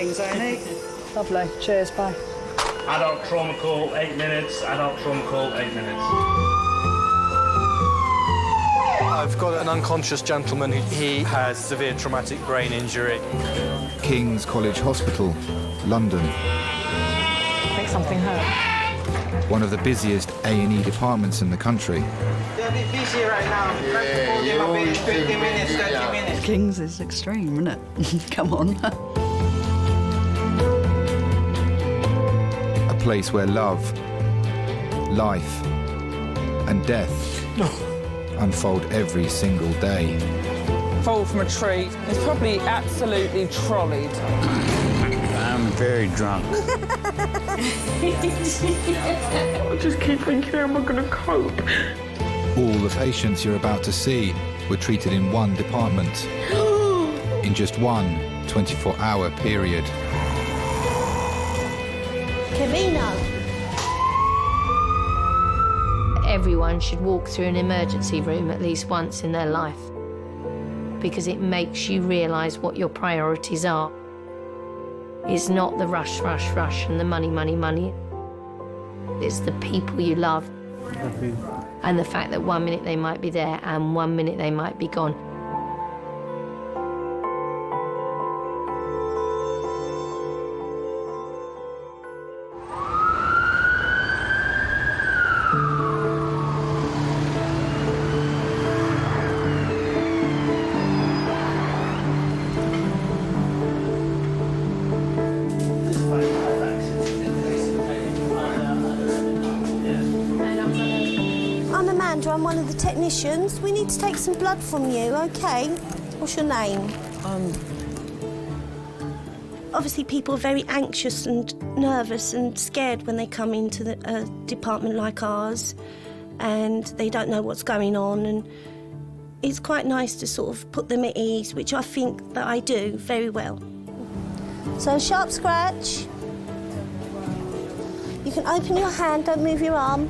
Kings A&E. Lovely. Cheers, bye. Adult trauma call, 8 minutes. Adult trauma call, 8 minutes. I've got an unconscious gentleman. He has severe traumatic brain injury. King's College Hospital, London. I think something hurt. One of the busiest A&E departments in the country. They're a bit busy right now. Yeah, 15 minutes, 30 minutes. Kings is extreme, isn't it? Come on. A place where love, life, and death unfold every single day. Fall from a tree. It's probably absolutely trolleyed. I'm very drunk. I just keep thinking, how am I going to cope? All the patients you're about to see were treated in one department in just one 24-hour period. Kevino. Everyone should walk through an emergency room at least once in their life because it makes you realise what your priorities are. It's not the rush, rush, rush and the money, money, money. It's the people you love and the fact that 1 minute they might be there and 1 minute they might be gone. I'm one of the technicians. We need to take some blood from you, OK? What's your name? Obviously, people are very anxious and nervous and scared when they come into a department like ours and they don't know what's going on, and it's quite nice to sort of put them at ease, which I think that I do very well. So, sharp scratch. You can open your hand, don't move your arm.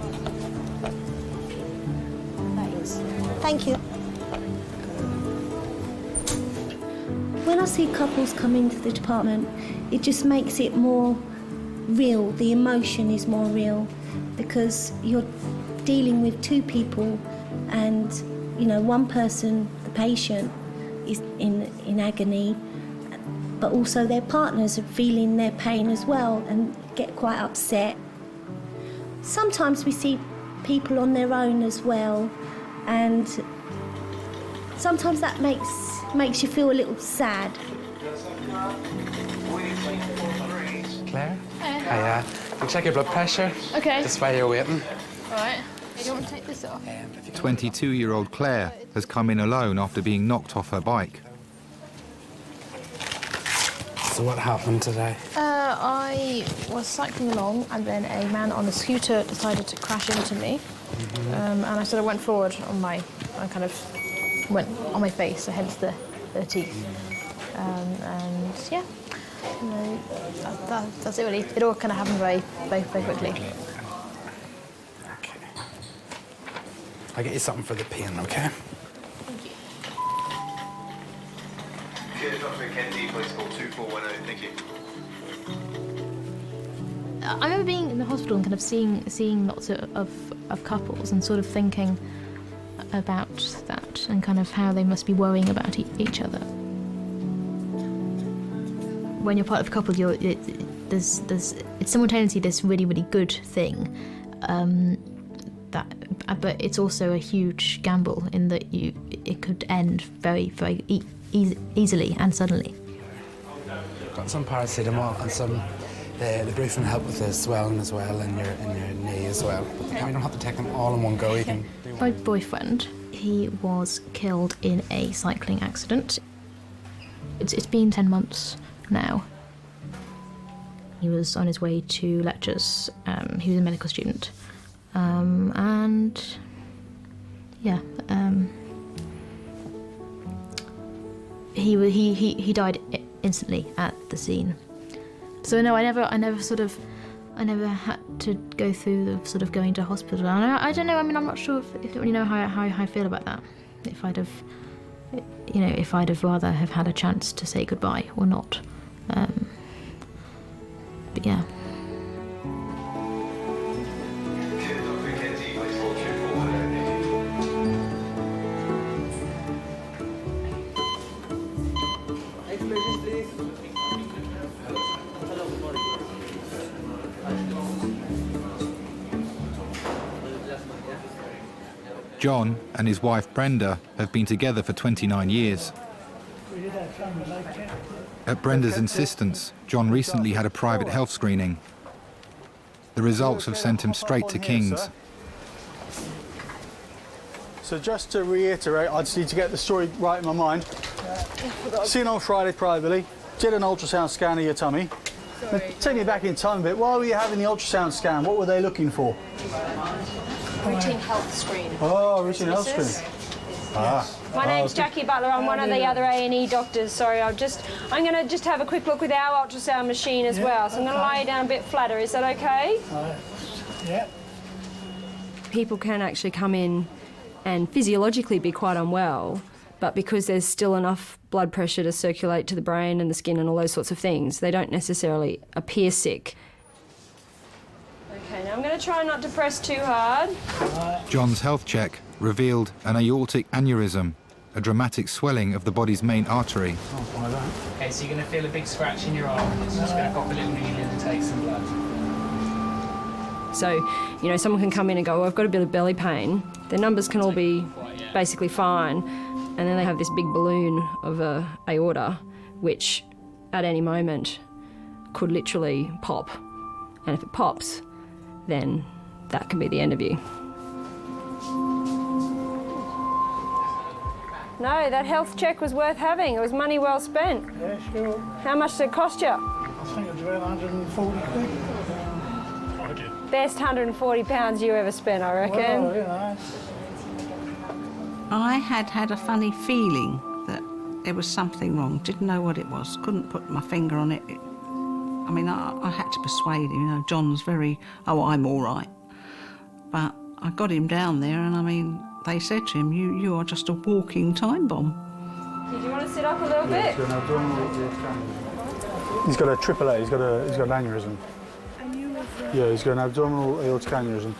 Thank you. When I see couples come into the department, it just makes it more real. The emotion is more real because you're dealing with two people and, you know, one person, the patient, is in agony, but also their partners are feeling their pain as well and get quite upset. Sometimes we see people on their own as well, and sometimes that makes you feel a little sad. Claire? Hiya. You check your blood pressure. Okay. Just while you're waiting. All right. You don't want to take this off? 22-year-old Claire has come in alone after being knocked off her bike. So what happened today? I was cycling along and then a man on a scooter decided to crash into me. And I sort of went forward on I kind of went on my face, so hence the teeth. And yeah, you know, that's it really. It all kind of happened very quickly. Okay. I'll get you something for the pain, okay? Thank you. Okay, Dr. Kennedy, please call 2410, thank you. I remember being in the hospital and kind of seeing lots of couples and sort of thinking about that and kind of how they must be worrying about each other. When you're part of a couple, it's simultaneously this really, really good thing, but it's also a huge gamble in that it could end very, very easily and suddenly. Got some paracetamol and some. The briefing help with the swelling as well in your knee as well. But you don't have to take them all in one go. You can do My boyfriend, he was killed in a cycling accident. It's been 10 months now. He was on his way to lectures. He was a medical student, and yeah, he died instantly at the scene. So no, I never had to go through the sort of going to hospital. And I don't know. I mean, I'm not sure if I really know how I feel about that. If I'd have rather have had a chance to say goodbye or not. But yeah. John and his wife Brenda have been together for 29 years. At Brenda's insistence, John recently had a private health screening. The results have sent him straight to King's. So just to reiterate, I just need to get the story right in my mind. Seen on Friday privately, did an ultrasound scan of your tummy. Take me back in time a bit. Why were you having the ultrasound scan? What were they looking for? Routine health screen. Oh, routine health screen. Ah. My name's Jackie Butler. I'm one of the other A&E doctors. Sorry, I'm going to just have a quick look with our ultrasound machine as well. So I'm going to lie down a bit flatter. Is that okay? Yeah. People can actually come in and physiologically be quite unwell, but because there's still enough blood pressure to circulate to the brain and the skin and all those sorts of things, they don't necessarily appear sick. Okay, now I'm going to try not to press too hard. John's health check revealed an aortic aneurysm, a dramatic swelling of the body's main artery. Okay, so you're going to feel a big scratch in your arm, and it's just going to pop a little needle in and take some blood. So, you know, someone can come in and go, oh, I've got a bit of belly pain. Their numbers can all be basically fine, and then they have this big balloon of a aorta, which at any moment could literally pop. And if it pops, then that can be the end of you. No, that health check was worth having. It was money well spent. Yeah, sure. How much did it cost you? I think it was around 140 quid. Best £140 you ever spent, I reckon. Well, you know. I had a funny feeling that there was something wrong. Didn't know what it was. Couldn't put my finger on it. I mean, I had to persuade him. You know, John's very, oh, I'm all right. But I got him down there, and I mean, they said to him, you are just a walking time bomb. Did you want to sit up a little bit? He's got a AAA. He's got an aneurysm. Yeah, he's got an abdominal aortic aneurysm.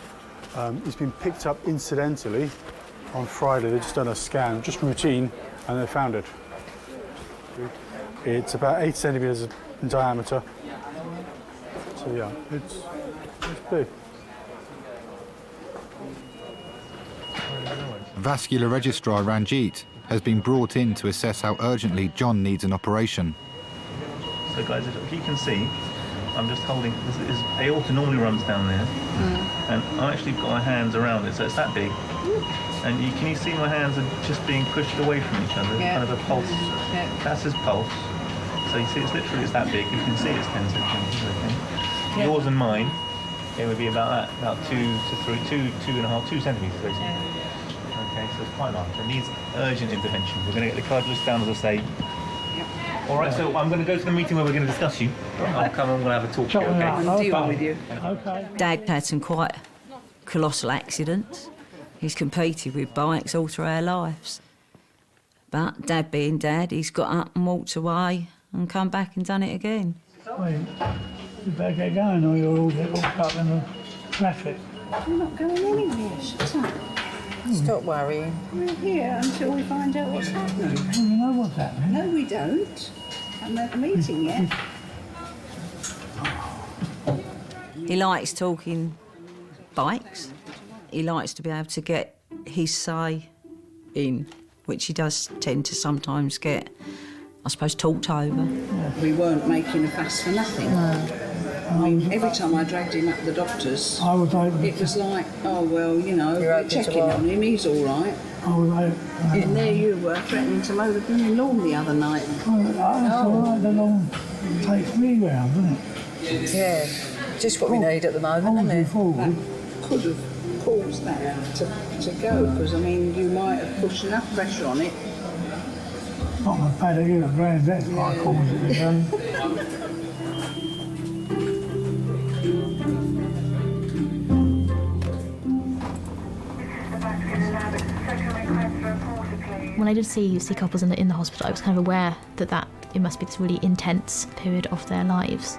He's been picked up incidentally on Friday. They've just done a scan, just routine, and they found it. It's about 8 centimetres in diameter. So yeah, it's big. Vascular registrar Ranjit has been brought in to assess how urgently John needs an operation. So guys, if you can see, I'm just holding, this aorta normally runs down there, and I actually got my hands around it, so it's that big. And can you see my hands are just being pushed away from each other, kind of a pulse. That's his pulse. So you see, it's that big. You can see it's 10 centimeters, okay? Yours and mine, it would be about that, about 2 centimeters, basically. Okay, so it's quite large. It needs urgent intervention. We're going to get the cardiologist down, as I say. All right, so I'm going to go to the meeting where we're going to discuss you. I'll come and we'll have a talk to you, okay? I'll deal with you. Okay. Dad had some quite colossal accidents. He's competed with bikes all through our lives. But Dad being Dad, he's got up and walked away and come back and done it again. Wait, you better get going or you'll all get locked up in the traffic. We're not going anywhere, shut up. Stop worrying. We're here until we find out what's happening. Well, you know what's happening. No, we don't. Haven't had a meeting yet. He likes talking bikes. He likes to be able to get his say in, which he does tend to sometimes get, I suppose, talked over. We weren't making a fuss for nothing. No. I mean, every time I dragged him up the doctors, I was able it was like, oh, well, you know, we're checking on him, he's all right. I was able And there you were, threatening to mow the blooming lawn the other night. That's all right, the lawn takes me round, doesn't it? Yeah, just what we need at the moment, isn't it? That could have caused that to go, because, I mean, you might have pushed enough pressure on it. Not my bad to get a brand, that's what I caused it to go. When I did see couples in the hospital, I was kind of aware that it must be this really intense period of their lives.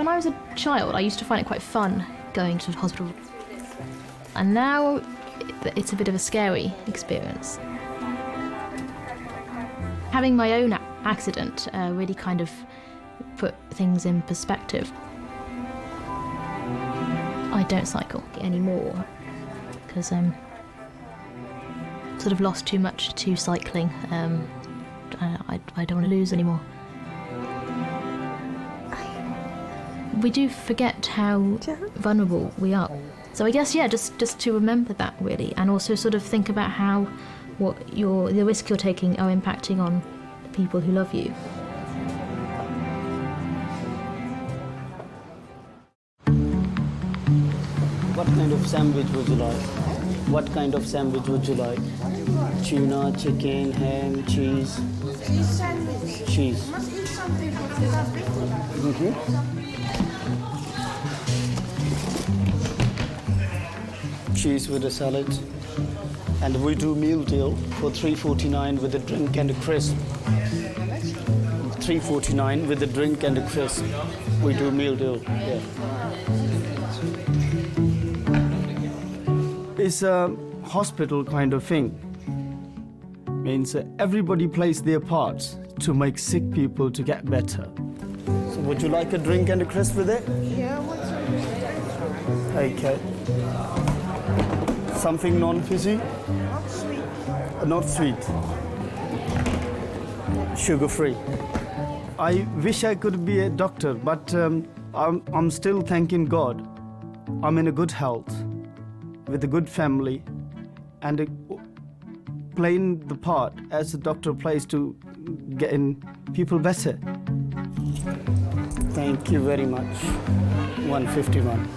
When I was a child, I used to find it quite fun going to the hospital. And now it's a bit of a scary experience. Having my own accident really kind of put things in perspective. I don't cycle anymore because I'm sort of lost too much to cycling. I don't want to lose anymore. We do forget how vulnerable we are. So I guess, yeah, just to remember that, really, and also sort of think about how the risk you're taking are impacting on the people who love you. What kind of sandwich would you like? What kind of sandwich would you like? Tuna, chicken, ham, cheese? Cheese sandwich. Cheese. Must eat something for the love. Cheese with a salad. And we do meal deal for $3.49 with a drink and a crisp. $3.49 with a drink and a crisp. We do meal deal. Yeah. It's a hospital kind of thing. Means everybody plays their parts to make sick people to get better. So would you like a drink and a crisp with it? Yeah, what's up? Okay. Something non-fizzy? Not sweet. Not sweet. Sugar-free. I wish I could be a doctor, but I'm still thanking God. I'm in a good health, with a good family, and playing the part as a doctor plays to getting people better. Thank you very much. 151.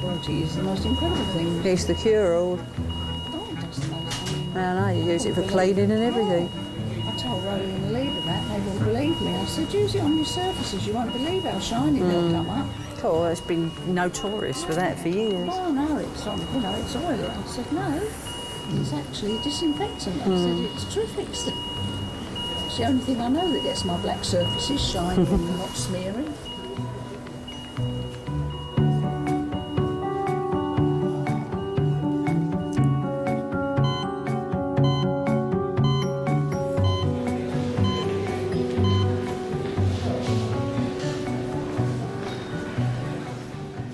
Body is the most incredible thing. It's the cure-all. Oh, that's the most thing. I know, you use it for cleaning and everything. I told Roly and Leader that, they wouldn't believe me. I said, use it on your surfaces, you won't believe how shiny they'll come up. Oh, it's been notorious for that for years. Oh no, it's on, it's oily. I said, no, it's actually disinfectant. I said, it's terrific stuff. It's the only thing I know that gets my black surfaces shiny and not smearing.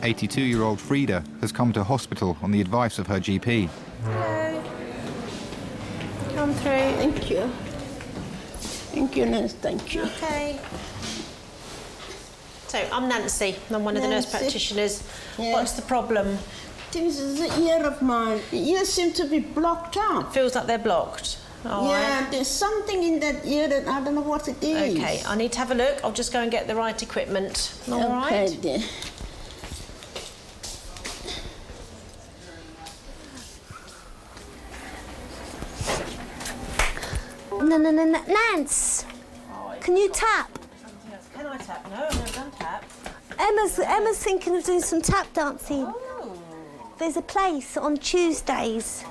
...82-year-old Frida has come to hospital on the advice of her GP. Hello. Come through. Thank you. Thank you, nurse, thank you. Okay. So, I'm Nancy. I'm one of the nurse practitioners. Yeah. What's the problem? This is the ear of mine. The ears seem to be blocked up. Feels like they're blocked. All yeah, right. there's something in that ear that I don't know what it is. Okay, I need to have a look. I'll just go and get the right equipment. All right. Dear. Nance, can you tap? Can I tap? No, I've never done tap. Emma's thinking of doing some tap dancing. Oh. There's a place on Tuesdays.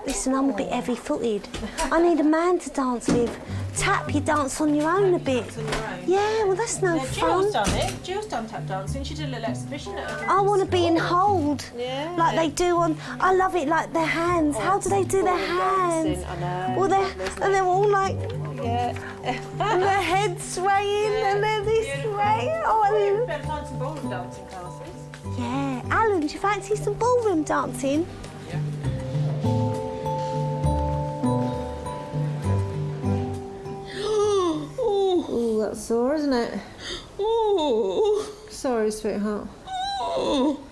Listen, I'm a bit heavy-footed. I need a man to dance with. Tap, you dance on your own a bit. Dance on your own? Yeah, well, that's no fun. Jill's done it. Jill's done tap dancing. She did a little exhibition at her. I want to be in hold, like they do on. I love it, like their hands. How do they do their hands? I know. Well, they're all like, yeah, and their heads swaying, and they're this way. Oh, you better find some ballroom dancing classes. yeah. Alan, do you fancy some ballroom dancing? Oh, that's sore, isn't it? Oh. Sorry, sweetheart. Oh,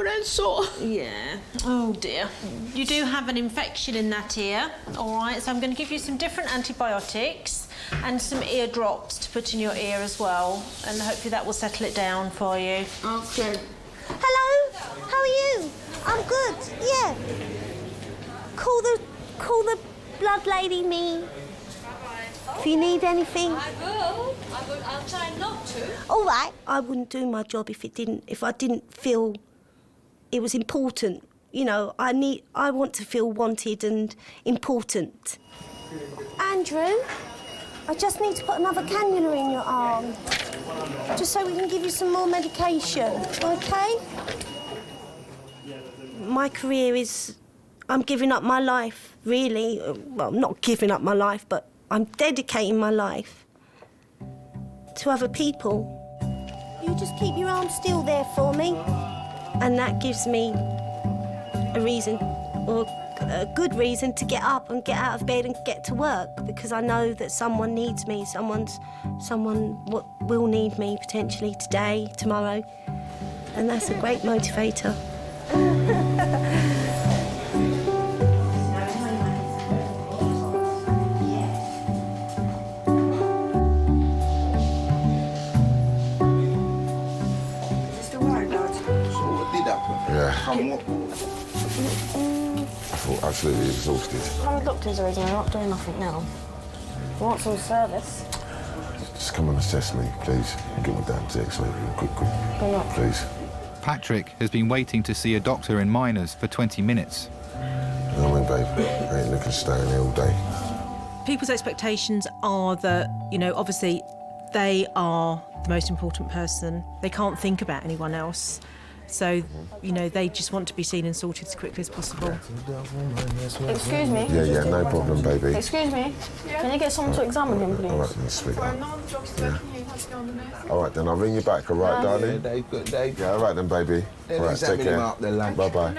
that's sore. Yeah. Oh dear. You do have an infection in that ear. All right. So I'm going to give you some different antibiotics and some ear drops to put in your ear as well, and hopefully that will settle it down for you. Okay. Hello. How are you? I'm good. Yeah. Call the blood lady me. If you need anything. I will. I'll try not to. All right. I wouldn't do my job if I didn't feel it was important You know, I want to feel wanted and important. Andrew, I just need to put another cannula in your arm, just so we can give you some more medication, okay? My career is... I'm giving up my life, really. Well, I'm not giving up my life, but I'm dedicating my life to other people. You just keep your arm still there for me, and that gives me a reason, or a good reason, to get up and get out of bed and get to work, because I know that someone needs me. Someone will need me potentially today, tomorrow, and that's a great motivator. Yeah. I feel absolutely exhausted. How many doctors are in there? They're not doing nothing now. I want some service. Just come and assess me, please. And get my dad to X-ray quick. Please. Patrick has been waiting to see a doctor in Miners for 20 minutes. You know what I mean, babe? I ain't looking to stay in here all day. People's expectations are that, you know, obviously they are the most important person. They can't think about anyone else. So, you know, they just want to be seen and sorted as quickly as possible. Excuse me? Yeah, no problem, baby. Excuse me? Can you get someone to examine him, please? All right, then, sweetheart. Yeah. All right, then, I'll ring you back, all right, darling? Yeah, all right, then, baby. All right, take care. Bye-bye.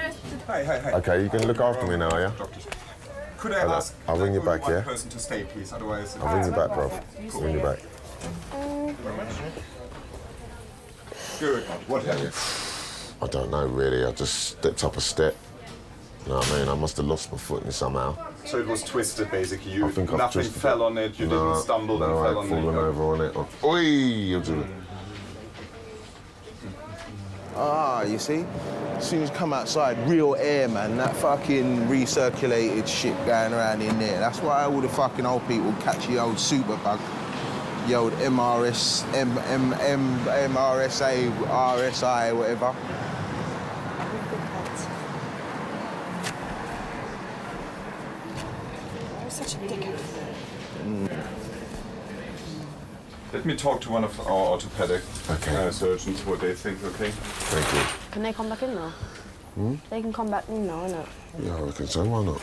Hey. OK, you can look after me now, yeah? Could I ask I'll ring you back, one yeah? person to stay, please? Otherwise... I'll ring you back, bro. I'll ring you back. Good. What happened? I don't know, really. I just stepped up a step. You know what I mean? I must have lost my footing somehow. So it was twisted, basically. I think I've nothing twisted fell on it. You didn't stumble and no, fell I've on fallen it. over on it. Oi! You do it. Ah, you see? As soon as you come outside, real air, man. That fucking recirculated shit going around in there. That's why all the fucking old people catch the old superbug. The old MRSA, RSI, whatever. Such a dickhead. Let me talk to one of our orthopedic surgeons, what they think, okay? Thank you. Can they come back in now? They can come back in now, innit? Yeah, I reckon so. Why not?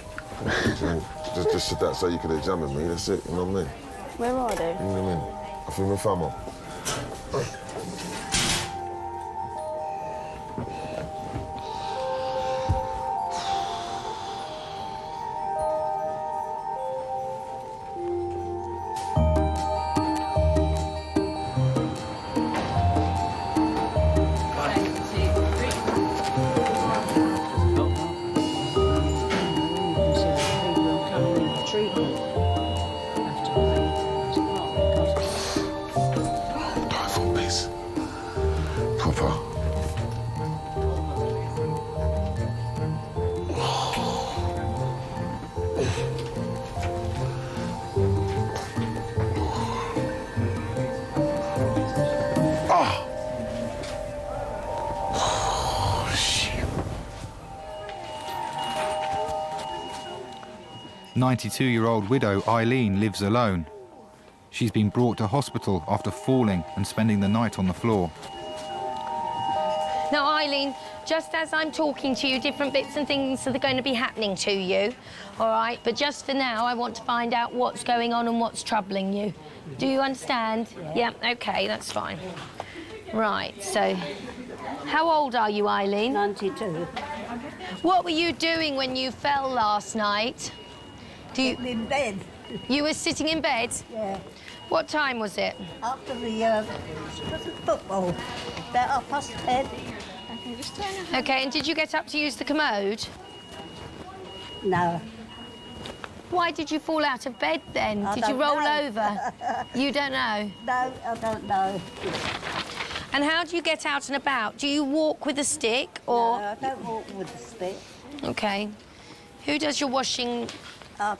just sit that so you can examine me. That's it. You know what I mean? Where are they? You know what I mean? I feel my thumb on. A 92-year-old widow Eileen lives alone. She's been brought to hospital after falling and spending the night on the floor. Now, Eileen, just as I'm talking to you, different bits and things are going to be happening to you, all right? But just for now, I want to find out what's going on and what's troubling you. Do you understand? Yeah, OK, that's fine. Right, so how old are you, Eileen? 92. What were you doing when you fell last night? Sitting in bed. You were sitting in bed? Yeah. What time was it? After the football, about 10:30. OK, and did you get up to use the commode? No. Why did you fall out of bed then? I Did you don't roll know. over? You don't know? No, I don't know. And how do you get out and about? Do you walk with a stick or...? No, I don't walk with a stick. OK. Who does your washing,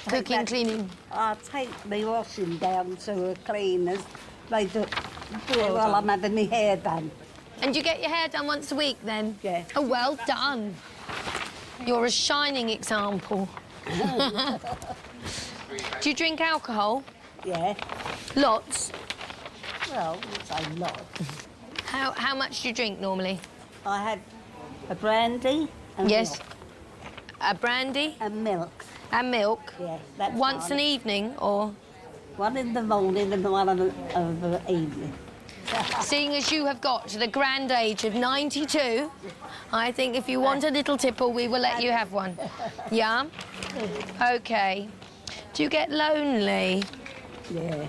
cooking, cleaning? I take my washing down to a cleaners. They do it while I'm having my hair done. And you get your hair done once a week then? Yeah. Oh, well done. You're a shining example. Do you drink alcohol? Yeah. Lots? Well, I say lot. How much do you drink normally? I had a brandy and Yes. milk. A brandy? And milk. And milk? Yeah, that's Once fine. an evening, or? One in the morning and one of the evening. Seeing as you have got to the grand age of 92, I think if you want a little tipple, we will let you have one. Yeah? OK. Do you get lonely? Yeah.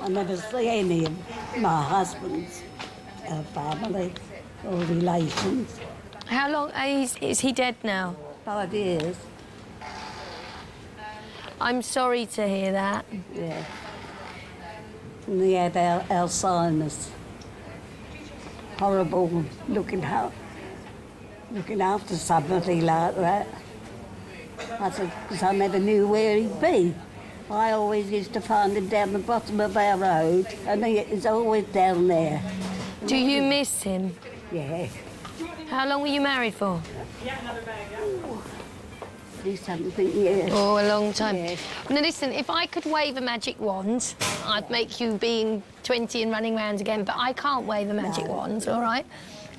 I never see any of my husband's family or relations. How long is he dead now? 5 years. I'm sorry to hear that. Yeah. And he had Alzheimer's. Horrible looking after somebody like that. I said, because I never knew where he'd be. I always used to find him down the bottom of our road, and he's always down there. Do you miss him? Yeah. How long were you married for? 30-something years. Oh, a long time. Yeah. Now, listen, if I could wave a magic wand, I'd make you being 20 and running round again, but I can't wave a magic wand, all right?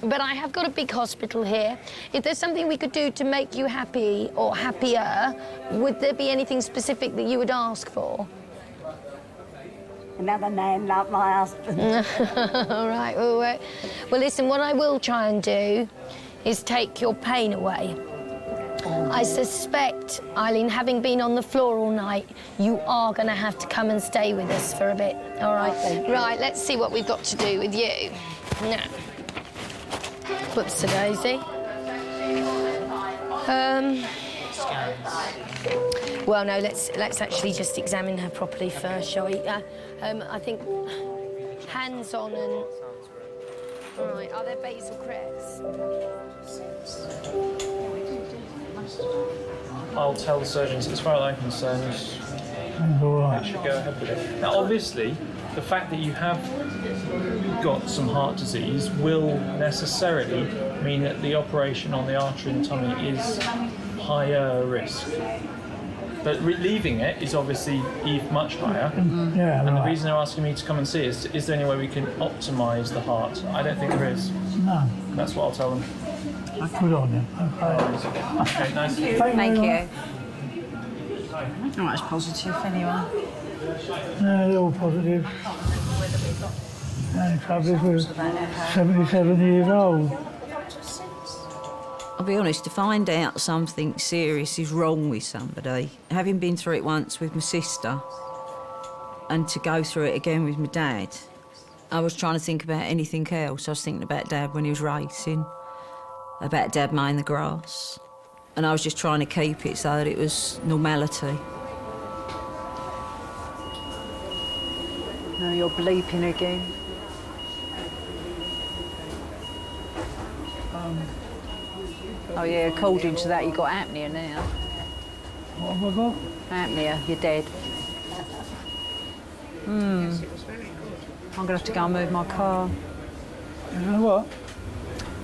But I have got a big hospital here. If there's something we could do to make you happy or happier, would there be anything specific that you would ask for? Another man like my husband. All right, well, listen, what I will try and do is take your pain away. I suspect, Eileen, having been on the floor all night, you are going to have to come and stay with us for a bit, all right? Right, let's see what we've got to do with you. Now, whoops-a-daisy. Well, no, let's actually just examine her properly first, shall we? I think hands-on and... All right, are there basal creps? I'll tell the surgeons, as far as I'm concerned, All they should go ahead with it. Now, obviously, the fact that you have got some heart disease will necessarily mean that the operation on the artery in the tummy is higher risk. But leaving it is obviously much higher. Yeah, and the right. reason they're asking me to come and see is there any way we can optimise the heart? I don't think there is. No. That's what I'll tell them. Good on you. Okay. Okay, nice. Thank you. Oh, that's positive anyway. No, they're all positive. And trouble is we're 77 years old. I'll be honest, to find out something serious is wrong with somebody, having been through it once with my sister and to go through it again with my dad, I was trying to think about anything else. I was thinking about Dad when he was racing, about Dad mowing the grass, and I was just trying to keep it so that it was normality. No, you're bleeping again. Oh yeah, according to that, you've got apnea now. What have I got? Apnea, you're dead. I'm gonna have to go and move my car. You know what?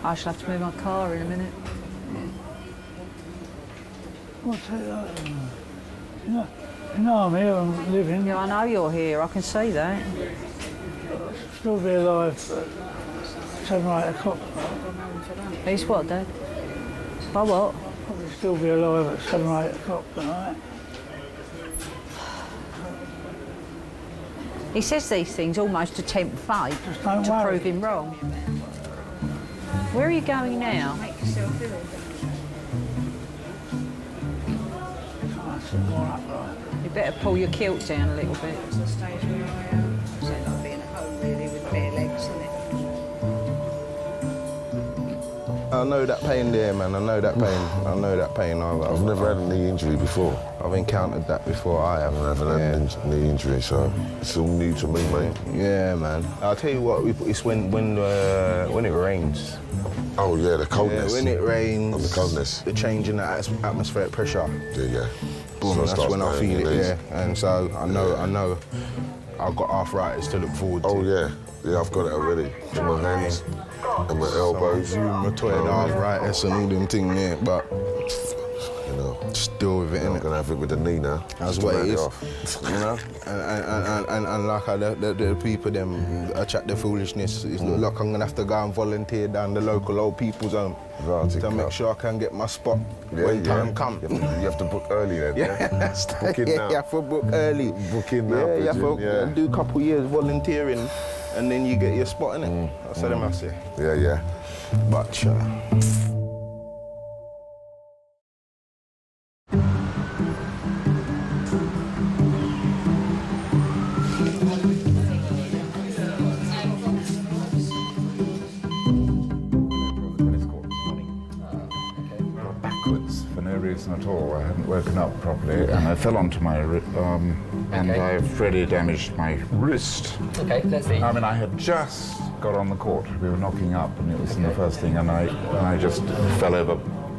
I shall have to move my car in a minute. What's it? You know I'm here, I'm living. Yeah, I know you're here, I can see that. Still be alive at 7 or 8 o'clock. He's what, Dad? By what? Probably still be alive at 7 or 8 o'clock tonight. He says these things almost to tempt fate, don't to worry. prove him wrong. Where are you going now? You better pull your kilt down a little bit. I know that pain there, man. I know that pain. I know that pain. I've never had a knee injury before. I've encountered that before. I have. I've never had a knee injury, so it's all new to me, mate. Yeah, man. I'll tell you what. It's when it rains. Oh yeah, the coldness. Yeah, when it rains. Oh, the coldness. The change in the atmospheric pressure. Yeah. Boom. So it That's starts when I burning feel your it. knees. Yeah. And so I know. I've got arthritis to look forward to. Oh yeah. Yeah, I've got it already. In my hands and my elbows. Rheumatoid arthritis and all them things there, but you know, still with it, innit? I'm gonna have it with the knee now. That's what it is. You know? And like the people them attract the foolishness. It's not like I'm gonna have to go and volunteer down the local old people's home to make sure I can get my spot when time comes. You have to book early then. Yeah, book in now. You have to book early. Book in now. Yeah, you have to do a couple of years volunteering, and then you get your spot, innit? That's what I say. Yeah. But backwards for no reason at all. I hadn't woken up properly, and I fell onto my and I've really damaged my wrist. Okay, let's see. I mean, I had just got on the court. We were knocking up, and it was in the first thing, and I just fell over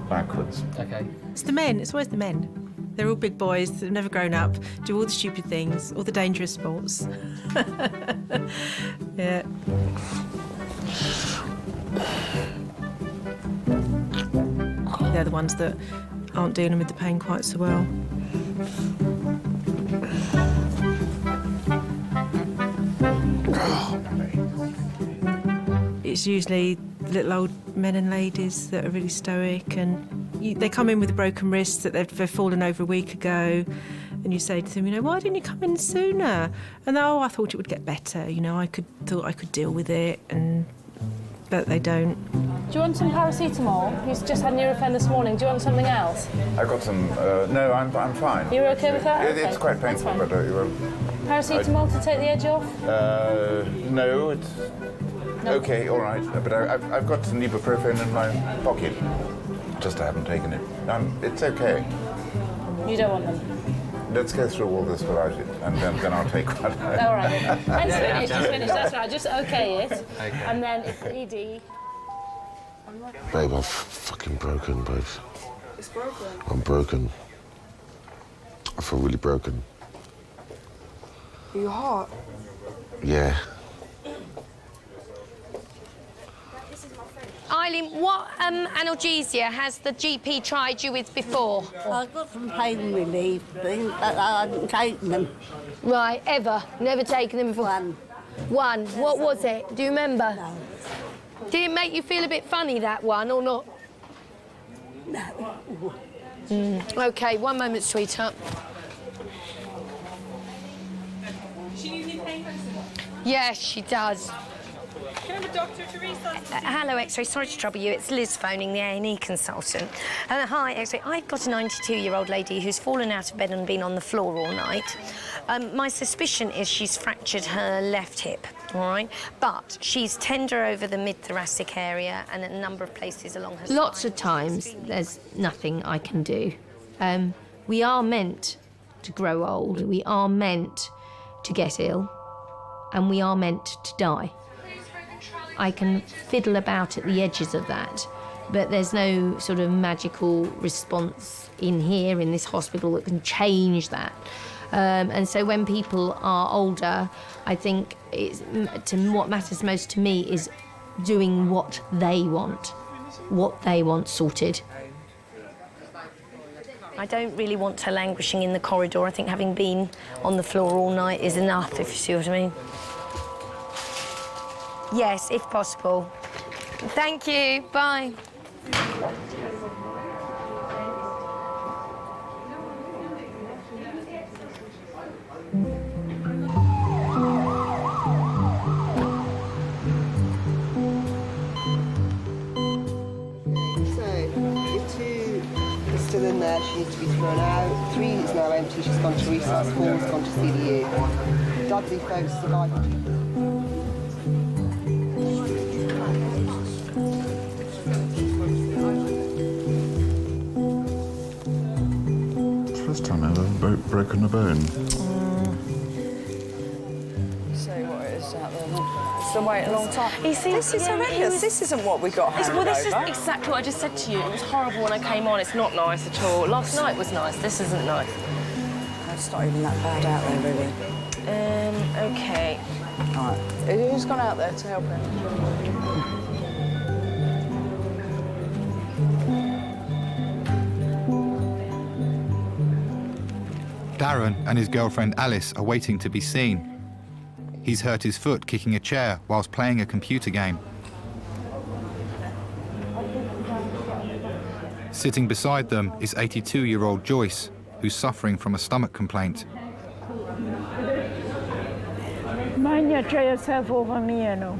backwards. Okay. It's the men. It's always the men. They're all big boys that have never grown up, do all the stupid things, all the dangerous sports. Yeah. They're the ones that aren't dealing with the pain quite so well. It's usually little old men and ladies that are really stoic, and they come in with a broken wrist that they've fallen over a week ago, and you say to them, you know, why didn't you come in sooner? And oh, I thought it would get better, you know, thought I could deal with it, but they don't. Do you want some paracetamol? He's just had Nurofen this morning. Do you want something else? I got some. No, I'm fine. You're okay with that? It's quite painful, but Paracetamol to take the edge off? No, it's okay, all right. But I've got some ibuprofen in my pocket. Just I haven't taken it. It's okay. You don't want them? Let's go through all this without it, and then I'll take one. All right. It's finished, that's right. Just okay it. Okay. And then it's ED. Babe, I'm fucking broken, babe. It's broken? I'm broken. I feel really broken. Your heart? Yeah. Eileen, what analgesia has the GP tried you with before? I've got some pain relief things, but I haven't taken them. Right, ever? Never taken them before? One. What was it? Do you remember? No. Did it make you feel a bit funny, that one, or not? No. OK, one moment, sweetheart. She needs any pain medicine? Yes, she does. Can I have a doctor, Teresa? Hello, X-ray. Sorry to trouble you. It's Liz phoning, the A&E consultant. Hi, X-ray. I've got a 92-year-old lady who's fallen out of bed and been on the floor all night. My suspicion is she's fractured her left hip, all right? But she's tender over the mid-thoracic area and a number of places along her spine. Lots of times, there's nothing I can do. We are meant to grow old. We are meant to get ill. And we are meant to die. I can fiddle about at the edges of that, but there's no sort of magical response in here, in this hospital, that can change that. And so when people are older, I think what matters most to me is doing what they want sorted. I don't really want her languishing in the corridor. I think having been on the floor all night is enough, if you see what I mean. Yes, if possible. Thank you. Bye. Still in there, she needs to be thrown out. 3 is now empty, she's gone to resus, 4's gone to CDU. Dudley folks survived. First time I've ever broken a bone. See what it is out there then. It's been waiting a long time. You see, this is horrendous. This isn't what we got handed Well, this over. is exactly what I just said to you. It was horrible when I came on. It's not nice at all. Last night was nice. This isn't nice. It's not even that bad out there, really. OK. All right. Who's gone out there to help him? Darren and his girlfriend Alice are waiting to be seen. He's hurt his foot kicking a chair whilst playing a computer game. Sitting beside them is 82-year-old Joyce, who's suffering from a stomach complaint. Mind you throw yourself over me, you know.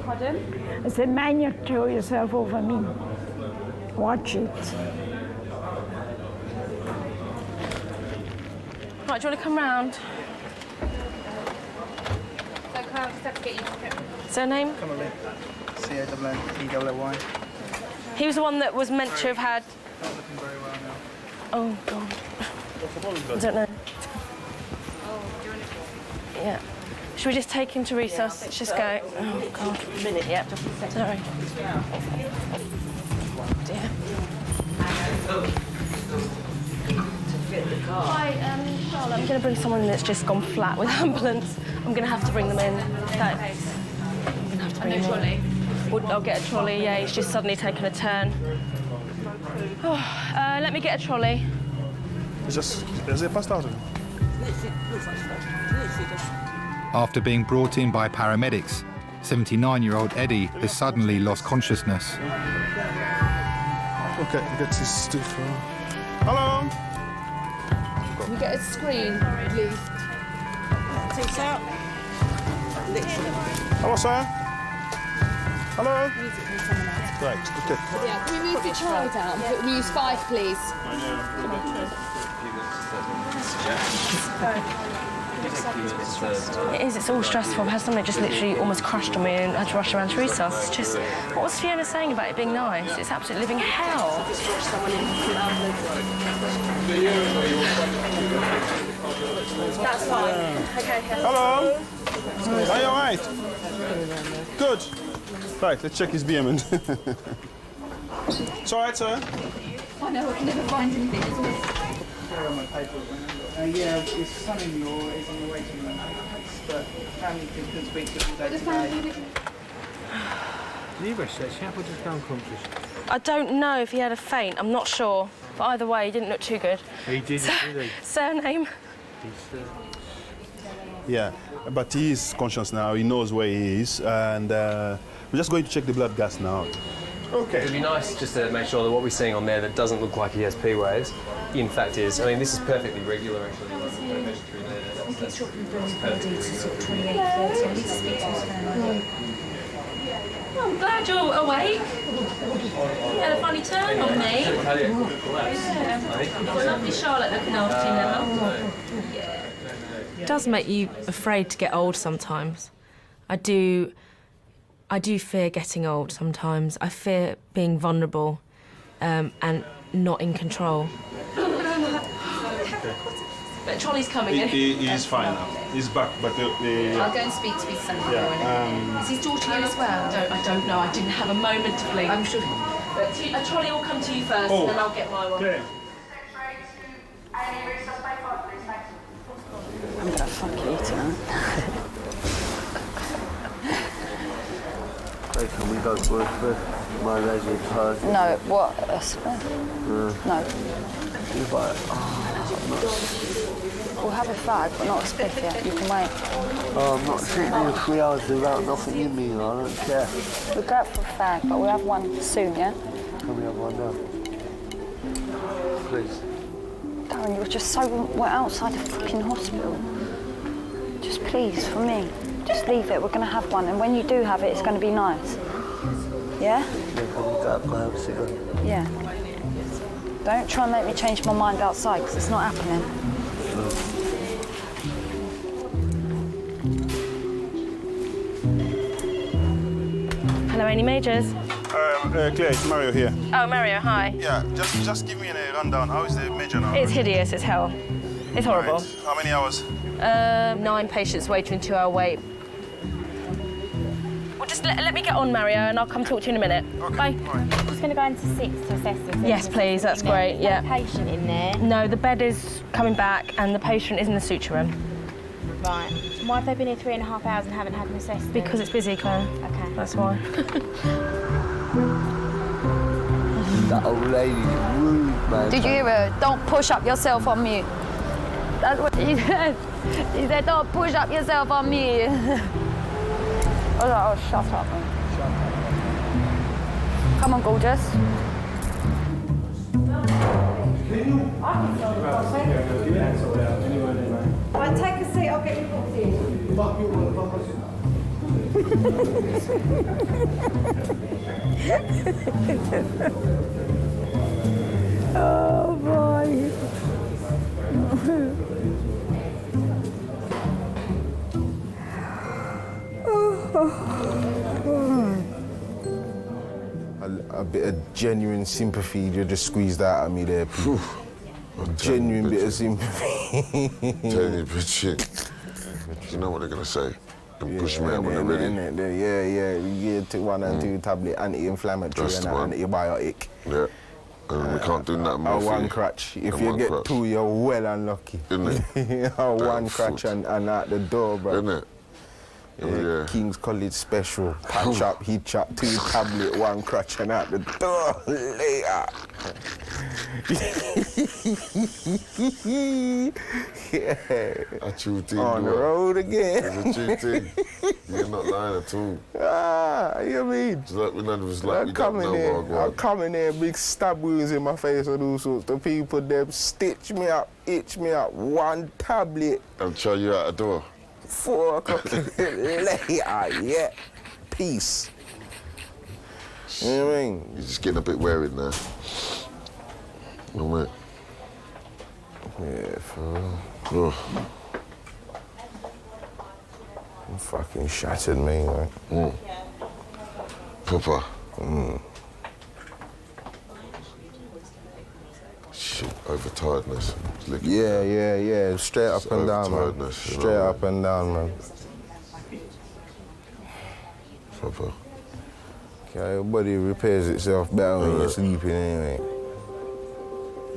Pardon? I said, mind you throw yourself over me. Watch it. Right, do you want to come round? Surname? Connolly. C-A-N-N-E-L-L-Y. He was the one that was meant to have had... Not looking very well now. Oh, God. I don't know. Yeah. Should we just take him to resus? Let's just go. Oh, God. A minute, yeah. Sorry. Dear. Hi, Charlotte, I'm going to bring someone that's just gone flat with ambulance. I'm going to have to bring them in. Thanks. I'm going to have to bring them in. I'll get a trolley, yeah, he's just suddenly taken a turn. Oh, let me get a trolley. Is it passed out? After being brought in by paramedics, 79-year-old Eddie has suddenly lost consciousness. Okay, get his stuff. Hello? Can we get a screen, please? Take out. Hello, sir? Hello? Right, okay. Yeah, can we move the child out and put use 5, please? It is, it's all stressful. I've had something just literally almost crashed on me and had to rush around to resus. It's just, what was Fiona saying about it being nice? It's absolutely living hell. That's fine. Okay. Hello? Are you all right? Good. Right, let's check his BM. It's all right, sir? I know, I can never find anything. Yeah, his son-in-law is on the waiting room, but family couldn't speak to him today. I don't know if he had a faint, I'm not sure. But either way, he didn't look too good. He didn't, did he? Surname? Yeah, but he is conscious now, he knows where he is, and we're just going to check the blood gas now. Okay. It'd be nice just to make sure that what we're seeing on there that doesn't look like he has P waves, in fact is, I mean, this is perfectly regular actually. That's perfectly regular. I'm glad you're awake. You had a funny turn on me. You've got lovely Charlotte looking after you now. It does make you afraid to get old sometimes. I do fear getting old sometimes. I fear being vulnerable and not in control. But trolley's coming in. He is fine now. He's back, but I'll go and speak to his son. Is his daughter here as well? I don't know. I didn't have a moment to blink. I'm sure. But a trolley will come to you first, and then I'll get my one. Okay. I'm gonna fuck you tonight. Can we go for a split? My legs are tired. No, what? A split? No. We'll have a fag, but not a split yet. You can wait. Oh, I'm not sitting here 3 hours without nothing in me, I don't care. We'll go out for a fag, but we'll have one soon, yeah? Can we have one now? Please. Darren, you're just so... We're outside the fucking hospital. Just please, for me. Just leave it, we're going to have one, and when you do have it, it's going to be nice. Yeah? Yeah, can we go up and have a cigarette? Yeah. Don't try and make me change my mind outside, because it's not happening. Hello, A&E Majors. Claire, it's Mario here. Oh, Mario, hi. Yeah, just give me a rundown. How is the major now? It's hideous, it's hell. It's horrible. Right. How many hours? 9 patients waiting 2-hour wait. Well, just let me get on, Mario, and I'll come talk to you in a minute. Okay. Bye. I'm just going to go into 6 to assess this. Yes, please, that's great, yeah. No patient in there? No, the bed is coming back and the patient is in the suture room. Right. Why have they been here 3.5 hours and haven't had an assessment? Because it's busy, Claire. Okay. That's why. That old lady's rude, man. Did you hear her? Don't push up yourself on me. That's what he said. He said, don't push up yourself on me. I was like, oh, shut up, man. Come on, gorgeous. Right, take a seat, I'll get you booked in. Oh boy. A bit of genuine sympathy you just squeezed out of me there, Pete. A genuine bit of sympathy. Genuine bit of shit. You know what they're gonna say? And push me out when they're ready. Yeah. You take 1 and 2 tablet anti-inflammatory and an antibiotic. Yeah. And we can't do nothing more. One crutch. If you get crutch. 2, you're well unlucky. Isn't it? One crutch and out the door, bro. Isn't it? Yeah. King's College special. Patch up, hitch up, 2 tablet, 1 crutch and out the door later. Yeah. A true thing. On the road again. It's a true thing. You're not lying at all. You mean? It's like we none of us like we don't know I come in there, big stab wounds in my face and all sorts of people, them stitch me up, itch me up, 1 tablet. And throw you out the door. 4 o'clock later, yeah. Peace. You know what I mean? You're just getting a bit wary now. No, yeah, for real. You fucking shattered me, man. Papa. Shit, overtiredness. Yeah. Straight up and down, man. Straight up and down, man. Papa. Okay, your body repairs itself better when you're sleeping anyway.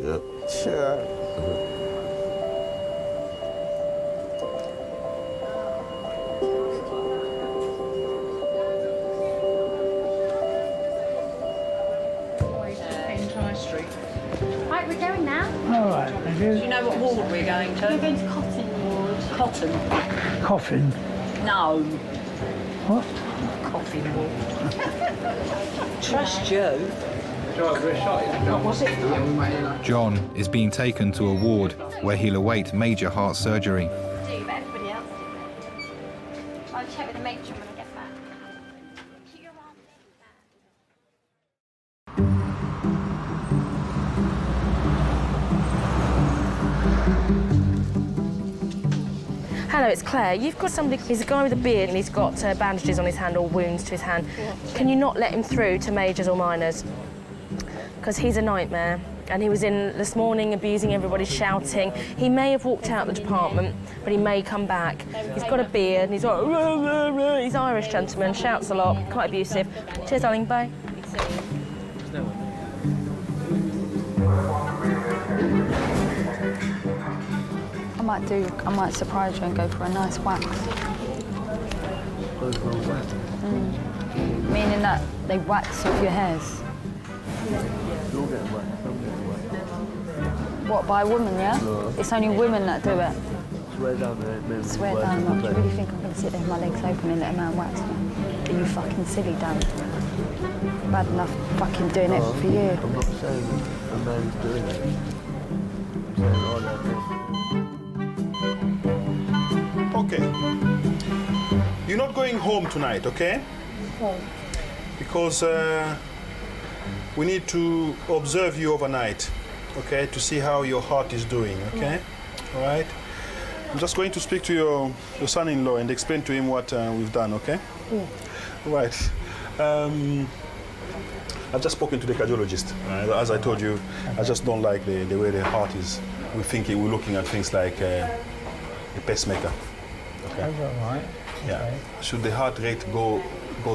Yep. Sure. Right, we're going now. All right, thank you. Do you know what ward we're going to? We're going to Cotton Ward. Cotton? Coffin. No. What? Coffin ward. Trust you. What was it? John is being taken to a ward where he'll await major heart surgery. But everybody else did that. I'll check with the matron when I get back. Keep your arm Hello, it's Claire. You've got somebody, he's a guy with a beard and he's got bandages on his hand or wounds to his hand. Can you not let him through to majors or minors? Because he's a nightmare. And he was in this morning abusing everybody, shouting. He may have walked out the department, but he may come back. He's got a beard and he's like, rah, rah, rah. He's Irish gentleman, shouts a lot, quite abusive. Cheers, darling, bye. I might surprise you and go for a nice wax. Meaning that they wax off your hairs. What, by a woman, yeah? No. It's only women that do it. Swear down there, man. Swear down, what? Do you really think I'm going to sit there with my legs open and let a man wax me? Are you fucking silly, Dan? Bad enough fucking doing it for you. I'm not saying a man's doing it. I'm saying all that thing. Okay. You're not going home tonight, okay? Home. Because we need to observe you overnight, okay? To see how your heart is doing, okay? All right? I'm just going to speak to your son-in-law and explain to him what we've done, okay? Yeah. Right. I've just spoken to the cardiologist. As I told you, I just don't like the way the heart is. We're looking at things like a pacemaker. Okay. That's all right. Yeah. Okay. Should the heart rate go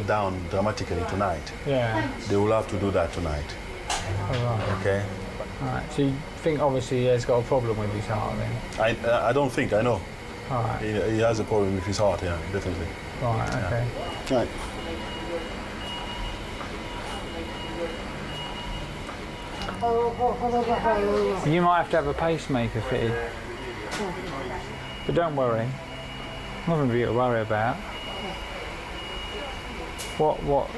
down dramatically tonight, Yeah. they will have to do that tonight. All right. Okay. All right. So you think obviously he has got a problem with his heart then? I don't think, I know. Right. He has a problem with his heart, yeah, definitely. Right, okay. Right. You might have to have a pacemaker fitted. But don't worry. Nothing for you to worry about. What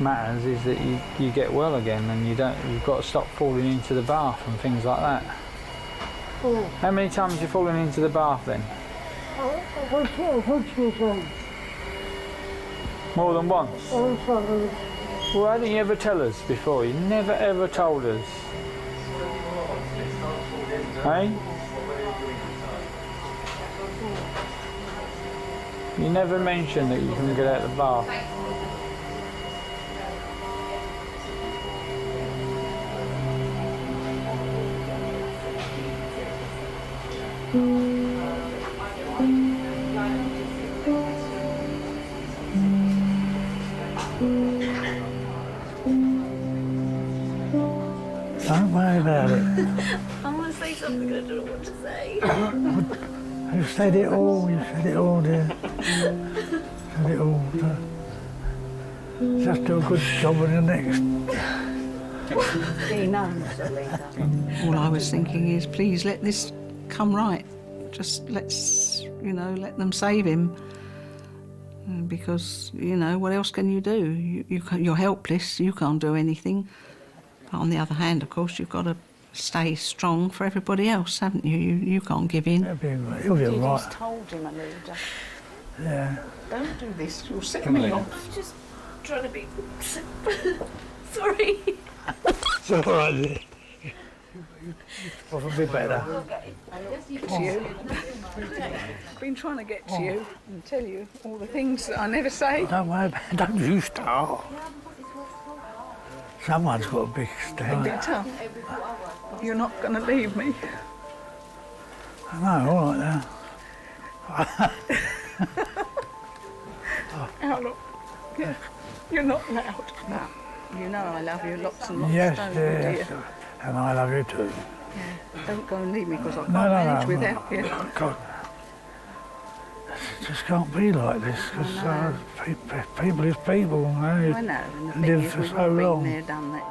matters is that you get well again and you've got to stop falling into the bath and things like that. How many times have you fallen into the bath then? More than once? Well, why didn't you ever tell us before? You never ever told us. Hey? You never mentioned that you can get out of the bath. Don't worry about it. I want to say something, I don't know what to say. You've said it all, dear. Said it all. Just do a good job on the next. He knows. All I was thinking is, please let this come right. Just let's, let them save him. Because, what else can you do? You're helpless, you can't do anything. But on the other hand, of course, you've got to stay strong for everybody else, haven't you? You can't give in. He'll be all right. Judy's told him, Anuda. Yeah. Don't do this, you'll set me off. I'm just trying to be... Sorry. It's all right, dear. You'll probably be better. Get to you. I've been trying to get to you and tell you all the things that I never say. Don't worry about it. Don't you start. Someone's got a big stand. It'll be tough. You're not going to leave me. I know, all right now. Now look, you're not loud. No. You know I love you lots and lots. Yes, don't dear, you, yes. And I love you too. Yeah. Don't go and leave me because I can't No, manage without you. God. It just can't be like this because people is people. I know. And the thing live is, for we've so all been long. there, done that.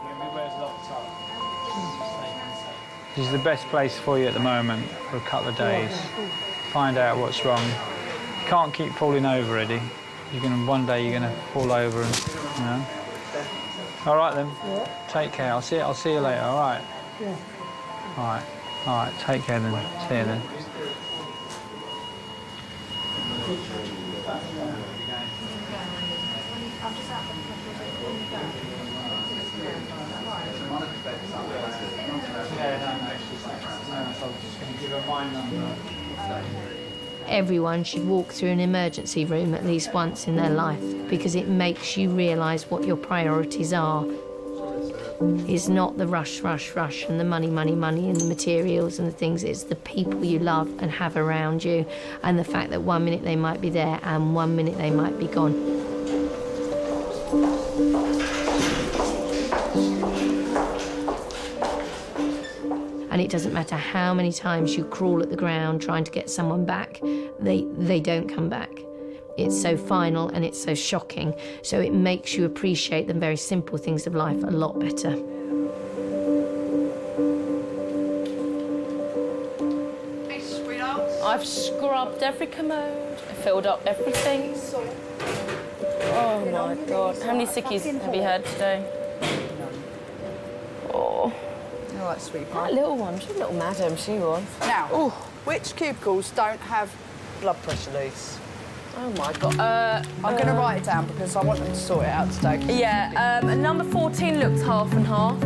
This is the best place for you at the moment for a couple of days. Find out what's wrong. You can't keep falling over, Eddie. One day you're gonna fall over and, All right then. Yeah. Take care. I'll see you later. All right. Yeah. All right. Take care then. See you then. Everyone should walk through an emergency room at least once in their life because it makes you realise what your priorities are. It's not the rush and the money and the materials and the things. It's the people you love and have around you and the fact that 1 minute they might be there and 1 minute they might be gone. And it doesn't matter how many times you crawl at the ground trying to get someone back, they don't come back. It's so final and it's so shocking, so it makes you appreciate the very simple things of life a lot better. Hey, sweetheart. I've scrubbed every commode, filled up everything. Oh my God. How many sickies have you had today? Oh. All right, sweetheart. That little one, she's a little madam, she was. Now, which cubicles don't have blood pressure leads? Oh my God. I'm going to write it down because I want them to sort it out today. Yeah, number 14 looks half and half.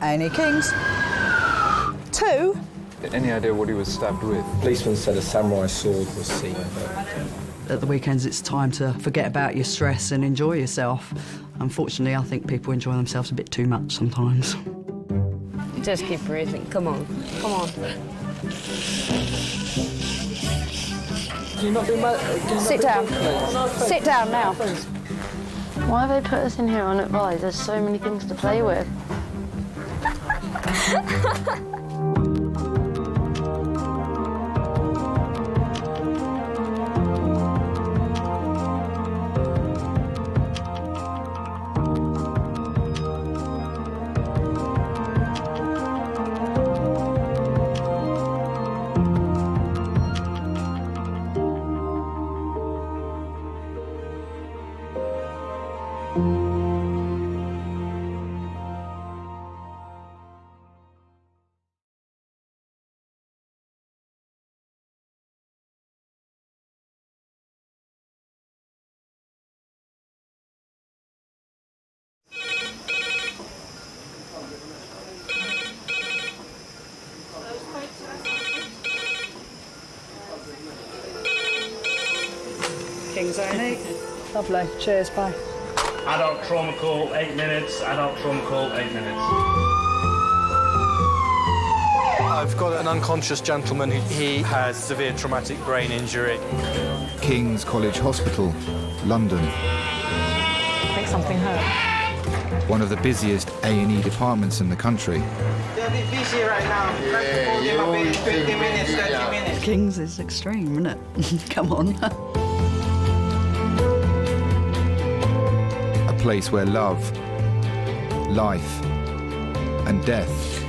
A&E Kings. 2. Any idea what he was stabbed with? Policeman said a samurai sword was seen. At the weekends, it's time to forget about your stress and enjoy yourself. Unfortunately, I think people enjoy themselves a bit too much sometimes. Just keep breathing. Come on. Come on. Can you not do my... Sit down. Sit down now. Why have they put us in here unadvised? There's so many things to play with. Kings A&E. Lovely. Cheers, bye. Adult trauma call, 8 minutes. Adult trauma call, 8 minutes. I've got an unconscious gentleman. He has severe traumatic brain injury. King's College Hospital, London. I think something hurt. One of the busiest A&E departments in the country. They're a bit busy right now. Try to call them a bit, 20 minutes, 30 minutes. Kings is extreme, isn't it? Come on. A place where love, life, and death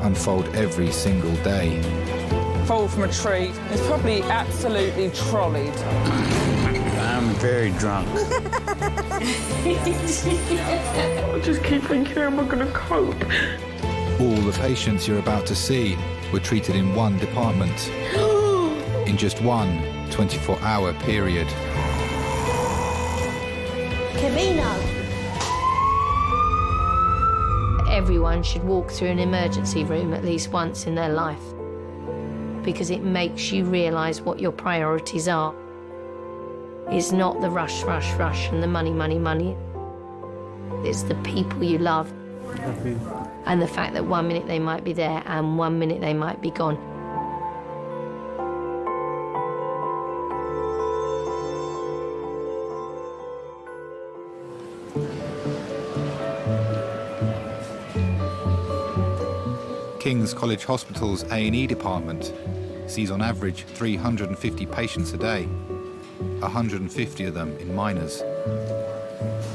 unfold every single day. Fall from a tree. It's probably absolutely trolleyed. I'm very drunk. I just keep thinking, how am I going to cope? All the patients you're about to see were treated in one department in just one 24-hour period. Camino! Everyone should walk through an emergency room at least once in their life because it makes you realise what your priorities are. It's not the rush, rush, rush and the money, money, money. It's the people you love and the fact that 1 minute they might be there and 1 minute they might be gone. King's College Hospital's A&E department sees on average 350 patients a day, 150 of them in minors. I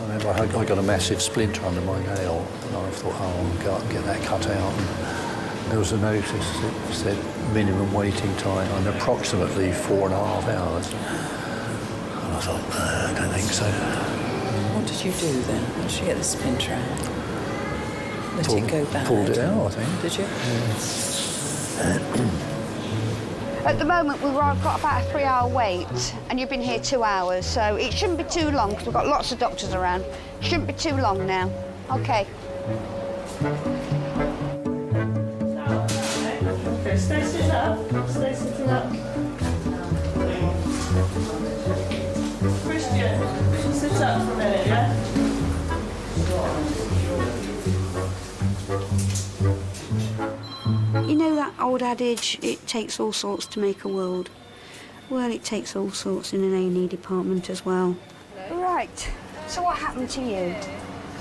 remember I got a massive splinter under my nail, and I thought, oh, I'll go out and get that cut out. And there was a notice that said minimum waiting time and approximately 4.5 hours. And I thought, I don't think so. What did you do then? How did you get the splinter out? Let it go bad. Pulled it out, I think. Did you? At the moment, we've got about a 3-hour wait, and you've been here 2 hours, so it shouldn't be too long, because we've got lots of doctors around. Shouldn't be too long now. OK. Okay, stay sitting up. Stay sitting up. Christian, sit up for a minute, yeah? You know that old adage, it takes all sorts to make a world? Well, it takes all sorts in an A&E department as well. Right, so what happened to you?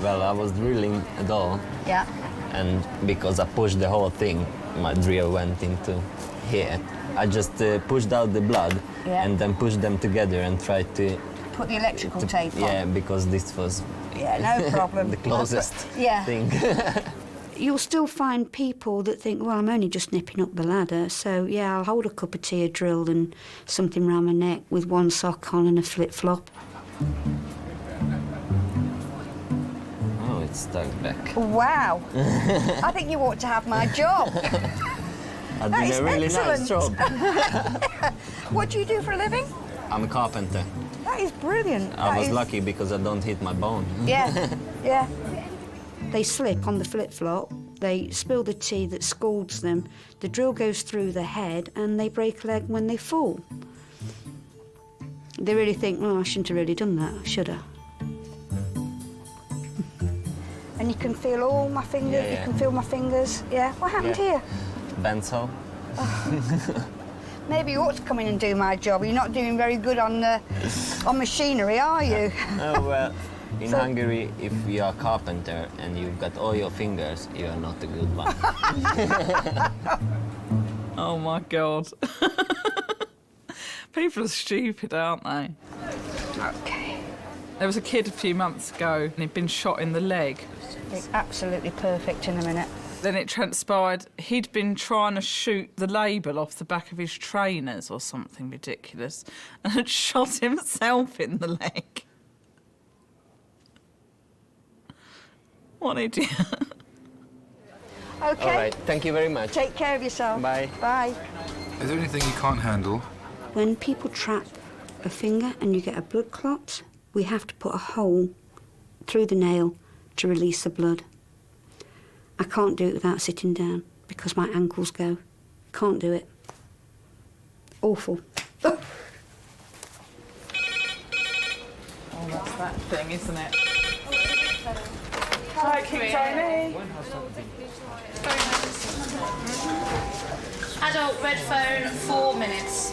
Well, I was drilling a door. Yeah. And because I pushed the whole thing, my drill went into here. I just pushed out the blood and then pushed them together and tried to... Put the electrical tape on? Yeah, because this was... Yeah, no problem. the closest thing. You'll still find people that think, well, I'm only just nipping up the ladder, so, yeah, I'll hold a cup of tea, a drill and something round my neck with one sock on and a flip-flop. Oh, it's stuck back. Wow. I think you ought to have my job. I did a really nice job. What do you do for a living? I'm a carpenter. That is brilliant. I was lucky because I don't hit my bone. Yeah, yeah. They slip on the flip-flop, They spill the tea that scalds them, the drill goes through the head, and they break a leg when they fall. They really think, oh, I shouldn't have really done that, should I? And you can feel all my fingers, you can feel my fingers. Yeah, what happened here? Bento. Oh. Maybe you ought to come in and do my job. You're not doing very good on machinery, are you? Oh, well, in Hungary, if you are a carpenter and you've got all your fingers, you are not a good one. Oh, my God. People are stupid, aren't they? OK. There was a kid a few months ago and he'd been shot in the leg. It's absolutely perfect in a minute. Then it transpired he'd been trying to shoot the label off the back of his trainers or something ridiculous and had shot himself in the leg. What an idiot. OK. All right, thank you very much. Take care of yourself. Bye. Bye. Is there anything you can't handle? When people trap a finger and you get a blood clot, we have to put a hole through the nail to release the blood. I can't do it without sitting down because my ankles go. Can't do it. Awful. Oh, that's that thing, isn't it? Hi, Kings A&E. Adult red phone, 4 minutes.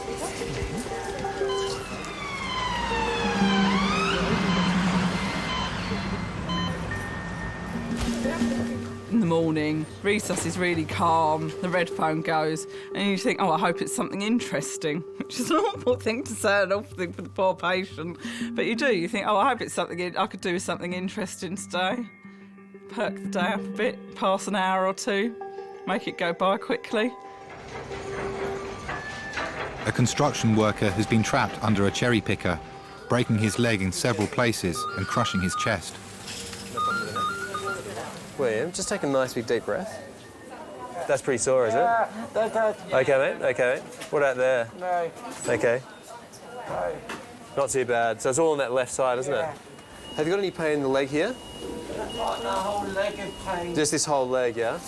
In the morning, recess is really calm, the red phone goes, and you think, oh, I hope it's something interesting, which is an awful thing to say, an awful thing for the poor patient. But you do, you think, oh, I hope it's something I could do with something interesting today. Perk the day up a bit, pass an hour or two, make it go by quickly. A construction worker has been trapped under a cherry picker, breaking his leg in several places and crushing his chest. William, just take a nice big deep breath. That's pretty sore, is it? Yeah, that. Okay, mate, okay, mate. What out there? No. Okay. No. Not too bad. So it's all on that left side, isn't it? Have you got any pain in the leg here? The whole leg is pain. Just this whole leg, yeah?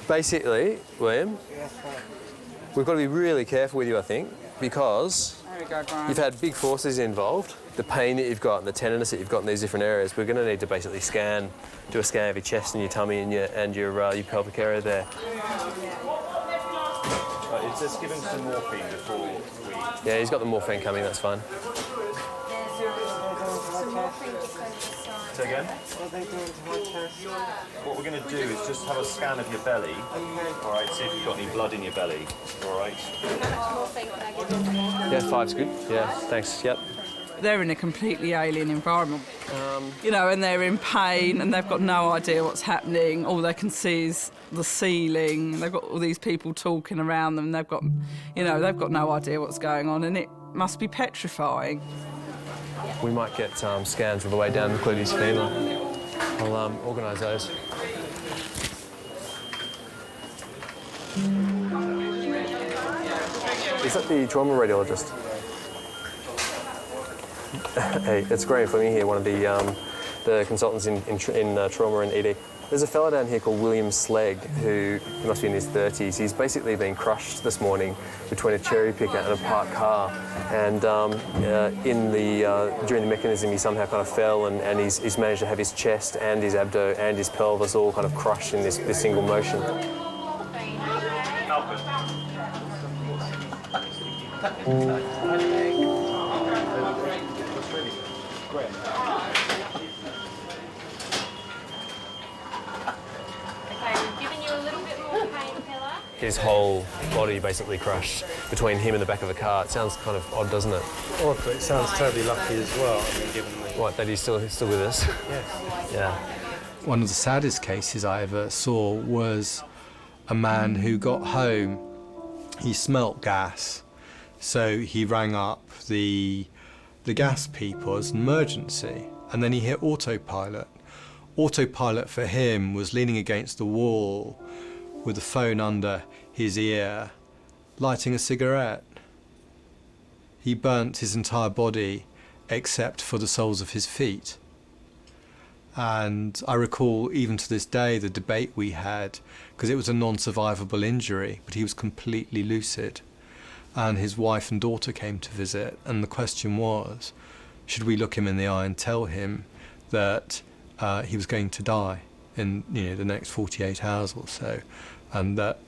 Basically, William, we've got to be really careful with you, I think, because you've had big forces involved. The pain that you've got and the tenderness that you've got in these different areas, we're going to need to basically do a scan of your chest and your tummy and your pelvic area there. It's just giving some morphine before we... Yeah, he's got the morphine coming, that's fine. Say again? What we're going to do is just have a scan of your belly, all right, see if you've got any blood in your belly, all right? Yeah, 5's good. Yeah, thanks, yep. They're in a completely alien environment, you know, and they're in pain and they've got no idea what's happening. All they can see is the ceiling. They've got all these people talking around them. They've got, you know, they've got no idea what's going on, and it must be petrifying. We might get scans all the way down, including his femur. I'll organise those. Is that the trauma radiologist? Hey, it's Graham Fleming here, one of the consultants in trauma and ED. There's a fella down here called William Slegg, who he must be in his 30s. He's basically been crushed this morning between a cherry picker and a parked car. And during the mechanism, he somehow kind of fell, and he's managed to have his chest and his abdo and his pelvis all kind of crushed in this single motion. His whole body basically crushed between him and the back of a car. It sounds kind of odd, doesn't it? Odd, but it sounds terribly lucky as well. I mean, given the... What, that he's still with us? Yes. Yeah. One of the saddest cases I ever saw was a man who got home. He smelt gas, so he rang up the gas people as an emergency, and then he hit autopilot. Autopilot for him was leaning against the wall with the phone under his ear, lighting a cigarette. He burnt his entire body except for the soles of his feet. And I recall even to this day the debate we had, because it was a non-survivable injury, but he was completely lucid. And his wife and daughter came to visit, and the question was, should we look him in the eye and tell him that he was going to die in the next 48 hours or so, and that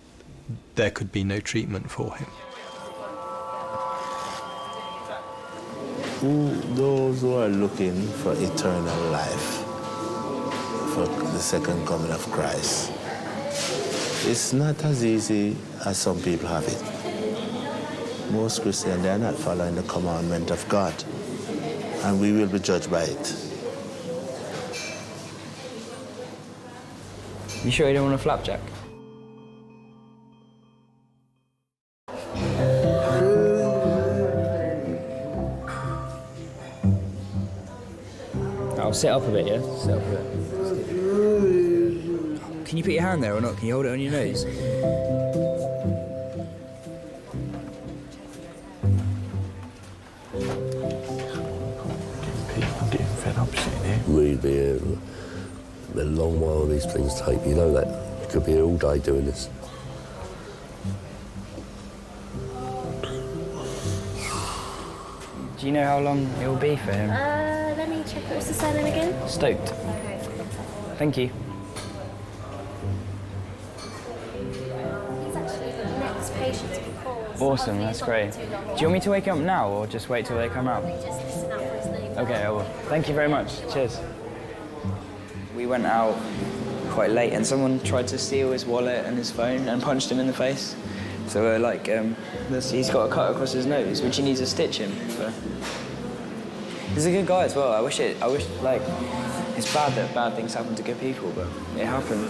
there could be no treatment for him? Those who are looking for eternal life, for the second coming of Christ, it's not as easy as some people have it. Most Christians, they are not following the commandment of God, and we will be judged by it. You sure you don't want a flapjack? I'll sit up a bit, yeah? Sit up a bit. Can you put your hand there or not? Can you hold it on your nose? I'm getting fed up sitting here. We'd be here a long while these things take. You know that. You could be here all day doing this. Do you know how long it will be for him? Let me check. What's the surname again? Stoked. Okay. Thank you. He's actually the next patient to be called. Awesome, that's great. Do you want me to wake him up now or just wait till they come out? Just listen out for his name. Okay, I will. Thank you very much. Cheers. We went out quite late and someone tried to steal his wallet and his phone and punched him in the face. So we're like, he's got a cut across his nose, which he needs to stitch him. So. He's a good guy as well. I wish like, it's bad that bad things happen to good people, but it happened.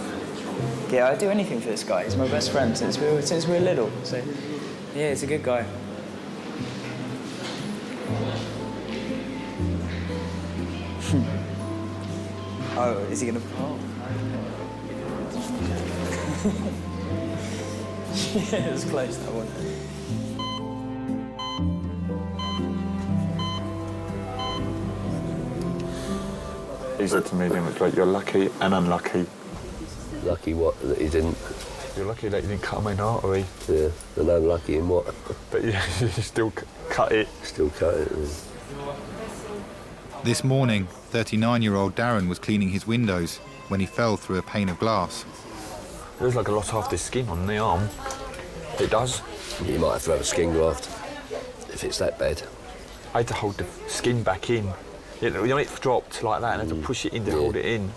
Yeah, I'd do anything for this guy. He's my best friend since we were little. So, yeah, he's a good guy. Oh, is he gonna? Oh. Yeah, it was close, that one. He said to me, like, you're lucky and unlucky. Lucky what? That he didn't... You're lucky that you didn't cut a main artery. Yeah, and unlucky in what? But yeah, you still cut it. Still cut it, yeah. This morning, 39-year-old Darren was cleaning his windows when he fell through a pane of glass. There's like a lot of the skin on the arm. It does. You might have to have a skin graft if it's that bad. I had to hold the skin back in. You know, it dropped like that and I had to push it in to hold it in.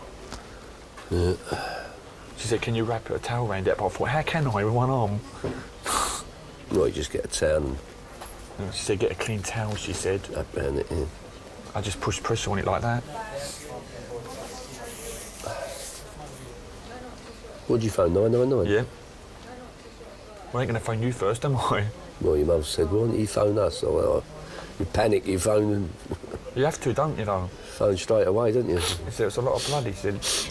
Yeah. She said, can you wrap a towel around it? But I thought, how can I with one arm? Well, you just get a towel and... She said, get a clean towel, she said. Wrap around it, yeah. I just pushed pressure on it like that. What did you phone, 999? Yeah. I ain't going to phone you first, am I? Well, your mum said, why don't you phone us? So, well, you panic, you phone and... You have to, don't you, though? Phone straight away, don't you? He said, it's a lot of blood, he said. It's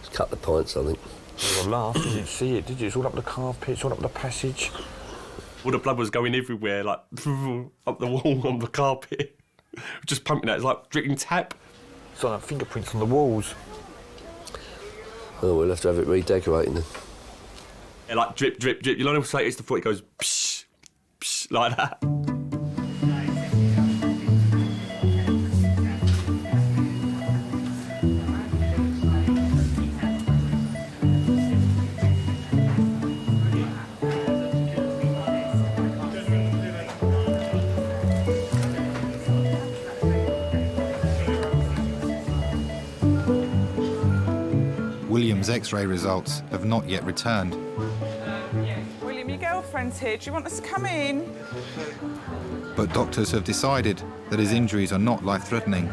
a couple of pints, I think. Well, I laughed, you didn't see it, did you? It's all up the carpet, it's all up the passage. All the blood was going everywhere, like, up the wall, on the carpet. Just pumping out, it's like dripping tap. It's like fingerprints on the walls. Oh, we'll have to have it redecorated then. Yeah, like drip, drip, drip. You know, say it's the foot, it goes psh, psh, like that. William's X-ray results have not yet returned. William, your girlfriend's here. Do you want us to come in? But doctors have decided that his injuries are not life-threatening.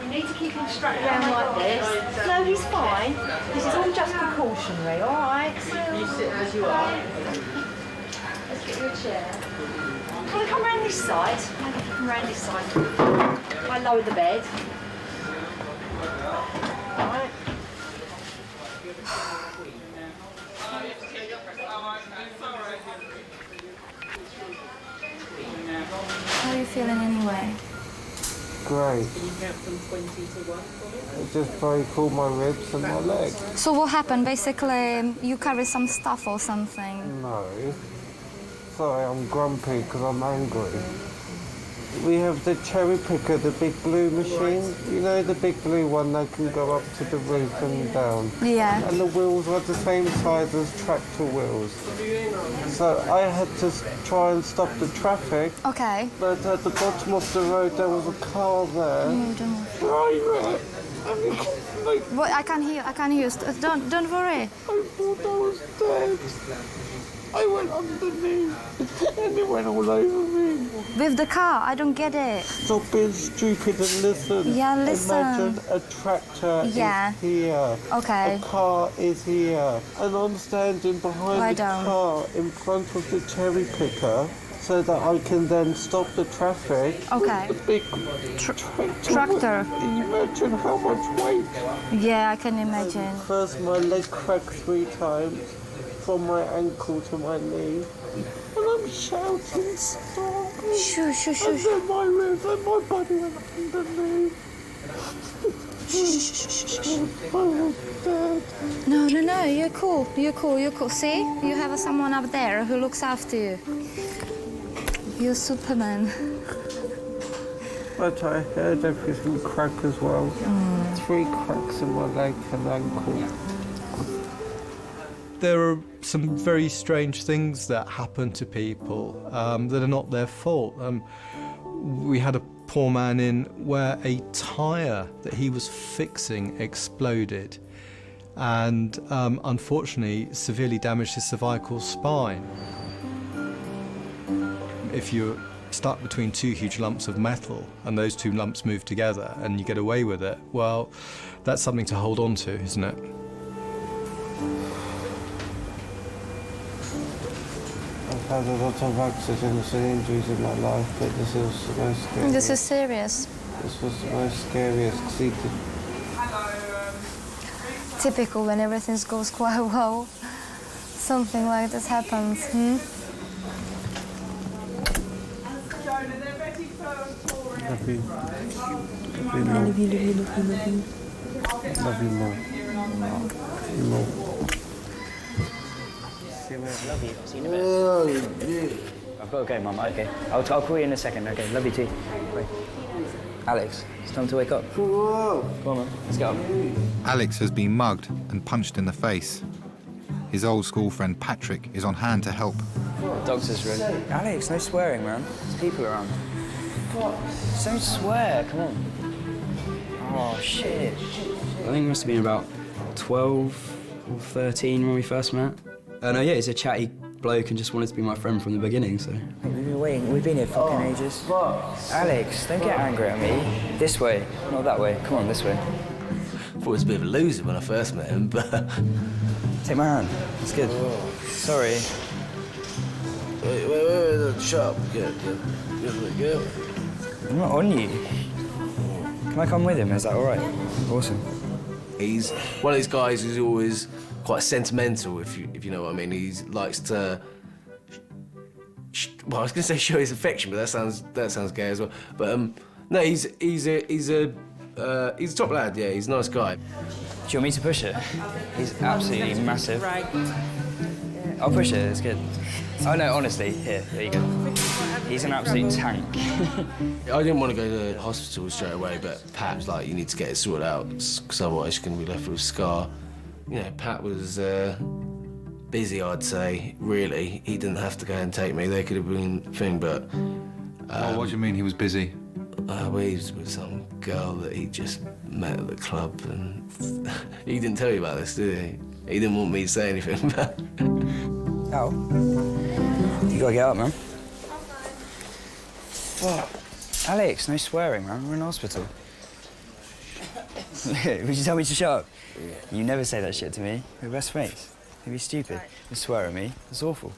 We need to keep him strapped down like this. No, he's fine. This is all just precautionary, all right? You sit as you are. Let's get you a chair. Can I come round this side? Come round this side. I lower the bed. All right. break. Can you count from 20 to 1 for me? I just break all my ribs and my leg. So what happened? Basically, you carry some stuff or something? No. Sorry, I'm grumpy because I'm angry. We have the cherry picker, the big blue machine. You know, the big blue one that can go up to the roof and down. Yeah. And the wheels are the same size as tractor wheels. So I had to try and stop the traffic. Okay. But at the bottom of the road there was a car there. Drive it! What? I can't hear. I can't hear. Don't worry. I thought I was dead. I went underneath and it went all over me. With the car, I don't get it. Stop being stupid and listen. Yeah, listen. Imagine a tractor is here. Okay. A car is here. And I'm standing behind the car in front of the cherry picker so that I can then stop the traffic. Okay. With the big Tractor. Imagine how much weight. Yeah, I can imagine. First my leg cracked 3 times. From my ankle to my knee, and I'm shouting, stop! Shoo, shoo, shoo. And then my ribs and my body went underneath. I was dead. No, you're cool. You're cool. See? You have someone up there who looks after you. You're Superman. But I heard everything crack as well. 3 cracks in my leg and ankle. There are some very strange things that happen to people that are not their fault. We had a poor man in where a tyre that he was fixing exploded and unfortunately severely damaged his cervical spine. If you're stuck between 2 huge lumps of metal and those 2 lumps move together and you get away with it, well, that's something to hold on to, isn't it? I've had a lot of accidents and injuries in my life, but this is the most scariest. This is serious. This was the most scariest because he did. Typical when everything goes quite well. Something like this happens. Love you. Love you. Love you more. More. Love you. See you in a bit. I've got to go, Mum. Okay. I'll call you in a second. Okay. Love you too. Bye. Alex, it's time to wake up. Whoa. Come on, man. Let's get up. Alex has been mugged and punched in the face. His old school friend Patrick is on hand to help. Doctor's ready. Alex, no swearing, man. There's people around. Just don't swear. Come on. Oh, shit. I think it must have been about 12 or 13 when we first met. Yeah, he's a chatty bloke and just wanted to be my friend from the beginning, so... We've been waiting. We've been here fucking ages. Alex, don't get angry at me. This way, not that way. Come on, this way. I thought he was a bit of a loser when I first met him, but... Take my hand. It's good. Sorry. Wait, shut up. Get I'm not on you. Can I come with him? Is that all right? Awesome. He's one of these guys who's always quite sentimental, if you know what I mean. He likes to... Well, I was going to say show his affection, but that sounds gay as well. But no, he's a top lad. Yeah, he's a nice guy. Do you want me to push it? He's absolutely massive. Right. I'll push it. It's good. Oh no, honestly, here you go. He's an absolute tank. I didn't want to go to the hospital straight away, but Pat was like, you need to get it sorted out, because otherwise you're going to be left with a scar. You know, Pat was busy, I'd say, really. He didn't have to go and take me. They could have been a thing, but... what do you mean he was busy? Well, he was with some girl that he just met at the club, and he didn't tell you about this, did he? He didn't want me to say anything, but... Al, you gotta get up, man. What? Alex, no swearing, man. We're in hospital. Would you tell me to shut up? Yeah. You never say that shit to me. We're best mates. You'd be stupid. You swear at me. It's awful.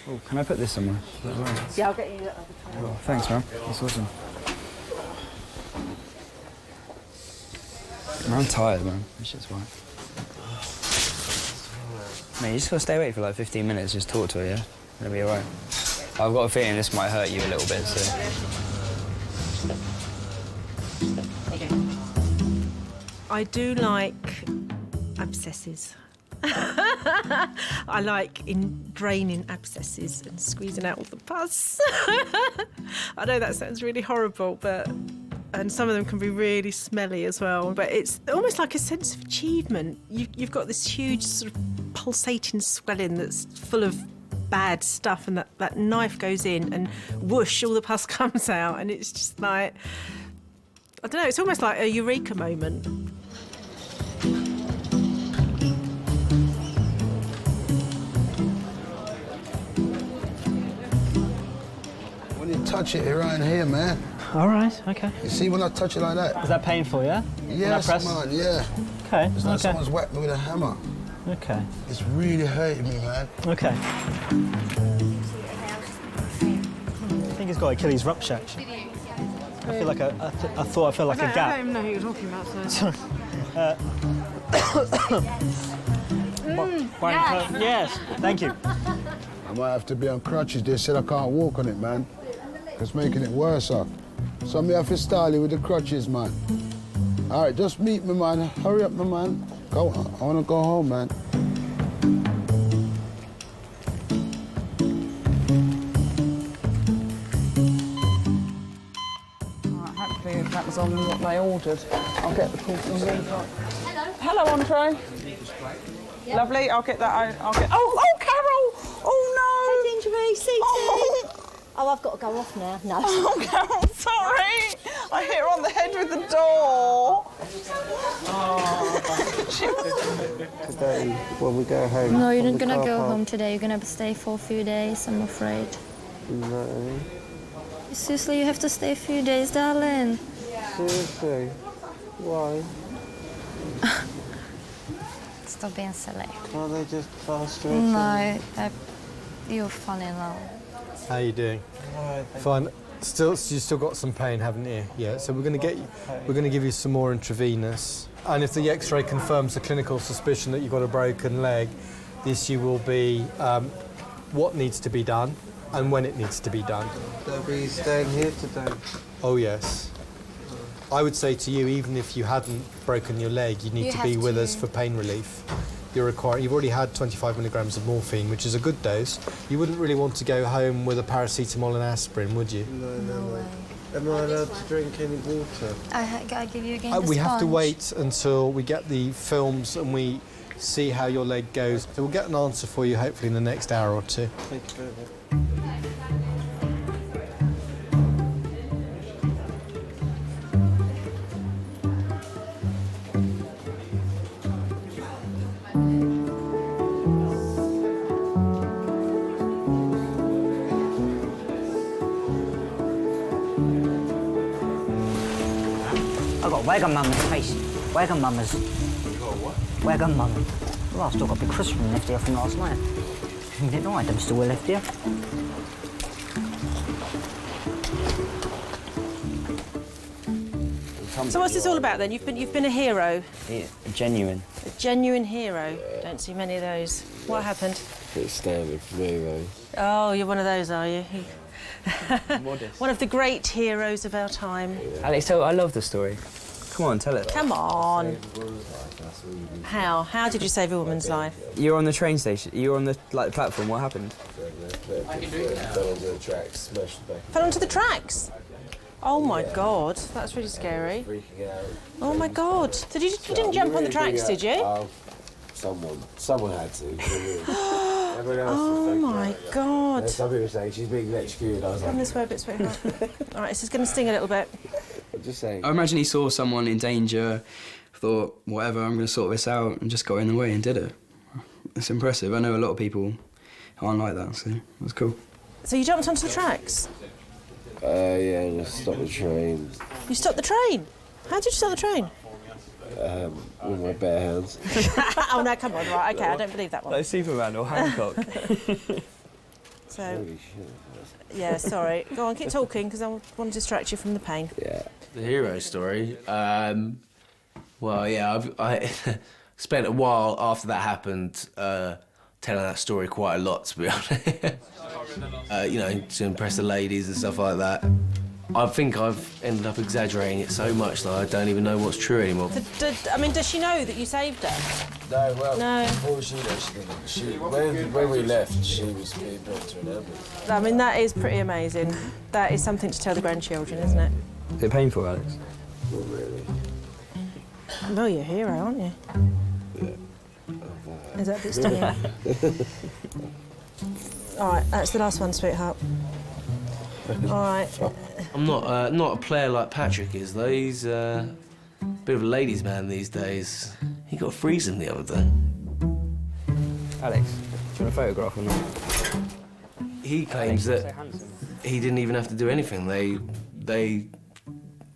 Oh, can I put this somewhere? Right? Yeah, I'll get you that other tray. Oh, thanks, man. That's awesome. Man, I'm tired, man. This shit's fine. Mate, you just gotta stay awake for like 15 minutes, just talk to her, yeah? It'll be alright. I've got a feeling this might hurt you a little bit, so... I do like abscesses. I like draining abscesses and squeezing out all the pus. I know that sounds really horrible, and some of them can be really smelly as well, but it's almost like a sense of achievement. You've got this huge sort of pulsating swelling that's full of bad stuff, and that knife goes in and whoosh, all the pus comes out, and it's just like, I don't know, it's almost like a eureka moment. When you touch it around here, man. All right, okay. You see when I touch it like that? Is that painful, yeah? Yes, man, yeah. Okay, It's like okay. someone's whacked me with a hammer. Okay. It's really hurting me, man. Okay. I think he's got Achilles rupture, actually. I feel like I felt like a gap. I don't even know who you're talking about, so... Sorry. Yes, thank you. I might have to be on crutches. They said I can't walk on it, man. It's making it worse, huh? So me have to style it with the crutches, man. All right, just meet me, man. Hurry up, my man. Go on. I want to go home, man. Hopefully that was on what they ordered. I'll get the call from Hello. Hello, Andre. Yep. Lovely. I'll get that. I'll get. Oh, Carol! Oh no! Hey, Gingery, CT. Oh, I've got to go off now. No. Oh, Carol, sorry. I hit her on the head with the door. Today, when we go home. No, you're from not the gonna car go park. home today. You're gonna stay for a few days, I'm afraid. No. Seriously, you have to stay a few days, darling. Seriously? Why? Stop being silly. Can't they just plaster it? No, you're funny now. How you doing? Fine. You still got some pain, haven't you? Yeah. So we're going to give you some more intravenous. And if the X-ray confirms the clinical suspicion that you've got a broken leg, the issue will be what needs to be done and when it needs to be done. They'll be staying here today. Oh yes. I would say to you, even if you hadn't broken your leg, you need to be with us for pain relief. You've already had 25 milligrams of morphine, which is a good dose. You wouldn't really want to go home with a paracetamol and aspirin, would you? No way. Am I allowed to drink any water? I give you again the We have to sponge. wait until we get the films and we see how your leg goes. So we'll get an answer for you hopefully in the next hour or two. Thank you very much. I've got Wagamama's face. Wagamama's. You got what? Wagamama. Well, I've still got the crisp from left here from last night. You didn't know I'm still left here. So what's this all about then? You've been a hero. Yeah, genuine. A genuine hero. Don't see many of those. What happened? Bit standard for me, though. Oh, you're one of those, are you? Modest. One of the great heroes of our time. Alex, I love the story. Come on, tell it. Come on. How did you save a woman's life? You were on the train station. You were on the platform. What happened? Fell onto the tracks, smashed back. Fell onto the tracks. Oh my God, that's really scary. Freaking out. Oh my God. So you didn't jump on the tracks, did you? Someone had to. Everyone else Oh my God. Some people say she's being electrocuted. I was Come like, this way a bit, sweetheart. All right, this is going to sting a little bit. I'm just saying. I imagine he saw someone in danger, thought, whatever, I'm going to sort this out, and just got in the way and did it. It's impressive. I know a lot of people aren't like that, so that's cool. So you jumped onto the tracks? Yeah, just stop the train. You stopped the train? How did you stop the train? With my bare hands. Oh no, come on, right, okay, I don't believe that one. Like Superman or Hancock. So, Holy shit. yeah, sorry. Go on, keep talking, because I want to distract you from the pain. Yeah. The hero story. Well, yeah, I spent a while after that happened telling that story quite a lot, to be honest. You know, to impress the ladies and stuff like that. I think I've ended up exaggerating it so much that I don't even know what's true anymore. I mean, does she know that you saved her? No, well, No. before she left, when we left, she was being brought to an ambulance. I mean, that is pretty amazing. That is something to tell the grandchildren, isn't it? Is it painful, Alex? Not really. Well, you're a hero, aren't you? Yeah. Is that a bit stinging? All right, that's the last one, sweetheart. All right. I'm not a player like Patrick is, though. He's a bit of a ladies' man these days. He got freezing the other day. Alex, do you want a photograph or not? He claims that he didn't even have to do anything. They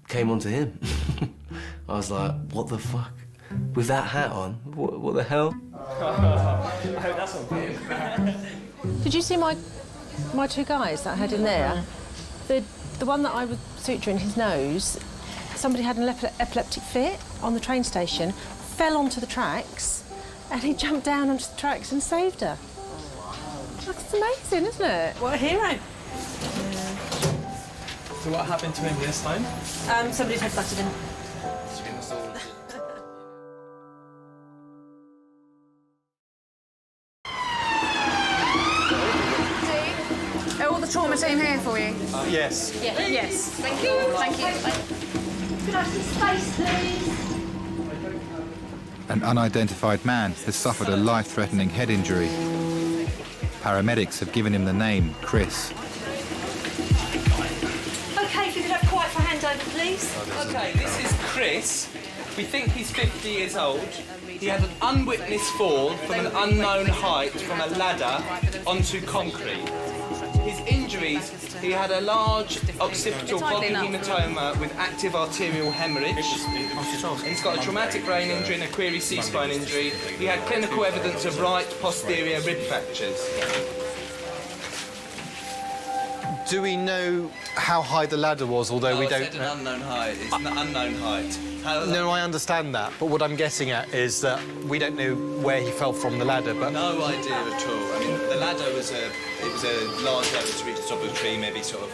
came onto him. I was like, what the fuck? With that hat on? What the hell? I hope that's on film. Did you see my two guys that I had in there? The one that I was suturing his nose, somebody had an epileptic fit on the train station, fell onto the tracks, and he jumped down onto the tracks and saved her. That's amazing, isn't it? What a hero. Yeah. So what happened to him this time? Somebody's head butted him. All the trauma team here for you? Yes. Yes. Thank you. Thank you. Could I see space, please? An unidentified man has suffered a life-threatening head injury. Paramedics have given him the name Chris. OK, if you could have quiet for handover, please. OK, this is Chris. We think he's 50 years old. He had an unwitnessed fall from an unknown height from a ladder onto concrete. His injuries, he had a large occipital blocking hematoma with active arterial hemorrhage. He's got a traumatic brain injury and a query C-spine injury. He had clinical evidence of right posterior rib fractures. Do we know how high the ladder was, although we don't... I said an unknown height. It's an unknown height. No, I understand that, but what I'm getting at is that we don't know where he fell from the ladder, but... No idea at all. I mean, the ladder was a large ladder to reach the top of the tree, maybe sort of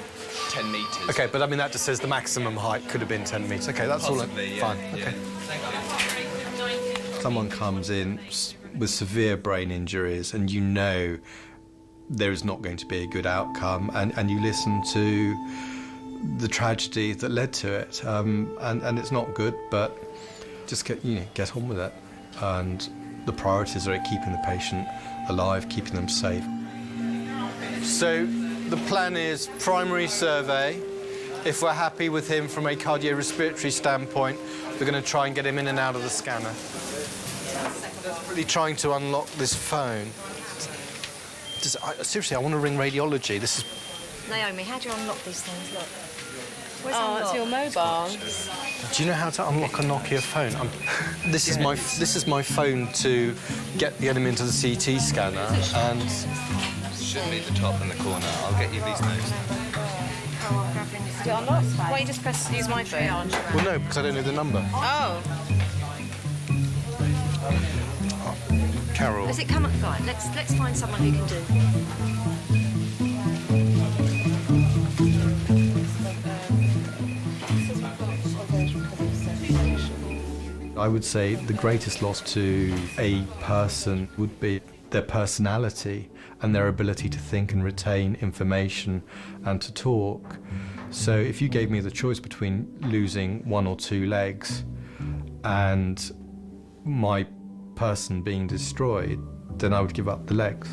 10 metres. OK, but I mean, that just says the maximum height could have been 10 metres. OK, that's Possibly, all. Yeah, Fine. yeah. OK. Thank you. Someone comes in with severe brain injuries and you know there is not going to be a good outcome, and you listen to the tragedy that led to it, and it's not good, but just get on with it. And the priorities are keeping the patient alive, keeping them safe. So the plan is primary survey. If we're happy with him from a cardiorespiratory standpoint, we're going to try and get him in and out of the scanner. Really trying to unlock this phone. Seriously, I want to ring radiology. This is... Naomi, how do you unlock these things? Look. Oh, it's your mobile. Do you know how to unlock a Nokia phone? This is my phone to get him into the CT scanner, and... Shouldn't be at the top in the corner. I'll get you these notes. Do you unlock? Why don't you just use my phone? Well, no, because I don't know the number. Oh. Carol. Does it come up? Right, let's find someone who can do. I would say the greatest loss to a person would be their personality and their ability to think and retain information and to talk. So if you gave me the choice between losing one or two legs and my person being destroyed, then I would give up the legs.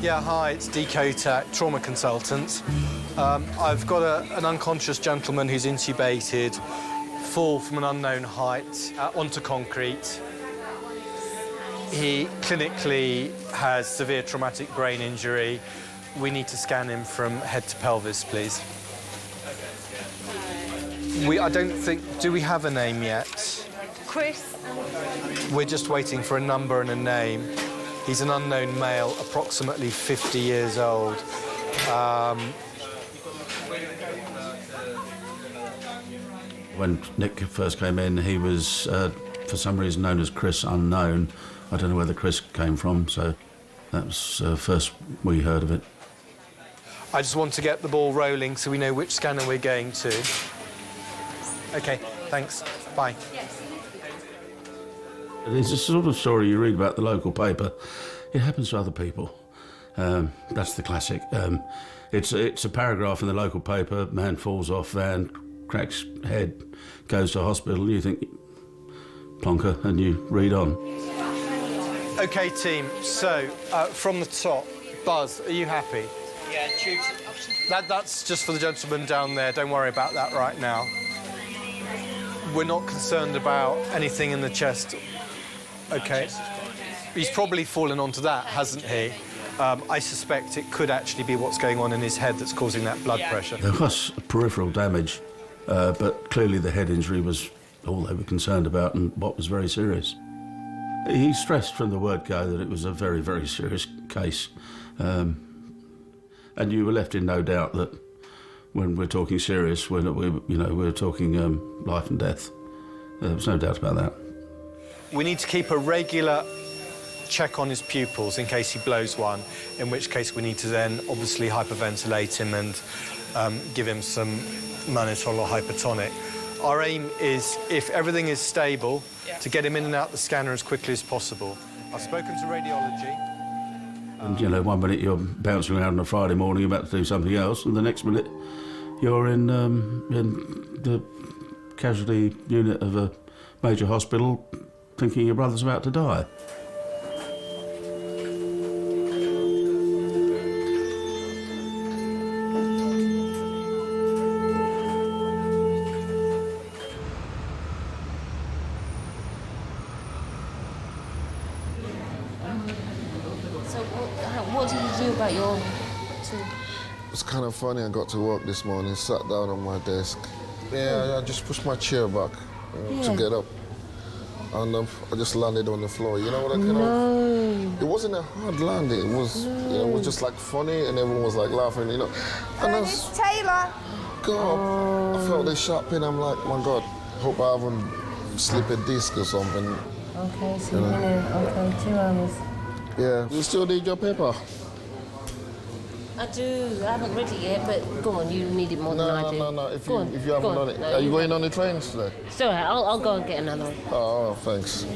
Yeah, hi, it's Decotac, trauma consultant. I've got an unconscious gentleman who's intubated, fall from an unknown height onto concrete. He clinically has severe traumatic brain injury. We need to scan him from head to pelvis, please. I don't think... Do we have a name yet? Chris. We're just waiting for a number and a name. He's an unknown male, approximately 50 years old. When Nick first came in, he was, for some reason, known as Chris Unknown. I don't know where the Chris came from, so that was first we heard of it. I just want to get the ball rolling so we know which scanner we're going to. OK, thanks. Bye. It's a sort of story you read about the local paper. It happens to other people. That's the classic. It's a paragraph in the local paper, man falls off van, cracks head, goes to hospital, you think, plonker, and you read on. OK, team, so from the top, Buzz, are you happy? Yeah, tubes. That's just for the gentleman down there, don't worry about that right now. We're not concerned about anything in the chest. OK. He's probably fallen onto that, hasn't he? I suspect it could actually be what's going on in his head that's causing that blood pressure. There was peripheral damage, but clearly the head injury was all they were concerned about and what was very serious. He stressed from the word go that it was a very, very serious case. And you were left in no doubt that when we're talking serious, we're talking life and death. There was no doubt about that. We need to keep a regular check on his pupils in case he blows one, in which case we need to then obviously hyperventilate him and give him some mannitol or hypertonic. Our aim is, if everything is stable, to get him in and out the scanner as quickly as possible. I've spoken to radiology. And, 1 minute you're bouncing around on a Friday morning about to do something else, and the next minute you're in the casualty unit of a major hospital thinking your brother's about to die. What did you do about your two? It's kind of funny. I got to work this morning, sat down on my desk. Yeah, I just pushed my chair back to get up. And I just landed on the floor. You know what I kind of... It wasn't a hard landing. It was, it was just like funny, and everyone was like laughing, And It's Taylor. God, I felt this sharp pain. I'm like, my God, hope I haven't slipped a disc or something. Okay, so you've been in, 2 hours. Yeah. You still need your paper? I do. I haven't read it yet, but go on, you need it more than I do. No. If you haven't done it. Are you going on the trains today? So I'll go and get another one. Oh, thanks.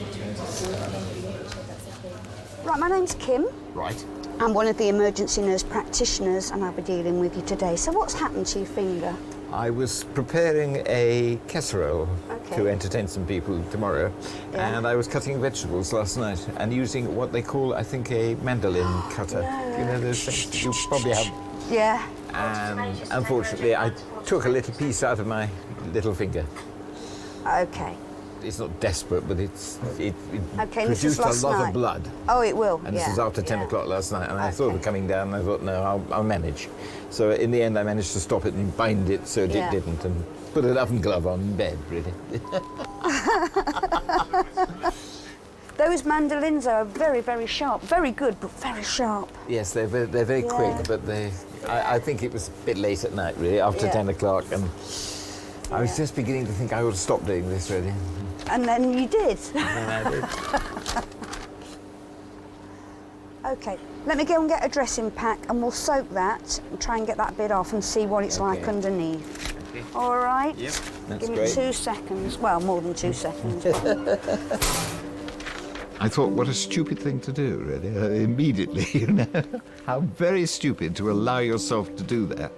Right, my name's Kim. Right. I'm one of the emergency nurse practitioners and I'll be dealing with you today. So what's happened to your finger? I was preparing a casserole to entertain some people tomorrow, and I was cutting vegetables last night and using what they call, I think, a mandolin cutter. You know those things? You probably have. Yeah. And unfortunately, I took a little piece out of my little finger. Okay. It's not desperate, but it Okay, produced a lot of blood. Oh, it will. And this was after 10 o'clock last night, and I thought of coming down, and I thought, no, I'll manage. So in the end, I managed to stop it and bind it so it didn't, and put an oven glove on in bed, really. Those mandolins are very, very sharp. Very good, but very sharp. Yes, they're very quick, but I think it was a bit late at night, really, after 10 o'clock, and I was just beginning to think I ought to stop doing this, really. And then you did. And then I did. Okay, let me go and get a dressing pack and we'll soak that and try and get that bit off and see what it's like underneath. Okay. All right? Yep, that's Give me great. 2 seconds. Well, more than 2 seconds. I thought, what a stupid thing to do, really, immediately, How very stupid to allow yourself to do that.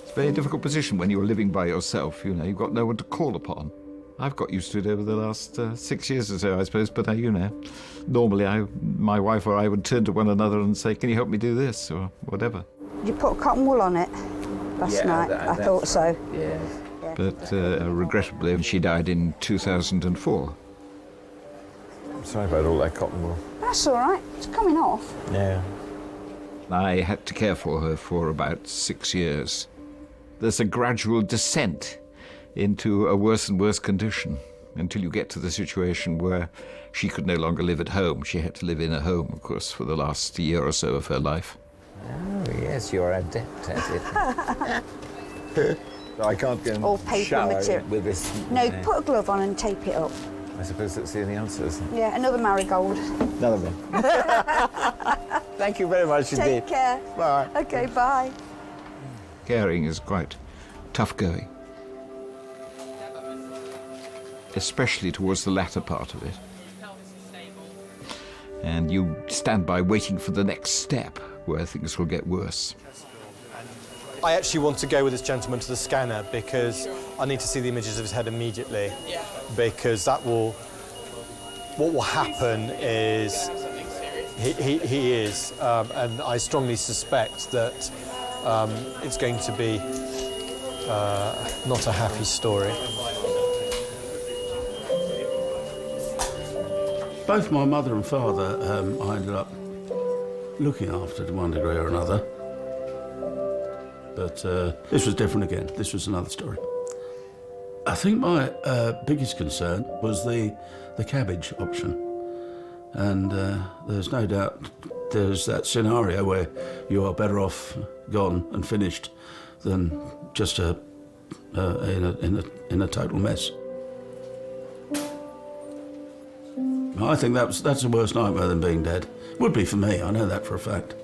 It's a very difficult position when you're living by yourself, you've got no one to call upon. I've got used to it over the last 6 years or so, I suppose, but normally my wife or I would turn to one another and say, can you help me do this, or whatever. Did you put cotton wool on it last night? I thought so. Yeah. But regrettably, she died in 2004. I'm sorry about all that cotton wool. That's all right. It's coming off. Yeah. I had to care for her for about 6 years. There's a gradual descent into a worse and worse condition until you get to the situation where she could no longer live at home. She had to live in a home, of course, for the last year or so of her life. Oh, yes, you're adept at it. So I can't go and All paper shower material. with this. No, put a glove on and tape it up. I suppose that's the only answer, isn't it? Yeah, another marigold. Another one. Thank you very much indeed. Take care. Bye. Okay, bye. Caring is quite tough going, especially towards the latter part of it. And you stand by waiting for the next step where things will get worse. I actually want to go with this gentleman to the scanner because I need to see the images of his head immediately. Because that will... What will happen is... He is, and I strongly suspect that it's going to be not a happy story. Both my mother and father, I ended up looking after to one degree or another. But this was different again. This was another story. I think my biggest concern was the cabbage option. And there's no doubt there's that scenario where you are better off gone and finished than just in a total mess. I think that's a worse nightmare than being dead. Would be for me, I know that for a fact.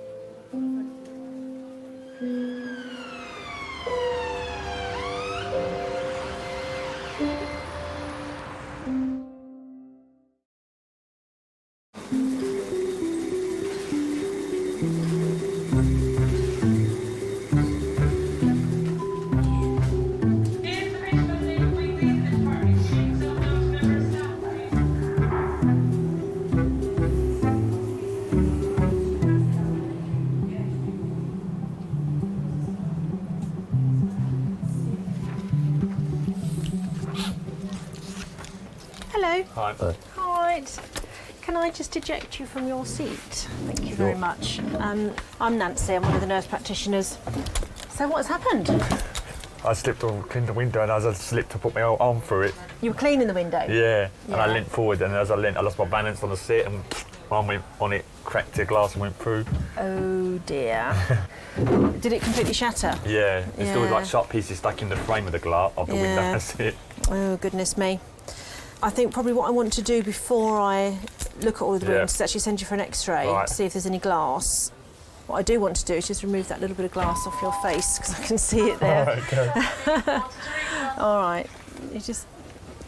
Hello. Hi. Right. Can I just eject you from your seat? Thank you very much. I'm Nancy, I'm one of the nurse practitioners. So what's happened? I slipped on, cleaned the window, and as I slipped, I put my arm through it. You were cleaning the window? Yeah, and I leant forward, and as I leant, I lost my balance on the seat, and my arm went on it, cracked the glass and went through. Oh dear. Did it completely shatter? Yeah, there's still like sharp pieces stuck in the frame of the glass of the window, that's it. Oh, goodness me. I think probably what I want to do before I look at all of the wounds is actually send you for an X-ray, see if there's any glass. What I do want to do is just remove that little bit of glass off your face because I can see it there. All right, okay. All right, you just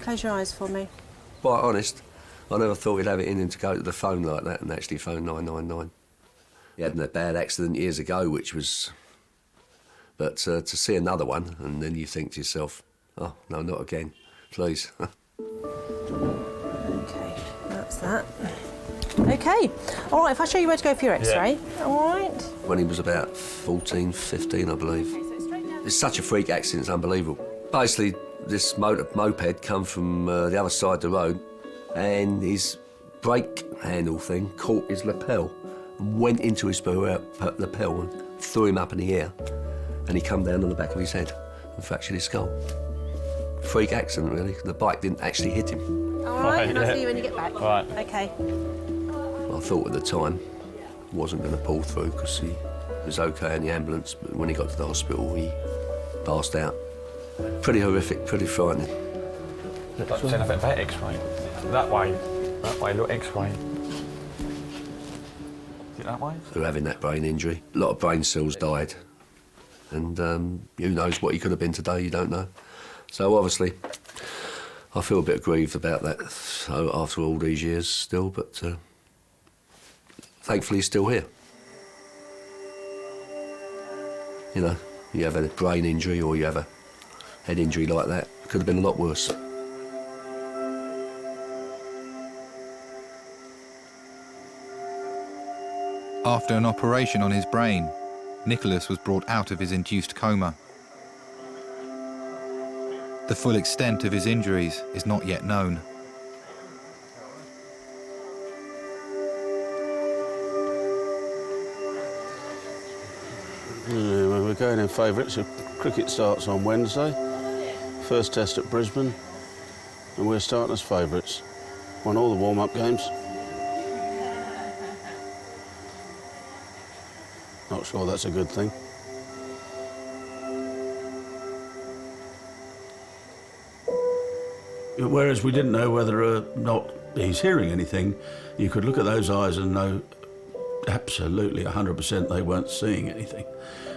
close your eyes for me. Quite honest, I never thought he'd have it in him to go to the phone like that and actually phone 999. He had a bad accident years ago, which was... But to see another one, and then you think to yourself, oh, no, not again, please. OK, that's that. OK, all right, if I show you where to go for your X-ray, all right? When he was about 14, 15, I believe. It's such a freak accident, it's unbelievable. Basically, this moped come from the other side of the road, and his brake handle thing caught his lapel and went into his lapel and threw him up in the air, and he come down on the back of his head and fractured his skull. Freak accident, really. The bike didn't actually hit him. All right, and I'll see you when you get back. Right. OK. I thought at the time he wasn't going to pull through because he was OK in the ambulance, but when he got to the hospital, he passed out. Pretty horrific, pretty frightening. Look like send a vet X-ray. That way, look, X-ray. Is it that way? Through having that brain injury, a lot of brain cells died. And who knows what he could have been today, you don't know. So obviously, I feel a bit aggrieved about that after all these years still, but thankfully he's still here. You know, you have a brain injury or you have a head injury like that, it could have been a lot worse. After an operation on his brain, Nicholas was brought out of his induced coma. The full extent of his injuries is not yet known. Yeah, well, we're going in favourites. Cricket starts on Wednesday. First test at Brisbane. And we're starting as favourites. Won all the warm-up games. Not sure that's a good thing. Whereas we didn't know whether or not he's hearing anything, you could look at those eyes and know absolutely 100% they weren't seeing anything.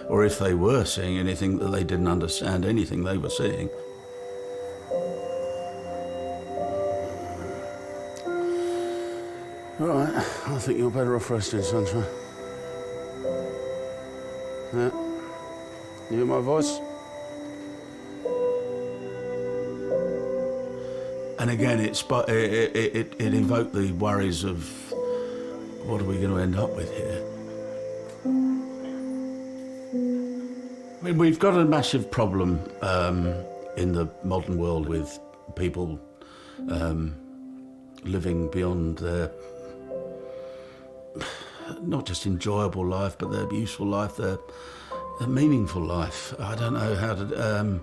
Or if they were seeing anything, that they didn't understand anything they were seeing. All right, I think you're better off resting, sunshine. Yeah. You hear my voice? And again, it invoked the worries of what are we going to end up with here? I mean, we've got a massive problem in the modern world with people living beyond their not just enjoyable life, but their useful life, their meaningful life. I don't know how to...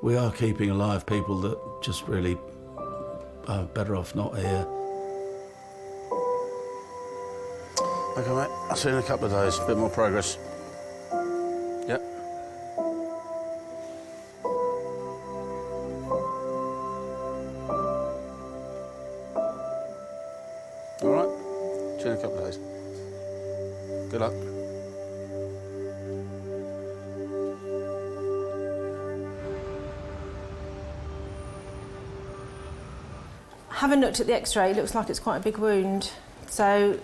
we are keeping alive people that just really are better off not here. OK, mate, I'll see you in a couple of days. A bit more progress. Yep. All right, see you in a couple of days. Good luck. Having looked at the x-ray, it looks like it's quite a big wound. So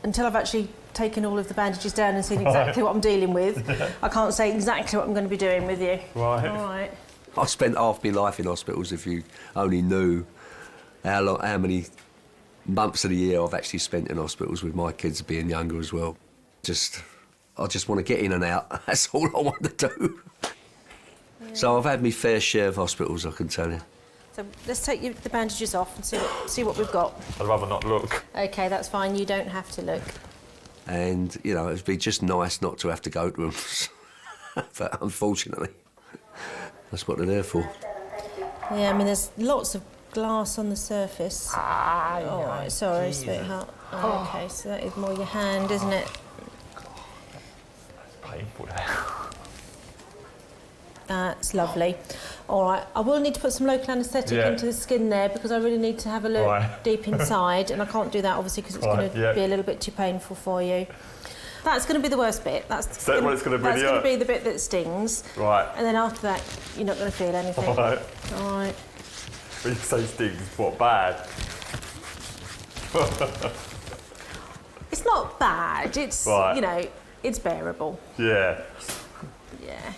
until I've actually taken all of the bandages down and seen exactly what I'm dealing with, I can't say exactly what I'm going to be doing with you. Right. All right. I spent half my life in hospitals. If you only knew how many months of the year I've actually spent in hospitals with my kids being younger as well. I just want to get in and out. That's all I want to do. Yeah. So I've had my fair share of hospitals, I can tell you. So let's take the bandages off and see what we've got. I'd rather not look. OK, that's fine. You don't have to look. And, you know, it'd be just nice not to have to go to them. But unfortunately, that's what they're there for. Yeah, I mean, there's lots of glass on the surface. Oh, right, sorry, sweetheart. Oh, OK, so that is more your hand, isn't it? Painful there. That's lovely. All right, I will need to put some local anaesthetic into the skin there because I really need to have a look deep inside, and I can't do that obviously because it's going to be a little bit too painful for you. That's going to be the worst bit. That's going to be the bit that stings. Right. And then after that, you're not going to feel anything. All right. All right. When you say stings, what, bad? It's not bad. It's, you know, it's bearable. Yeah. Yeah.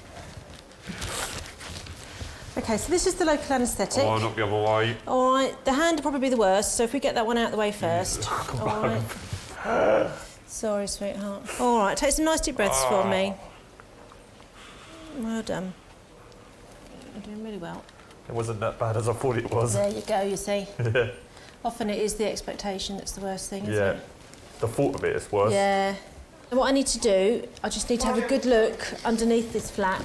OK, so this is the local anaesthetic. Oh, not the other way. All right, the hand will probably be the worst, so if we get that one out of the way first. All right. Sorry, sweetheart. All right, take some nice deep breaths for me. Well done. You're doing really well. It wasn't that bad as I thought it was. There you go, you see. Yeah. Often it is the expectation that's the worst thing, isn't it? The thought of it is worse. Yeah. And what I need to do, I just need to have a good look underneath this flap,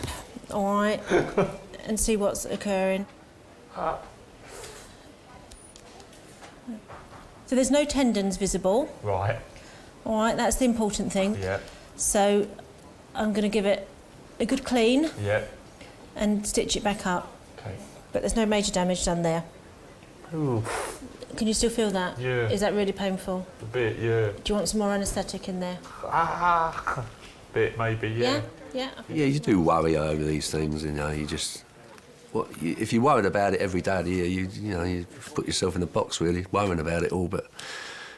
all right, and see what's occurring. So there's no tendons visible. Right. All right, that's the important thing. Yeah. So I'm going to give it a good clean. Yeah. And stitch it back up. Okay. But there's no major damage done there. Ooh. Can you still feel that? Yeah. Is that really painful? A bit, yeah. Do you want some more anaesthetic in there? Bit, maybe, yeah. Yeah? Yeah, you do worry over these things, you know, you just... if you're worried about it every day of the year, you put yourself in a box, really, worrying about it all, but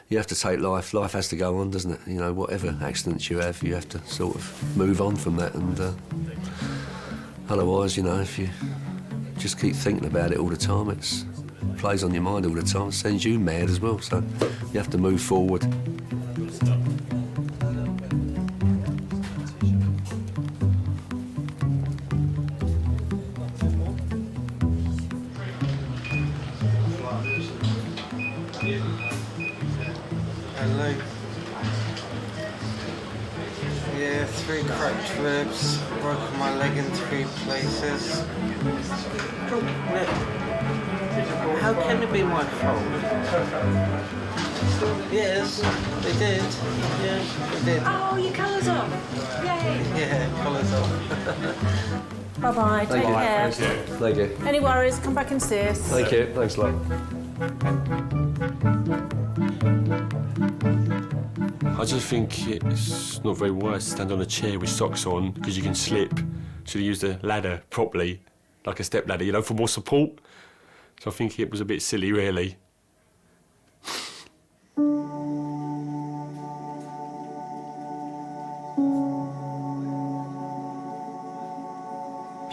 you have to take life. Life has to go on, doesn't it? You know, whatever accidents you have to sort of move on from that, and otherwise, you know, if you just keep thinking about it all the time, it plays on your mind all the time, it sends you mad as well, so you have to move forward. Hello. Yeah, 3 cracked ribs, broken my leg in 3 places. How can it be my fault? Yes, they did. Yeah, they did. Oh, your colour's off. Yay. Yeah, colour's off. Bye-bye, take care. Thank you. Any worries, come back and see us. Thank you. Thanks a lot. I just think it's not very wise to stand on a chair with socks on because you can slip. Should have used a ladder properly, like a step ladder, you know, for more support. So I think it was a bit silly, really.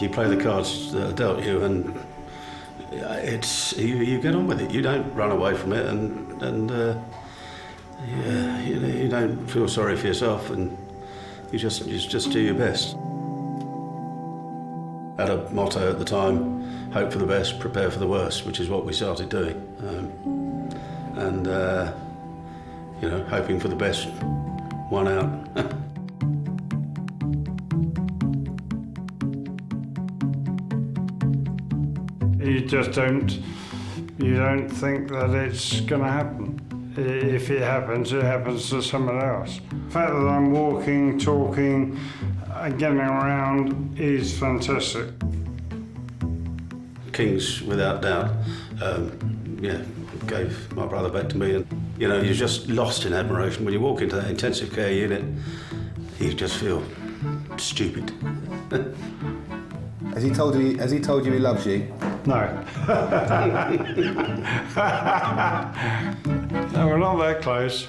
You play the cards that are dealt you, and you get on with it. You don't run away from it, and you don't feel sorry for yourself, and you just do your best. Had a motto at the time: hope for the best, prepare for the worst, which is what we started doing, hoping for the best won out. You just don't think that it's going to happen. If it happens to someone else. The fact that I'm walking, talking, and getting around is fantastic. Kings, without doubt, gave my brother back to me, and you're just lost in admiration when you walk into that intensive care unit. You just feel stupid. Has he told you he loves you? No. No, we're not that close.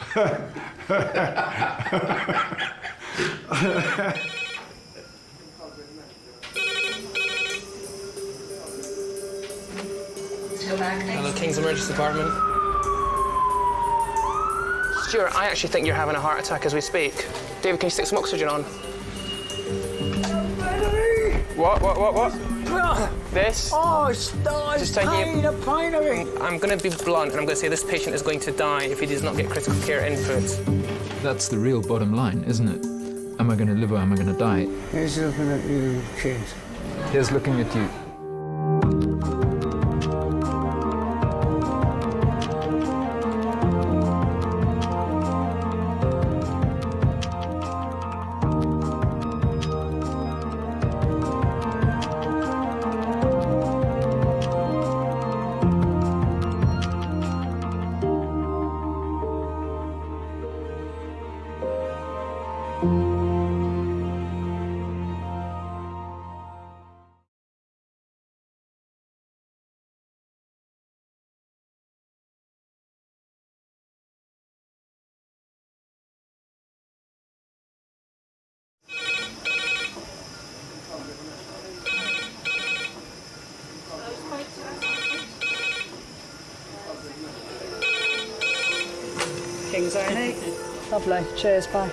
Hello, King's Emergency Department. Stuart, I actually think you're having a heart attack as we speak. David, can you stick some oxygen on? What? This? Oh, it's pain of it. I'm going to be blunt, and I'm going to say this patient is going to die if he does not get critical care input. That's the real bottom line, isn't it? Am I going to live or am I going to die? He's looking at you, kid. Here's looking at you. Kings A&E. Lovely. Cheers, bye.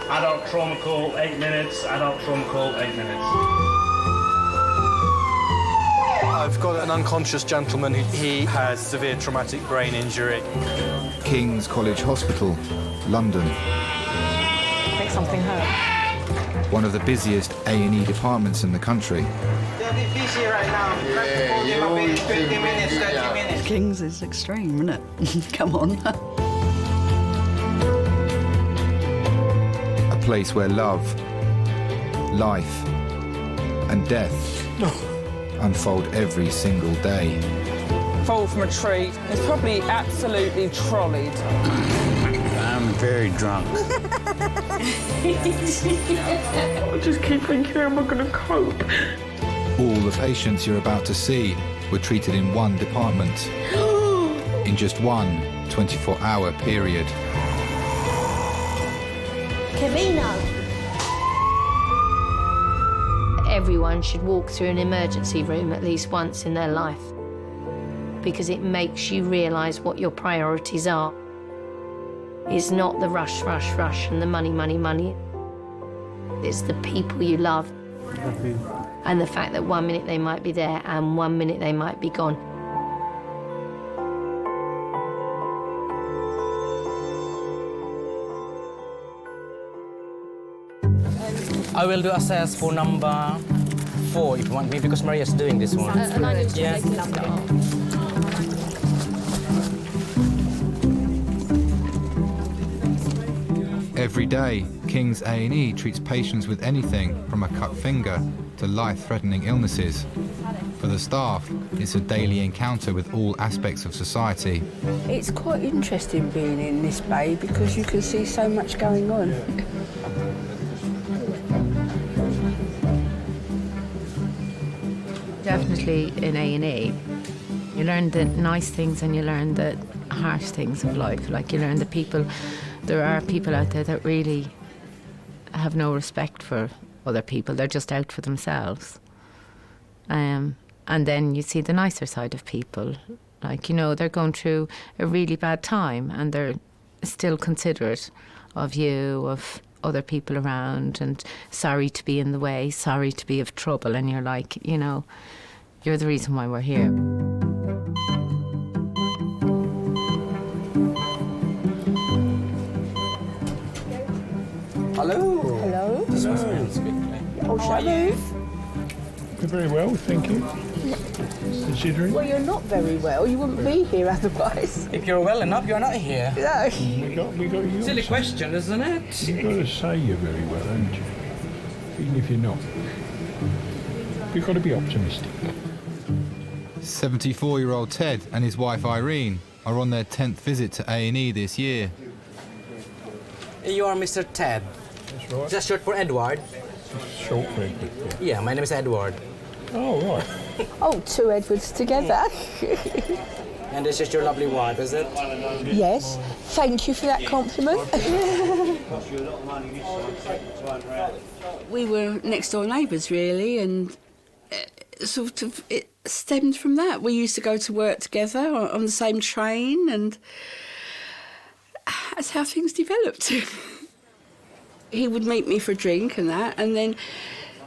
Adult trauma call, 8 minutes. Adult trauma call, 8 minutes. I've got an unconscious gentleman he has severe traumatic brain injury. King's College Hospital, London. I think something hurt. One of the busiest A&E departments in the country. They're a bit busy right now. Give them a bit, 20 minutes, 30 minutes. King's is extreme, isn't it? Come on. A place where love, life, and death unfold every single day. Fall from a tree. It's probably absolutely trolleyed. I'm very drunk. I just keep thinking, how am I going to cope? All the patients you're about to see were treated in one department in just one 24-hour period. Camino! Everyone should walk through an emergency room at least once in their life because it makes you realise what your priorities are. It's not the rush, rush, rush and the money, money, money. It's the people you love and the fact that 1 minute they might be there and 1 minute they might be gone. I will do assess for number 4 if you want me, because Maria's doing this one. Yeah. Every day, King's A&E treats patients with anything from a cut finger to life-threatening illnesses. For the staff, it's a daily encounter with all aspects of society. It's quite interesting being in this bay because you can see so much going on. Definitely in A&E, you learn the nice things and you learn the harsh things of life. Like, you learn that there are people out there that really have no respect for other people. They're just out for themselves. And then you see the nicer side of people. Like, you know, they're going through a really bad time and they're still considerate of you, of other people around, and sorry to be in the way, sorry to be of trouble. And you're like, you know, you're the reason why we're here. Hello. Hello. Oh, shall I move? Very well, thank you. Considering. Well, you're not very well. You wouldn't be here otherwise. If you're well enough, you're not here. No. We got you. Silly question, isn't it? You've got to say you're very well, haven't you? Even if you're not. You've got to be optimistic. 74-year-old Ted and his wife Irene are on their 10th visit to A&E this year. You are Mr. Ted. That's right. Just short for Edward. Short for Edward, Yeah, my name is Edward. Oh, right. Oh, two Edwards together. And this is your lovely wife, is it? Yes. Thank you for that compliment. We were next door neighbours, really, and sort of it stemmed from that. We used to go to work together on the same train, and that's how things developed. He would meet me for a drink and that, and then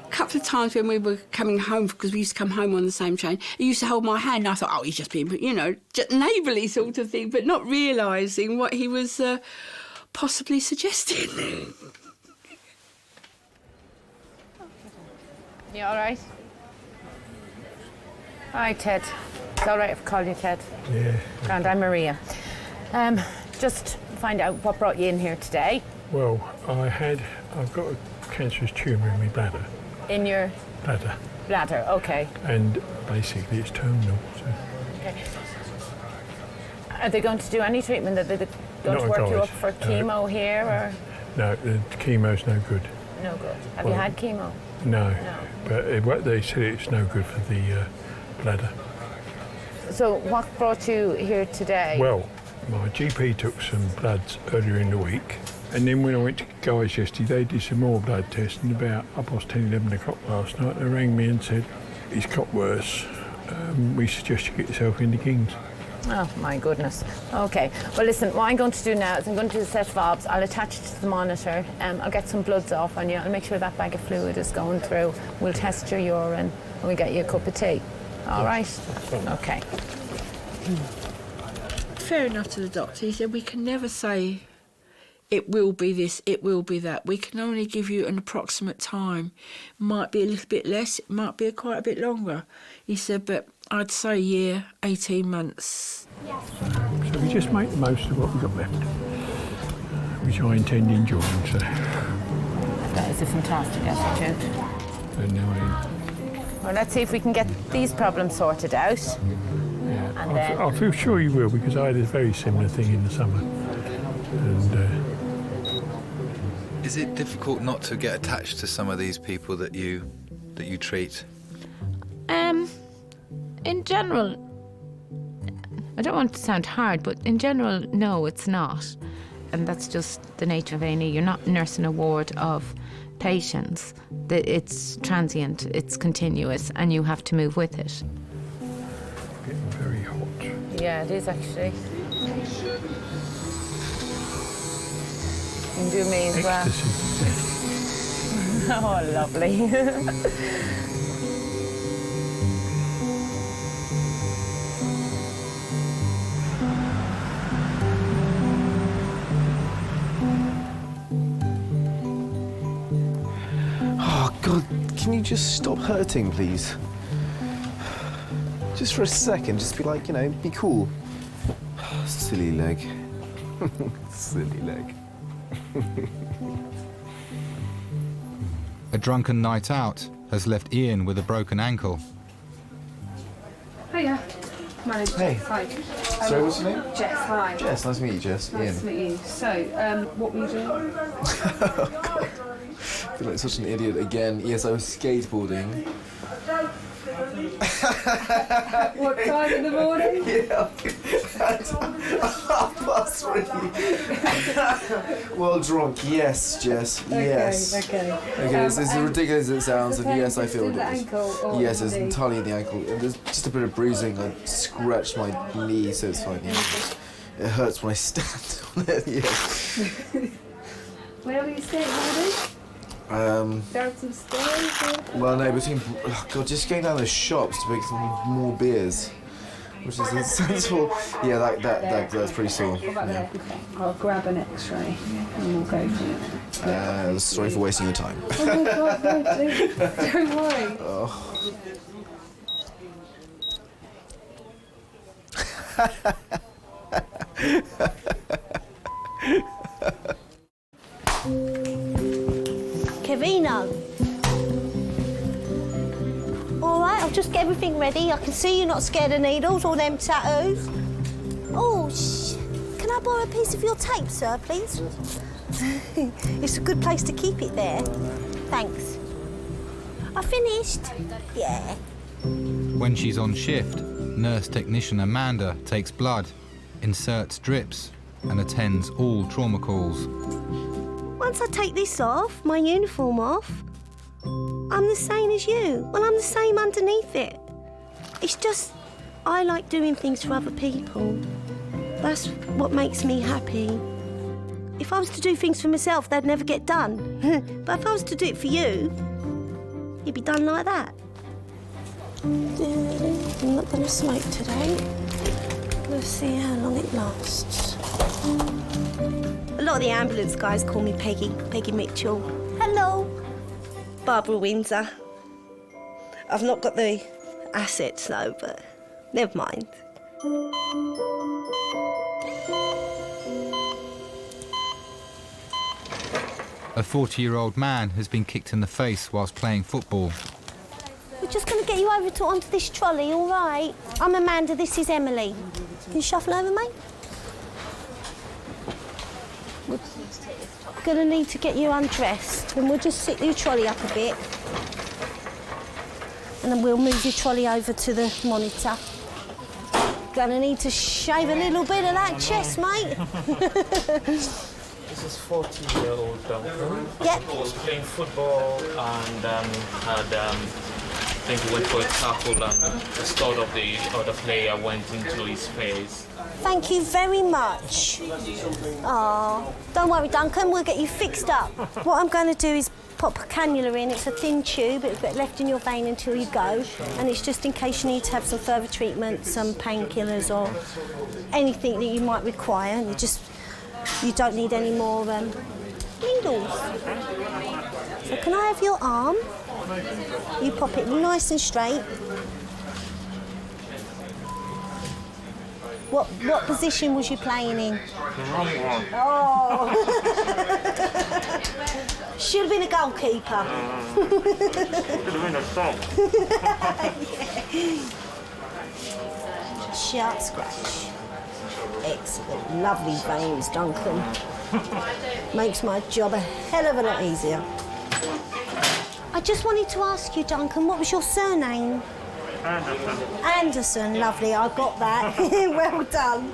a couple of times when we were coming home, because we used to come home on the same train, he used to hold my hand, and I thought, oh, he's just being, you know, just neighbourly sort of thing, but not realising what he was possibly suggesting. You all right? Hi, Ted. It's all right if I call you Ted. Yeah. And I'm Maria. Just find out what brought you in here today. Well, I've got a cancerous tumour in my bladder. In your bladder, okay. And basically it's terminal. So. Okay. Are they going to do any treatment? Are they going to work you up for chemo here, or? No, the chemo's no good. No good. Have you had chemo? No. But what they said, it's no good for the bladder. So what brought you here today? Well, my GP took some bloods earlier in the week, and then when I went to Guy's yesterday, they did some more blood tests, and about 11 o'clock last night, they rang me and said, it's got worse. We suggest you get yourself into Kings. Oh, my goodness. Okay. Well, listen, what I'm going to do now is I'm going to do a set of obs. I'll attach it to the monitor. I'll get some bloods off on you. I'll make sure that bag of fluid is going through. We'll test your urine, and we'll get you a cup of tea. All right? Okay. Fair enough to the doctor. He said, we can never say it will be this, it will be that. We can only give you an approximate time. Might be a little bit less, it might be quite a bit longer. He said, but I'd say a year, 18 months. So we just make the most of what we've got left, which I intend enjoying, so. That is a fantastic attitude. And now Well, let's see if we can get these problems sorted out. I feel sure you will, because I had a very similar thing in the summer. And is it difficult not to get attached to some of these people that you treat? In general, I don't want to sound hard, but in general, no, it's not. And that's just the nature of A&E. You're not nursing a ward of patients. It's transient, it's continuous, and you have to move with it. Getting very hot. Yeah, it is actually. And do me as well. Oh, lovely. God, can you just stop hurting, please? Just for a second, just be like, you know, be cool. Silly leg. Silly leg. A drunken night out has left Ian with a broken ankle. Hiya. My name's Hey. Jess. Hi. Sorry, what's your name? Jess, hi. Jess, nice to meet you, Jess. Nice to meet you. So, what were you doing? I feel like such an idiot again. Yes, I was skateboarding. What time in the morning? Yeah, at 3:30. Well, drunk, yes, Jess, yes. Okay. Okay, it's as ridiculous as it sounds, and yes, I feel in the it. ankle or Yes, it's the knee? entirely in the ankle. And there's just a bit of bruising. I scratched my knee, so it's fine. Yeah. It hurts when I stand on it, yes. Where were you skateboarding? Down some stairs? Or? Well, no, between... Oh, God, just going down the shops to make some more beers. Which is sensible. Yeah, that's pretty sore. What about there? Okay. I'll grab an X-ray and we'll go for it. Sorry for wasting your time. Oh my God, no, don't worry. Oh. Kevino. All right, I'll just get everything ready. I can see you're not scared of needles or them tattoos. Oh, can I borrow a piece of your tape, sir, please? It's a good place to keep it there. Thanks. I finished. Yeah. When she's on shift, nurse technician Amanda takes blood, inserts drips, and attends all trauma calls. Once I take this off, my uniform off, I'm the same as you. Well, I'm the same underneath it. It's just, I like doing things for other people. That's what makes me happy. If I was to do things for myself, they'd never get done. But if I was to do it for you, it'd be done like that. I'm not going to smoke today. Let's see how long it lasts. A lot of the ambulance guys call me Peggy Mitchell. Hello. Barbara Windsor. I've not got the assets though, but never mind. A 40-year-old man has been kicked in the face whilst playing football. We're just going to get you over onto this trolley, all right? I'm Amanda, this is Emily. Can you shuffle over, mate? We're going to need to get you undressed, and we'll just sit your trolley up a bit. And then we'll move your trolley over to the monitor. Going to need to shave a little bit of that chest, mate. This is 40-year-old Drunken. Yep. He was playing football and I think he went for a tackle and the start of the other player went into his face. Thank you very much. Oh, don't worry, Duncan, we'll get you fixed up. What I'm going to do is pop a cannula in. It's a thin tube, it'll get left in your vein until you go, and it's just in case you need to have some further treatment, some painkillers or anything that you might require, and you don't need any more needles. So can I have your arm? You pop it nice and straight. What position was you playing in? Oh! Should have been a goalkeeper. Should have been a stop. Shout, scratch. Excellent. Lovely veins, Duncan. Makes my job a hell of a lot easier. I just wanted to ask you, Duncan, what was your surname? Anderson. Anderson, lovely, I got that. Well done.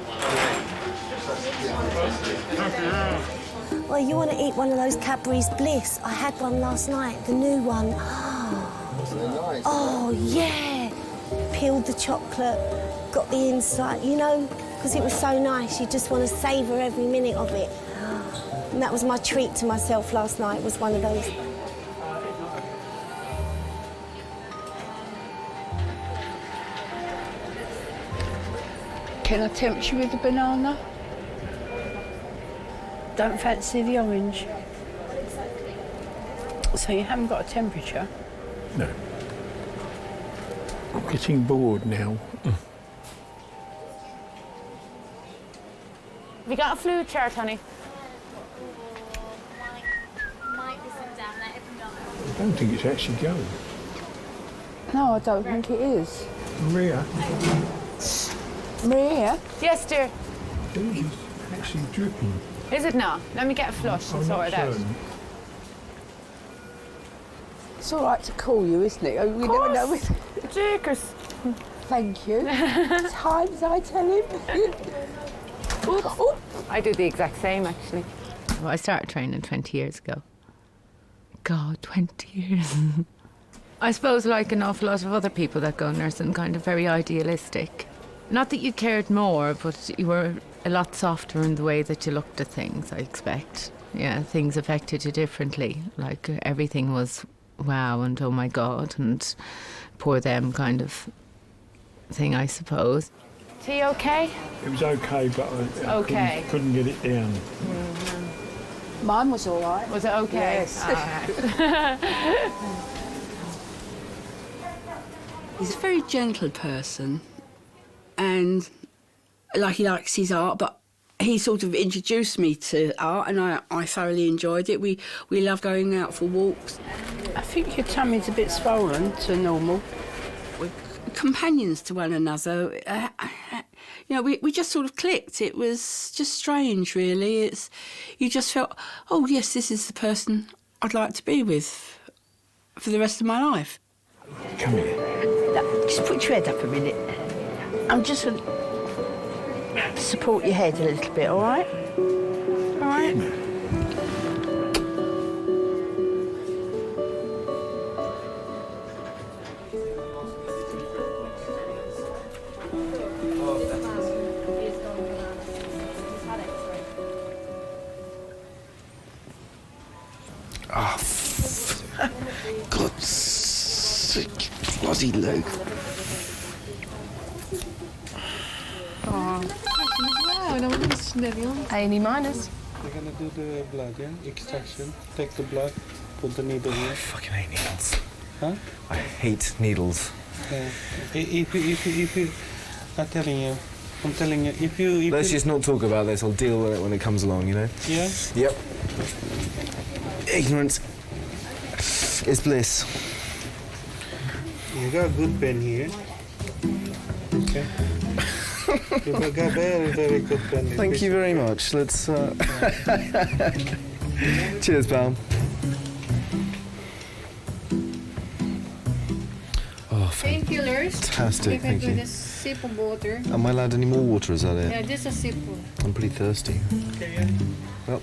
Well, you want to eat one of those Cadbury's Bliss? I had one last night, the new one. Oh, yeah. Peeled the chocolate, got the inside, you know, because it was so nice, you just want to savour every minute of it. And that was my treat to myself last night, was one of those. Can I tempt you with a banana? Don't fancy the orange? So you haven't got a temperature? No. I'm getting bored now. Have you got a fluid chart, honey? I don't think it's actually going. No, I don't think it is. Maria, Maria? Yes, dear. it's actually dripping. Is it now? Let me get a flush and sort it out. It's all right to call you, isn't it? We never know. Jakers. Thank you. Times I tell him. I do the exact same, actually. Well, I started training 20 years ago. God, 20 years. I suppose like an awful lot of other people that go nursing, kind of very idealistic. Not that you cared more, but you were a lot softer in the way that you looked at things, I expect. Yeah, things affected you differently. Like everything was wow and oh my God and poor them kind of thing, I suppose. Tea okay? It was okay, but I couldn't get it down. Mine was all right. Was it okay? Yes. All right. He's a very gentle person, and like he likes his art, but he sort of introduced me to art, and I thoroughly enjoyed it. We love going out for walks. I think your tummy's a bit swollen to normal. We're companions to one another. You know, we just sort of clicked. It was just strange, really. You just felt, oh yes, this is the person I'd like to be with for the rest of my life. Come here. Just put your head up a minute. I'm just going to support your head a little bit, all right? All right? God's sake, bloody leg. A&E minus. We're gonna do the blood, yeah? Extraction. Take the blood, put the needle here. I fucking hate needles. Huh? I hate needles. Yeah. If you, I'm telling you, if you... Let's just not talk about this. I'll deal with it when it comes along, you know? Yeah? Yep. Ignorance is bliss. You got a good pen here. Okay. You got a very, very good pen. Thank you very much. Let's... Cheers, pal. Oh, painkillers. Fantastic, thank you. With a sip of water. Am I allowed any more water, is that it? Yeah, just a sip. I'm pretty thirsty. Okay, yeah. Well...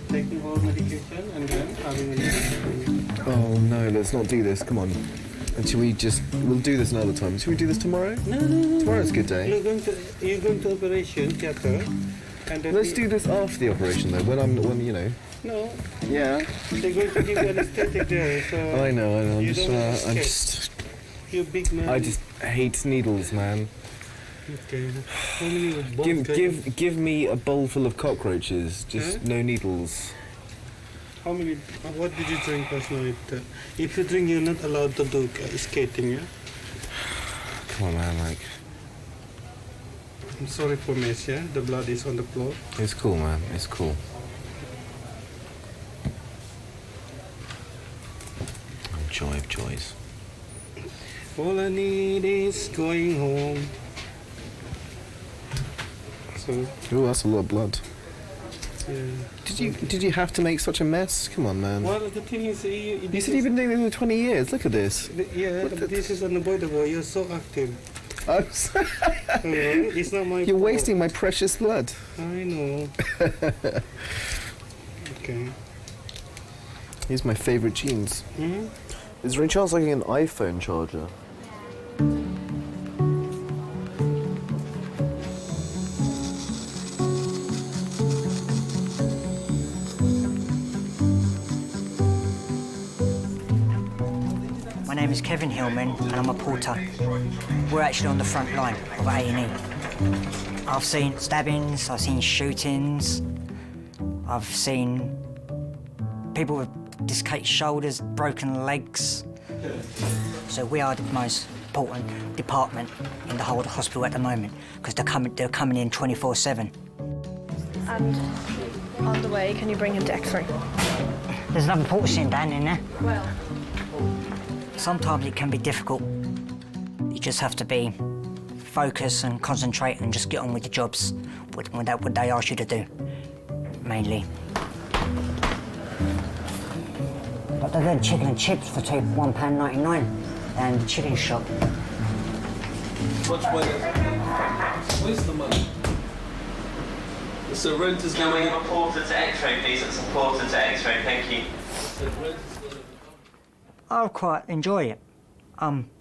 Taking all medication and then having a... Oh, no, let's not do this. Come on. And should we just... We'll do this another time. Should we do this tomorrow? No. Tomorrow's a good day. You're going to operation theatre. And then Let's do this after the operation, though, when you know... No. Yeah. They're going to give you anesthetic there, so... I know. I'm you just... don't I'm escape. just... You big man. I just hate needles, man. Okay. How many balls Give me a bowl full of cockroaches, just no needles. How many... What did you drink last night? If you drink, you're not allowed to do skating, yeah? Come on, man, like... I'm sorry for mess, yeah? The blood is on the floor. It's cool, man. It's cool. Joy of joys. All I need is going home. So... Oh, that's a lot of blood. Yeah. Did you have to make such a mess? Come on, man. Well, the thing is... You said you've been doing this for 20 years. Look at this. Yeah, this is unavoidable. You're so active. I'm sorry. It's not my You're fault. wasting my precious blood. I know. Okay. Here's my favourite jeans. Hmm? Is there any chance I can get an iPhone charger? My name is Kevin Hillman and I'm a porter. We're actually on the front line of A&E. I've seen stabbings, I've seen shootings, I've seen people with dislocated shoulders, broken legs. So we are the most important department in the whole of the hospital at the moment because they're coming in 24/7. And on the way, can you bring him to X-ray? There's another porter sitting down in there. Well, Sometimes it can be difficult. You just have to be focused and concentrate and just get on with the jobs, what they ask you to do, mainly. But they're good chicken and chips for £1.99 and the chicken shop. Much money. Where's the money? So rent is going to... Porter to X-ray, please. It's a Porter to X-ray, thank you. I quite enjoy it.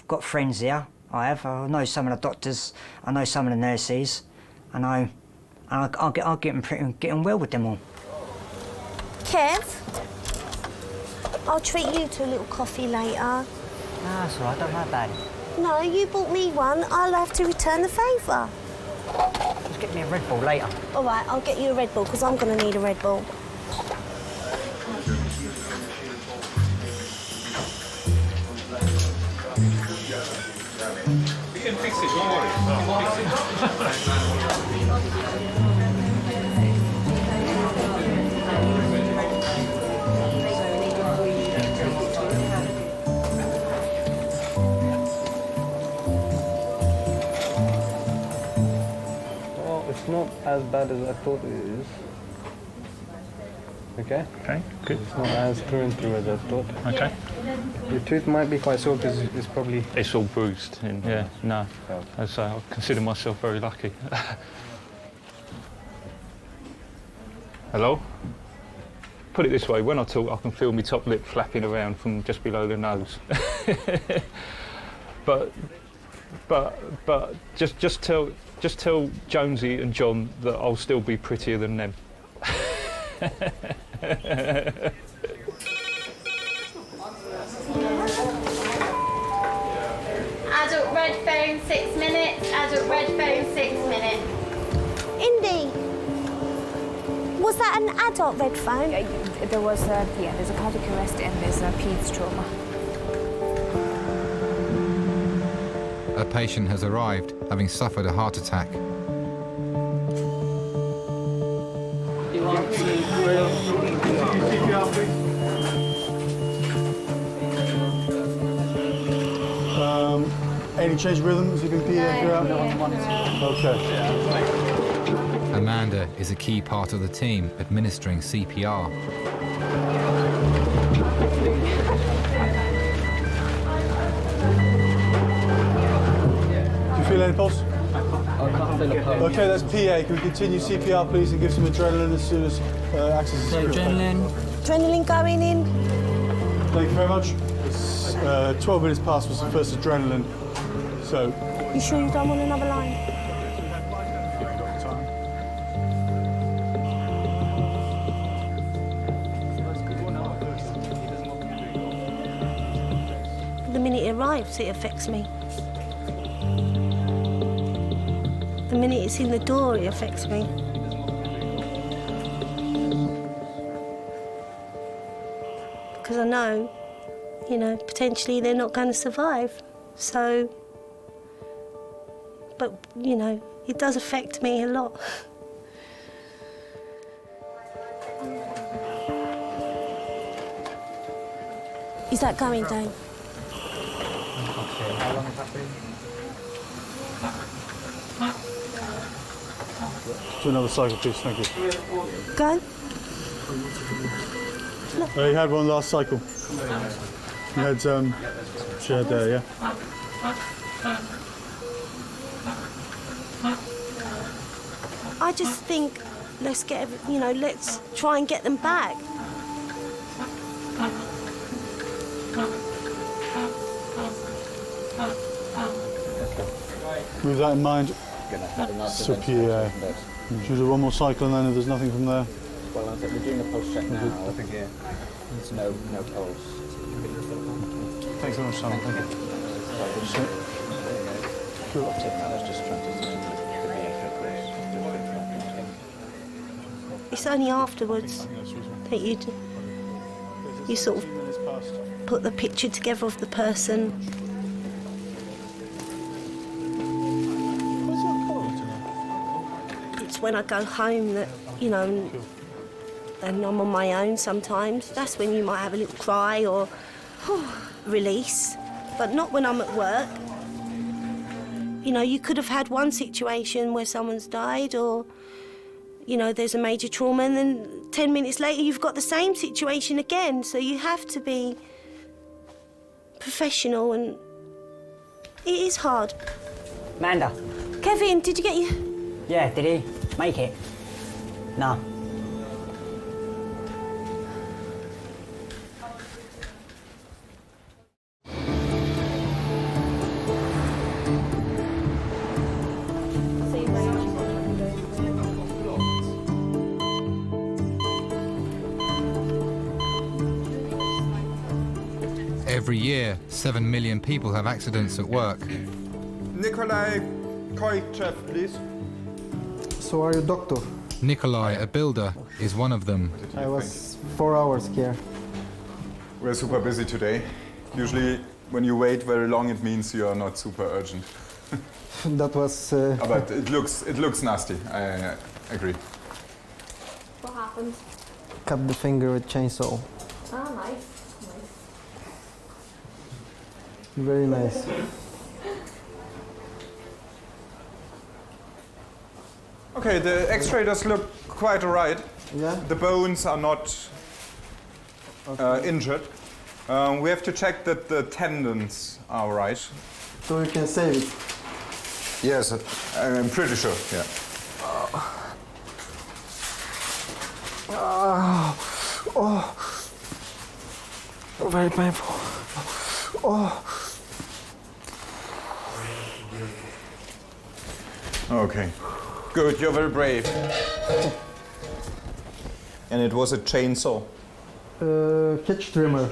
Got friends here. I know some of the doctors. I know some of the nurses. I'll get on well with them all. Kev, I'll treat you to a little coffee later. No, that's all right. Don't worry about it. No, you bought me one. I'll have to return the favour. Just get me a Red Bull later. All right, I'll get you a Red Bull because I'm going to need a Red Bull. You can fix it, don't worry. Fix Well, it's not as bad as I thought it is. Okay? Okay, good. It's not as through and through as I thought. Okay. Your tooth might be quite sore because it's probably... It's all bruised, and yeah, no. So I consider myself very lucky. Hello? Put it this way, when I talk, I can feel my top lip flapping around from just below the nose. but just tell Jonesy and John that I'll still be prettier than them. Adult red phone, 6 minutes. Adult red phone, 6 minutes. Indy, was that an adult red phone? There was there's a cardiac arrest and there's a peds trauma. A patient has arrived, having suffered a heart attack. Any change of rhythm? Has he been PA throughout? Okay. Amanda is a key part of the team administering CPR. Do you feel any pulse? I can't feel a pulse. Okay, that's PA. Can we continue CPR, please, and give some adrenaline as soon as access is secured? Adrenaline going in. Thank you very much. It's, 12 minutes past was the first adrenaline, so... You sure you don't want another line? The minute it arrives, it affects me. The minute it's in the door, it affects me. Because I know, you know, potentially they're not going to survive. So, but, you know, it does affect me a lot. Is that going, Dave? Okay, how long has that been? To another cycle, please. Thank you. Go. You had one last cycle. You had, she had there, yeah? I just think, let's get, you know, let's try and get them back. With that in mind, so PA. Should we do one more cycle and then if there's nothing from there? Well, I think we're doing a pulse check now. I think there's no pulse. Thanks very much, Simon. Thank you. It's only afterwards that you sort of put the picture together of the person. It's when I go home that, you know, and I'm on my own sometimes. That's when you might have a little cry or release. but not when I'm at work. You know, you could have had one situation where someone's died or, you know, there's a major trauma, and then 10 minutes later you've got the same situation again. So you have to be professional, and it is hard. Amanda. Kevin, did you get your... Yeah, did he make it? No. Every year, 7 million people have accidents at work. Nikolai, call chef, please. So are you a doctor? Nikolai, a builder, is one of them. I was 4 hours here. We're super busy today. Usually, when you wait very long, it means you are not super urgent. That was... But it looks nasty, I agree. What happened? Cut the finger with chainsaw. Oh, nice. Very nice. Okay, the X-ray does look quite alright. Yeah. The bones are not injured. We have to check that the tendons are right. So you can save it? Yes, I'm pretty sure, yeah. Oh, very painful. Oh. Okay, good, you're very brave. And it was a chainsaw? Hedge trimmer.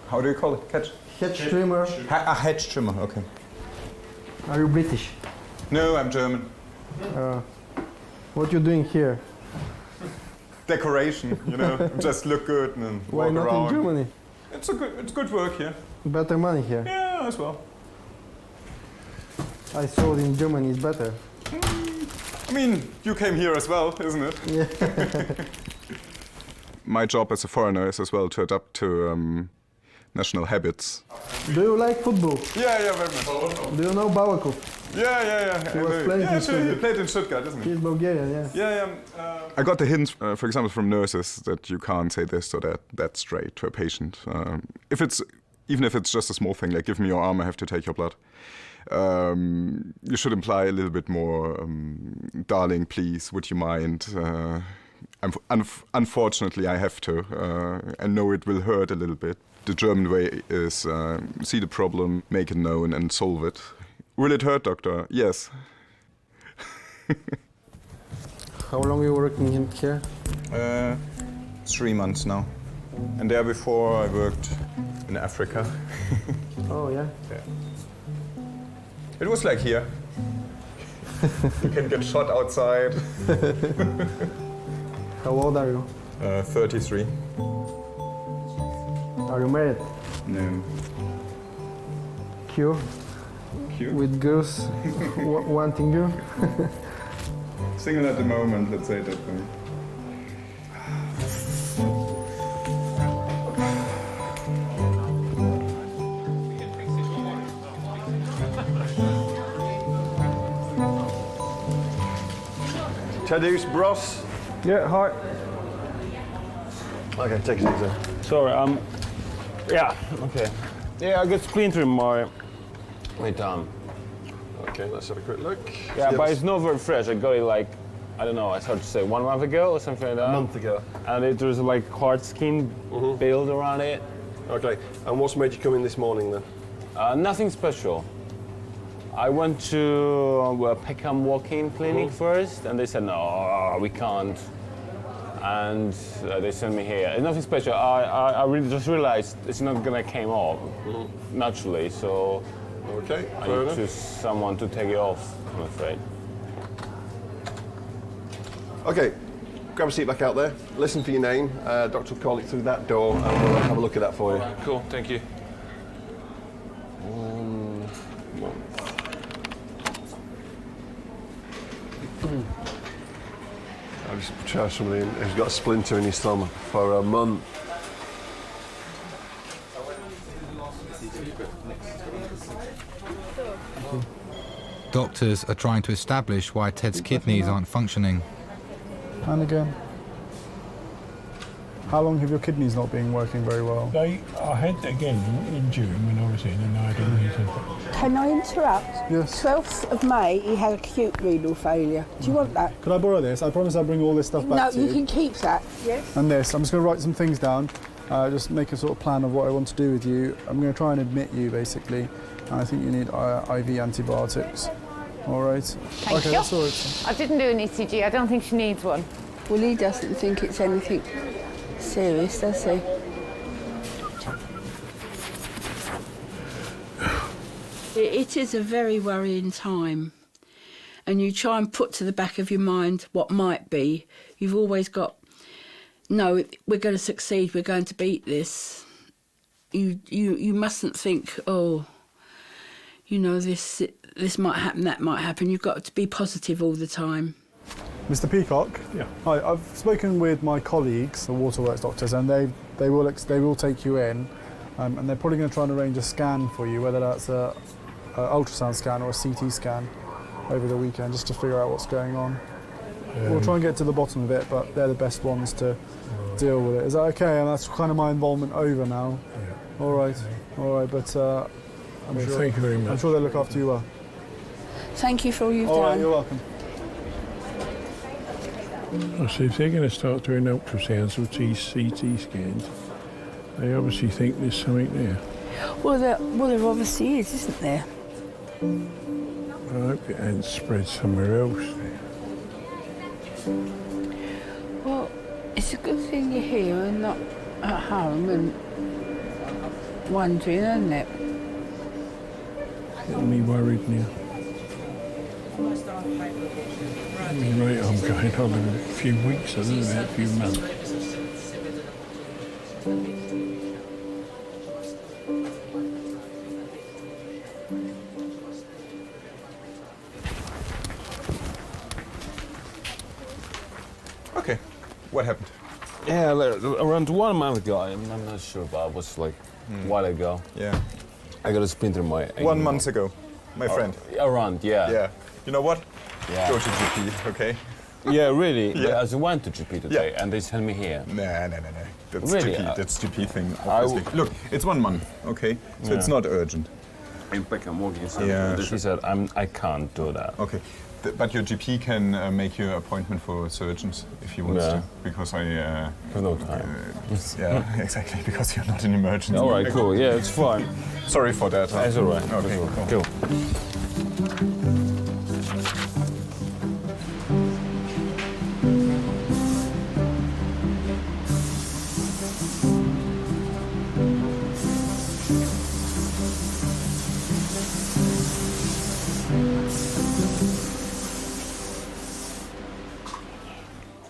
How do you call it? Hedge trimmer. A hedge trimmer, okay. Are you British? No, I'm German. What you doing here? Decoration, you know, just look good and Why walk not around. in Germany? It's good work here. Better money here. Yeah, as well. I saw it in Germany is better. I mean, you came here as well, isn't it? Yeah. My job as a foreigner is as well to adapt to national habits. Do you like football? Yeah, very much. Do you know Bawakov? Yeah. He was playing in he Stuttgart. played in Stuttgart, isn't he? He's Bulgarian, yeah. Yeah. I got the hints, for example, from nurses that you can't say this or that straight to a patient. Even if it's just a small thing, like give me your arm, I have to take your blood. You should imply a little bit more, darling, please, would you mind? Unfortunately, I have to. I know it will hurt a little bit. The German way is see the problem, make it known, and solve it. Will it hurt, doctor? Yes. How long are you working in here? 3 months now. And there before I worked in Africa. Oh, yeah? Yeah. It was like here. You can get shot outside. How old are you? 33. Are you married? No. Cure? With girls wanting you? Single at the moment, let's say it that way. Tadeusz Bros. Yeah, hi. Okay, take it easy. Sorry, yeah, okay. Yeah, I got splinter in my arm. Okay, let's have a quick look. Yeah, but it's not very fresh. I got it like, I don't know, it's hard to say, 1 month ago or something like that. A month ago. And there's like hard skin build around it. Okay, and what's made you come in this morning then? Nothing special. I went to a Peckham walk-in clinic first, and they said, no, we can't. And they sent me here. It's nothing special. I really just realized it's not gonna come off naturally, so okay, I need to someone to take it off, I'm afraid. Okay, grab a seat back out there. Listen for your name. Doctor will call it through that door, and we'll have a look at that for you. Cool, thank you. I just tried somebody who's got a splinter in his thumb for a month. Doctors are trying to establish why Ted's kidneys aren't functioning. And again. How long have your kidneys not been working very well? I had again in June when I was in, and I didn't need to. Can I interrupt? Yes. 12th of May, he had acute renal failure. Do you want that? Could I borrow this? I promise I'll bring all this stuff back to you. No, you can keep that. Yes. And this. I'm just going to write some things down, just make a sort of plan of what I want to do with you. I'm going to try and admit you, basically. I think you need IV antibiotics. All right? Thank you. That's all right. I didn't do an ECG. I don't think she needs one. Well, he doesn't think it's anything serious, does he? It is a very worrying time, and you try and put to the back of your mind what might be. You've always got, no, we're going to succeed, we're going to beat this. You mustn't think, oh, you know, this might happen, that might happen. You've got to be positive all the time. Mr. Peacock? Yeah. Hi, I've spoken with my colleagues, the waterworks doctors, and they will take you in, and they're probably going to try and arrange a scan for you, whether that's a ultrasound scan or a CT scan over the weekend, just to figure out what's going on. We'll try and get to the bottom of it, but they're the best ones to deal with it. Is that okay? And that's kind of my involvement over now. Yeah. All right, but I'm sure. Thank you very much. I'm sure they'll look after you well. Thank you for all you've done. All right, you're welcome. So if they're going to start doing ultrasounds or CT scans, they obviously think there's something there. Well, there obviously is, isn't there? I hope it hasn't spread somewhere else. Well, it's a good thing you're here and not at home and wondering, isn't it? Getting me worried now. At the rate I'm going on in a few weeks, I don't know, a few months. Okay, what happened? Yeah, around 1 month ago, I'm not sure, but it was like a while ago. Yeah. I got a splinter in my ankle. 1 month ago, my friend. Around, yeah. Yeah. You know what? Yeah. Go to GP, okay? Yeah, really? Yeah. I went to GP today, and they sent me here. No. That's Really? GP. That's GP thing, obviously. Look, it's 1 month, okay? So it's not urgent. In fact, I'm walking. Yeah, She said, I can't do that. Okay. But your GP can make you an appointment for surgeons if he wants to, because I have no time. Yeah, exactly, because you're not in emergency. All right, cool. Yeah, it's fine. Sorry for that. That's all right. Okay, cool.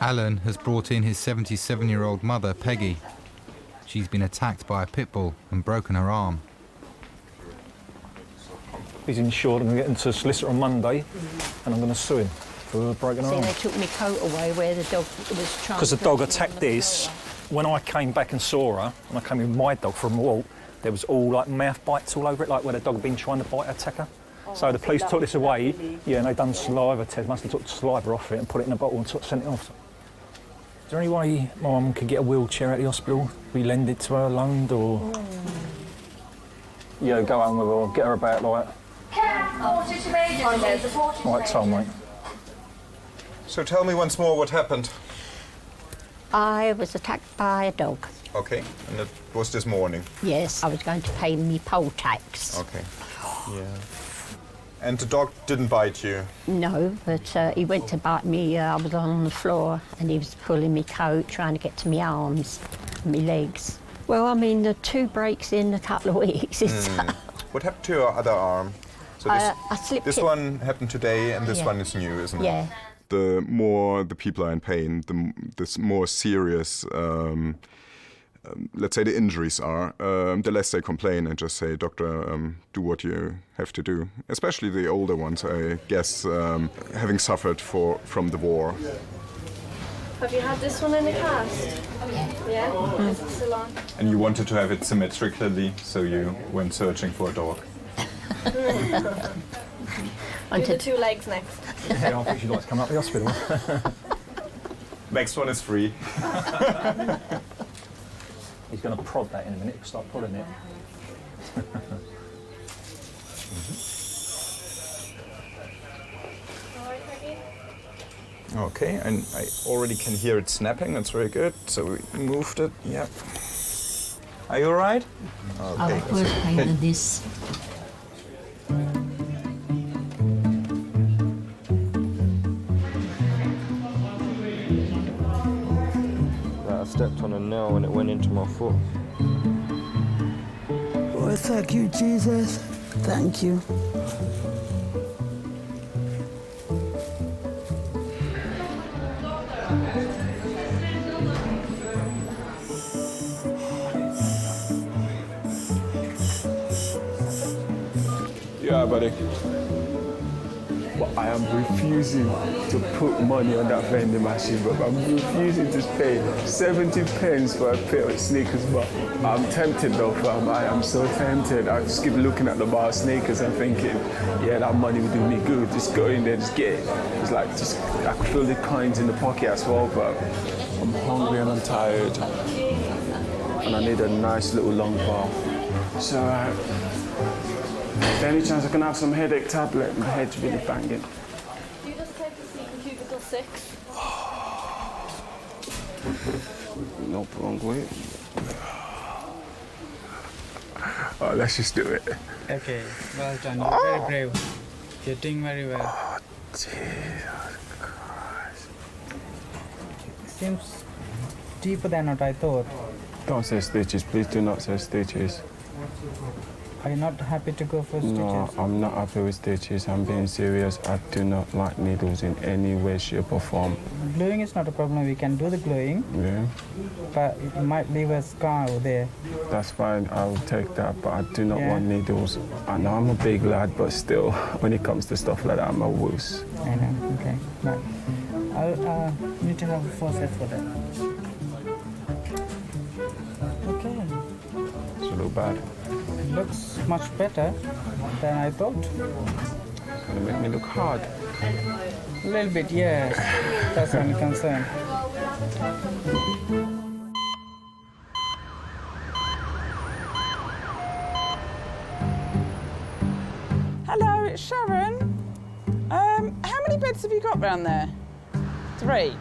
Alan has brought in his 77-year-old mother, Peggy. She's been attacked by a pit bull and broken her arm. He's insured. I'm going to get into a solicitor on Monday, and I'm going to sue him for breaking her arm. They took my coat away where the dog was trying. Because the dog attacked this. When I came back and saw her, and I came in with my dog from a walk, there was all like mouth bites all over it, like where the dog had been trying to bite her attacker. So the police took this away, and they done saliva test, must have took the saliva off it and put it in a bottle and sent it off. Is there any way my mum could get a wheelchair at the hospital? We lend it to her, loaned, or... Yeah, go home with her, get her about like... Right, so mate. So tell me once more what happened. I was attacked by a dog. Okay, and it was this morning. Yes, I was going to pay me poll tax. Okay. Yeah. And the dog didn't bite you? No, but he went to bite me. I was on the floor and he was pulling me coat, trying to get to my arms, my legs. Well, I mean, the 2 breaks in a couple of weeks. What happened to your other arm? So I slipped this it. one happened today, and this one is new, isn't it? Yeah. The more the people are in pain, the more serious, let's say, the injuries are, the less they complain and just say, doctor, do what you have to do. Especially the older ones, I guess, having suffered from the war. Have you had this one in the past? Yeah? Is it still on? And you wanted to have it symmetrically, so you went searching for a dog. Do the 2 legs next. Yeah, I think she'd like to come up the hospital. Next one is free. He's going to prod that in a minute. Start prodding it. Okay, and I already can hear it snapping. That's very good. So we moved it. Yeah. Are you all right? Okay. Our first patient is I stepped on a nail and it went into my foot. Oh, thank you, Jesus. Thank you. Yeah, buddy. But I am refusing to put money on that vending machine, but I'm refusing to pay 70 pence for a pair of sneakers, but I'm tempted though, fam. I am so tempted. I just keep looking at the bar of sneakers and thinking, yeah, that money will do me good. Just go in there, just get it. It's like, just, I can feel the coins in the pocket as well, but I'm hungry and I'm tired. And I need a nice little long bar. So, any chance I can have some headache tablet? My head's really banging. Do you just take the seat in cubicle 6? No, wrong way. Oh, let's just do it. Okay, well done. You're very brave. You're doing very well. Oh, Jesus Christ. Seems deeper than what I thought. Don't say stitches, please do not say stitches. Are you not happy to go for stitches? No, I'm not happy with stitches. I'm being serious. I do not like needles in any way, shape or form. Gluing is not a problem. We can do the gluing. Yeah. But it might leave a scar over there. That's fine, I'll take that, but I do not want needles. I know I'm a big lad, but still, when it comes to stuff like that, I'm a wuss. I know, okay. But I'll need to have a faucet for that. Okay. Does it look bad? It looks much better than I thought. Gonna make me look hard. A little bit, yes. That's only concern. Hello, it's Sharon. How many beds have you got round there? 3.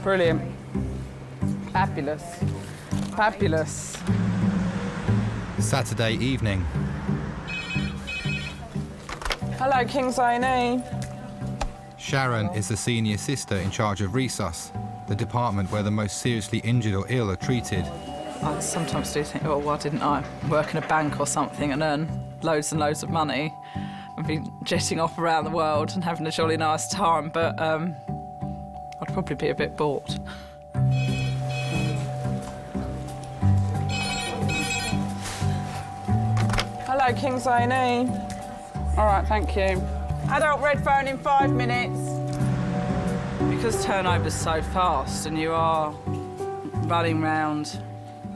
Brilliant. Fabulous. Fabulous. Saturday evening. Hello, Kings A&E. Sharon is the senior sister in charge of resus, the department where the most seriously injured or ill are treated. I sometimes do think, oh, why didn't I work in a bank or something and earn loads and loads of money and be jetting off around the world and having a jolly nice time, but I'd probably be a bit bored. Hello, Kings A&E. All right, thank you. Adult red phone in 5 minutes. Because turnover's so fast and you are running around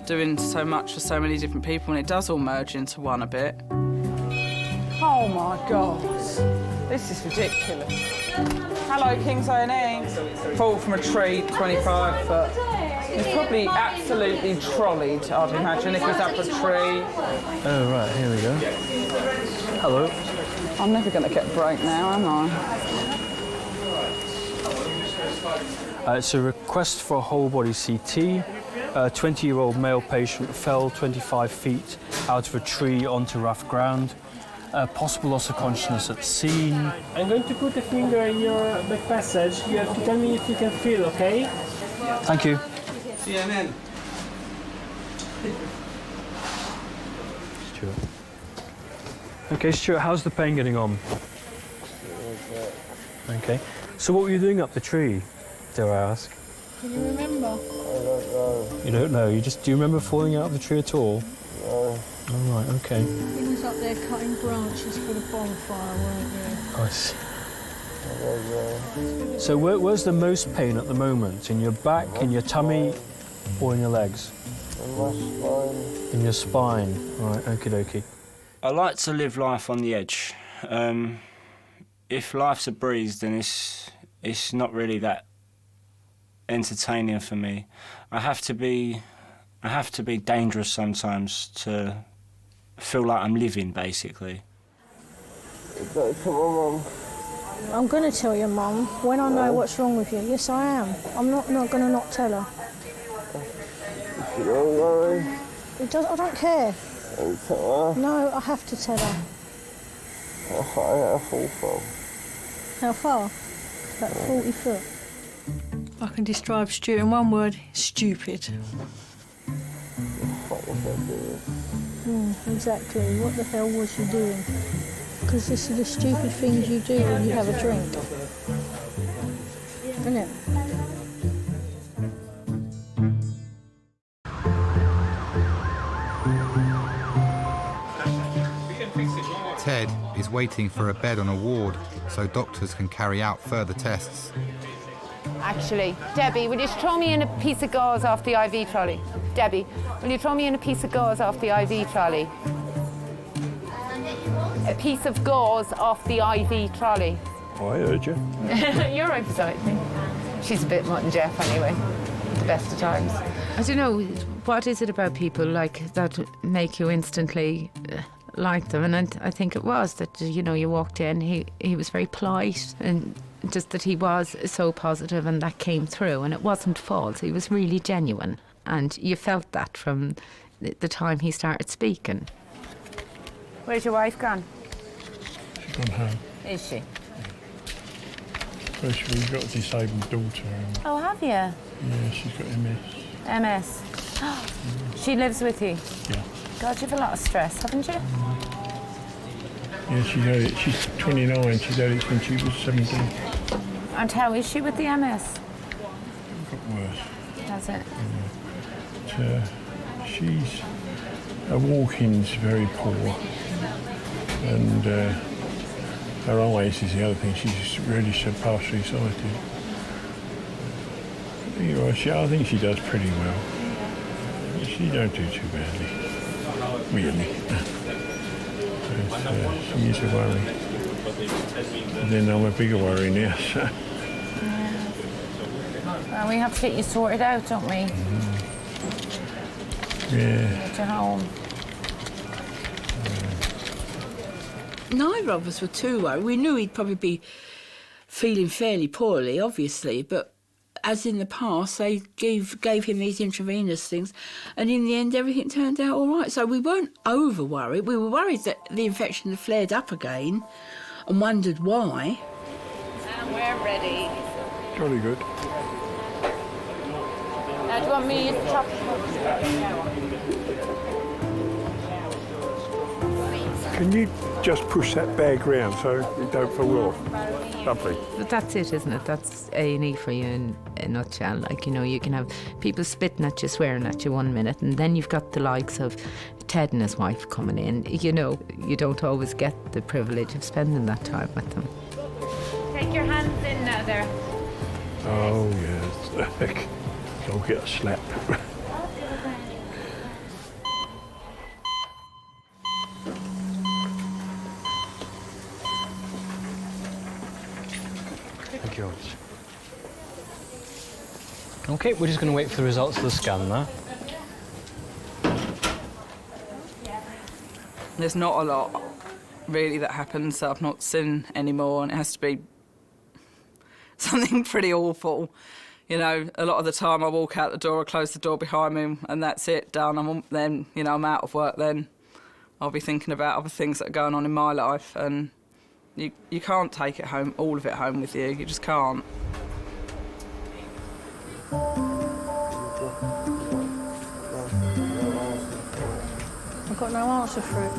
doing so much for so many different people, and it does all merge into one a bit. Oh my God, this is ridiculous. Hello, Kings A&E. Fall from a tree, 25 foot. It's probably absolutely trolleyed, I'd imagine, if it was up a tree. Oh, right, here we go. Hello. I'm never going to get a break now, am I? It's a request for a whole body CT. A 20-year-old male patient fell 25 feet out of a tree onto rough ground. Possible loss of consciousness at scene. I'm going to put a finger in your back passage. You have to tell me if you can feel, okay? Thank you. CNN. Stuart. Okay, Stuart, how's the pain getting on? Okay. So what were you doing up the tree, dare I ask? Can you remember? I don't know. You don't know? Do you remember falling out of the tree at all? No. All right, okay. He was up there cutting branches for the bonfire, weren't you? I see. So where's the most pain at the moment? In your back, in your tummy, or in your legs? In my spine. In your spine. All right, okie dokie. I like to live life on the edge. If life's a breeze, then it's not really that entertaining for me. I have to be dangerous sometimes to feel like I'm living, basically. Don't tell my mum. I'm going to tell your mum when I know what's wrong with you. Yes, I am. I'm not going to not tell her. Don't worry. I don't care. Don't tell her. No, I have to tell her. How far I gotta fall from? How far? About 40 foot. I can describe Stuart in one word: stupid. What was I doing? Exactly. What the hell was you doing? Because this is the stupid things you do when you have a drink. Isn't it? Ted is waiting for a bed on a ward so doctors can carry out further tests. Actually, Debbie, will you throw me in a piece of gauze off the IV trolley? Debbie, will you throw me in a piece of gauze off the IV trolley? A piece of gauze off the IV trolley. Oh, I heard you. You're right beside me. She's a bit Mutt and Jeff anyway. The best of times. I don't know, what is it about people like that make you instantly like them? And I think it was that, you know, you walked in, he was very polite, and just that he was so positive, and that came through, and it wasn't false. He was really genuine, and you felt that from the time he started speaking. Where's your wife gone? She's gone home. Is she? Well, we've got a disabled daughter. Oh, have you? Yeah, she's got MS. MS. She lives with you? Yeah. God, you've a lot of stress, haven't you? Yeah, she's had it. She's 29. She's had it since she was 17. And how is she with the MS? Got worse. Has it? Yeah. Her walking's very poor, and her eyes is the other thing. She's really so partially sighted. Anyway, I think she does pretty well. She don't do too badly, really. She is a worry. And then I'm a bigger worry now. So. Well, we have to get you sorted out, don't we? Yeah. Get you home. Neither of us were too worried. We knew he'd probably be feeling fairly poorly, obviously, but as in the past, they gave him these intravenous things, and in the end, everything turned out all right. So we weren't over-worried. We were worried that the infection had flared up again and wondered why. And we're ready. Jolly good. Now, do you want me to chop? Can you just push that bag round so it don't fall off? Lovely. But that's it, isn't it? That's A&E for you in a nutshell. Like, you know, you can have people spitting at you, swearing at you 1 minute, and then you've got the likes of Ted and his wife coming in. You know, you don't always get the privilege of spending that time with them. Take your hands in now there. Oh, yes. I'll get a slap. Thank you. Okay, we're just going to wait for the results of the scan now. There's not a lot, really, that happens that I've not seen anymore, and it has to be something pretty awful. You know, a lot of the time I walk out the door, I close the door behind me, and that's it, done. Then, you know, I'm out of work then. I'll be thinking about other things that are going on in my life, and you can't take it home, all of it home with you. You just can't. I've got no answer for it.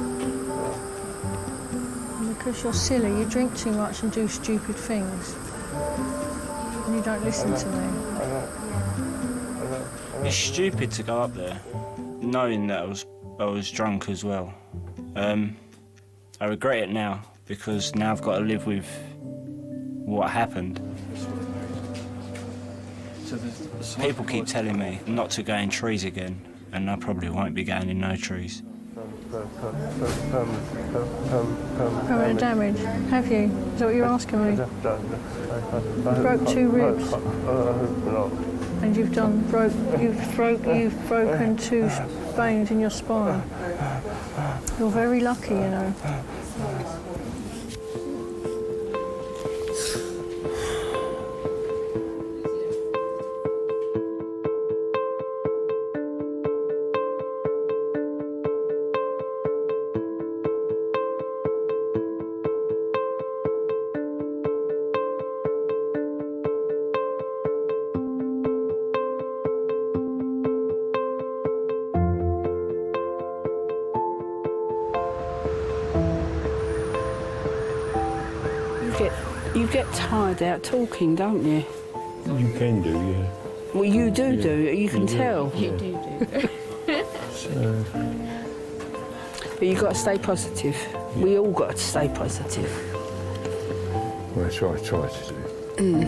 And because you're silly, you drink too much and do stupid things. And you don't listen to me. It's stupid to go up there, knowing that I was drunk as well. I regret it now, because now I've got to live with what happened. People keep telling me not to go in trees again, and I probably won't be going in no trees. Permanent damage? Have you? Is that what you're asking me? You broke 2 ribs. And you've broken 2 veins in your spine. You're very lucky, you know. You get tired out talking, don't you? You can do, yeah. Well, you do, Yeah. you can tell. You do. So, But you've got to stay positive. We all got to stay positive. well, that's what I try to do.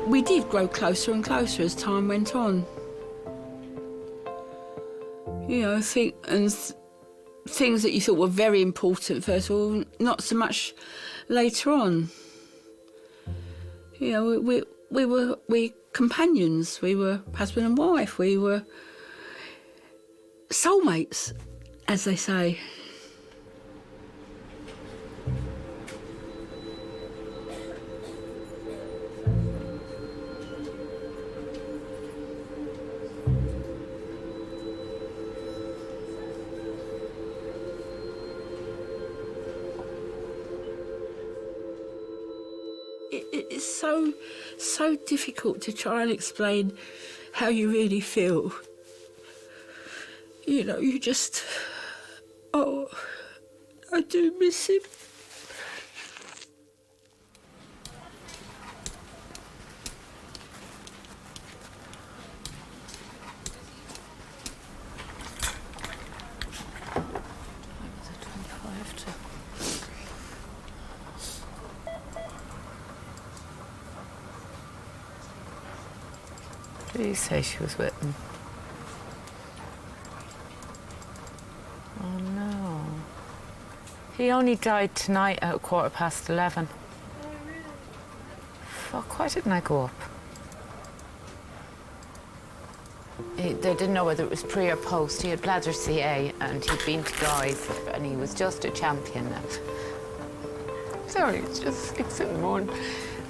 We did grow closer and closer as time went on. You know, things that you thought were very important first of all, not so much later on. You know, we were companions, we were husband and wife, we were soulmates, as they say. It's so difficult to try and explain how you really feel. You know, you just, oh, I do miss him. Did you say she was with him? Oh no. He only died tonight at 11:15. Fuck, why didn't I go up? They didn't know whether it was pre or post. He had bladder CA and he'd been to guys and he was just a champion. Sorry, it's just 6 in the morning.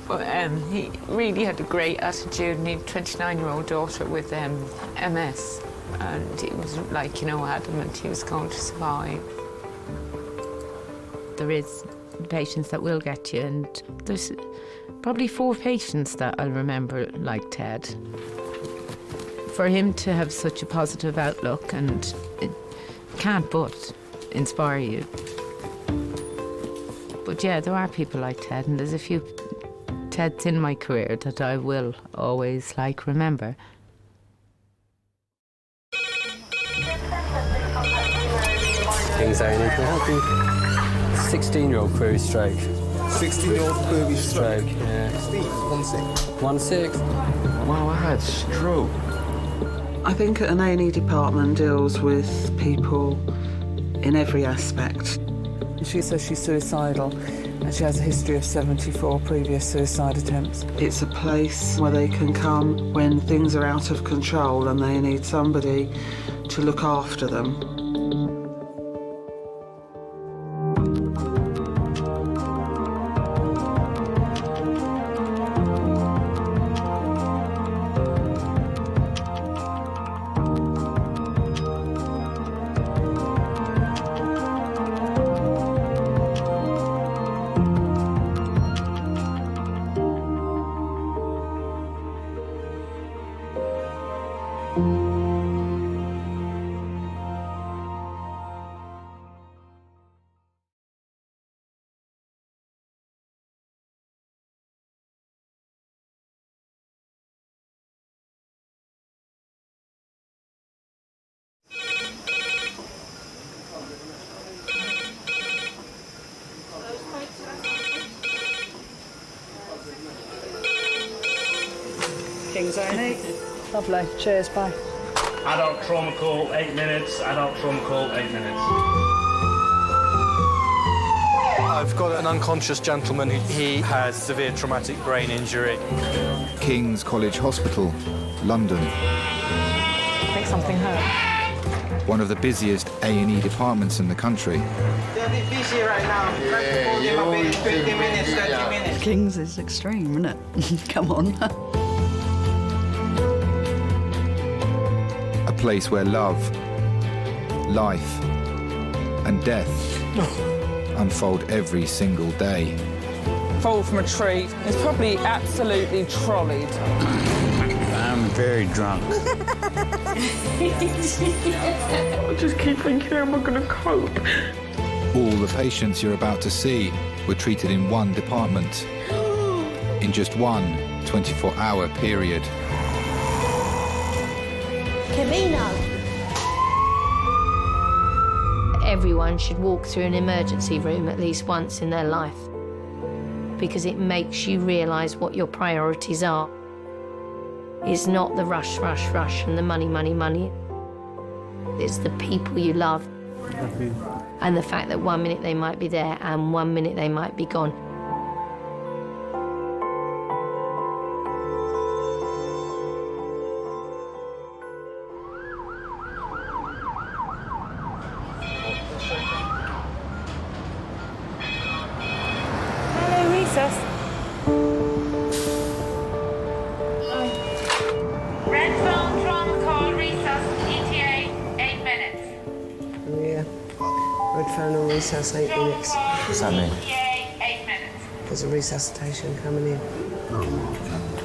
But he really had a great attitude and he had a 29-year-old daughter with MS. And he was like, you know, adamant he was going to survive. There is patients that will get you, and there's probably 4 patients that I'll remember like Ted. For him to have such a positive outlook, and it can't but inspire you. But yeah, there are people like Ted, and there's a few Teds in my career that I will always remember. Kings A&E, can I help you? 16-year-old query stroke. 16-year-old query stroke? Yeah. 16? Wow, I had stroke. I think an A&E department deals with people in every aspect. She says she's suicidal and she has a history of 74 previous suicide attempts. It's a place where they can come when things are out of control and they need somebody to look after them. Kings A&E. Lovely. Cheers, bye. Adult trauma call, 8 minutes. Adult trauma call, 8 minutes. I've got an unconscious gentleman he has severe traumatic brain injury. King's College Hospital, London. I think something hurt. One of the busiest A&E departments in the country. They're a bit busy right now. Yeah, 15 minutes, 30 minutes. King's is extreme, isn't it? Come on. A place where love, life, and death unfold every single day. Fall from a tree. It's probably absolutely trolleyed. I'm very drunk. I just keep thinking, how am I going to cope? All the patients you're about to see were treated in one department in just one 24-hour period. Camino. Everyone should walk through an emergency room at least once in their life because it makes you realise what your priorities are. It's not the rush, rush, rush and the money, money, money. It's the people you love and the fact that 1 minute they might be there and 1 minute they might be gone. Red phone trauma call, resus, ETA, 8 minutes. Yeah. Red phone on resus, 8 minutes. What's that mean? ETA, 8 minutes. There's a resuscitation coming in.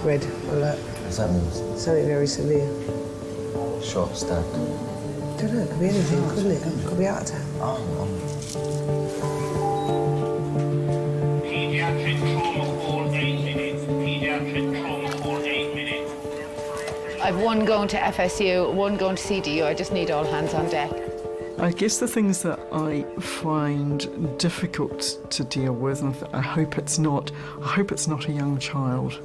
Red alert. What's that mean? Something very severe. Shot, stabbed. Don't know, it could be anything, couldn't it? Could be heart attack. Pediatric trauma call, 8 minutes. Pediatric trauma call, 8 minutes. I've one going to FSU, one going to CDU. I just need all hands on deck. I guess the things that I find difficult to deal with, and I hope it's not a young child.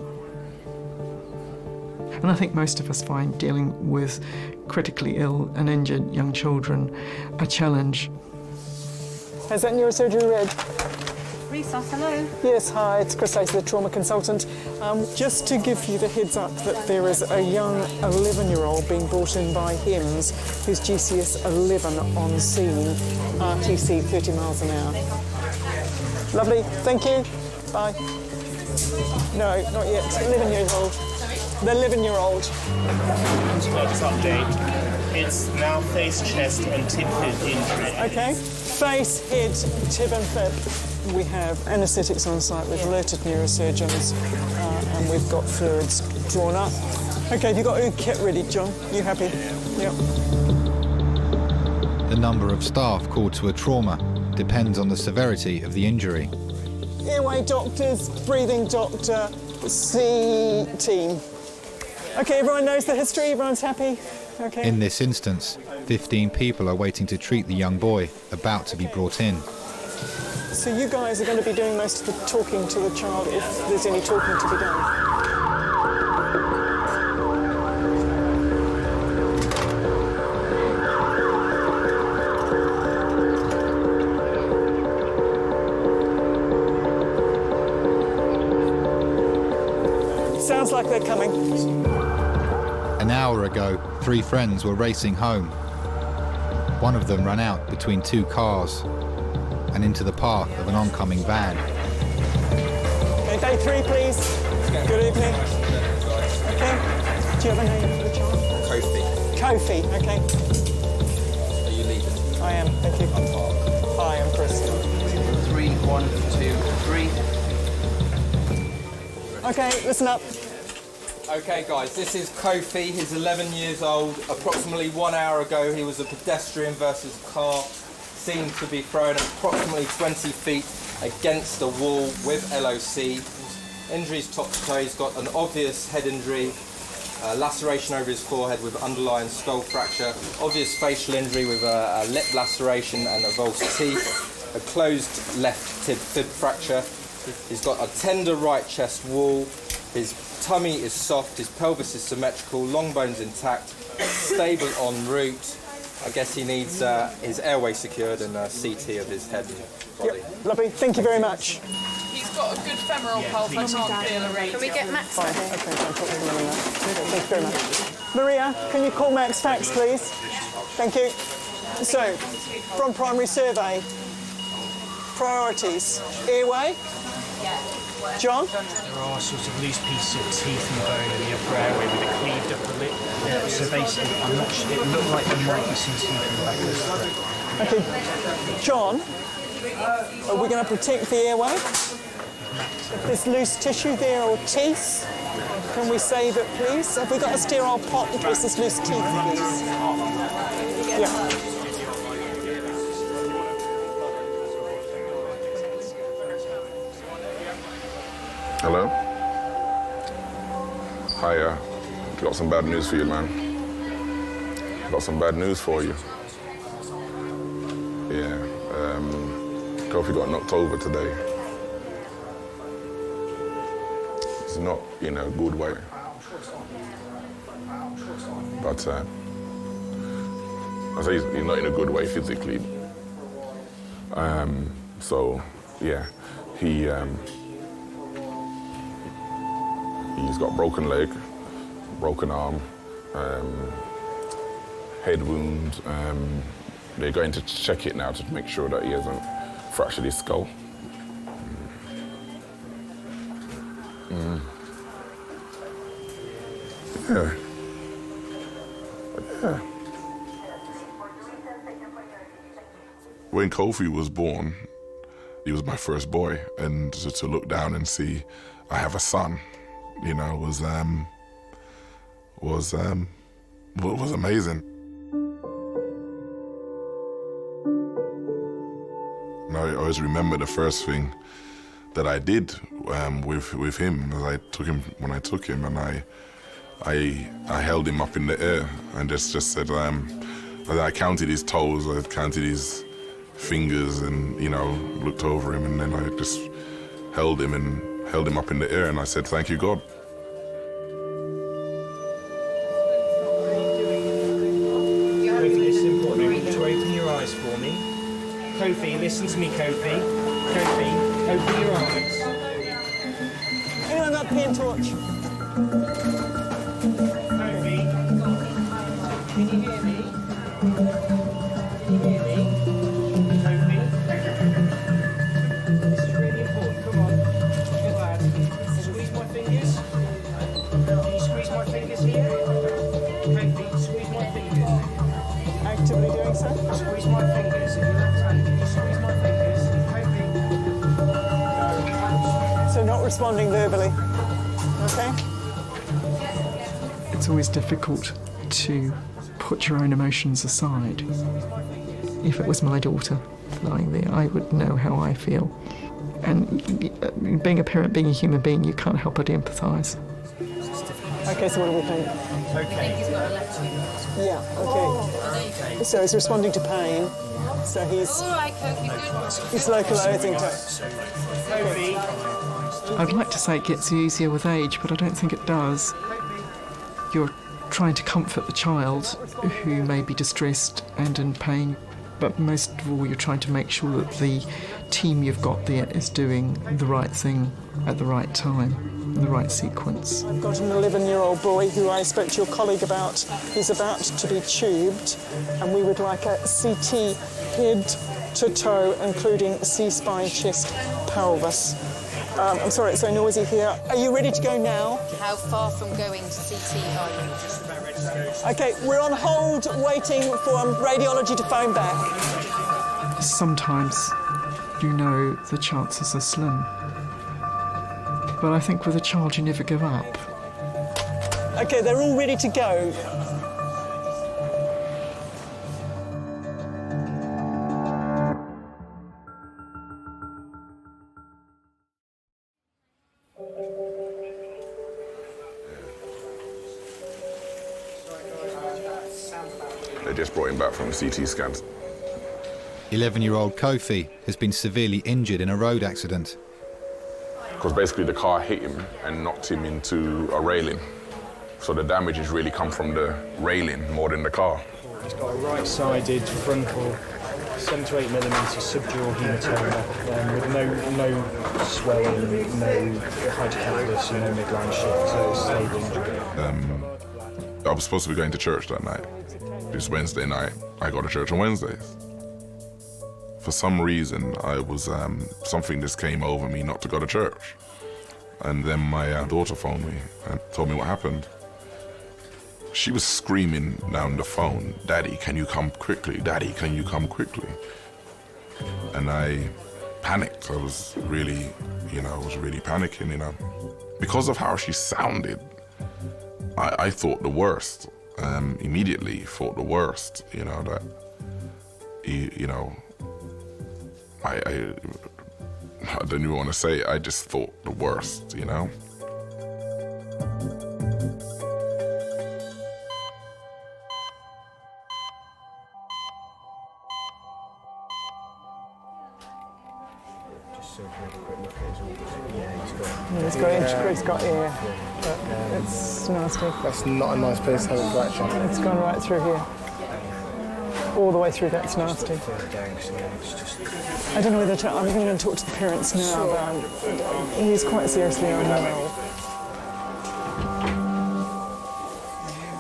And I think most of us find dealing with critically ill and injured young children a challenge. Is that neurosurgery Red? Resus, hello. Yes, hi, it's Chris Ace, the trauma consultant. Just to give you the heads up that there is a young 11-year-old being brought in by HIMS who's GCS 11 on scene, RTC 30 miles an hour. Lovely, thank you. Bye. No, not yet. 11-year-old. The 11-year-old. Status update. It's now face, chest, and tib fib injury. Okay. Face, head, tib, and fib. We have anaesthetics on site. We've alerted neurosurgeons, and we've got fluids drawn up. Okay, have you got your kit ready, John? You happy? Yep. The number of staff called to a trauma depends on the severity of the injury. Airway doctors, breathing doctor, C team. Okay, everyone knows the history, everyone's happy? Okay. In this instance, 15 people are waiting to treat the young boy about to be brought in. So you guys are going to be doing most of the talking to the child if there's any talking to be done. Sounds like they're coming. An hour ago, 3 friends were racing home. One of them ran out between 2 cars and into the path of an oncoming van. Okay, day 3, please. Good evening. Okay. Do you have a name for the child? Kofi. Kofi, okay. Are you leaving? I am, thank you. I'm Mark. Hi, I'm Chris. 3, 1, 2, 3. Okay, listen up. Okay, guys, this is Kofi. He's 11 years old. Approximately 1 hour ago, he was a pedestrian versus car, seen to be thrown approximately 20 feet against a wall with LOC. Injuries top to toe. He's got an obvious head injury, laceration over his forehead with underlying skull fracture, obvious facial injury with a lip laceration and avulsed teeth, a closed left tib fib fracture. He's got a tender right chest wall, His tummy is soft, his pelvis is symmetrical, long bones intact, stable en route. I guess he needs his airway secured and a CT of his head and body. Yep. Lovely, thank you very much. He's got a good femoral pulse. I can't feel a rate. Can we get Max? Fine, okay, so I'll talk to them in a minute. Thank you very much. Maria, can you call Max Fax, please? Thank you. So, from primary survey, priorities. Airway? John? There are sort of loose pieces of teeth and bone in the upper airway with a cleaved upper lip. So basically, I'm not sure, it looked like there might be some teeth in the back of the throat. Okay, John, are we going to protect the airway? If there's loose tissue there or teeth, can we save it, please? Have we got a sterile pot in case there's loose teeth, please? Yeah. Hello? Hi, got some bad news for you, man. Got some bad news for you. Yeah, Kofi got knocked over today. It's not in a good way. But I say he's not in a good way physically. So, yeah, he's got broken leg, broken arm, head wound. They're going to check it now to make sure that he hasn't fractured his skull. Yeah. Yeah. When Kofi was born, he was my first boy, and to look down and see I have a son, you know, was amazing. And I always remember the first thing that I did with him, as I took him, and I held him up in the air and just said, I counted his toes, I counted his fingers, and, you know, looked over him, and then I just held him up in the air, and I said, thank you, God. Kofi, this is important. I want you to open your eyes for me. Kofi, listen to me, Kofi. Kofi, open your eyes. Anyone got pen torch? Kofi, can you hear me? Can you hear me? Kofi, this is really important. Come on, good lad. Squeeze my fingers. Can you squeeze my fingers here? Kofi, squeeze my fingers. Actively doing so? Squeeze my fingers. In your left hand, can you squeeze my fingers? Kofi. So not responding verbally. Okay. It's always difficult to put your own emotions aside. If it was my daughter lying there, I would know how I feel. And being a parent, being a human being, you can't help but empathise. Okay, so what do we think? Okay. Yeah, okay. So he's responding to pain. So he's localising to... I'd like to say it gets easier with age, but I don't think it does. You're trying to comfort the child who may be distressed and in pain, but most of all you're trying to make sure that the team you've got there is doing the right thing at the right time, in the right sequence. I've got an 11-year-old boy who I spoke to your colleague about. He's about to be tubed, and we would like a CT head to toe, including C-spine, chest, pelvis. I'm sorry, it's so noisy here. Are you ready to go now? How far from going to CT are you? Just about ready to go. OK, we're on hold waiting for radiology to phone back. Sometimes you know the chances are slim. But I think with a child you never give up. OK, they're all ready to go. They just brought him back from the CT scans. 11-year-old Kofi has been severely injured in a road accident. because basically the car hit him and knocked him into a railing. So the damage has really come from the railing more than the car. He's got a right-sided frontal 7 to 8 millimetre subdural hematoma with no swelling, no hydrocephalus and no midline shift, so it's stable injury. I was supposed to be going to church that night. This Wednesday night, I go to church on Wednesdays. For some reason, I was something just came over me not to go to church. And then my daughter phoned me and told me what happened. She was screaming down the phone, "Daddy, can you come quickly? Daddy, can you come quickly?" And I panicked. I was really panicking, Because of how she sounded, I thought the worst. Immediately thought the worst, that, I don't even want to say it, I just thought the worst, He's got ear, but it's nasty. That's not a nice place to have a fracture. It's gone right through here. All the way through, that's nasty. I don't know whether I'm going to talk to the parents now, but he's quite seriously unwell.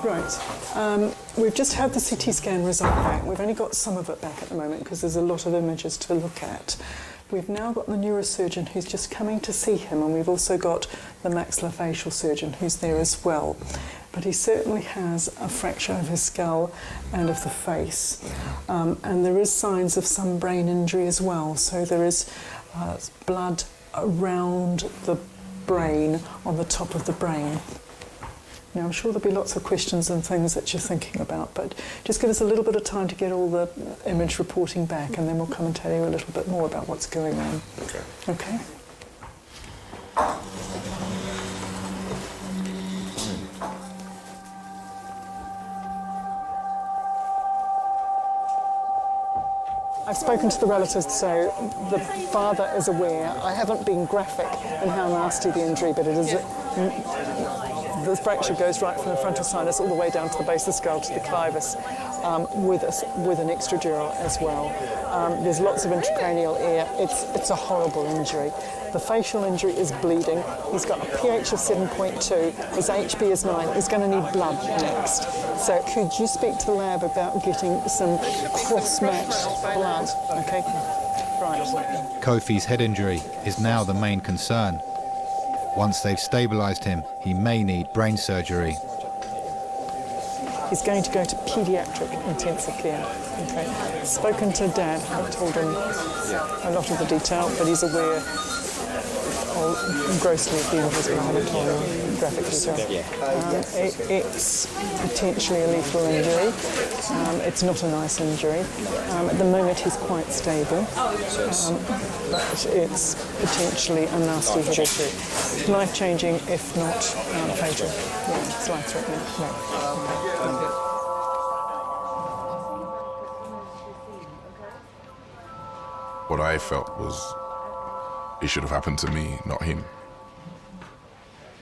Right, we've just had the CT scan result back. We've only got some of it back at the moment because there's a lot of images to look at. We've now got the neurosurgeon who's just coming to see him, and we've also got the maxillofacial surgeon who's there as well. But he certainly has a fracture of his skull and of the face. And there is signs of some brain injury as well. So there is blood around the brain, on the top of the brain. Now, I'm sure there'll be lots of questions and things that you're thinking about, but just give us a little bit of time to get all the image reporting back, and then we'll come and tell you a little bit more about what's going on. Okay? I've spoken to the relatives, so the father is aware. I haven't been graphic in how nasty the injury, but it is. The fracture goes right from the frontal sinus all the way down to the base of the skull to the clivus, with an extradural as well. There's lots of intracranial air. It's a horrible injury. The facial injury is bleeding. He's got a pH of 7.2. His HB is 9. He's going to need blood next. So could you speak to the lab about getting some cross-matched blood? Okay, right. Kofi's head injury is now the main concern. Once they've stabilised him, he may need brain surgery. He's going to go to paediatric intensive care. Okay. Spoken to Dad. I've told him a lot of the detail, but he's aware grossly of the injuries, but I haven't told him graphic detail. It's potentially a lethal injury. It's not a nice injury. At the moment he's quite stable, but it's potentially a nasty head injury. Life-changing, if not fatal. Yeah, it's life-threatening. No. What I felt was it should have happened to me, not him.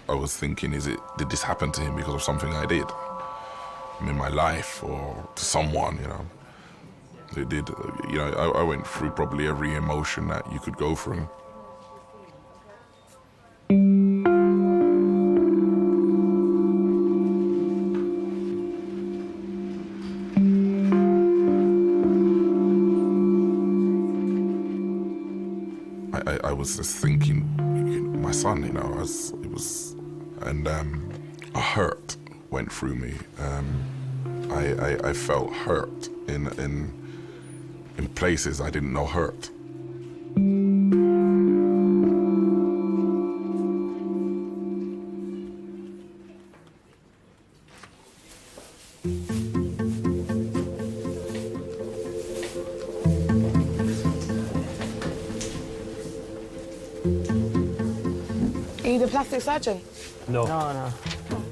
I was thinking, did this happen to him because of something I did in my life or to someone, It did, I went through probably every emotion that you could go through. I was just thinking, my son, a hurt went through me. I felt hurt in places I didn't know hurt. Are you the plastic surgeon? No.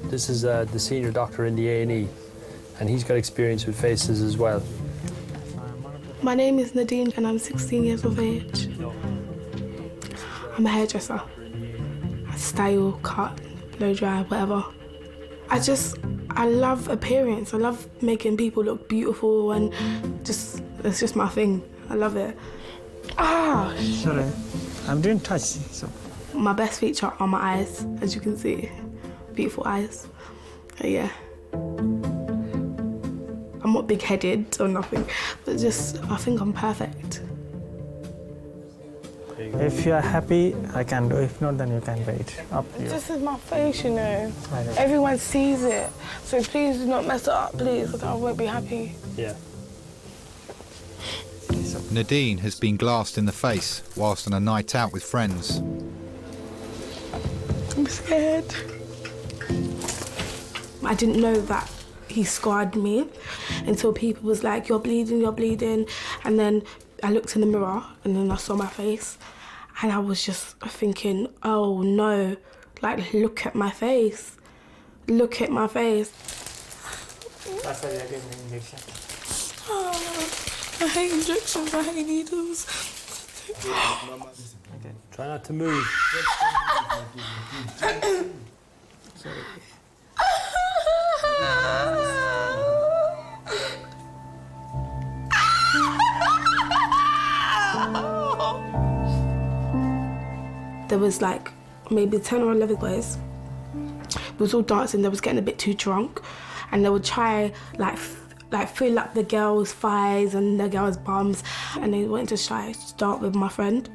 This is the senior doctor in the A&E, and he's got experience with faces as well. My name is Nadine, and I'm 16 years of age. I'm a hairdresser. style, cut, blow dry, whatever. I love appearance. I love making people look beautiful and it's just my thing. I love it. Ah! Sorry, I'm doing touch. So. My best feature are my eyes, as you can see. Beautiful eyes. Yeah. I'm not big-headed or nothing, but I think I'm perfect. If you are happy, I can do. If not, then you can wait. Up to you. This is my face, you know. Everyone sees it, so please do not mess it up, please, because I won't be happy. Yeah. Nadine has been glassed in the face whilst on a night out with friends. I'm scared. I didn't know that he scarred me until people was like, you're bleeding, and then I looked in the mirror and then I saw my face and I was just thinking, oh no, like look at my face. Look at my face. That's why you're getting an injection. Oh, I hate injections, I hate needles. Okay. Try not to move. Sorry. There was like maybe 10 or 11 boys. We was all dancing, they was getting a bit too drunk and they would try like fill up the girls' thighs and the girls' bums and they wanted to try to start with my friend.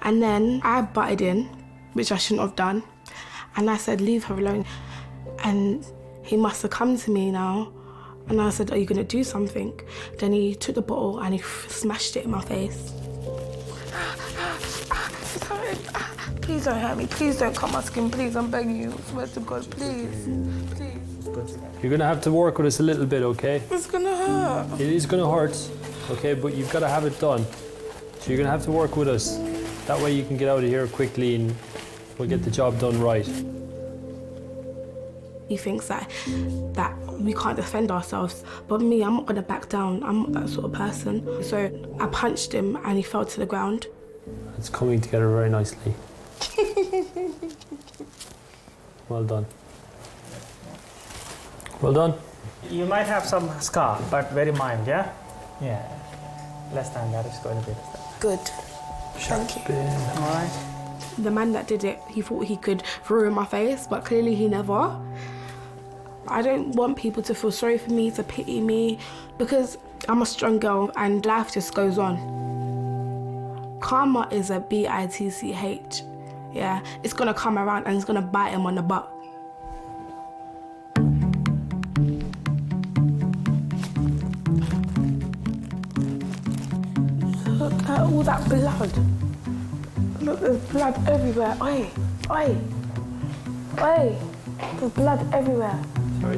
And then I butted in, which I shouldn't have done, and I said, leave her alone. And he must have come to me now and I said, are you gonna do something? Then he took the bottle and he smashed it in my face. Please don't hurt me, please don't cut my skin, please, I'm begging you, I swear to God, please, please. You're gonna have to work with us a little bit, okay? It's gonna hurt. It is gonna hurt, okay, but you've gotta have it done. So you're gonna have to work with us. That way you can get out of here quickly and we'll get the job done right. He thinks that we can't defend ourselves, but me, I'm not gonna back down. I'm not that sort of person. So I punched him and he fell to the ground. It's coming together very nicely. Well done. Well done. You might have some scar, but very mild, yeah? Yeah. Less than that, it's going to be less than that. Good. Thank you. All right. The man that did it, he thought he could ruin my face, but clearly he never. I don't want people to feel sorry for me, to pity me, because I'm a strong girl and life just goes on. Karma is a B-I-T-C-H. Yeah, it's gonna come around and it's gonna bite him on the butt. Look at all that blood. Look, there's blood everywhere. Oi, oi, oi. There's blood everywhere. Sorry.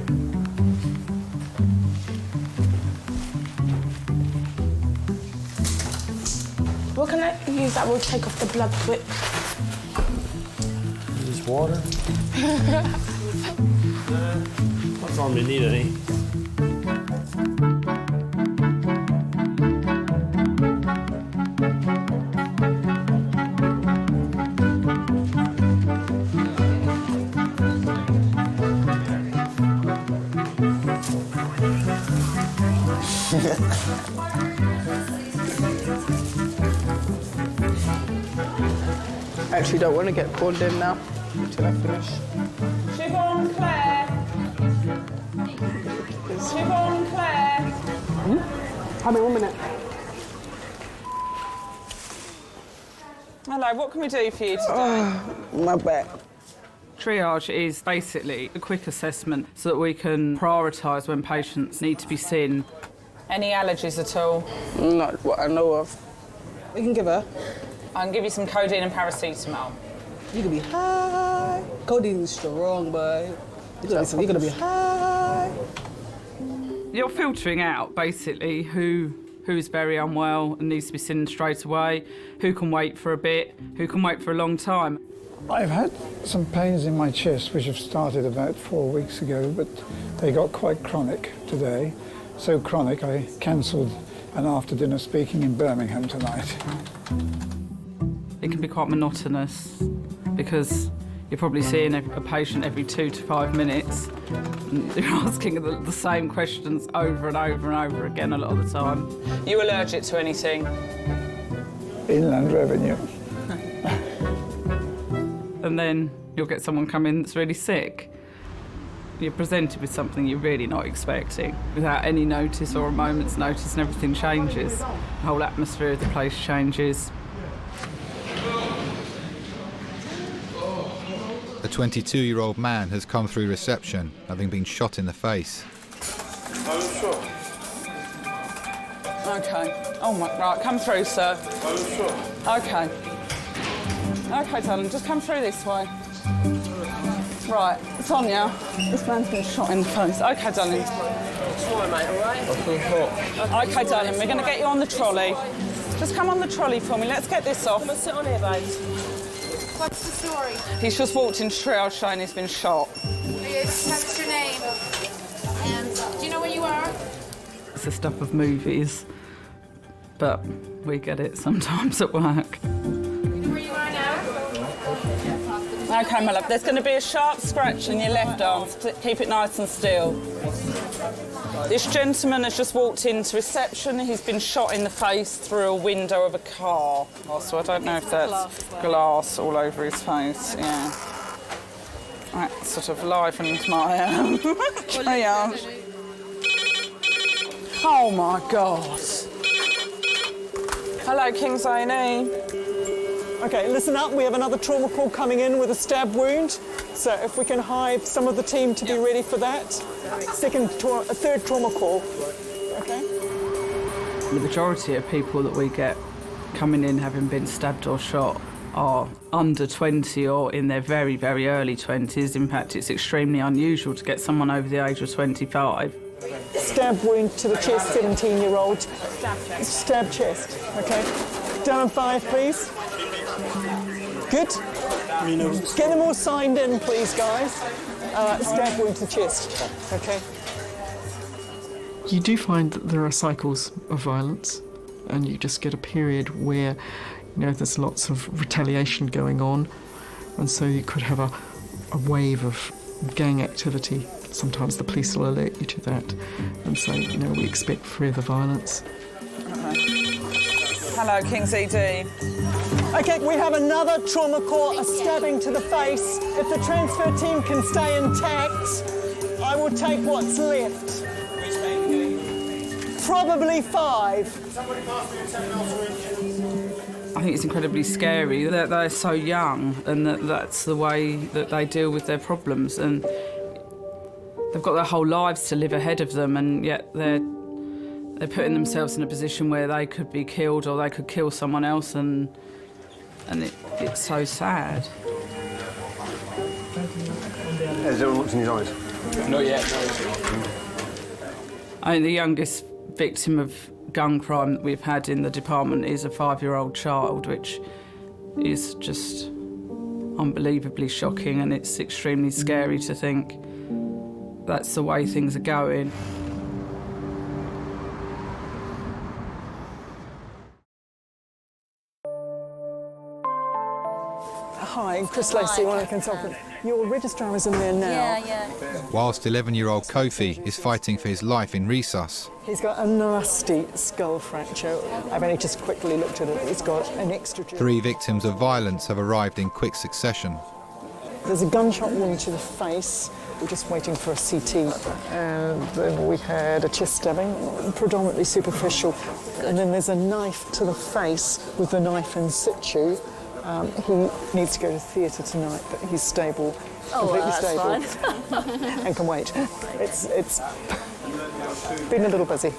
What can I use that will take off the blood quick? Use water. Don't normally need any. I actually don't want to get called in now until I finish. Siobhan, Claire. Siobhan, Claire. Hold on 1 minute. Hello, what can we do for you today? My back. Triage is basically a quick assessment so that we can prioritise when patients need to be seen. Any allergies at all? Not what I know of. We can give her. I can give you some codeine and paracetamol. You can be high. Codeine's strong, boy. You're gonna be high. You're filtering out basically who is very unwell and needs to be seen straight away, who can wait for a bit, who can wait for a long time. I've had some pains in my chest which have started about 4 weeks ago, but they got quite chronic today. So chronic I cancelled an after-dinner speaking in Birmingham tonight. It can be quite monotonous because You're probably seeing a patient every 2 to 5 minutes. And you're asking the same questions over and over and over again a lot of the time. You allergic to anything? Inland revenue. And then you'll get someone come in that's really sick. You're presented with something you're really not expecting. Without any notice or a moment's notice, and everything changes. The whole atmosphere of the place changes. A 22-year-old man has come through reception, having been shot in the face. Okay. Oh my, right, come through, sir. Okay. Okay, darling, just come through this way. Right, Sonia, this man's been shot in the face. Okay, darling. Sorry, mate, all right? Okay, darling, we're going to get you on the trolley. Just come on the trolley for me. Let's get this off. I'm going to sit on here, babe. What's the story? He's just walked into triage saying he's been shot. What's your name? And do you know where you are? It's the stuff of movies, but we get it sometimes at work. You know where you are now? Okay, my love, there's going to be a sharp scratch in your left arm. Keep it nice and still. This gentleman has just walked into reception. He's been shot in the face through a window of a car. So I don't know if that's glass all over his face, yeah. That sort of livened my triage. Oh my God. Hello, Kings A&E. Okay, listen up. We have another trauma call coming in with a stab wound. So if we can hide some of the team to be ready for that. Third trauma call. Okay. The majority of people that we get coming in having been stabbed or shot are under 20 or in their very, very early 20s. In fact, it's extremely unusual to get someone over the age of 25. Stab wound to the chest, 17-year-old. Stab chest, okay. Down on 5, please. Good. Get them all signed in, please, guys. Stab wound to the chest, okay. You do find that there are cycles of violence, and you just get a period where, there's lots of retaliation going on, and so you could have a wave of gang activity. Sometimes the police will alert you to that and say, we expect further violence. Hello, Kings ED. Okay, we have another trauma call, a stabbing to the face. If the transfer team can stay intact, I will take what's left. Probably 5. I think it's incredibly scary that they're so young and that's the way that they deal with their problems, and they've got their whole lives to live ahead of them, and yet they're putting themselves in a position where they could be killed or they could kill someone else, and it's so sad. Has everyone looked in his eyes? Not yet. I think the youngest victim of gun crime that we've had in the department is a 5-year-old child, which is just unbelievably shocking, and it's extremely scary to think that's the way things are going. Hi, Chris Lacey, one of the consultants. Your registrar is in there now. Yeah. Whilst 11-year-old Kofi is fighting for his life in resus. He's got a nasty skull fracture. I've only just quickly looked at it. He's got an extra... 3 victims of violence have arrived in quick succession. There's a gunshot wound to the face. We're just waiting for a CT. And then we had a chest stabbing, predominantly superficial. And then there's a knife to the face with the knife in situ. He needs to go to theatre tonight, but he's stable, completely stable. Fine. And can wait. It's been a little busy.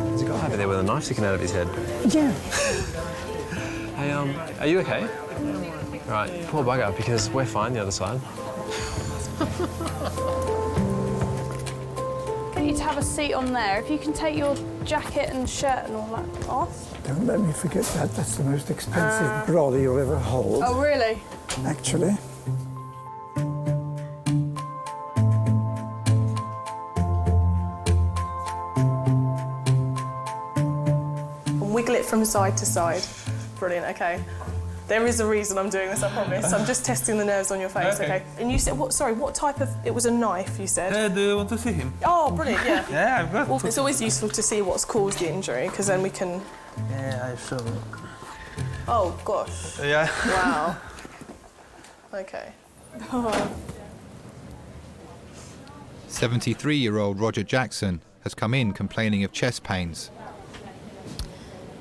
Has he got over there with a knife sticking out of his head? Yeah. Hey, are you okay? Right, pull bugger, because we're fine the other side. Get you to have a seat on there. If you can take your jacket and shirt and all that off. Don't let me forget that. That's the most expensive brolly you'll ever hold. Oh, really? Actually. And wiggle it from side to side. Brilliant, okay. There is a reason I'm doing this, I promise. I'm just testing the nerves on your face, okay? And you said, what type of... It was a knife, you said? Do you want to see him? Oh, brilliant, yeah. Yeah, I've got... Well, it's always useful to see what's caused the injury, because then we can... Yeah, I saw it. Oh, gosh. Yeah. Wow. Okay. 73-year-old Roger Jackson has come in complaining of chest pains.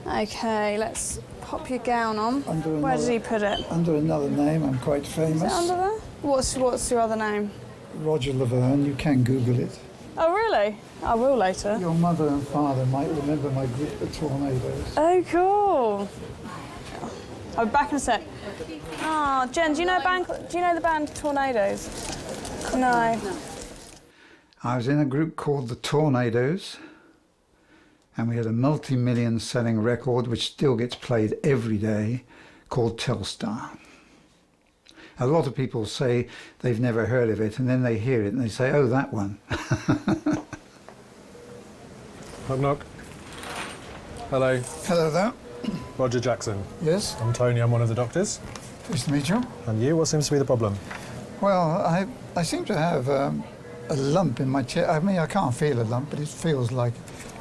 Okay, let's pop your gown on. Where did he put it? Under another name, I'm quite famous. Is it under there? What's your other name? Roger Laverne, you can Google it. Oh, really? I will later. Your mother and father might remember my group, the Tornadoes. Oh, cool. I'll be back in a sec. Ah, Jen, do you know the band Tornadoes? No. I was in a group called the Tornadoes, and we had a multi-million selling record which still gets played every day called Telstar. A lot of people say they've never heard of it, and then they hear it and they say, oh, that one. Knock, knock. Hello. Hello there. Roger Jackson. Yes? I'm Tony, I'm one of the doctors. Nice to meet you. And you, what seems to be the problem? Well, I seem to have a lump in my chest. I mean, I can't feel a lump, but it feels like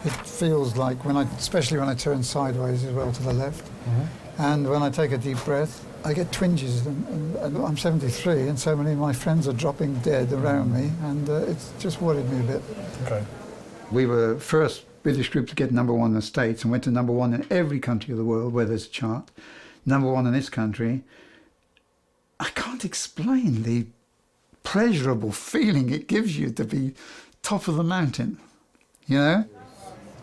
especially when I turn sideways as well to the left. Mm-hmm. And when I take a deep breath, I get twinges. And I'm 73, and so many of my friends are dropping dead around me, and it's just worried me a bit. Okay. We were first British group to get #1 in the States and went to #1 in every country of the world where there's a chart. #1 in this country. I can't explain the pleasurable feeling it gives you to be top of the mountain, you know?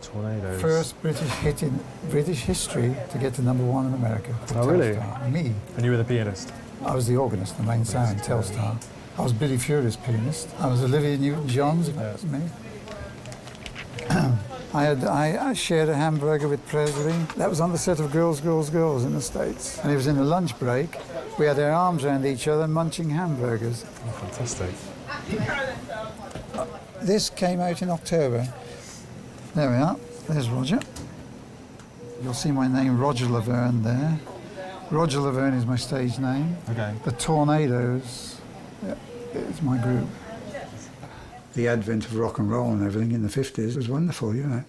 Tornadoes. First British hit in British history to get to #1 in America. Oh, really? Telstar. Me. And you were the pianist? I was the organist, the main sound, Telstar. I was Billy Furier's pianist. I was Olivia Newton-John's, that was me. I shared a hamburger with Presley. That was on the set of Girls, Girls, Girls in the States. And it was in a lunch break. We had our arms around each other munching hamburgers. Oh, fantastic. This came out in October. There we are. There's Roger. You'll see my name, Roger Laverne, there. Roger Laverne is my stage name. Okay. The Tornadoes is my group. The advent of rock and roll and everything in the 50s was wonderful, you know.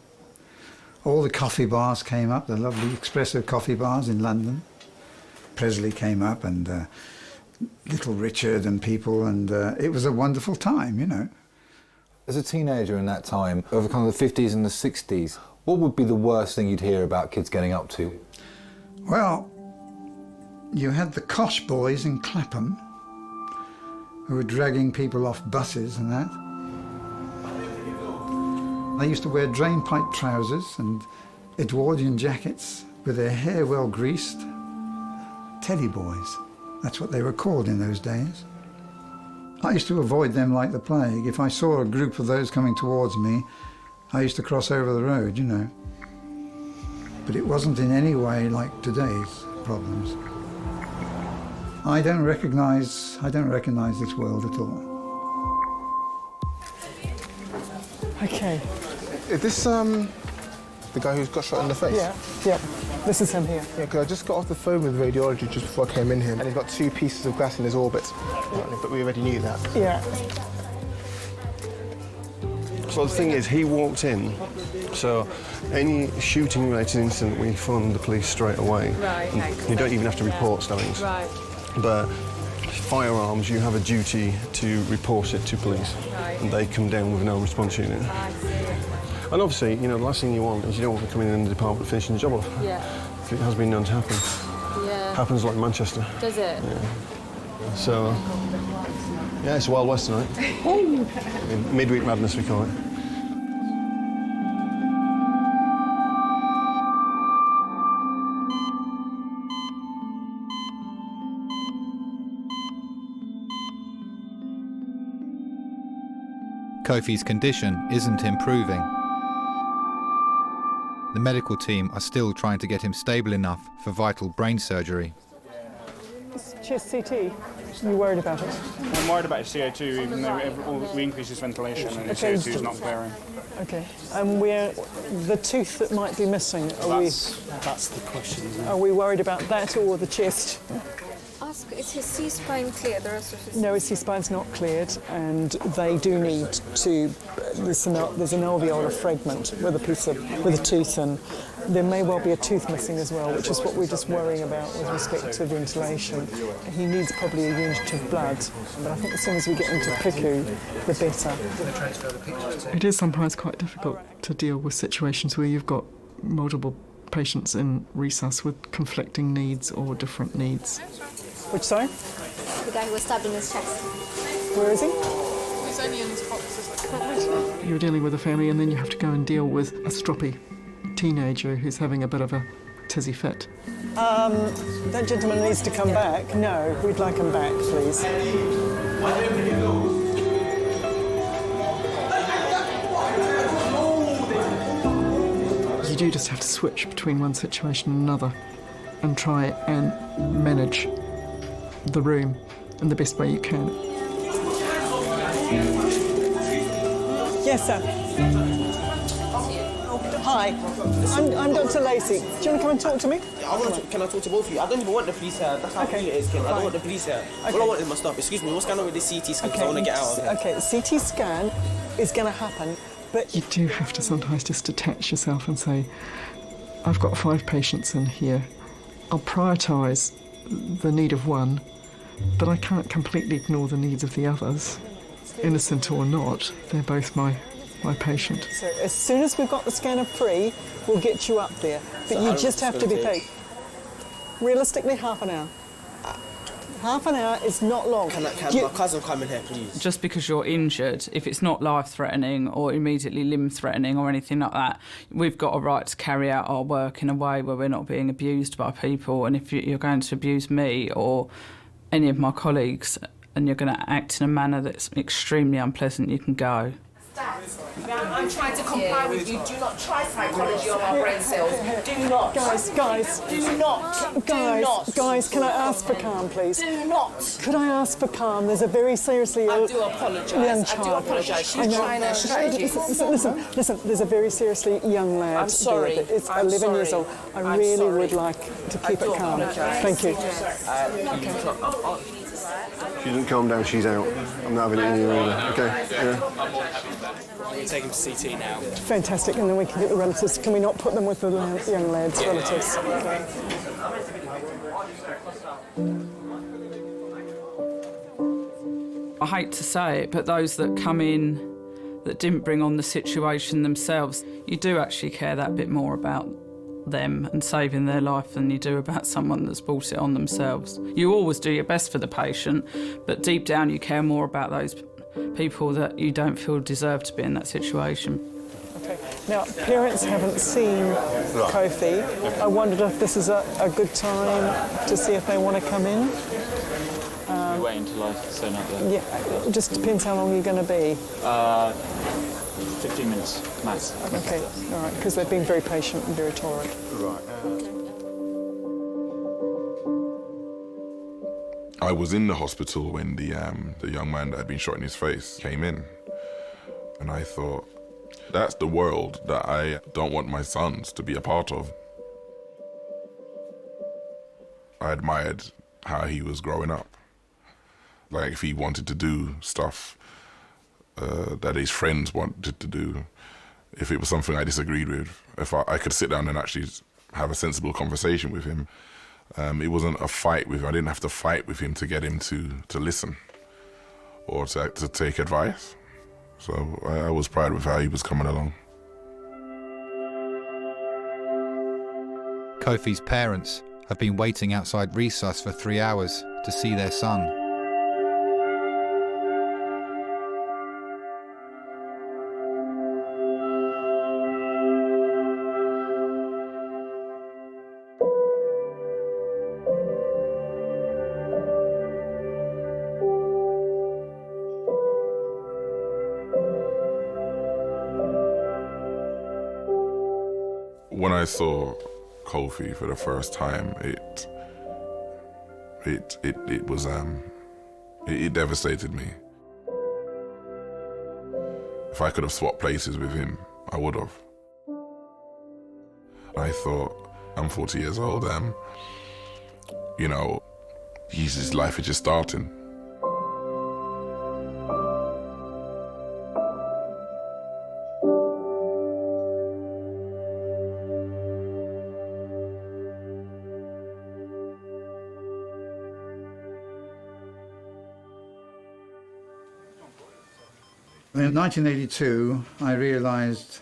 All the coffee bars came up, the lovely espresso coffee bars in London. Presley came up, and Little Richard and people, and it was a wonderful time, you know. As a teenager in that time, over kind of the 50s and the 60s, what would be the worst thing you'd hear about kids getting up to? Well, you had the Kosh boys in Clapham, who were dragging people off buses and that. They used to wear drainpipe trousers and Edwardian jackets with their hair well greased. Teddy boys, that's what they were called in those days. I used to avoid them like the plague. If I saw a group of those coming towards me, I used to cross over the road, you know. But it wasn't in any way like today's problems. I don't recognise this world at all. Okay. Is this the guy who's got shot in the face? Yeah. This is him here. Yeah, because I just got off the phone with radiology just before I came in here, and he's got 2 pieces of glass in his orbit. But we already knew that. Yeah. So the thing is, he walked in, so any shooting-related incident, we phone the police straight away. Right, okay. You don't even have to report stabbings. Right. But firearms, you have a duty to report it to police. Right. And they come down with no response unit. I see. And obviously, you know, the last thing you want is you don't want to come in the department finishing the job off. Yeah. It has been known to happen. Yeah. Happens like Manchester. Does it? Yeah. So, yeah, it's Wild West tonight. Midweek madness, we call it. Kofi's condition isn't improving. The medical team are still trying to get him stable enough for vital brain surgery. chest CT? You worried about it? I'm worried about his CO2, even though we increase his ventilation and his CO2 is not clearing. Okay. And the tooth that might be missing, That's the question, isn't it? are we worried about that or the chest? Ask, is his C-spine clear? The rest of his... No, his C-spine's not cleared, and they do need to. There's an alveolar fragment with a tooth, and there may well be a tooth missing as well, which is what we're just worrying about with respect to ventilation. He needs probably a unit of blood, but I think as soon as we get into PICU, the better. It is sometimes quite difficult to deal with situations where you've got multiple patients in resus with conflicting needs or different needs. Which, sorry? The guy who was stabbed in his chest. Where is he? He's only in his boxes. You're dealing with a family and then you have to go and deal with a stroppy teenager who's having a bit of a tizzy fit. That gentleman needs to come back. No, we'd like him back, please. You do just have to switch between one situation and another and try and manage the room in the best way you can. Yes, sir. Hi, I'm Dr. Lacey. Do you want to come and talk to me? Can I talk to both of you? I don't even want the police here. That's how cool it is, Kim. I don't want the police here. Okay. All I want is my stuff. Excuse me, what's going on with the CT scan? I want to get out of here. Okay, the CT scan is going to happen, but... You do have to sometimes just detach yourself and say, I've got 5 patients in here. I'll prioritise the need of one, but I can't completely ignore the needs of the others. Innocent or not, they're both my patient. So as soon as we've got the scanner free, we'll get you up there. But So you how just long have is to it be gonna paid. Realistically, half an hour. Half an hour is not long. Can my cousin come in here, please? Just because you're injured, if it's not life-threatening or immediately limb-threatening or anything like that, we've got a right to carry out our work in a way where we're not being abused by people. And if you're going to abuse me or any of my colleagues and you're going to act in a manner that's extremely unpleasant, you can go. I'm trying to comply with you. Do not try psychology on our brain cells. Do not. Guys. Do not. Guys, can I ask for calm, please? Do not. Could I ask for calm? There's a very seriously ill I do apologise. young I child. do apologise. She's trying her strategy. Listen, there's a very seriously young lad. I'm sorry. There. It's I'm 11 years sorry. old. I I'm really sorry. would like to keep I do it calm. apologise. Thank you. She doesn't calm down, she's out. I'm not having it in here either. Okay? Yeah. I'm going to take him to CT now. Fantastic, and then we can get the relatives. Can we not put them with the young lad's relatives? I hate to say it, but those that come in that didn't bring on the situation themselves, you do actually care that bit more about them and saving their life than you do about someone that's brought it on themselves. You always do your best for the patient, but deep down you care more about those people that you don't feel deserve to be in that situation. Okay. Now, parents haven't seen Kofi. I wondered if this is a good time to see if they want to come in. You wait until I turn up there? Yeah, it just depends how long you're going to be. 15 minutes, max. Okay, all right, because they've been very patient and very tolerant. Right. I was in the hospital when the young man that had been shot in his face came in. And I thought, that's the world that I don't want my sons to be a part of. I admired how he was growing up. Like, if he wanted to do stuff that his friends wanted to do, if it was something I disagreed with, if I could sit down and actually have a sensible conversation with him. It wasn't a fight with him. I didn't have to fight with him to get him to listen or to take advice. So I was proud of how he was coming along. Kofi's parents have been waiting outside resus for 3 hours to see their son. When I saw Kofi for the first time, it was it devastated me. If I could have swapped places with him, I would have. I thought, I'm 40 years old, you know, his life is just starting. In 1982, I realized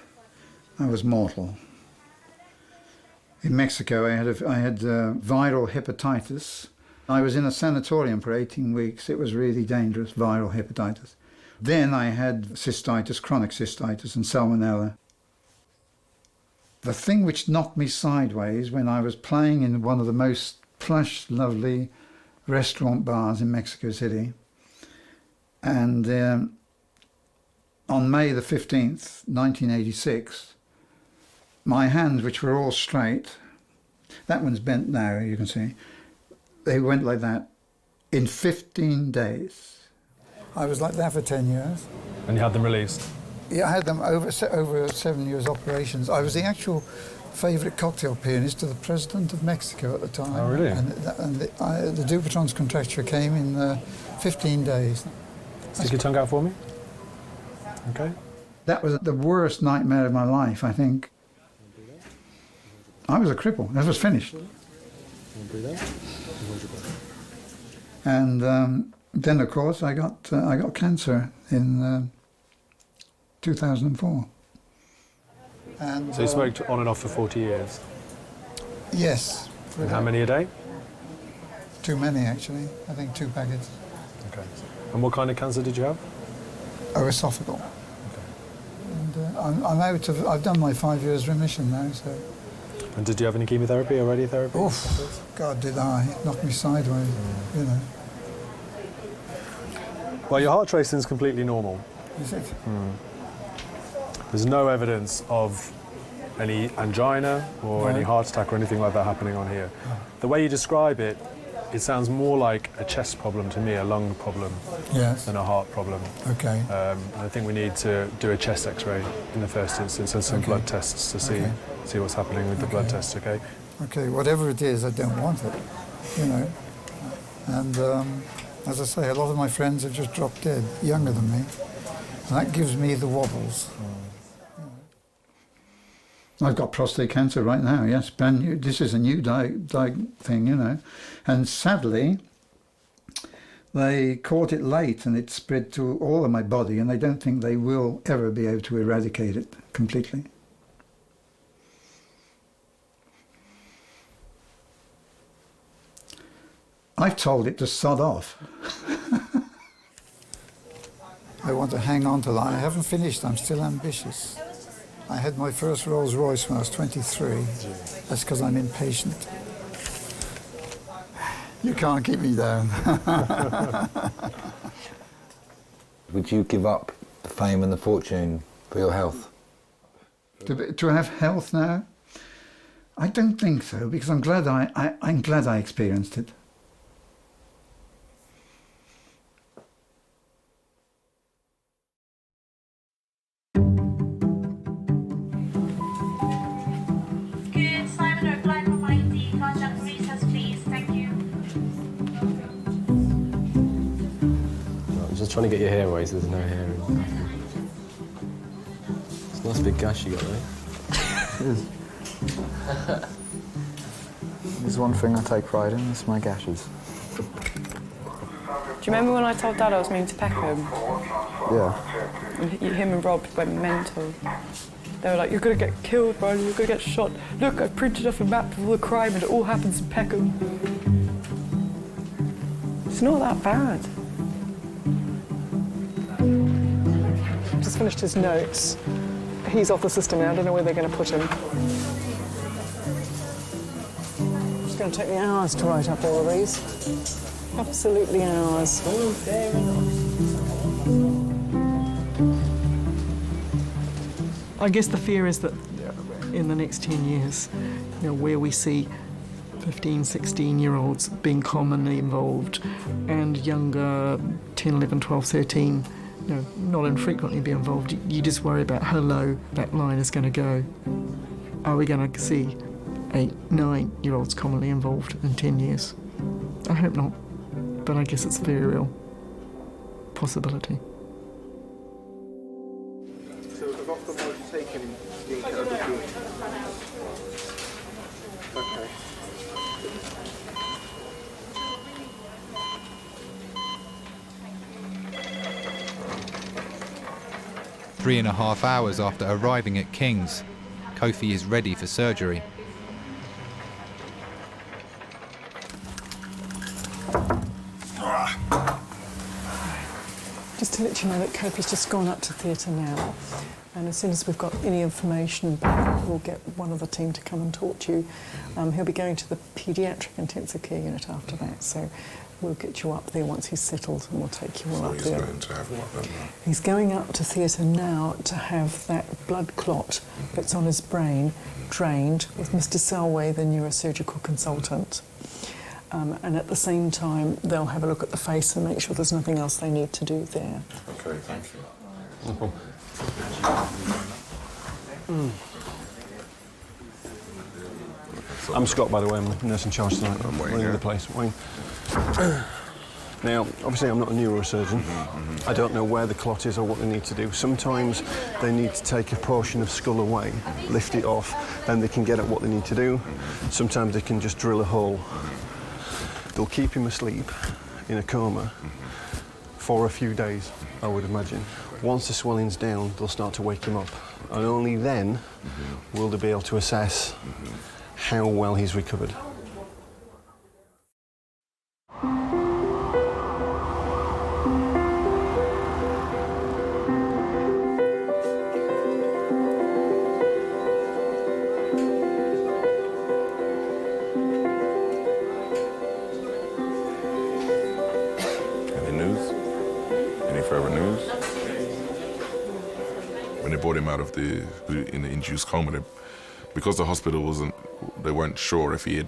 I was mortal. In Mexico, I had viral hepatitis. I was in a sanatorium for 18 weeks. It was really dangerous, viral hepatitis. Then I had cystitis, chronic cystitis, and salmonella. The thing which knocked me sideways when I was playing in one of the most plush, lovely restaurant bars in Mexico City, and on May the 15th, 1986, my hands, which were all straight, that one's bent now, you can see, they went like that in 15 days. I was like that for 10 years. And you had them released? Yeah, I had them over 7 years operations. I was the actual favourite cocktail pianist of the President of Mexico at the time. Oh, really? And the Dupuytren's contracture came in 15 days. Stick your tongue out for me. Okay. That was the worst nightmare of my life, I think. I was a cripple. That was finished. And then, of course, I got cancer in 2004. And, so you smoked on and off for 40 years? Yes. And how many a day? Too many, actually. I think 2 packets. Okay. And what kind of cancer did you have? Esophageal. Okay. And I'm out of, I've done my 5 years remission now, so. And did you have any chemotherapy or radiotherapy? Oof, God, did I. It knocked me sideways, you know. Well, your heart racing is completely normal. Is it? There's no evidence of any angina or any heart attack or anything like that happening on here. The way you describe it, it sounds more like a chest problem to me, a lung problem, than a heart problem. Okay. I think we need to do a chest X-ray in the first instance and some blood tests to see what's happening with the blood tests. Okay. Okay. Whatever it is, I don't want it. You know. And as I say, a lot of my friends have just dropped dead, younger than me, and that gives me the wobbles. I've got prostate cancer right now, yes, brand new. This is a new thing, you know. And sadly, they caught it late and it spread to all of my body, and they don't think they will ever be able to eradicate it completely. I've told it to sod off. I want to hang on to that. I haven't finished, I'm still ambitious. I had my first Rolls Royce when I was 23. That's because I'm impatient. You can't keep me down. Would you give up the fame and the fortune for your health? To have health now? I don't think so, because I'm glad I experienced it. Trying to get your hair away so there's no hair in. It's a nice big gash you got there. It is. There's one thing I take pride in, it's my gashes. Do you remember when I told Dad I was moving to Peckham? Yeah. And him and Rob went mental. They were like, "You're gonna get killed, bro, you're gonna get shot. Look, I printed off a map of all the crime and it all happens in Peckham." It's not that bad. Just finished his notes. He's off the system now. I don't know where they're going to put him. It's going to take me hours to write up all of these. Absolutely hours. I guess the fear is that in the next 10 years, you know, where we see 15, 16-year-olds being commonly involved, and younger 10, 11, 12, 13, not infrequently be involved. You just worry about how low that line is going to go. Are we going to see 8, 9-year-olds commonly involved in 10 years? I hope not, but I guess it's a very real possibility. So I've often wanted to take him Okay. 3.5 hours after arriving at King's, Kofi is ready for surgery. Just to let you know that Kofi's just gone up to theatre now, and as soon as we've got any information back, we'll get one of the team to come and talk to you. He'll be going to the paediatric intensive care unit after that, so we'll get you up there once he's settled and we'll take you all up there. Going to have what then? He's going up to theatre now to have that blood clot that's on his brain drained with Mr. Selway, the neurosurgical consultant. And at the same time, they'll have a look at the face and make sure there's nothing else they need to do there. Okay, thank you. No problem. I'm Scott, by the way. I'm the nurse in charge tonight. I'm running the place. Wayne. Now, obviously, I'm not a neurosurgeon. I don't know where the clot is or what they need to do. Sometimes they need to take a portion of skull away, lift it off, then they can get at what they need to do. Sometimes they can just drill a hole. They'll keep him asleep in a coma for a few days, I would imagine. Once the swelling's down, they'll start to wake him up. And only then will they be able to assess how well he's recovered. Any news? Any further news? When they brought him out of in the induced coma, because the hospital they weren't sure if he had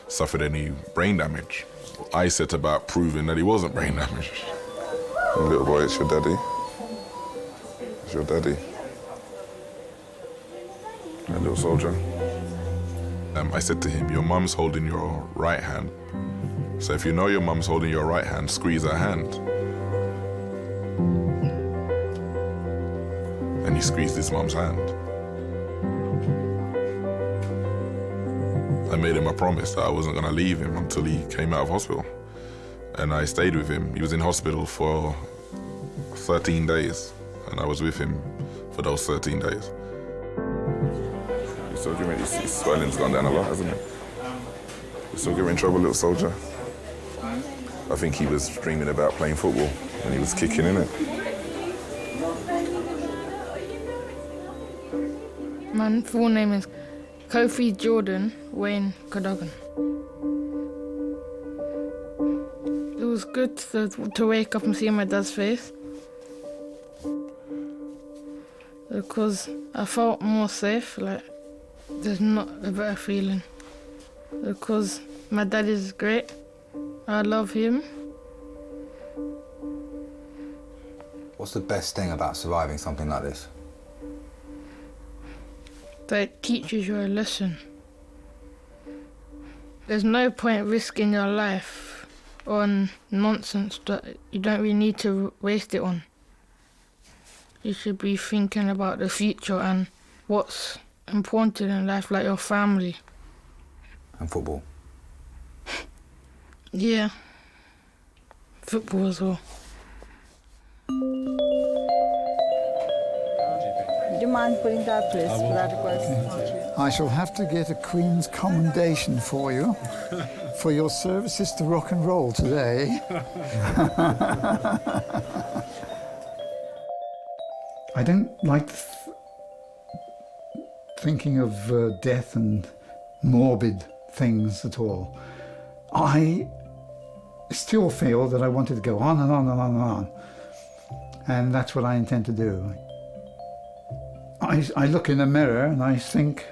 suffered any brain damage. I set about proving that he wasn't brain damaged. Little boy, it's your daddy. It's your daddy. That little soldier. I said to him, your mum's holding your right hand. So if you know your mum's holding your right hand, squeeze her hand. And he squeezed his mum's hand. I made him a promise that I wasn't going to leave him until he came out of hospital. And I stayed with him. He was in hospital for 13 days, and I was with him for those 13 days. You're still giving, his swelling's gone down a lot, hasn't it? You're still giving trouble, little soldier? I think he was dreaming about playing football, and he was kicking in it. My full name is Kofi Jordan Wayne Cadogan. It was good to wake up and see my dad's face, because I felt more safe, like there's not a better feeling, because my dad is great, I love him. What's the best thing about surviving something like this? That it teaches you a lesson. There's no point risking your life on nonsense that you don't really need to waste it on. You should be thinking about the future and what's important in life, like your family. And football? Yeah, football as well. Do you mind putting that, please, for that request? I shall have to get a Queen's commendation for you for your services to rock and roll today. I don't like thinking of death and morbid things at all. I still feel that I wanted to go on and on and on and on, and that's what I intend to do. I look in the mirror and I think,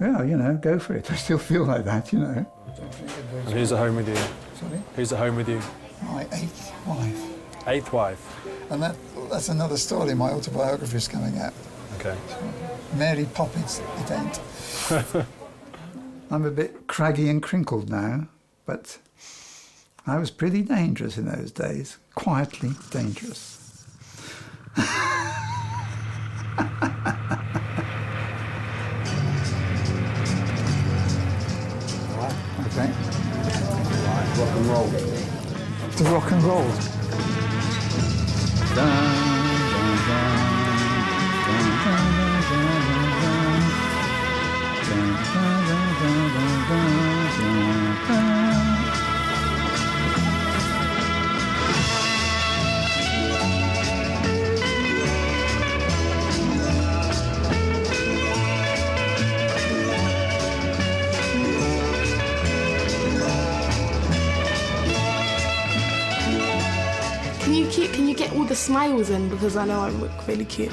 yeah, you know, go for it. I still feel like that, you know. And who's at home with you? Sorry? Who's at home with you? My 8th wife. 8th wife? And that's another story. My autobiography is coming out. Okay. Mary Poppins, it ain't. I'm a bit craggy and crinkled now, but I was pretty dangerous in those days. Quietly dangerous. Okay. Rock and roll. To rock and roll. Can you get all the smiles in, because I know I look really cute.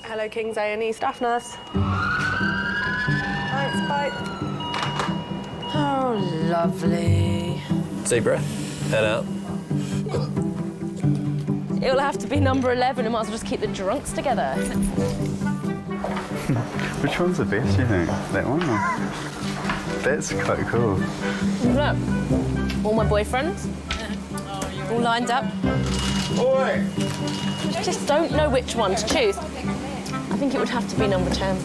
Hello, Kings A&E staff nurse. Thanks, bye. Oh, lovely. Deep breath. Head out. It'll have to be number 11. We might as well just keep the drunks together. Which one's the best, you think? That one? Or? That's quite cool. Look, all my boyfriends, all lined up. Oi! Just don't know which one to choose. I think it would have to be number 10.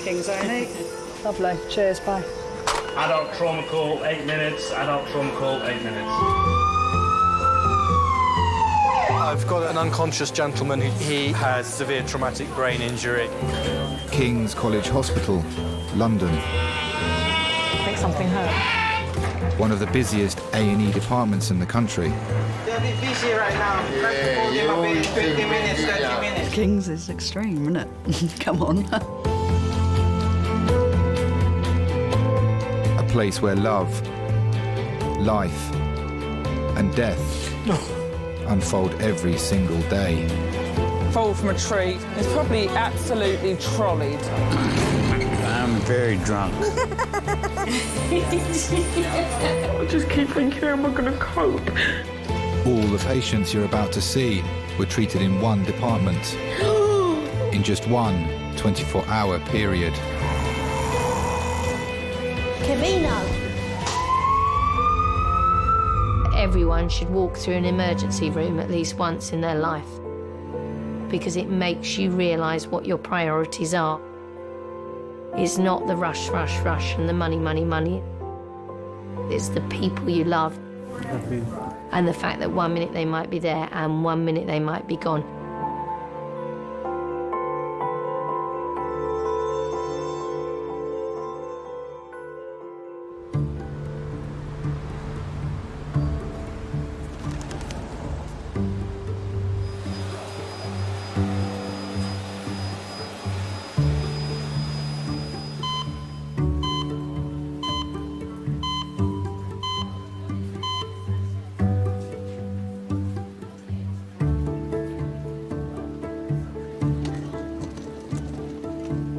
Kings A&E. Lovely. Cheers, bye. Adult trauma call, 8 minutes. Adult trauma call, 8 minutes. I've got an unconscious gentleman. He has severe traumatic brain injury. King's College Hospital, London. I think something hurt. One of the busiest A&E departments in the country. They're a bit busy right now. Try to call them a bit, 20 minutes, 30 minutes. King's is extreme, isn't it? Come on. A place where love, life, and death unfold every single day. Fall from a tree. It's probably absolutely trolleyed. I'm very drunk. I just keep thinking, how am I going to cope? All the patients you're about to see were treated in one department in just one 24-hour period. Cavino. Everyone should walk through an emergency room at least once in their life, because it makes you realise what your priorities are. It's not the rush, rush, rush and the money, money, money. It's the people you love. And the fact that 1 minute they might be there and 1 minute they might be gone.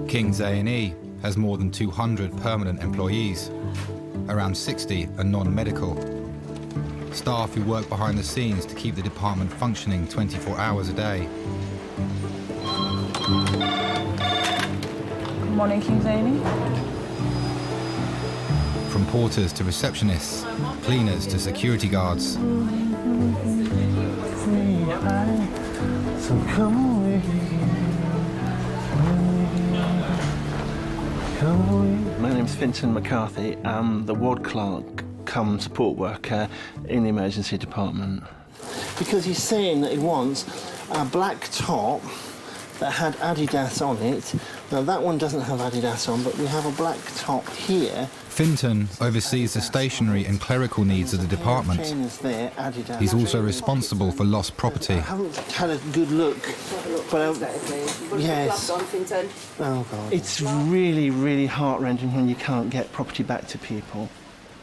King's A&E has more than 200 permanent employees. Around 60 are non-medical. Staff who work behind the scenes to keep the department functioning 24 hours a day. Good morning, Kings A&E. From porters to receptionists, cleaners to security guards. So come away. My name's Vincent McCarthy. I'm the ward clerk come support worker in the emergency department. Because he's saying that he wants a black top that had Adidas on it. Now that one doesn't have Adidas on, but we have a black top here. Finton oversees the stationery and clerical needs of the department. There, Adidas. He's also responsible for lost property. I haven't had a good look, but yes. Oh God. It's really, really heart-rending when you can't get property back to people.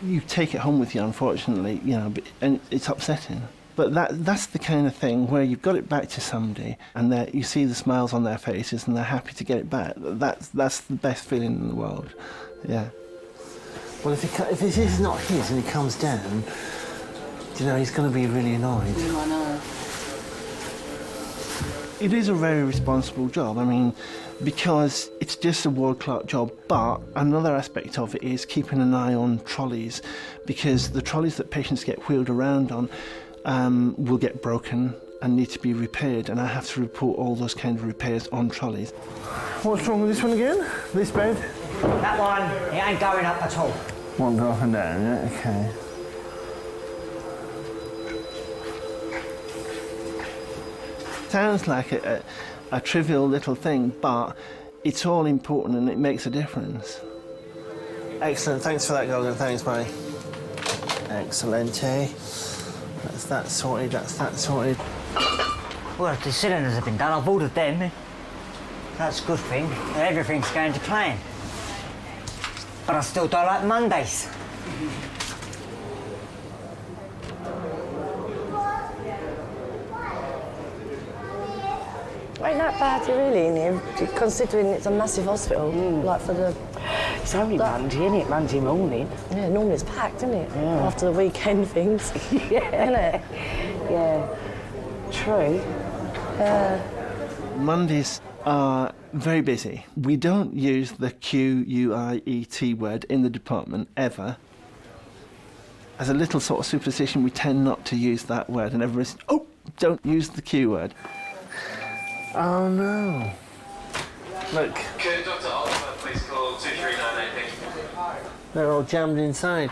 You take it home with you, unfortunately, you know, and it's upsetting. But that's the kind of thing where you've got it back to somebody and you see the smiles on their faces and they're happy to get it back. That's the best feeling in the world, yeah. Well, if this is not his and he comes down, you know, he's going to be really annoyed. I know. It is a very responsible job, I mean, because it's just a ward clerk job, but another aspect of it is keeping an eye on trolleys, because the trolleys that patients get wheeled around on will get broken and need to be repaired, and I have to report all those kind of repairs on trolleys. What's wrong with this one again? This bed? That one, it ain't going up at all. Won't go up and down, yeah? Okay. Sounds like a trivial little thing, but it's all important and it makes a difference. Excellent, thanks for that, Golden. Thanks, buddy. Excellente. That's that sorted, that's that sorted. Well, the cylinders have been done, I've ordered them. That's a good thing. Everything's going to plan. But I still don't like Mondays. Ain't that bad, really, in here, considering it's a massive hospital, like for the... It's only Monday, isn't it? Monday morning. Yeah, normally it's packed, isn't it? Yeah. After the weekend things. Yeah. Isn't it? Yeah. True. Mondays are very busy. We don't use the Q-U-I-E-T word in the department, ever. As a little sort of superstition, we tend not to use that word, and everybody says, oh, don't use the Q word. Oh, no. Look. Could Dr. Oliver please call 2398? They're all jammed inside.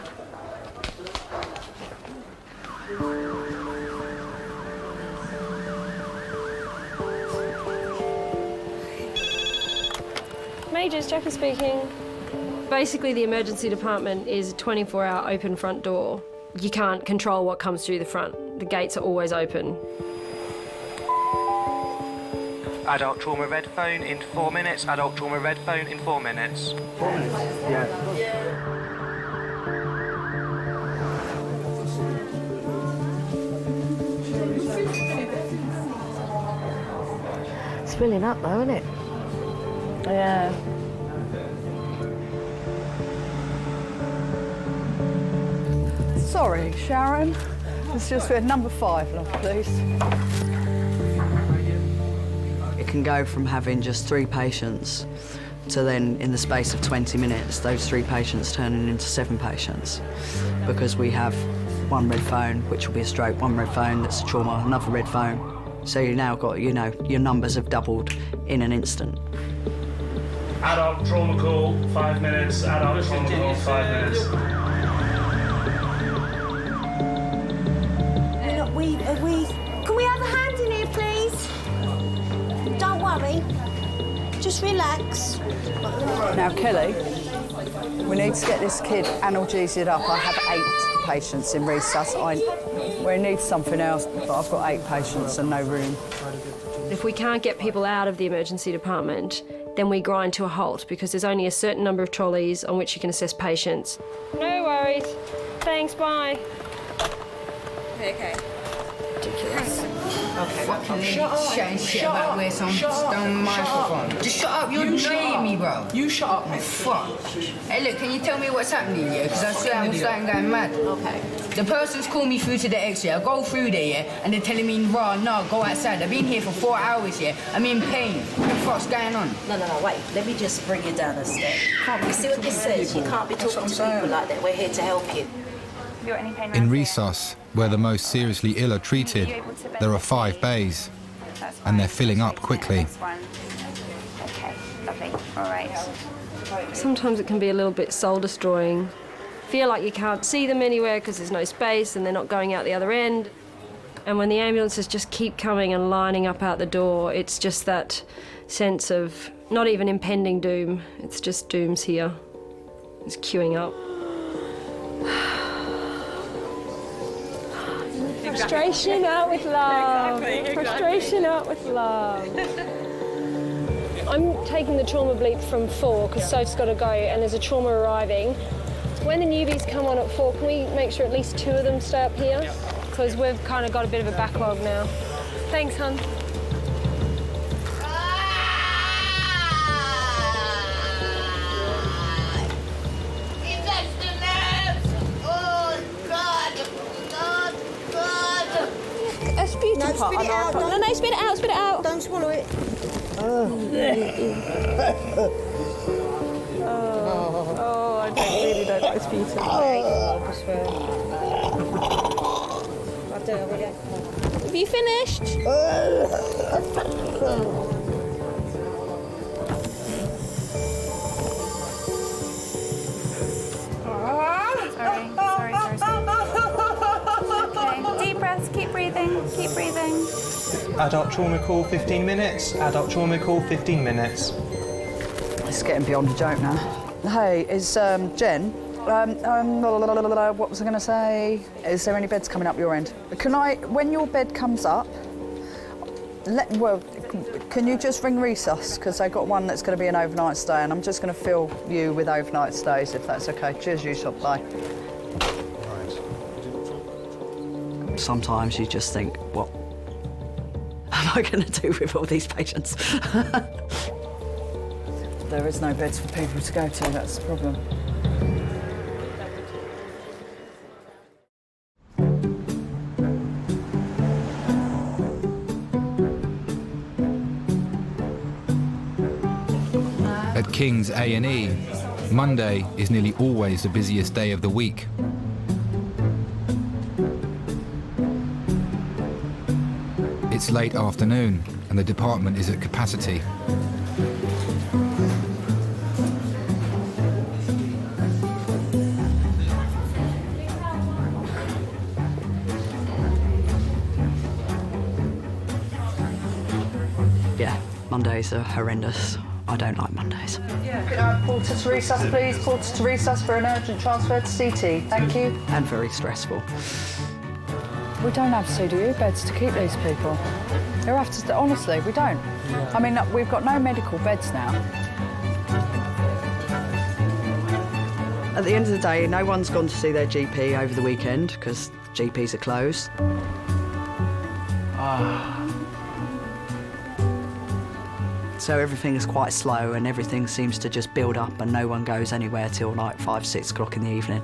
Majors, Jackie speaking. Basically, the emergency department is a 24-hour open front door. You can't control what comes through the front. The gates are always open. Adult trauma red phone in 4 minutes. Adult trauma red phone in 4 minutes. 4 minutes? Yeah. It's filling up though, isn't it? Yeah. Sorry, Sharon. It's just we had number 5, love, please. It can go from having just 3 patients to then, in the space of 20 minutes, those 3 patients turning into 7 patients. Because we have 1 red phone, which will be a stroke, 1 red phone that's a trauma, another red phone. So you've now got, you know, your numbers have doubled in an instant. Adult trauma call, 5 minutes. Adult trauma call, 5 minutes. Can we have a hand in here, please? Don't worry. Just relax. Now, Kelly, we need to get this kid analgesied up. I have 8 patients in resus. We need something else, but I've got 8 patients and no room. If we can't get people out of the emergency department, then we grind to a halt because there's only a certain number of trolleys on which you can assess patients. No worries. Thanks, bye. Okay. Ridiculous. Okay. Fucking shut up. Shit about where some stone microphone. Just shut up, you're leaving me, bro. You shut up, mate. Fuck. Hey, look, can you tell me what's happening here? Because I swear I'm starting going mad. Okay. The person's called me through to the X-ray. I go through there, yeah, and they're telling me, raw, no, go outside. I've been here for 4 hours, yeah. I'm in pain. What the fuck's going on? No, wait. Let me just bring you down a step. You see what this says? You can't be talking to people like that. We're here to help you. In resus, where the most seriously ill are treated, there are 5 bays, and they're filling up quickly. Okay, lovely. All right. Sometimes it can be a little bit soul-destroying. Feel like you can't see them anywhere because there's no space and they're not going out the other end. And when the ambulances just keep coming and lining up out the door, it's just that sense of not even impending doom, it's just doom's here. It's queuing up. Frustration out with love. Exactly. Frustration out with love. I'm taking the trauma bleep from 4 because Soph's got to go and there's a trauma arriving. When the newbies come on at 4, can we make sure at least 2 of them stay up here? Because we've kind of got a bit of a backlog now. Thanks, hun. No, spit it out. No, spit it out, spit it out. Don't swallow it. Oh, I really don't like sputum. I swear. Have you finished? Sorry. Okay, deep breaths, keep breathing. Adult trauma call, 15 minutes. Adult trauma call, 15 minutes. It's getting beyond a joke now. Hey, is Jen? What was I going to say? Is there any beds coming up your end? When your bed comes up, can you just ring resus? Because I got one that's going to be an overnight stay, and I'm just going to fill you with overnight stays, if that's okay. Cheers, you shop, bye. Sometimes you just think, what am I going to do with all these patients? There is no beds for people to go to, that's the problem. At Kings A&E, Monday is nearly always the busiest day of the week. It's late afternoon and the department is at capacity. Yeah, Mondays are horrendous. I don't like Mondays. Yeah, Porter to resus, please. Porter to resus for an urgent transfer to CT. Thank you. And very stressful. We don't have CDU beds to keep these people. They'll have to, honestly, we don't. I mean, we've got no medical beds now. At the end of the day, no one's gone to see their GP over the weekend because GPs are closed. So everything is quite slow and everything seems to just build up and no one goes anywhere till like 5, 6 o'clock in the evening.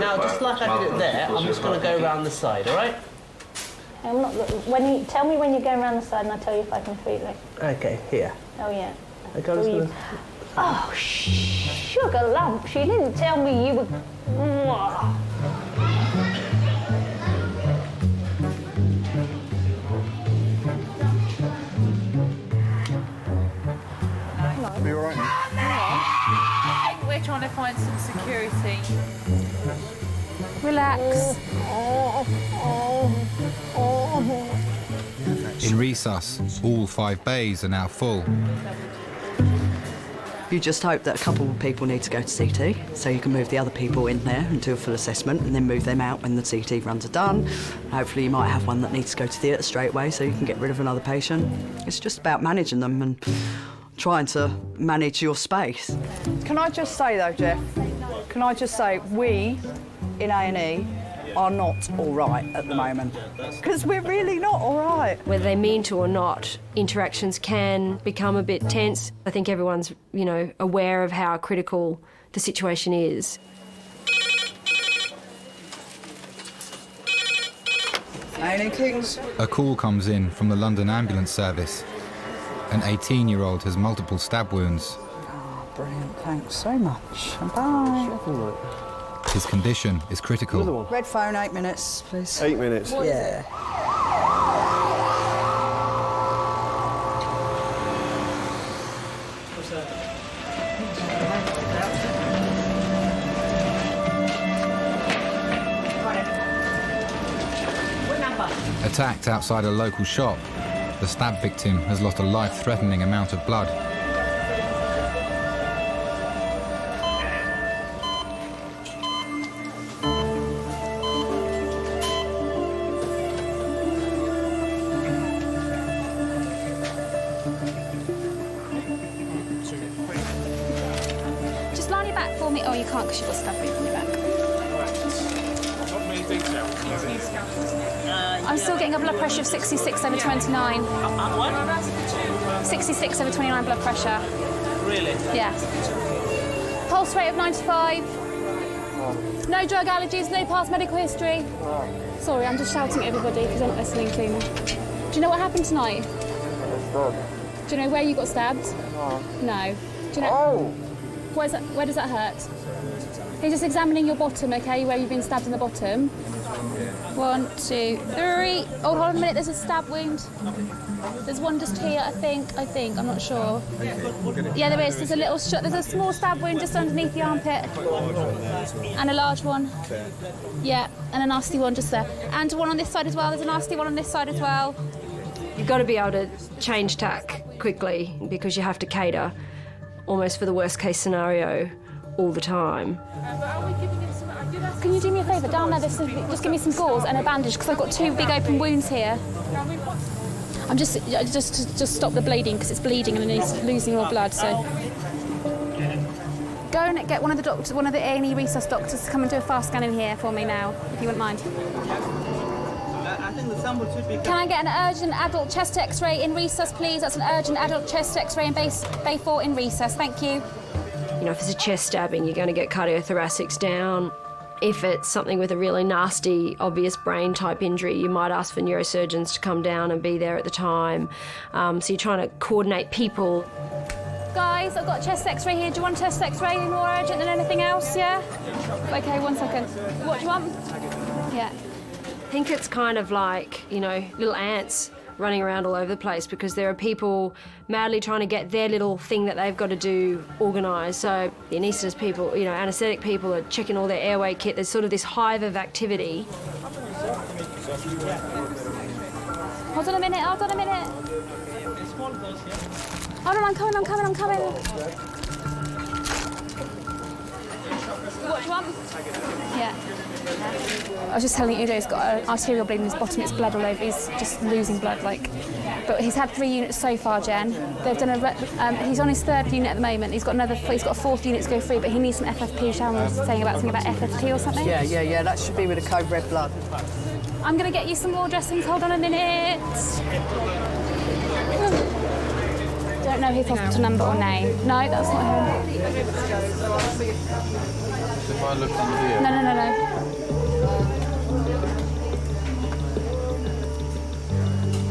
Now, just like I did it there, I'm just going to go around the side, all right? I'm not. Tell me when you're going around the side, and I'll tell you if I can feel it. Okay, here. Oh yeah. Oh, sugar lump! She didn't tell me you were. Be all right now? We're trying to find some security. Relax. In resus, all 5 bays are now full. You just hope that a couple of people need to go to CT, so you can move the other people in there and do a full assessment and then move them out when the CT runs are done. Hopefully you might have one that needs to go to theatre straight away so you can get rid of another patient. It's just about managing them and trying to manage your space. Can I just say though, Jeff, we in A&E are not all right at the moment. Because we're really not all right. Whether they mean to or not, interactions can become a bit tense. I think everyone's, you know, aware of how critical the situation is. A&E Kings. A call comes in from the London ambulance service. An 18-year-old has multiple stab wounds. Oh, brilliant, thanks so much. Bye. His condition is critical. Red phone, 8 minutes, please. 8 minutes? Yeah. Attacked outside a local shop, the stab victim has lost a life-threatening amount of blood. Just line your back for me. Oh, you can't because you've got stab wound on your back. I'm still getting a blood pressure of 66/29. 66/29 blood pressure. Really? Yeah. Pulse rate of 95. No drug allergies, no past medical history. Sorry, I'm just shouting at everybody because they're not listening to me. Do you know what happened tonight? Do you know where you got stabbed? No. Do you know? Where does that hurt? He's just examining your bottom, okay, where you've been stabbed in the bottom. 1, 2, 3. Oh, hold on a minute, there's a stab wound. There's one just here, I think, I'm not sure. Yeah, there is. There's a little there's a small stab wound just underneath the armpit. And a large one. Yeah, and a nasty one just there. And one on this side as well. There's a nasty one on this side as well. You've got to be able to change tack quickly because you have to cater almost for the worst case scenario all the time. Can you do me a favour? Down there, just give me some gauze and a bandage because I've got 2 big open wounds here. I'm just stop the bleeding because it's bleeding and it's losing more blood. So go and get one of the A&E resus doctors to come and do a fast scan in here for me now, if you wouldn't mind. Can I get an urgent adult chest X-ray in resus, please? That's an urgent adult chest X-ray in Bay 4 in resus. Thank you. You know, if it's a chest stabbing, you're going to get cardiothoracics down. If it's something with a really nasty, obvious brain-type injury, you might ask for neurosurgeons to come down and be there at the time. So you're trying to coordinate people. Guys, I've got a chest X-ray here. Do you want a chest X-ray more urgent than anything else, yeah? OK, 1 second. What do you want? Yeah. I think it's kind of like, you know, little ants running around all over the place because there are people madly trying to get their little thing that they've got to do organised. So the anaesthetist people, you know, anaesthetic people are checking all their airway kit. There's sort of this hive of activity. Hold on a minute. Hold on, I'm coming. What do you want? Yeah. I was just telling you, he's got an arterial bleed in his bottom. It's blood all over. He's just losing blood, like. But he's had 3 units so far, Jen. They've done he's on his 3rd unit at the moment. He's got a 4th unit to go through, but he needs some FFP. Sharon was saying about something about FFP or something. Yeah. That should be with a code red blood. I'm going to get you some more dressings. Hold on a minute. Don't know his hospital number or name. No, that's not him. If I look in here. No.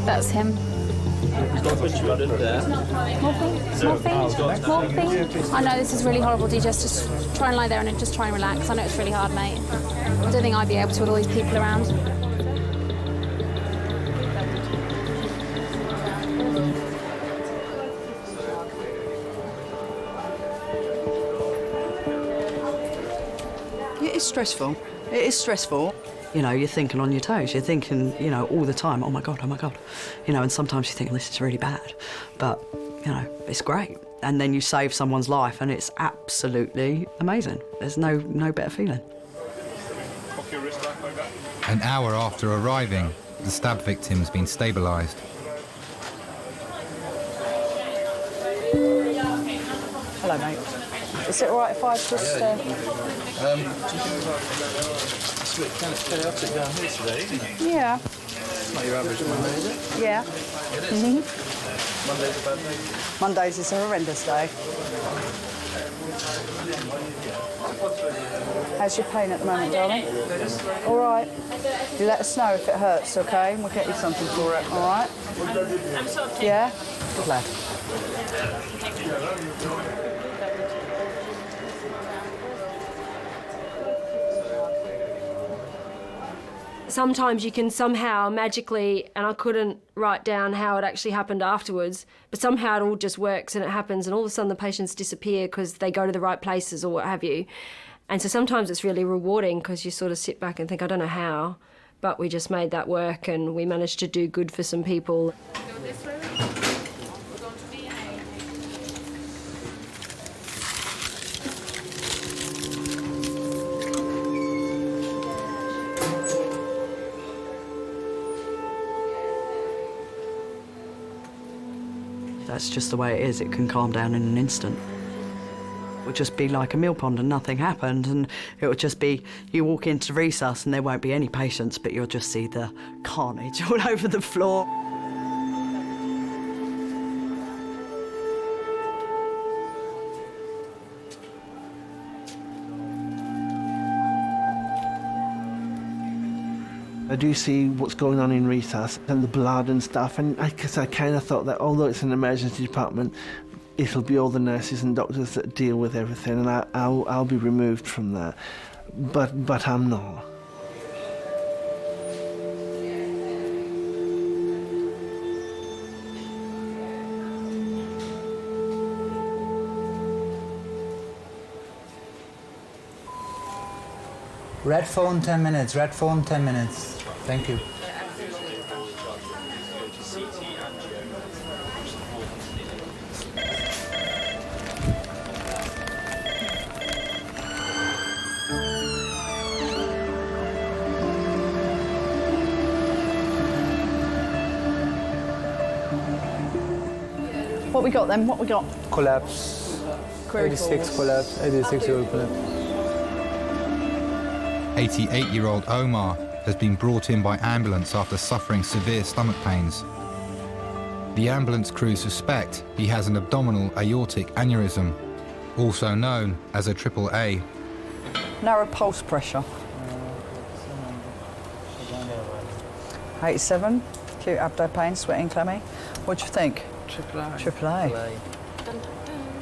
That's him. Morphine? I know this is really horrible, DJ. Just try and lie there and just try and relax. I know it's really hard, mate. I don't think I'd be able to with all these people around. It is stressful. You know, you're thinking on your toes. You're thinking, you know, all the time, oh my God. You know, and sometimes you think, this is really bad. But, you know, it's great. And then you save someone's life and it's absolutely amazing. There's no better feeling. An hour after arriving, the stab victim's been stabilised. Hello, mate. Is it all right if I just... It's a bit kind of chaotic down here today, isn't it? Yeah. Not your average Monday, is it? Yeah. It is. Monday's a bad day. Mondays is a horrendous day. How's your pain at the moment, darling? All right. You let us know if it hurts, okay? We'll get you something for it, all right? I'm sort of Yeah? Good lad. Sometimes you can somehow magically, and I couldn't write down how it actually happened afterwards, but somehow it all just works and it happens, and all of a sudden the patients disappear because they go to the right places or what have you. And so sometimes it's really rewarding because you sort of sit back and think, I don't know how, but we just made that work and we managed to do good for some people. That's just the way it is. It can calm down in an instant. It would just be like a mill pond and nothing happened, and it would just be, you walk into resus and there won't be any patients, but you'll just see the carnage all over the floor. I do see what's going on in resus and the blood and stuff, and I kind of thought that although it's an emergency department, it'll be all the nurses and doctors that deal with everything, and I'll be removed from that. But I'm not. Red phone 10 minutes, red phone 10 minutes. Thank you. What we got then? What we got? Collapse. Query 86 forwards. collapse, 86-year-old collapse. 88-year-old Omar has been brought in by ambulance after suffering severe stomach pains. The ambulance crew suspect he has an abdominal aortic aneurysm, also known as a AAA. Narrow pulse pressure. 87, acute abdo pain, sweating, clammy. What do you think? AAA. AAA.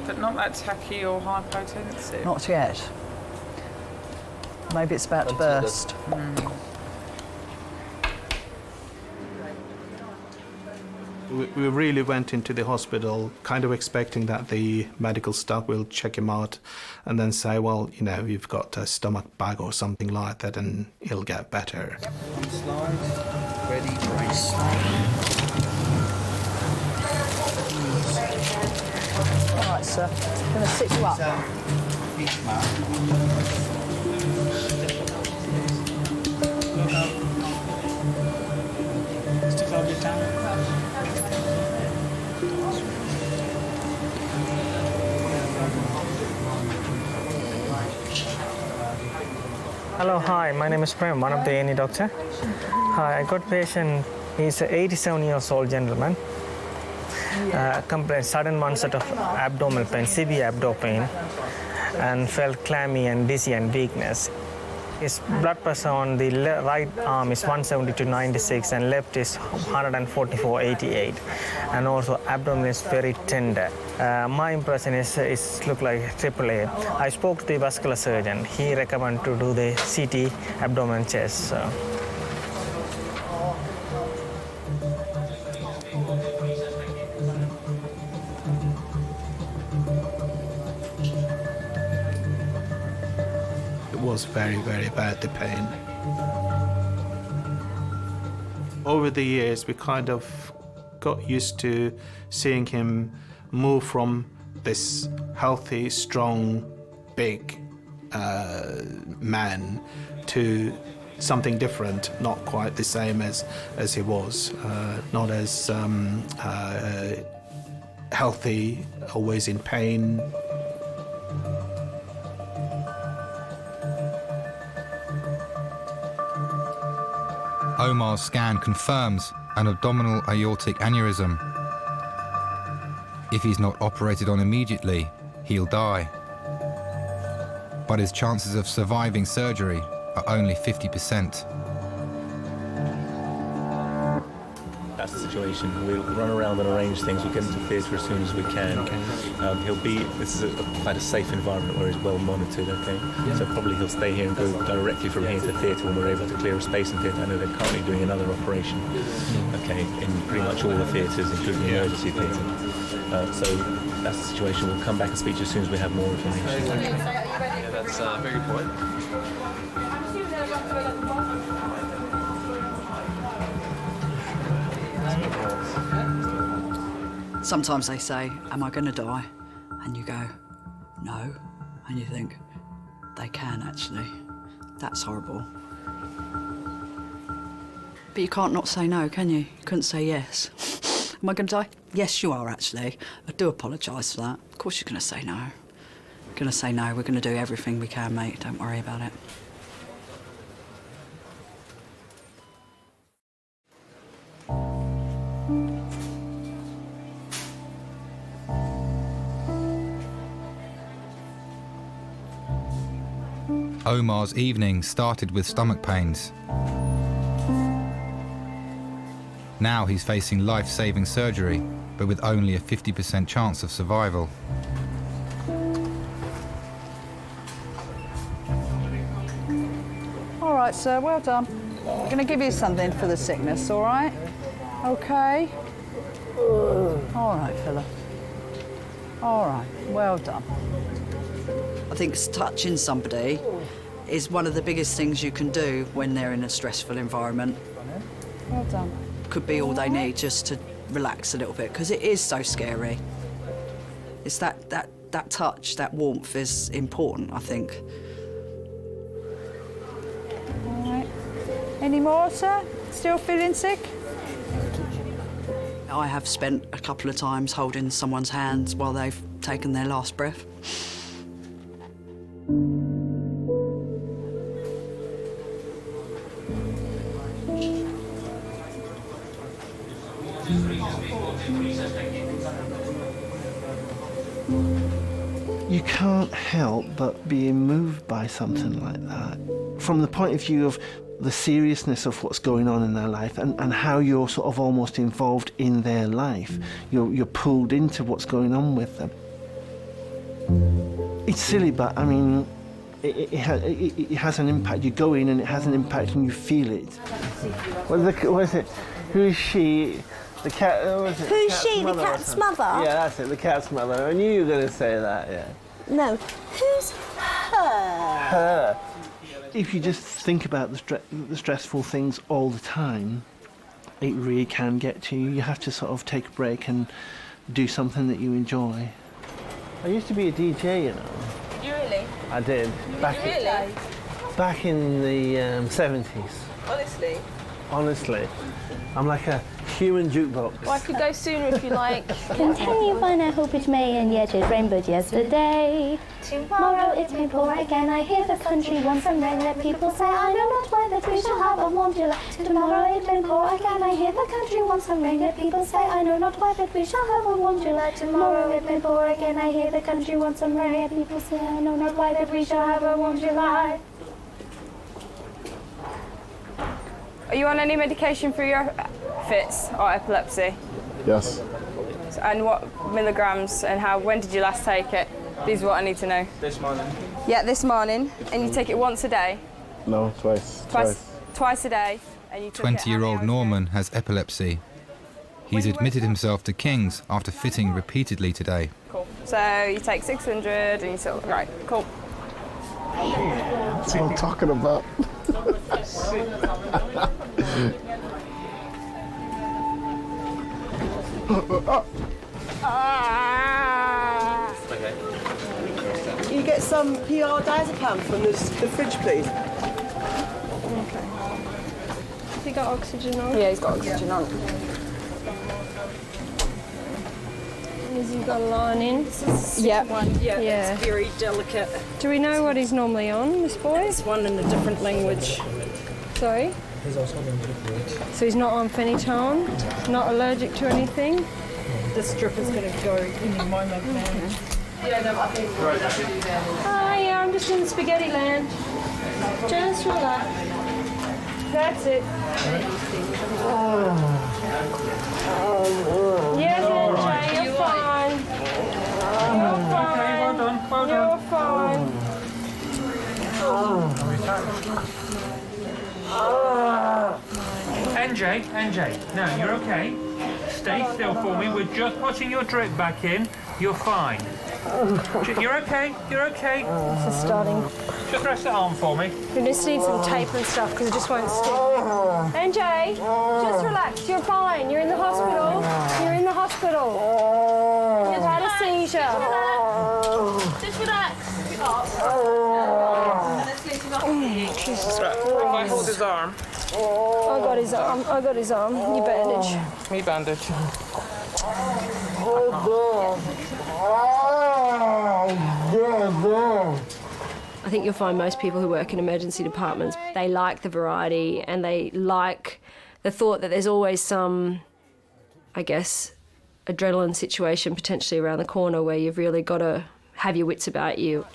But not that tacky or hypotensive. Not yet. Maybe it's about to burst. We really went into the hospital kind of expecting that the medical staff will check him out and then say, well, you know, you've got a stomach bug or something like that and he'll get better. Yep. Slide. Ready, brace. All right, sir. I'm going to sit you up. Hello, hi, my name is Prem, one of the A&E doctor. Hi, I got patient, he's an 87-year-old gentleman. Complained sudden onset of abdominal pain, severe abdominal pain, and felt clammy and dizzy and weakness. His blood pressure on the right arm is 170/96 and left is 144/88, and also abdomen is very tender. My impression is look like AAA. I spoke to the vascular surgeon. He recommended to do the CT abdomen chest. So. Was very, very bad, the pain. Over the years, we kind of got used to seeing him move from this healthy, strong, big man to something different, not quite the same as he was, not as healthy, always in pain. Omar's scan confirms an abdominal aortic aneurysm. If he's not operated on immediately, he'll die. But his chances of surviving surgery are only 50%. That's the situation. We'll run around and arrange things. We'll get into theatre as soon as we can. This is quite a safe environment where he's well monitored, okay? Yeah. So probably he'll stay here and go directly from here to theatre when we're able to clear a space in theatre. I know they're currently doing another operation, okay, in pretty much all the theatres, including the emergency theatre. So that's the situation. We'll come back and speak to you as soon as we have more information. Yeah, that's a very good point. Sometimes they say, am I going to die? And you go, no. And you think, they can actually. That's horrible. But you can't not say no, can you? You couldn't say yes. Am I going to die? Yes, you are, actually. I do apologise for that. Of course you're going to say no. You're going to say no. We're going to do everything we can, mate. Don't worry about it. Omar's evening started with stomach pains. Now he's facing life-saving surgery, but with only a 50% chance of survival. All right, sir, well done. I'm going to give you something for the sickness, all right? Okay? All right, fella. All right, well done. I think touching somebody is one of the biggest things you can do when they're in a stressful environment. Well done. Could be all they need just to relax a little bit, because it is so scary. It's that touch, that warmth is important, I think. All right. Any more, sir? Still feeling sick? I have spent a couple of times holding someone's hands while they've taken their last breath. You can't help but being moved by something like that. From the point of view of the seriousness of what's going on in their life and how you're sort of almost involved in their life. You're pulled into what's going on with them. It's silly, but I mean, it has an impact. You go in and it has an impact and you feel it. What is it? Who is she? The cat, what is it? Who's she? The cat's mother? Yeah, that's it, the cat's mother. I knew you were going to say that, yeah. No. Who's her? Her. If you just think about the stressful things all the time, it really can get to you. You have to sort of take a break and do something that you enjoy. I used to be a DJ, you know. You really? I did. Back in the 70s. Honestly? Honestly. I'm like a human jukebox. Well, I could go sooner if you like. Continue fine, I hope it may, and yet it rainbowed yesterday. Tomorrow it may pour again, I hear the country wants some rain. Let people say, I know not why that we shall have a warm July. Tomorrow it may pour again, I hear the country wants some rain. Let people say, I know not why that we shall have a warm July. Tomorrow it may pour again, I hear the country wants some rain. Let people say, I know not why that we shall have a warm July. Are you on any medication for your fits or epilepsy? Yes. And what milligrams and how? When did you last take it? These are what I need to know. This morning. Yeah, this morning. And you take it once a day? No, twice. Twice a day. And you took 20-year-old Norman has epilepsy. He's admitted himself to King's after fitting repeatedly today. Cool. So you take 600 and you sort of, right, cool. That's what I'm talking about. Okay. Can you get some PR diazepam from the fridge, please? Okay. Has he got oxygen on? Yeah, he's got oxygen on. Has he got a line in? Yeah. Yeah. It's very delicate. Do we know what he's normally on, this boy? It's one in a different language. Sorry? So he's not on phenytoin, not allergic to anything. The strip is going to go in a moment now. Yeah, no, I think yeah, I'm just in spaghetti land. Just relax. That's it. Yes, Jay, you're fine. You're fine. Well done. You're fine. NJ, no, you're okay. Stay still for me. We're just putting your drip back in. You're fine. You're okay. You're okay. This is starting. Just rest the arm for me. We just need some tape and stuff because it just won't stick. NJ, just relax. You're fine. You're in the hospital. You're in the hospital. You've had a seizure. Just relax. Jesus. Right, if I hold his arm. I got his arm. I got his arm. You bandage. Me bandage. I think you'll find most people who work in emergency departments, they like the variety and they like the thought that there's always some, I guess, adrenaline situation potentially around the corner where you've really got to have your wits about you.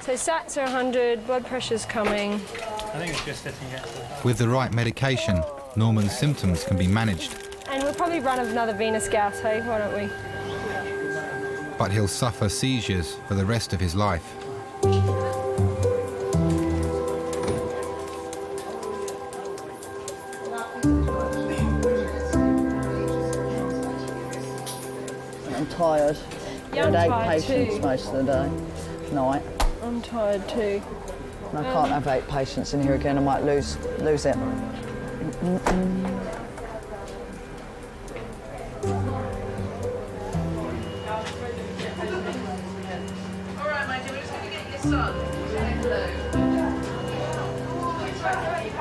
So SATs are 100, blood pressure's coming. I think it's just sitting here. With the right medication, Norman's symptoms can be managed. And we'll probably run another venous gas, hey? Why don't we? But he'll suffer seizures for the rest of his life. I'm tired. Yeah, I'm I had 8 tired patients too. most of the day, night. I'm tired too. And I can't have 8 patients in here again. I might lose it.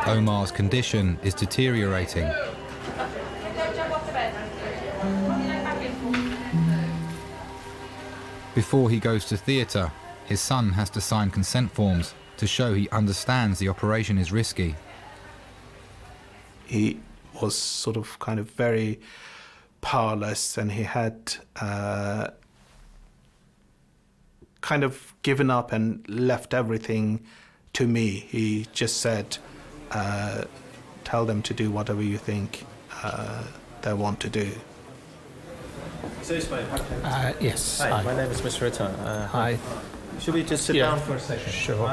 Omar's condition is deteriorating. Before he goes to theatre, his son has to sign consent forms to show he understands the operation is risky. He was sort of kind of very powerless, and he had kind of given up and left everything to me. He just said, tell them to do whatever you think they want to do. Yes. Hi, my name is Mr. Ritter. Hi. Should we just sit down for a second? Sure.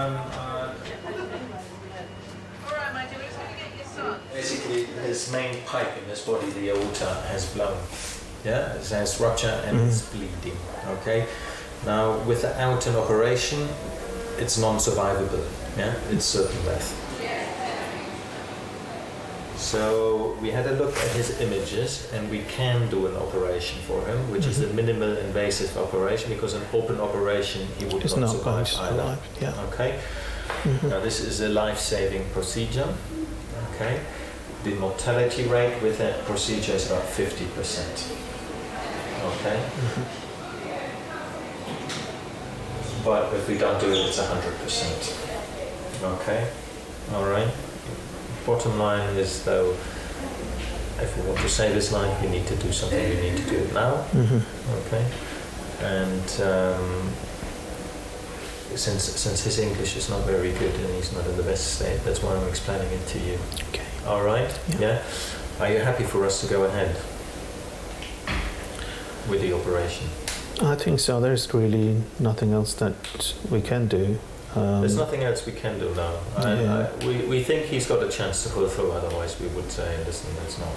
Basically, his main pipe in his body, the aorta, has blown. Yeah, it has rupture and it's bleeding. Okay. Now, without an operation, it's non-survivable. Yeah, it's certain death. So we had a look at his images, and we can do an operation for him, which is a minimal invasive operation, because an open operation he would not survive either. Yeah. Okay. Now this is a life-saving procedure. Okay. The mortality rate with that procedure is about 50%. Okay. But if we don't do it, it's 100%. Okay. All right. Bottom line is, though, if you want to save his life, you need to do something. You need to do it now. Okay. And since his English is not very good and he's not in the best state, that's why I'm explaining it to you. Okay. All right. Yeah. Are you happy for us to go ahead with the operation? I think so. There's really nothing else that we can do. There's nothing else we can do now. We think he's got a chance to pull through, otherwise we would say, listen, it's not.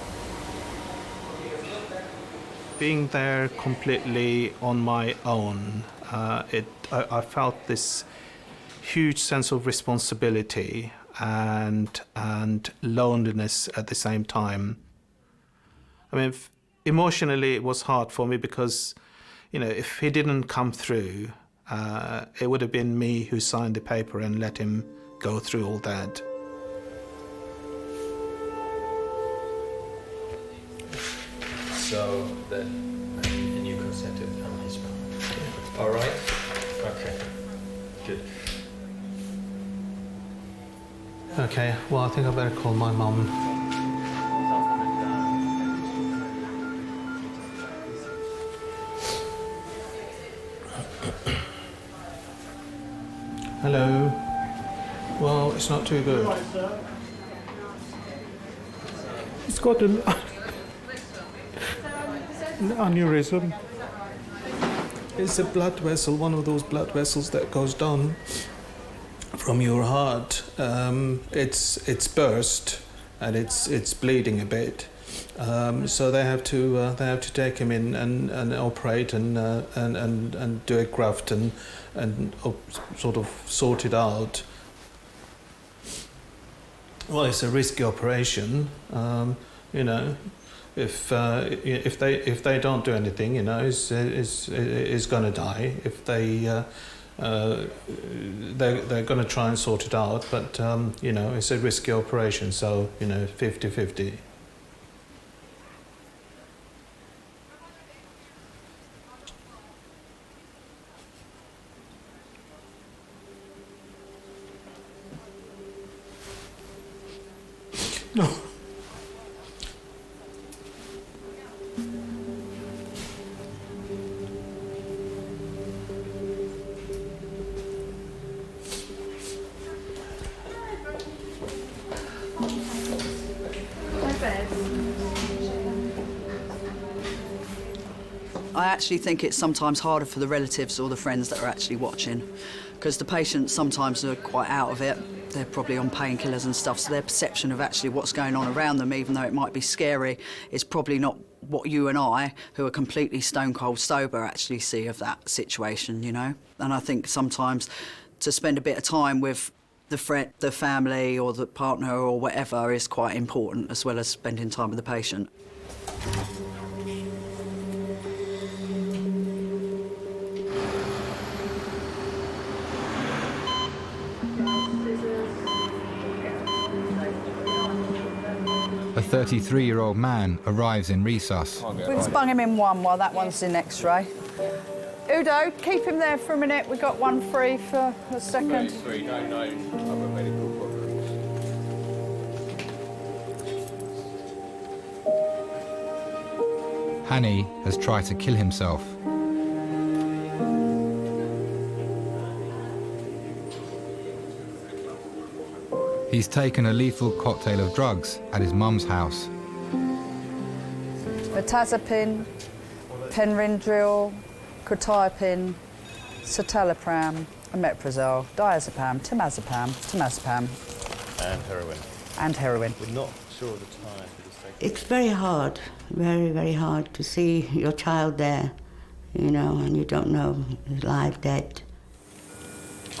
Being there completely on my own, I felt this huge sense of responsibility and loneliness at the same time. I mean, emotionally it was hard for me because, if he didn't come through, it would have been me who signed the paper and let him go through all that. So and you consented on his part. All right. Okay. Good. Okay, well, I think I better call my mum. Hello. Well, it's not too good. It's got an aneurysm. It's a blood vessel, one of those blood vessels that goes down from your heart. It's burst and it's bleeding a bit. So they have to take him in and operate and do a graft and sort of sort it out. Well, it's a risky operation, you know. If they don't do anything, you know, is going to die. If they're going to try and sort it out, but you know, it's a risky operation, so you know, 50-50. No. I actually think it's sometimes harder for the relatives or the friends that are actually watching, because the patients sometimes are quite out of it. They're probably on painkillers and stuff, so their perception of actually what's going on around them, even though it might be scary, is probably not what you and I, who are completely stone cold sober, actually see of that situation, you know? And I think sometimes to spend a bit of time with the friend, the family or the partner or whatever is quite important, as well as spending time with the patient. A 33-year-old man arrives in resus. We've just bung him in one while that one's in X-ray. Udo, keep him there for a minute. We've got one free for a second. Hani has tried to kill himself. He's taken a lethal cocktail of drugs at his mum's house. Mirtazapine, Penrindril, quetiapine, citalopram, omeprazole, diazepam, temazepam. And heroin. And heroin. We're not sure of the time. It's very hard, very, very hard to see your child there, you know, and you don't know he's alive, dead.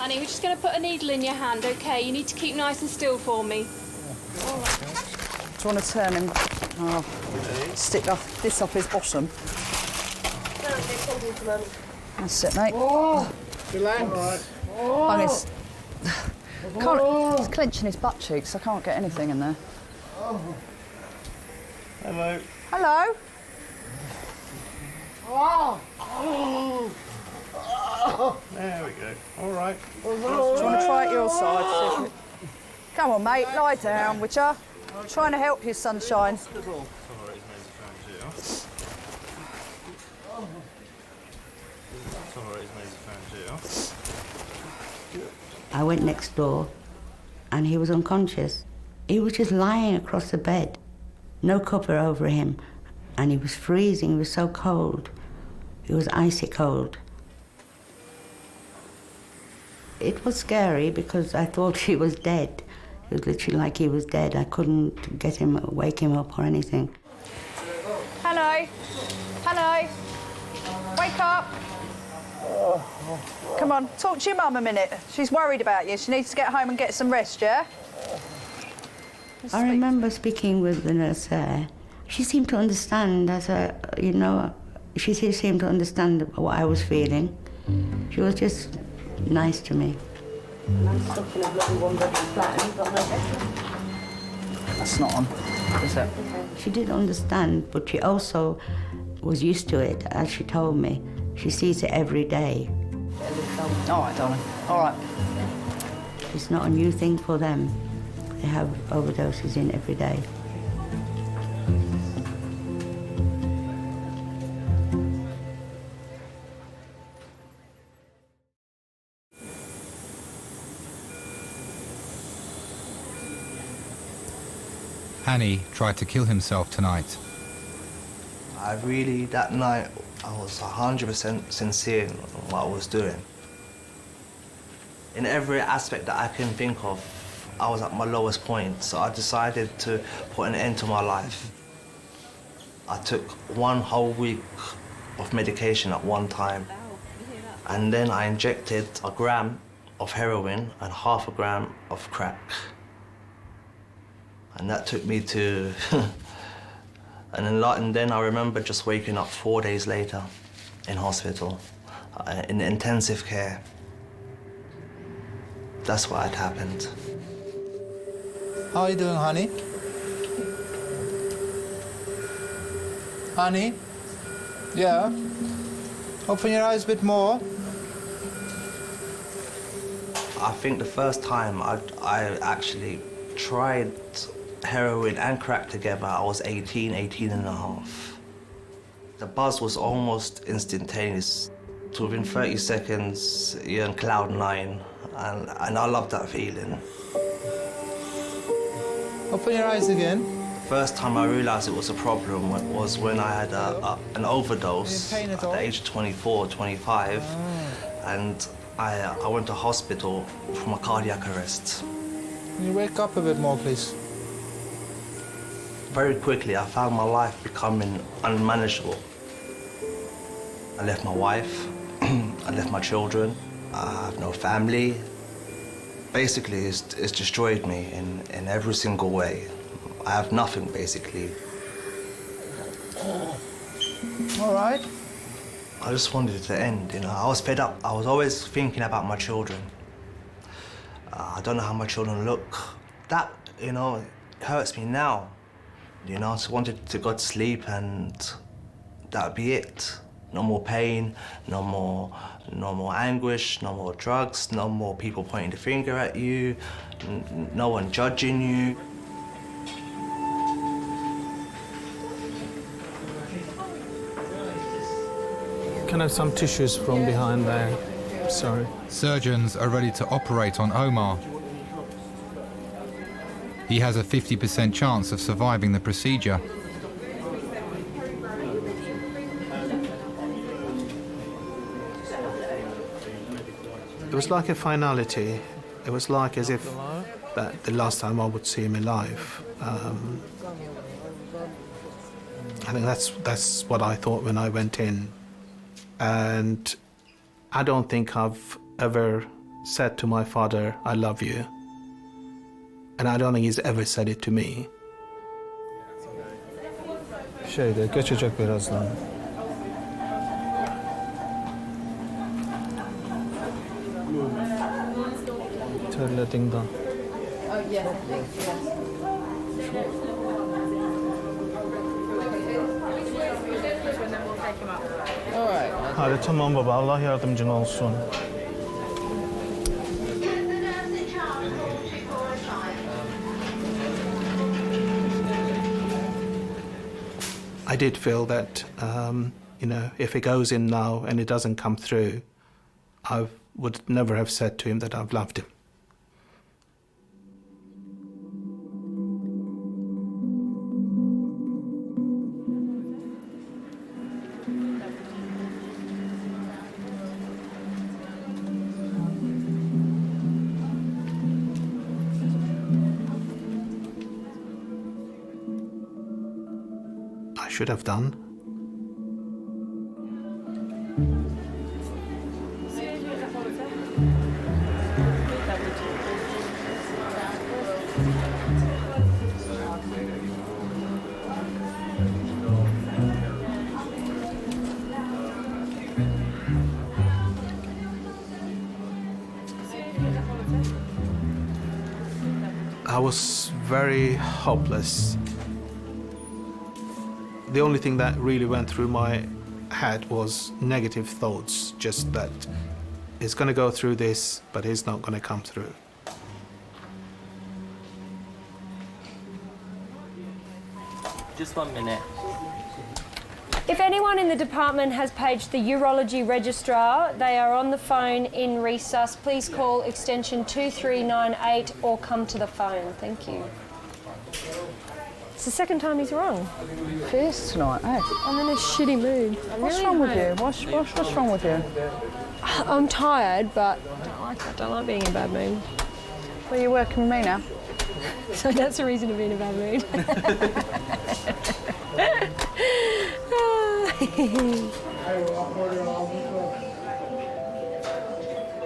Annie, we're just going to put a needle in your hand, OK? You need to keep nice and still for me. All right. Do you want to turn him? Oh, stick this off his bottom. That's it, mate. Oh, relax. All right. Oh. He's clenching his butt cheeks. I can't get anything in there. Oh. Hello. Hello. Oh. Oh. Oh. There we go. All right. Do you want to try it your side? Come on, mate. Lie down, would ya? Trying to help you, sunshine. I went next door and he was unconscious. He was just lying across the bed, no cover over him, and he was freezing. He was so cold. He was icy cold. It was scary because I thought he was dead. It was literally like he was dead. I couldn't get him, wake him up or anything. Hello. Hello. Wake up. Come on, talk to your mum a minute. She's worried about you. She needs to get home and get some rest, yeah? I remember speaking with the nurse there. She seemed to understand, you know, she seemed to understand what I was feeling. She was just nice to me. I'm stuck in a bloody one-bedroom flat and you've got no bedroom. That's not on, is it? She did understand, but she also was used to it, as she told me. She sees it every day. All right, darling. All right. It's not a new thing for them. They have overdoses in every day. Annie tried to kill himself tonight. That night, I was 100% sincere in what I was doing. In every aspect that I can think of, I was at my lowest point, so I decided to put an end to my life. I took 1 whole week of medication at one time, and then I injected 1 gram of heroin and 0.5 gram of crack. And that took me to... and then I remember just waking up 4 days later in hospital, in intensive care. That's what had happened. How are you doing, honey? Honey? Yeah? Open your eyes a bit more. I think the first time I actually tried heroin and crack together, I was 18 and a half. The buzz was almost instantaneous. So within 30 seconds, you're on cloud 9, and I love that feeling. Open your eyes again. First time I realized it was a problem was when I had an overdose at the age of 24, 25, and I went to hospital from a cardiac arrest. Can you wake up a bit more, please? Very quickly, I found my life becoming unmanageable. I left my wife, I left my children, I have no family. Basically, it's destroyed me in every single way. I have nothing, basically. All right. I just wanted it to end, you know. I was fed up. I was always thinking about my children. I don't know how my children look. That, you know, hurts me now. You know, I just wanted to go to sleep and that would be it. No more pain, no more anguish, no more drugs, no more people pointing the finger at you, no one judging you. Can I have some tissues from behind there? Sorry. Surgeons are ready to operate on Omar. He has a 50% chance of surviving the procedure. It was like a finality. It was like as if that the last time I would see him alive. I think that's what I thought when I went in. And I don't think I've ever said to my father, I love you. And I don't think he's ever said it to me. Geçecek birazdan. Terlediğinden. Hadi tamam baba, Allah yardımcın olsun. I did feel that, you know, if it goes in now and it doesn't come through, I would never have said to him that I've loved him. Should have done. I was very hopeless. The only thing that really went through my head was negative thoughts, just that he's going to go through this, but he's not going to come through. Just 1 minute. If anyone in the department has paged the urology registrar, they are on the phone in resus. Please call extension 2398 or come to the phone. Thank you. It's the second time he's wrong. Fierce tonight, eh? I'm in a shitty mood. What's wrong with you? What's wrong with you? I'm tired, but I don't like being in a bad mood. Well, you're working with me now. So that's a reason to be in a bad mood.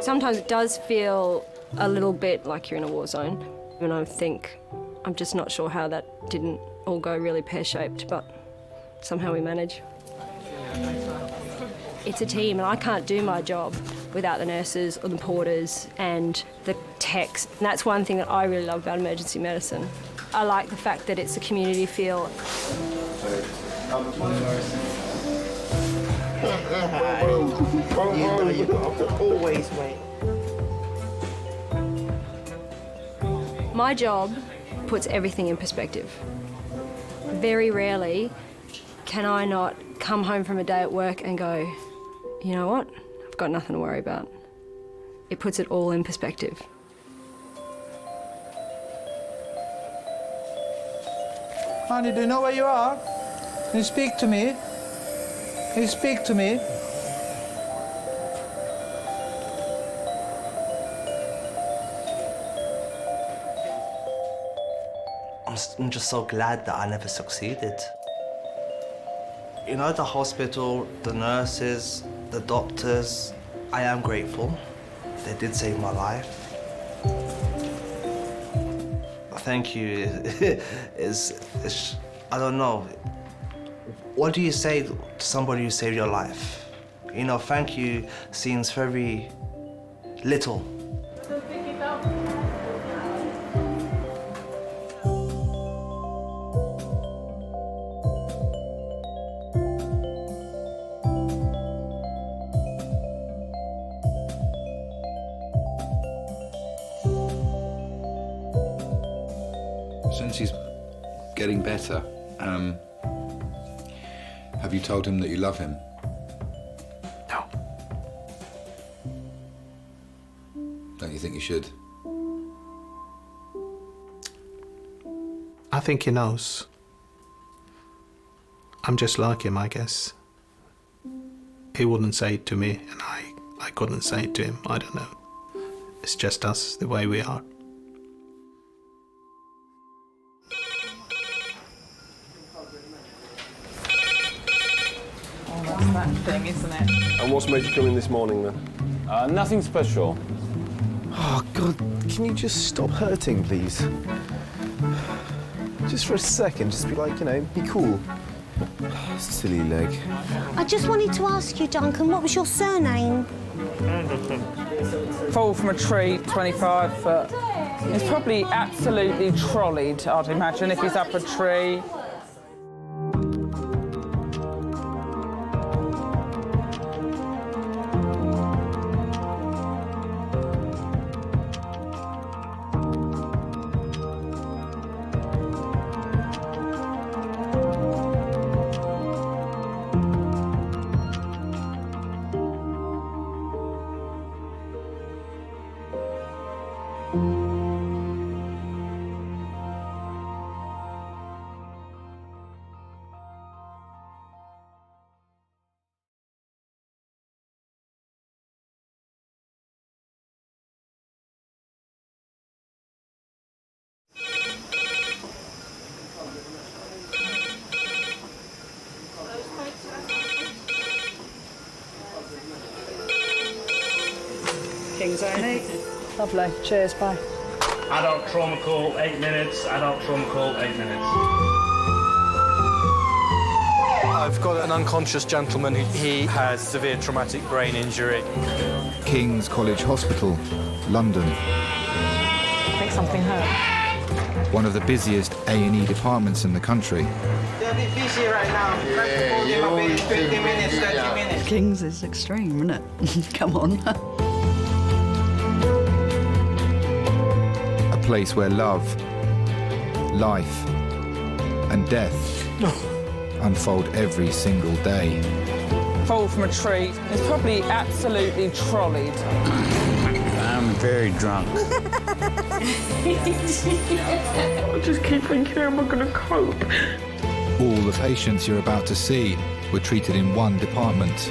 Sometimes it does feel a little bit like you're in a war zone. And I think, I'm just not sure how that didn't all go really pear-shaped, but somehow we manage. It's a team, and I can't do my job without the nurses or the porters and the techs. And that's one thing that I really love about emergency medicine. I like the fact that it's a community feel. You've got to always wait. My job puts everything in perspective. Very rarely can I not come home from a day at work and go, you know what? I've got nothing to worry about. It puts it all in perspective. Honey, do you know where you are? Can you speak to me? Can you speak to me? I'm just so glad that I never succeeded. You know, the hospital, the nurses, the doctors, I am grateful. They did save my life. Thank you. I don't know. What do you say to somebody who saved your life? You know, thank you seems very little. Since he's getting better, have you told him that you love him? No. Don't you think you should? I think he knows. I'm just like him, I guess. He wouldn't say it to me, and I couldn't say it to him. I don't know. It's just us, the way we are. That's that thing, isn't it? And what's made you come in this morning, then? Nothing special. Oh, God, can you just stop hurting, please? Just for a second, just be like, you know, be cool. Silly leg. I just wanted to ask you, Duncan, what was your surname? Fall from a tree, 25 foot. He's probably absolutely trolleyed, I'd imagine, if he's up a tree. Kings A&E. Lovely. Cheers, bye. Adult trauma call, 8 minutes. Adult trauma call, 8 minutes. I've got an unconscious gentleman. He has severe traumatic brain injury. King's College Hospital, London. I think something hurt. One of the busiest A&E departments in the country. They're a bit busy right now. Maybe 20 minutes, 30 minutes. King's is extreme, isn't it? Come on. A place where love, life, and death unfold every single day. Fall from a tree. It's probably absolutely trolleyed. I'm very drunk. I just keep thinking, how am I going to cope? All the patients you're about to see were treated in one department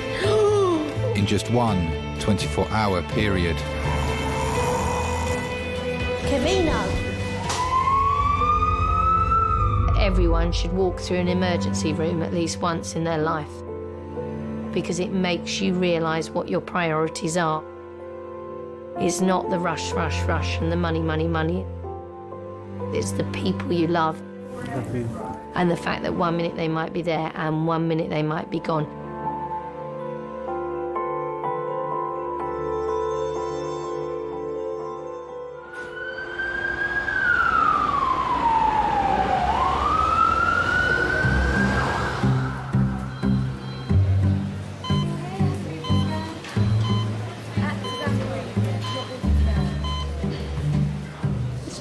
in just one 24-hour period. Kevino. Everyone should walk through an emergency room at least once in their life, because it makes you realise what your priorities are. It's not the rush, rush, rush and the money, money, money. It's the people you love and the fact that 1 minute they might be there and 1 minute they might be gone.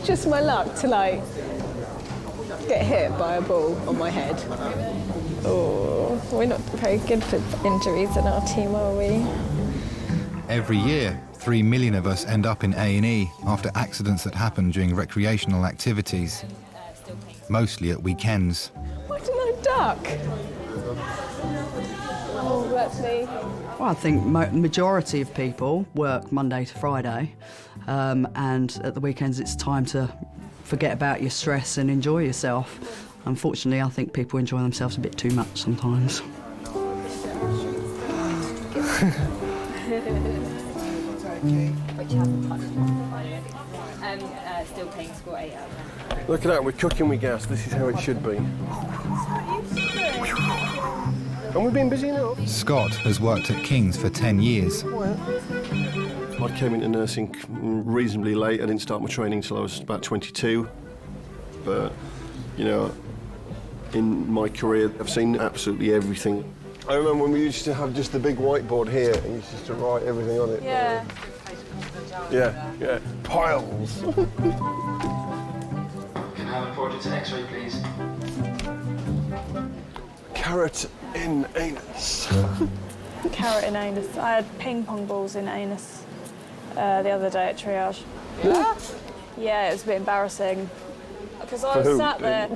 Just my luck to like get hit by a ball on my head. Oh, we're not very good for injuries in our team, are we? Every year, 3 million of us end up in A&E after accidents that happen during recreational activities, mostly at weekends. Why didn't I duck? Oh, that's me. Well, I think majority of people work Monday to Friday, and at the weekends it's time to forget about your stress and enjoy yourself. Unfortunately, I think people enjoy themselves a bit too much sometimes. Still paying score 8 out. Look at that, we're cooking with gas. This is how it should be. And we've been busy enough. Scott has worked at Kings for 10 years. I came into nursing reasonably late. I didn't start my training until I was about 22. But, you know, in my career, I've seen absolutely everything. I remember when we used to have just the big whiteboard here and you used to write everything on it. Yeah. Yeah. Piles. Can I have a portrait and X-ray, please? Carrot in anus. Carrot in anus. I had ping pong balls in anus the other day at triage. Yeah, it was a bit embarrassing because I was sat there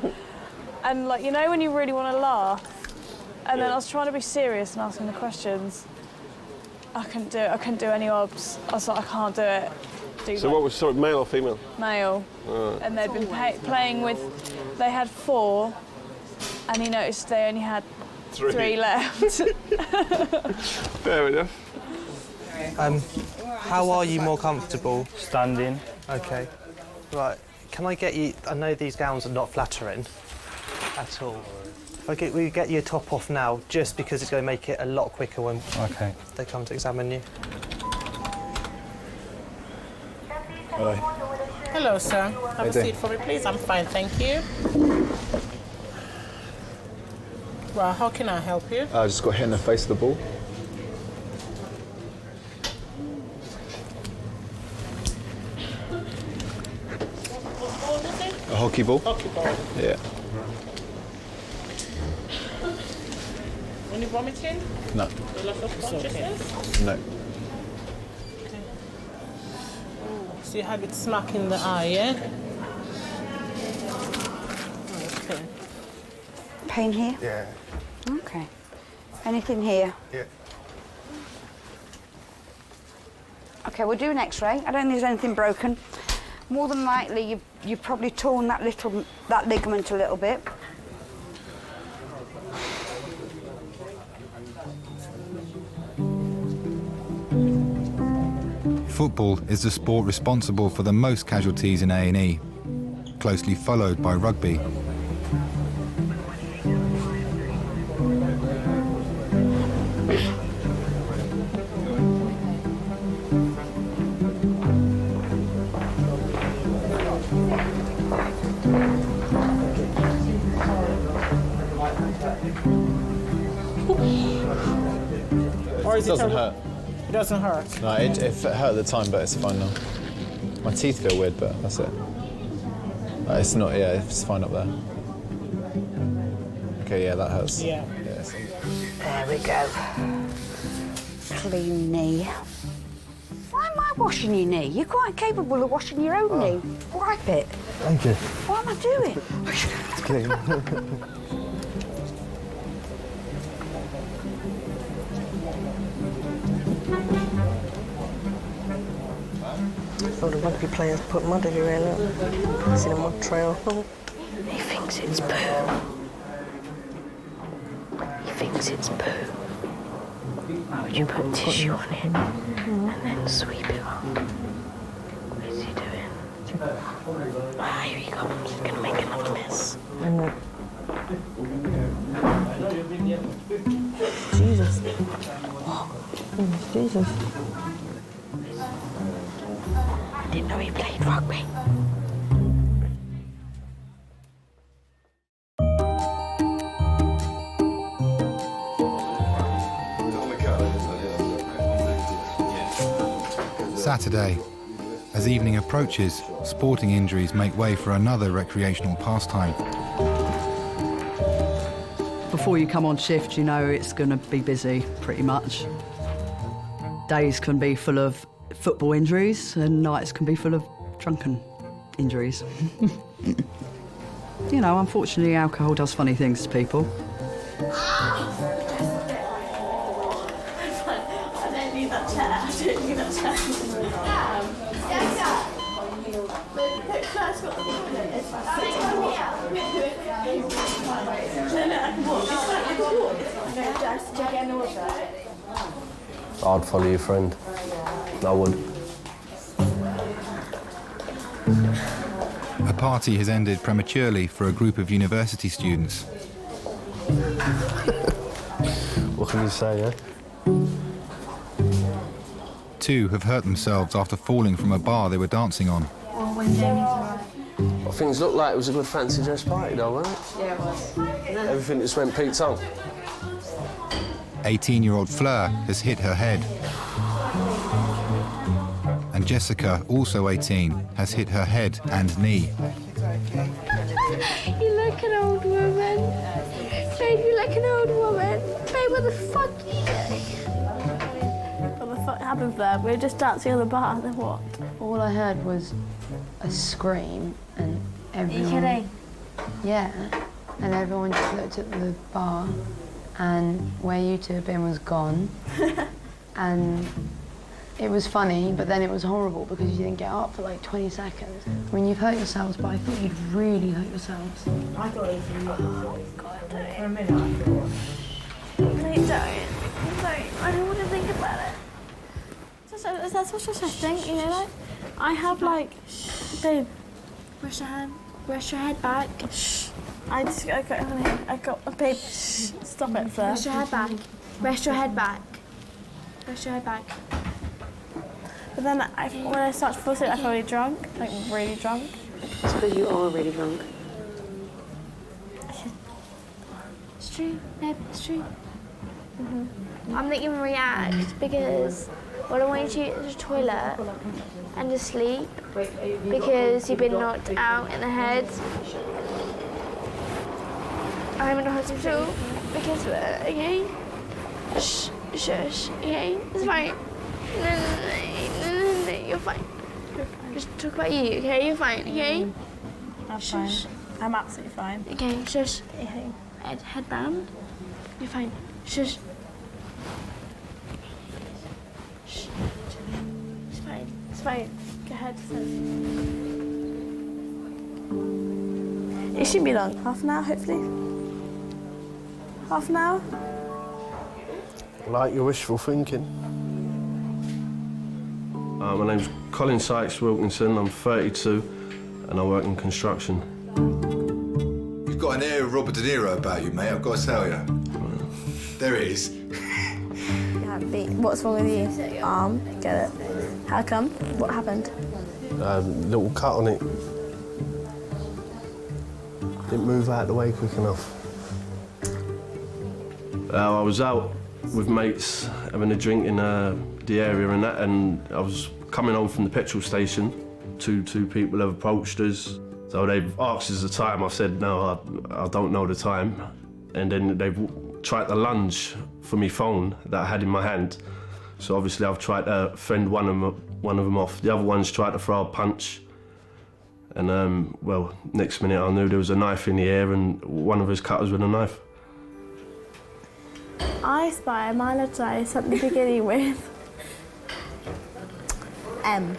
and, like, you know when you really want to laugh, and then I was trying to be serious and asking the questions. I couldn't do it. I couldn't do any obs. I was like, I can't do it. So what was, sorry, male or female? Male. And they'd been playing with, they had 4, and he noticed they only had 3 left. Fair enough. How are you more comfortable? Standing. Okay. Right. Can I get you? I know these gowns are not flattering at all. We get your top off now, just because it's going to make it a lot quicker when they come to examine you. Hello. Hello, sir. Have a seat for me, please. I'm fine, thank you. Well, how can I help you? I just got hit in the face with the ball. A hockey ball? Hockey ball. Yeah. Any vomiting? No. A loss of consciousness? No. Okay. So you have it smack in the eye, yeah? Okay. Pain here? Yeah. Okay. Anything here? Yeah. Okay, we'll do an X-ray. I don't think there's anything broken. More than likely, you've probably torn that ligament a little bit. Football is the sport responsible for the most casualties in A&E, closely followed by rugby. Or is It doesn't hurt. It doesn't hurt? No, it hurt at the time, but it's fine now. My teeth feel weird, but that's it. It's not, yeah, it's fine up there. Okay, yeah, that hurts. Yeah. There we go. Clean knee. Why am I washing your knee? You're quite capable of washing your own knee. Wipe it. Thank you. What am I doing? It's clean. All the rugby players put mud everywhere, look. I've seen a mud trail. He thinks it's poo. He thinks it's poo. Why would you put tissue on it and then sweep it up? What is he doing? Ah, here he comes. He's gonna make another mess. Jesus. What? Jesus. I didn't know he played rugby. Saturday. As evening approaches, sporting injuries make way for another recreational pastime. Before you come on shift, you know it's going to be busy, pretty much. Days can be full of football injuries and nights can be full of drunken injuries. You know, unfortunately, alcohol does funny things to people. I don't need that chair. I don't need that chair. I'd follow your friend. I would. A party has ended prematurely for a group of university students. What can you say, eh? Two have hurt themselves after falling from a bar they were dancing on. Well, things looked like it was a good fancy dress party, though, wasn't it? Yeah, it was. Everything just went Pete's on. 18-year-old Fleur has hit her head. And Jessica, also 18, has hit her head and knee. You look an old woman. Babe, you look an old woman. Babe, what the fuck are you doing? What the fuck happened there? We were just dancing on the bar, then what? All I heard was a scream and everyone... Are you kidding? Yeah. And everyone just looked at the bar and where you two had been was gone. And it was funny, but then it was horrible because you didn't get up for like 20 seconds. I mean, you've hurt yourselves, but I thought you'd really hurt yourselves. I thought it was Oh, God, for a minute, I thought. Please don't. I don't want to think about it. That's what I think, you know, like, I have like, babe, rest your head back. Shh. I got, babe, shh, stop it, Fleur. Rest your head back. Rest your head back. Rest your head back. But then when I start to fall asleep, I feel really drunk, like really drunk. It's because you are really drunk. It's true, babe, it's true. I'm not even react because what I want you to do is the toilet and just sleep because you've been knocked out in the head. I'm in the hospital because of it, okay? Shh, shush, okay? It's fine. No, you're fine. Just talk about you, okay? You're fine, okay? I'm fine. I'm absolutely fine. Okay, shush. Okay. Head down. You're fine. Shush. Shh. It's fine. It's fine. Go ahead. It shouldn't be long. Half an hour, hopefully. Half an hour. Like your wishful thinking. My name's Colin Sykes Wilkinson. I'm 32 and I work in construction. You've got an air of Robert De Niro about you, mate, I've got to tell you. There it is. What's wrong with you? Arm. Get it. How come? What happened? Little cut on it. Didn't move out of the way quick enough. I was out with mates having a drink in the area and that, and I was coming home from the petrol station. Two people have approached us. So they've asked us the time. I said, no, I don't know the time. and then they've tried to lunge for my phone that I had in my hand. So obviously I've tried to fend one of them off. The other one's tried to throw a punch. And well, next minute I knew there was a knife in the air and one of us cut us with a knife. I Spy, my little eye, something beginning with M.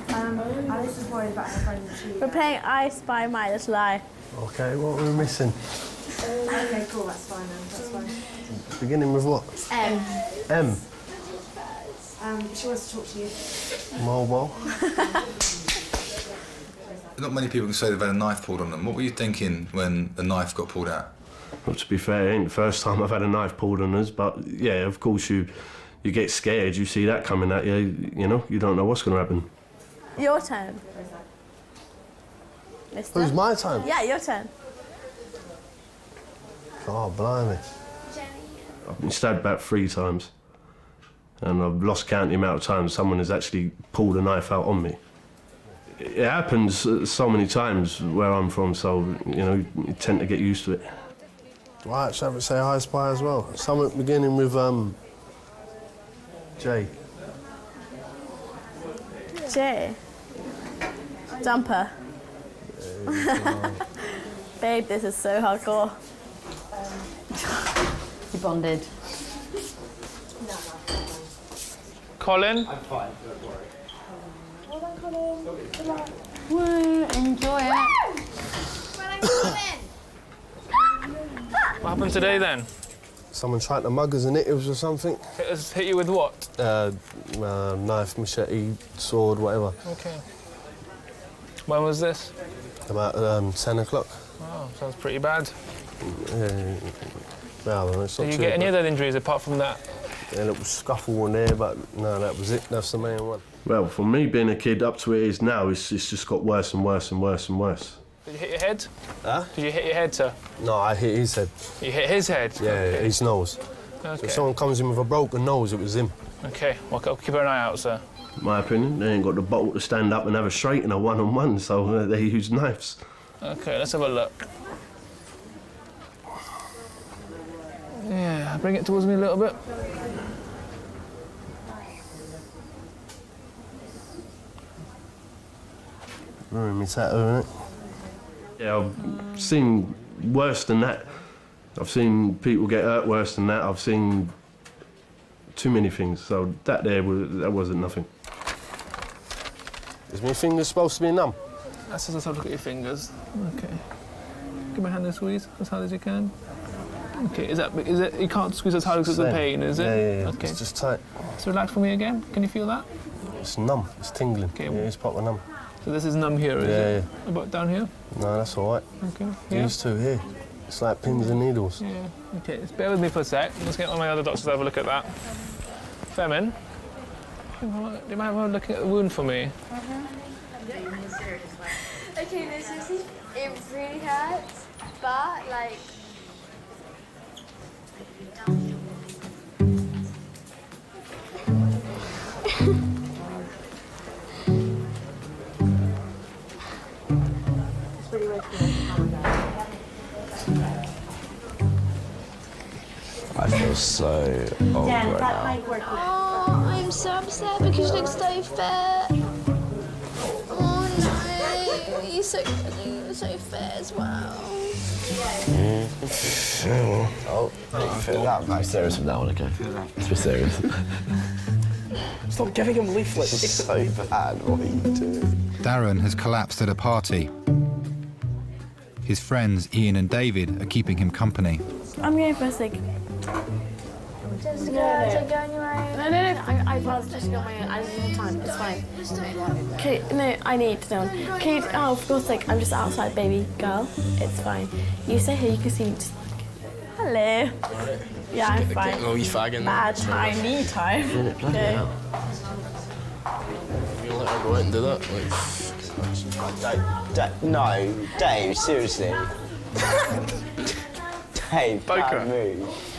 Alice is worried about her friends. We're playing I Spy, My Little Eye. Okay, what are we missing? Okay, cool, that's fine then, that's fine. Beginning with what? M. M. She wants to talk to you. Mobile. Not many people can say they've had a knife pulled on them. What were you thinking when the knife got pulled out? Well, to be fair, it ain't the first time I've had a knife pulled on us, but yeah, of course you get scared, you see that coming at you, you know, you don't know what's going to happen. Your turn. Mister? Who's my turn? Yeah, your turn. Oh, blimey. I've been stabbed about 3 times, and I've lost count the amount of times someone has actually pulled a knife out on me. It happens so many times where I'm from, so, you know, you tend to get used to it. Do I actually have to say I Spy as well? Something beginning with, J. J. Jumper. Babe, this is so hardcore. You bonded. Colin? I'm fine, don't worry. Well done, Colin. Good luck. Woo, enjoy it. What happened today then? Someone tried to mug us in it or something. Hit you with what? Knife, machete, sword, whatever. Okay. When was this? About 10 o'clock. Oh, sounds pretty bad. Well, it's not Did you too get any bad. other injuries apart from that? A little scuffle in there, but no, that was it. That's the main one. Well, for me, being a kid up to it is now, it's just got worse and worse and worse and worse. Did you hit your head? Huh? Did you hit your head, sir? No, I hit his head. You hit his head? Yeah, Okay. his nose. Okay. So if someone comes in with a broken nose, it was him. Okay, well, I'll keep an eye out, sir. My opinion, they ain't got the bottle to stand up and have a straightener one-on-one, so they use knives. Okay, let's have a look. Yeah, bring it towards me a little bit. Ruined me tattoo, innit? Yeah, I've seen worse than that. I've seen people get hurt worse than that. I've seen too many things, so that wasn't nothing. Is my finger supposed to be numb? Let's just have a look at your fingers. Okay. Give my hand a squeeze as hard as you can. Okay, is it? You can't squeeze as hard because of the pain, is it? Yeah. Okay. It's just tight. So relax for me again. Can you feel that? It's numb. It's tingling. Okay. Yeah, it's proper numb. So this is numb here, is it? Yeah. How about down here? No, that's all right. Okay. Yeah. These two here. It's like pins and needles. Yeah. Okay, just bear with me for a sec. Let's get one of my other doctors to have a look at that. Femin, do you mind having a look at the wound for me? Okay, this is it really hurts, but like. I feel so old right now. Oh, I'm so upset because you look so fit. Oh no, you're so fit as well. Oh, feel that. I'm serious from now on, okay? Let's be serious. Stop giving him leaflets. It's so bad, what are you doing? Darren has collapsed at a party. His friends Ian and David are keeping him company. I'm going for a cig. Just go on your own. No, I'd rather just go on my own. I don't have time. It's fine. Okay, no, I need to know. Okay, oh, for God's sake, I'm just outside, baby girl. It's fine. You stay here, you can see me. Just... Hello. Yeah, I'm fine. Oh, you fagging. Bad time, me time. Okay. You let her go out and do that? No, Dave, seriously. Dave, bad move.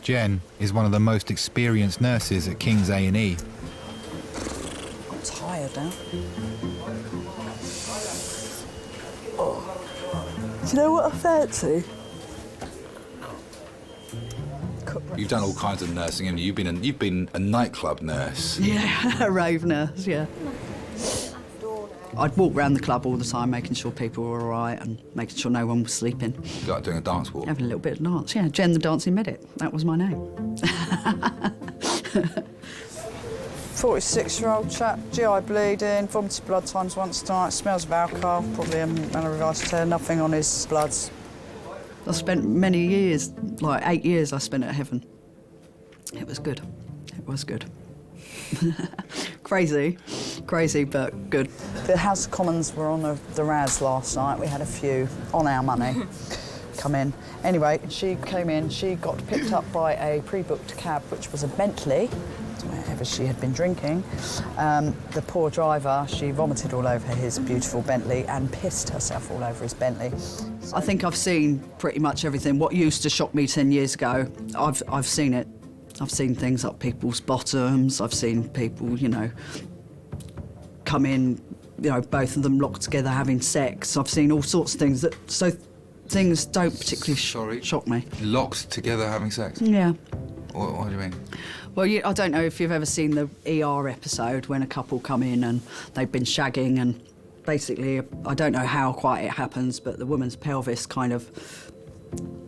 Jen is one of the most experienced nurses at Kings A&E. I'm tired now. Do you know what I fancy? You've done all kinds of nursing, haven't you? You've been a nightclub nurse. Yeah, a rave nurse, yeah. I'd walk around the club all the time, making sure people were all right and making sure no one was sleeping. Like doing a dance walk? Having a little bit of dance, yeah. Jen the Dancing Medic, that was my name. 46-year-old chap, GI bleeding, vomited blood times once a night, smells of alcohol, probably a aneurysm, nothing on his bloods. I spent many years, like 8 years I spent at Heaven. It was good. It was good. Crazy, but good. The House of Commons were on the RAS last night. We had a few on our money come in. Anyway, she came in, she got picked up by a pre-booked cab, which was a Bentley, wherever she had been drinking. The poor driver, she vomited all over his beautiful Bentley and pissed herself all over his Bentley. I think I've seen pretty much everything. What used to shock me 10 years ago, I've seen it. I've seen things up people's bottoms. I've seen people, you know, come in, you know, both of them locked together having sex. I've seen all sorts of things so things don't particularly shock me. Locked together having sex? Yeah. What do you mean? Well, I don't know if you've ever seen the ER episode when a couple come in and they've been shagging and basically, I don't know how quite it happens, but the woman's pelvis kind of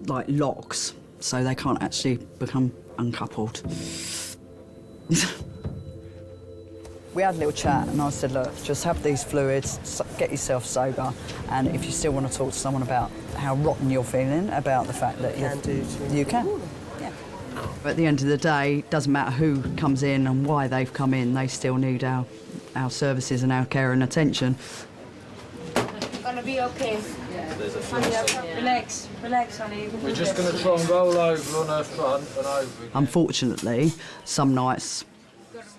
like locks, so they can't actually become uncoupled. We had a little chat and I said, look, just have these fluids, get yourself sober, and if you still want to talk to someone about how rotten you're feeling, about the fact that you can. At the end of the day, it doesn't matter who comes in and why they've come in, they still need our services and our care and attention. Gonna be okay. Honey, relax, honey. We're just going to try and roll over on her front and over. Unfortunately, some nights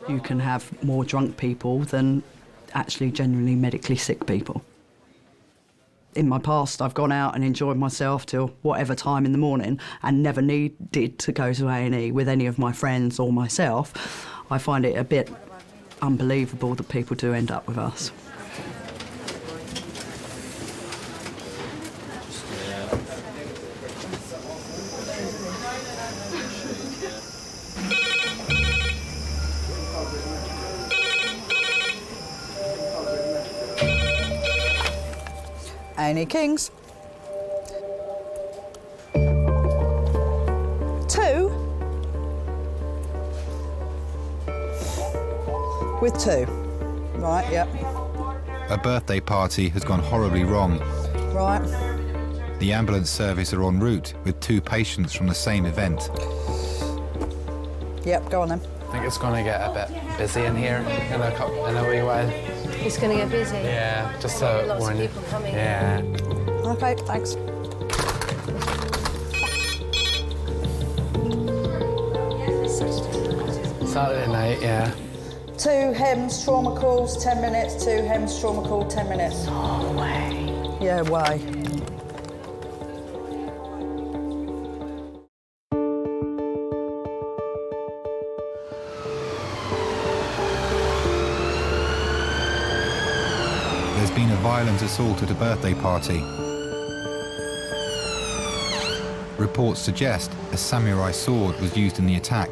you can have more drunk people than actually genuinely medically sick people. In my past, I've gone out and enjoyed myself till whatever time in the morning and never needed to go to A&E with any of my friends or myself. I find it a bit unbelievable that people do end up with us. A&E Kings. 2 with 2. Right, yep. A birthday party has gone horribly wrong. Right. The ambulance service are en route with 2 patients from the same event. Yep, go on then. I think it's going to get a bit busy in here in a wee way. It's going to get busy? Yeah, just to lots warn of you. people coming. Yeah. OK, thanks. Saturday night, yeah. 2 HEMS trauma calls, 10 minutes. 2 HEMS trauma call, 10 minutes. No way. Yeah, way. There's been a violent assault at a birthday party. Reports suggest a samurai sword was used in the attack.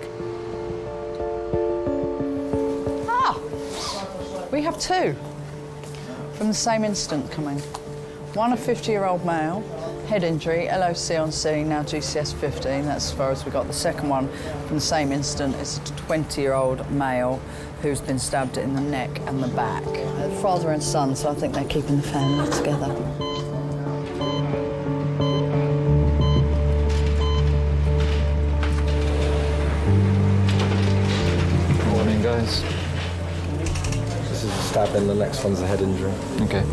Ah! We have 2 from the same incident coming. One a 50-year-old male, head injury, LOC on scene, now GCS 15, that's as far as we got. The second one from the same incident is a 20-year-old male who's been stabbed in the neck and the back. Father and son, so I think they're keeping the family together. Morning, guys. This is a stab and the next one's a head injury. Okay.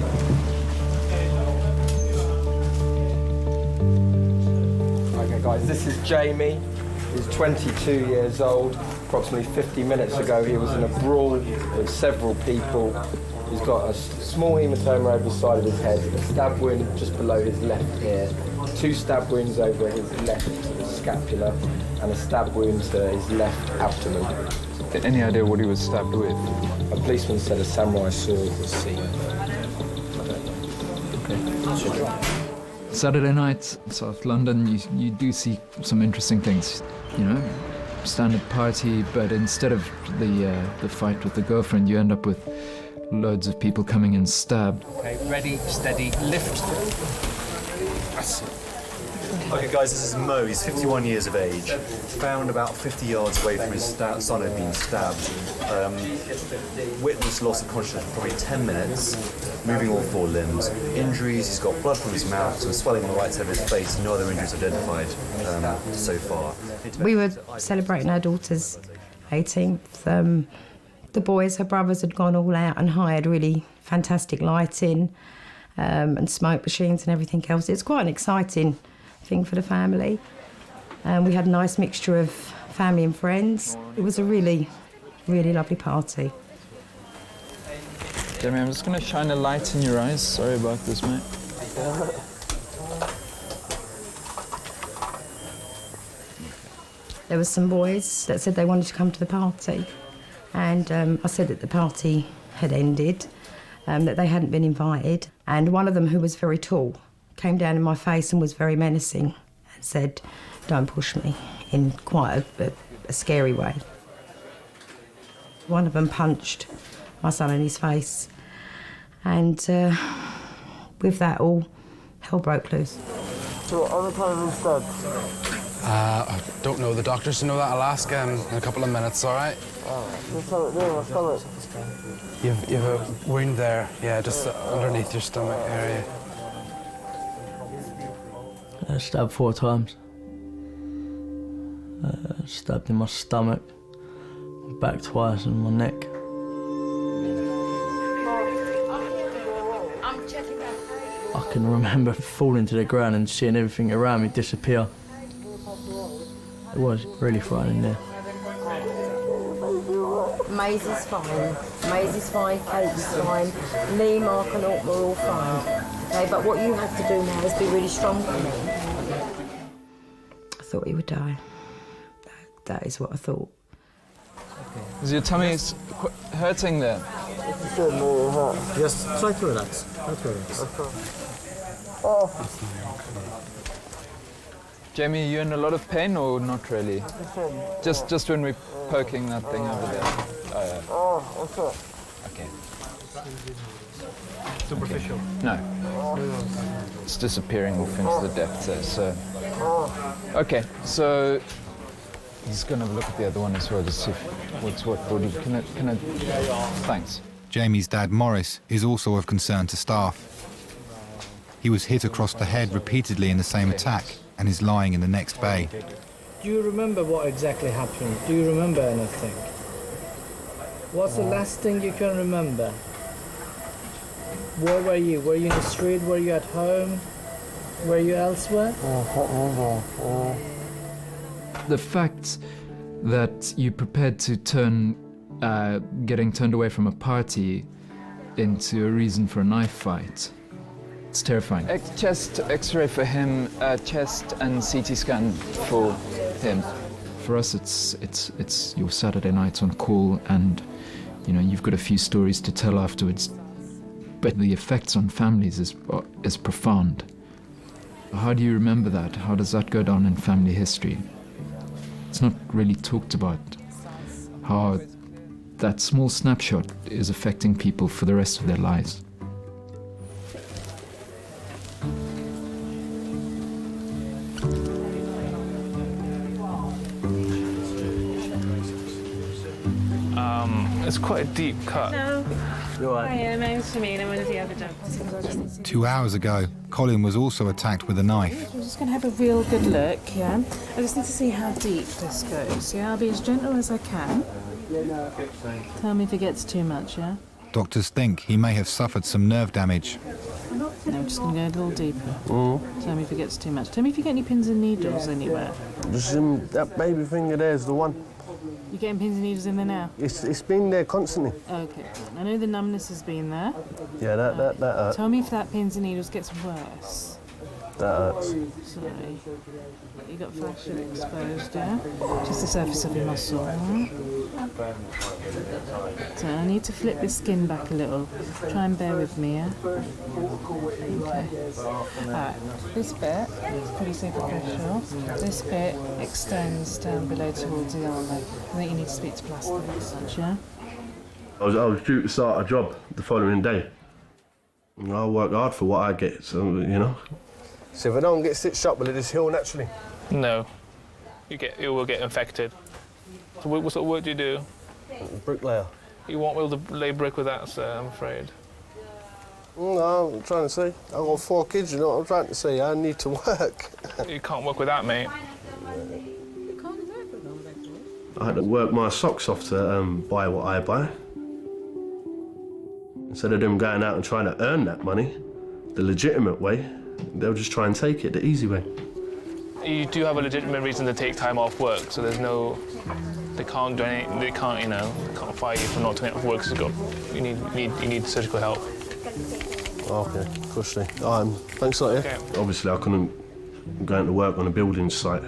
Okay, guys, this is Jamie. He's 22 years old. Approximately 50 minutes ago, he was in a brawl with several people. He's got a small hematoma over the side of his head, a stab wound just below his left ear, 2 stab wounds over his left scapula, and a stab wound to his left abdomen. Any idea what he was stabbed with? A policeman said a samurai sword was seen. Okay. Saturday night, South London, you do see some interesting things, you know, standard party, but instead of the fight with the girlfriend, you end up with loads of people coming in stabbed. Okay, ready, steady, lift. That's it. Okay guys, this is Mo, he's 51 years of age, found about 50 yards away from his son had been stabbed. Witness loss of consciousness for probably 10 minutes, moving all 4 limbs. Injuries, he's got blood from his mouth, some swelling on the right side of his face, no other injuries identified so far. We were celebrating our daughter's 18th. The boys, her brothers, had gone all out and hired really fantastic lighting and smoke machines and everything else. It's quite an exciting thing for the family. We had a nice mixture of family and friends. It was a really, really lovely party. Jeremy, I'm just going to shine a light in your eyes. Sorry about this, mate. There were some boys that said they wanted to come to the party, and I said that the party had ended, that they hadn't been invited, and one of them, who was very tall, came down in my face and was very menacing and said, "Don't push me," in quite a scary way. One of them punched my son in his face, and with that, all hell broke loose. So what other time instead? I don't know the doctors to know that. I'll ask in a couple of minutes, all right? Just have it there, my stomach. You've a wound there, yeah, just underneath your stomach area. Stabbed 4 times. Stabbed in my stomach, back twice, and my neck. I can remember falling to the ground and seeing everything around me disappear. It was really frightening there. Maisie's fine. Maisie's fine, Kate's fine, Lee, Mark and Alt were all fine. Okay, but what you have to do now is be really strong for me. I thought he would die. That is what I thought. Is your tummy hurting there? Just try to relax. Try to relax. Jamie, are you in a lot of pain or not really? Just when we're poking that thing over there. Okay. Superficial? No. It's disappearing off into the depths there, so... Okay, so... He's going to have a look at the other one as well to see what's what. Can I... Thanks. Jamie's dad, Morris, is also of concern to staff. He was hit across the head repeatedly in the same attack and is lying in the next bay. Do you remember what exactly happened? Do you remember anything? What's the last thing you can remember? Where were you? Were you in the street? Were you at home? Were you elsewhere? The fact that you prepared to turn getting turned away from a party into a reason for a knife fight, it's terrifying. Chest X-ray for him, chest and CT scan for him. For us, it's your Saturday night on call, and you know you've got a few stories to tell afterwards. But the effects on families is profound. How do you remember that? How does that go down in family history? It's not really talked about. How that small snapshot is affecting people for the rest of their lives. It's quite a deep cut. No. You're right. Hi, my name's Samina. I'm one of the other doctors. 2 hours ago, Colin was also attacked with a knife. I'm just going to have a real good look, yeah? I just need to see how deep this goes, yeah? I'll be as gentle as I can. Tell me if it gets too much, yeah? Doctors think he may have suffered some nerve damage. No, I'm just going to go a little deeper. Tell me if it gets too much. Tell me if you get any pins and needles anywhere. Just that baby finger there's the one. You getting pins and needles in there now? It's been there constantly. Okay, I know the numbness has been there. Yeah, that hurt. Tell me if that pins and needles gets worse. That hurts. Sorry. You got fascia exposed, yeah? Just the surface of your muscle, alright? So I need to flip the skin back a little. Try and bear with me, yeah? Okay. Alright, this bit is pretty superficial. This bit extends down below towards the arm. I think you need to speak to plastics, yeah? I was due to start a job the following day. And I work hard for what I get, so, you know. So if I don't get stitched up, will it just heal naturally? No. It will get infected. So what sort of work do you do? Bricklayer. You won't be able to lay brick with that, sir, I'm afraid. No, I'm trying to say. I've got 4 kids, you know what I'm trying to say. I need to work. You can't work with that, mate. I had to work my socks off to buy what I buy. Instead of them going out and trying to earn that money, the legitimate way, they'll just try and take it the easy way. You do have a legitimate reason to take time off work, so there's no... They can't do anything, they can't, you know, they can't fire you for not taking off work because you need surgical help. Okay, cushy. Thanks a lot, yeah? Okay. Obviously, I couldn't go into work on a building site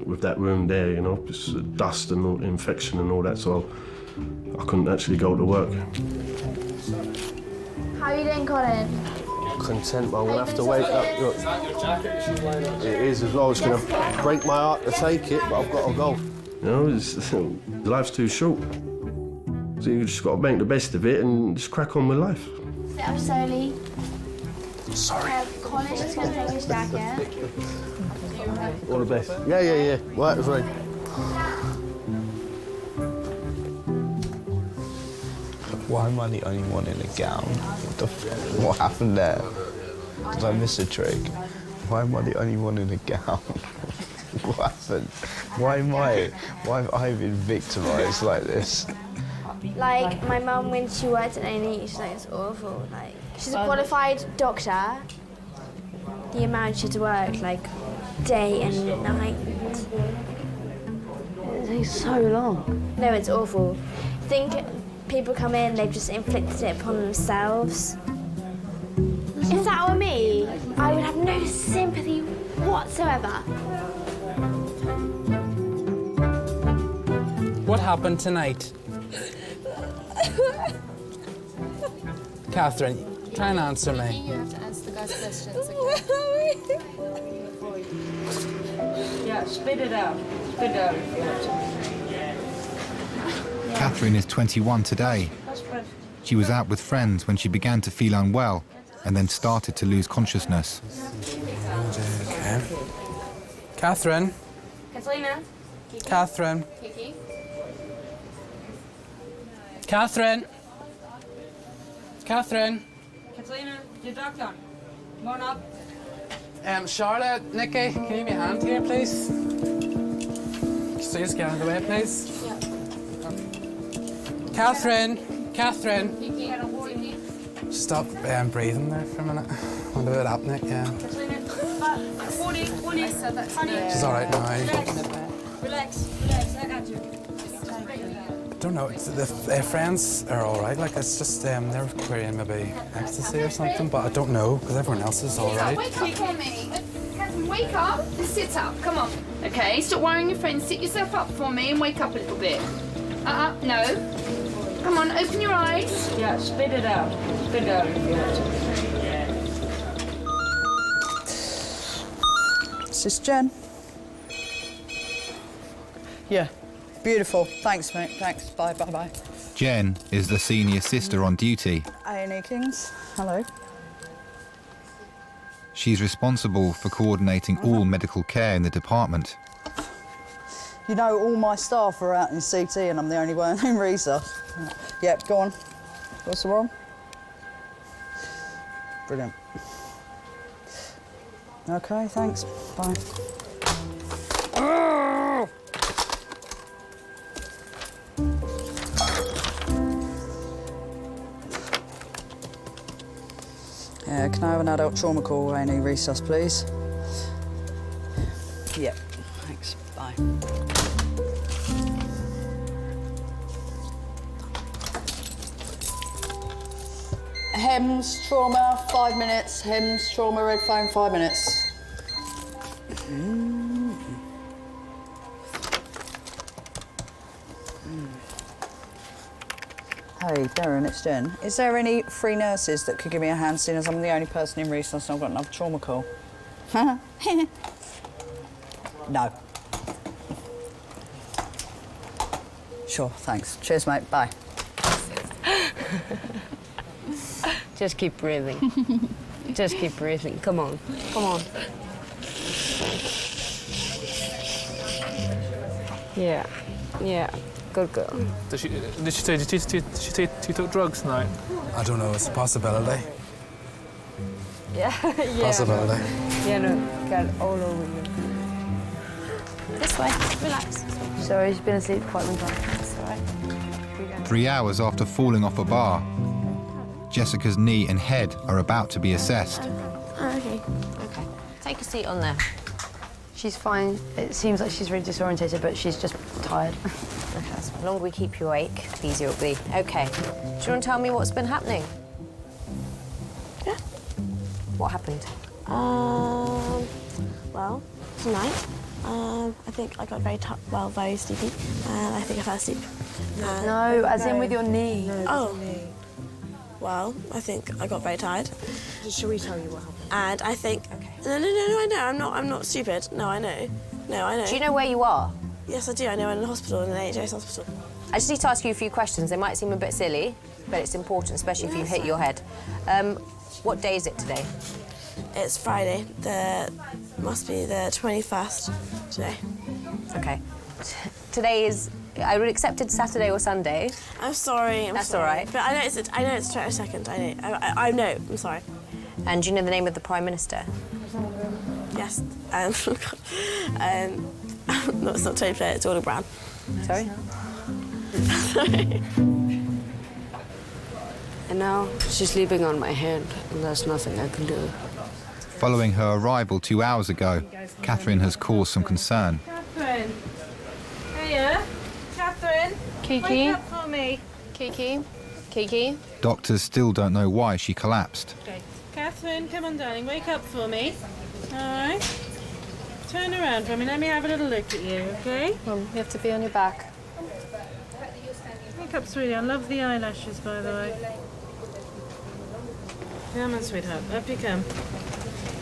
with that room there, you know, just dust and all, infection and all that, so I couldn't actually go to work. How are you doing, Colin? Content, but I'm gonna have to wake up. Look, it is as well. It's gonna break my heart to take it, but I've got to go. You know, life's too short. So you just got to make the best of it and just crack on with life. Sit up slowly. Sorry. Colin's just gonna take his jacket. All the best. Yeah. Right, it's right. Why am I the only one in a gown? What happened there? Did I miss a trick? Why am I the only one in a gown? What happened? Why have I been victimised like this? Like, my mum, when she worked at A&E, she's like, it's awful. Like, she's a qualified doctor. The amount she had to work, like, day and night. It takes so long. No, it's awful. Think people come in, they've just inflicted it upon themselves. If that were me, I would have no sympathy whatsoever. What happened tonight? Catherine, try and answer me. You have to answer the guy's questions, Yeah, spit it out. Spit it out if you have to. Catherine is 21 today. She was out with friends when she began to feel unwell and then started to lose consciousness. Okay. Catherine. Catalina. Kiki. Catherine. Kiki. Catherine. Catherine. Catalina, your doctor. Come on up. Charlotte, Nikki, can you give me a hand here, please? So just get out of the way, please. Yeah. Catherine. Kiki. Stop breathing there for a minute. What about apnea? Yeah. Catalina. 40. I said that. She's all right now. Relax, I got you. I don't know. Their friends are all right. Like, it's just they're querying maybe ecstasy or something, but I don't know because everyone else is all right. Wake up for me. Catherine, wake up and sit up. Come on. Okay, stop worrying your friends. Sit yourself up for me and wake up a little bit. No. Come on, open your eyes. Yeah, spit it out. Spit it out if you have to. Is this Jen? Yeah. Beautiful. Thanks, mate. Thanks. Bye. Jen is the senior sister on duty. A&E Kings. Hello. She's responsible for coordinating all medical care in the department. You know, all my staff are out in CT and I'm the only one in Risa. Yep, go on. What's wrong? Brilliant. Okay, thanks. Bye. Yeah, can I have an adult trauma call, A&E resus, please? Yep, thanks. Bye. HEMS, trauma, 5 minutes. HEMS, trauma, red phone, 5 minutes. Hey, Darren, it's Jen. Is there any free nurses that could give me a hand, seeing as I'm the only person in resource and I've got another trauma call? No. Sure, thanks. Cheers, mate. Bye. Just keep breathing. Just keep breathing. Come on. Come on. Yeah. Yeah. Good girl. Did she say she took drugs tonight? I don't know, it's a possibility. Yeah. Yeah. Possibility. Yeah, no, got it all over you. This way. Relax. Sorry, she's been asleep quite a long time. That's all right. 3 hours after falling off a bar, Jessica's knee and head are about to be assessed. Okay. Okay. Take a seat on there. She's fine. It seems like she's really disorientated, but she's just tired. Okay. So the longer we keep you awake, the easier it'll be. Okay. Do you want to tell me what's been happening? Yeah. What happened? Well, tonight, I think I got very sleepy, and I think I fell asleep. No, as in with your knee. Oh. Well, I think I got very tired. Should we tell you what happened? And I think... Okay. No, I know. I'm not stupid. No, I know. No, I know. Do you know where you are? Yes, I do. I know I'm in a hospital, in an AHS hospital. I just need to ask you a few questions. They might seem a bit silly, but it's important, especially if you hit your head. What day is it today? It's Friday. Must be the 21st today. Okay. Today is... I would accept it Saturday or Sunday. I'm sorry. That's sorry. all right. But I know it's 22nd. I know. I'm sorry. And do you know the name of the Prime Minister? Yes. No, it's not Tony Blair. It's Gordon Brown. Sorry. Sorry. And now she's sleeping on my hand, and there's nothing I can do. Following her arrival 2 hours ago, Catherine has caused some concern. Catherine. Hiya. Catherine. Kiki. Wake up for me. Kiki. Doctors still don't know why she collapsed. Okay. Catherine, come on, darling. Wake up for me. All right. Turn around for me. Let me have a little look at you, okay? You have to be on your back. Wake up, sweetie. I love the eyelashes, by the way. Come on, sweetheart. Up you come.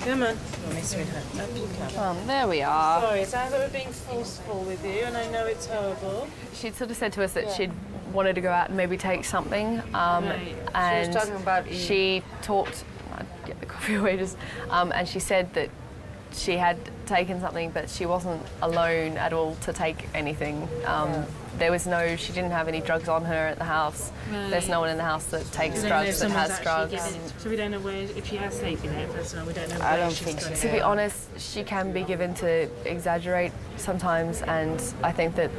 Come on. Come on, sweetheart. Up you come. There we are. Sorry, it sounds like we're being forceful with you, and I know it's horrible. She'd sort of said to us that she'd wanted to go out and maybe take something, Right. and She was talking about she talked. I'd get the coffee away just, and she said that she had taken something, but she wasn't alone at all to take anything. There was she didn't have any drugs on her at the house. Right. There's no one in the house that takes We don't know drugs, if that someone's has actually drugs. given it. So we don't know if she has taken it. First of all, we don't know. I where don't she's think got it. To be honest, she can be given to exaggerate sometimes, and I think that,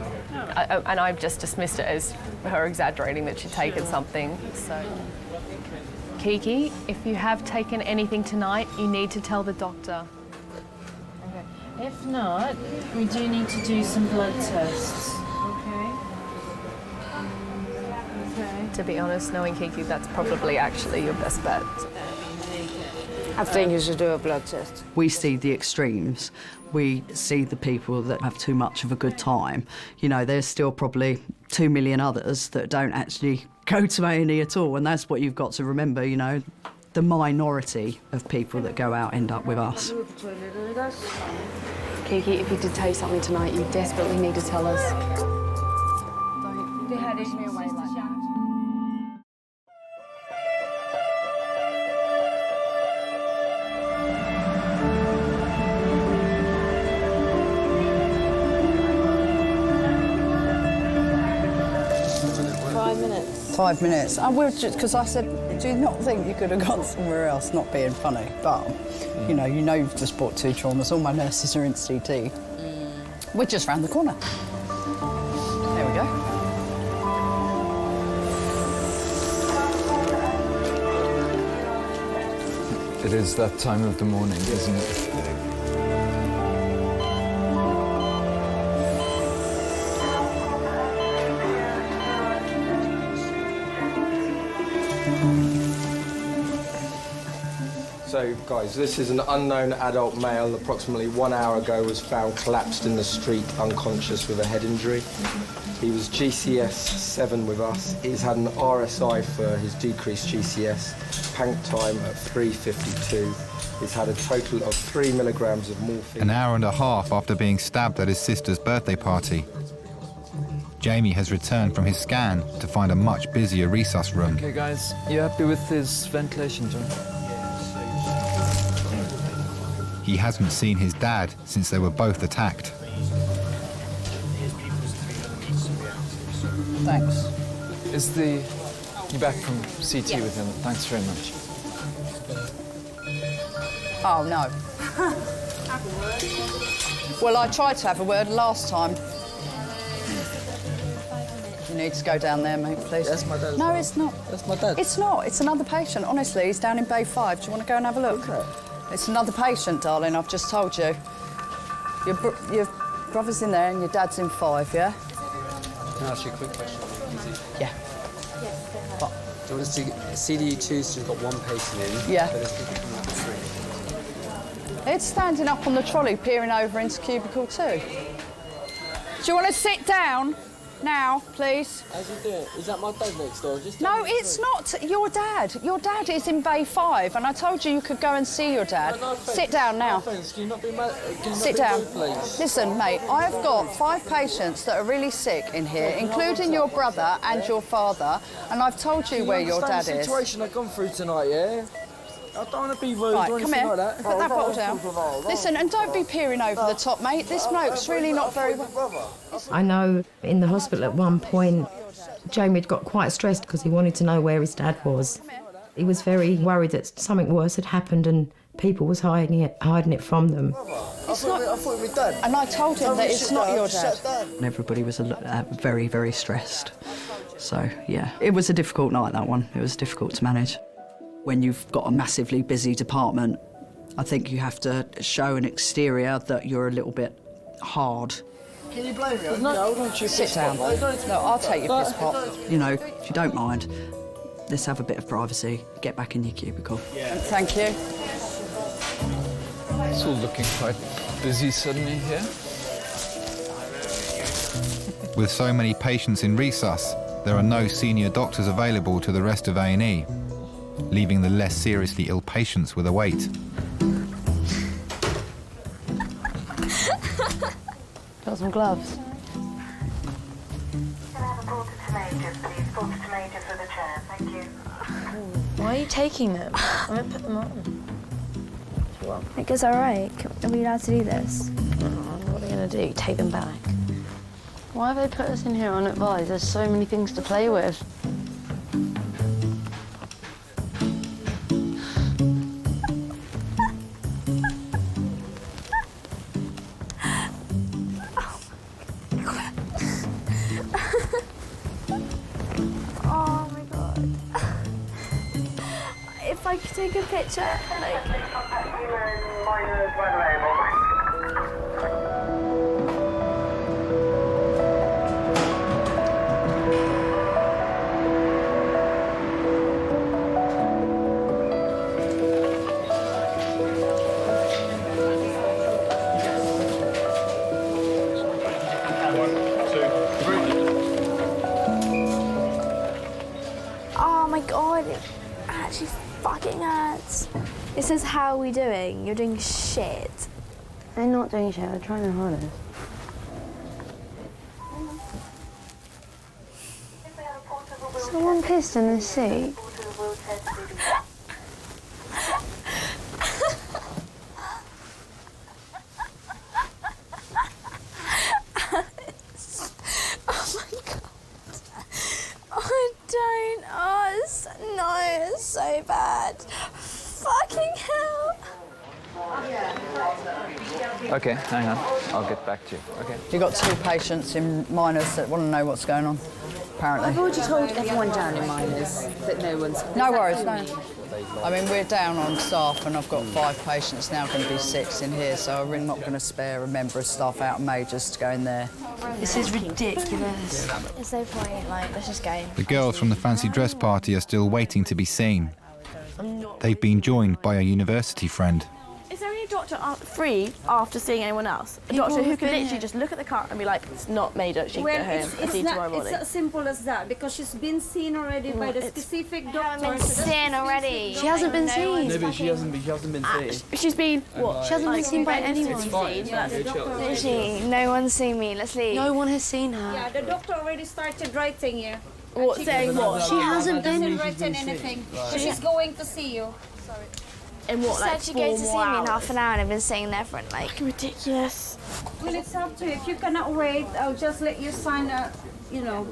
and I've just dismissed it as her exaggerating that she'd taken something. So, Kiki, if you have taken anything tonight, you need to tell the doctor. Okay. If not, we do need to do some blood tests. Okay. Okay. To be honest, knowing Kiki, that's probably actually your best bet. I think you should do a blood test. We see the extremes. We see the people that have too much of a good time. You know, there's still probably 2 million others that don't actually go to A&E at all, and that's what you've got to remember, you know. The minority of people that go out end up with us. Kiki, if you did taste something tonight, you desperately need to tell us. Don't push me away like that. 5 minutes. 5 minutes. And we're just because I said, do you not think you could have gone somewhere else? Not being funny, but you know you've just brought 2 traumas. All my nurses are in CT. We're just round the corner. There we go. It is that time of the morning, isn't it? So, guys, this is an unknown adult male, approximately 1 hour ago, was found collapsed in the street, unconscious with a head injury. He was GCS 7 with us. He's had an RSI for his decreased GCS, pank time at 3:52. He's had a total of 3 milligrams of morphine. An hour and a half after being stabbed at his sister's birthday party. Jamie has returned from his scan to find a much busier resus room. Okay, guys, you happy with his ventilation, John? He hasn't seen his dad since they were both attacked. Thanks. Is you back from CT with him? Thanks very much. Oh, no. Well, I tried to have a word last time. You need to go down there, mate, please. That's my dad. No, it's not. That's my dad. It's not. It's another patient. Honestly, he's down in Bay 5. Do you want to go and have a look? Okay. It's another patient, darling. I've just told you. Your brother's in there and your dad's in 5, yeah? Can I ask you a quick question? Yeah. What? Do you want to see CDU2's just got 1 patient in? Yeah. But it's people coming out of 3. It's standing up on the trolley, peering over into cubicle 2. Do you want to sit down? Now, please. How's he doing? Is that my dad next door? No, it's not your dad. Your dad is in Bay 5, and I told you could go and see your dad. No, Sit down now. No offence. Can you not be mad? Sit down. Listen, mate, I've got 5 patients that are really sick in here, including your brother and your father, and I've told you where your dad the is. situation I've gone through tonight, yeah? I don't want to be rude Right, or come anything here. like that. Put that bottle down. Listen, and don't be peering over the top, mate. This bloke's really not very well. I know in the hospital at one point, Jamie had got quite stressed because he wanted to know where his dad was. He was very worried that something worse had happened and people was hiding it from them. It's not. I thought it was dad. And I told him that it's not your dad. And everybody was very, very stressed. So, yeah, it was a difficult night, that one. It was difficult to manage. When you've got a massively busy department, I think you have to show an exterior that you're a little bit hard. Can you blame me? No, Sit down. No, I'll take your piss pot. You know, if you don't mind, let's have a bit of privacy. Get back in your cubicle. Thank you. It's all looking quite busy suddenly here. With so many patients in resus, there are no senior doctors available to the rest of A&E, leaving the less seriously ill patients with a wait. Got some gloves. Why are you taking them? I'm going to put them on. Like, it's all right. Are we allowed to do this? What are you going to do? Take them back? Why have they put us in here unadvised? There's so many things to play with. Oh my god. If I could take a picture, like. Oh my god, it actually fucking hurts. It says, how are we doing? You're doing shit. They're not doing shit, they're trying their hardest. Someone pissed in the seat. It's so bad. Fucking hell. Okay, hang on. I'll get back to you. Okay. You've got 2 patients in minors that want to know what's going on, apparently. I've already told everyone down in minors that no one's... No worries, no. I mean, we're down on staff and I've got 5 patients now, going to be 6 in here, so I'm not going to spare a member of staff out of majors to go in there. This is ridiculous. There's no point, like, let's just go. The girls from the fancy dress party are still waiting to be seen. They've been joined by a university friend. Is there any doctor free after seeing anyone else? A doctor who can literally just look at the cut and be like, it's not made up, she can go home. I see you tomorrow morning. It's as simple as that, because she's been seen already by the specific doctor. Seen already. She hasn't been seen. No, but she hasn't been seen. She's been, what? She hasn't been seen by anyone. It's fine. Literally, no one's seen me. Let's leave. No one has seen her. Yeah, the doctor already started writing you. What, saying what? She hasn't written anything. So she's going to see you. Sorry. In what, She like said she'd go to see 4 me in hours? half an hour and I've been sitting there for like... Ridiculous. Well, it's up to you. If you cannot wait, I'll just let you sign a, you know.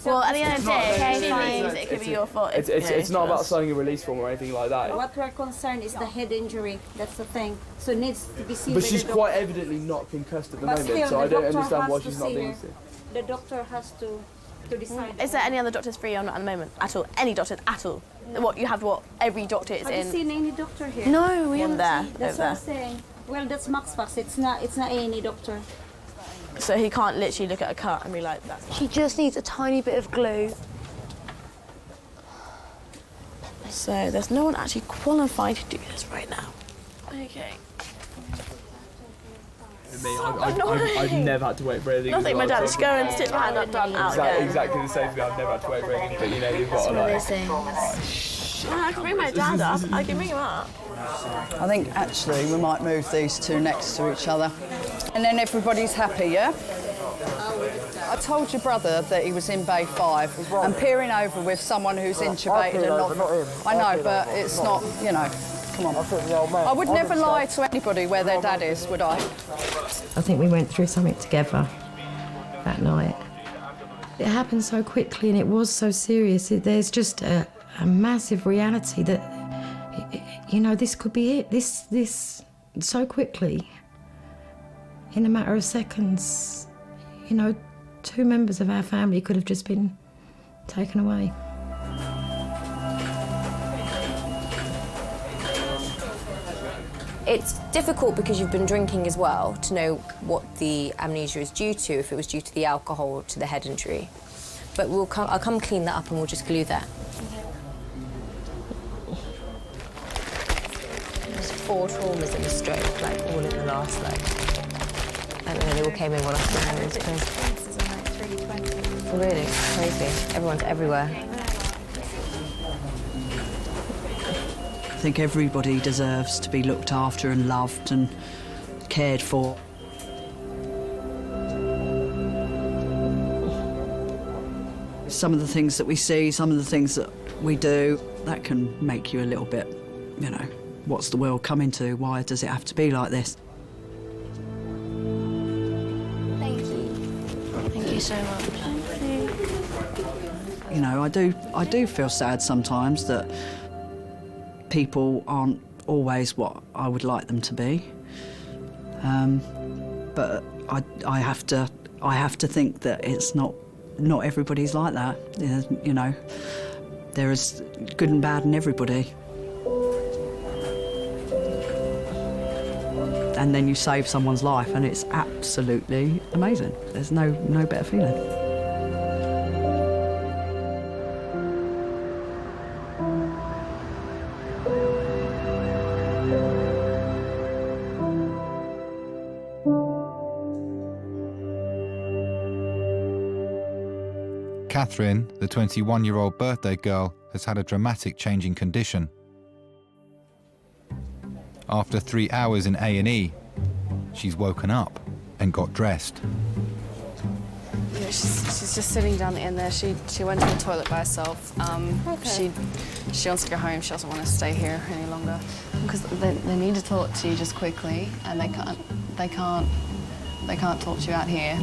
Well, at the end of the day, Okay, if she fine. leaves, it could be your fault. It's not about signing a release form or anything like that. What we're concerned is the head injury. That's the thing. So it needs to be seen But by she's the quite doctor. evidently not concussed at the But moment, still, so the I don't doctor understand why has to she's not see being her. seen. The doctor has to decide. Is there any other doctors free or not at the moment? At all? Any doctors at all? What, you have what? Every doctor is Have in? you seen any doctor here? No, we One haven't there, seen. That's over what I'm there. saying. Well, that's Max Fox. It's not A&E doctor. So he can't literally look at a cut and be like, that's She just needs a tiny bit of glue. So there's no one actually qualified to do this right now. Okay. Me, I've never had to wait for anything. Nothing, my dad. Just go and stick your hand up, done, out again. Exactly the same thing. I've never had to wait for anything, but you know, you've got to like. I can bring my dad up. I can bring him up. I think actually we might move these two next to each other. And then everybody's happy, yeah? I told your brother that he was in Bay 5 and peering over with someone who's intubated and not... I know, but it's not, you know, come on. I would never lie to anybody where their dad is, would I? I think we went through something together that night. It happened so quickly and it was so serious. There's just a massive reality that, you know, this could be it. This so quickly, in a matter of seconds, you know, 2 members of our family could have just been taken away. It's difficult because you've been drinking as well to know what the amnesia is due to, if it was due to the alcohol or to the head injury. But I'll come clean that up and we'll just glue that. There's 4 traumas in the stroke, like all in the last, like, I don't know, they all came in one after another. It's crazy. Really, it's crazy. Everyone's everywhere. I think everybody deserves to be looked after and loved and cared for. Some of the things that we see, some of the things that we do, that can make you a little bit, you know, what's the world coming to? Why does it have to be like this? Thank you. Thank you so much. You know, I do feel sad sometimes that people aren't always what I would like them to be. But I have to think that it's not everybody's like that. You know, there is good and bad in everybody. And then you save someone's life and it's absolutely amazing. There's no better feeling. Catherine, the 21-year-old birthday girl, has had a dramatic change in condition. After 3 hours in A&E, she's woken up and got dressed. Yeah, she's just sitting down in there. She went to the toilet by herself. She wants to go home. She doesn't want to stay here any longer because they need to talk to you just quickly, and they can't talk to you out here.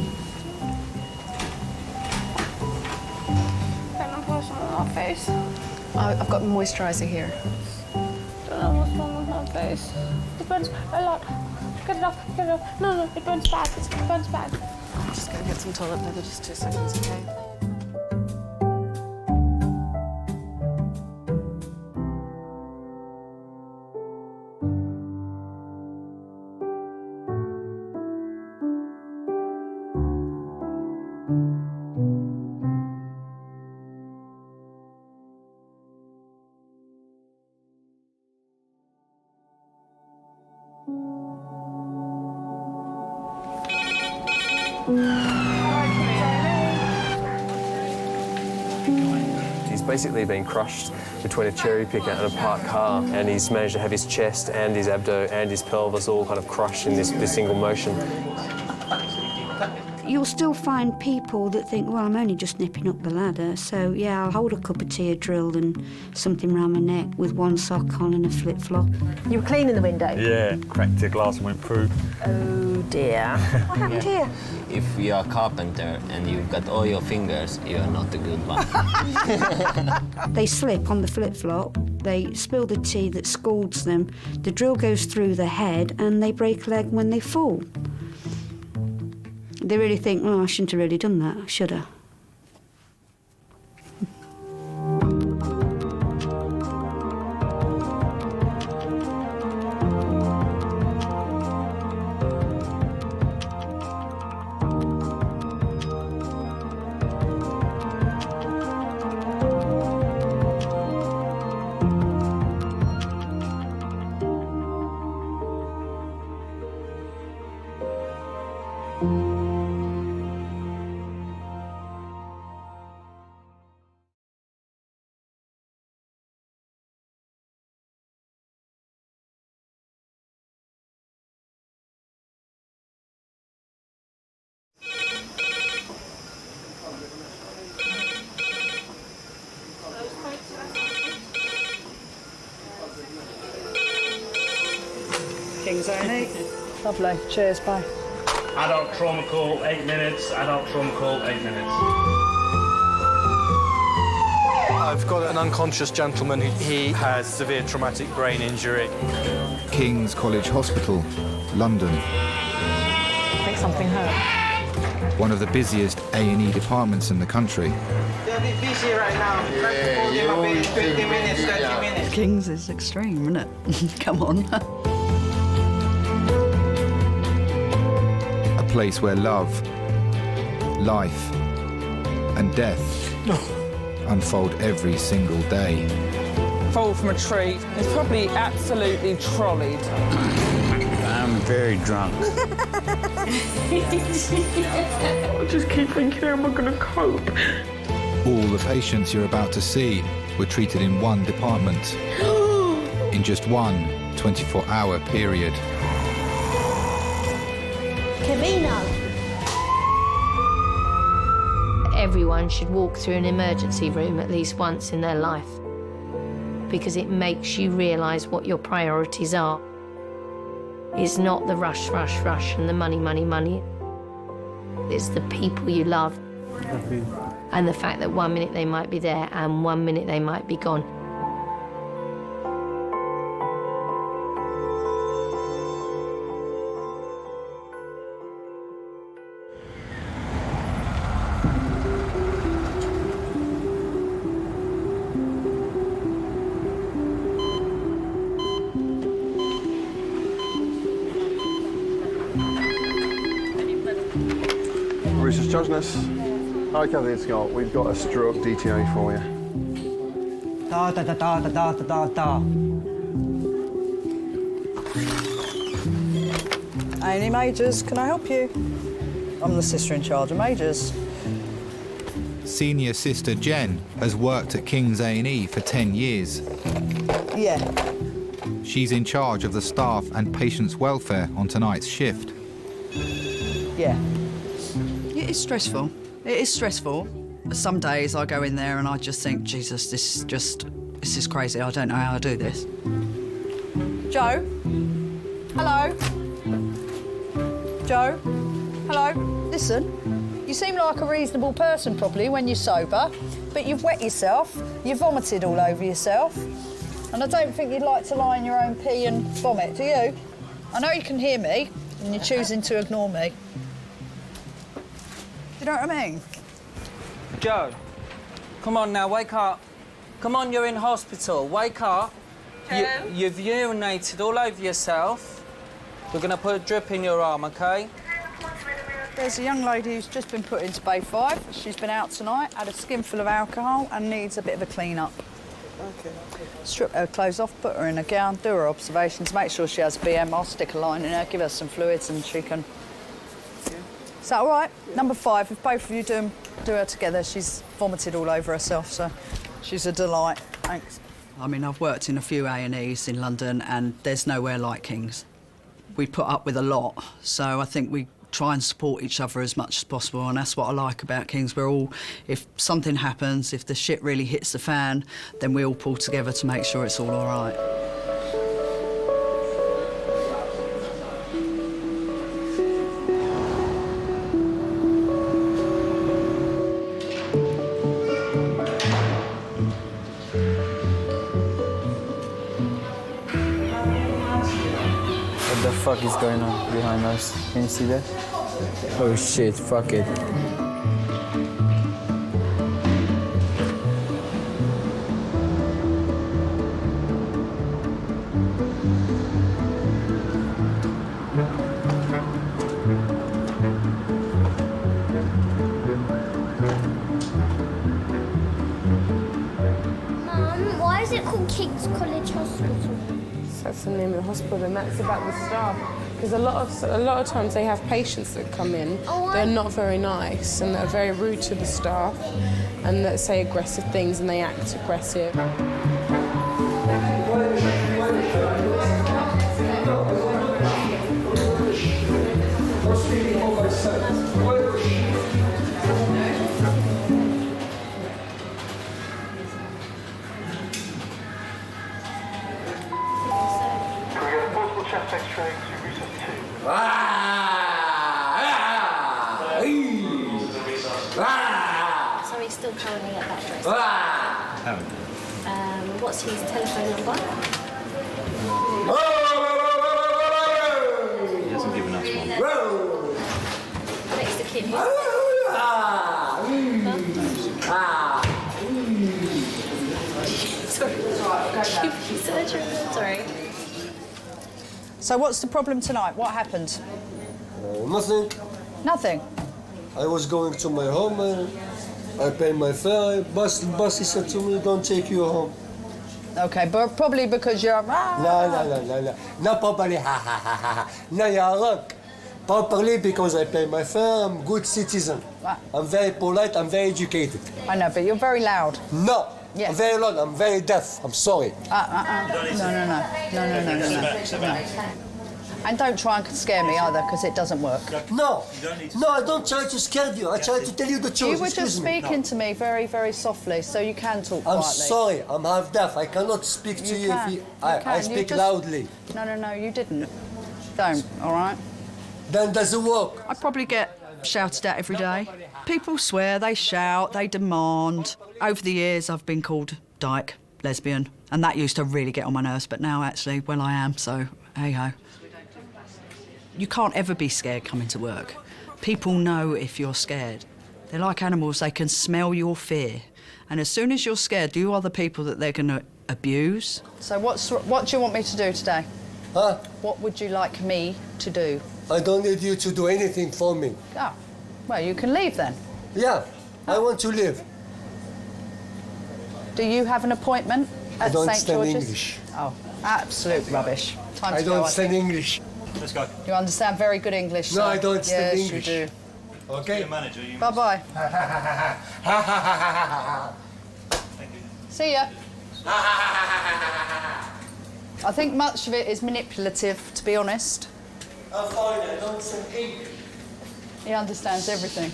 Can I put some on my face? I've got moisturiser here. I don't know what's wrong with my face. It burns a lot. Get it off, get it off. No, it burns bad. It burns bad. I'm just gonna get some toilet paper, just 2 seconds, okay? He's basically been crushed between a cherry picker and a parked car, and he's managed to have his chest and his abdo and his pelvis all kind of crushed in this single motion. You'll still find people that think, well, I'm only just nipping up the ladder, so yeah, I'll hold a cup of tea, a drill and something round my neck with one sock on and a flip-flop. You were cleaning the window? Yeah, cracked a glass and went through. Oh dear. What happened here? If you're a carpenter and you've got all your fingers, you're not a good one. They slip on the flip-flop, they spill the tea that scalds them, the drill goes through the head and they break a leg when they fall. They really think, oh, I shouldn't have really done that, should I? Kings A&E. Lovely. Cheers, bye. Adult trauma call, 8 minutes. Adult trauma call, 8 minutes. I've got an unconscious gentleman he has severe traumatic brain injury. King's College Hospital, London. I think something hurt. One of the busiest A&E departments in the country. They're a bit busy right now. Yeah, 50 minutes, 30 minutes. Kings is extreme, isn't it? Come on. A place where love, life, and death unfold every single day. Fall from a tree. It's probably absolutely trolleyed. I'm very drunk. I just keep thinking, how am I going to cope? All the patients you're about to see were treated in one department in just one 24-hour period. Cavino. Everyone should walk through an emergency room at least once in their life because it makes you realise what your priorities are. It's not the rush, rush, rush and the money, money, money. It's the people you love and the fact that 1 minute they might be there and 1 minute they might be gone. Bruce's Judgeness. Hi, Kathy, it's Scott. We've got a stroke DTA for you. Da da da da da da da da. A&E Majors, can I help you? I'm the sister in charge of Majors. Senior Sister Jen has worked at King's A&E for 10 years. Yeah. She's in charge of the staff and patients' welfare on tonight's shift. Yeah. It is stressful. It is stressful. Some days I go in there and I just think, Jesus, this is crazy. I don't know how I do this. Joe? Hello? Joe? Hello? Listen, you seem like a reasonable person probably when you're sober, but you've wet yourself, you've vomited all over yourself, and I don't think you'd like to lie in your own pee and vomit, do you? I know you can hear me, and you're choosing to ignore me. Do you know what I mean? Joe, come on now, wake up. Come on, you're in hospital. Wake up. You've urinated all over yourself. We're going to put a drip in your arm, OK? There's a young lady who's just been put into Bay 5. She's been out tonight, had a skinful of alcohol and needs a bit of a clean-up. OK. Strip her clothes off, put her in a gown, do her observations, make sure she has BM. I'll stick a line in her, give her some fluids and she can... Is that all right? Number 5, if both of you do her together, she's vomited all over herself, so she's a delight. Thanks. I mean, I've worked in a few A&Es in London, and there's nowhere like Kings. We put up with a lot, so I think we try and support each other as much as possible, and that's what I like about Kings. We're all, if something happens, if the shit really hits the fan, then we all pull together to make sure it's all right. What the fuck is going on behind us? Can you see that? Oh shit, fuck it. Mum, why is it called King's College Hospital? That's the name of the hospital, and that's about the staff. Because a lot of times they have patients that come in. They're not very nice, and they're very rude to the staff, and that say aggressive things, and they act aggressive. Chest X-ray to reset 2. So he's still currently at that address. What's his telephone number? He hasn't given us one. Next to Kim. Sorry. So what's the problem tonight? What happened? Nothing. Nothing? I was going to my home and I paid my fare. Bus he said to me, don't take you home. Okay, but probably because you're... No. Not properly, No, you're wrong. Properly because I pay my fare, I'm a good citizen. I'm very polite, I'm very educated. I know, but you're very loud. No. Yes. I'm very loud, I'm very deaf. I'm sorry. No. And don't try and scare me either, because it doesn't work. No, I don't try to scare you. I try to tell you the truth. You were just speaking to me very, very softly, so you can talk quietly. I'm sorry, I'm half deaf. I cannot speak to you if I speak loudly. No, you didn't. Don't, all right? Then does it work? I probably get shouted at every day. People swear, they shout, they demand. Over the years, I've been called dyke, lesbian, and that used to really get on my nerves, but now, actually, well, I am, so hey-ho. You can't ever be scared coming to work. People know if you're scared. They're like animals, they can smell your fear. And as soon as you're scared, you are the people that they're going to abuse. So what do you want me to do today? Huh? What would you like me to do? I don't need you to do anything for me. Oh, well, you can leave then. Yeah, I want to leave. Do you have an appointment at St. George's? I don't understand English. Oh, absolute rubbish. Time I to don't go, understand English. Let's go. You understand very good English, No, so. I don't understand yes, English. You do. Okay. Bye-bye. See ya. I think much of it is manipulative, to be honest. I'm fine, I don't understand English. He understands everything.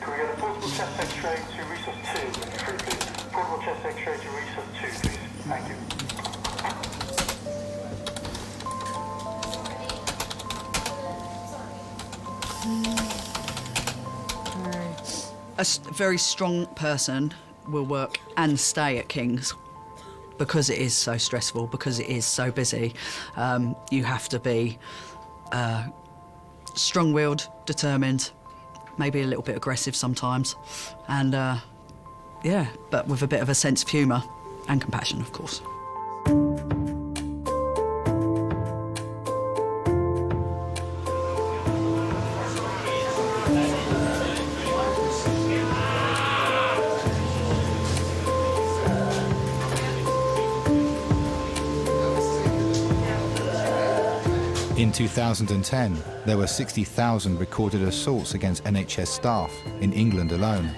Can we get a portable chest X-ray to reset 2, please? Portable chest X-ray to reset 2, please. Thank you. A very strong person will work and stay at King's because it is so stressful, because it is so busy. You have to be strong-willed, determined, maybe a little bit aggressive sometimes, and yeah, but with a bit of a sense of humour and compassion, of course. In 2010, there were 60,000 recorded assaults against NHS staff in England alone.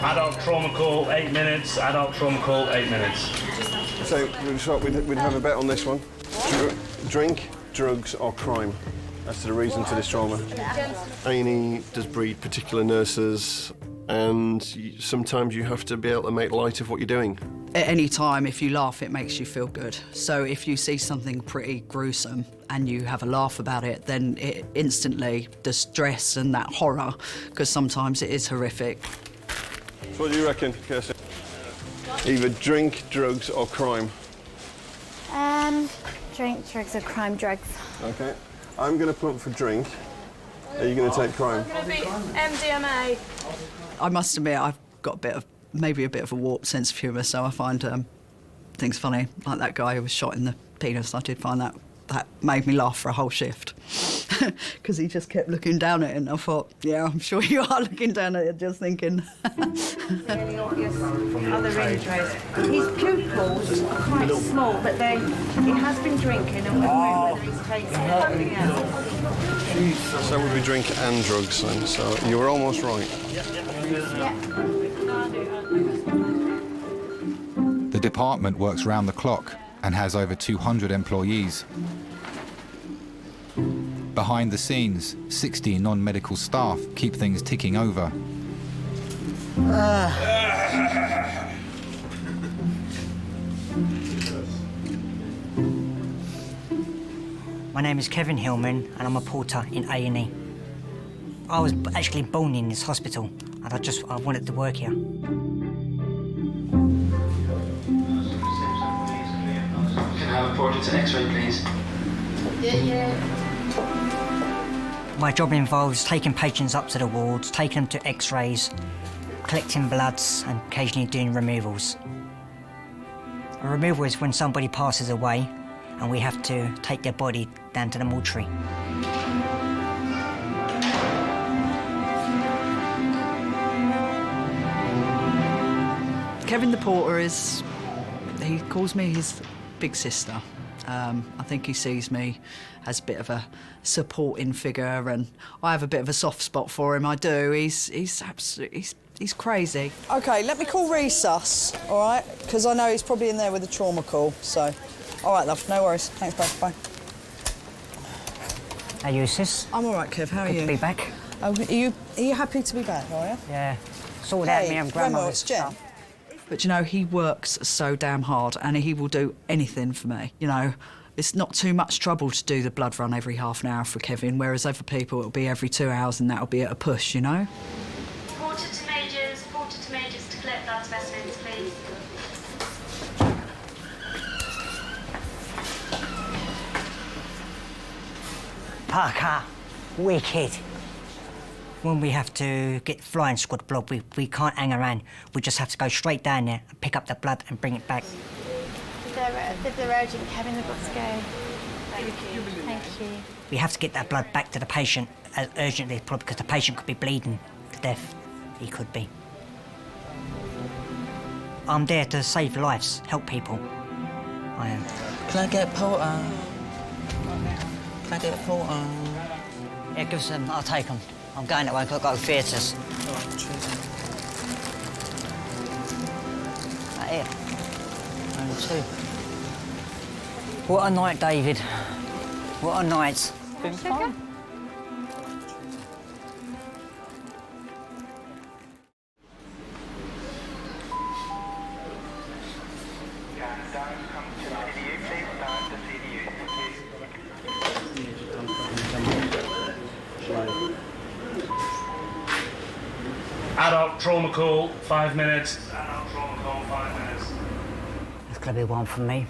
Adult trauma call, 8 minutes. Adult trauma call, 8 minutes. So we'd have a bet on this one. Drink, drugs or crime. As to the reason for this trauma. A&E does breed particular nurses, and sometimes you have to be able to make light of what you're doing. At any time, if you laugh, it makes you feel good. So if you see something pretty gruesome and you have a laugh about it, then it instantly, the stress and that horror, because sometimes it is horrific. So what do you reckon, Kirsty? Either drink, drugs or crime? Drink, drugs or crime, drugs. OK. I'm going to put for drink. Are you going to take crime? I'm going to be MDMA. I must admit, I've got maybe a bit of a warped sense of humour, so I find things funny. Like that guy who was shot in the penis, I did find that made me laugh for a whole shift. Because he just kept looking down at it, and I thought, yeah, I'm sure you are looking down at it, just thinking. Any obvious other injuries. His pupils are quite small, but he has been drinking, and we're wondering whether he's taking something else. So would we drink and drugs then? So you were almost right. The department works round the clock and has over 200 employees. Behind the scenes, 60 non-medical staff keep things ticking over. My name is Kevin Hillman, and I'm a porter in A&E. I was actually born in this hospital, and I wanted to work here. Can I have a portrait and X-ray, please? Yeah. My job involves taking patients up to the wards, taking them to X-rays, collecting bloods, and occasionally doing removals. A removal is when somebody passes away, and we have to take their body down to the mortuary. Kevin the porter he calls me his big sister. I think he sees me as a bit of a supporting figure, and I have a bit of a soft spot for him. I do. He's absolutely he's crazy. OK, let me call Resus, all right? Because I know he's probably in there with a trauma call, so... All right, love, no worries. Thanks, bye. How are you, sis? I'm all right, Kev, how are you? Good to be back. Are you happy to be back, are you? Yeah. Sorted out me and grandmother's stuff. But, you know, he works so damn hard, and he will do anything for me, you know. It's not too much trouble to do the blood run every half an hour for Kevin, whereas other people it'll be every 2 hours, and that'll be at a push, you know? Porter to majors to collect blood specimens, please. Parker, wicked. When we have to get flying squad blood, we can't hang around. We just have to go straight down there and pick up the blood and bring it back. If they're urgent, Kevin, they've got to go. Thank you. Thank you. We have to get that blood back to the patient as urgently as possible, because the patient could be bleeding to death. He could be. I'm there to save lives, help people. I am. Can I get porter? Can I get porter? Yeah, give us them. I'll take them. I'm going that way because I've got to theatres. Right here. And two. What a night, David. What a night. Been fun. Adult trauma call, 5 minutes. Adult trauma call, 5 minutes. That's going to be one from me.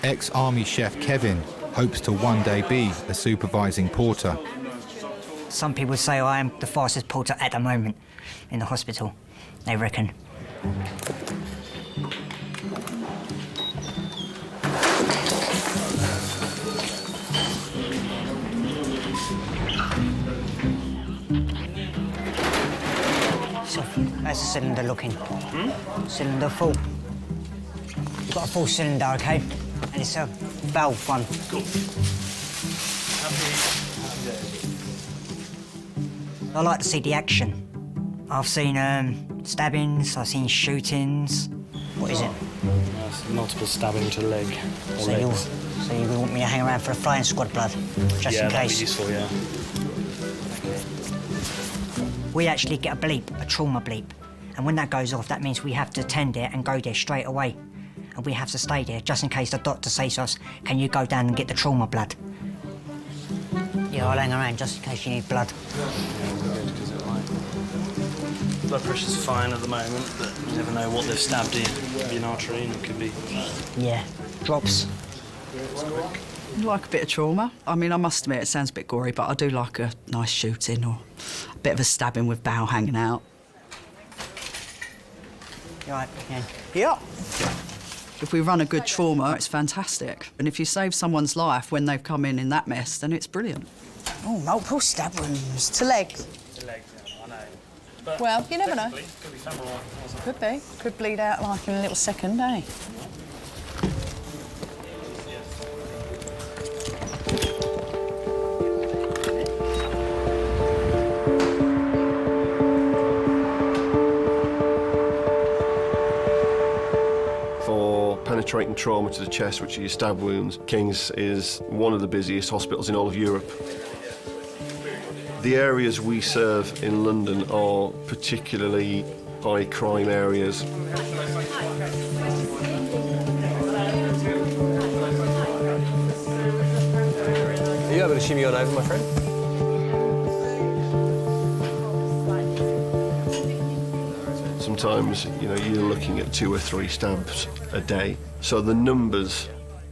Ex-army chef Kevin hopes to one day be a supervising porter. Some people say I am the fastest porter at the moment in the hospital, they reckon. How's the cylinder looking? Cylinder full. You've got a full cylinder, OK? And it's a valve one. Cool. I like to see the action. I've seen stabbings, I've seen shootings. What is it? Multiple stabbing to the leg. So you want me to hang around for a flying squad blood, just in case? Yeah, that'd be useful, yeah. We actually get a bleep, a trauma bleep. And when that goes off, that means we have to attend it and go there straight away. And we have to stay there, just in case the doctor says to us, can you go down and get the trauma blood? Yeah, I'll hang around just in case you need blood. Blood pressure's fine at the moment, but you never know what they've stabbed in. It could be an artery and it could be... Yeah, drops. I like a bit of trauma. I mean, I must admit, it sounds a bit gory, but I do like a nice shooting or a bit of a stabbing with bowel hanging out. You all right? Yeah. Yeah. If we run a good trauma, it's fantastic. And if you save someone's life when they've come in that mess, then it's brilliant. Oh, multiple stab wounds to legs. To legs, I know. But well, you never know. Could be femoral. Could be. Could bleed out like in a little second, eh? Penetrating trauma to the chest, which are your stab wounds, Kings is one of the busiest hospitals in all of Europe. The areas we serve in London are particularly high crime areas. Are you able to shimmy on over, my friend? Sometimes, you know, you're looking at 2 or 3 stabs a day. So the numbers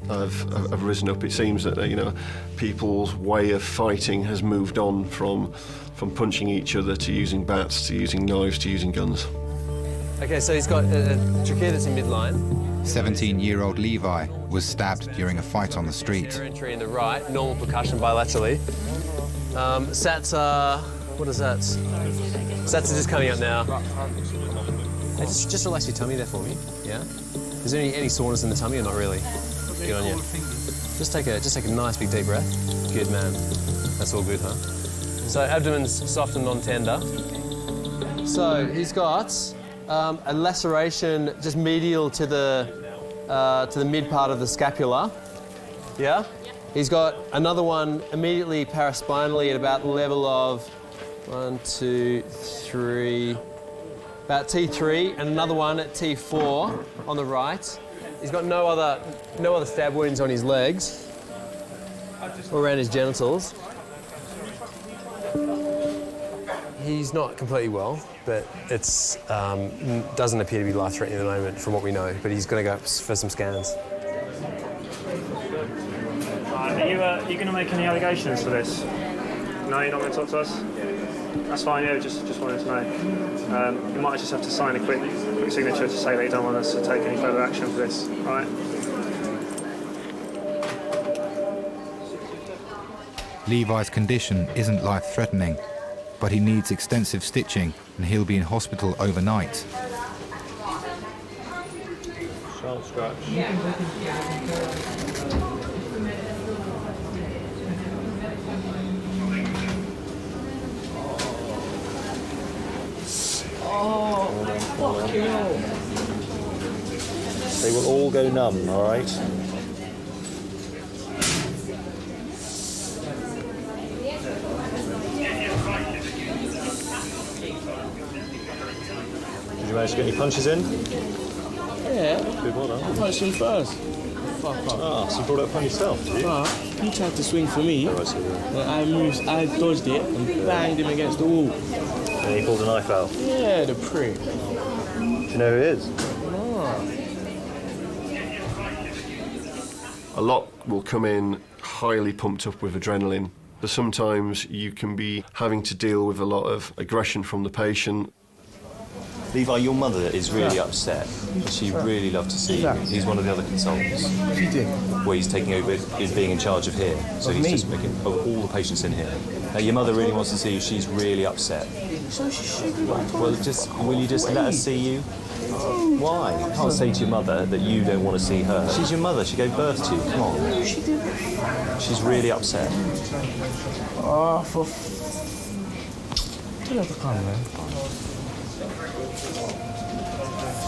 have risen up. It seems that, you know, people's way of fighting has moved on from punching each other to using bats, to using knives, to using guns. OK, so he's got a trachea that's in midline. 17-year-old Levi was stabbed during a fight on the street. Entry in the right, normal percussion bilaterally. Sats are... what is that? Sats are just coming up now. Hey, just relax your tummy there for me, yeah? Is there any soreness in the tummy or not really? Good on you. Just take a nice big deep breath. Good man. That's all good, huh? So abdomen's soft and non-tender. So he's got a laceration just medial to the mid part of the scapula. Yeah? He's got another one immediately paraspinally at about the level of 1, 2, 3. About T3, and another one at T4 on the right. He's got no other stab wounds on his legs or around his genitals. He's not completely well, but it's doesn't appear to be life-threatening at the moment, from what we know. But he's going to go for some scans. Are you going to make any allegations for this? No, you're not going to talk to us? That's fine, yeah, just wanted to know. You might just have to sign a quick signature to say that you don't want us to take any further action for this, all right? Levi's condition isn't life-threatening, but he needs extensive stitching and he'll be in hospital overnight. Sharp scratch. Oh, fucking hell. They will all go numb, all right? Did you manage to get any punches in? Yeah. Good, well done. I punched him first. Fuck up. Ah, so you brought it upon yourself, did you? But he tried to swing for me. Oh, I see, yeah. I dodged it and banged him against the wall. And he pulled a knife out? Yeah, the prick. Do you know who it is? A lot will come in highly pumped up with adrenaline. But sometimes you can be having to deal with a lot of aggression from the patient. Levi, your mother is really upset. She'd really love to see you. He's one of the other consultants. Well, he's taking over, is being in charge of here. So he's just making of all the patients in here. Now, your mother really wants to see you. She's really upset. So she should be like, Well, will you just let her see you? Why? You can't say to your mother that you don't want to see her. She's your mother. She gave birth to you. Come on. She did. She's really upset. Oh, for... Tell her to come, man.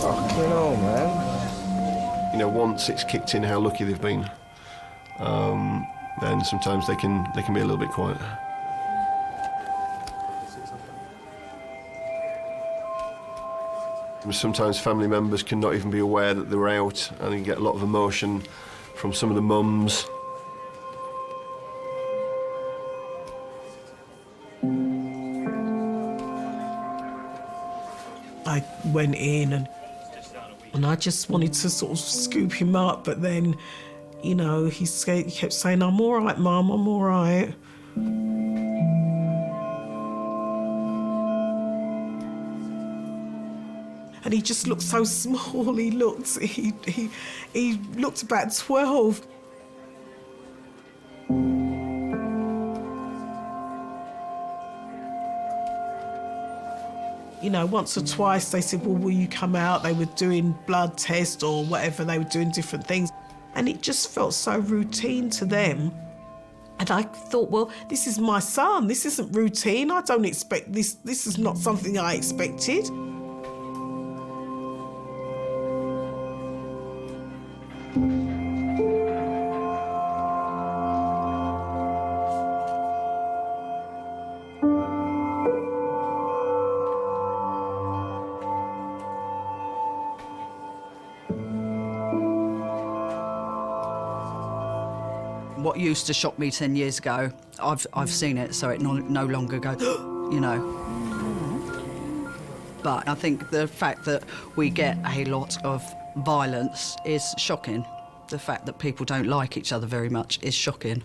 Fucking hell, man. You know, once it's kicked in how lucky they've been, then sometimes they can be a little bit quiet. Sometimes family members can not even be aware that they're out, and you get a lot of emotion from some of the mums. I went in and I just wanted to sort of scoop him up, but then, you know, he kept saying, "I'm all right, Mum, I'm all right." And he just looked so small. He looked about 12. You know, once or twice they said, "Well, will you come out?" They were doing blood tests or whatever, they were doing different things. And it just felt so routine to them. And I thought, well, this is my son. This isn't routine. I don't expect this. This is not something I expected. What used to shock me 10 years ago, I've seen it, so it no longer goes, you know. But I think the fact that we get a lot of violence is shocking. The fact that people don't like each other very much is shocking.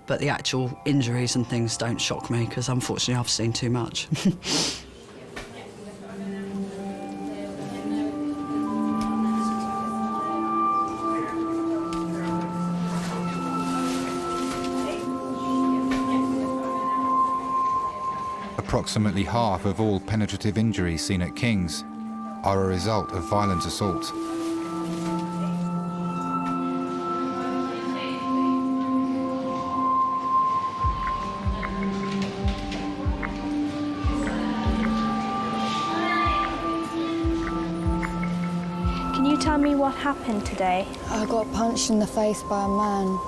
But the actual injuries and things don't shock me, because unfortunately I've seen too much. Approximately half of all penetrative injuries seen at King's are a result of violent assault. Can you tell me what happened today? I got punched in the face by a man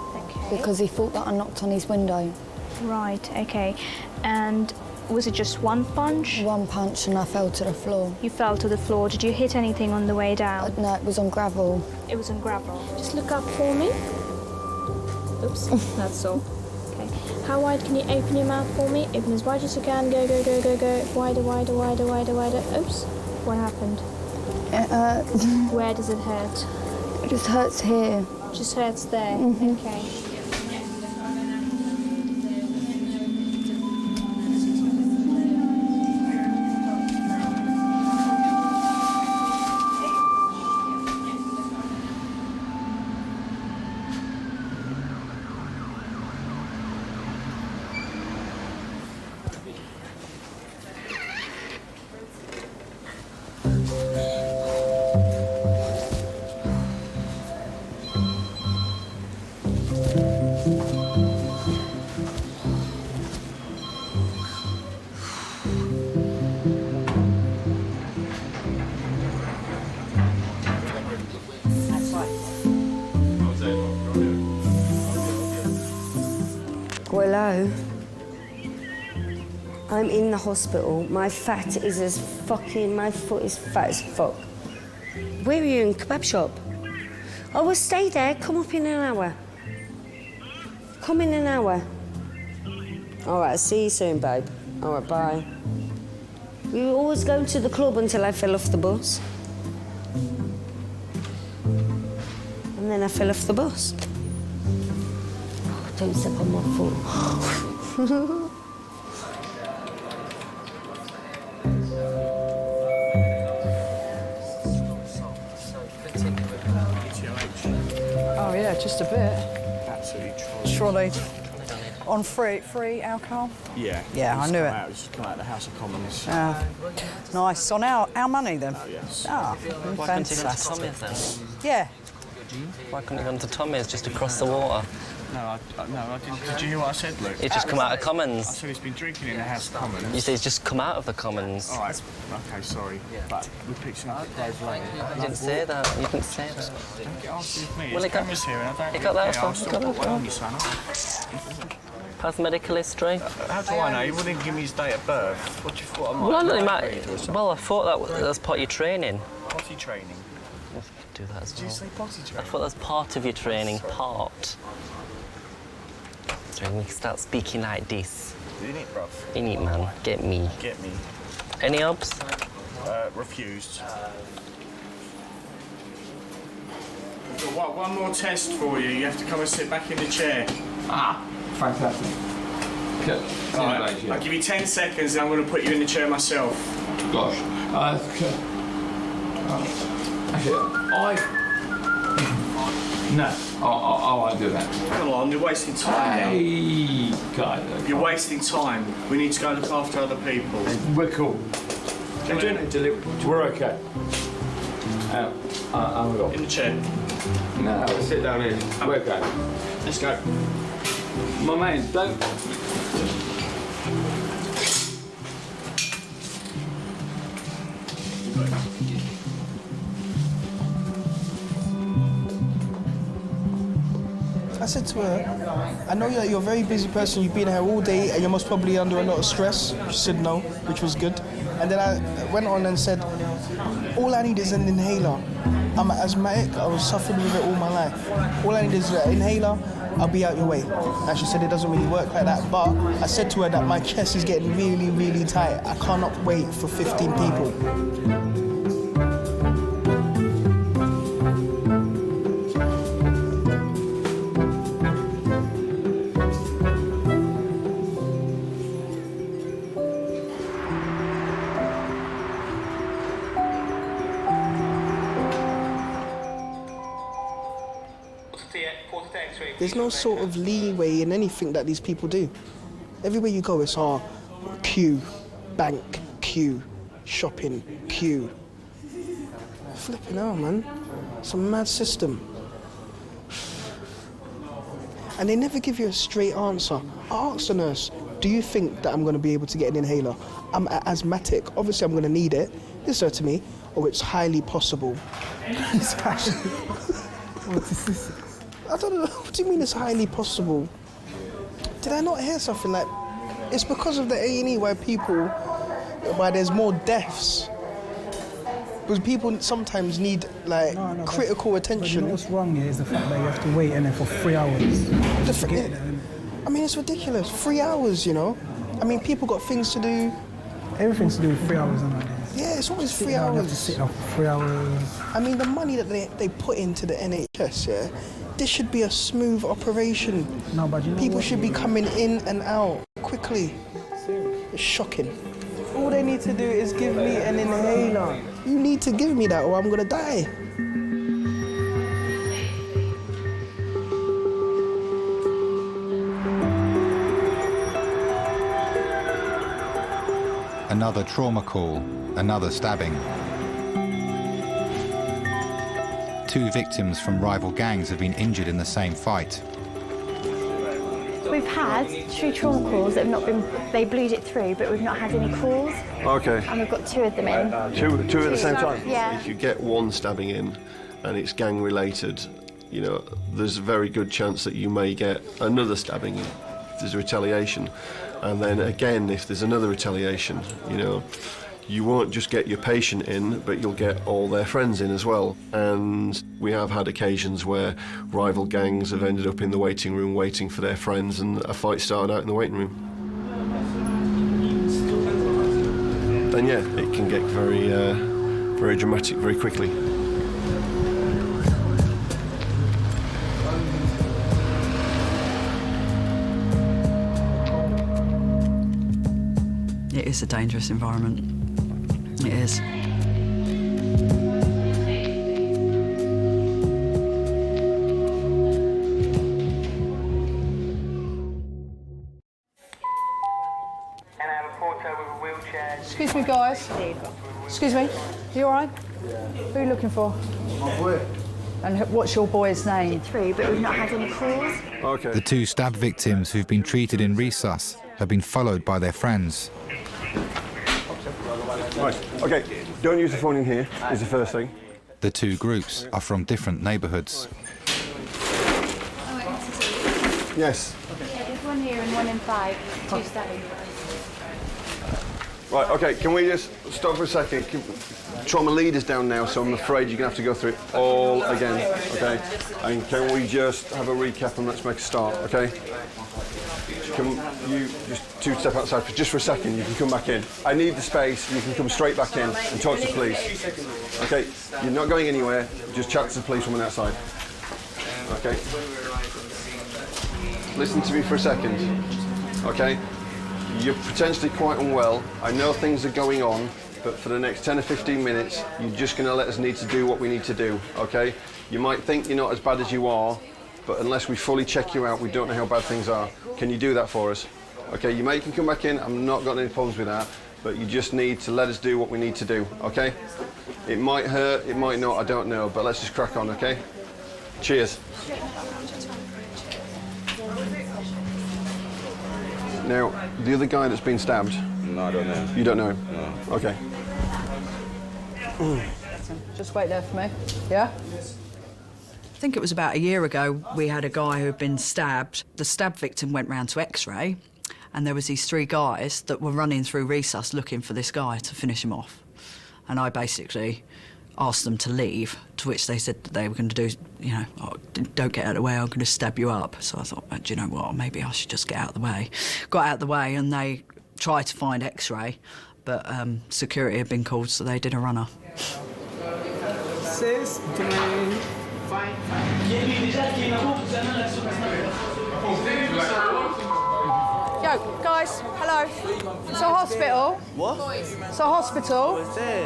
because he thought that I knocked on his window. Right, okay. And was it just one punch? One punch and I fell to the floor. You fell to the floor. Did you hit anything on the way down? No, it was on gravel. It was on gravel. Just look up for me. Oops, that's all. Okay. How wide can you open your mouth for me? Open as wide as you can. Go, go, go, go, go. Wider, wider, wider, wider, wider. Oops. What happened? Where does it hurt? It just hurts here. Just hurts there? Okay. Hello. I'm in the hospital. My fat is as fucking, my foot is fat as fuck. Where are you, in kebab shop? Oh, well, stay there. Come up in an hour. Come in an hour. All right, see you soon, babe. All right, bye. We were always going to the club until I fell off the bus. And then I fell off the bus. Don't step on my foot. Just a bit. Absolutely Trolleyed. On free alcohol? Yeah. Yeah, I knew it. Just come out of the House of Commons. Nice. On our money then? Oh, yes. Ah, Why couldn't you go to fantastic. Tommy's then? Yeah. Why couldn't you go to Tommy's just across the water? No, I didn't. Did you hear what I said, Luke? It's just come out of Commons. I said he's been drinking in the House of Commons. You say it's just come out of the Commons. All right. Okay, sorry. But we're pitching up at Grove Lane. You didn't say that. You didn't say that. Don't get arsy with me. Well, His camera's here and I don't he got that care. as well. I'll He still got put that one as on you, son. Past medical history. How do I know? He wouldn't give me his date of birth. What do you thought I might Well, I thought that was part of your training. Potty training. Do that as well. Did you say potty I training? thought that was part of your training. Part. So we start speaking like this. In it, bruv. In it, man. Get me. Get me. Any obs? Refused. We've got one more test for you. You have to come and sit back in the chair. Ah, fantastic. Good. All right. I'll give you 10 seconds and I'm going to put you in the chair myself. Gosh. No, I won't do that. Come on, you're wasting time now. Hey, God. You're wasting time. We need to go look after other people. We're cool. We're okay. I'm going. In the chair. No, sit down here. We're okay. Let's go. My man, don't. I said to her, I know you're a very busy person, you've been here all day and you're most probably under a lot of stress. She said no, which was good. And then I went on and said, all I need is an inhaler. I'm asthmatic, I was suffering with it all my life. All I need is an inhaler, I'll be out your way. And she said it doesn't really work like that, but I said to her that my chest is getting really, really tight. I cannot wait for 15 people. There's no sort of leeway in anything that these people do. Everywhere you go, it's queue, bank, queue, shopping, queue. Flipping hell, man. It's a mad system. And they never give you a straight answer. I asked the nurse, do you think that I'm going to be able to get an inhaler? I'm asthmatic. Obviously, I'm going to need it. This said to me, it's highly possible. What is this? I don't know. What do you mean it's highly possible? Did I not hear something like... It's because of the A&E why there's more deaths. Because people sometimes need, critical attention. But you know what's wrong here is the fact that you have to wait in there for 3 hours. I mean, it's ridiculous. 3 hours, you know? I mean, people got things to do. Everything's to do with 3 hours nowadays. Yeah, it's always 3 You hours. have to sit up for 3 hours. I mean, the money that they put into the NHS, yeah? This should be a smooth operation. No, but you know people what? should be coming in and out quickly. It's shocking. All they need to do is give me an inhaler. You need to give me that or I'm gonna die. Another trauma call, another stabbing. 2 victims from rival gangs have been injured in the same fight. We've had 3 trauma calls that have not been, they bleed it through, but we've not had any calls. Okay. And we've got 2 of them in. Two at the same time? Yeah. If you get one stabbing in and it's gang related, you know, there's a very good chance that you may get another stabbing in if there's a retaliation. And then again, if there's another retaliation, you know, you won't just get your patient in, but you'll get all their friends in as well. And we have had occasions where rival gangs have ended up in the waiting room waiting for their friends and a fight started out in the waiting room. Then yeah, it can get very, very dramatic very quickly. It is a dangerous environment. It is. Excuse me, guys. Excuse me. You all right? Who are you looking for? My boy. And what's your boy's name? Through, but we've not had any calls. Okay. The 2 stab victims who've been treated in resus have been followed by their friends. Right, okay, don't use the phone in here, is the first thing. The 2 groups are from different neighbourhoods. Yes. Yeah, there's one here and one in 5. 2 stabbing. Right, okay, can we just stop for a second? Trauma leader's down now, so I'm afraid you're going to have to go through it all again, okay? And can we just have a recap and let's make a start, okay? Can you just 2 step outside for just for a second? You can come back in. I need the space. You can come straight back in and talk to the police. Okay, you're not going anywhere. Just chat to the police woman outside. Okay. Listen to me for a second. Okay. You're potentially quite unwell. I know things are going on, but for the next 10 or 15 minutes, you're just going to let us need to do what we need to do. Okay. You might think you're not as bad as you are, but unless we fully check you out, we don't know how bad things are. Can you do that for us? Okay, you can come back in. I'm not got any problems with that, but you just need to let us do what we need to do, okay? It might hurt, it might not, I don't know, but let's just crack on, okay? Cheers. Now, the other guy that's been stabbed? No, I don't know. You don't know? No. Okay. Just wait there for me, yeah? I think it was about a year ago, we had a guy who had been stabbed. The stab victim went round to X-ray, and there was these 3 guys that were running through resus looking for this guy to finish him off. And I basically asked them to leave, to which they said that they were going to do, you know, oh, don't get out of the way, I'm going to stab you up. So I thought, oh, do you know what, maybe I should just get out of the way. Got out of the way, and they tried to find X-ray, but security had been called, so they did a runner. 6, 3... Yo, guys, hello. It's a hospital. What? It's a hospital.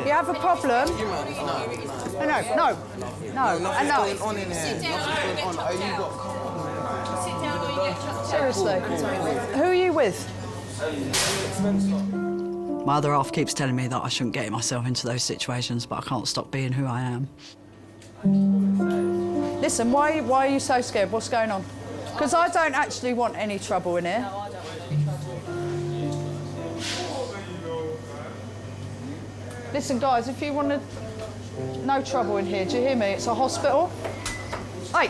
You have a problem? No. And no. Seriously. Who are you with? My other half keeps telling me that I shouldn't get myself into those situations, but I can't stop being who I am. Listen, why are you so scared? What's going on? Because I don't actually want any trouble in here. Listen, guys, if you want to... No trouble in here, do you hear me? It's a hospital. Hey,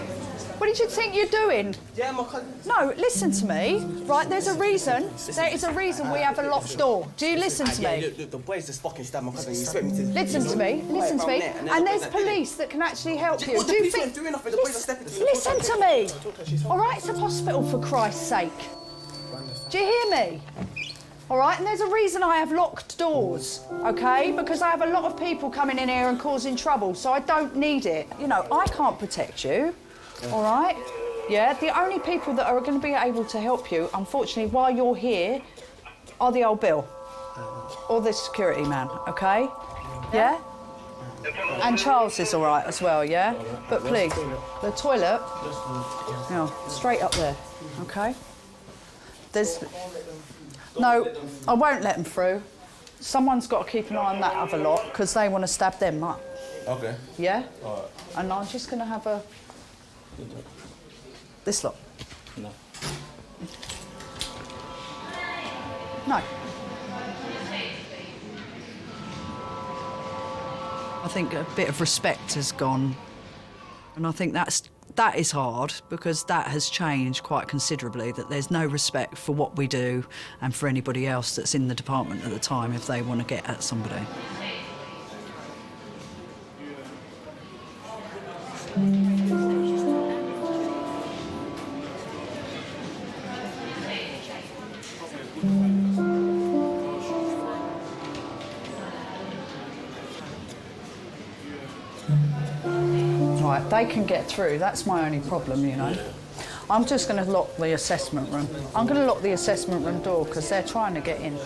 what did you think you're doing? Yeah, my cousin. No, listen to me, right? There's a reason. There is a reason we have a locked door. Do you listen to me? Look, the boys just fucking stabbed my cousin. You expect me to... Listen to me. And there's police that can actually help you. Do you think... Listen to me. All right, it's a hospital, for Christ's sake. Do you hear me? All right, and there's a reason I have locked doors, okay? Because I have a lot of people coming in here and causing trouble, so I don't need it. You know, I can't protect you, all right? Yeah, the only people that are going to be able to help you, unfortunately, while you're here, are the old Bill or the security man, okay? Yeah? And Charles is all right as well, yeah? But please, the toilet, you know, straight up there, okay? There's... No, I won't let them through. Someone's got to keep an eye on that other lot because they want to stab them up. Okay. Yeah? All right. And I'm just going to have a... This lot. No. No. I think a bit of respect has gone, and I think that is hard because that has changed quite considerably, that there's no respect for what we do and for anybody else that's in the department at the time if they want to get at somebody. Right, they can get through. That's my only problem, you know. I'm just going to lock the assessment room. I'm going to lock the assessment room door because they're trying to get in.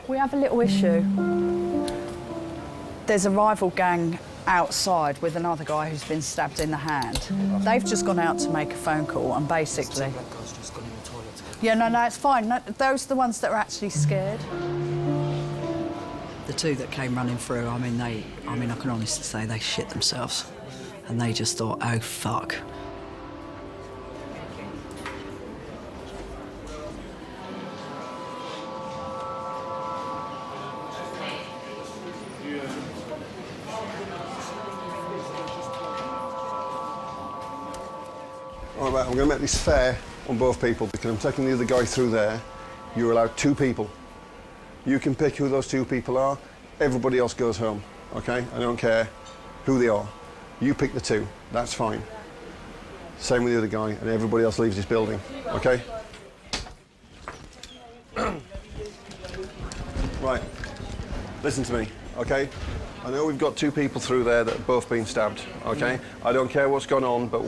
We have a little issue. There's a rival gang outside with another guy who's been stabbed in the hand. They've just gone out to make a phone call and basically... Yeah, no, it's fine. No, those are the ones that are actually scared. The two that came running through, I can honestly say they shit themselves. And they just thought, oh, fuck. All right, I'm going to make this fair on both people because I'm taking the other guy through there. You're allowed 2 people. You can pick who those 2 people are. Everybody else goes home, okay? I don't care who they are. You pick the 2, that's fine. Same with the other guy, and everybody else leaves this building, okay? Right, listen to me, okay? I know we've got 2 people through there that have both been stabbed, okay? I don't care what's gone on, but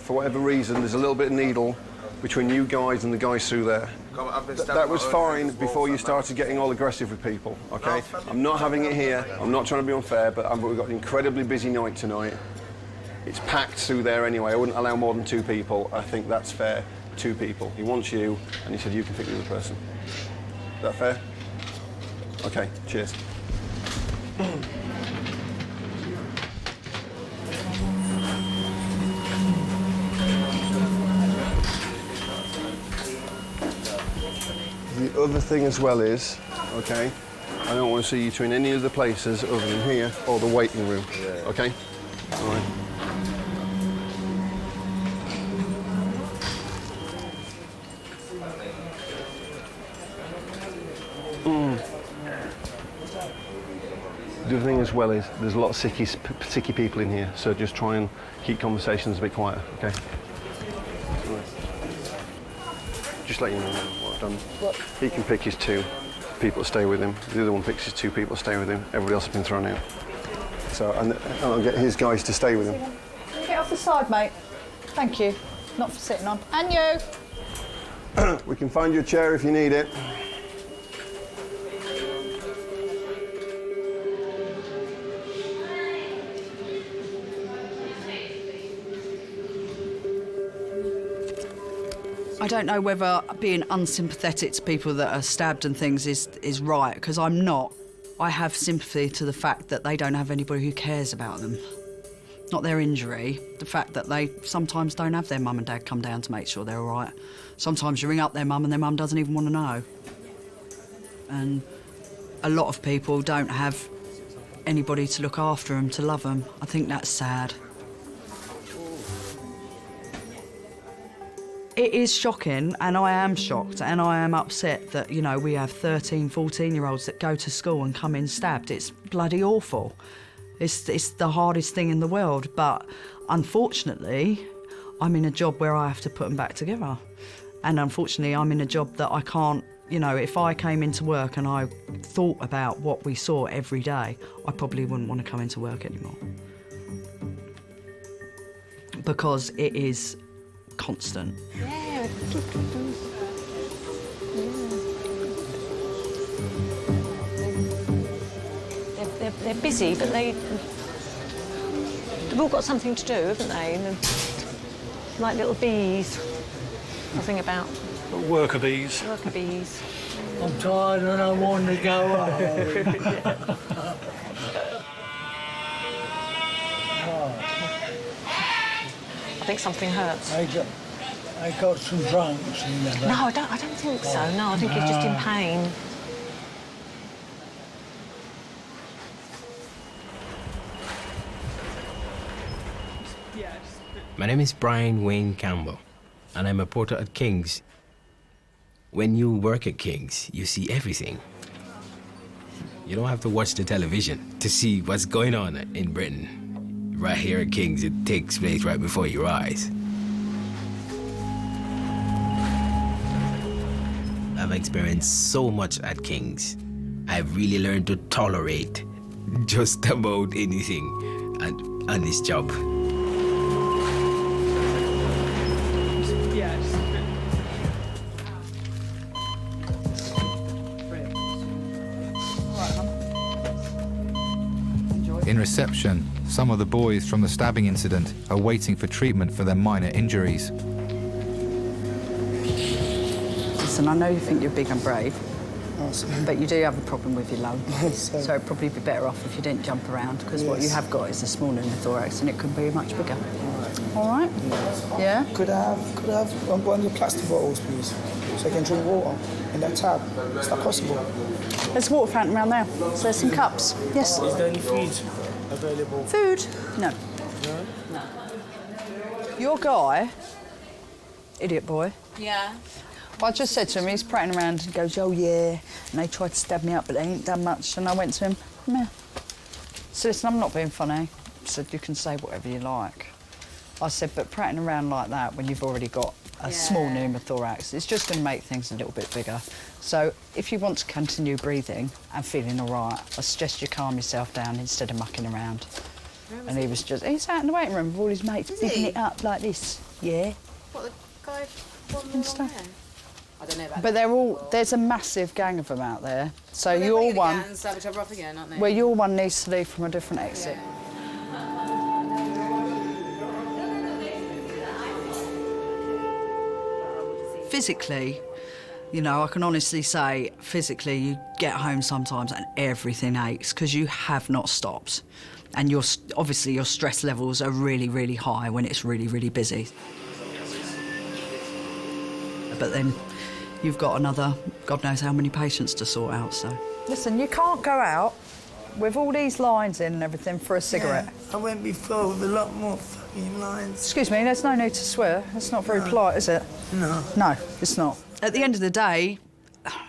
for whatever reason, there's a little bit of needle between you guys and the guys through there. That was fine before you started getting all aggressive with people, okay? I'm not having it here. I'm not trying to be unfair, but we've got an incredibly busy night tonight. It's packed through there anyway. I wouldn't allow more than 2 people. I think that's fair. 2 people. He wants you, and he said you can pick the other person. Is that fair? Okay, cheers. The other thing as well is, okay, I don't want to see you two in any other places other than here or the waiting room, okay? All right. The other thing as well is there's a lot of sicky people in here, so just try and keep conversations a bit quieter, okay? Just let you know what I've done. What? He can pick his 2 people to stay with him. The other one picks his 2 people to stay with him. Everybody else has been thrown out. So, and I'll get his guys to stay with him. Get off the side, mate. Thank you. Not for sitting on. And you. We can find you a chair if you need it. I don't know whether being unsympathetic to people that are stabbed and things is right, because I'm not. I have sympathy to the fact that they don't have anybody who cares about them. Not their injury, the fact that they sometimes don't have their mum and dad come down to make sure they're all right. Sometimes you ring up their mum and their mum doesn't even want to know. And a lot of people don't have anybody to look after them, to love them. I think that's sad. It is shocking, and I am shocked, and I am upset that, you know, we have 13, 14-year-olds that go to school and come in stabbed. It's bloody awful. It's the hardest thing in the world, but unfortunately, I'm in a job where I have to put them back together. And unfortunately, I'm in a job that I can't, you know, if I came into work and I thought about what we saw every day, I probably wouldn't want to come into work anymore. Because it is constant. Yeah. They're busy, but they've all got something to do, haven't they? And like little bees. Nothing about worker bees. Worker bees. I'm tired and I want to go home. I think something hurts. I got some drunks in there. No, I don't think so. No, I think he's just in pain. My name is Brian Wayne Campbell, and I'm a porter at Kings. When you work at Kings, you see everything. You don't have to watch the television to see what's going on in Britain. Right here at Kings, it takes place right before your eyes. I've experienced so much at Kings. I've really learned to tolerate just about anything on this job. In reception, some of the boys from the stabbing incident are waiting for treatment for their minor injuries. Listen, I know you think you're big and brave, but you do have a problem with your lung. So it'd probably be better off if you didn't jump around, because what you have got is a small pneumothorax and it could be much bigger. All right? Yeah? Could I have one of the plastic bottles, please, so I can drink water in that tab? Is that possible? There's a water fountain around there, so there's some cups. Yes. Is there any food available? Food? No. No? Your guy, idiot boy. Yeah. I just said to him, he's prattling around, and he goes, oh yeah, and they tried to stab me up, but they ain't done much. And I went to him, come here. So listen, I'm not being funny. I said, you can say whatever you like. I said, but prattling around like that when you've already got a small pneumothorax, it's just going to make things a little bit bigger. So if you want to continue breathing and feeling all right, I suggest you calm yourself down instead of mucking around. And he was just, he's out in the waiting room with all his mates, bigging it up like this. Yeah. What, the guy one more on there? I don't know about But they're all, there's a massive gang of them out there. So well, your one... and stab each other off again, aren't they? Well, your one needs to leave from a different exit. Physically, you know, I can honestly say, physically, you get home sometimes and everything aches because you have not stopped. And obviously your stress levels are really, really high when it's really, really busy. But then you've got another, God knows how many patients to sort out, so. Listen, you can't go out with all these lines in and everything for a cigarette. Yeah, I went before with a lot more fucking lines. Excuse me, there's no need to swear. That's not very polite, is it? No. No, it's not. At the end of the day,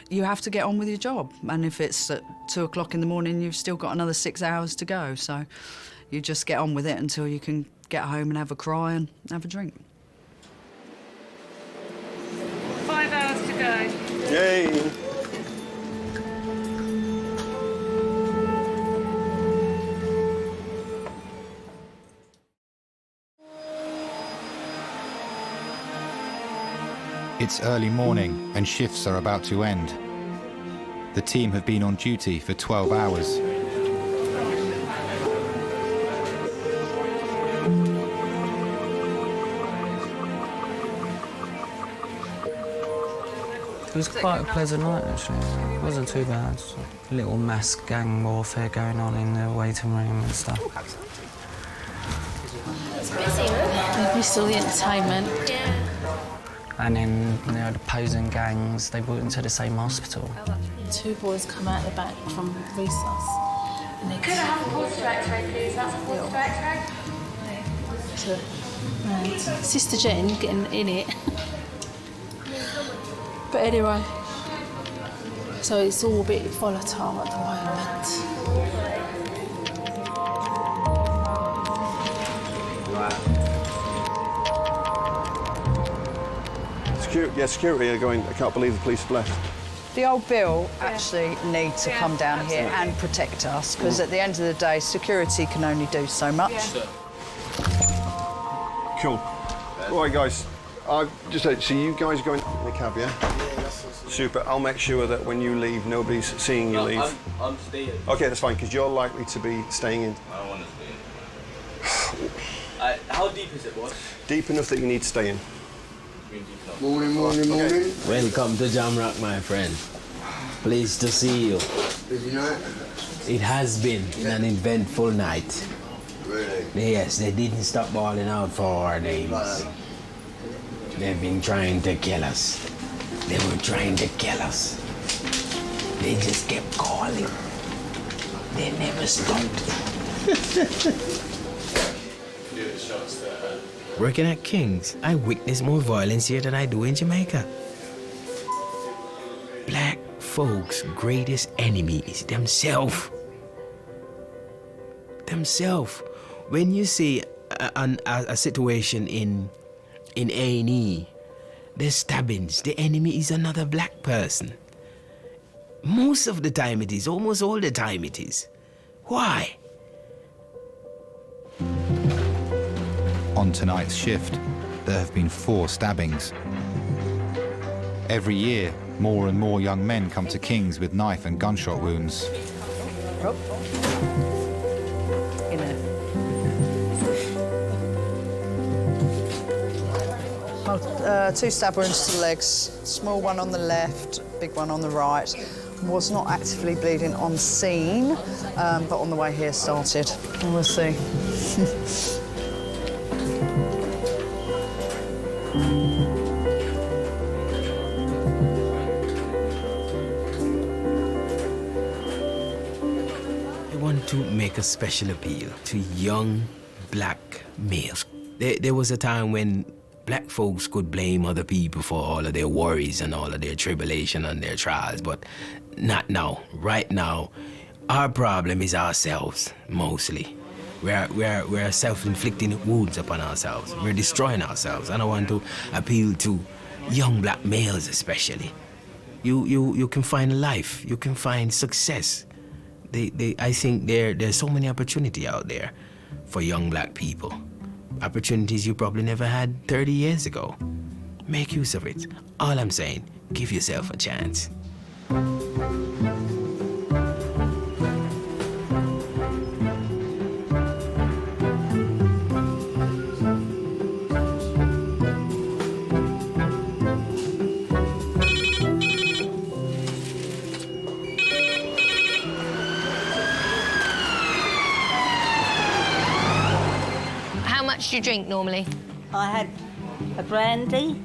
you have to get on with your job. And if it's at 2 o'clock in the morning, you've still got another 6 hours to go. So you just get on with it until you can get home and have a cry and have a drink. 5 hours to go. Yay! It's early morning and shifts are about to end. The team have been on duty for 12 hours. It was quite a pleasant night, actually. It wasn't too bad. A little mass gang warfare going on in the waiting room and stuff. It's busy, huh? We saw the entertainment. Yeah. And then, you know, the opposing gangs, they went into the same hospital. 2 boys come out the back from recess. And they Could I have a pulse X-ray, please? That's a pulse X-ray. Right. Sister Jen getting in it. But anyway, so it's all a bit volatile at the moment. Security are going, I can't believe the police have left. The old Bill actually needs to come down here and protect us, because at the end of the day, security can only do so much. Cool. All right, guys. Just so you guys are going in the cab, yeah? Super. I'll make sure that when you leave, nobody's seeing you leave. I'm staying. Okay, that's fine, because you're likely to be staying in. I don't want to stay in. How deep is it, boss? Deep enough that you need to stay in. Morning. Welcome to Jamrock, my friend. Pleased to see you. Busy night? It has been an eventful night. Really? Yes, they didn't stop balling out for our names. They've been trying to kill us. They were trying to kill us. They just kept calling. They never stopped. Working at Kings, I witness more violence here than I do in Jamaica. Black folks' greatest enemy is themselves. When you see a situation in A&E, there's stabbings, the enemy is another black person. Most of the time it is, almost all the time it is. Why? On tonight's shift, there have been 4 stabbings. Every year, more and more young men come to Kings with knife and gunshot wounds. Hold 2 stab wounds to the legs, small one on the left, big one on the right. Was not actively bleeding on scene, but on the way here started. And we'll see. I want to make a special appeal to young black males. There was a time when black folks could blame other people for all of their worries and all of their tribulation and their trials, but not now. Right now, our problem is ourselves, mostly. We're self-inflicting wounds upon ourselves. We're destroying ourselves. And I want to appeal to young black males especially. You can find life. You can find success. I think there's so many opportunity out there for young black people. Opportunities you probably never had 30 years ago. Make use of it. All I'm saying, give yourself a chance. How much do you drink normally? I had a brandy,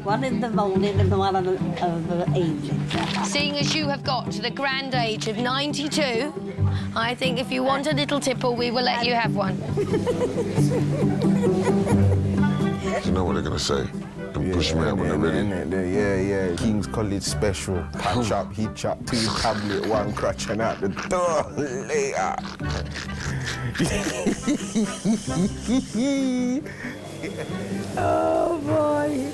one in the morning and one of the evening. Seeing as you have got to the grand age of 92, I think if you want a little tipple, we will let you have one. You know what they're gonna say? And push me out when they're ready. Yeah. King's College special. Catch up, hitch up, 2 tablet, 1 crutch and out the door later. Oh, boy.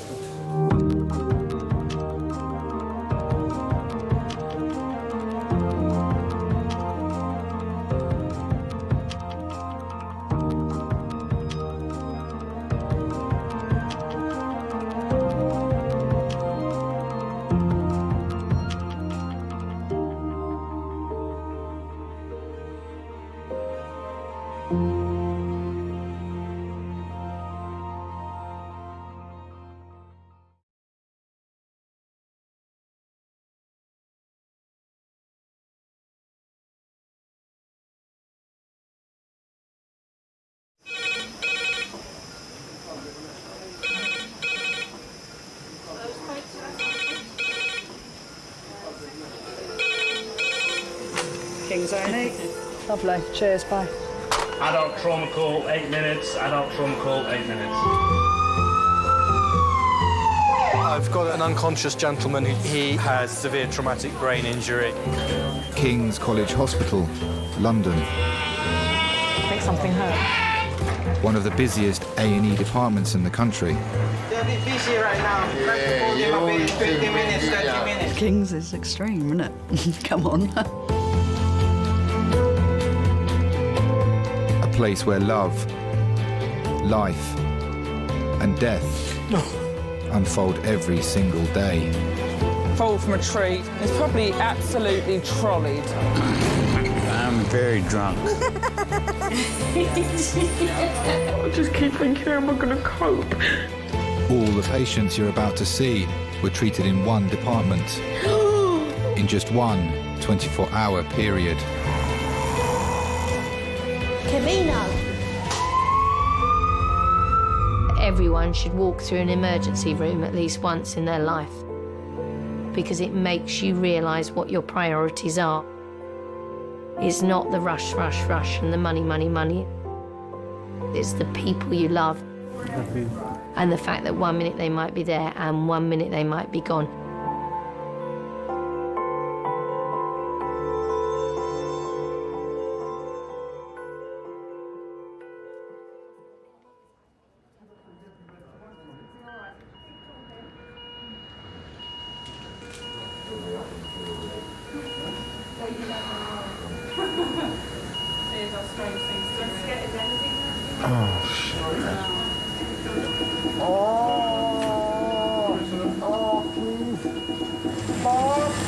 Kings A&E. Lovely. Cheers, bye. Adult trauma call, 8 minutes. Adult trauma call, 8 minutes. I've got an unconscious gentleman. He has severe traumatic brain injury. King's College Hospital, London. I think something hurt. One of the busiest A&E departments in the country. They're a bit busy right now. They're a bit 20 minutes, 30 minutes. Kings is extreme, isn't it? Come on. A place where love, life, and death unfold every single day. Fall from a tree. It's probably absolutely trolleyed. I'm very drunk. I just keep thinking, how am I going to cope? All the patients you're about to see were treated in one department in just one 24-hour period. Camino. Everyone should walk through an emergency room at least once in their life because it makes you realise what your priorities are. It's not the rush, rush, rush and the money, money, money. It's the people you love and the fact that 1 minute they might be there and 1 minute they might be gone.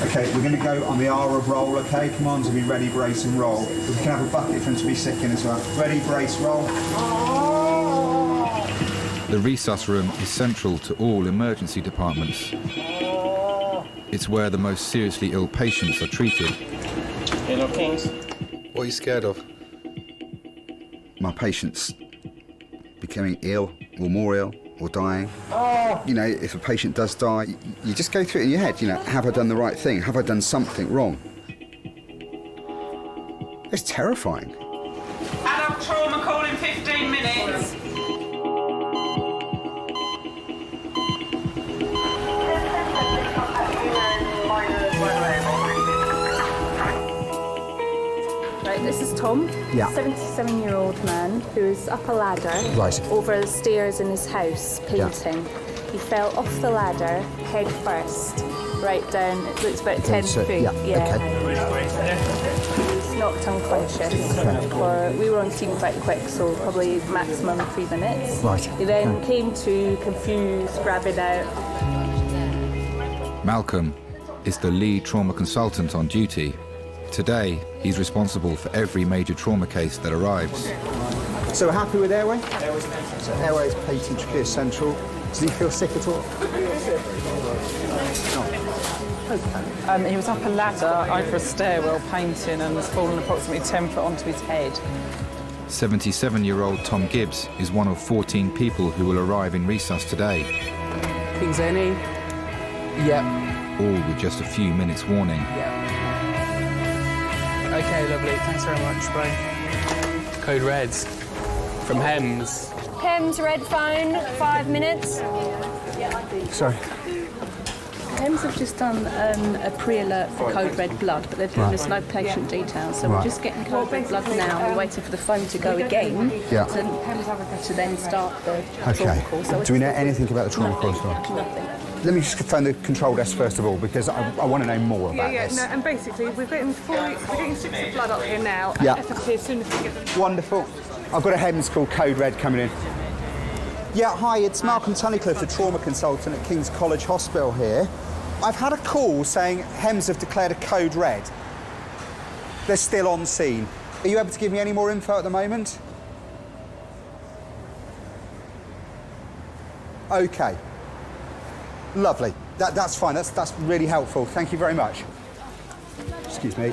Okay, we're going to go on the R of roll, okay? Commands will be ready, brace and roll. We can have a bucket for him to be sick in as well. Ready, brace, roll. The resus room is central to all emergency departments. It's where the most seriously ill patients are treated. Hello, Kings. What are you scared of? My patients becoming ill, or more ill, or dying. You know, if a patient does die, you just go through it in your head, you know, have I done the right thing? Have I done something wrong? It's terrifying. Adult trauma call in 15 minutes. Right, this is Tom, Yeah. 77-year-old man who is up a ladder Right. over the stairs in his house painting. He fell off the ladder head first, right down, it looks about 10 so- feet. yeah, He's knocked unconscious. We were on scene quite quick, so probably maximum 3 minutes. Right, He then okay. came to, confused, grabbing out. Malcolm is the lead trauma consultant on duty. Today, he's responsible for every major trauma case that arrives. So we're happy with airway? So airway is patent, clear central. Does he feel sick at all? He was up a ladder over a stairwell painting and has fallen approximately 10 foot onto his head. 77-year-old Tom Gibbs is one of 14 people who will arrive in resus today, Kings A&E? Yep. all with just a few minutes warning. Okay, lovely. Thanks very much, bye. Code Reds from Hems. Hems, red phone, 5 minutes. Sorry. Hems have just done a pre-alert for code red blood, but they've given us no patient details, so we're Right. just getting code red blood now. We're waiting for the phone to go again Yeah. to then start the trauma Okay. call. So Do we know anything about the trauma call as well? Nothing. Let me just phone the control desk first of all, because I want to know more about this. No, and basically we're getting 6 of blood up here now. Yeah. FFP as soon as we get them. Wonderful. I've got a Hems called Code Red coming in. Yeah, hi, it's Malcolm Tunnicliffe, the trauma consultant at King's College Hospital here. I've had a call saying Hems have declared a Code Red. They're still on scene. Are you able to give me any more info at the moment? Okay. Lovely. That's fine. That's really helpful. Thank you very much. Excuse me.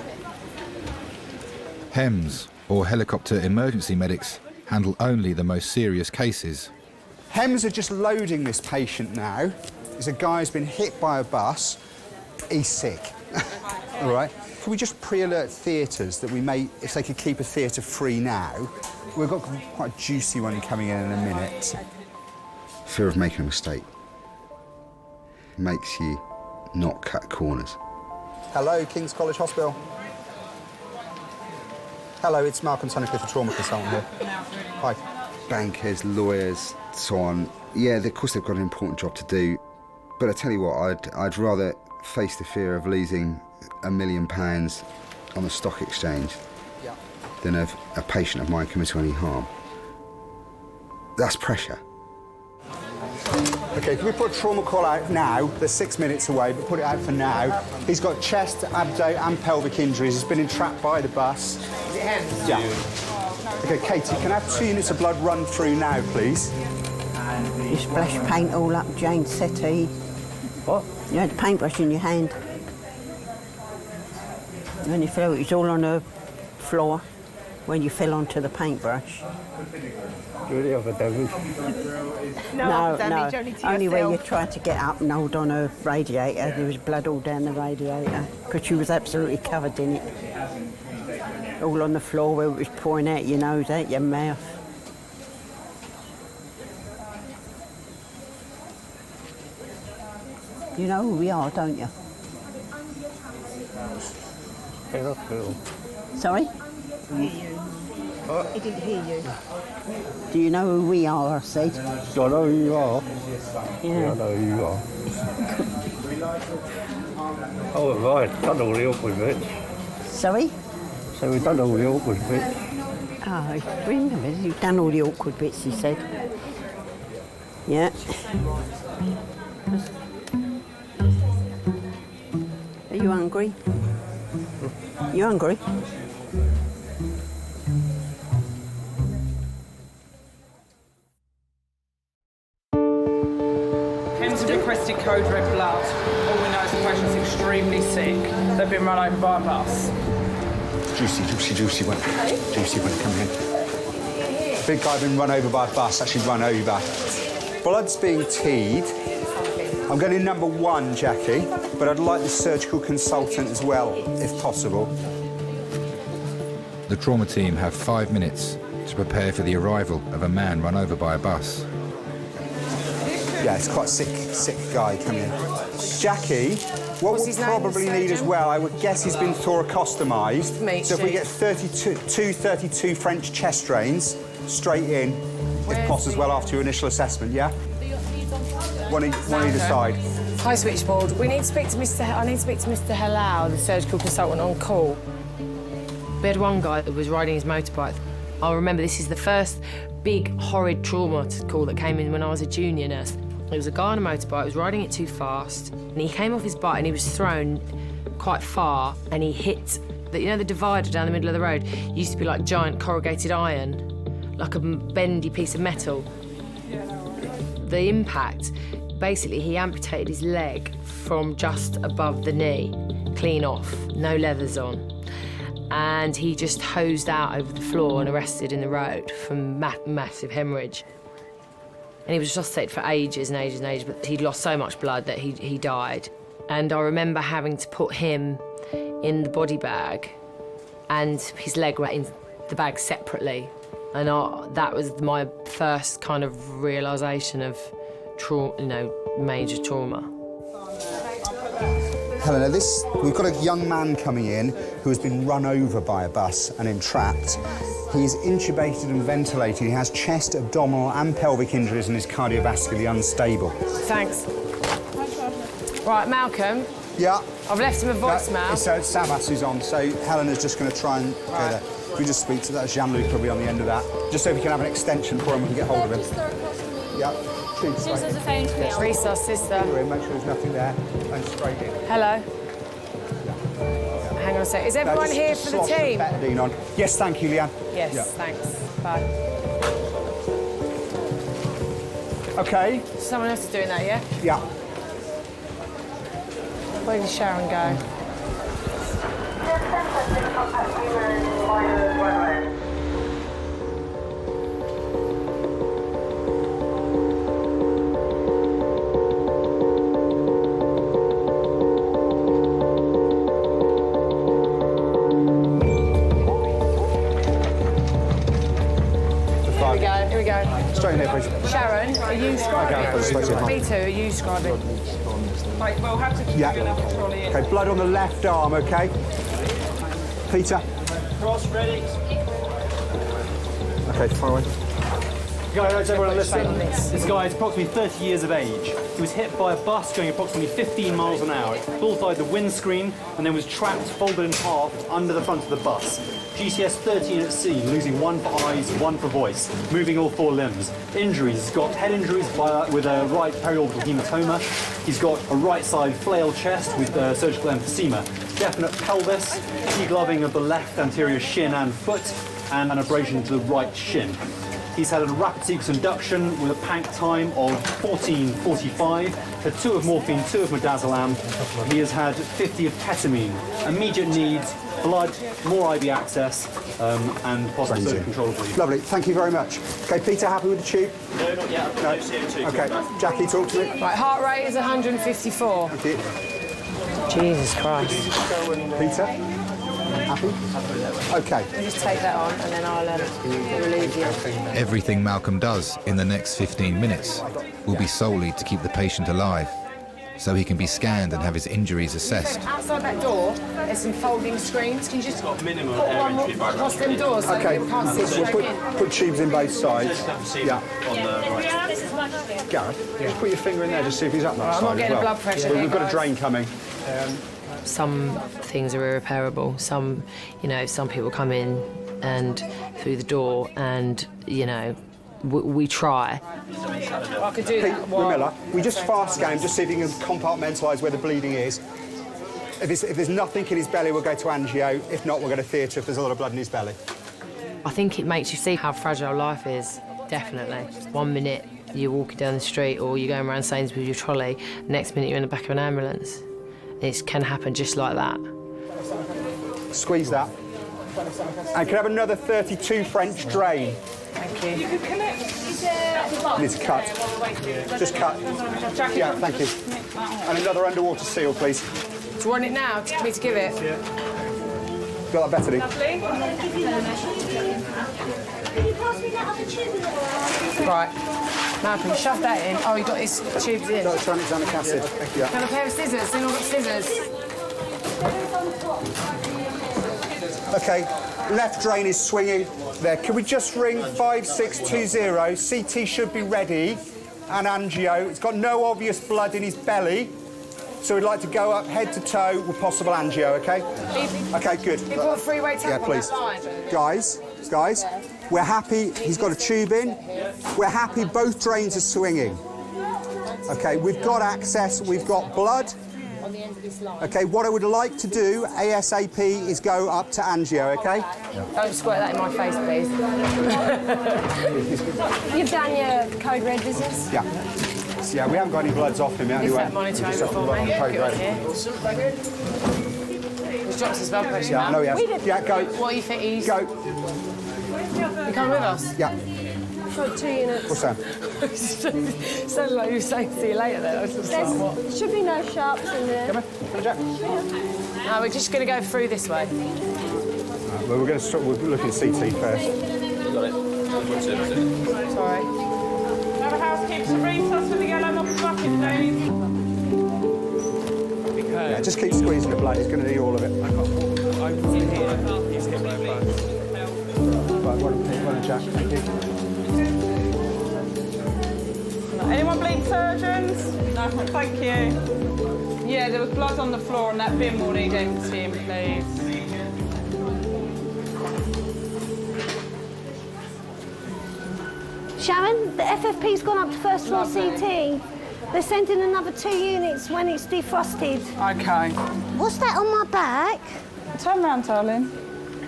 HEMS, or helicopter emergency medics, handle only the most serious cases. Hems are just loading this patient now. There's a guy who's been hit by a bus. He's sick. All right. Can we just pre-alert theatres that we may, if they could keep a theatre free now? We've got quite a juicy one coming in a minute. Fear of making a mistake makes you not cut corners. Hello, King's College Hospital. Hello, it's Malcolm Tunnicliffe, the trauma consultant here. Hi. Bankers, lawyers, so on. Yeah, of course they've got an important job to do. But I tell you what, I'd rather face the fear of losing £1 million on the stock exchange than of a patient of mine coming to any harm. That's pressure. OK, can we put a trauma call out now? They're 6 minutes away, but put it out for now. He's got chest, abdo and pelvic injuries. He's been entrapped by the bus. Is it hands? Yeah. OK, Katie, can I have 2 units of blood run through now, please? You splash paint all up Jane's settee. What? You had the paintbrush in your hand. When you fell, it was all on the floor when you fell onto the paintbrush. Really have a damage? No, damage, only to only where you yourself. tried to get up and hold on a radiator. There was blood all down the radiator because she was absolutely covered in it. All on the floor where it was pouring out your nose, out your mouth. You know who we are, don't you? Sorry? He didn't hear you. Do you know who we are, I said? I know who you are. Yeah. I know who you are. Oh, right, done all the awkward bits. Sorry? So we've done all the awkward bits. Oh, remember, you've done all the awkward bits, he said. Yeah. Are you hungry? You hungry? requested code red blood. All we know is the patient's extremely sick. They've been run over by a bus. Juicy one. Juicy one, come in. Big guy been run over by a bus, actually run over. Blood's being teed. I'm going in number 1, Jackie, but I'd like the surgical consultant as well, if possible. The trauma team have 5 minutes to prepare for the arrival of a man run over by a bus. Yeah, it's quite a sick guy coming in. Jackie, what we'll probably need as well, I would guess he's been thoracostomised. So if we get 32 French chest drains straight in, if possible as well after your initial assessment, yeah? One either side. Hi, switchboard. I need to speak to Mr. Halal, the surgical consultant on call. We had one guy that was riding his motorbike. I remember this is the first big, horrid trauma call that came in when I was a junior nurse. There was a guy on a motorbike who was riding it too fast, and he came off his bike and he was thrown quite far, and he hit the divider down the middle of the road. It used to be like giant corrugated iron, like a bendy piece of metal. The impact, basically, he amputated his leg from just above the knee, clean off, no leathers on. And he just hosed out over the floor and arrested in the road from massive hemorrhage. And he was resuscitated for ages and ages and ages, but he'd lost so much blood that he died. And I remember having to put him in the body bag and his leg went in the bag separately. And that was my first kind of realisation of major trauma. Helena, we've got a young man coming in who has been run over by a bus and entrapped. He's intubated and ventilated. He has chest, abdominal and pelvic injuries and is cardiovascularly unstable. Thanks. Right, Malcolm. Yeah? I've left him a voicemail. So Savas who's on, so Helena's just going to try and go there. If we just speak to that, Jean-Luc probably on the end of that, just so we can have an extension for him and we can get hold of him. Yeah. Resource sister. Make sure there's nothing there. And straight in. Hello. Hang on a sec. Is everyone here for the team? Betadine on. Yes, thank you, Leanne. Yes, thanks. Bye. Okay. Someone else is doing that, yeah? Yeah. Where did Sharon go? Here we go. Straight in here, please. Sharon, are you scribing? Okay, Me too, are you scribing? Right, we'll have to keep you enough trolley in. Okay, blood on the left arm, okay? Peter. Cross ready. Okay, far away. Guys, everyone listen. This guy is approximately 30 years of age. He was hit by a bus going approximately 15 miles an hour. It bullseyed the windscreen and then was trapped, folded in half, under the front of the bus. GCS 13 at sea, losing one for eyes, one for voice, moving all 4 limbs. Injuries, he's got head injuries with a right periorbital hematoma. He's got a right side flail chest with surgical emphysema. Definite pelvis, degloving of the left anterior shin and foot, and an abrasion to the right shin. He's had a rapid sequence induction with a pank time of 14:45, had 2 of morphine, 2 of midazolam. He has had 50 of ketamine. Immediate needs, blood, more IV access, and possible surgical control. Lovely, thank you very much. Okay, Peter, happy with the tube? No, not yet. No. Okay, Jackie, talk to me. Right, heart rate is 154. Thank you. Jesus Christ. Peter? Happy? Okay. I'll just take that on and then I'll relieve you. Everything Malcolm does in the next 15 minutes will be solely to keep the patient alive, so he can be scanned and have his injuries assessed. Outside that door, there's some folding screens. Can you just put one across them doors so Okay, people can't see straight in? put tubes in both sides. Yeah. Gareth, just put your finger in there to see if he's up that I'm side not getting as well. blood pressure here, We've got a guys. drain coming. Some things are irreparable. Some people come in and through the door and, we try. I could do that. Ramilla, we just fast scan him, just see if you can compartmentalise where the bleeding is. If there's nothing in his belly, we'll go to angio. If not, we'll go to theatre if there's a lot of blood in his belly. I think it makes you see how fragile life is, definitely. 1 minute You're walking down the street or you're going around Sainsbury's with your trolley, next minute you're in the back of an ambulance. It can happen just like that. Squeeze that. And can I have another 32 French drain? Thank you. You could connect. Needs a cut. Just cut. Yeah, thank you. And another underwater seal, please. Do you want it now? For me to give it? Yeah. Got that better, Lee? Right. Now can you shove that in? Oh, you got his tubes in. Got the tranexamic acid. Yeah. Can I have a pair of scissors? Anyone got scissors? OK, left drain is swinging there. Can we just ring 5620? CT should be ready. And angio. It's got no obvious blood in his belly. So we'd like to go up head to toe with possible angio, OK? OK, good. You put a three-way tap on that line. Guys, we're happy he's got a tube in. We're happy both drains are swinging. OK, we've got access, we've got blood. OK, what I would like to do ASAP is go up to angio, OK? Don't squirt that in my face, please. You've done your code red business? Yeah. Yeah, we haven't got any bloods off him yet Is anyway. that monitor over for me? Good, yeah. He's dropped his blood pressure Yeah, now. I know he has. Yeah, go. What do you think he's... Go. You coming with us? Yeah. Sure, 2 units. What's that? Sounded like you were saying see you later there. I was just like, what? There should be no sharps in there. Come on, Jack. No, we're just going to go through this way. Well, we're going to start. We're looking at CT first. Got it. Sorry. Have a housekeeper to resus with the yellow mop bucket, please. Yeah, just keep squeezing the blood. He's going to need all of it. I can't walk. I'm in here. He's hit my blood. Right, one on Jack. Thank you. Anyone bleed surgeons? No, thank you. Yeah, there was blood on the floor and that bin will need emptying, please. Sharon, the FFP's gone up to first floor CT. They're sending another 2 units when it's defrosted. Okay. What's that on my back? Turn round, darling.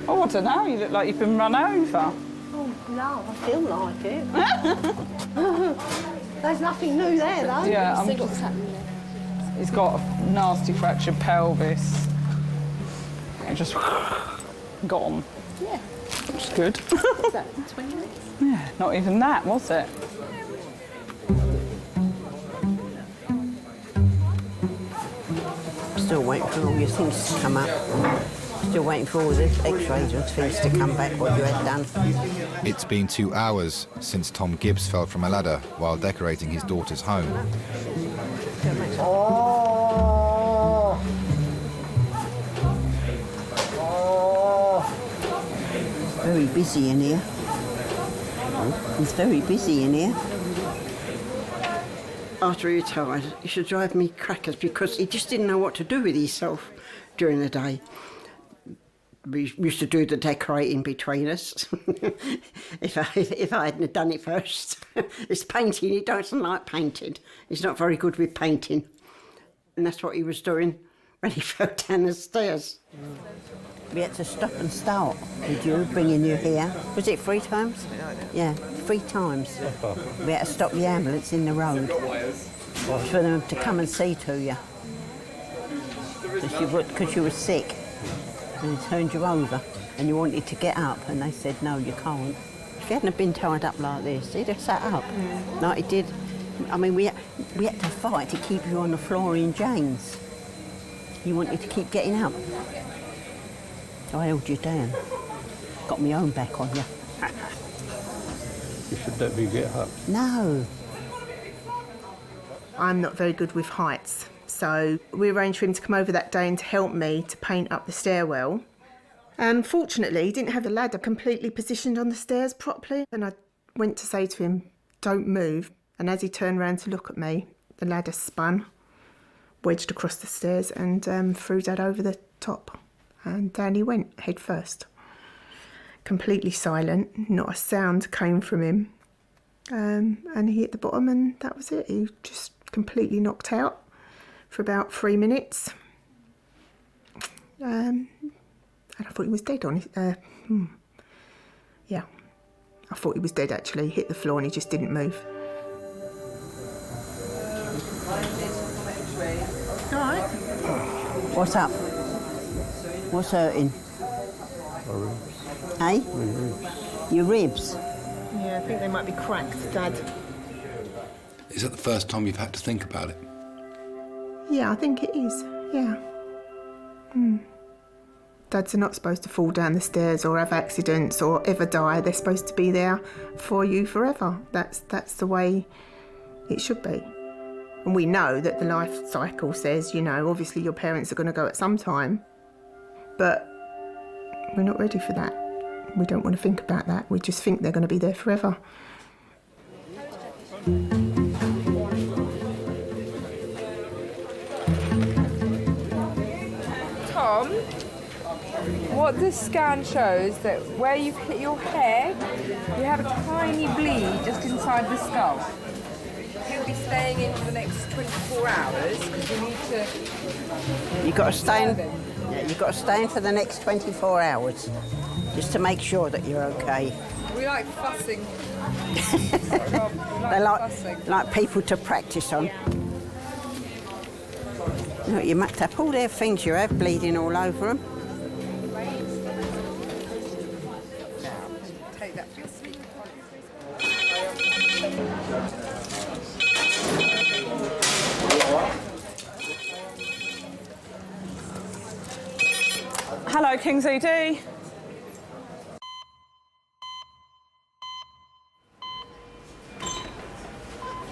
Oh, I don't know, you look like you've been run over. Oh, no, I feel like it. There's nothing new there, though. Yeah, See what's happening there. He's got a nasty fractured pelvis. And just gone. Yeah. Which is good. What's that, 20 minutes? Yeah, not even that, was it? Still waiting for all your things to come up. Still waiting for all the x-rays and things to come back, what you had done. It's been 2 hours since Tom Gibbs fell from a ladder while decorating his daughter's home. Very busy in here. It's very busy in here. After he retired, he should drive me crackers because he just didn't know what to do with himself during the day. We used to do the decorating between us. if I hadn't done it first. It's painting, he doesn't like painting. He's not very good with painting. And that's what he was doing when he fell down the stairs. We had to stop and start with you, bringing you here. Was it 3 times? Yeah, 3 times. We had to stop the ambulance in the road for them to come and see to you. Because you were sick. And they turned you over and you wanted to get up and they said, no, you can't. If you hadn't have been tied up like this, he'd have sat up. Like he did. I mean, we had to fight to keep you on the floor in chains. You wanted to keep getting up. So I held you down. Got my own back on you. You should let me get up. No. I'm not very good with heights. So we arranged for him to come over that day and to help me to paint up the stairwell. And fortunately, he didn't have the ladder completely positioned on the stairs properly. And I went to say to him, don't move. And as he turned around to look at me, the ladder spun, wedged across the stairs and threw Dad over the top. And down he went, head first. Completely silent, not a sound came from him. And he hit the bottom and that was it. He just completely knocked out for about 3 minutes. And I thought he was dead on it. Yeah, I thought he was dead actually. He hit the floor and he just didn't move. Right. What's up? What's hurting? Hey? Your ribs? Yeah, I think they might be cracked, Dad. Is that the first time you've had to think about it? Yeah, I think it is. Yeah. Dads are not supposed to fall down the stairs or have accidents or ever die. They're supposed to be there for you forever. That's the way it should be. And we know that the life cycle says, you know, obviously your parents are going to go at some time, but we're not ready for that. We don't want to think about that. We just think they're going to be there forever. Tom, what this scan shows that where you've hit your head, you have a tiny bleed just inside the skull. He'll be staying in for the next 24 hours because you need to... You've got to stay in, you've got to stay in for the next 24 hours, just to make sure that you're okay. We like fussing. They like people to practice on. You know, you mucked up all their things you have bleeding all over them. Take that for your sleep. Hello, Kings A&E.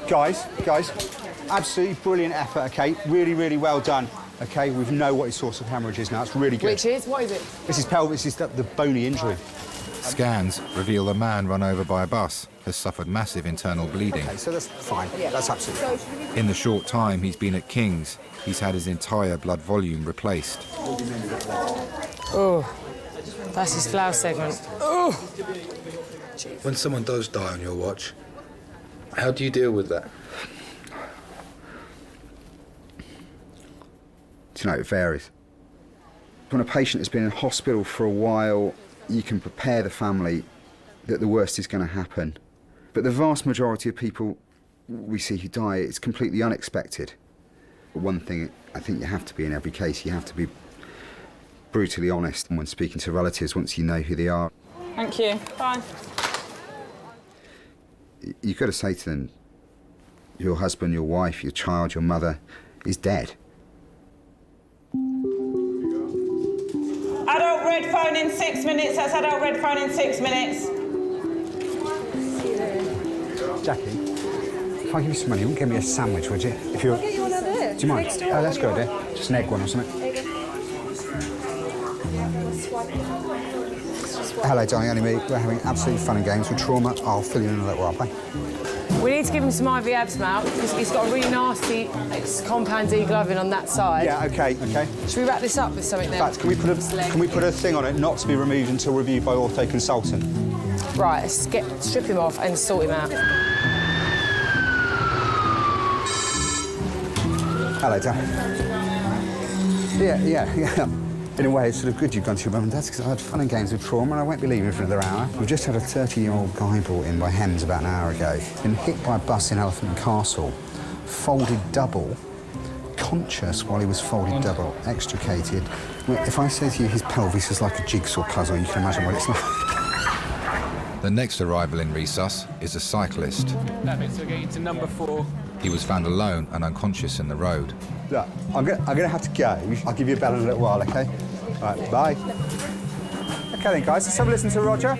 Guys, absolutely brilliant effort, okay? Really, really well done, okay? We know what his source of hemorrhage is now. It's really good. Which is? What is it? This is pelvis, this is the bony injury. Scans reveal the man run over by a bus has suffered massive internal bleeding. Okay, so that's fine. Yeah, that's absolutely fine. In the short time he's been at King's, he's had his entire blood volume replaced. Oh, that's his flower segment. Oh! When someone does die on your watch, how do you deal with that? Do you know, it varies. When a patient has been in hospital for a while, you can prepare the family that the worst is going to happen. But the vast majority of people we see who die, it's completely unexpected. One thing I think you have to be in every case, you have to be brutally honest when speaking to relatives once you know who they are. Thank you. Bye. You've got to say to them, your husband, your wife, your child, your mother is dead. Adult red phone in 6 minutes. That's adult red phone in 6 minutes. Jackie, if I give you some money, you won't give me a sandwich, would you? If you're... I'll get you one over there. Do you mind? Oh, that's good, dear. Just an egg one or something. Hello, darling, only me. We're having absolute fun and games with trauma. I'll fill you in a little while, okay? We need to give him some IV Absmount because he's got a really nasty compound degloving on that side. Yeah, okay. Should we wrap this up with something then? In fact, can we put a thing on it not to be removed until reviewed by ortho consultant? Right, let's strip him off and sort him out. Hello, Dan. Yeah. In a way, it's sort of good you've gone to your mum and dad's because I had fun and games with trauma and I won't be leaving for another hour. We've just had a 30-year-old guy brought in by Hems about an hour ago. Been hit by a bus in Elephant and Castle, folded double, conscious while he was folded double, extricated. Well, if I say to you his pelvis is like a jigsaw puzzle, you can imagine what it's like. The next arrival in resus is a cyclist. That bit's getting to number 4. He was found alone and unconscious in the road. Look, I'm gonna have to go. I'll give you a bell in a little while, okay? All right, bye. Okay then, guys, let's have a listen to Roger.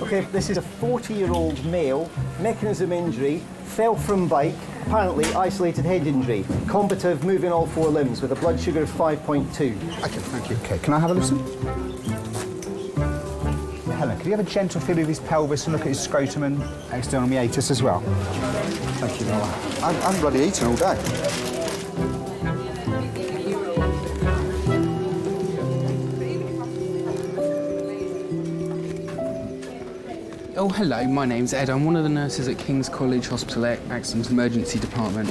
Okay, this is a 40-year-old male, mechanism injury, fell from bike, apparently isolated head injury, combative, moving all 4 limbs with a blood sugar of 5.2. Okay, thank you. Okay, can I have a listen? Helen, could you have a gentle feel of his pelvis and look at his scrotum and external meatus as well? Thank you, Nola. I'm bloody eating all day. Oh, hello, my name's Ed. I'm one of the nurses at King's College Hospital Accident Emergency Department.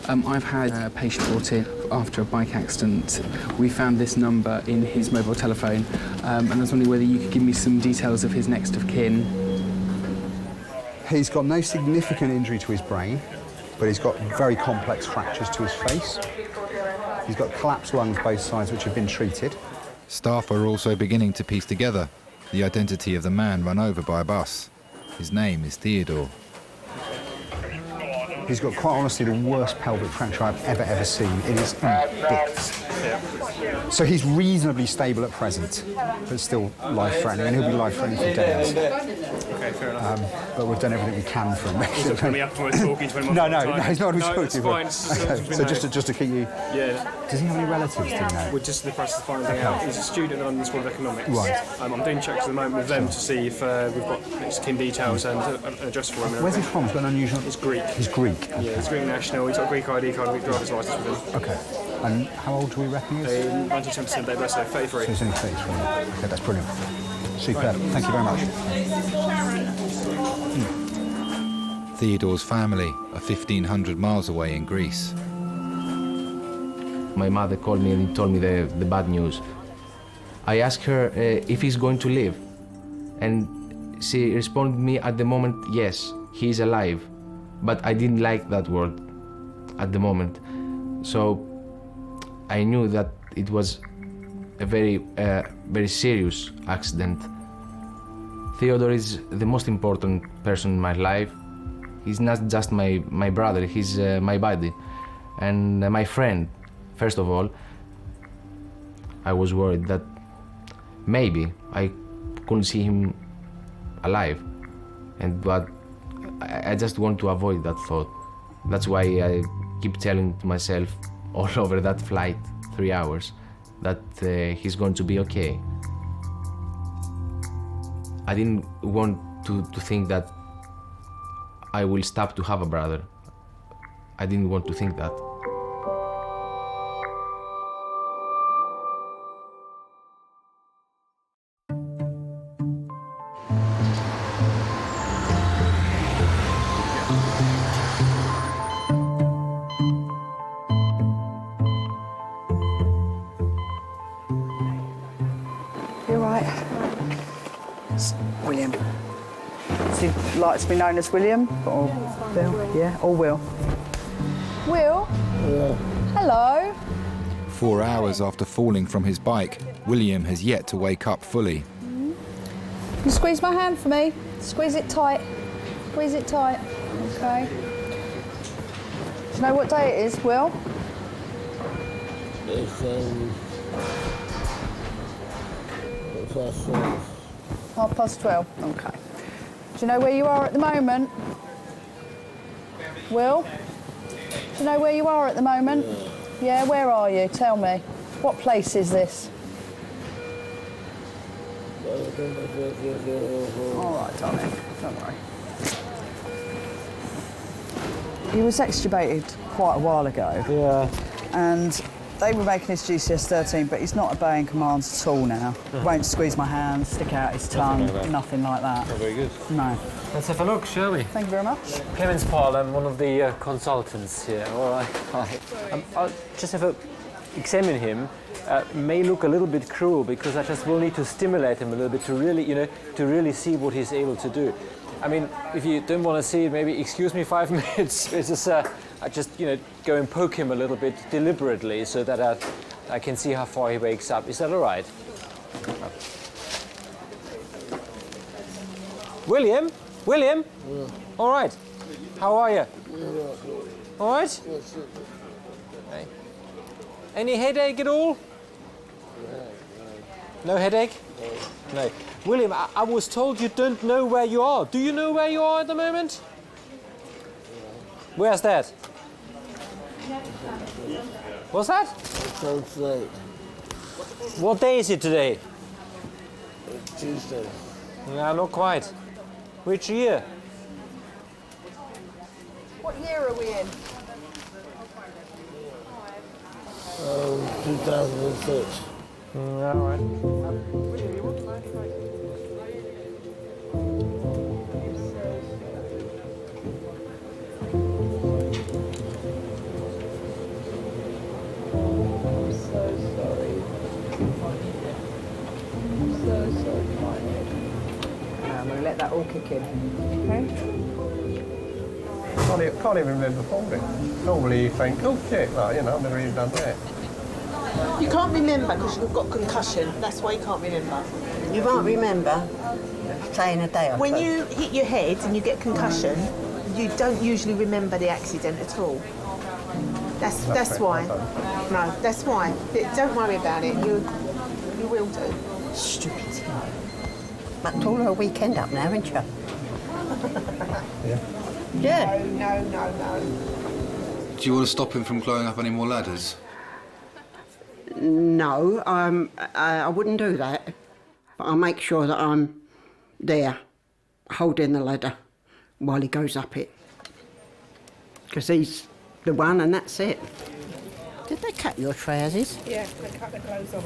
I've had a patient brought in after a bike accident. We found this number in his mobile telephone, and I was wondering whether you could give me some details of his next of kin. He's got no significant injury to his brain, but he's got very complex fractures to his face. He's got collapsed lungs both sides, which have been treated. Staff are also beginning to piece together the identity of the man run over by a bus. His name is Theodore. He's got, quite honestly, the worst pelvic fracture I've ever seen. It is in bits. So he's reasonably stable at present, but still life-threatening, and he'll be life-threatening for days. Okay, fair enough. But we've done everything we can for him. He's not coming up and we're talking to him. No, he's not No, talking it's to fine. him. So just to keep you... Yeah. Does he have any relatives, do you know? We're just in the process of finding out. He's a student at London School of Economics. Right. I'm doing checks at the moment with them to see if we've got his kin details and an address for him. Where's he from? He's got an unusual... He's Greek. He's Greek. Okay. Yeah, he's Greek national. He's got a Greek ID card, a Greek driver's licence with him. Okay. And how old do we reckon he is? 1970 day birthday, 33. So he's only 33. Okay, that's brilliant. Superb. Thank you very much. Theodore's family are 1,500 miles away in Greece. My mother called me and told me the bad news. I asked her if he's going to live, and she responded me at the moment, yes, he is alive. But I didn't like that word at the moment. So I knew that it was a very serious accident. Theodore is the most important person in my life. He's not just my brother, he's my buddy and my friend. First of all, I was worried that maybe I couldn't see him alive, but I just want to avoid that thought. That's why I keep telling to myself all over that flight, 3 hours, that he's going to be okay. I didn't want to think that I will stop to have a brother. I didn't want to think that. You're right. It's William. Does he like to be known as William or Bill? Yeah, or Will. Will? Yeah. Hello. 4 hours after falling from his bike, William has yet to wake up fully. You squeeze my hand for me. Squeeze it tight. Squeeze it tight. Okay. Do you know what day it is, Will? It's 12:30. 12:30. Okay. Do you know where you are at the moment? Will? Do you know where you are at the moment? Yeah, where are you? Tell me. What place is this? All right, darling. Don't worry. He was extubated quite a while ago. Yeah. And they were making his GCS 13, but he's not obeying commands at all now. Won't squeeze my hand, stick out his tongue, nothing like that. Oh, very good. No. Let's have a look, shall we? Thank you very much. Clemens Paul, I'm one of the consultants here. All right. Hi. I'll just have a examine him. May look a little bit cruel because I just will need to stimulate him a little bit to really, to really see what he's able to do. I mean, if you don't want to see it, maybe excuse me 5 minutes. It's just, I just, go and poke him a little bit deliberately so that I can see how far he wakes up. Is that all right? William? William? Yeah. All right. How are you? Yeah. All right? Okay. Any headache at all? No headache? No. William, I was told you don't know where you are. Do you know where you are at the moment? Where's that? What's that? What day is it today? Tuesday. No, not quite. Which year? What year are we in? 2006. All right. I'm going to let that all kick in. Okay? Can't even remember falling. Normally you think, oh shit, well, I've never even done that. You can't remember because you've got concussion. That's why you can't remember. You won't remember staying a day or When two. you hit your head and you get concussion, you don't usually remember the accident at all. That's why. No, that's why. Don't worry about it. You will do. Stupid thing. Mucked all her weekend up now, haven't you? Yeah. Yeah. No. Do you want to stop him from climbing up any more ladders? No, I wouldn't do that. But I'll make sure that I'm there, holding the ladder while he goes up it. Because he's the one and that's it. Did they cut your trousers? Yeah, they cut the clothes off.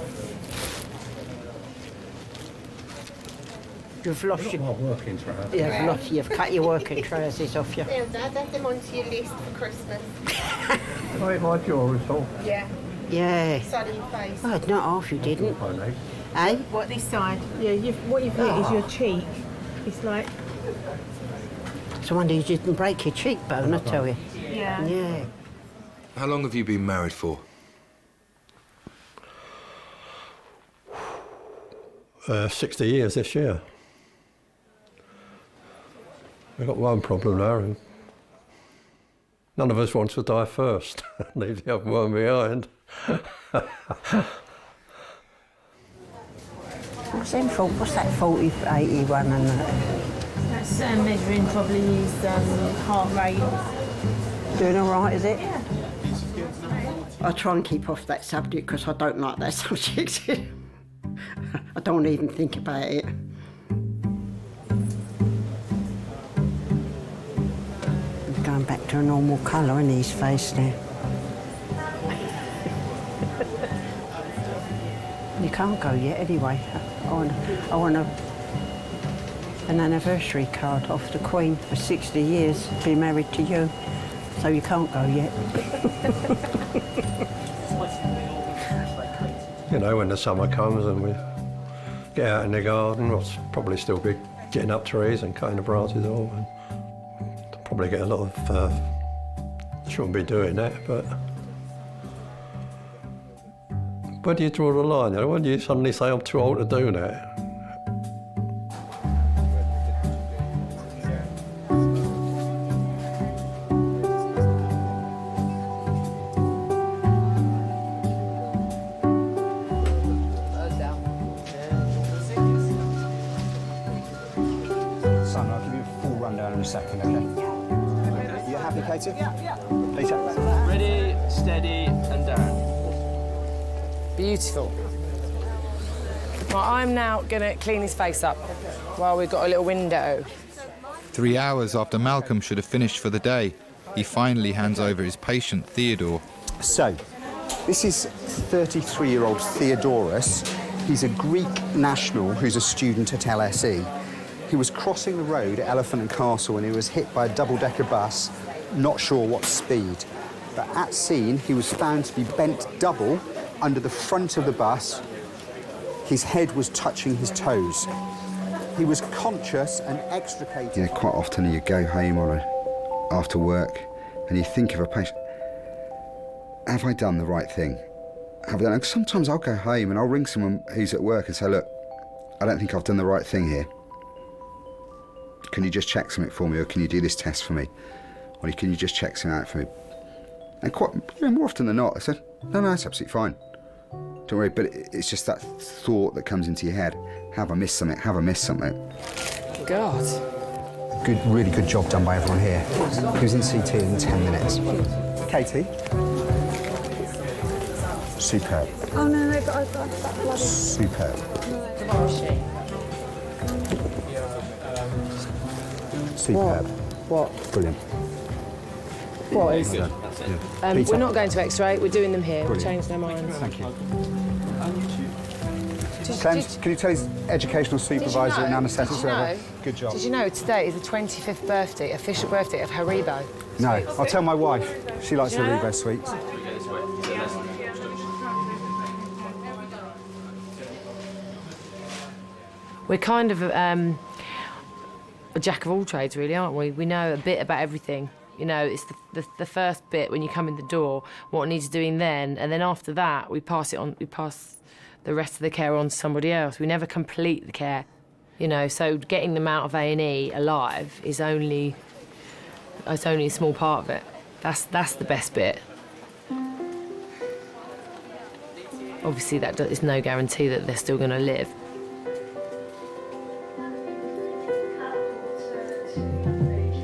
You've lost your working trousers. Yeah, you've cut your working trousers off you. There, Dad, add them onto your list for Christmas. Oh, my jaw is all. Yeah. Yeah. Side of your face. Oh, not half you didn't. Eh? What, this side? Yeah, what you've hit is your cheek. It's like... It's a wonder you didn't break your cheekbone, I tell you. Yeah. Yeah. How long have you been married for? 60 years this year. We've got one problem now, and none of us wants to die first. Leave the other one behind. What's that 40, 81 and that? That's measuring probably his heart rate. Doing all right, is it? Yeah. I try and keep off that subject because I don't like that subject. I don't even think about it. He's going back to a normal colour in his face now. You can't go yet anyway. I want an anniversary card off the Queen for 60 years, be married to you. So you can't go yet. You know, when the summer comes and we get out in the garden, we'll probably still be getting up trees and cutting the branches off. And probably get a lot of... shouldn't be doing that, but... Where do you draw the line? You know, when do you suddenly say I'm too old to do that? Son, I'll give you a full rundown in a second, okay? You happy, Katie? Yeah. Peter. Ready, steady, and down. Beautiful. Well, I'm now going to clean his face up while we've got a little window. 3 hours after Malcolm should have finished for the day, he finally hands over his patient, Theodore. So, this is 33-year-old Theodorus. He's a Greek national who's a student at LSE. He was crossing the road at Elephant and Castle when he was hit by a double-decker bus, not sure what speed. But at scene, he was found to be bent double under the front of the bus. His head was touching his toes. He was conscious and extricated. Yeah, quite often you go home after work and you think of a patient. Have I done the right thing? Have I done? Sometimes I'll go home and I'll ring someone who's at work and say, look, I don't think I've done the right thing here. Can you just check something for me, or can you do this test for me? Or can you just check something out for me? And more often than not, I said, no, it's absolutely fine. Don't worry, but it's just that thought that comes into your head. Have I missed something? Have I missed something? God. Really good job done by everyone here. He was in CT in 10 minutes. Katie? Superb. Oh, no, but I've got that blood. Superb. Superb. What? Brilliant. What is Well done. Yeah. Peter? we're not going to X-ray, we're doing them here. We've Brilliant. changed our minds. Thank you. Clems, can you tell his educational supervisor and anaesthetist? Good job. Did you know today is the 25th birthday, official birthday of Haribo? No, I'll tell my wife. She likes Did you know? Haribo sweets. We're kind of a jack of all trades, really, aren't we? We know a bit about everything. You know, it's the first bit when you come in the door, what needs doing then, and then after that, we pass the rest of the care on to somebody else. We never complete the care, you know, so getting them out of A&E alive is only a small part of it. That's the best bit. Obviously, that is no guarantee that they're still going to live.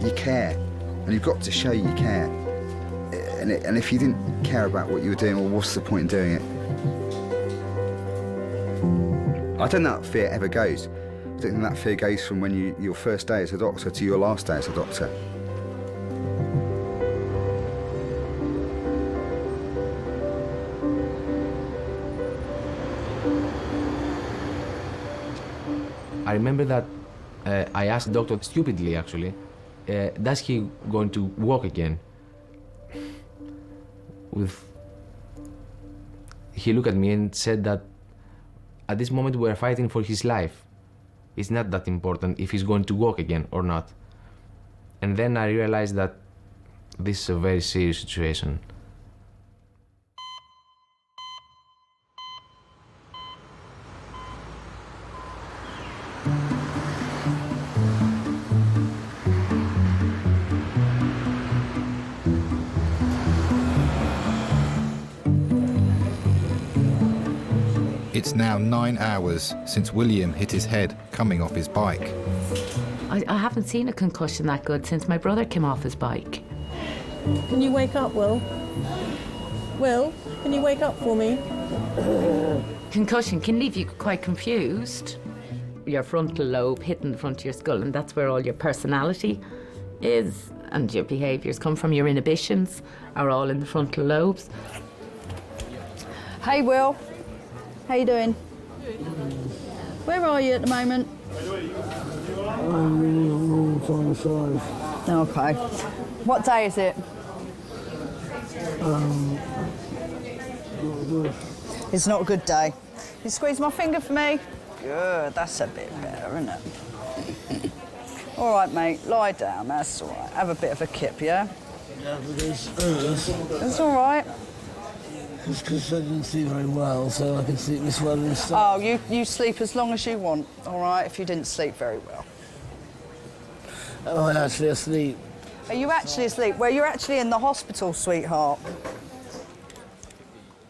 You care, and you've got to show you care. And if you didn't care about what you were doing, well, what's the point in doing it? I don't know that fear ever goes. I don't think that fear goes from when your first day as a doctor to your last day as a doctor. I remember that I asked the doctor stupidly, actually, does he going to walk again? He looked at me and said that at this moment we're fighting for his life. It's not that important if he's going to walk again or not. And then I realized that this is a very serious situation. It's now 9 hours since William hit his head coming off his bike. I haven't seen a concussion that good since my brother came off his bike. Can you wake up, Will? Will, can you wake up for me? Concussion can leave you quite confused. Your frontal lobe hitting the front of your skull, and that's where all your personality is, and your behaviours come from. Your inhibitions are all in the frontal lobes. Hey, Will. How you doing? Where are you at the moment? I'm on 5. Okay. What day is it? Not good. It's not a good day. You squeeze my finger for me? Good, that's a bit better, isn't it? All right, mate, lie down, that's all right. Have a bit of a kip, yeah? Yeah, but it's all right. It's because I didn't sleep very well, so I can sleep this well and stuff. Oh, you sleep as long as you want, all right, if you didn't sleep very well. Am I actually asleep? Are you actually asleep? Well, you're actually in the hospital, sweetheart.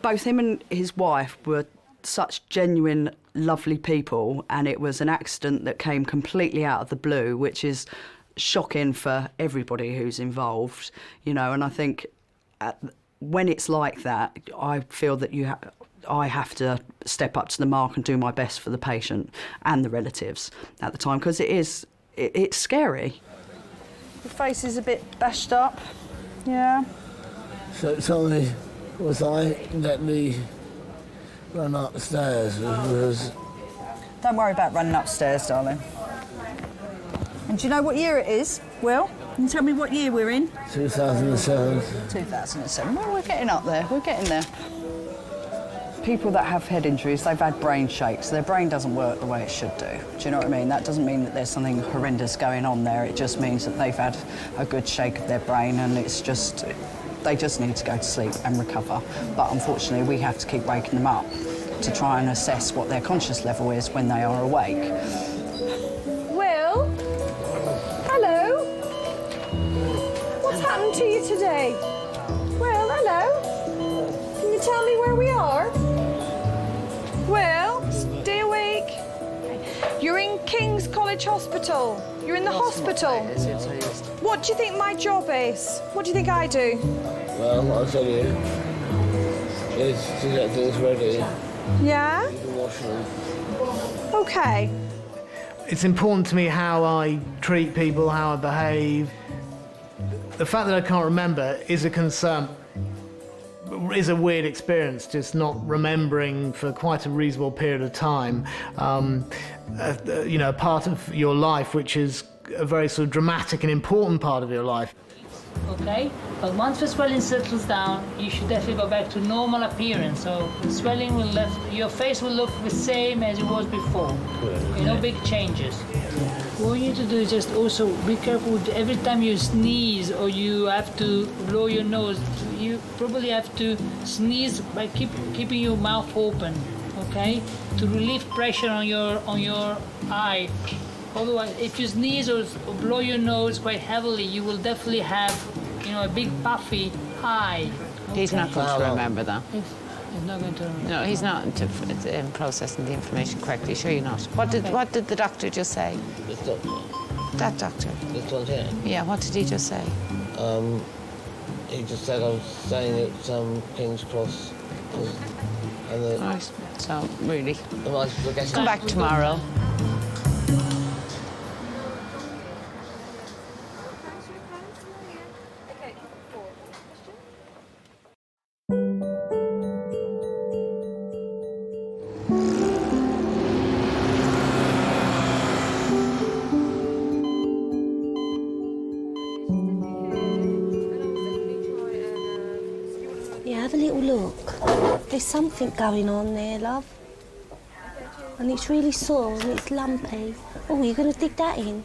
Both him and his wife were such genuine, lovely people, and it was an accident that came completely out of the blue, which is shocking for everybody who's involved, you know, and I think when it's like that, I feel that I have to step up to the mark and do my best for the patient and the relatives at the time, because it's scary. Your face is a bit bashed up, yeah. So tell me, was I let me run upstairs? Don't worry about running upstairs, darling. And do you know what year it is, Will? Can you tell me what year we're in? 2007. 2007. Well, we're getting up there. We're getting there. People that have head injuries, they've had brain shakes. Their brain doesn't work the way it should do. Do you know what I mean? That doesn't mean that there's something horrendous going on there. It just means that they've had a good shake of their brain, and they just need to go to sleep and recover. But unfortunately, we have to keep waking them up to try and assess what their conscious level is when they are awake. Will? Hello? What's happened to you today? Well, hello. Can you tell me where we are? Will, stay awake. You're in King's College Hospital. You're in the hospital. What do you think my job is? What do you think I do? Well, I'll tell you. It's to get things ready. Yeah? You can wash them. Okay. It's important to me how I treat people, how I behave. The fact that I can't remember is a concern. Is a weird experience, just not remembering for quite a reasonable period of time. You know, a part of your life which is a very sort of dramatic and important part of your life. okay? But once the swelling settles down, you should definitely go back to normal appearance. So the swelling will your face will look the same as it was before. Okay, no big changes. What you need to do is just also be careful with every time you sneeze or you have to blow your nose. You probably have to sneeze by keeping your mouth open, okay, to relieve pressure on your eye. Otherwise, if you sneeze or blow your nose quite heavily, you will definitely have, a big puffy eye. Okay? He's not going to remember that. He's not going to remember. No, he's not processing the information correctly. Sure, you're not. What did the doctor just say? This doctor. That doctor. This one here. Yeah. What did he just say? He just said I was staying at King's Cross. Right. So really, come back tomorrow. Have a little look. There's something going on there, love. And it's really sore and it's lumpy. Oh, you're going to dig that in?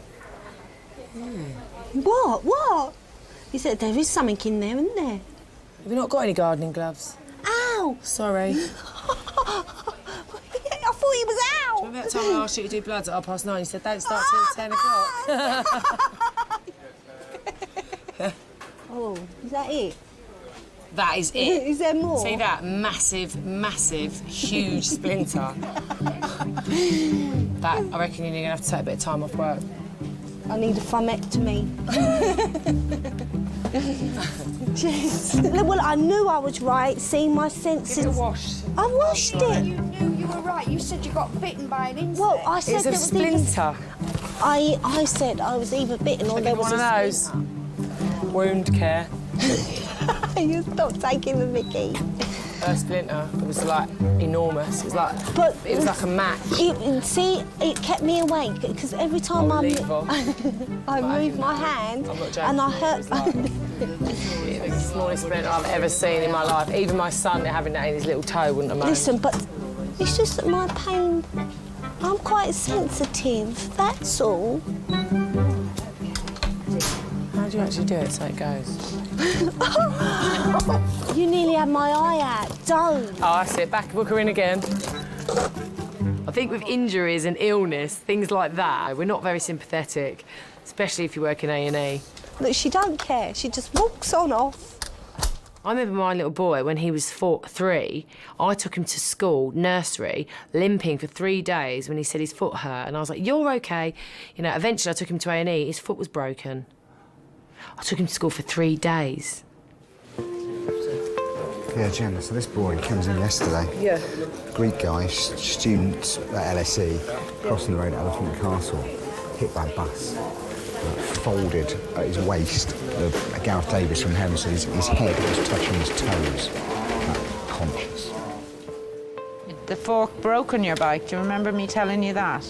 What? What? He said there is something in there, isn't there? Have you not got any gardening gloves? Ow! Sorry. I thought he was out. Do you remember that time I asked you to do bloods at 9:30? You said don't start till 10 o'clock. Oh, is that it? That is it. Is there more? See that massive, huge splinter? That, I reckon you're going to have to take a bit of time off work. I need a thumectomy. Well, I knew I was right, seeing my senses. Give it a wash. I washed it. You knew you were right. You said you got bitten by an insect. Well, I said it's a splinter. I said I was either bitten or there was one of those. Wound care. You stop taking the mickey. Her splinter, it was like enormous. It was like, it was like a match. It kept me awake because every time I moved my hand and I hurt. It's the smallest splinter I've ever seen in my life. Even my son having that in his little toe wouldn't have moaned. Listen, but it's just that my pain. I'm quite sensitive. That's all. How do you actually do it so it goes? You nearly had my eye out. Don't. Oh, I see it. Book her in again. I think with injuries and illness, things like that, we're not very sympathetic, especially if you work in A&E. Look, she don't care. She just walks on off. I remember my little boy, when he was 3, I took him to school, nursery, limping for 3 days when he said his foot hurt. And I was like, you're OK. Eventually I took him to A&E. His foot was broken. I took him to school for 3 days. Yeah, Jen, so this boy comes in yesterday. Yeah. Greek guy, student at LSE, crossing the road at Elephant Castle, hit by a bus, folded at his waist. Gareth Davis from Heaven, so his head was touching his toes, conscious. The fork broke on your bike. Do you remember me telling you that?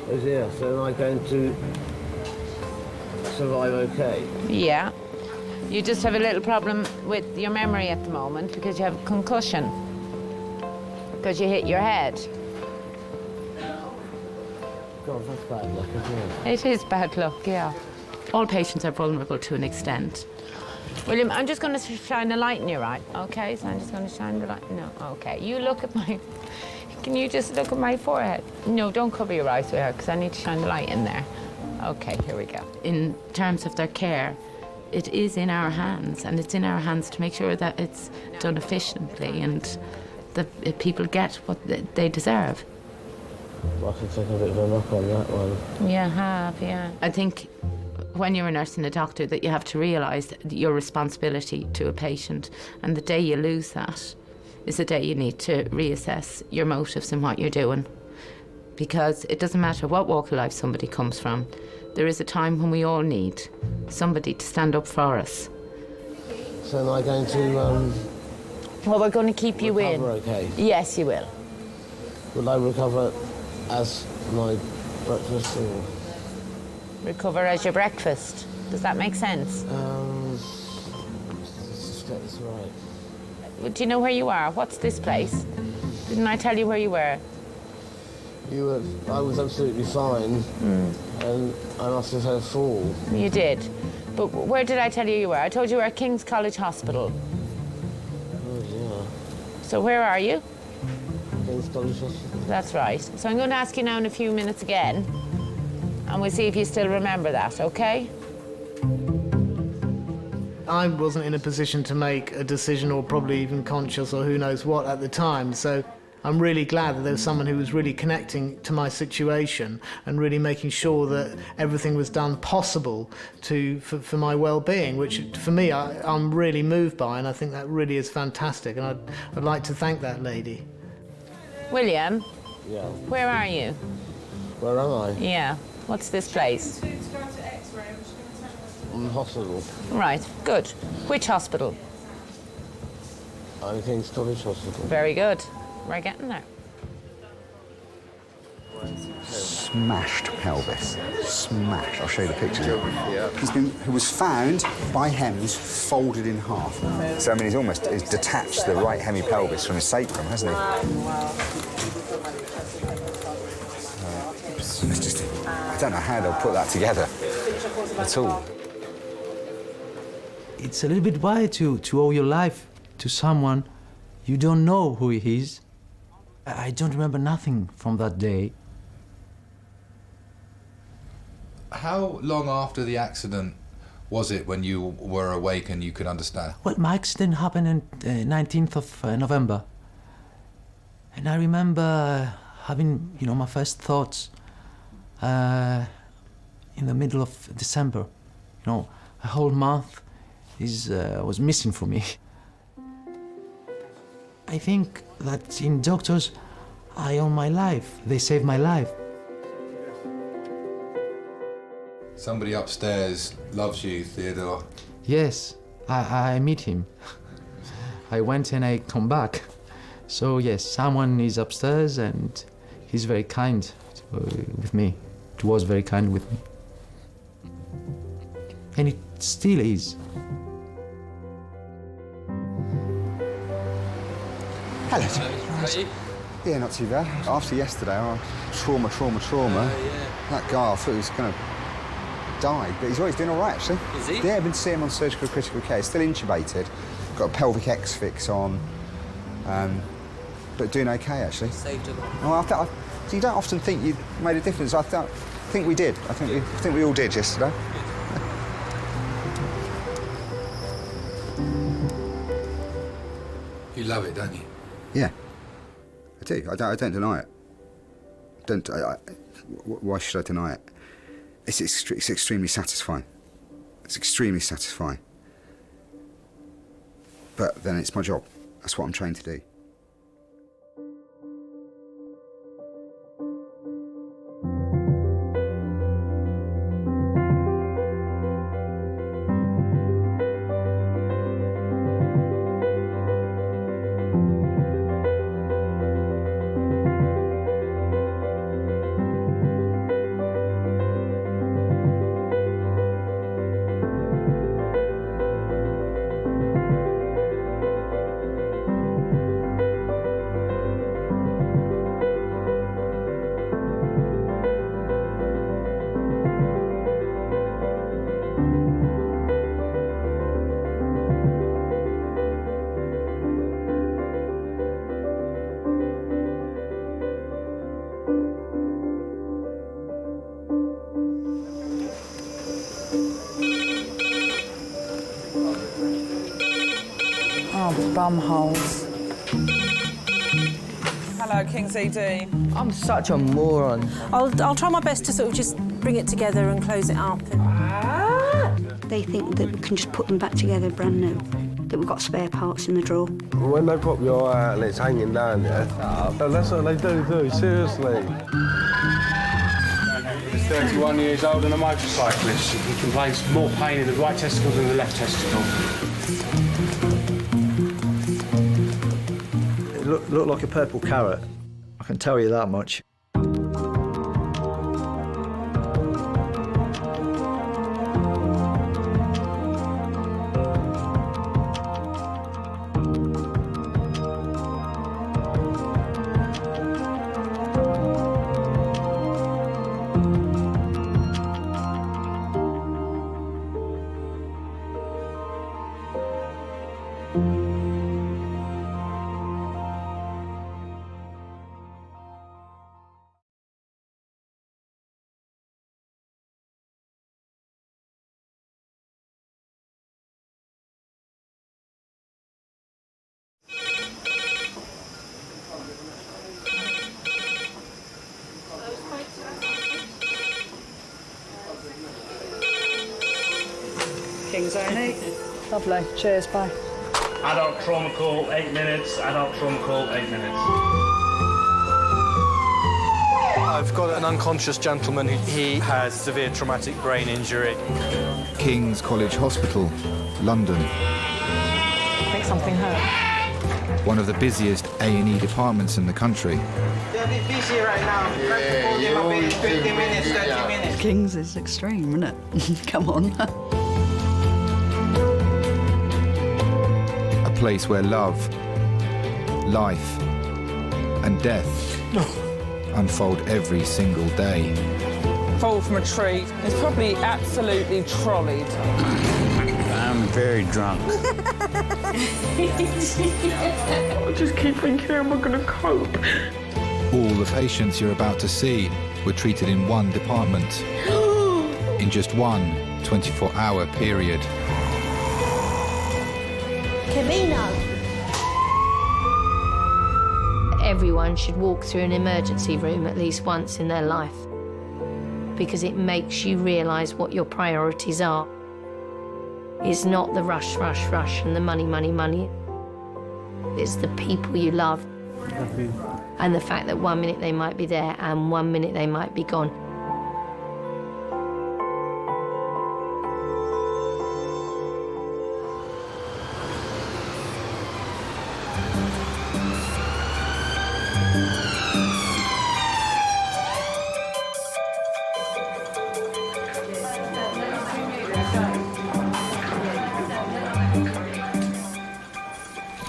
Oh, yeah, so am I going to survive OK? Yeah. You just have a little problem with your memory at the moment because you have a concussion. Because you hit your head. God, that's bad luck, isn't it? It is bad luck, yeah. All patients are vulnerable to an extent. William, I'm just going to shine a light in your eye, OK? So I'm just going to shine the light. No, OK. You look at my... Can you just look at my forehead? No, don't cover your eyes with her because I need to shine the light in there. OK, here we go. In terms of their care, it is in our hands, and it's in our hands to make sure that it's done efficiently and that people get what they deserve. I could take a bit of a knock on that one. Yeah, yeah. I think when you're a nurse and a doctor that you have to realise your responsibility to a patient, and the day you lose that is the day you need to reassess your motives and what you're doing. Because it doesn't matter what walk of life somebody comes from, there is a time when we all need somebody to stand up for us. So am I going to, Well, we're going to keep you in. OK? Yes, you will. Will I recover as my breakfast or...? Recover as your breakfast? Does that make sense? Let's get this right. Do you know where you are? What's this place? Didn't I tell you where you were? I was absolutely fine, and I must have had a fall. You did. But where did I tell you were? I told you we were at King's College Hospital. Oh, yeah. So where are you? King's College Hospital. That's right. So I'm going to ask you now in a few minutes again, and we'll see if you still remember that, OK? I wasn't in a position to make a decision, or probably even conscious or who knows what at the time, so I'm really glad that there was someone who was really connecting to my situation and really making sure that everything was done possible for my well-being, which for me I'm really moved by, and I think that really is fantastic, and I'd like to thank that lady. William? Yeah. Where are you? Where am I? Yeah. What's this place? I'm in hospital. Right, good. Which hospital? I'm King's College Hospital. Very good. We're getting there. Smashed pelvis. Smashed. I'll show you the pictures. He was found by hems folded in half. So, I mean, he's detached the right hemipelvis from his sacrum, hasn't he? It's just, I don't know how they'll put that together at all. It's a little bit wild to owe your life to someone you don't know who he is. I don't remember nothing from that day. How long after the accident was it when you were awake and you could understand? Well, my accident happened on 19th of November. And I remember having, my first thoughts in the middle of December. A whole month was missing for me. I think that in doctors, I owe my life. They saved my life. Somebody upstairs loves you, Theodore. Yes, I meet him. I went and I come back. So yes, someone is upstairs and he's very kind with me. He was very kind with me. And it still is. Hello. Yeah, not too bad. After yesterday, trauma. That guy, I thought he was going to die, but he's always doing all right, actually. Is he? Yeah, I've been seeing him on surgical critical care. He's still intubated, got a pelvic X-fix on, but doing okay, actually. Saved him. Well, you don't often think you made a difference. I think we did. I think we all did yesterday. You love it, don't you? Yeah, I do. I don't deny it. Why should I deny it? It's extremely satisfying. It's extremely satisfying. But then it's my job. That's what I'm trained to do. Bumholes. Hello, Kings A&E. I'm such a moron. I'll try my best to sort of just bring it together and close it up. They think that we can just put them back together brand new, that we've got spare parts in the drawer. When they pop your eye out and it's hanging down, yeah? Oh, that's what they do, seriously. He's 31 years old and a motorcyclist. He complains more pain in the right testicle than the left testicle. It looked like a purple carrot. I can tell you that much. Kings A&E. Lovely. Cheers, bye. Adult trauma call, 8 minutes. Adult trauma call, 8 minutes. I've got an unconscious gentleman. He has severe traumatic brain injury. King's College Hospital, London. I think something hurt. One of the busiest A&E departments in the country. They're a bit busy right now. Try to call them a bit, 20 minutes, 30 minutes. Kings is extreme, isn't it? Come on. A place where love, life, and death unfold every single day. Fall from a tree. It's probably absolutely trolleyed. I'm very drunk. I just keep thinking, how am I going to cope? All the patients you're about to see were treated in one department in just one 24-hour period. Camino. Everyone should walk through an emergency room at least once in their life, because it makes you realise what your priorities are. It's not the rush, rush, rush and the money, money, money. It's the people you love. And the fact that 1 minute they might be there and 1 minute they might be gone.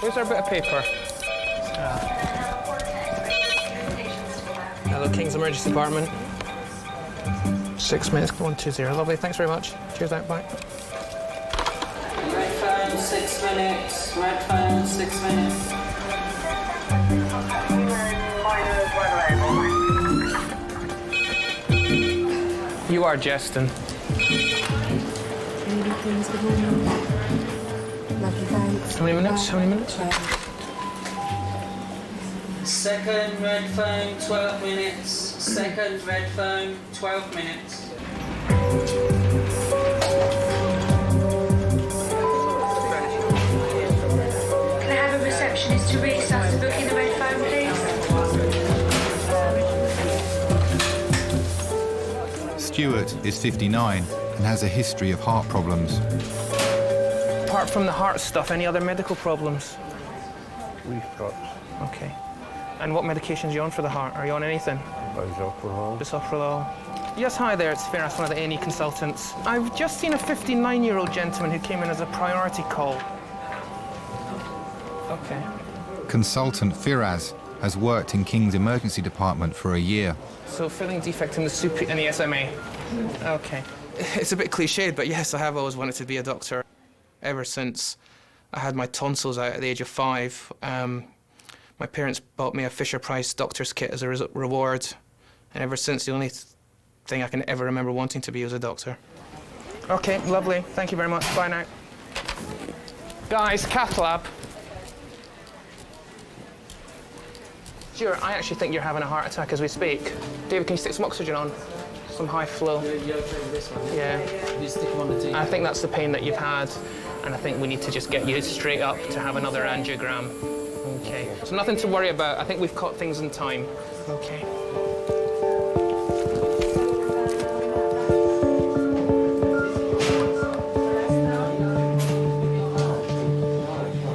Where's our bit of paper? Hello, King's Emergency Department. 6 minutes, 120. Lovely, thanks very much. Cheers out, bye. Red phone, 6 minutes. Red phone, 6 minutes. You are jesting. Lovely, thanks. How many minutes? How many minutes? Second red phone, 12 minutes. Second red phone, 12 minutes. Can I have a receptionist to reassess the book in the red phone, please? Stuart is 59 and has a history of heart problems. Apart from the heart stuff, any other medical problems? Reflux. Okay. And what medications are you on for the heart? Are you on anything? Bisoprolol. Yes, hi there, it's Firas, one of the A&E consultants. I've just seen a 59-year-old gentleman who came in as a priority call. Okay. Consultant Firas has worked in King's emergency department for a year. So filling defect in the SMA. Okay. It's a bit cliched, but yes, I have always wanted to be a doctor. Ever since I had my tonsils out at the age of 5, my parents bought me a Fisher-Price doctor's kit as a reward. And ever since, the only thing I can ever remember wanting to be was a doctor. Okay, lovely. Thank you very much. Bye now. Guys, cath lab. Stuart, I actually think you're having a heart attack as we speak. David, can you stick some oxygen on? Some high flow. Yeah. You stick them on the I think that's the pain that you've had, and I think we need to just get you straight up to have another angiogram. Okay. So nothing to worry about. I think we've caught things in time. Okay.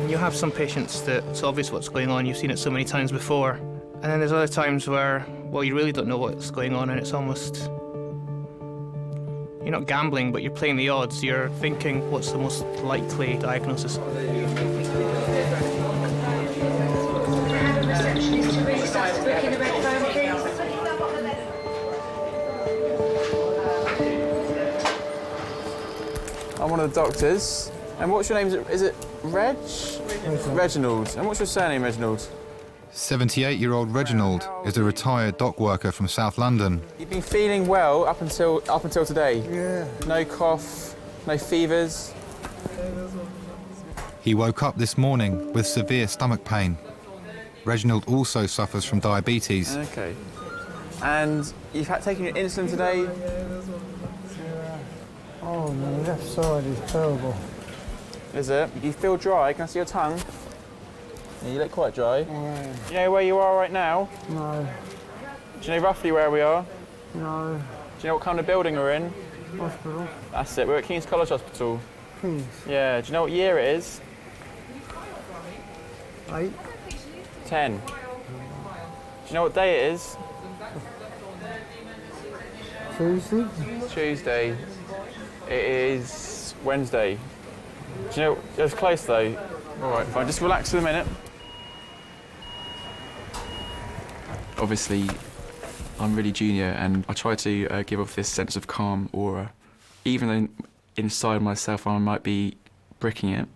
You have some patients that it's obvious what's going on. You've seen it so many times before. And then there's other times where, well, you really don't know what's going on, and it's almost... You're not gambling, but you're playing the odds. You're thinking, what's the most likely diagnosis? I'm one of the doctors. And what's your name? Is it Reg? Reginald. And what's your surname, Reginald? 78-year-old Reginald is a retired dock worker from South London. You've been feeling well up until today? Yeah. No cough, no fevers? He woke up this morning with severe stomach pain. Reginald also suffers from diabetes. Okay. And you've taken your insulin today? Oh, Oh, no, the left side is terrible. Is it? You feel dry? Can I see your tongue? Yeah, you look quite dry. Oh, Do you know where you are right now? no, Do you know roughly where we are? no. Do you know what kind of building we're in? Hospital. That's it, we're at King's College Hospital. Kings. Yeah, do you know what year it is? 8. 10. Do you know what day it is? Tuesday. Tuesday. It is Wednesday. Do you know, it was close though. All right, fine, just relax for a minute. Obviously, I'm really junior and I try to give off this sense of calm aura. Even though inside myself I might be bricking it,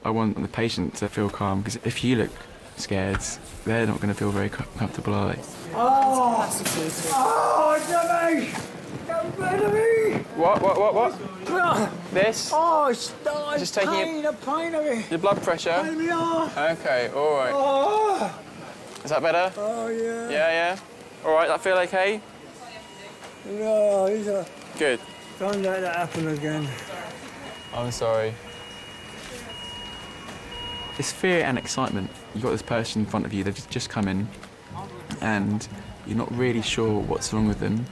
I want the patient to feel calm, because if you look scared, they're not going to feel very comfortable, are they? Oh! Oh, Jimmy! Get rid of me! What? This? Oh, it's Just taking pain, a pain of it. your blood pressure? Pain me off. Okay, all right. Oh! Is that better? Oh, yeah. Yeah. All right, that feel okay? No, he's a... Good. Don't let that happen again. I'm sorry. It's fear and excitement. You've got this person in front of you, they've just come in, and you're not really sure what's wrong with them.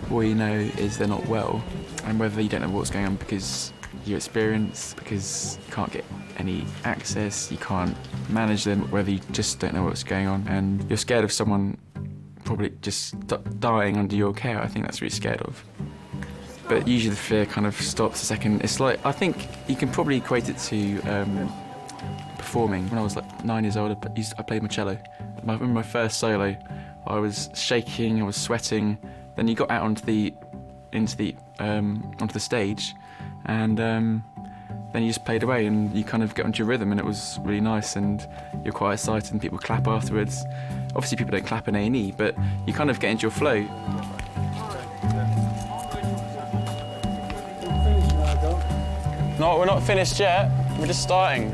All you know is they're not well, and whether you don't know what's going on because your experience, because you can't get any access, you can't manage them, whether you just don't know what's going on, and you're scared of someone probably just dying under your care. I think that's really scared of. But usually the fear kind of stops a second. It's like, I think you can probably equate it to performing. When I was like 9 years old, I played my cello. I remember my first solo, I was shaking, I was sweating. Then you got out onto the stage, and then you just played away, and you kind of get onto your rhythm, and it was really nice, and you're quite excited, and people clap afterwards. Obviously, people don't clap in A&E, but you kind of get into your flow. No, we're not finished yet. We're just starting.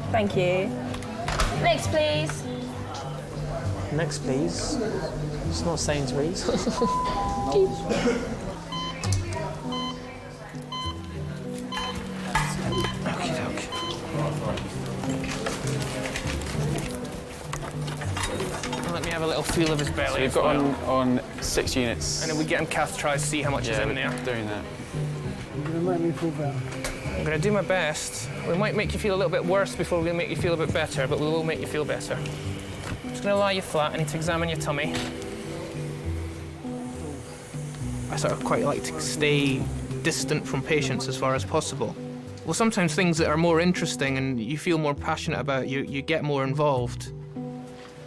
Thank you. Next, please. Next, please. It's not Sainsbury's. Let me have a little feel of his belly. So we've got on 6 units. And then we get him catheterised, see how much is in there. Doing that. You're going to make me feel better. I'm going to do my best. We might make you feel a little bit worse before we make you feel a bit better, but we will make you feel better. I'm just going to lie you flat. I need to examine your tummy. I sort of quite like to stay distant from patients as far as possible. Well, sometimes things that are more interesting and you feel more passionate about, you get more involved.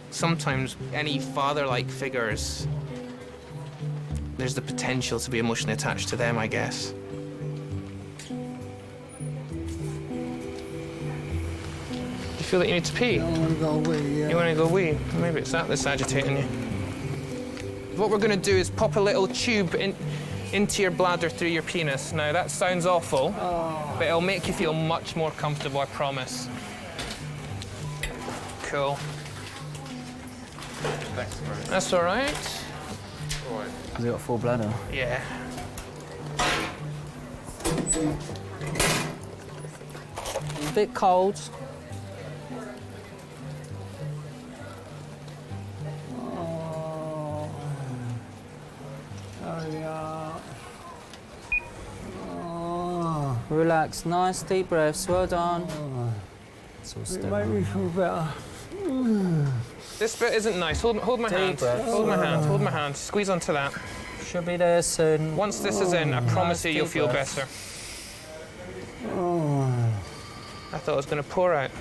Sometimes any father-like figures, there's the potential to be emotionally attached to them, I guess. You feel that you need to pee? I want to go wee, yeah. You want to go wee? Maybe it's that that's agitating you. What we're going to do is pop a little tube into your bladder through your penis. Now, that sounds awful, but it'll make you feel much more comfortable, I promise. Cool. Thanks, bro. That's all right. Has he got full bladder? Yeah. A bit cold. Relax, nice deep breaths, well done. It's all It make me feel better. This bit isn't nice. Hold my hand. Hold my hand. Hold my hand. Squeeze onto that. Should be there soon. Once this is in, I promise you, you'll feel better. I thought it was going to pour out.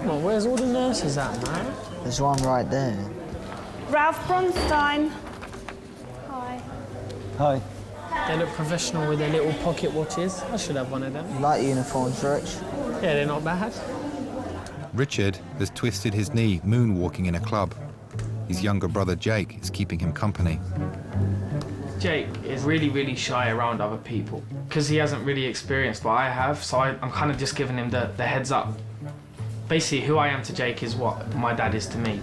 Come on, where's all the nurses at, man? There's one right there. Ralph Bronstein. Hi. Hi. They look professional with their little pocket watches. I should have one of them. You like uniforms, Rich? Yeah, they're not bad. Richard has twisted his knee moonwalking in a club. His younger brother Jake is keeping him company. Jake is really, really shy around other people because he hasn't really experienced what I have, so I'm kind of just giving him the heads up. Basically, who I am to Jake is what my dad is to me.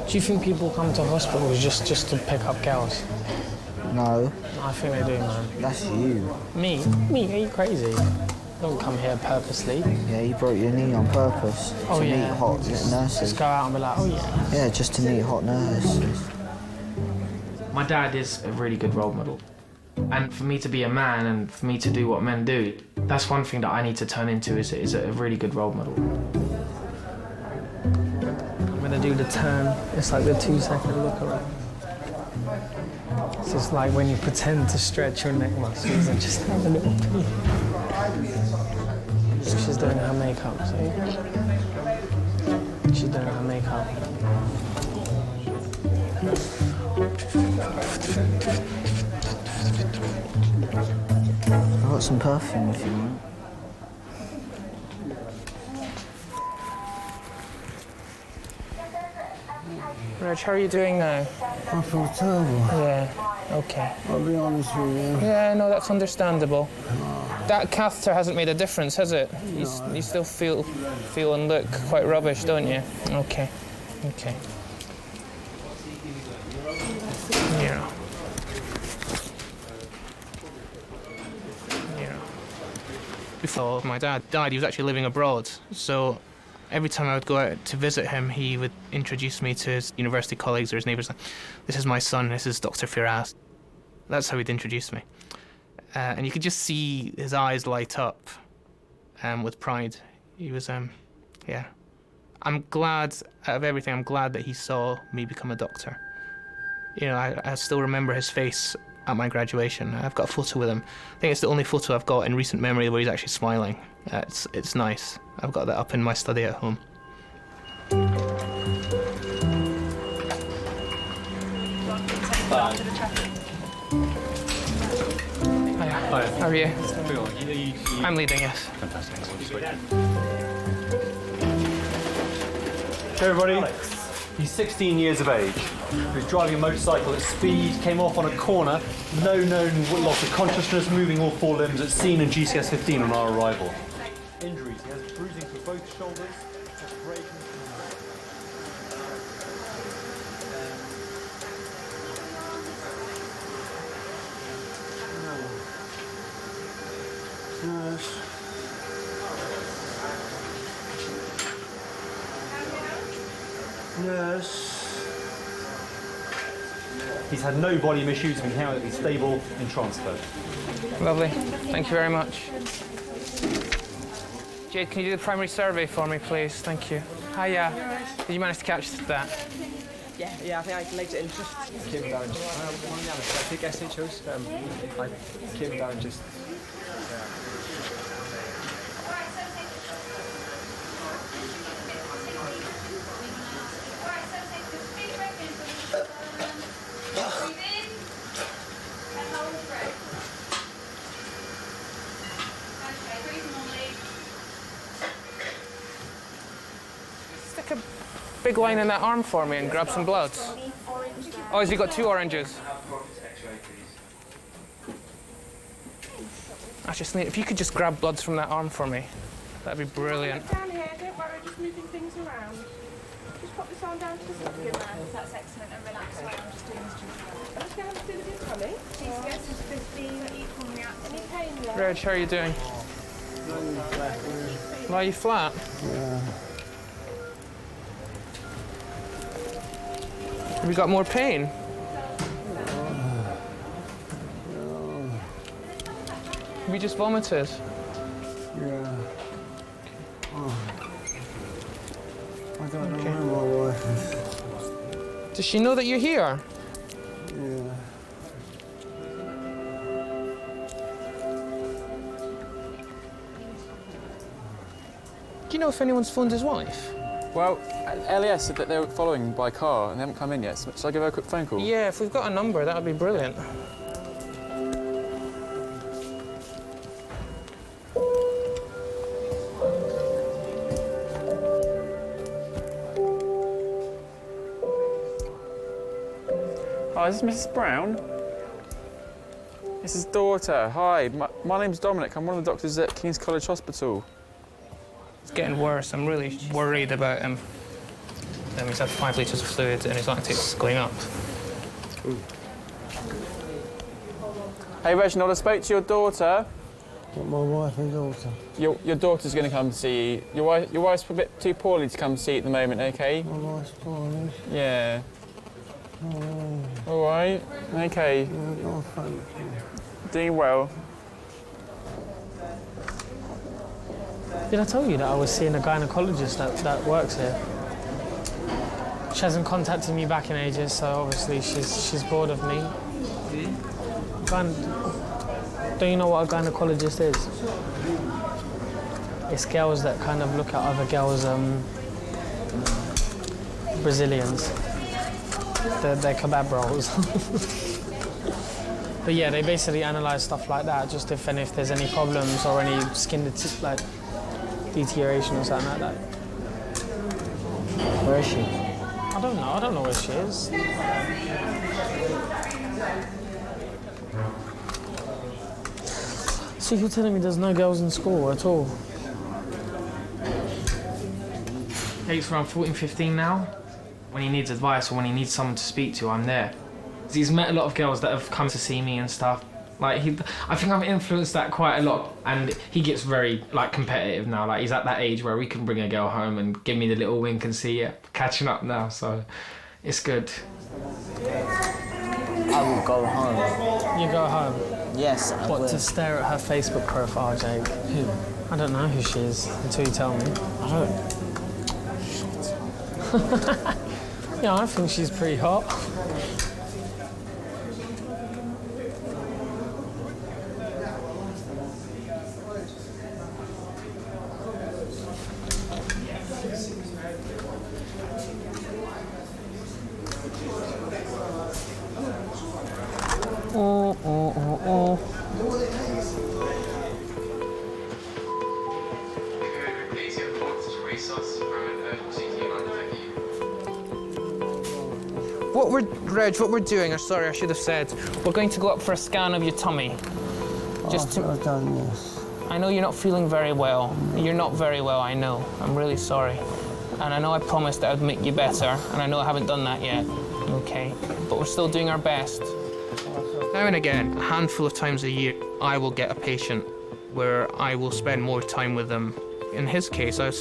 Do you think people come to hospitals just to pick up girls? No. I think they do, man. That's you. Me? Me? Are you crazy? Don't come here purposely. Yeah, you broke your knee on purpose to meet hot nurses. Just go out and be like, oh yeah. Yeah, just to meet hot nurses. My dad is a really good role model. And for me to be a man and for me to do what men do, that's one thing that I need to turn into is a really good role model. I'm gonna do the turn. It's like the 2-second look around. It's just like when you pretend to stretch your neck muscles and just have a little pee. She's doing her makeup, see? She's doing her makeup. I've got some perfume if you want. Reg, how are you doing now? I feel terrible. Yeah, okay. I'll be honest with you. Yeah, no, that's understandable. That catheter hasn't made a difference, has it? You still feel and look quite rubbish, don't you? Okay, okay. Yeah. Yeah. Before my dad died, he was actually living abroad, so every time I would go out to visit him, he would introduce me to his university colleagues or his neighbours. This is my son, this is Dr. Firas. That's how he'd introduce me. And you could just see his eyes light up with pride. He was, yeah. I'm glad, out of everything, I'm glad that he saw me become a doctor. You know, I still remember his face at my graduation. I've got a photo with him. I think it's the only photo I've got in recent memory where he's actually smiling. It's nice. I've got that up in my study at home. Hi. How are you? I'm leading, yes. Fantastic. Hey everybody. He's 16 years of age. He was driving a motorcycle at speed, came off on a corner, no known loss of consciousness, moving all 4 limbs at scene in GCS 15 on our arrival. Injuries, he has bruising to both shoulders, aspirations. Nurse. Nurse. He's had no volume issues, been healthy, stable, and transferred. Lovely. Thank you very much. Jade, can you do the primary survey for me, please? Thank you. Hiya. Did you manage to catch that? Yeah, I think I legged it in just. Came down. I think SHOs. I came down just. Stick a big line in that arm for me and grab some blood. Oh, has he got 2 oranges? I just need, if you could just grab bloods from that arm for me, that'd be brilliant. Down here, don't worry, just moving things around. Just pop this arm down to the side. Good man, that's excellent, and relax while I'm just doing this job. I'm just going to have to do the tummy. GCS is 15, equal me out. Any pain there? Reg, how are you doing? Lie you flat? Yeah. Have you got more pain? Have you just vomited? Yeah. Oh. I don't know where my wife is. Does she know that you're here? Yeah. you know if anyone's phoned his wife? Well, LES said that they were following by car and they haven't come in yet. Shall I give her a quick phone call? Yeah, if we've got a number, that would be brilliant. Hi, is this Mrs. Brown? This is daughter. Hi, my name's Dominic. I'm one of the doctors at King's College Hospital. It's getting worse. I'm really worried about him. He's had 5 litres of fluid and his lactate's going up. Ooh. Hey, Reginald, I spoke to your daughter. My wife and daughter. Your daughter's going to come see you. Your wife's a bit too poorly to come see you at the moment, OK? My wife's poorly. Yeah. Oh. All right. OK. Yeah, oh, thank you. Doing well. Did I tell you that I was seeing a gynecologist that works here? She hasn't contacted me back in ages, so obviously she's bored of me. Don't you know what a gynecologist is? It's girls that kind of look at other girls, Brazilians. They're kebab rolls. But yeah, they basically analyse stuff like that, just if there's any problems or any skin like deterioration or something like that. Where is she? I don't know where she is. So you're telling me there's no girls in school at all? It's around 14, 15 now. When he needs advice or when he needs someone to speak to, I'm there. He's met a lot of girls that have come to see me and stuff. Like I think I've influenced that quite a lot, and he gets very competitive now. Like he's at that age where we can bring a girl home and give me the little wink and see, yeah, catching up now. So it's good. I will go home. You go home? Yes, I will. What, to stare at her Facebook profile, Jake? Who? I don't know who she is until you tell me. I don't. Yeah, I think she's pretty hot. Oh. What we're doing, or sorry, I should have said, we're going to go up for a scan of your tummy. Just to... I've done this. I know you're not feeling very well. You're not very well, I know. I'm really sorry. And I know I promised that I'd make you better, and I know I haven't done that yet. Okay, but we're still doing our best. Now and again, a handful of times a year, I will get a patient where I will spend more time with them. In his case, I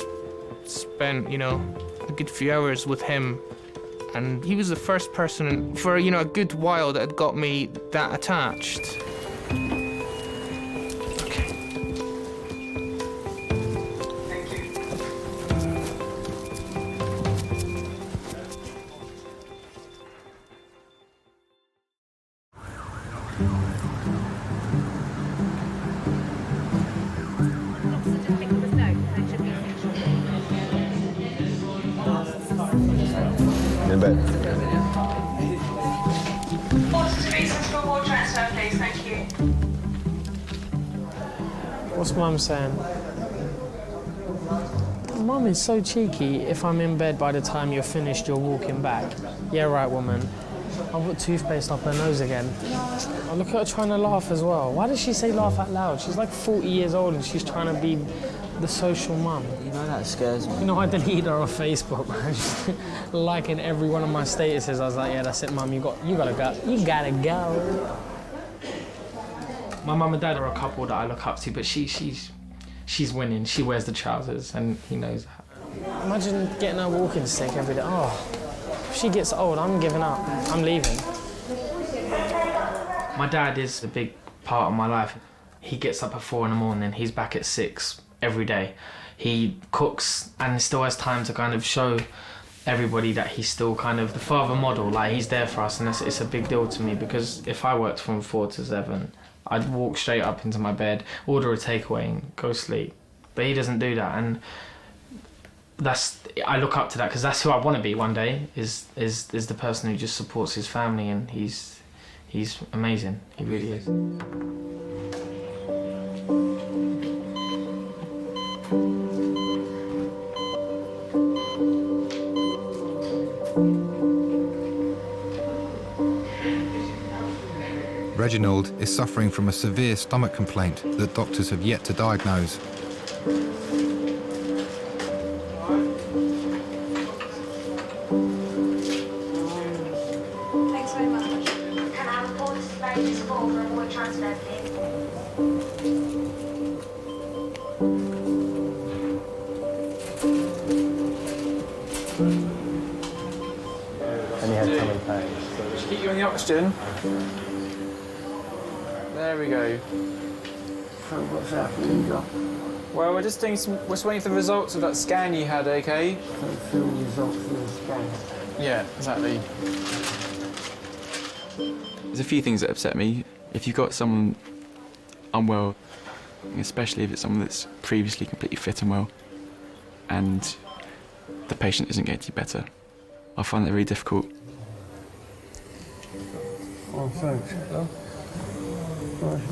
spent, a good few hours with him, and he was the first person for, a good while that had got me that attached. In bed. Transfer, please, thank you. What's Mum saying? Mum is so cheeky. If I'm in bed by the time you're finished, you're walking back. Yeah, right, woman. I've got toothpaste up her nose again. Oh, look at her trying to laugh as well. Why does she say laugh out loud? She's like 40 years old and she's trying to be the social mum. You know that scares me. You know, I deleted her off Facebook, man. Liking every one of my statuses. I was like, yeah, that's it, Mum. You gotta go. You gotta go. My mum and dad are a couple that I look up to, but she's winning. She wears the trousers, and he knows that. Imagine getting a walking stick every day. Oh, if she gets old, I'm giving up. I'm leaving. My dad is a big part of my life. He gets up at 4 in the morning. He's back at 6 every day. He cooks and still has time to kind of show everybody that he's still kind of the father model. Like, he's there for us, and it's a big deal to me, because if I worked from 4 to 7, I'd walk straight up into my bed, order a takeaway and go sleep. But he doesn't do that, and I look up to that because that's who I want to be one day. Is the person who just supports his family, and he's amazing. He really is. Reginald is suffering from a severe stomach complaint that doctors have yet to diagnose. Thanks very much. Can I have a port latest call for a ward transfer, please? And you had tummy pains. Just keep you on the oxygen. There we go. So what's happening, Doc? Well, we're just doing some. We're just waiting for the results of that scan you had. Okay. So the results of the scan. Yeah, exactly. There's a few things that upset me. If you've got someone unwell, especially if it's someone that's previously completely fit and well, and the patient isn't getting better, I find that really difficult. Oh, thanks. Hello?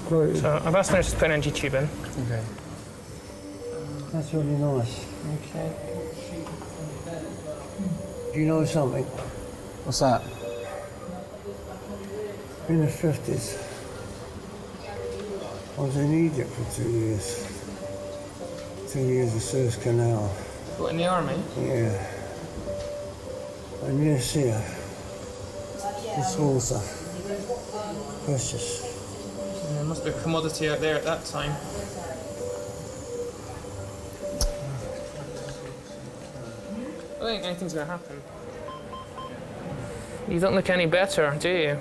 Great. So I've asked the nurse to put an NG tube in. Okay. That's really nice. Okay. Do you know something? What's that? In the 50s, I was in Egypt for 2 years. 2 years of Suez Canal. What, in the army? Yeah. And yes, here, this water, precious. Yeah, it must be a commodity out there at that time. I don't think anything's going to happen. You don't look any better, do you?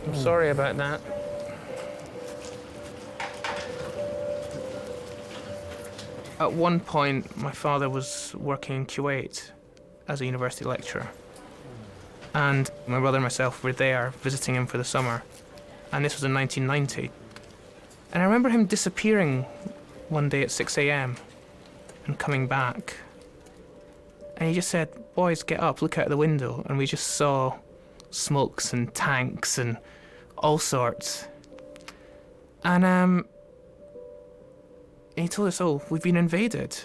I'm sorry about that. At one point, my father was working in Kuwait as a university lecturer. And my brother and myself were there visiting him for the summer. And this was in 1990. And I remember him disappearing one day at 6 a.m. and coming back. And he just said, "Boys, get up, look out the window." And we just saw smokes and tanks and all sorts. And he told us, "Oh, we've been invaded."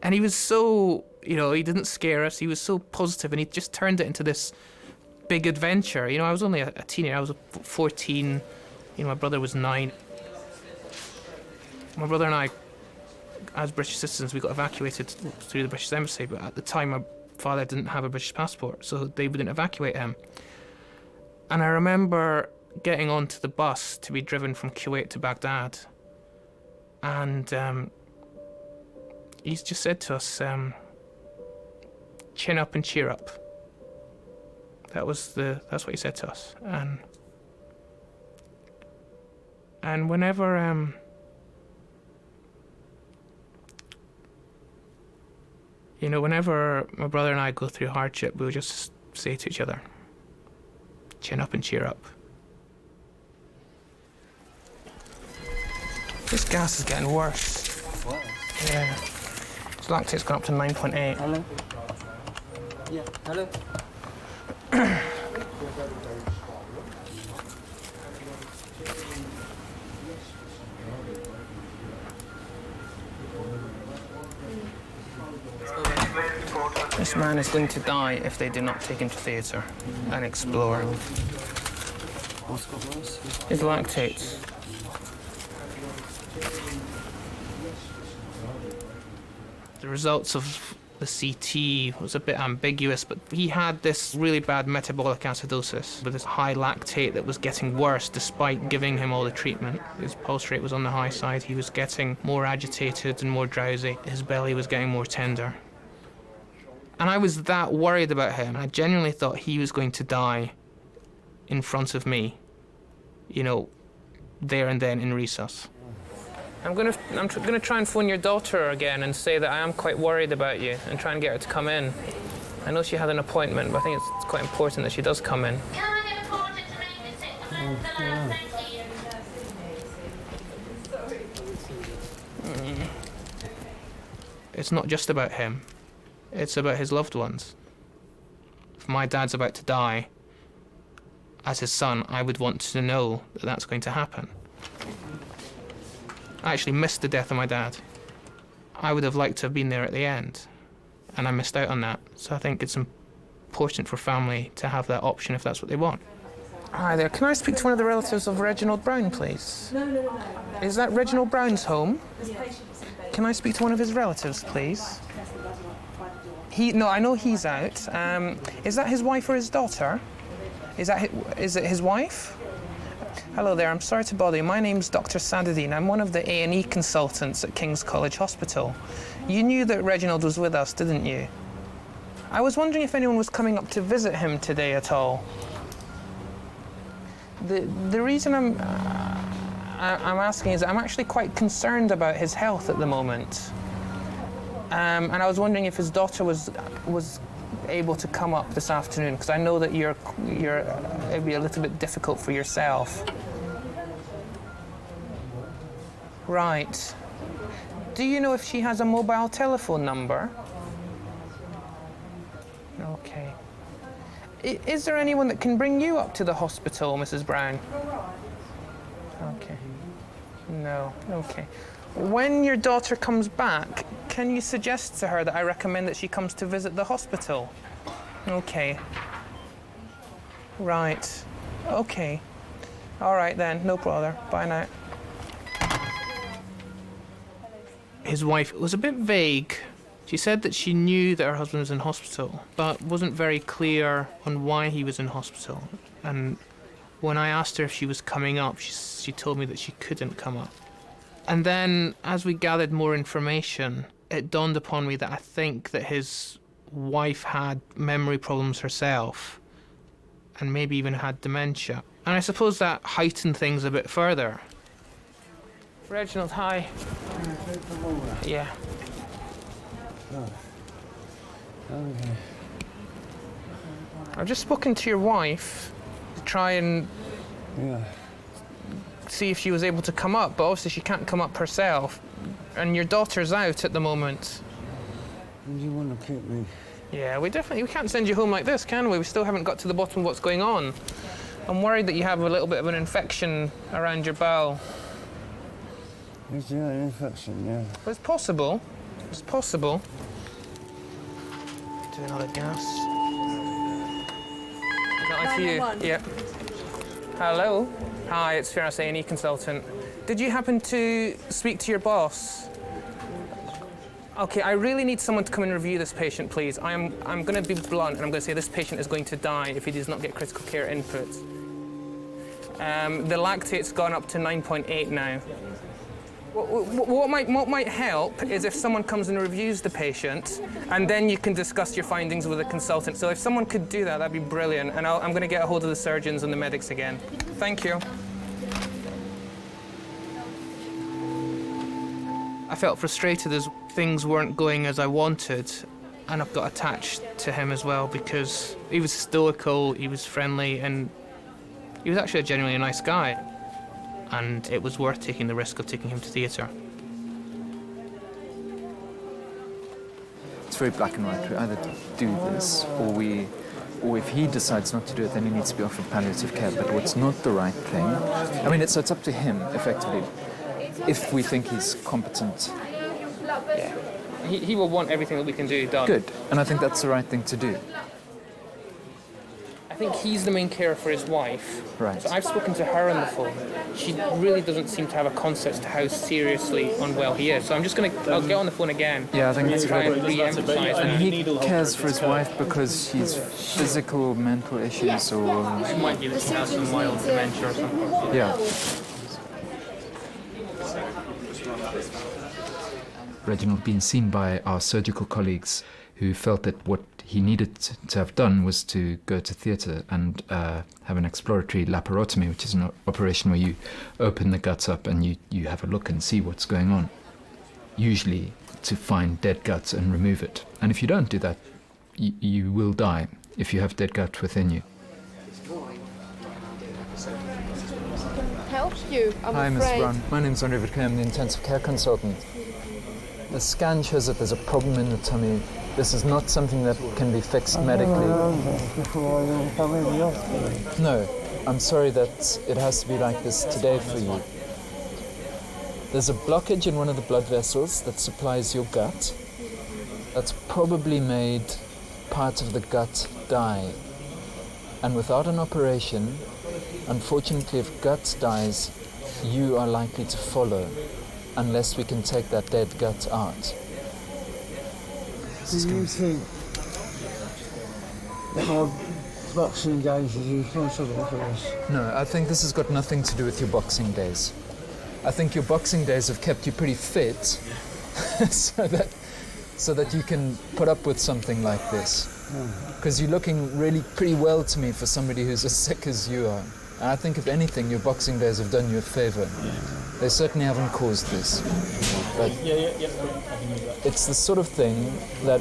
And he was so, he didn't scare us. He was so positive, and he just turned it into this big adventure. I was only a teenager. I was 14. My brother was 9. My brother and I, as British citizens, we got evacuated through the British Embassy, but at the time my father didn't have a British passport, so they wouldn't evacuate him. And I remember getting onto the bus to be driven from Kuwait to Baghdad. And he's just said to us, "Chin up and cheer up." That's what he said to us. And whenever whenever my brother and I go through hardship, we'll just say to each other, "Chin up and cheer up." This gas is getting worse. What? Yeah. His lactate's gone up to 9.8. Hello? Yeah, hello? This man is going to die if they do not take him to theatre and explore. His lactates. The results of the CT was a bit ambiguous, but he had this really bad metabolic acidosis with this high lactate that was getting worse despite giving him all the treatment. His pulse rate was on the high side. He was getting more agitated and more drowsy. His belly was getting more tender. And I was that worried about him. I genuinely thought he was going to die in front of me, there and then in resus. I'm gonna try and phone your daughter again and say that I am quite worried about you and try and get her to come in. I know she had an appointment, but I think it's quite important that she does come in. Can I get a porter to make me sit the last it's not just about him, it's about his loved ones. If my dad's about to die, as his son, I would want to know that that's going to happen. I actually missed the death of my dad. I would have liked to have been there at the end, and I missed out on that. So I think it's important for family to have that option if that's what they want. Hi there, can I speak to one of the relatives of Reginald Brown, please? No. Is that Reginald Brown's home? Can I speak to one of his relatives, please? No, I know he's out. Is that his wife or his daughter? Is it his wife? Hello there, I'm sorry to bother you. My name's Dr. Sadadine. I'm one of the A&E consultants at King's College Hospital. You knew that Reginald was with us, didn't you? I was wondering if anyone was coming up to visit him today at all. The reason I'm asking is that I'm actually quite concerned about his health at the moment. And I was wondering if his daughter was able to come up this afternoon, because I know that it'd be a little bit difficult for yourself. Right. Do you know if she has a mobile telephone number? Okay. Is there anyone that can bring you up to the hospital, Mrs. Brown? Okay. No, okay. When your daughter comes back, can you suggest to her that I recommend that she comes to visit the hospital? Okay. Right. Okay. All right then, no bother. Bye now. His wife was a bit vague. She said that she knew that her husband was in hospital, but wasn't very clear on why he was in hospital. And when I asked her if she was coming up, she told me that she couldn't come up. And then, as we gathered more information, it dawned upon me that I think that his wife had memory problems herself, and maybe even had dementia. And I suppose that heightened things a bit further. Reginald, hi. Yeah. Okay. I've just spoken to your wife to try and see if she was able to come up, but obviously she can't come up herself. And your daughter's out at the moment. Do you want to keep me? Yeah, we can't send you home like this, can we? We still haven't got to the bottom of what's going on. I'm worried that you have a little bit of an infection around your bowel. Is there an infection, yeah? Well, it's possible. It's possible. Do another gas. Is that like for you? Yeah. Hello. Hi, it's Firas, A&E consultant. Did you happen to speak to your boss? Okay, I really need someone to come and review this patient, please. I'm going to be blunt, and I'm going to say this patient is going to die if he does not get critical care input. The lactate's gone up to 9.8 now. What might help is if someone comes and reviews the patient, and then you can discuss your findings with a consultant. So if someone could do that, that'd be brilliant. And I'm going to get a hold of the surgeons and the medics again. Thank you. I felt frustrated as things weren't going as I wanted, and I've got attached to him as well because he was stoical, he was friendly, and he was actually a genuinely nice guy. And it was worth taking the risk of taking him to theatre. It's very black and white. We either do this, or if he decides not to do it, then he needs to be offered palliative care. But what's not the right thing, I mean, it's up to him, effectively, if we think he's competent. Yeah. He will want everything that we can do done. Good, and I think that's the right thing to do. I think he's the main carer for his wife. Right. So I've spoken to her on the phone. She really doesn't seem to have a concept as to how seriously unwell he is. So I'm just I'll get on the phone again. Yeah, I think and try and re-emphasise that. And he cares for his wife because he's physical, mental issues, or... It might be that she has some mild dementia or something. Yeah. Reginald being seen by our surgical colleagues who felt that what he needed to have done was to go to theatre and have an exploratory laparotomy, which is an operation where you open the guts up and you have a look and see what's going on, usually to find dead guts and remove it. And if you don't do that, you will die if you have dead gut within you. Help you, I'm Hi, afraid. Ms. Brown. My name's Andre Vitke. I'm the intensive care consultant. The scan shows that there's a problem in the tummy. This is not something that can be fixed medically. No, I'm sorry that it has to be like this today for you. There's a blockage in one of the blood vessels that supplies your gut. That's probably made part of the gut die. And without an operation, unfortunately, if gut dies, you are likely to follow, unless we can take that dead gut out. Do you think that my boxing days is responsible for this? No, I think this has got nothing to do with your boxing days. I think your boxing days have kept you pretty fit, so that you can put up with something like this. Because you're looking really pretty well to me for somebody who's as sick as you are. And I think if anything, your boxing days have done you a favour. They certainly haven't caused this. But it's the sort of thing that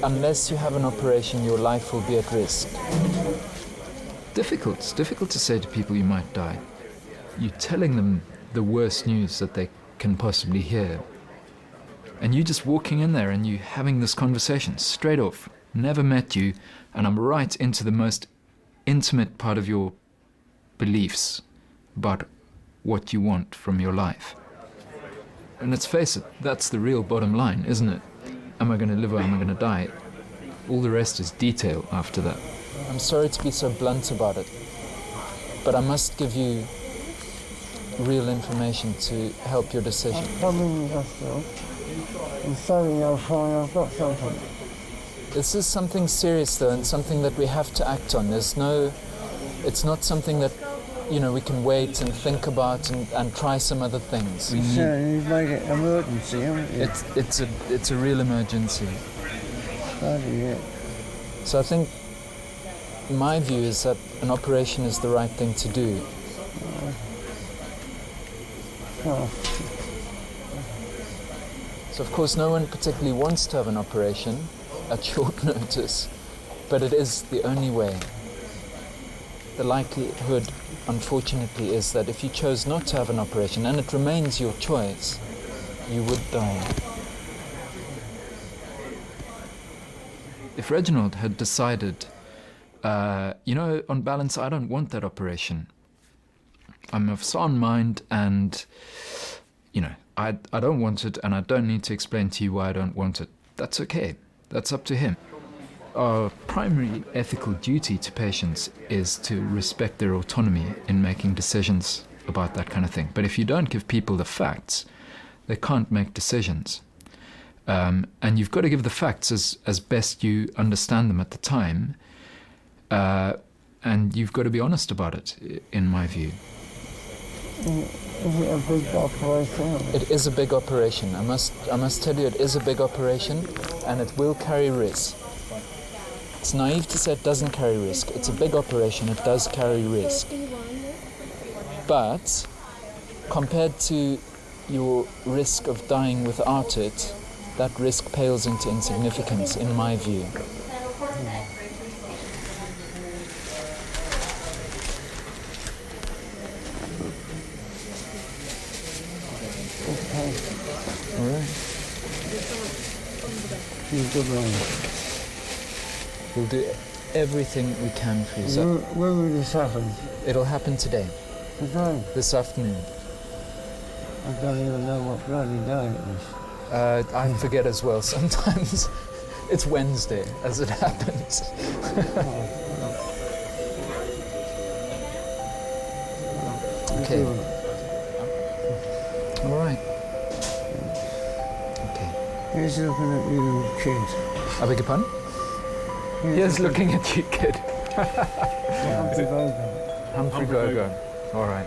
unless you have an operation, your life will be at risk. It's difficult to say to people you might die. You're telling them the worst news that they can possibly hear. And you just walking in there and you having this conversation straight off, never met you, and I'm right into the most intimate part of your beliefs about what you want from your life. And let's face it, that's the real bottom line, isn't it? Am I going to live or am I going to die? All the rest is detail after that. I'm sorry to be so blunt about it, but I must give you real information to help your decision. I've come in the hospital and suddenly I find I've got something. This is something serious though, and something that we have to act on. It's not something that, we can wait and think about and try some other things. You've made it an emergency, haven't you? It's a real emergency. So I think my view is that an operation is the right thing to do. So of course no one particularly wants to have an operation at short notice, but it is the only way. The likelihood, unfortunately, is that if you chose not to have an operation, and it remains your choice, you would die. If Reginald had decided, on balance, I don't want that operation. I'm of sound mind and, I don't want it and I don't need to explain to you why I don't want it. That's okay. That's up to him. Our primary ethical duty to patients is to respect their autonomy in making decisions about that kind of thing. But if you don't give people the facts, they can't make decisions. And you've got to give the facts as best you understand them at the time. And you've got to be honest about it, in my view. Is it a big operation? It is a big operation. I must tell you, it is a big operation, and it will carry risk. It's naive to say it doesn't carry risk. It's a big operation. It does carry risk. But compared to your risk of dying without it, that risk pales into insignificance, in my view. All right. We'll do everything we can for you. When will this happen? It'll happen today. Today? This afternoon. I don't even know what bloody day it is. I forget as well sometimes. It's Wednesday, as it happens. Okay. All right. Okay. He's looking at you, kid. I beg your pardon? He's looking at you, kid. Humphrey Bogart. Humphrey Bogart. All right.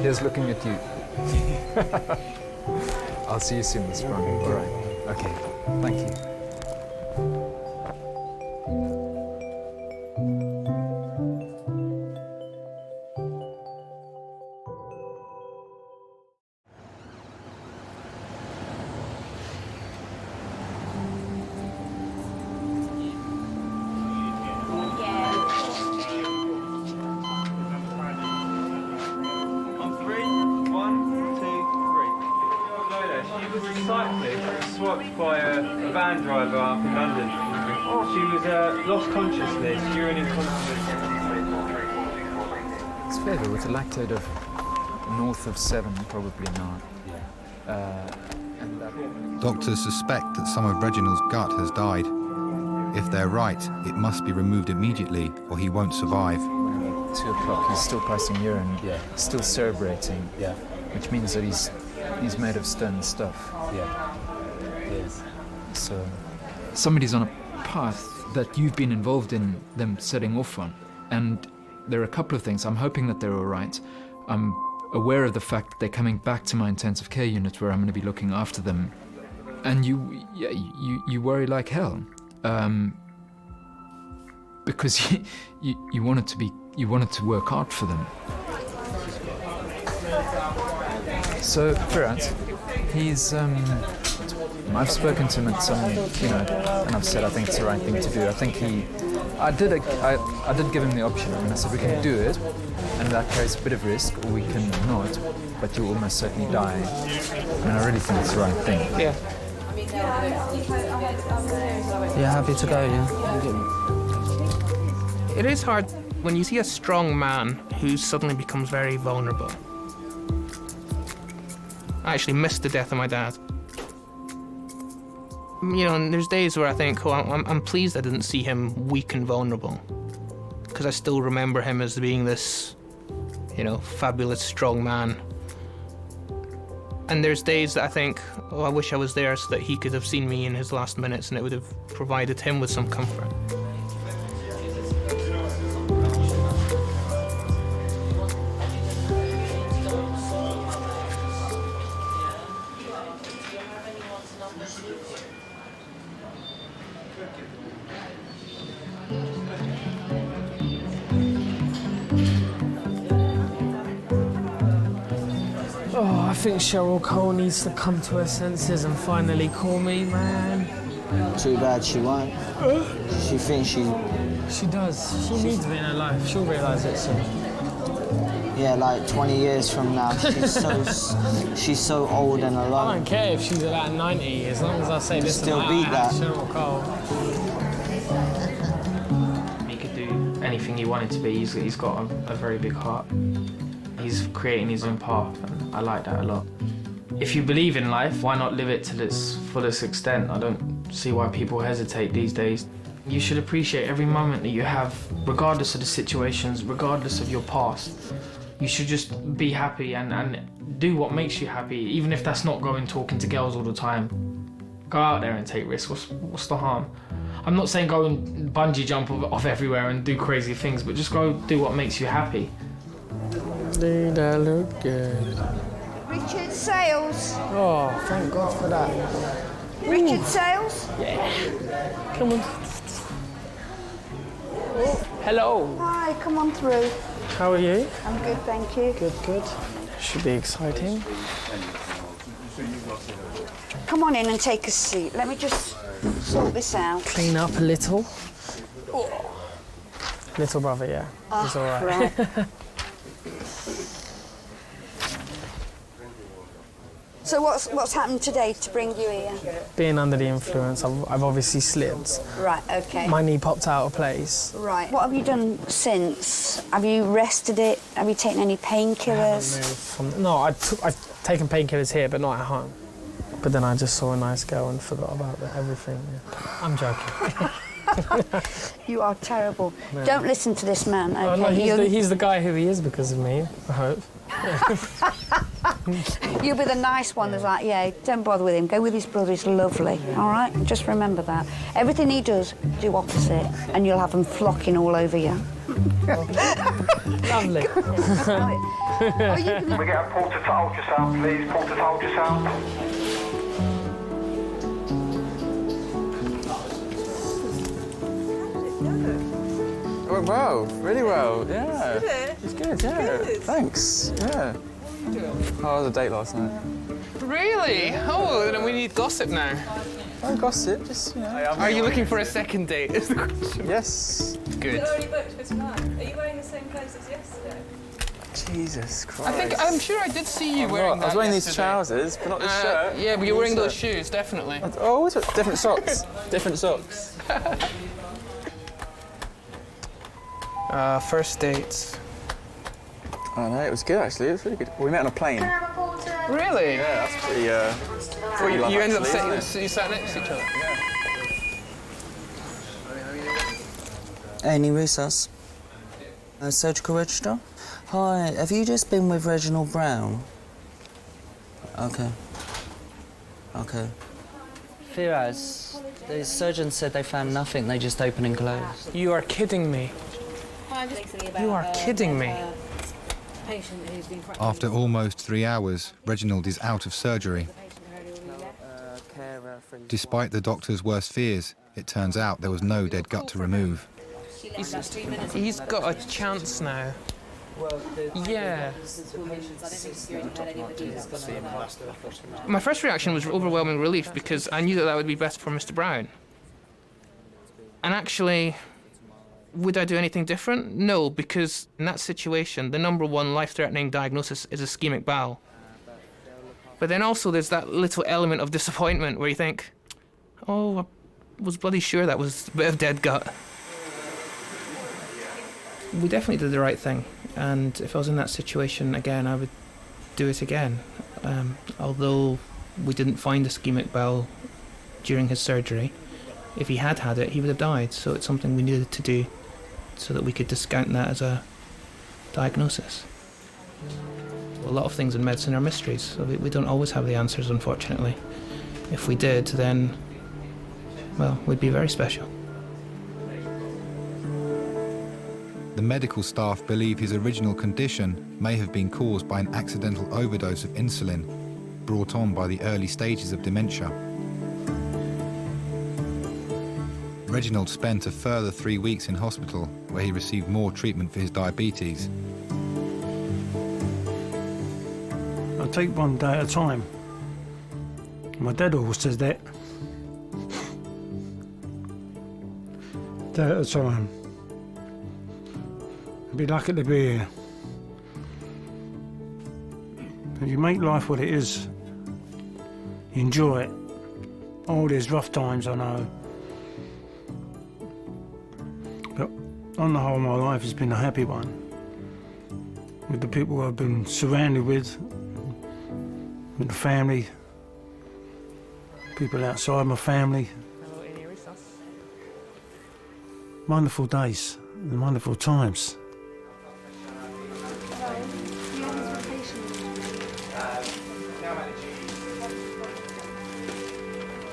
He's looking at you. I'll see you soon, Mr. Brown. All right. Okay. Thank you. cyclist swapped by a van driver up in London. She was lost consciousness, urine incontinence. It's fair though, with a lactate of north of 7, probably not. Doctors suspect that some of Reginald's gut has died. If they're right, it must be removed immediately or he won't survive. 2 o'clock, he's still passing urine, still cerebrating, which means that he's made of stone stuff. Yes. So somebody's on a path that you've been involved in them setting off on, and there are a couple of things. I'm hoping that they're all right. I'm aware of the fact that they're coming back to my intensive care unit where I'm going to be looking after them, and you worry like hell, because you want it to work out for them. So Firat, he's I've spoken to him at some, and I've said I think it's the right thing to do. I think I did give him the option. I said we can do it, and that carries a bit of risk, or we can not, but you'll almost certainly die. I really think it's the right thing. Yeah. You're happy to go, yeah? It is hard when you see a strong man who suddenly becomes very vulnerable. I actually missed the death of my dad. And there's days where I think, I'm pleased I didn't see him weak and vulnerable, because I still remember him as being this, fabulous, strong man. And there's days that I think, I wish I was there so that he could have seen me in his last minutes and it would have provided him with some comfort. Oh, I think Cheryl Cole needs to come to her senses and finally call me, man. Too bad she won't. She thinks she... She does. She needs me in her life. She'll realise it soon. Yeah, like 20 years from now, she's so old and alone. I don't care if she's about 90, as long as I say this Still about beat that. Cheryl Cole. He could do anything he wanted to be. He's got a very big heart. He's creating his own path, and I like that a lot. If you believe in life, why not live it to its fullest extent? I don't see why people hesitate these days. You should appreciate every moment that you have, regardless of the situations, regardless of your past. You should just be happy and do what makes you happy, even if that's not going talking to girls all the time. Go out there and take risks. What's the harm? I'm not saying go and bungee jump off everywhere and do crazy things, but just go do what makes you happy. They look good. Richard Sales. Oh, thank God for that. Richard Sales? Yeah. Come on. Oh, hello. Hi, come on through. How are you? I'm good, thank you. Good. Should be exciting. Come on in and take a seat. Let me just sort this out. Clean up a little. Oh. Little brother, yeah. He's all right. So what's happened today to bring you here? Being under the influence, I've obviously slipped. Right, okay. My knee popped out of place. Right. What have you done since? Have you rested it? Have you taken any painkillers? No, I've taken painkillers here, but not at home. But then I just saw a nice girl and forgot about everything. Yeah. I'm joking. You are terrible. No. Don't listen to this man, okay? Oh, no, he's the guy who he is because of me, I hope. You'll be the nice one that's like, yeah, don't bother with him. Go with his brother, he's lovely, all right? Just remember that. Everything he does, do opposite, and you'll have them flocking all over you. Lovely. Can we get a porter to ultrasound, please? Porter to ultrasound. It went well, really well, yeah. Did it? It's good, yeah. Good. Thanks, yeah. How was the date last night? Really? Oh, then we need gossip now. No gossip, just, Are you looking for a second date, is the question? Yes. Good. Is it already booked for tonight? Are you wearing the same clothes as yesterday? Jesus Christ. I'm sure I did see you wearing that. I was wearing these yesterday. trousers, but not this shirt. Yeah, but you're wearing those shoes, definitely. Oh, what's it? Different socks. Different socks. First dates. Oh no, it was good actually. It was really good. We met on a plane. Really? Yeah, that's pretty. You ended up actually, sitting. You sat next to each other. A&E Resus. Surgical register. Hi, have you just been with Reginald Brown? Okay. Okay. Firaz, the surgeon said they found nothing. They just open and close. You are kidding me. You are kidding me. After almost 3 hours, Reginald is out of surgery. Despite the doctor's worst fears, it turns out there was no dead gut to remove. He's got a chance now. Yeah. My first reaction was overwhelming relief because I knew that would be best for Mr. Brown. And actually, would I do anything different? No, because in that situation, the number one life-threatening diagnosis is ischemic bowel. But then also there's that little element of disappointment where you think, oh, I was bloody sure that was a bit of dead gut. We definitely did the right thing, and if I was in that situation again, I would do it again. Although we didn't find ischemic bowel during his surgery, if he had had it, he would have died, so it's something we needed to do so that we could discount that as a diagnosis. A lot of things in medicine are mysteries, so we don't always have the answers, unfortunately. If we did, then, well, we'd be very special. The medical staff believe his original condition may have been caused by an accidental overdose of insulin brought on by the early stages of dementia. Reginald spent a further 3 weeks in hospital where he received more treatment for his diabetes. I take one day at a time. My dad always says that. Day at a time. I'd be lucky to be here. If you make life what it is, you enjoy it. All these rough times, I know. But on the whole, my life has been a happy one. With the people I've been surrounded with the family, people outside my family. Wonderful days and wonderful times.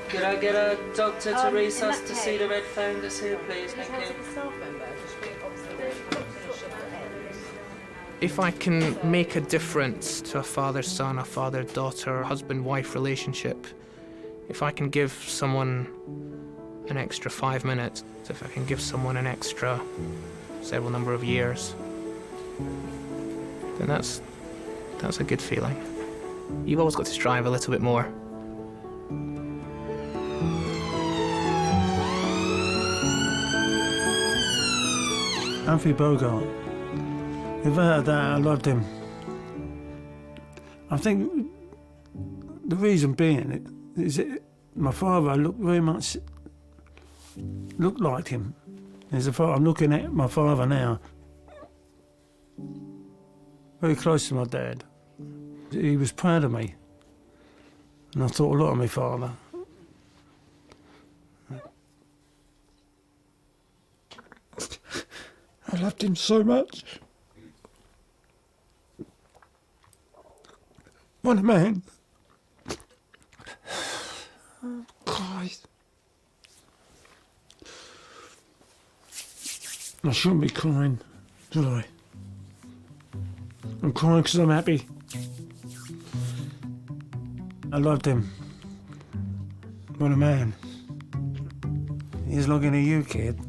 Could I get a doctor to resus to see the red phone that's here, please? Thank you. If I can make a difference to a father-son, a father-daughter, husband-wife relationship, if I can give someone an extra 5 minutes, if I can give someone an extra several number of years, then that's a good feeling. You've always got to strive a little bit more. Humphrey Bogart. Without that, I loved him. I think the reason being is that my father looked very much like him. I'm looking at my father now. Very close to my dad. He was proud of me. And I thought a lot of my father. I loved him so much. What a man. Christ. I shouldn't be crying, should I? I'm crying because I'm happy. I loved him. What a man. He's looking at you, kid.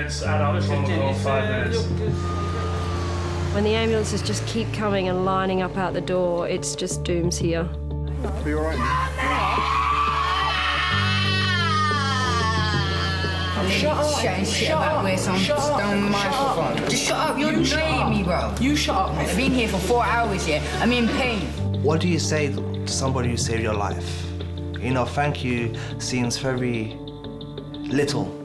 minutes, adult trauma call 5 minutes. When the ambulances just keep coming and lining up out the door, it's just dooms here. Are you all right? Shut up! Shut up! Microphone. Just shut up! You're annoying me, bro. You shut up, man. I've been here for 4 hours, yeah? I'm in pain. What do you say to somebody who saved your life? You know, thank you seems very little.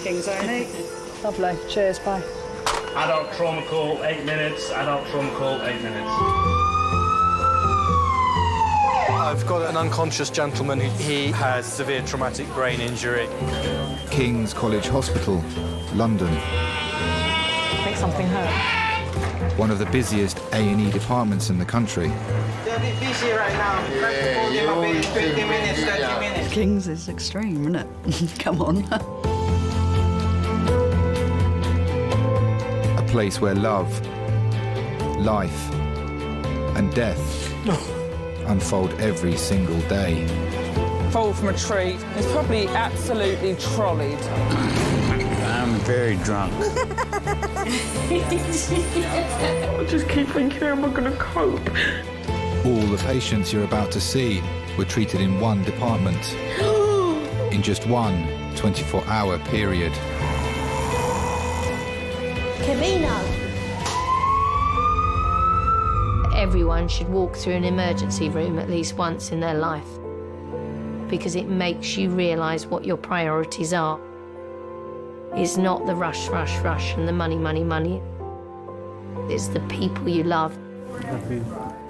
Kings A&E. Lovely. Cheers, bye. Adult trauma call 8 minutes, adult trauma call 8 minutes. I've got an unconscious gentleman he has severe traumatic brain injury. King's College Hospital, London. I think something hurt. One of the busiest A&E departments in the country. They're a bit busy right now. Yeah, 15 minutes, 30 minutes. Kings is extreme, isn't it? Come on. A place where love, life, and death unfold every single day. Fall from a tree. It's probably absolutely trolleyed. I'm very drunk. I just keep thinking, how am I going to cope? All the patients you're about to see were treated in one department in just one 24-hour period. Camino. Everyone should walk through an emergency room at least once in their life because it makes you realise what your priorities are. It's not the rush, rush, rush and the money, money, money. It's the people you love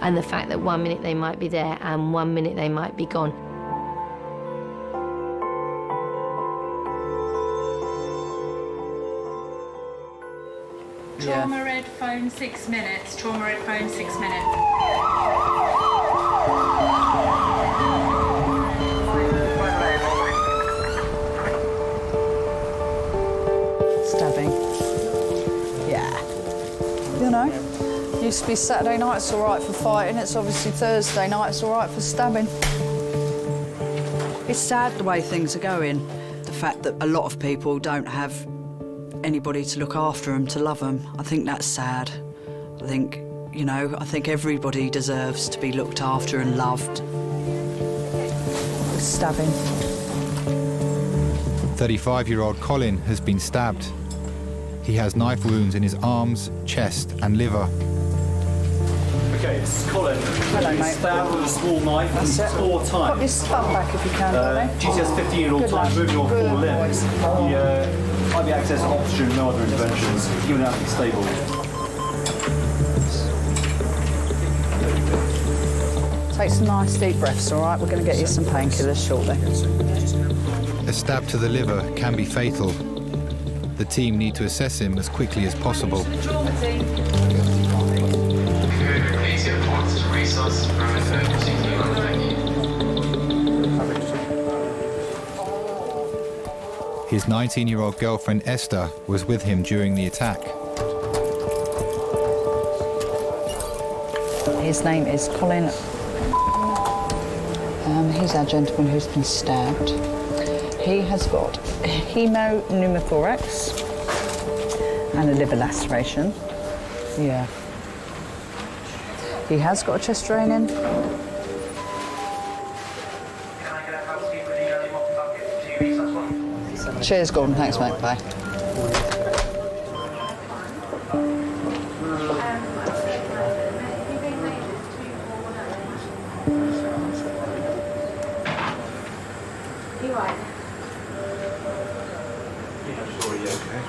and the fact that 1 minute they might be there and 1 minute they might be gone. Trauma red phone 6 minutes. Trauma red phone 6 minutes. Stabbing. Yeah. You know, used to be Saturday night's all right for fighting. It's obviously Thursday night's all right for stabbing. It's sad the way things are going. The fact that a lot of people don't have anybody to look after them, to love them. I think that's sad. I think, you know, I think everybody deserves to be looked after and loved. Stabbing. 35-year-old Colin has been stabbed. He has knife wounds in his arms, chest and liver. Okay, this is Colin. Hello, He's mate. stabbed with a small knife That's it. 4 times. Pop your thumb back if you can, darling. GTS 15-year-old Good time, lad. moving on Good 4 limbs. boys. IV access to oxygen, no other interventions. Given out to be stable. Take some nice deep breaths, all right? We're going to get you some painkillers shortly. A stab to the liver can be fatal. The team need to assess him as quickly as possible. His 19-year-old girlfriend Esther was with him during the attack. His name is Colin. He's our gentleman who's been stabbed. He has got hemopneumothorax and a liver laceration. Yeah. He has got a chest drain in. Cheers, Gordon. Thanks, mate. Bye. You right? Yeah, sure, you okay?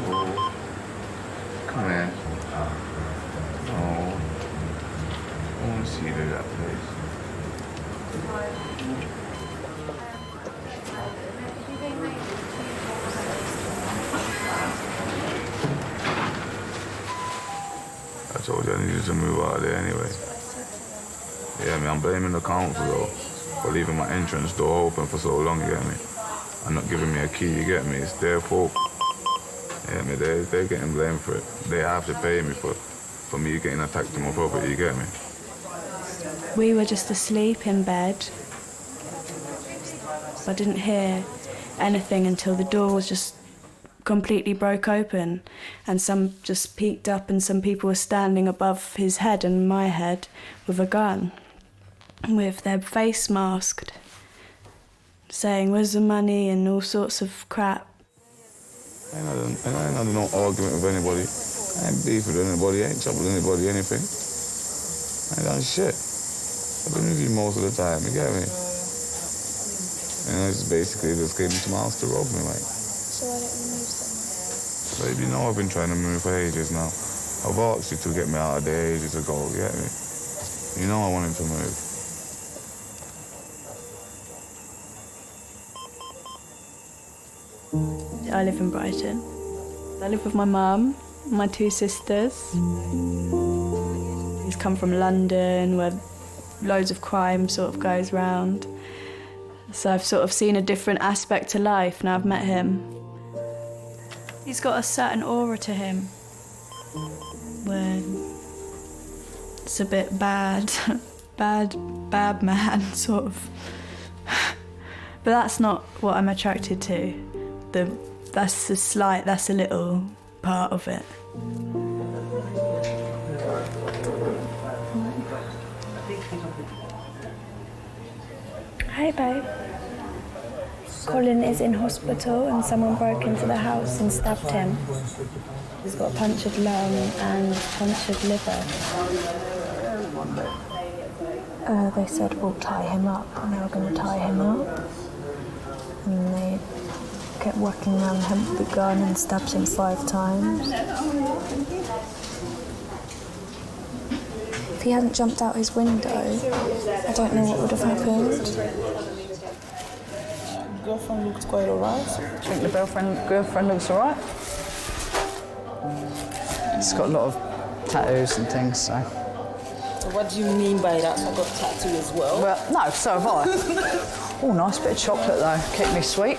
Oh. Come here. Oh. I want to see you do that, please. I told you I needed to move out of there anyway. Yeah, I mean, I'm blaming the council though for leaving my entrance door open for so long, you get me? And not giving me a key, you get me? It's their fault. Yeah, I mean, they're getting blamed for it. They have to pay me for me getting attacked on my property, you get me? We were just asleep in bed. I didn't hear anything until the door was just completely broke open and some just peeked up and some people were standing above his head and my head with a gun, with their face masked, saying, "Where's the money?" and all sorts of crap. I ain't had no argument with anybody. I ain't beef with anybody, I ain't trouble anybody, anything. I ain't done shit. I've been with you most of the time, you get me? And I just basically just came into my house to rob me, mate. So why don't you move somewhere? Babe, you know I've been trying to move for ages now. I've asked you to get me out of there ages ago, you get me? You know I wanted to move. I live in Brighton. I live with my mum, my two sisters. He's come from London, where loads of crime sort of goes round. So I've sort of seen a different aspect to life now I've met him. He's got a certain aura to him, where it's a bit bad, bad man, sort of. But that's not what I'm attracted to. That's a little part of it. Hey babe. Colin is in hospital and someone broke into the house and stabbed him. He's got a punctured lung and punctured liver. They said we'll tie him up and they were going to tie him up. And they kept walking around him with the gun and stabbed him 5 times. If he hadn't jumped out his window, I don't know what would have happened. Girlfriend looks quite alright. I think the girlfriend looks alright. It's got a lot of tattoos and things, so. So what do you mean by that? I've got a tattoo as well. Well, no, so have I. Oh, nice bit of chocolate though. Keep me sweet.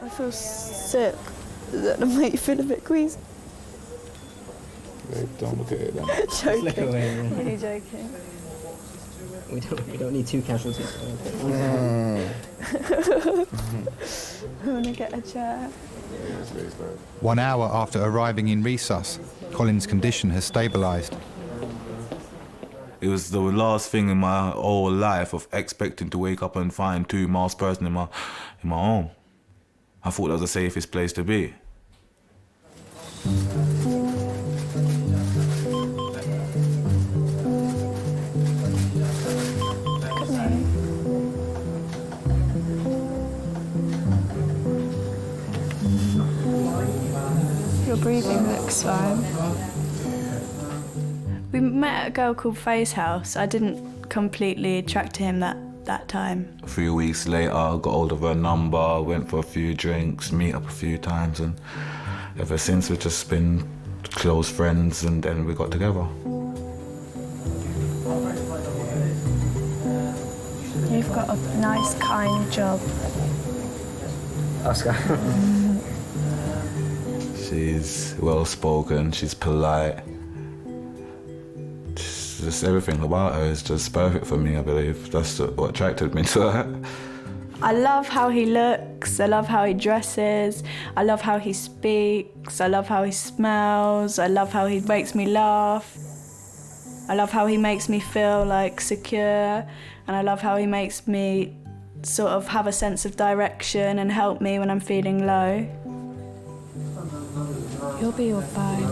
I feel sick. Does that make you feel a bit queasy? Babe, don't look at it then. Joking. Look away, yeah. Really joking. We don't need 2 casualties. I want to get a chair. 1 hour after arriving in resus, Colin's condition has stabilised. It was the last thing in my whole life of expecting to wake up and find 2 masked persons in my home. I thought that was the safest place to be. Your breathing looks fine. We met a girl called Faye's house. I didn't completely attract to him that time. A few weeks later, I got hold of her number, went for a few drinks, meet up a few times, and ever since we've just been close friends, and then we got together. You've got a nice, kind job. Oscar. She's well-spoken, she's polite. Just everything about her is just perfect for me, I believe. That's what attracted me to her. I love how he looks, I love how he dresses, I love how he speaks, I love how he smells, I love how he makes me laugh. I love how he makes me feel like secure, and I love how he makes me sort of have a sense of direction and help me when I'm feeling low. You'll be all fine. You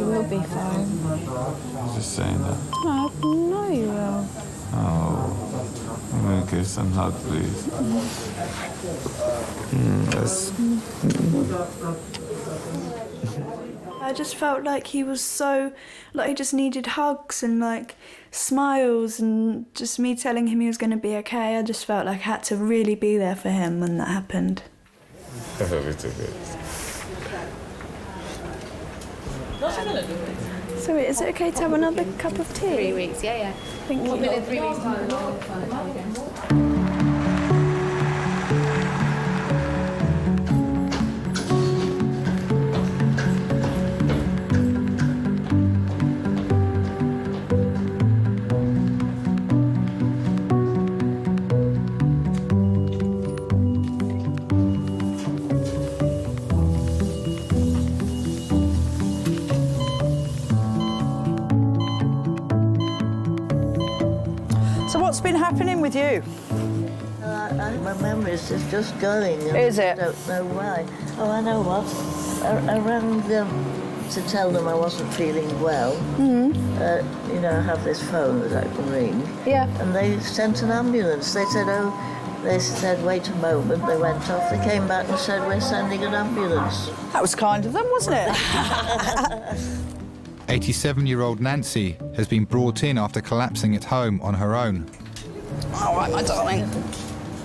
will be fine. Just saying that. No, you will. Oh, I'm gonna kiss and hug, please. I just felt like he was so, like he just needed hugs and like smiles, and just me telling him he was going to be okay. I just felt like I had to really be there for him when that happened. A little bit. So is it okay to have another cup of tea? 3 weeks, yeah. Thank you. In 3 weeks' time. So what's been happening with you? My memories is just going. Is it? I don't know why. Oh, I know what. I rang them to tell them I wasn't feeling well. You know, I have this phone that I can ring. Yeah. And they sent an ambulance. They said, wait a moment. They went off. They came back and said, we're sending an ambulance. That was kind of them, wasn't it? 87-year-old Nancy has been brought in after collapsing at home on her own. All right, my darling.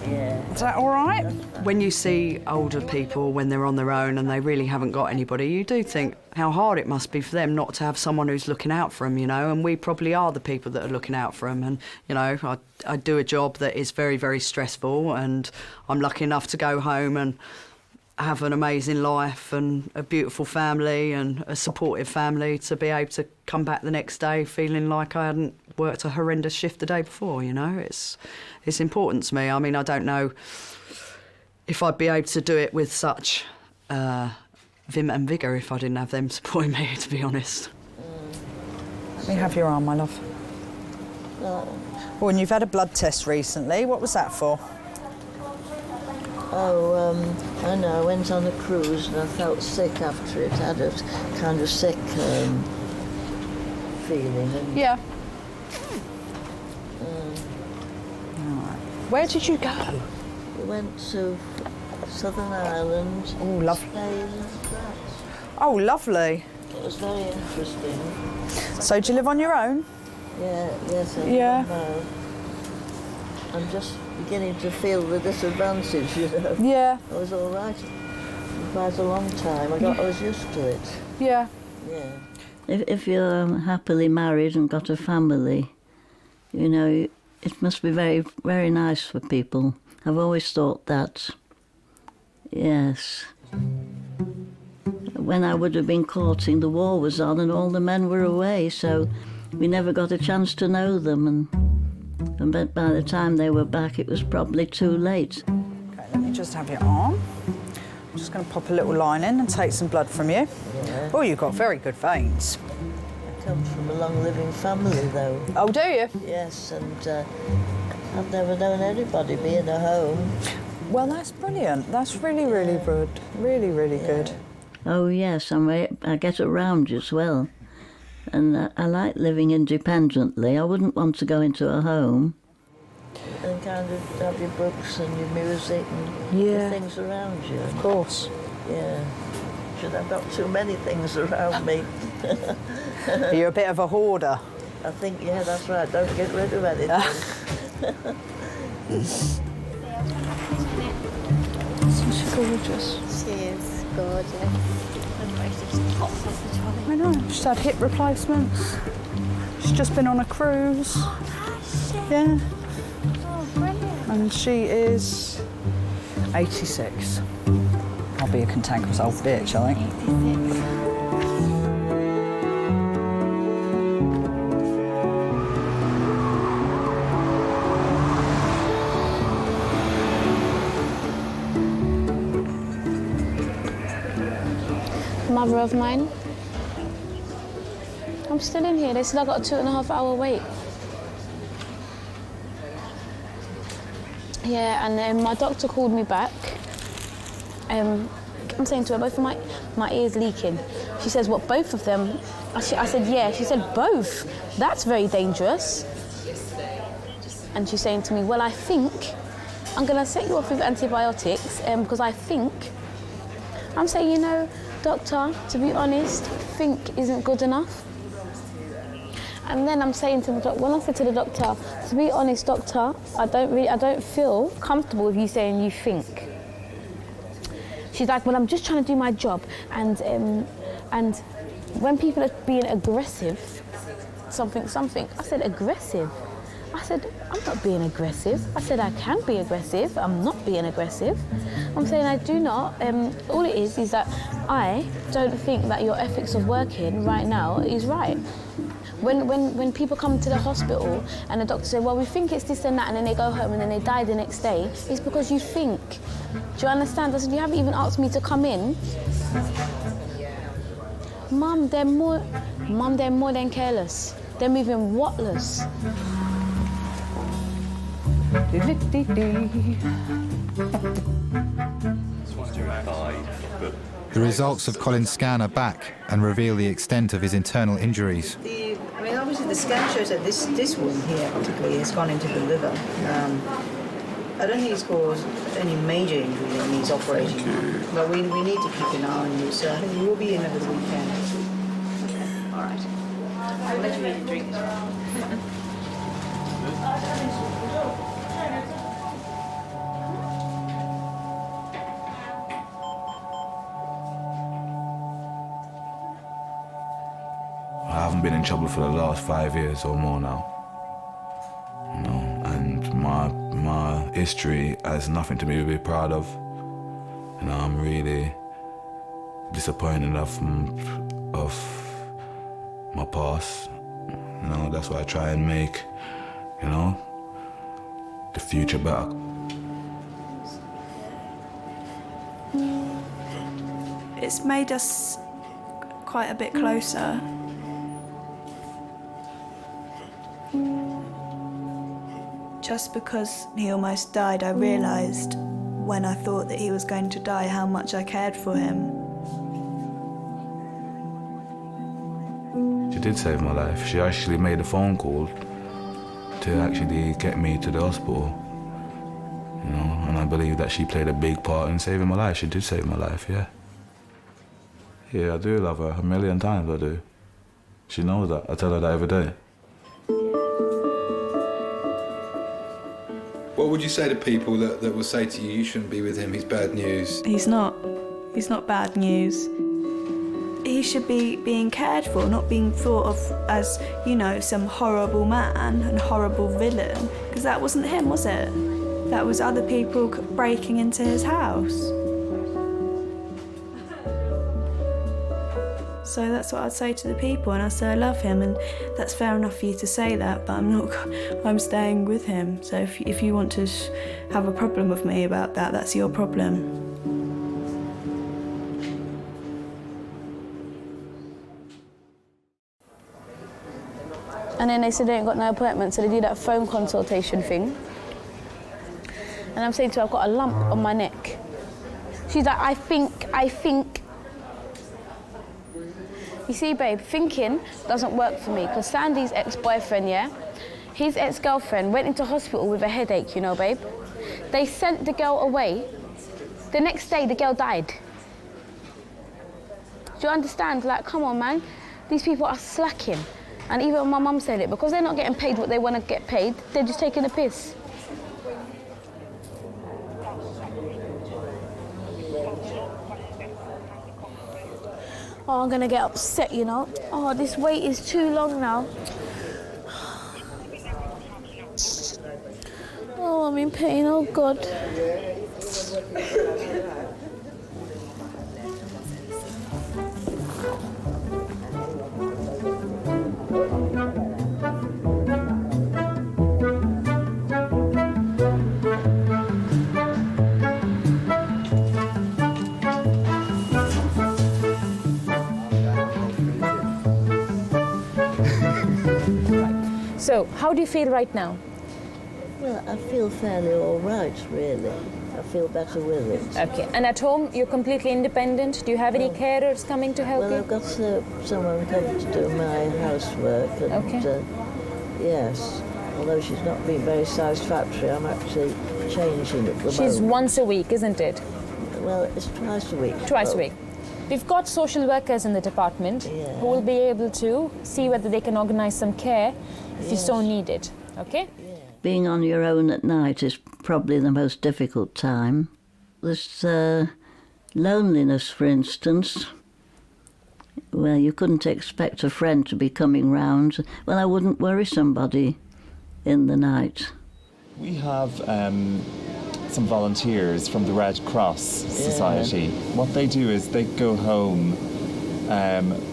Yeah. Is that all right? When you see older people when they're on their own and they really haven't got anybody, you do think how hard it must be for them not to have someone who's looking out for them, you know, and we probably are the people that are looking out for them. And, you know, I do a job that is very, very stressful, and I'm lucky enough to go home and have an amazing life and a beautiful family and a supportive family, to be able to come back the next day feeling like I hadn't worked a horrendous shift the day before, you know. It's important to me. I mean, I don't know if I'd be able to do it with such vim and vigour if I didn't have them supporting me, to be honest. Let me have your arm, my love. Oh, and you've had a blood test recently. What was that for? Oh, I know. I went on a cruise and I felt sick after it. I had a kind of sick feeling. And, yeah. Where did you go? We went to Southern Ireland. Oh, lovely. Spain and France. Oh, lovely. It was very interesting. So do you live on your own? Yeah, yes, I know. I'm just beginning to feel the disadvantage, you know. Yeah. I was all right for quite a long time. I was used to it. Yeah. Yeah. If you're happily married and got a family, you know, it must be very, very nice for people. I've always thought that. Yes. When I would have been courting, the war was on and all the men were away, so we never got a chance to know them. And by the time they were back, it was probably too late. Okay, let me just have your arm. I'm just going to pop a little line in and take some blood from you. Yeah. Oh, you've got very good veins. I come from a long-living family, though. Oh, do you? Yes, and I've never known anybody be in a home. Well, that's brilliant. That's really, really good. Really, really good. Oh, yes, I get around as well. And I like living independently. I wouldn't want to go into a home. And kind of have your books and your music and your things around you. Of course. Yeah. Should I've got too many things around me. You're a bit of a hoarder. I think, yeah, that's right. Don't get rid of anything. She's gorgeous. She is gorgeous. I know, she's had hip replacements. She's just been on a cruise. Yeah. Oh, brilliant. And she is 86. I'll be a cantankerous old bitch, I think. Mother of mine. I'm still in here. They said I got a 2.5 hour wait. Yeah, and then my doctor called me back I'm saying to her, both of my ears leaking. She says, what, both of them? I said, yeah. She said, both? That's very dangerous. And she's saying to me, well, I think I'm going to set you off with antibiotics because I think. I'm saying, you know, doctor, to be honest, think isn't good enough. And then I'm saying to the doctor, when I said to the doctor, to be honest, doctor, I don't feel comfortable with you saying you think. She's like, well, I'm just trying to do my job. And when people are being aggressive, something, I said, aggressive? I said, I'm not being aggressive. I said, I can be aggressive. I'm not being aggressive. I'm saying I do not. All it is that I don't think that your ethics of working right now is right. When people come to the hospital and the doctor says, well, we think it's this and that, and then they go home and then they die the next day, it's because you think. Do you understand? I said, you haven't even asked me to come in. Mum, they're more than careless. They're moving whatless. The results of Colin's scan are back and reveal the extent of his internal injuries. Obviously the scan shows that this wound here particularly has gone into the liver. I don't think it's caused any major injury that needs operating on, but we need to keep an eye on you, so I think you will be in over the weekend. Okay, all right. I'll let you eat and drink as well. I haven't been in trouble for the last 5 years or more now. You know, and my history has nothing to be proud of. You know, I'm really disappointed of my past. You know, that's why I try and make, you know, the future better. It's made us quite a bit closer. Just because he almost died, I realised when I thought that he was going to die how much I cared for him. She did save my life. She actually made a phone call to actually get me to the hospital. You know, and I believe that she played a big part in saving my life. She did save my life, yeah. Yeah, I do love her 1,000,000 times, I do. She knows that. I tell her that every day. What would you say to people that will say to you, you shouldn't be with him, he's bad news? He's not bad news. He should be being cared for, not being thought of as, you know, some horrible man and horrible villain, because that wasn't him, was it? That was other people breaking into his house. So that's what I'd say to the people, and I say I love him, and that's fair enough for you to say that, but I'm staying with him. So if you want to have a problem with me about that, that's your problem. And then they said they ain't got no appointment, so they do that phone consultation thing. And I'm saying to her, I've got a lump on my neck. She's like, I think. You see, babe, thinking doesn't work for me, because Sandy's ex-boyfriend, yeah? His ex-girlfriend went into hospital with a headache, you know, babe? They sent the girl away. The next day, the girl died. Do you understand? Like, come on, man. These people are slacking. And even my mum said it, because they're not getting paid what they want to get paid, they're just taking the piss. Oh, I'm gonna get upset, you know. Oh, this wait is too long now. Oh, I'm in pain, oh God. So, how do you feel right now? Well, I feel fairly all right, really. I feel better with it. Okay. And at home, you're completely independent? Do you have any carers coming to help well, you? I've got someone coming to do my housework. And, Okay. yes, although she's not been very satisfactory, I'm actually changing at the moment. She's once a week, isn't it? Well, it's twice a week. Twice a week. We've got social workers in the department who will be able to see whether they can organise some care if you so need it, okay? Being on your own at night is probably the most difficult time. There's loneliness, for instance. Well, you couldn't expect a friend to be coming round. Well, I wouldn't worry somebody in the night. We have some volunteers from the Red Cross Society. What they do is they go home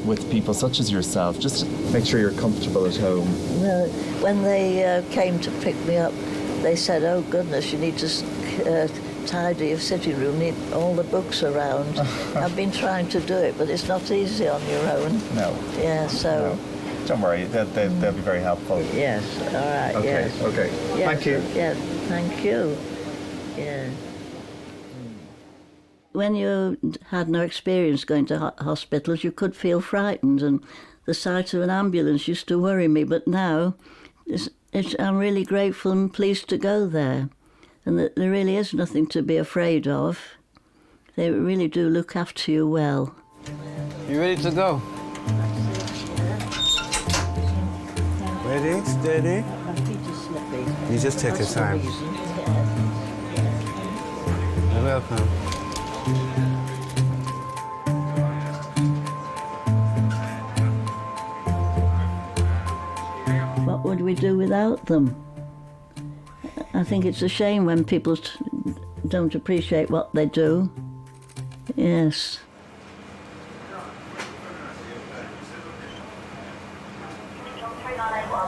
with people such as yourself, just to make sure you're comfortable at home. Well, when they came to pick me up, they said, oh goodness, you need to tidy your sitting room, need all the books around. I've been trying to do it, but it's not easy on your own. No. Yeah, so... No. Don't worry, they'll be very helpful. Yes, all right, okay, yes. Okay, yes, thank you. Yes, thank you. Yeah. When you had no experience going to hospitals, you could feel frightened, and the sight of an ambulance used to worry me, but now I'm really grateful and pleased to go there, and that there really is nothing to be afraid of. They really do look after you well. You ready to go? Ready, steady. You just take your time. You're welcome. What would we do without them? I think it's a shame when people don't appreciate what they do. Yes.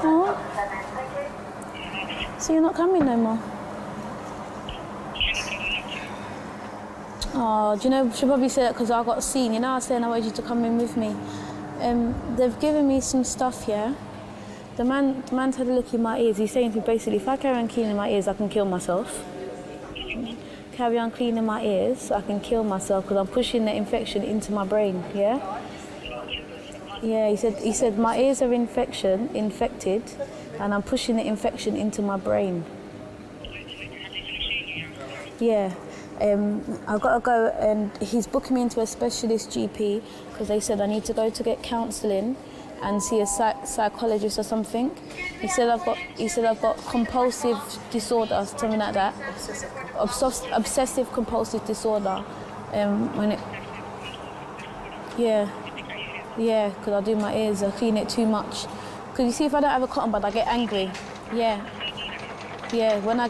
Oh. So you're not coming no more? Oh, do you know, she'll probably say that because I got seen. You know, I was saying I wanted you to come in with me. They've given me some stuff, yeah? The man's had a look in my ears. He's saying to me, basically, if I carry on cleaning my ears, I can kill myself. Carry on cleaning my ears, I can kill myself because I'm pushing the infection into my brain, yeah? Yeah, he said my ears are infected, and I'm pushing the infection into my brain. Yeah. I've got to go, and he's booking me into a specialist GP because they said I need to go to get counselling and see a psychologist or something. He said I've got compulsive disorder, something like that. Obsessive compulsive disorder. Yeah, because I do my ears, I clean it too much. Because you see, if I don't have a cotton bud, I get angry. Yeah, when I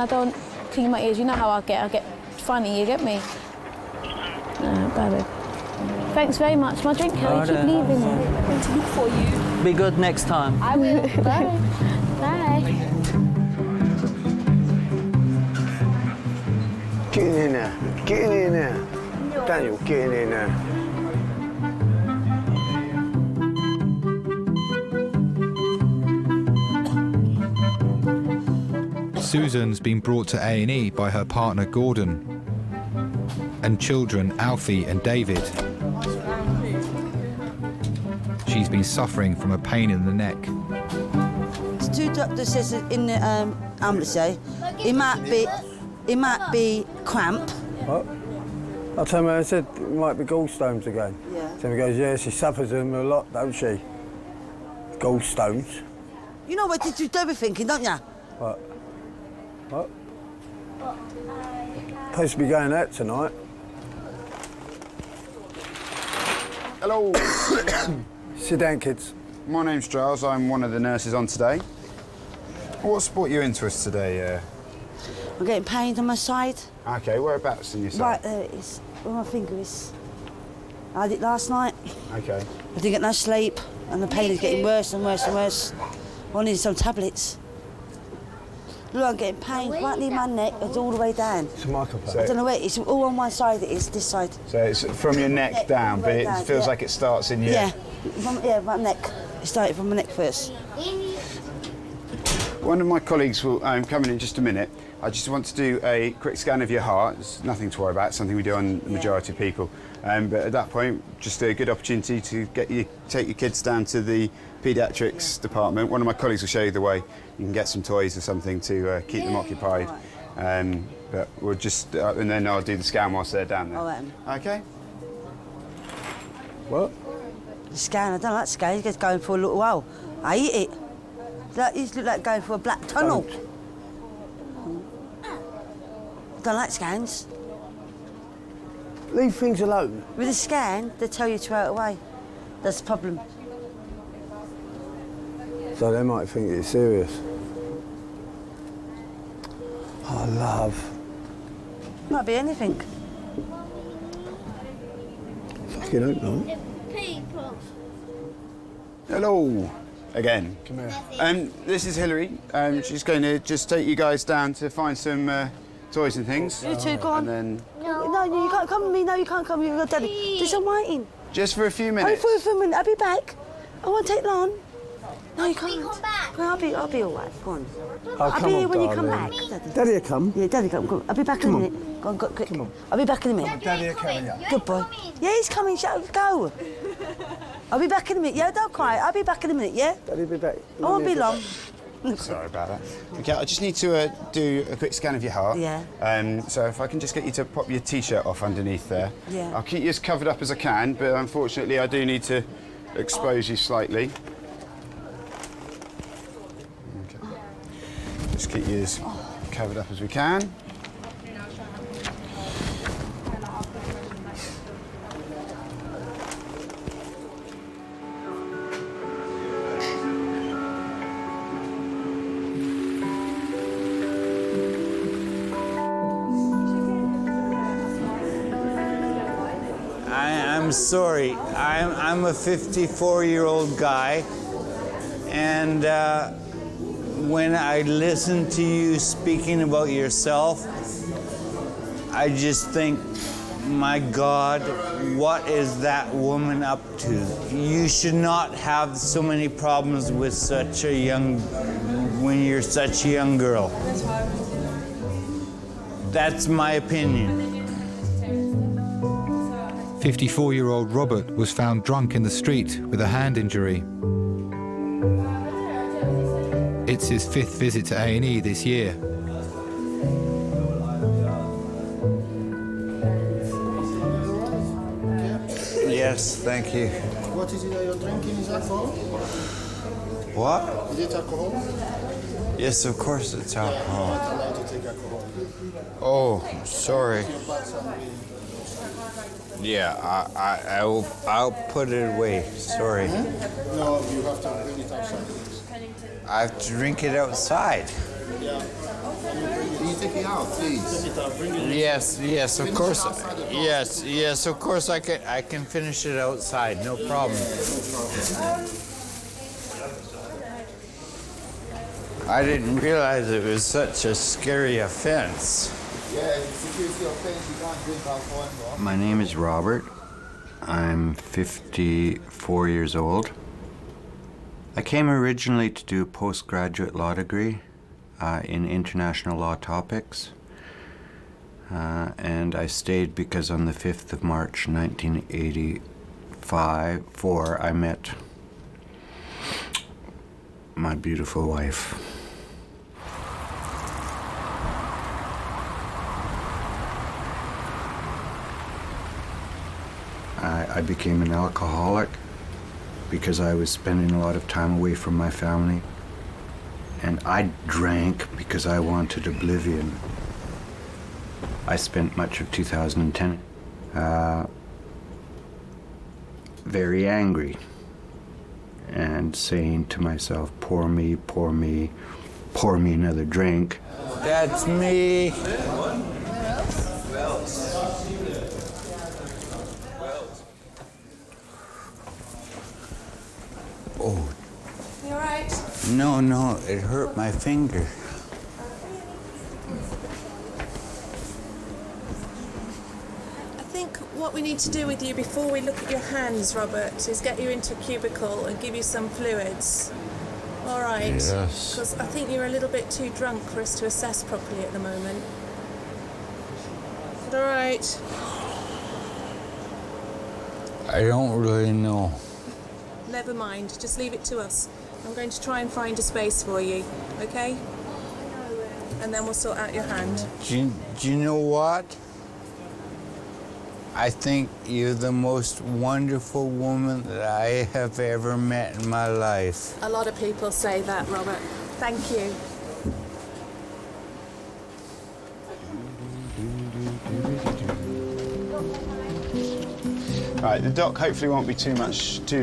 don't clean my ears, you know how I get funny, you get me? Bye. Thanks very much. My drink, Kelly, keep leaving. I'm going to look for you. Be good next time. I will. Bye. Bye. Get in there. Get in there. Daniel, get in there. Susan's been brought to A&E by her partner Gordon and children Alfie and David. She's been suffering from a pain in the neck. The two doctors says in the ambulance say it might be cramp. What? I told him, I said it might be gallstones again. Yeah. So he goes, yeah, she suffers them a lot, don't she? Gallstones. You know what did you do be thinking, don't you? What? What? Supposed to be going out tonight. Hello. Sit down, kids. My name's Giles. I'm one of the nurses on today. What's brought you into us today? I'm getting pain on my side. Okay, whereabouts in your side? Right there it is, where my finger is. I had it last night. Okay. I didn't get no sleep, and the pain is getting worse and worse and worse. I need some tablets. Look, I'm getting pain right near my neck. It's all the way down. It's a microphone. I don't know where it is. All on one side. It is this side. So it's from your neck down, but it feels like it starts in your... Yeah, my neck. It started from my neck first. One of my colleagues will come in just a minute. I just want to do a quick scan of your heart. It's nothing to worry about, it's something we do on the majority of people. But at that point, just a good opportunity to take your kids down to the paediatrics department. One of my colleagues will show you the way. You can get some toys or something to keep them occupied. But we'll just, and then I'll do the scan whilst they're down there. All right. Okay? What? The scan, I don't like scan. He's just going for a little while. I eat it. He look like going for a black tunnel. I don't like scans. Leave things alone. With a scan, they tell you straight away. That's the problem. So they might think it's serious. Oh, love. Might be anything. Fucking hope not. Hello, again. Come here. This is Hillary. She's going to just take you guys down to find some toys and things. You two, go on. And then... No, you can't come with me. No, you can't come with me. You've got Daddy. Just I'm waiting. Just for a few minutes. Only for a minute. I'll be back. I won't take long. No, you can't. Come back. Well, I'll be all right. Go on. I'll be here when you come back. Daddy will come. Yeah, Daddy come. Go on. I'll be back in a minute. Go on, go quick. Come on. I'll be back in a minute. Daddy will come, yeah. Good boy. Yeah, he's coming. Shut go. I'll be back in a minute. Yeah, don't cry. I'll be back in a minute. Yeah. Daddy will be back. I won't be long. Sorry about that. Okay, I just need to do a quick scan of your heart. Yeah. So if I can just get you to pop your T-shirt off underneath there. Yeah. I'll keep you as covered up as I can, but unfortunately I do need to expose you slightly. Okay. Just keep you as covered up as we can. I'm sorry. I'm a 54-year-old guy, and when I listen to you speaking about yourself, I just think, my God, what is that woman up to? You should not have so many problems with when you're such a young girl. That's my opinion. 54-year-old Robert was found drunk in the street with a hand injury. It's his 5th visit to A&E this year. Yes, thank you. What is it that you're drinking? Is alcohol? What? Is it alcohol? Yes, of course it's alcohol. You're not allowed to take alcohol. Oh, sorry. Yeah, I'll put it away. Sorry. No, you have to bring it outside. I have to drink it outside. Yeah. Can you take it out, please? Yes, of course. Yes, of course I can finish it outside. No problem. I didn't realize it was such a scary offense. Yeah, security offense, you can't drink alcohol. My name is Robert. I'm 54 years old. I came originally to do a postgraduate law degree in international law topics. And I stayed because on the 5th of March 1984, I met my beautiful wife. I became an alcoholic because I was spending a lot of time away from my family. And I drank because I wanted oblivion. I spent much of 2010 very angry and saying to myself, pour me another drink. That's me. Oh. You all right? No, it hurt my finger. I think what we need to do with you before we look at your hands, Robert, is get you into a cubicle and give you some fluids. All right. Yes. Because I think you're a little bit too drunk for us to assess properly at the moment. Is that all right? I don't really know. Never mind. Just leave it to us. I'm going to try and find a space for you, okay? And then we'll sort out your hand. Do you know what? I think you're the most wonderful woman that I have ever met in my life. A lot of people say that, Robert. Thank you. Right, the doc hopefully won't be too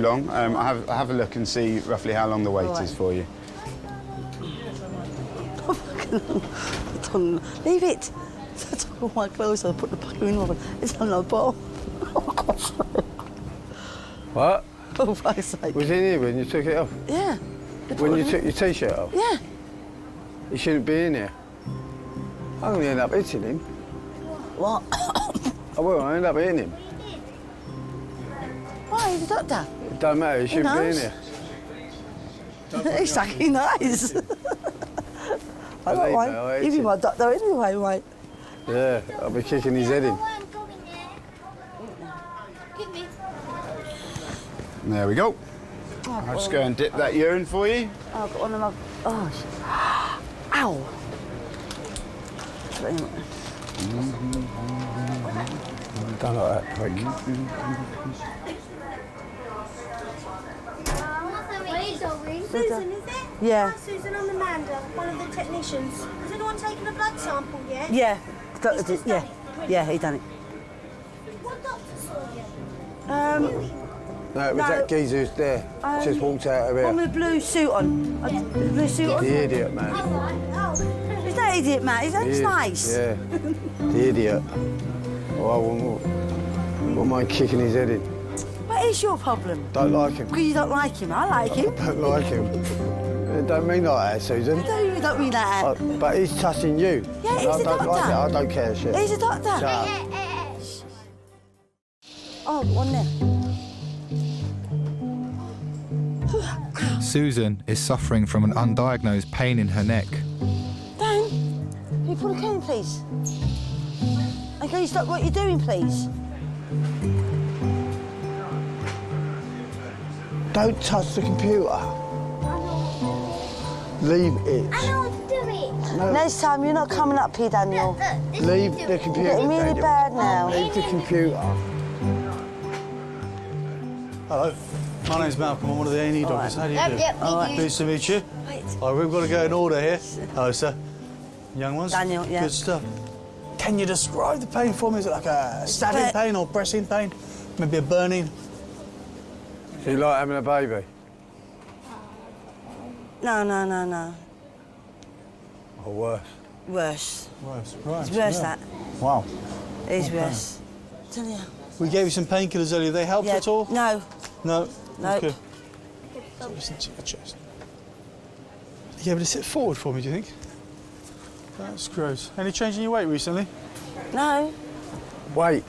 long. I'll have a look and see roughly how long the wait is for you. Leave it. I took all my clothes and I put the bucket in over. It's on the bottle. Oh, God's sake. What? Oh, for fuck's sake. Was he in here when you took it off? Yeah. When you took your T-shirt off? Yeah. He shouldn't be in here. I'm going to end up hitting him. What? I will, I end up hitting him. Why? He's a doctor. It don't matter, he shouldn't be in here. He's fucking nice. I don't mind. He'd be my doctor anyway, mate. Yeah, I'll be kicking his head in. There we go. I'll just go and dip that urine for you. Oh, I've got one of my... Oh, ow. Don't like that prick. Susan, is it? Yeah. Hi, Susan, I'm Amanda, one of the technicians. Has anyone taken a blood sample yet? Yeah. Doctor did, yeah. Yeah, he done it. What doctor saw you? No, it was that geezer who's there. Just walked out of here. One with a blue suit on. The blue suit on? The idiot, man. Is that idiot, man? Is that nice? Yeah. The idiot. Oh, I wouldn't mind kicking his head in. What is your problem? Don't like him. Because you don't like him. I like him. I don't like him. It don't mean like that, Susan. You don't mean that. But he's touching you. Yeah, he's a doctor. Like it. I don't care, shit. He's a doctor. Shut up. Oh, one there. Susan is suffering from an undiagnosed pain in her neck. Dan, can you pull a curtain, please? And can you stop what you're doing, please? Don't touch the computer. Leave it. I know what to do it. No. Next time, you're not coming up here, Daniel. Leave the computer, You're getting really Daniel. bad now. Leave the computer. Hello, my name's Malcolm. I'm one of the A&E doctors. How do you do? Yep, Pleased to meet you. Wait. All right, we've got to go in order here. Hello, sir. Young ones? Daniel, yeah. Good stuff. Can you describe the pain for me? Is it like a stabbing pain or pressing pain? Maybe a burning? Do you like having a baby? No. Or worse? Worse. Worse, right. It's worse, yeah. that. Wow. It's Okay. worse. Tell you. We gave you some painkillers earlier. They helped at all? No. No? No. Okay. So listen to your chest. Are you able to sit forward for me, do you think? That's gross. Any change in your weight recently? No. Wait.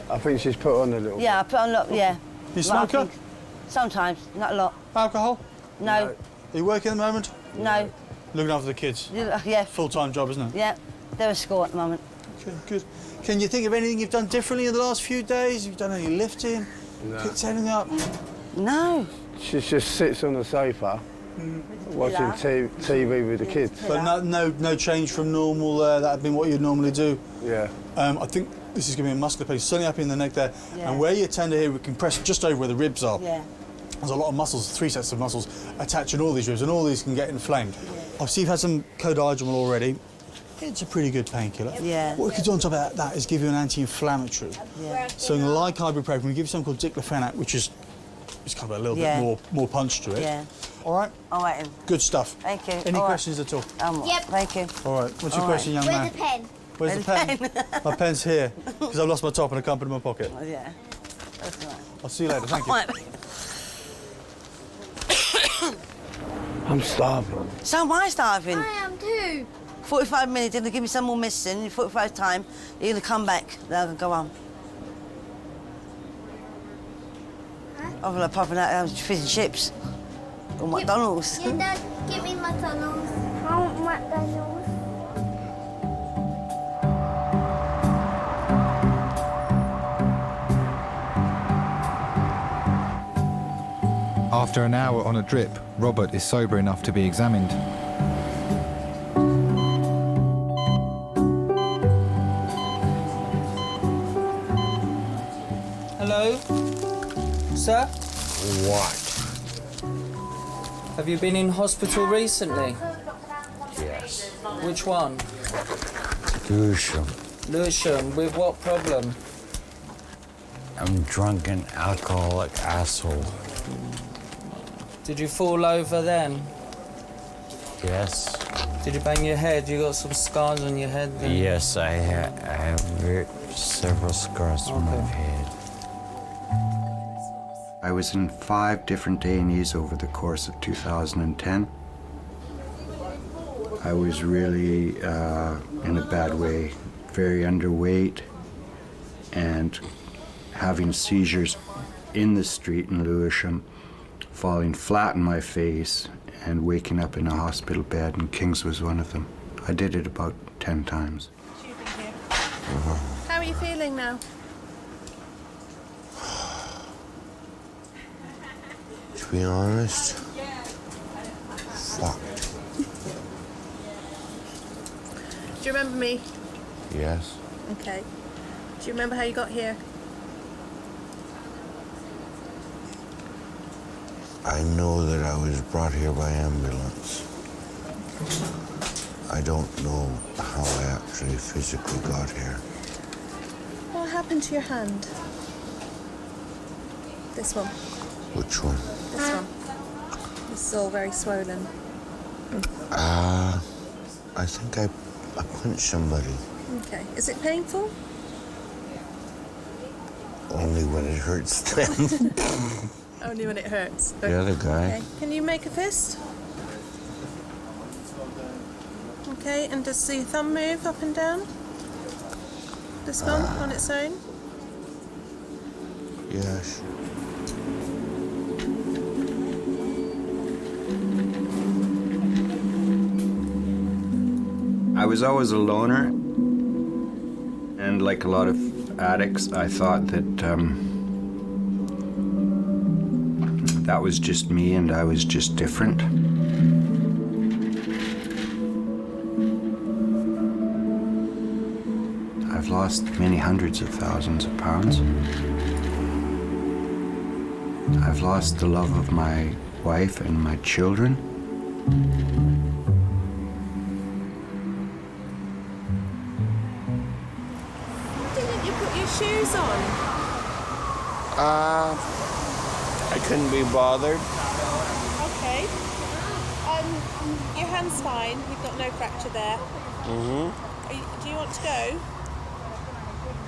I think she's put on a little. Yeah, I put on a lot, yeah. You Well, I smoker? think- Sometimes, not a lot. Alcohol? No. Are you working at the moment? No. Looking after the kids? Yeah. Full-time job, isn't it? Yeah. They're at school at the moment. Okay, good. Can you think of anything you've done differently in the last few days? You've done any lifting? No. Picked anything up? No. She just sits on the sofa, watching TV with the kids. But no change from normal. That had been what you'd normally do. Yeah. I think this is going to be a muscular pain. Certainly up in the neck there, Yeah. and where your tender here, we can press just over where the ribs are. Yeah. There's a lot of muscles, 3 sets of muscles attaching all these ribs, and all these can get inflamed. Obviously, you've had some codiagamol already. It's a pretty good painkiller. Yeah. What we could do on top of that is give you an anti-inflammatory. Yeah. So like ibuprofen, we give you something called diclofenac, which is it's kind of a little Yeah. bit more punch to it. Yeah. All right? All right, then. Good stuff. Thank you. Any All right. questions at all? Yep. Thank you. All right. What's your All question, right. young Where's man? the pen? Where's the pen? My pen's here, because I've lost my top and I can't put it in my pocket. Oh, yeah. That's all right. I'll see you later. Thank you. All right. I'm starving. So am I starving? I am too. 45 minutes, they're going to give me some more medicine. In 45 time, you're going to come back. Then I'm going to go on. I'm going to popping out fish and chips. Or McDonald's. Yeah, Dad, give me McDonald's. I want McDonald's. After an hour on a drip, Robert is sober enough to be examined. Hello? Sir? What? Have you been in hospital recently? Yes. Which one? Lewisham. Lewisham. With what problem? I'm drunken, alcoholic asshole. Did you fall over then? Yes. Did you bang your head? You got some scars on your head then? Yes, I have several scars on my head. I was in 5 different A&Es over the course of 2010. I was really in a bad way, very underweight, and having seizures in the street in Lewisham, falling flat on my face and waking up in a hospital bed, and Kings was one of them. I did it about 10 times. How are you feeling now? To be honest, fuck. Do you remember me? Yes. Okay. Do you remember how you got here? I know that I was brought here by ambulance. I don't know how I actually physically got here. What happened to your hand? This one. Which one? This one. This is all very swollen. I think I punched somebody. Okay. Is it painful? Only when it hurts them. Only when it hurts. The other guy. Okay. Can you make a fist? Okay, and does the thumb move up and down? This one on its own? Yes. I was always a loner, and like a lot of addicts, I thought that that was just me and I was just different. I've lost many hundreds of thousands of pounds. I've lost the love of my wife and my children. Didn't you put your shoes on? I couldn't be bothered. Okay. Your hand's fine. You've got no fracture there. Mm-hmm. Do you want to go?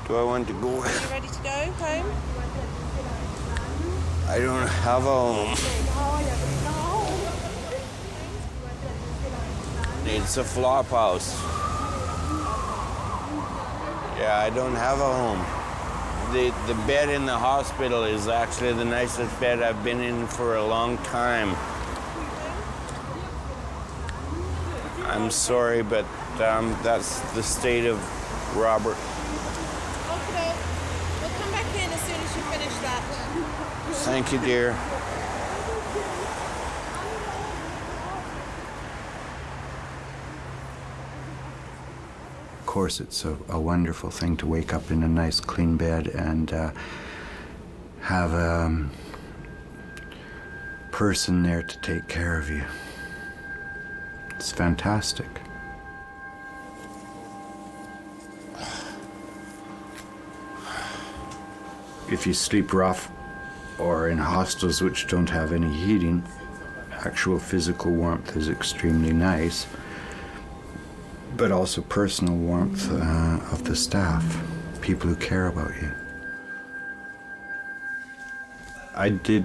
Do I want to go? Are you ready to go home? I don't have a home. It's a flop house. Yeah, I don't have a home. The bed in the hospital is actually the nicest bed I've been in for a long time. I'm sorry, but that's the state of Robert. Okay. We'll come back in as soon as you finish that. Thank you, dear. Of course, it's a wonderful thing to wake up in a nice, clean bed and have a person there to take care of you. It's fantastic. If you sleep rough or in hostels which don't have any heating, actual physical warmth is extremely nice, but also personal warmth of the staff, people who care about you. I did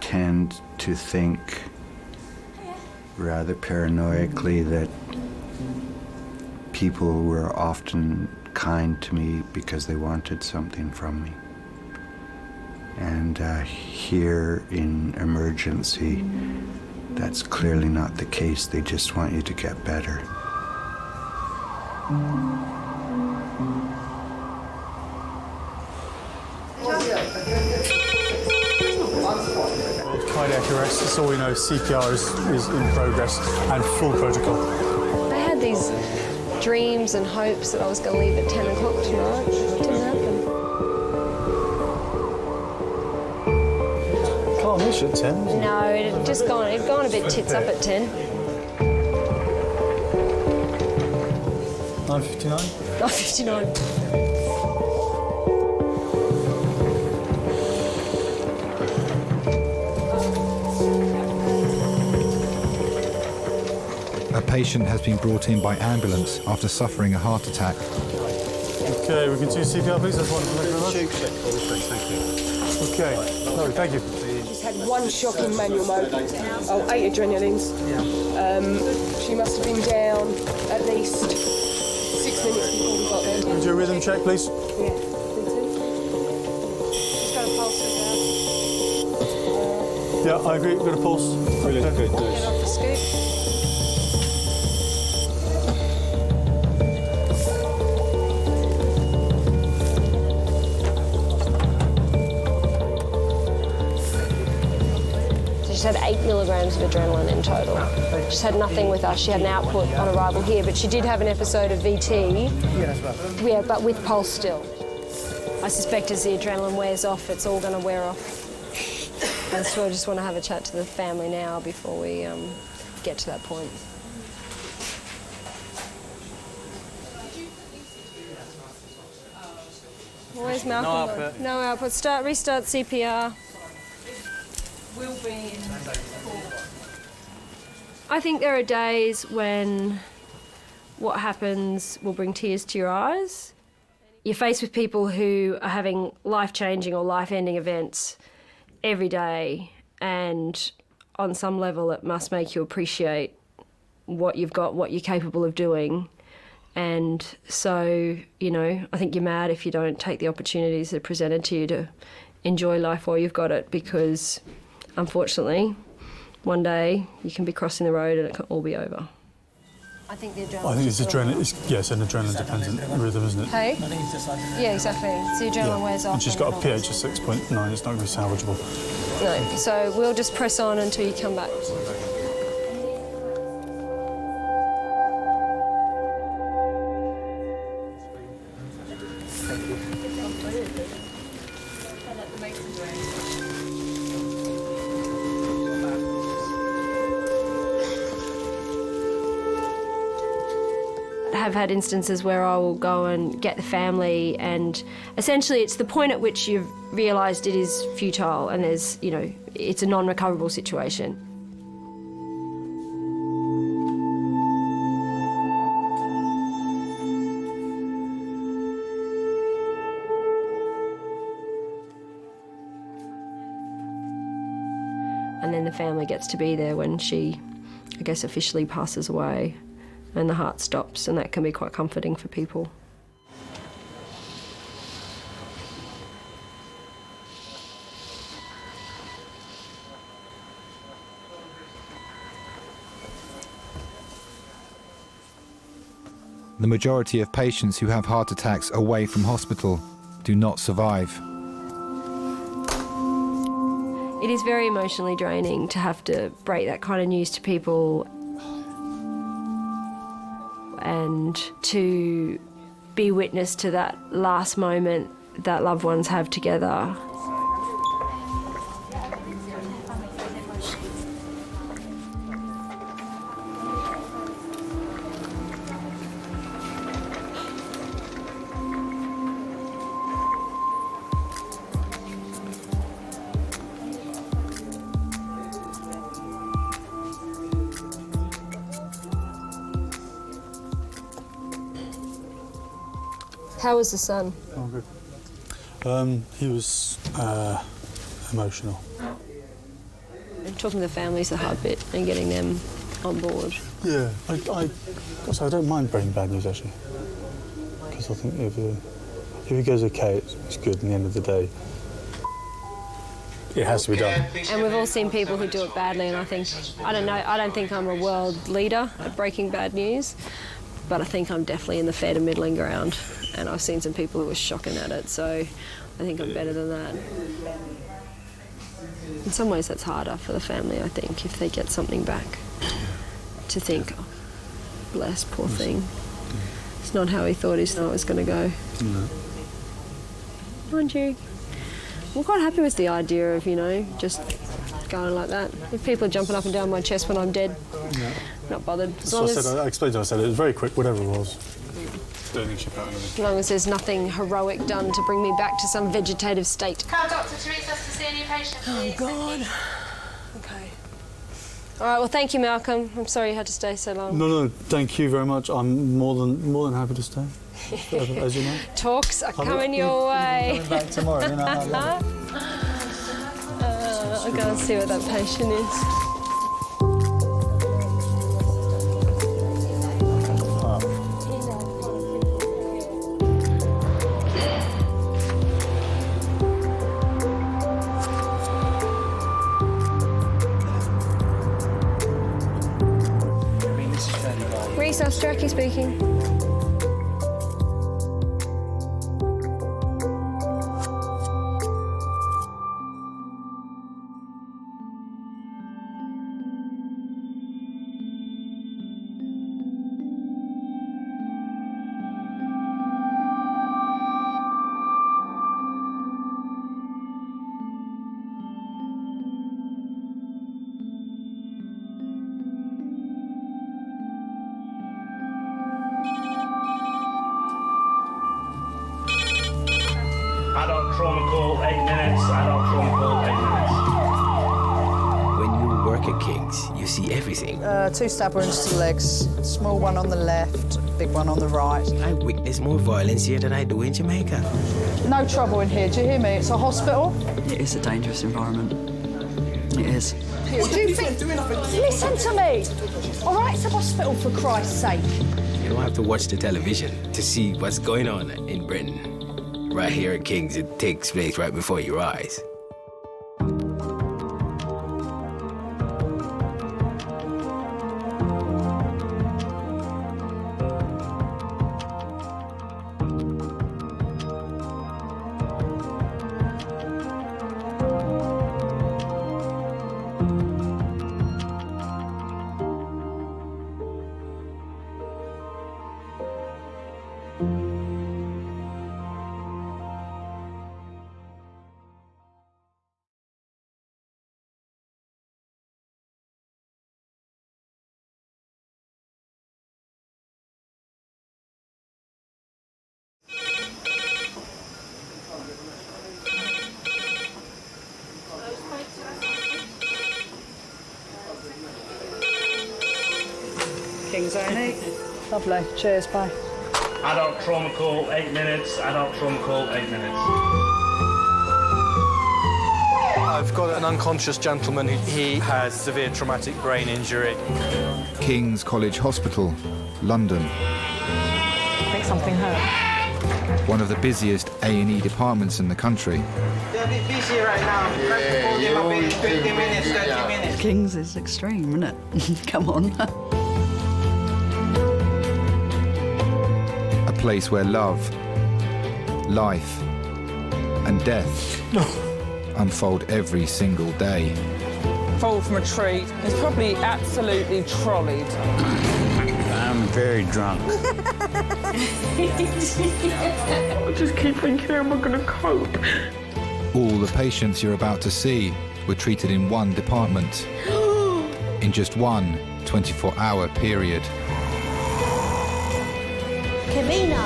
tend to think rather paranoically that people were often kind to me because they wanted something from me. And here in emergency, that's clearly not the case. They just want you to get better. Cardiac arrest, that's all we know. CPR is in progress and full protocol. I had these dreams and hopes that I was going to leave at 10 o'clock tonight. It didn't happen. Can't miss at 10. No, it had just gone. It'd gone a bit tits up at 10. 9:59. 9:59. A patient has been brought in by ambulance after suffering a heart attack. Okay, we can do CPR, please. That's wonderful. Thank you very much. Okay, lovely, thank you. She's had one shock in manual mode. Oh, 8 adrenalines. She must have been down at least 6 minutes before we got there. Can you do a rhythm check, please? Yeah. She's got a pulse with Yeah, I agree. We've got a pulse. Brilliant. Good. Get off the scoop. She's had 8 milligrams of adrenaline in total. She's had nothing with us. She had an output on arrival here, but she did have an episode of VT. Yeah, but with pulse still. I suspect as the adrenaline wears off, it's all going to wear off. And so I just want to have a chat to the family now before we get to that point. Where's Malcolm? No output. No output. Restart CPR. Will be in 4. I think there are days when what happens will bring tears to your eyes. You're faced with people who are having life-changing or life-ending events every day, and on some level it must make you appreciate what you've got, what you're capable of doing. And so, you know, I think you're mad if you don't take the opportunities that are presented to you to enjoy life while you've got it, because unfortunately, one day you can be crossing the road and it can all be over. I think the adrenaline. I think it's adrenaline. It's an adrenaline-dependent rhythm, isn't it? Hey? Yeah, exactly. So the adrenaline wears off. And she's got a pH of 6.9. It's not going to be salvageable. No. So we'll just press on until you come back. Have had instances where I will go and get the family, and essentially it's the point at which you've realised it is futile and there's, you know, it's a non-recoverable situation. And then the family gets to be there when she, I guess, officially passes away. And the heart stops, and that can be quite comforting for people. The majority of patients who have heart attacks away from hospital do not survive. It is very emotionally draining to have to break that kind of news to people, and to be witness to that last moment that loved ones have together. How was the son? Oh, good. He was emotional. And talking to the families the hard bit and getting them on board. Yeah, I don't mind breaking bad news, actually. Because I think if it goes okay, it's good in the end of the day. it has to be done. And we've all seen people who do it badly, and I don't think I'm a world leader at breaking bad news, but I think I'm definitely in the fair to middling ground, and I've seen some people who are shocking at it, so I think I'm better than that. In some ways that's harder for the family, I think, if they get something back, to think, oh, bless, poor thing. It's not how he thought it was going to go. No. Mind you, I'm quite happy with the idea of, just going like that. If people are jumping up and down my chest when I'm dead, not bothered. That's what I explained to her, I said it was very quick, whatever it was. As long as there's nothing heroic done to bring me back to some vegetative state. Can Dr. Teresa to see any patients? Oh, God. Okay. All right, well, thank you, Malcolm. I'm sorry you had to stay so long. No, thank you very much. I'm more than happy to stay, as you know. Talks are coming your way. Coming back tomorrow, I love it. I'll go and see what that patient is. Jackie speaking. Adult trauma call, 8 minutes. Adult trauma call, 8 minutes. When you work at King's, you see everything. 2 stab wounds to the legs, small one on the left, big one on the right. I witness more violence here than I do in Jamaica. No trouble in here, do you hear me? It's a hospital. It is a dangerous environment. It is. What do you think? Listen to me. All right, it's a hospital, for Christ's sake. You don't have to watch the television to see what's going on in Britain. Right here at King's, it takes place right before your eyes. Kings A&E. Lovely. Cheers, bye. Adult trauma call, 8 minutes. Adult trauma call, 8 minutes. I've got an unconscious gentleman. He has severe traumatic brain injury. King's College Hospital, London. I think something hurt. One of the busiest A&E departments in the country. They're a bit busy right now. Yeah, 50 minutes, 30 minutes. King's is extreme, isn't it? Come on. A place where love, life, and death unfold every single day. Fall from a tree. It's probably absolutely trolleyed. I'm very drunk. I just keep thinking, how am I going to cope? All the patients you're about to see were treated in one department, in just one 24-hour period. Camino.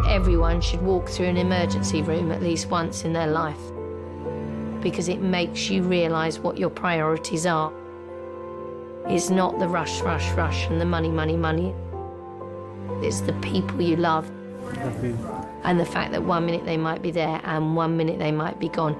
Everyone should walk through an emergency room at least once in their life, because it makes you realise what your priorities are. It's not the rush, rush, rush and the money, money, money. It's the people you love. And the fact that 1 minute they might be there and 1 minute they might be gone.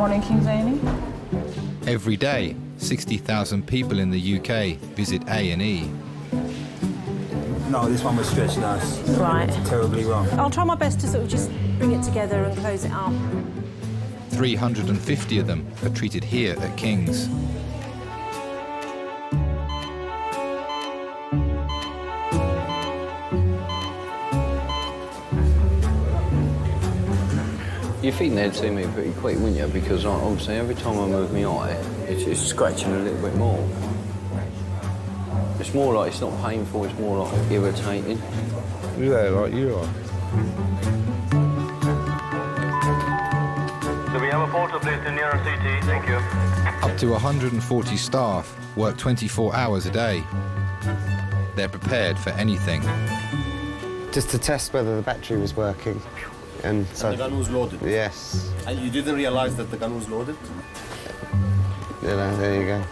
morning, Kings A&E. Every day, 60,000 people in the UK visit A&E. No, this one was stretched nurse. Right. Terribly wrong. I'll try my best to sort of just bring it together and close it up. 350 of them are treated here at King's. You think they'd see me pretty quick, wouldn't you? Because obviously every time I move my eye, it's scratching a little bit more. It's more like it's not painful, it's more like irritating. Yeah, like you are. Do we have a portal, please, to near CT? Thank you. Up to 140 staff work 24 hours a day. They're prepared for anything. Just to test whether the battery was working. And so the gun was loaded? Yes. And you didn't realise that the gun was loaded? Yeah, there you go.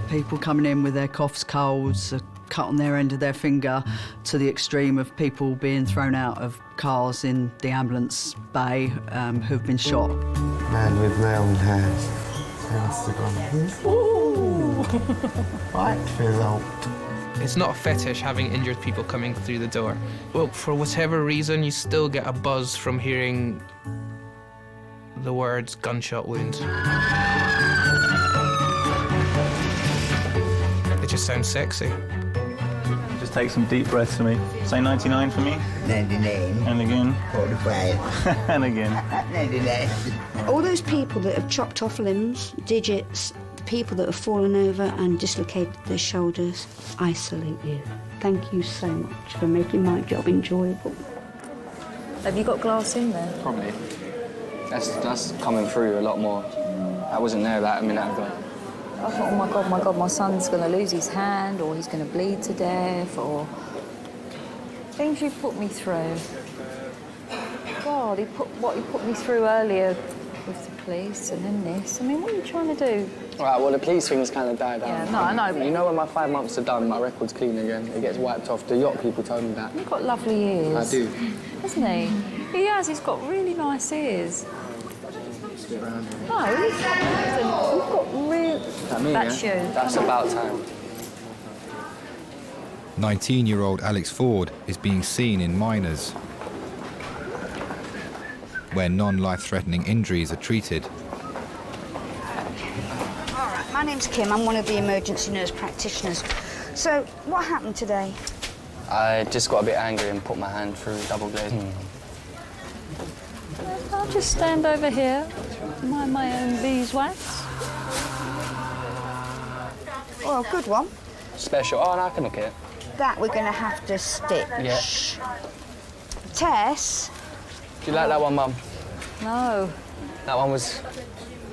People coming in with their coughs, colds, a cut on their end of their finger, to the extreme of people being thrown out of cars in the ambulance bay who've been shot. Man with nailed hands. That's the gun. Ooh! Right result. It's not a fetish having injured people coming through the door. Well, for whatever reason, you still get a buzz from hearing the words gunshot wound. It just sounds sexy. Just take some deep breaths for me. Say 99 for me. 99. And again. 45. And again. 99. All those people that have chopped off limbs, digits, people that have fallen over and dislocated their shoulders, I salute you. Thank you so much for making my job enjoyable. Have you got glass in there? Probably. That's coming through a lot more. I wasn't there that a minute ago. I thought, oh my God, my son's going to lose his hand, or he's going to bleed to death, or things you put me through. God, he put me through earlier with the police, and then this. I mean, what are you trying to do? All right, well, the police thing's kind of died out. Yeah, no, I know. You know when my 5 months are done, my record's clean again. It gets wiped off. The yacht people told me that. You've got lovely ears. I do. Hasn't he? He has. He's got really nice ears. No, he's got real... That's you. That's about time. 19-year-old Alex Ford is being seen in minors, where non-life-threatening injuries are treated. All right, my name's Kim. I'm one of the emergency nurse practitioners. So, what happened today? I just got a bit angry and put my hand through double glazing. I'll just stand over here, mind my own beeswax. Oh, good one. Special. Oh, no, I can look at it. That we're going to have to stitch. Yeah. Tess? Do you like that one, Mum? No. That one was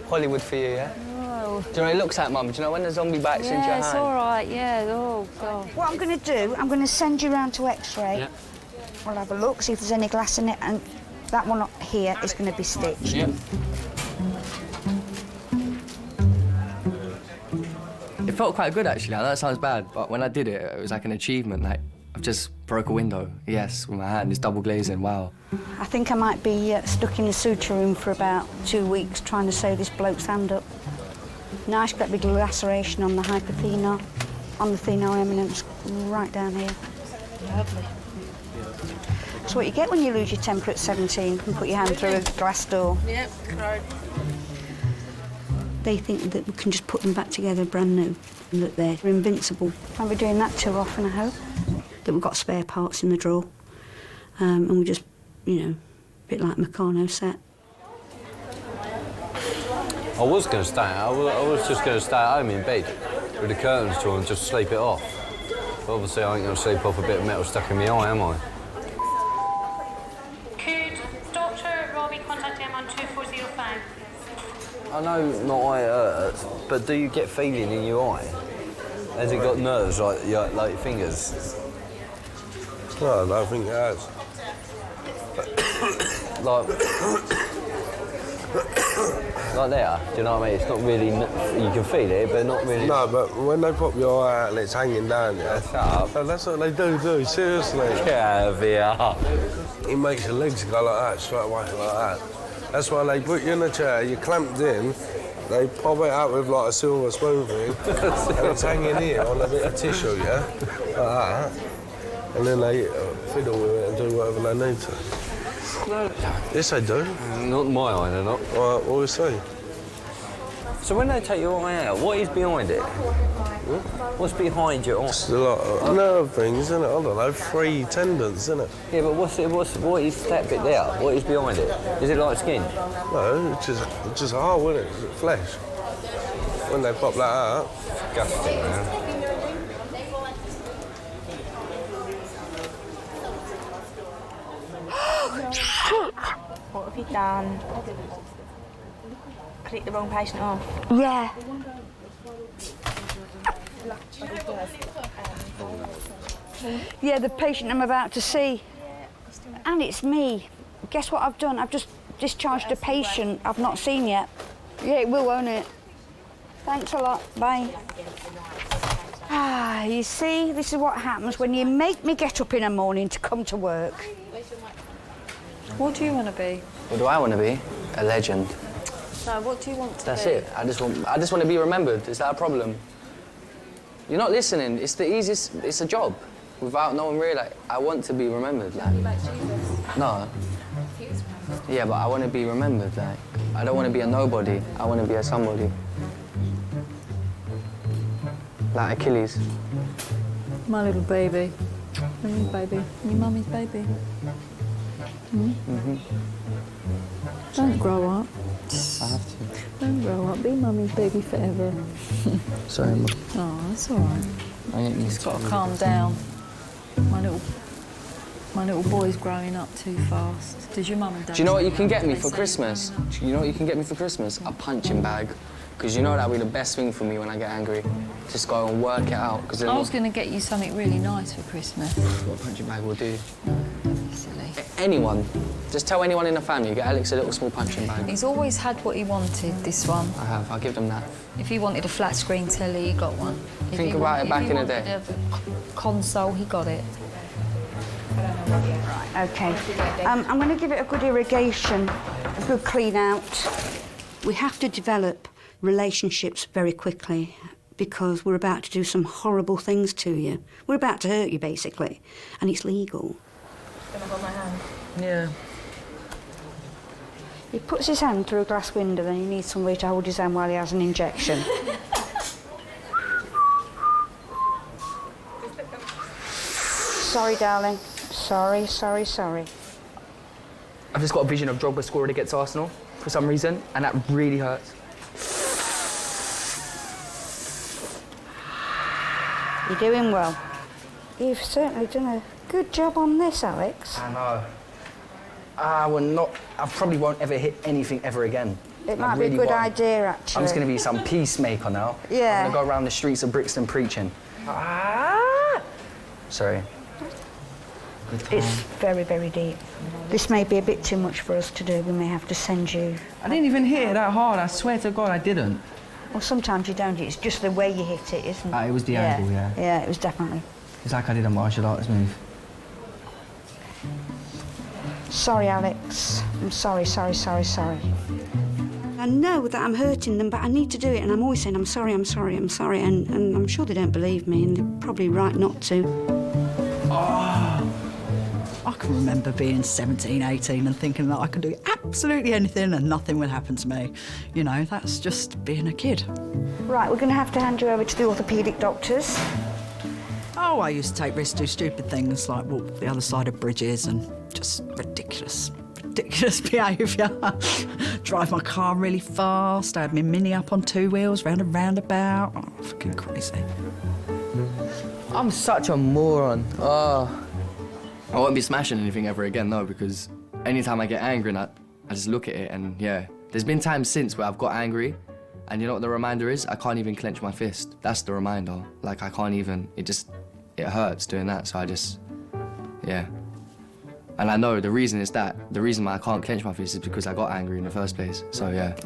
Hollywood for you, yeah? No. Do you know what it looks like, Mum? Do you know when the zombie bites into your hand? Yeah, it's all right, yeah. Oh, God. What I'm going to do, I'm going to send you round to X-ray. Yeah. We'll have a look, see if there's any glass in it, and that one up here is going to be stitched. Yeah. It felt quite good, actually. I know that sounds bad, but when I did it, it was like an achievement. Like, I've just broke a window, yes, with my hand. It's double glazing, wow. I think I might be stuck in the suture room for about 2 weeks trying to sew this bloke's hand up. Nice, great big laceration on the hypothenar, on the thenar eminence, right down here. Lovely. That's what you get when you lose your temper at 17 and put your hand through a glass door. Yep, right. They think that we can just put them back together brand new and that they're invincible. Can't be doing that too often, I hope. That we've got spare parts in the drawer. And we just, you know, a bit like Meccano set. I was going to stay. I was just going to stay at home in bed with the curtains drawn and just sleep it off. But obviously I ain't going to sleep off a bit of metal stuck in my eye, am I? Could Dr. Robbie contact him on 2405? I know my eye hurts, but do you get feeling in your eye? Has it got nerves like your fingers? No, I don't think it has. Like there, do you know what I mean? It's not really, you can feel it, but not really. No, but when they pop your eye out and it's hanging down, yeah. Shut up. That's what they do, seriously. Get out of here. It makes your legs go like that, straight away like that. That's why they put you in a chair, you're clamped in, they pop it out with like a silver spoon thing, and it's hanging here on a bit of tissue, yeah? Like that. And then they fiddle with it and do whatever they need to. No. Yes, they do. Not my eye, they're not. Well, what do you say? So when they take your eye out, what is behind it? What's behind your eye? It's a lot of nerve things, isn't it? I don't know, 3 tendons, isn't it? Yeah, but what is that bit there? What is behind it? Is it like skin? No, it's just hard, isn't it? It's flesh. When they pop that out. Disgusting, man. What have you done? Click the wrong patient off. Yeah. Yeah, the patient I'm about to see. And it's me. Guess what I've done? I've just discharged a patient I've not seen yet. Yeah, it will, won't it? Thanks a lot. Bye. Ah, you see, this is what happens when you make me get up in the morning to come to work. What do you want to be? What do I want to be? A legend. No, what do you want to That's be? it. I just want to be remembered. Is that a problem? You're not listening. It's the easiest. It's a job. Without no one really. I want to be remembered. Like. No. Yeah, but I want to be remembered. Like. I don't want to be a nobody. I want to be a somebody. Like Achilles. My little baby. My little baby. Your mummy's baby. Mm-hmm. Don't grow up. I have to. Don't grow up. Be mummy's baby forever. Sorry, Mum. Oh, that's all right. I ain't Just got to calm down. My little boy's growing up too fast. Did your mum and dad? Do you know what you can get me for Christmas? Do you know what you can get me for Christmas? A punching bag. Because you know that'll be the best thing for me when I get angry. Just go and work it out. Cause I was going to get you something really nice for Christmas. What a punching bag will do. Don't be silly. Anyone. Just tell anyone in the family, get Alex a little small punching bag. He's always had what he wanted, this one. I have, I'll give them that. If he wanted a flat screen telly, he got one. Think about it back in the day. A console, he got it. Right, OK. I'm going to give it a good irrigation, a good clean out. We have to develop relationships very quickly because we're about to do some horrible things to you. We're about to hurt you, basically, and it's legal. Can I hold my hand? Yeah. He puts his hand through a glass window, then he needs somebody to hold his hand while he has an injection. Sorry, darling. Sorry. I've just got a vision of Drogba scoring against Arsenal for some reason, and that really hurts. You're doing well. You've certainly done a good job on this, Alex. I know. I probably won't ever hit anything ever again. It might be a good idea, actually. I'm just going to be some peacemaker now. Yeah. I'm going to go around the streets of Brixton preaching. Sorry. It's very, very deep. This may be a bit too much for us to do. We may have to send you... I didn't even hit it that hard. I swear to God I didn't. Well, sometimes you don't. It's just the way you hit it, isn't it? It was the angle, yeah. Yeah, it was definitely. It's like I did a martial arts move. Sorry, Alex. I'm sorry. I know that I'm hurting them, but I need to do it, and I'm always saying, I'm sorry, and I'm sure they don't believe me, and they're probably right not to. I can remember being 17, 18 and thinking that I could do absolutely anything and nothing would happen to me. You know, that's just being a kid. Right, we're going to have to hand you over to the orthopaedic doctors. Oh, I used to take risks, do stupid things like walk the other side of bridges and just ridiculous behaviour. Drive my car really fast, I had my Mini up on 2 wheels, round a roundabout. Oh, fucking crazy. I'm such a moron. I won't be smashing anything ever again, though, because anytime I get angry and I just look at it and, yeah. There's been times since where I've got angry and you know what the reminder is? I can't even clench my fist. That's the reminder. Like, I can't even, it hurts doing that, so I just, yeah. And I know the reason is that, the reason why I can't clench my fist is because I got angry in the first place, so yeah.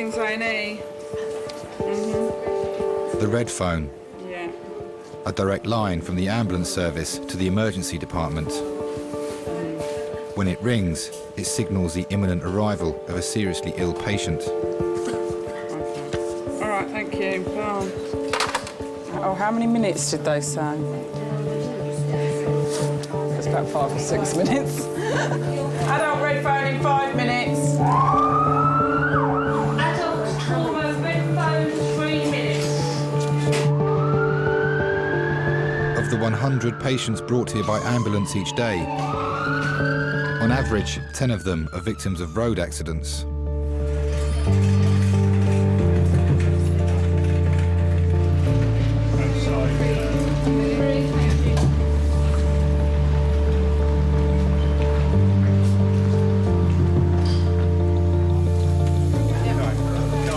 Kings A&E. The red phone. Yeah. A direct line from the ambulance service to the emergency department. When it rings, it signals the imminent arrival of a seriously ill patient. All right, thank you. Bye. Oh, how many minutes did they say? It's about 5 or 6 minutes. Adult red phone in 5 minutes. Adult trauma red phone 3 minutes. Of the 100 patients brought here by ambulance each day, on average, 10 of them are victims of road accidents.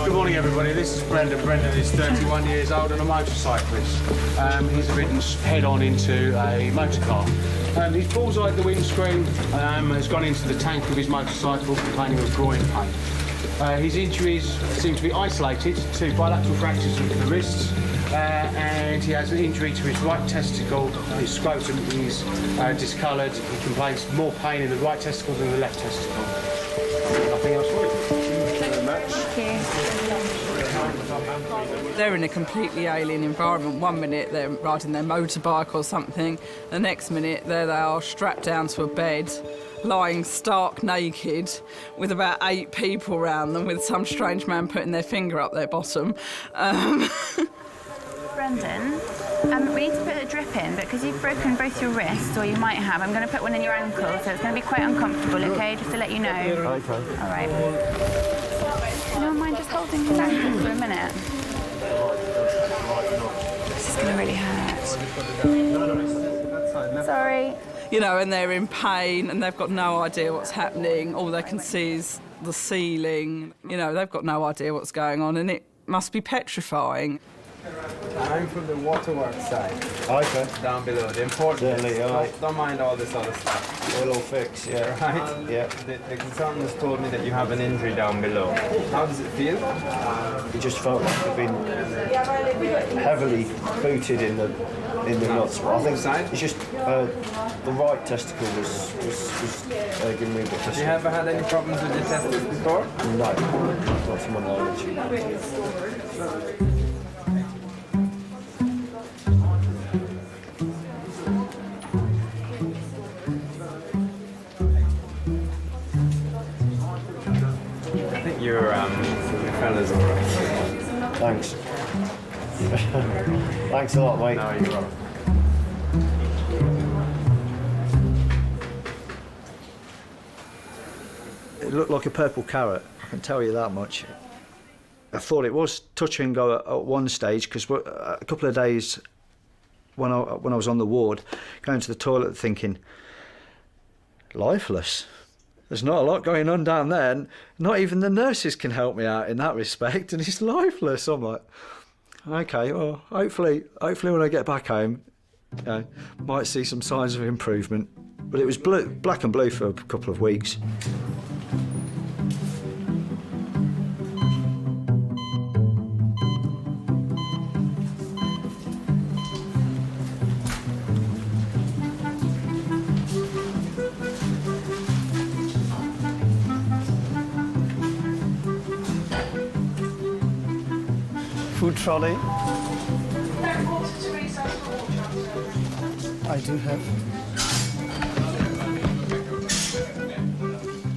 Good morning, everybody. This is Brendan. Brendan is 31 years old and a motorcyclist. He's ridden head-on into a motor car. His bullseye at the windscreen has gone into the tank of his motorcycle, complaining of groin pain. His injuries seem to be isolated to bilateral fractures of the wrists, and he has an injury to his right testicle. His scrotum is discoloured. He complains more pain in the right testicle than the left testicle. Nothing else for you. Thank you very much. They're in a completely alien environment. One minute they're riding their motorbike or something, the next minute there they are strapped down to a bed, lying stark naked with about 8 people around them with some strange man putting their finger up their bottom. Brendan, we need to put a drip in, but because you've broken both your wrists, or you might have, I'm going to put one in your ankle, so it's going to be quite uncomfortable, OK? Just to let you know. Okay. All right. You don't mind just holding his ankle for a minute? This is going to really hurt. Sorry. You know, and they're in pain and they've got no idea what's happening. All they can see is the ceiling. You know, they've got no idea what's going on, and it must be petrifying. I'm from the waterworks side. Okay. Down below. The important. Certainly, Don't mind all this other stuff. We'll all fix, yeah. Right? Yeah. The consultant has told me that you have an injury down below. How does it feel? We just felt like we've been heavily booted in the nuts. But I think it's just the right testicle was giving me a bit of. Have you ever had any problems with your testicles before? No, not to my knowledge. Your fellas are right. Thanks. Thanks a lot, mate. No, you're welcome. It looked like a purple carrot, I can tell you that much. I thought it was touch and go at one stage, because a couple of days when I was on the ward, going to the toilet thinking, lifeless. There's not a lot going on down there, and not even the nurses can help me out in that respect, and it's lifeless. I'm like, okay, well, hopefully when I get back home, might see some signs of improvement. But it was black and blue for a couple of weeks. Food trolley. I do have.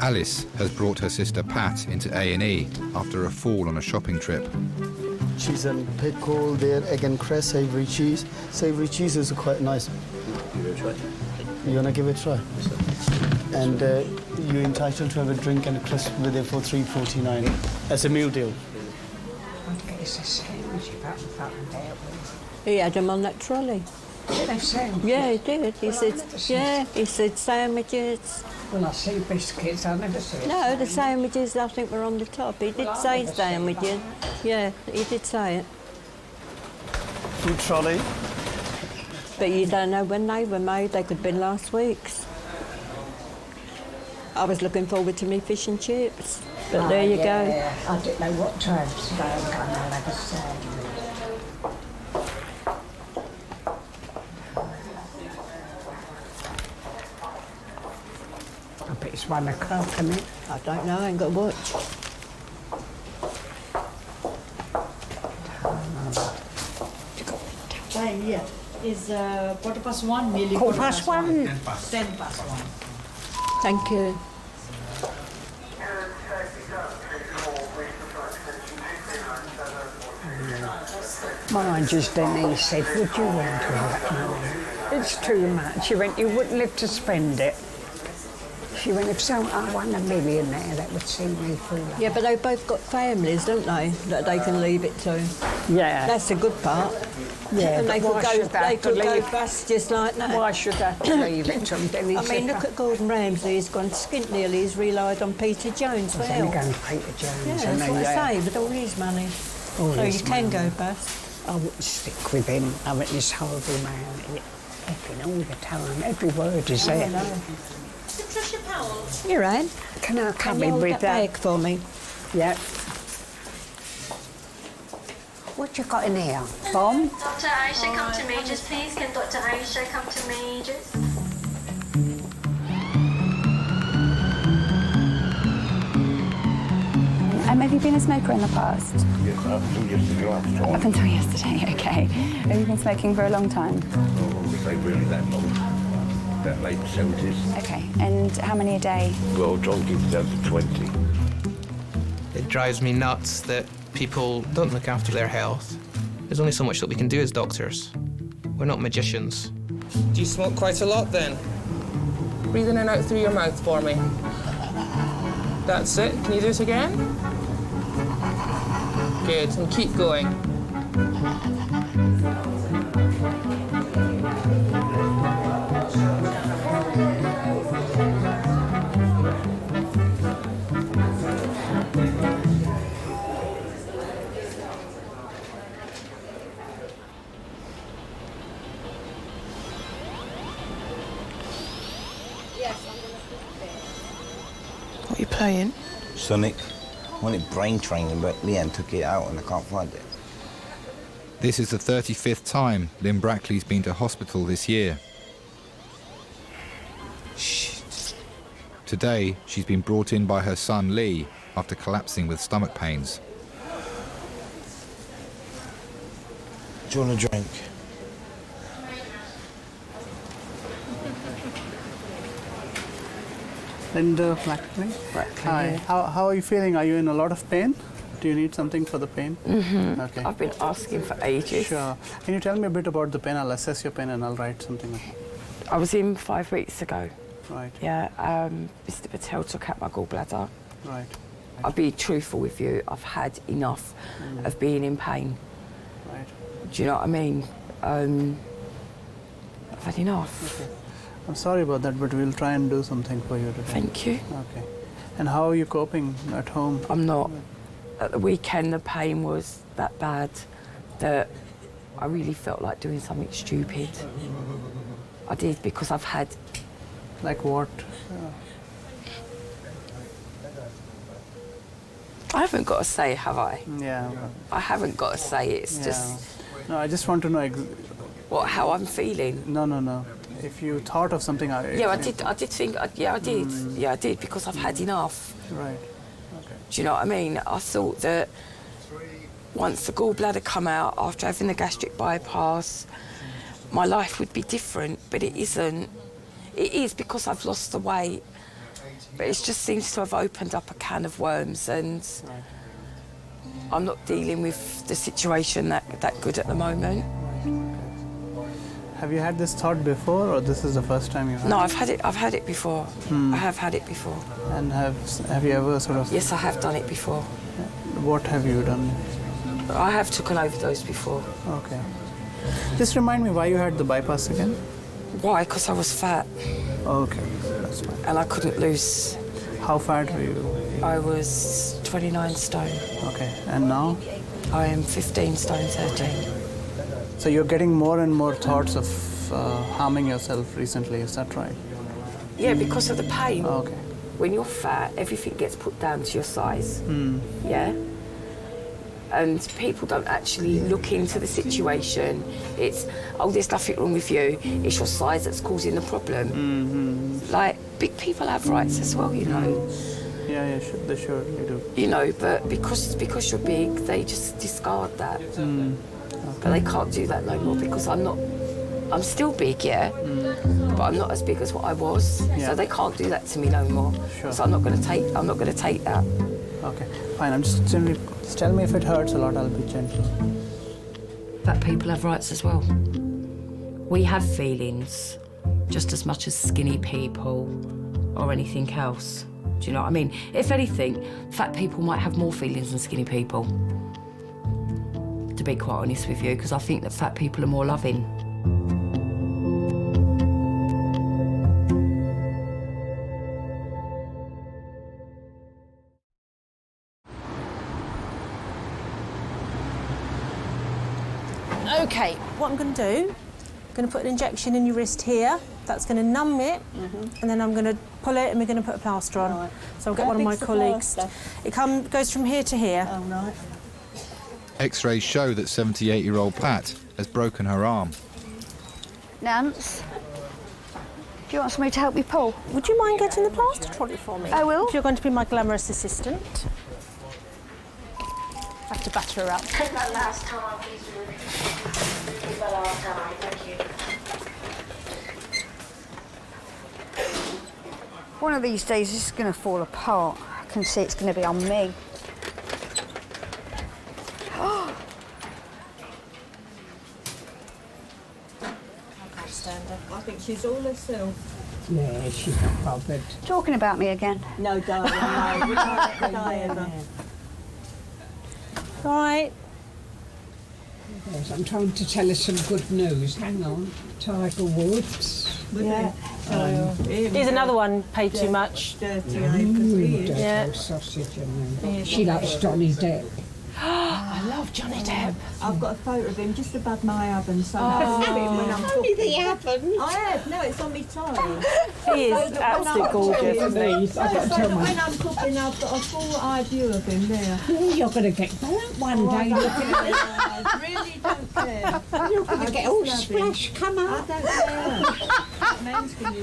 Alice has brought her sister Pat into A&E after a fall on a shopping trip. Cheese and pickle there, egg and cress, savoury cheese. Savoury cheese is quite nice. Give it a try. You wanna give it a try? And you're entitled to have a drink and a crisp with it for $3.49 as a meal deal. He had them on that trolley. Did they sandwiches? Yeah, he did. He said sandwiches. Well, I see biscuits, I never see. No, the sandwiches I think were on the top. He did say sandwiches. Yeah, he did say it. Food trolley. But you don't know when they were made. They could have been last week's. I was looking forward to me fish and chips. But there you go. I didn't know what tribes they were going to have us say. I bet it's 1 o'clock, isn't it? I don't know, I ain't got a watch. Time here is 1:15, nearly 1:15. 1:10. Thank you. Mine just then he said, would you want to that money? It's too much. She went, you wouldn't live to spend it. She went, if I won $1 million there, that would see me through. Yeah, but they've both got families, don't they, that they can leave it to? Yeah. That's the good part. Yeah, and they but why should they could go bust just like that. Why should they have to leave it to them? I mean, look at Gordon Ramsay. He's gone skint nearly. He's relied on Peter Jones for help. Going to Peter Jones. Yeah, that's what I say, with all his money. So you can go bust. I wouldn't stick with him. I mean, this horrible man. Epping all the time. Every word is there. Patricia Powell. You're right. Can I come you in hold with that bag for me? Yeah. What you got in here? Bomb? Dr. Aisha, come to me, just please. Can Dr. Aisha come to me, just? Have you been a smoker in the past? Yes, up until yesterday last time. Up until yesterday, okay. Have you been smoking for a long time? Oh, say really that long. That late 70s. Okay, and how many a day? Well, John keeps it down to 20. It drives me nuts that people don't look after their health. There's only so much that we can do as doctors. We're not magicians. Do you smoke quite a lot then? Breathe in and out through your mouth for me. That's it. Can you do it again? Good, and keep going. What are you playing? Sonic. I wanted brain training, but Leanne took it out and I can't find it. This is the 35th time Lynn Brackley's been to hospital this year. Shit. Today, she's been brought in by her son Lee after collapsing with stomach pains. Do you want a drink? Linda Brackley. Hi. How are you feeling? Are you in a lot of pain? Do you need something for the pain? Mm-hmm. Okay. I've been asking for ages. Sure. Can you tell me a bit about the pain? I'll assess your pain and I'll write something. I was in 5 weeks ago. Right. Yeah. Mr. Patel took out my gallbladder. Right. I'll be truthful with you. I've had enough of being in pain. Right. Do you know what I mean? I've had enough. Okay. I'm sorry about that, but we'll try and do something for you today. Thank you. Okay. And how are you coping at home? I'm not. At the weekend, the pain was that bad that I really felt like doing something stupid. I did, because I've had... Like what? I haven't got to say, have I? Yeah. I haven't got to say it. It's just... No, I just want to know... What, how I'm feeling? No. If you thought of something... Yeah, I did think... Yeah, I did. Yeah, I did, because I've had enough. Right. Okay. Do you know what I mean? I thought that once the gallbladder come out, after having the gastric bypass, my life would be different, but it isn't. It is, because I've lost the weight, but it just seems to have opened up a can of worms, and I'm not dealing with the situation that good at the moment. Have you had this thought before, or this is the first time you've had it? No, I've had it before. I have had it before. And have you ever sort of... Yes, I have done it before. What have you done? I have took an overdose before. Okay. Just remind me why you had the bypass again? Why? Because I was fat. Okay, that's fine. And I couldn't lose. How fat were you? I was 29 stone. Okay, and now? I am 15 stone 13. So you're getting more and more thoughts of harming yourself recently, is that right? Yeah, because of the pain. Okay. when you're fat, everything gets put down to your size. Yeah? And people don't actually look into the situation. It's, oh, there's nothing wrong with you. It's your size that's causing the problem. Like, big people have rights as well, you know. Yeah, they surely do. You know, but because you're big, they just discard that. But they can't do that no more because I'm still big, yeah, but I'm not as big as what I was. Yeah. So they can't do that to me no more. Sure. So I'm not going to take that. Okay, fine. I'm just tell me if it hurts a lot. I'll be gentle. Fat people have rights as well. We have feelings just as much as skinny people or anything else. Do you know what I mean? If anything, fat people might have more feelings than skinny people. To be quite honest with you, because I think that fat people are more loving. Okay, what I'm going to do, I'm going to put an injection in your wrist here. That's going to numb it, and then I'm going to pull it and we're going to put a plaster on. Right. So I'll get one of my colleagues. It goes from here to here. Oh, right. X-rays show that 78-year-old Pat has broken her arm. Nance, do you want somebody to help you pull? Would you mind getting the plaster trolley for me? I will. If you're going to be my glamorous assistant. I have to batter her up. Take that last time, please. Take that last time, thank you. One of these days this is going to fall apart. I can see it's going to be on me. I think she's all herself. Yeah, she's not bothered. Talking about me again? No, darling, no. We can't let the day ever. All right. Yes, I'm trying to tell her some good news. Hang on. Tiger Woods. Yeah. Here's another one paid too much. Dirty Dirty Yeah. sausage and she likes Johnny Depp. I love Johnny Depp. I've got a photo of him just above my oven, so Oh. I can have him when I'm talking. Only the oven? I have. No, it's on my tie. He is absolutely gorgeous, isn't he? So that when I'm cooking, I've got a full eye view of him there. Oh, you're going to get burnt one day looking at it. I really don't care. You're going I to get just all love splashed. him. Come on. I don't care. Men's going to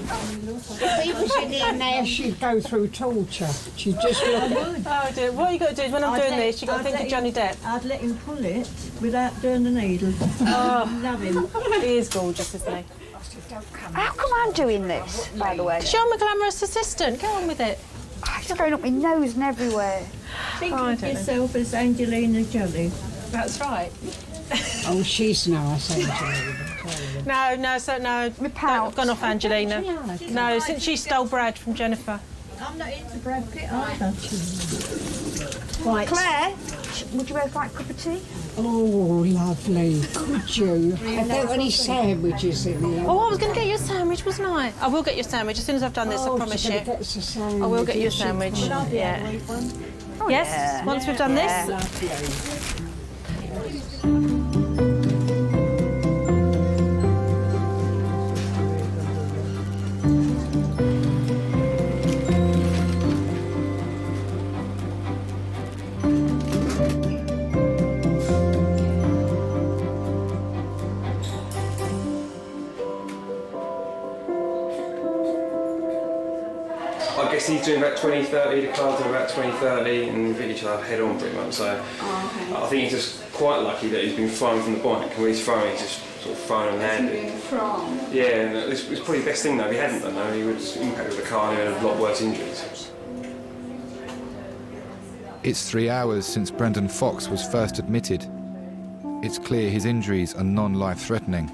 look. If he was in here now, she'd go through torture. She'd just look at Oh dear, what you got to do is when I'm doing this, you've got to think of Johnny Depp. I'd let him pull it without doing the needle. Oh. Love him. He is gorgeous, isn't he? How come I'm doing this, by the way? Show him a glamorous assistant. Get on with it. It's going up my nose and everywhere. Think of yourself as Angelina Jolie. That's right. Oh, she's nice, Angelina. No. I've gone off Angelina. No, since she stole Brad from Jennifer. I'm not into Brad Pitt either. Right. Claire, would you both like a cup of tea? Oh, lovely. Could you? Have there any sandwiches in here? Oh, I was going to get you a sandwich, wasn't I? I will get you a sandwich as soon as I've done this, I promise you. I will get you a sandwich. Yeah. Oh, yes, yeah. once we've done this. I guess he's doing about 20-30, the car's doing about 20-30, and we hit each other head on pretty much. So I think he's just quite lucky that he's been thrown from the bike. When he's thrown, he's just sort of thrown and landed. Yeah, and it's probably the best thing though. If he hadn't done that, he would have impacted the car and he would have a lot worse injuries. It's 3 hours since Brendan Fox was first admitted. It's clear his injuries are non-life-threatening.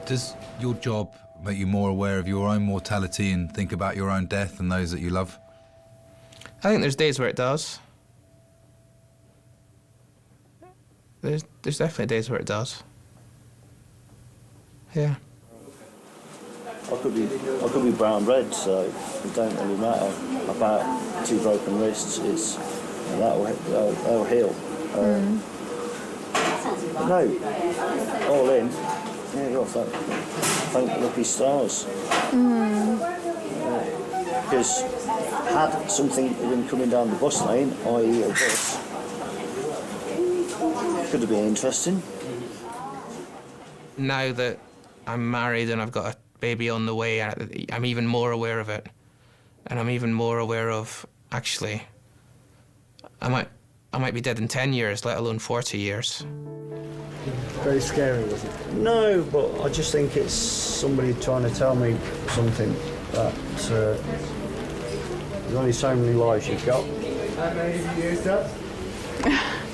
Does your job make you more aware of your own mortality and think about your own death and those that you love? I think there's days where it does. There's definitely days where it does. Yeah. I could be brown red, so it don't really matter about 2 broken wrists. That'll heal. No, all in. Yeah, well, thank the lucky stars. Because had something been coming down the bus lane, i.e. a bus, could have been interesting. Now that I'm married and I've got a baby on the way, I'm even more aware of it. And I'm even more aware of, actually, I might be dead in 10 years, let alone 40 years. Very scary, was it? No, but I just think it's somebody trying to tell me something that there's only so many lives you've got. How many have you used up?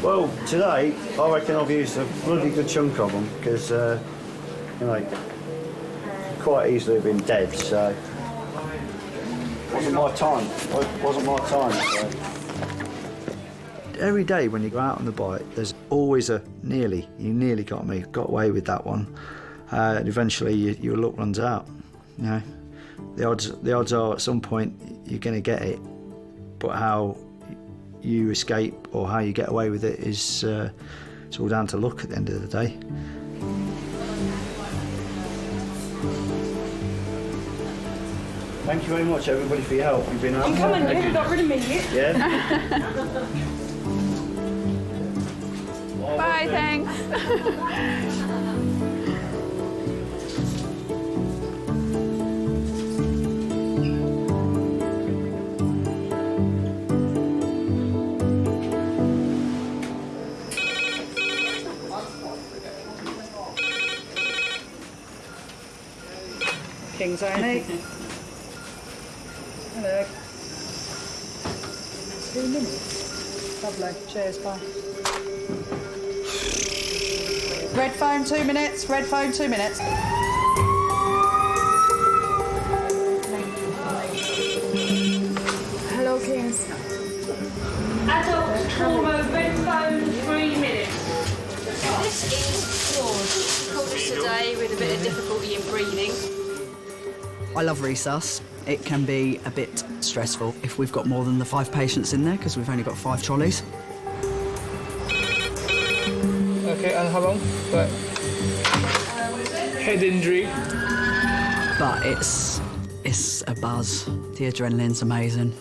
Well, today, I reckon I've used a bloody good chunk of them, because, quite easily have been dead, so... Wasn't my time. So. Every day when you go out on the bike, there's always a nearly. You nearly got me. Got away with that one. And eventually, your luck runs out. You know, the odds are at some point you're going to get it, but how you escape or how you get away with it is it's all down to luck at the end of the day. Thank you very much, everybody, for your help. You've been I'm coming, you got rid of me. Yeah. Bye, thanks. Kings A&E. Hello. 2 minutes. Lovely. Cheers, bye. Red phone, 2 minutes. Red phone, 2 minutes. Hello, Kings. Adult trauma, red phone, 3 minutes. This is George. Called us today with a bit of difficulty in breathing. I love resus. It can be a bit stressful if we've got more than the 5 patients in there, because we've only got 5 trolleys. Okay, and how long? But head injury. But it's a buzz. The adrenaline's amazing.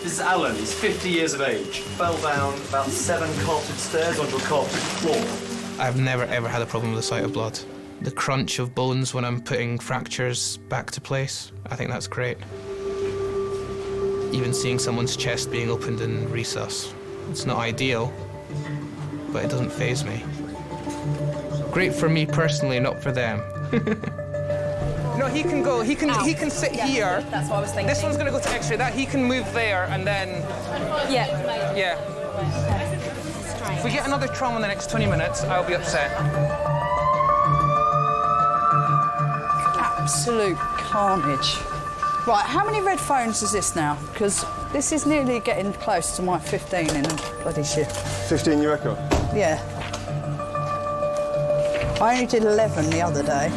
This is Alan. He's 50 years of age. Fell down about 7 carpeted stairs onto a carpeted floor. I've never ever had a problem with the sight of blood. The crunch of bones when I'm putting fractures back to place, I think that's great. Even seeing someone's chest being opened in resus. It's not ideal, but it doesn't faze me. Great for me personally, not for them. No, he can go. He can sit here. That's what I was thinking. This one's going to go to X-ray. That he can move there, and then. Yeah. Yeah. If we get another trauma in the next 20 minutes, I'll be upset. Absolute carnage. Right, how many red phones is this now? Because this is nearly getting close to my 15 in a bloody shift. 15, you reckon? Yeah. I only did 11 the other day.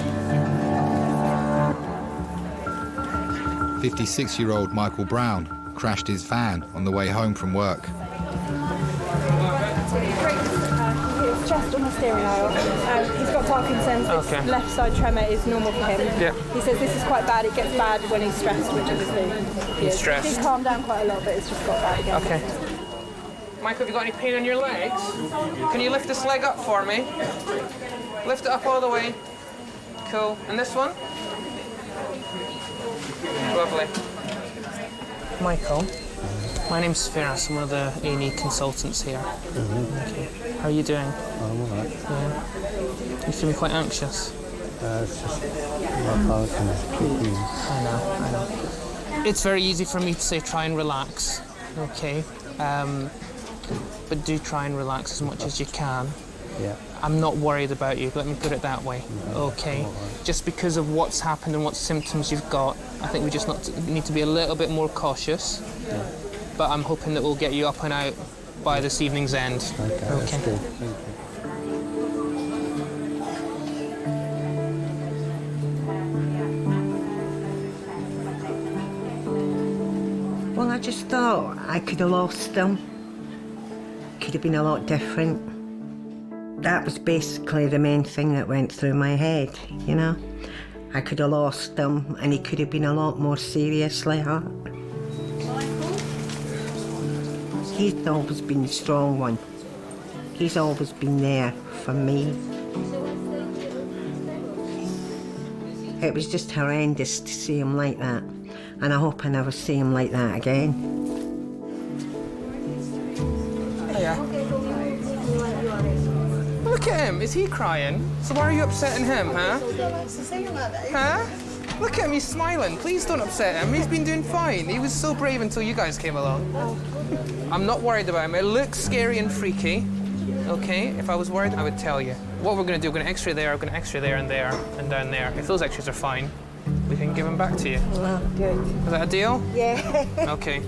56-year-old Michael Brown crashed his van on the way home from work. His chest on the steering wheel. He's got Parkinson's. Okay. This left side tremor is normal for him. Yeah. He says this is quite bad. It gets bad when he's stressed, which obviously he is. Stressed. He's calmed down quite a lot, but it's just got bad again. Okay. Michael, have you got any pain in your legs? Can you lift this leg up for me? Lift it up all the way. Cool. And this one? Lovely. Michael, my name's Firas. I'm one of the A&E consultants here. Okay. How are you doing? I'm all right. Yeah. You feeling quite anxious? It's just my Parkinson's kicking. I know. It's very easy for me to say try and relax, okay? But do try and relax as much as you can. Yeah. I'm not worried about you, let me put it that way, okay? Just because of what's happened and what symptoms you've got, I think we just need to be a little bit more cautious. Yeah. But I'm hoping that we'll get you up and out by this evening's end. Okay, that's good. Thank you. just thought I could have lost them. Could have been a lot different. That was basically the main thing that went through my head, you know. I could have lost them and he could have been a lot more seriously hurt. He's always been the strong one. He's always been there for me. It was just horrendous to see him like that, and I hope I never see him like that again. Hiya. Look at him, is he crying? So why are you upsetting him, huh? Huh? Look at him, he's smiling. Please don't upset him, he's been doing fine. He was so brave until you guys came along. I'm not worried about him. It looks scary and freaky. Okay, if I was worried, I would tell you. What we're going to do, we're going to x-ray there, we're going to x-ray there and there and down there. If those x-rays are fine, we can give them back to you. Well, good. Is that a deal? Yeah. Okay.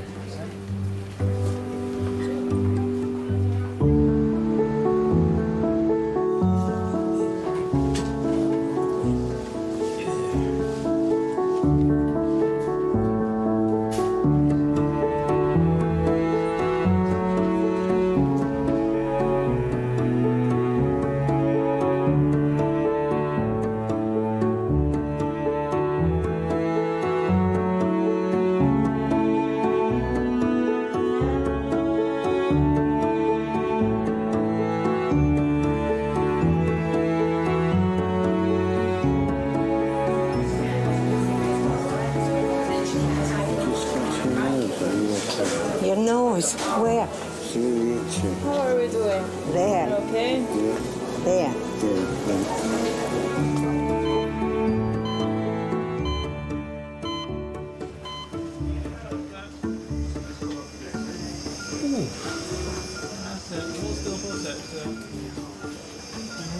Your nose, where? How are we doing? There. Okay? There.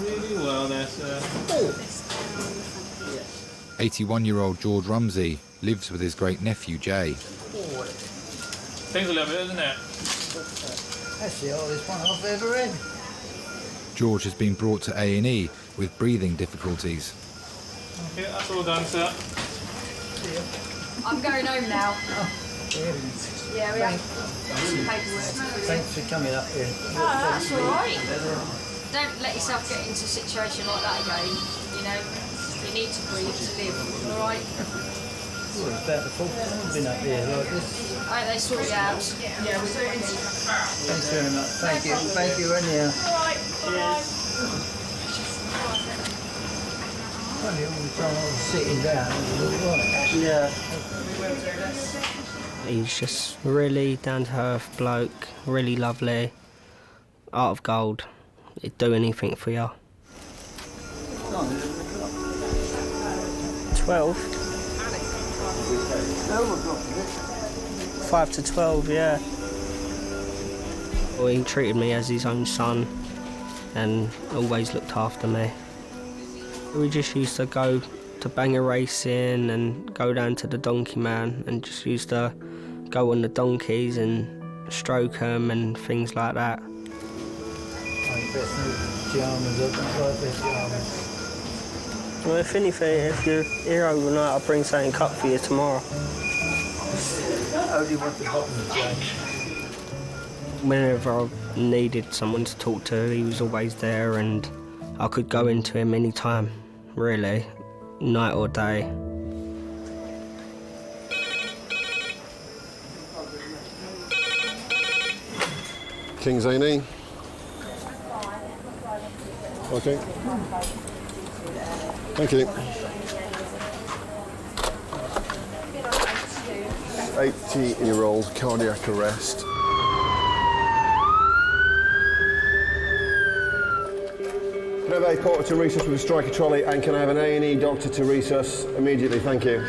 Really well there, sir. 81-year-old George Rumsey lives with his great-nephew, Jay. Things a little bit, isn't it? That's the oldest one I've ever had. George has been brought to A&E with breathing difficulties. Okay, that's all done, sir. I'm going home now. Yeah, we have Thanks. paperwork. Thanks for coming up here. That's all right. Don't let yourself get into a situation like that again. You know, you need to breathe to live. All right. Well, it's about the fourth time I've been up here like this. I hope they sort you out. Yeah, we'll do it. Thanks very much. Thank you. Thank you, anyhow. All right. Cheers. Funny, all the time I was sitting down, it was all right. Yeah. He's just really down-to-earth bloke, really lovely, heart of gold. He'd do anything for you. 12. 5 to 12, yeah. Well, he treated me as his own son and always looked after me. We just used to go to banger racing and go down to the Donkey Man and just used to go on the donkeys and stroke them and things like that. Well, if anything, if you're here overnight, I'll bring something up for you tomorrow. Only want the bottom of the jam. Whenever I needed someone to talk to, he was always there, and I could go into him any time, really, night or day. Kings A&E. Okay. Thank you. 80-year-old cardiac arrest. Can I have a porter to resus with a striker trolley, and can I have an A&E doctor to resus immediately? Thank you.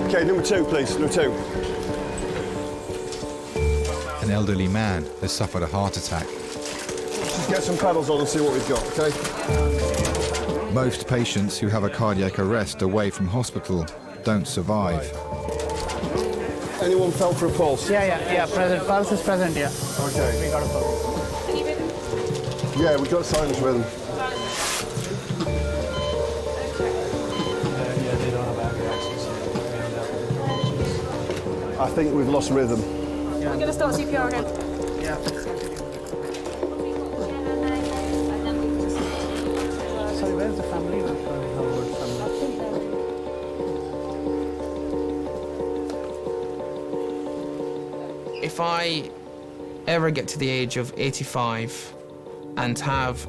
Okay, number 2, please. Number 2. An elderly man has suffered a heart attack. Just get some paddles on and see what we've got, okay? Most patients who have a cardiac arrest away from hospital don't survive. Anyone felt for a pulse? Yeah, present. Pulse is present, yeah. Okay. We got a pulse. Yeah, we got sinus rhythm. I think we've lost rhythm. We're going to start CPR again. Yeah. Sorry, where's the family? If I ever get to the age of 85 and have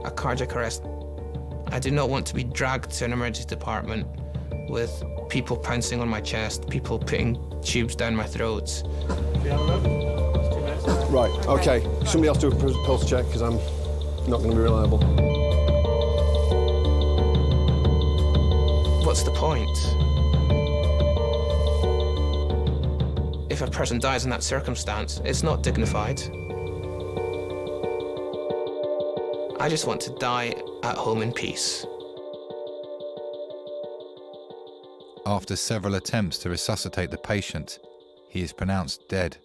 a cardiac arrest, I do not want to be dragged to an emergency department with people pouncing on my chest, people putting tubes down my throat. Right, okay. Somebody else do a pulse check, because I'm not going to be reliable. What's the point? If a person dies in that circumstance, it's not dignified. I just want to die at home in peace. After several attempts to resuscitate the patient, he is pronounced dead.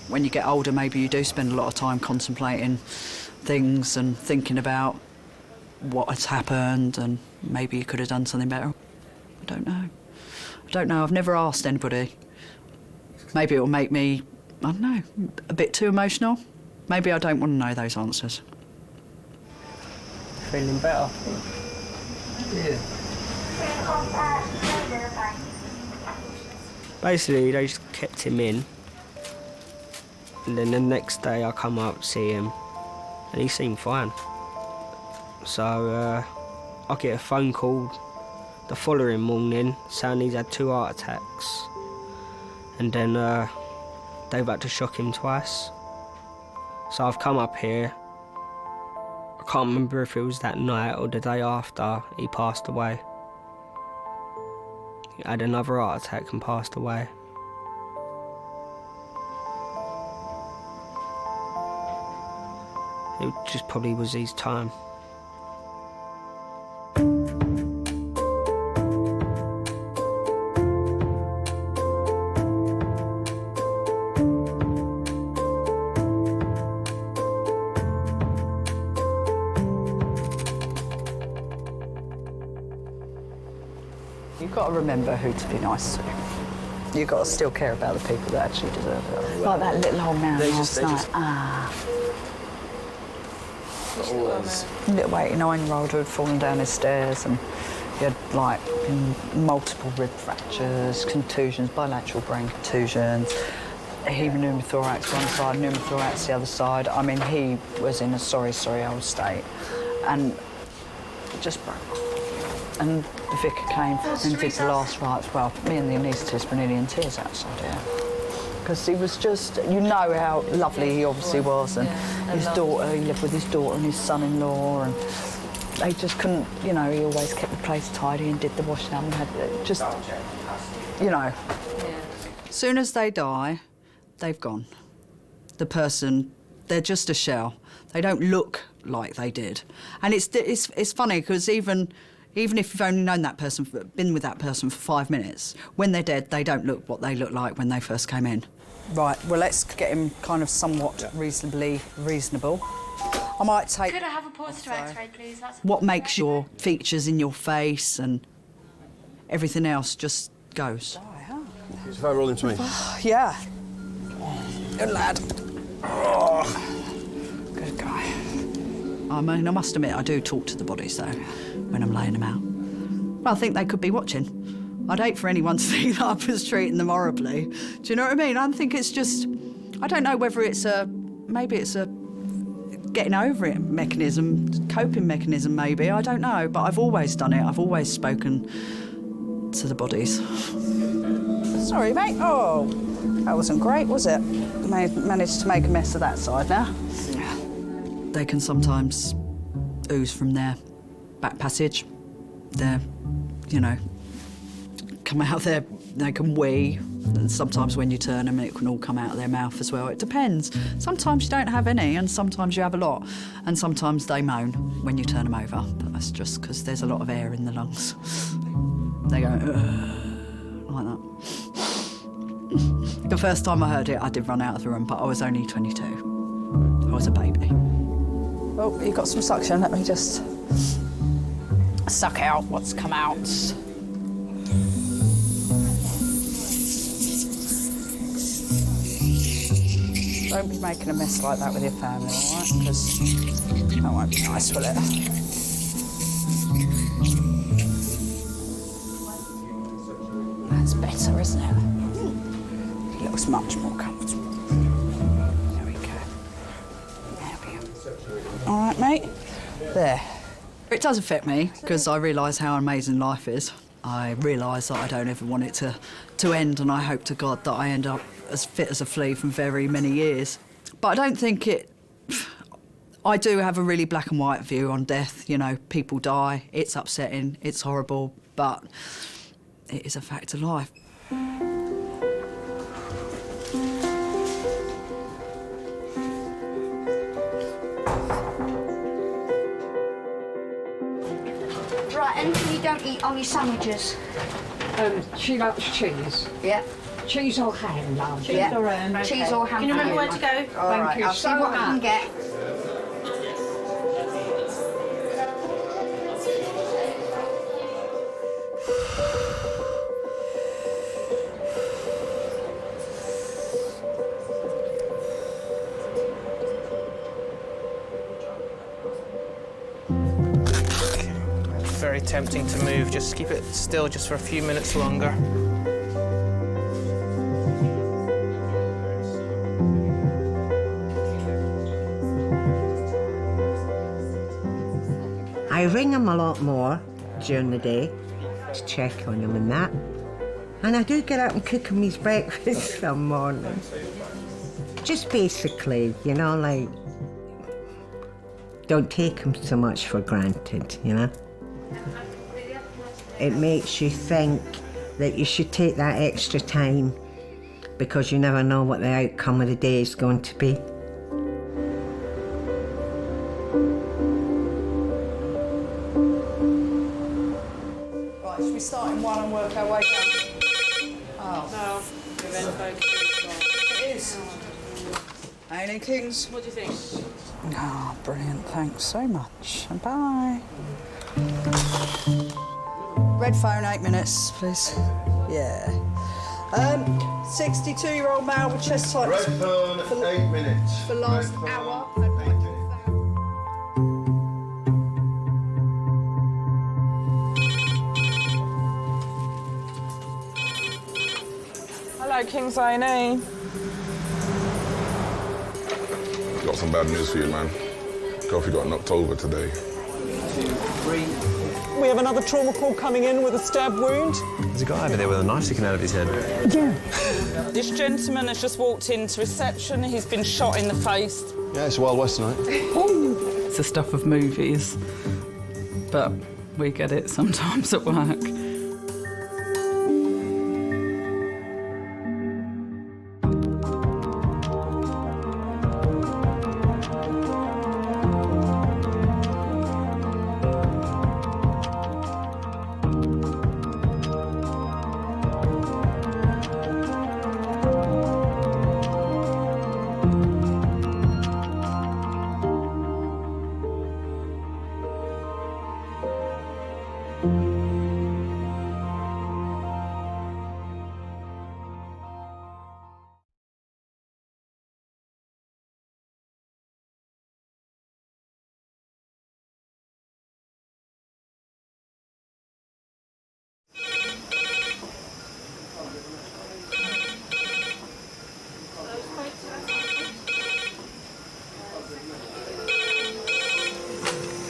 When you get older, maybe you do spend a lot of time contemplating things and thinking about what has happened and maybe you could have done something better. I don't know. I don't know. I've never asked anybody. Maybe it will make me, I don't know, a bit too emotional. Maybe I don't want to know those answers. Feeling better? Yeah. Basically, they just kept him in. And then the next day I come up to see him and he seemed fine. So I get a phone call the following morning saying he's had 2 heart attacks. And then they've had to shock him twice. So I've come up here. I can't remember if it was that night or the day after he passed away. He had another heart attack and passed away. It just probably was his time. You've got to remember who to be nice to. You've got to still care about the people that actually deserve it. Like that little old man last night. Little 89-year-old who had fallen down his stairs and he had like multiple rib fractures, contusions, bilateral brain contusions, pneumothorax one side, pneumothorax the other side. I mean, he was in a sorry old state and just broke. And the vicar came and did the last rites. Well, me and the anaesthetist were nearly in tears outside here. Because he was just, you know how lovely he obviously was, and his daughter, he lived with his daughter and his son-in-law, and they just couldn't, you know, he always kept the place tidy and did the washing up and had just, you know. As soon as they die, they've gone. The person, they're just a shell. They don't look like they did. And it's funny, because even if you've only known that person, been with that person for 5 minutes, when they're dead, they don't look what they looked like when they first came in. Right, well, let's get him kind of somewhat reasonably reasonable. I might take... Could I have a pause to X-ray, please? What makes your features in your face and everything else just goes. If I roll into me. Yeah. Good lad. Good guy. I mean, I must admit, I do talk to the bodies, though, when I'm laying them out. Well, I think they could be watching. I'd hate for anyone to think that I was treating them horribly. Do you know what I mean? I think it's just... I don't know whether it's a... Maybe it's a getting over it mechanism, coping mechanism, maybe. I don't know, but I've always done it. I've always spoken to the bodies. Sorry, mate. Oh, that wasn't great, was it? Managed to make a mess of that side now. They can sometimes ooze from their back passage. They're, you know, come out there, they can wee, and sometimes when you turn them it can all come out of their mouth as well. It depends. Sometimes you don't have any and sometimes you have a lot, and sometimes they moan when you turn them over, but that's just because there's a lot of air in the lungs. They go like that. The first time I heard it I did run out of the room, but I was only 22. I was a baby. Oh, you've got some suction. Let me just suck out what's come out. Don't be making a mess like that with your family, all right? Because that won't be nice, will it? That's better, isn't it? It looks much more comfortable. There we go. There we go. All right, mate? There. It does affect me, because I realise how amazing life is. I realise that I don't ever want it to end, and I hope to God that I end up as fit as a flea from very many years. But I don't think it... I do have a really black and white view on death. You know, people die, it's upsetting, it's horrible, but it is a fact of life. Right, anything you don't eat on your sandwiches? She likes cheese. Yeah. Cheese or ham, love. Cheese or ham. Okay. Cheese or ham. Can you remember where to go? All right, Thank you I'll so see what I can much. get. Very tempting to move. Just keep it still just for a few minutes longer. I ring him a lot more during the day to check on him and that. And I do get up and cook him his breakfast some mornings. Just basically, you know, like, don't take him so much for granted, you know? It makes you think that you should take that extra time because you never know what the outcome of the day is going to be. Right, should we start in one and work our way down? Oh. No, we're then focusing. It is. A&E Kings. What do you think? Oh, brilliant. Thanks so much. And bye. Red phone, 8 minutes, please. Yeah. 62-year-old male with chest tightness. Red phone, 8 minutes. For last hour. Hello, Kings A&E. Got some bad news for you, man. Kofi got knocked over today. 2, 3. We have another trauma call coming in with a stab wound. There's a guy over there with a knife sticking out of his head. Yeah. This gentleman has just walked into reception. He's been shot in the face. Yeah, it's Wild West tonight. It's the stuff of movies, but we get it sometimes at work.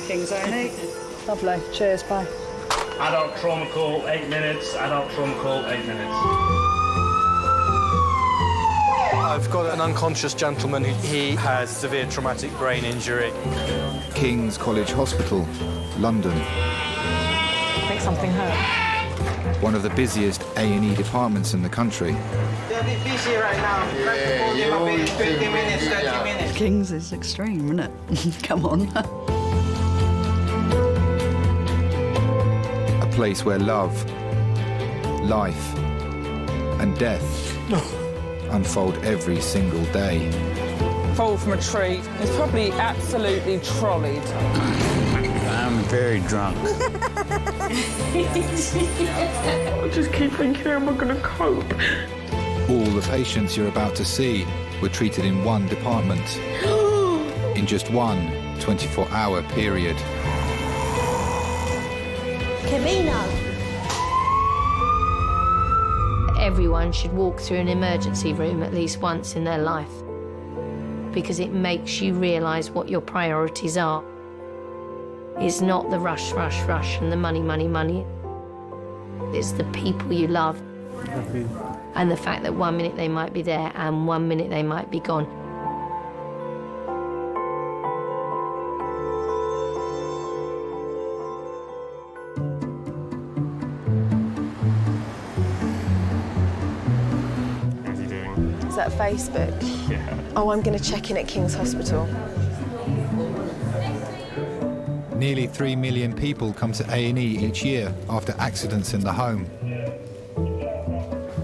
Kings A&E. Lovely. Cheers, bye. Adult trauma call, 8 minutes. Adult trauma call, 8 minutes. I've got an unconscious gentleman he has severe traumatic brain injury. King's College Hospital, London. I think something hurt. One of the busiest A&E departments in the country. They're a bit busy right now. Maybe 20 minutes, 30 minutes. Kings is extreme, isn't it? Come on. A place where love, life, and death unfold every single day. Fall from a tree. It's probably absolutely trolleyed. I'm very drunk. I just keep thinking, how am I going to cope? All the patients you're about to see were treated in one department in just one 24-hour period. Camino. Everyone should walk through an emergency room at least once in their life, because it makes you realise what your priorities are. It's not the rush, rush, rush and the money, money, money. It's the people you love and the fact that 1 minute they might be there and 1 minute they might be gone. Is that Facebook? Yeah. Oh, I'm going to check in at King's Hospital. Nearly 3 million people come to A&E each year after accidents in the home.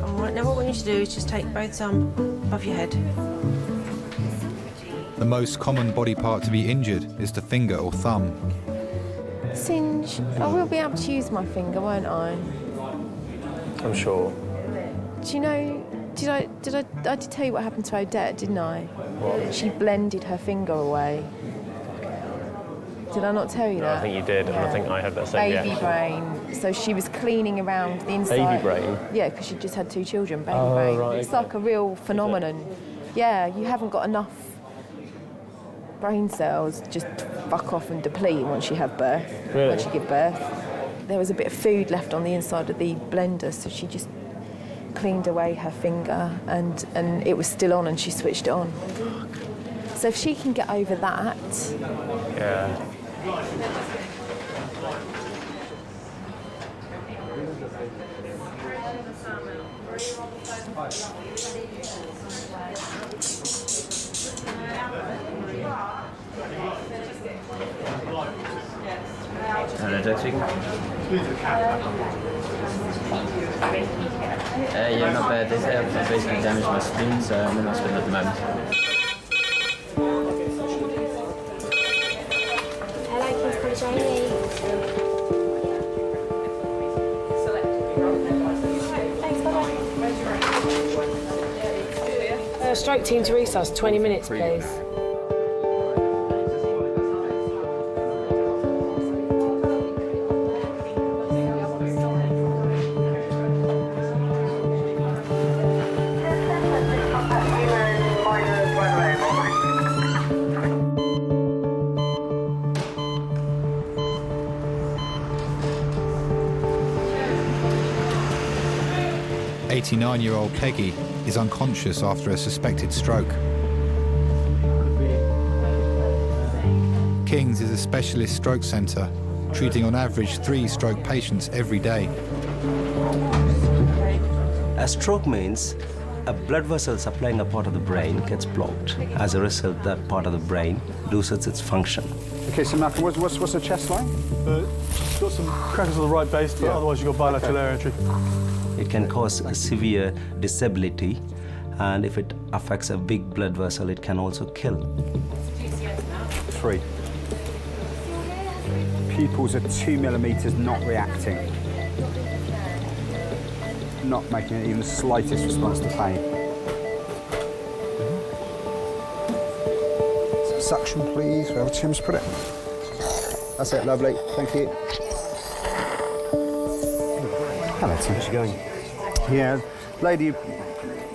All right, now what we need to do is just take both arms above your head. The most common body part to be injured is the finger or thumb. Singe, I will be able to use my finger, won't I? I'm sure. Do you know, I did tell you what happened to Odette, didn't I? What? She blended her finger away. Did I not tell you that? I think you did, and I think I had that same Baby reaction. brain. So she was cleaning around the inside. Baby brain? Yeah, because she just had 2 children, baby Oh, brain. right, It's okay. like a real phenomenon. Yeah, you haven't got enough brain cells just fuck off and deplete once you have birth, Really? once you give birth. There was a bit of food left on the inside of the blender, so she just cleaned away her finger and it was still on and she switched it on. So if she can get over that... Yeah. Hello, Jack speaking. Yeah, not bad. They say I've basically damaged my spleen, so I'm in hospital at the moment. Hello, King's College A&E. Thanks, bye-bye. Stroke team to resus, 20 minutes, please. Eighty-nine-year-old Peggy is unconscious after a suspected stroke. King's is a specialist stroke centre, treating on average 3 stroke patients every day. A stroke means a blood vessel supplying a part of the brain gets blocked. As a result, that part of the brain loses its function. Okay, so Malcolm, what's the chest like? She's got some crackers on the right base, but otherwise you've got bilateral air entry. It can cause a severe disability, and if it affects a big blood vessel, it can also kill. 3. Pupils are 2 millimetres not reacting. Not making even the slightest response to pain. Suction, please, wherever Tim's put it. That's it, lovely, thank you. Hello, Tim. How's it going? Yeah, lady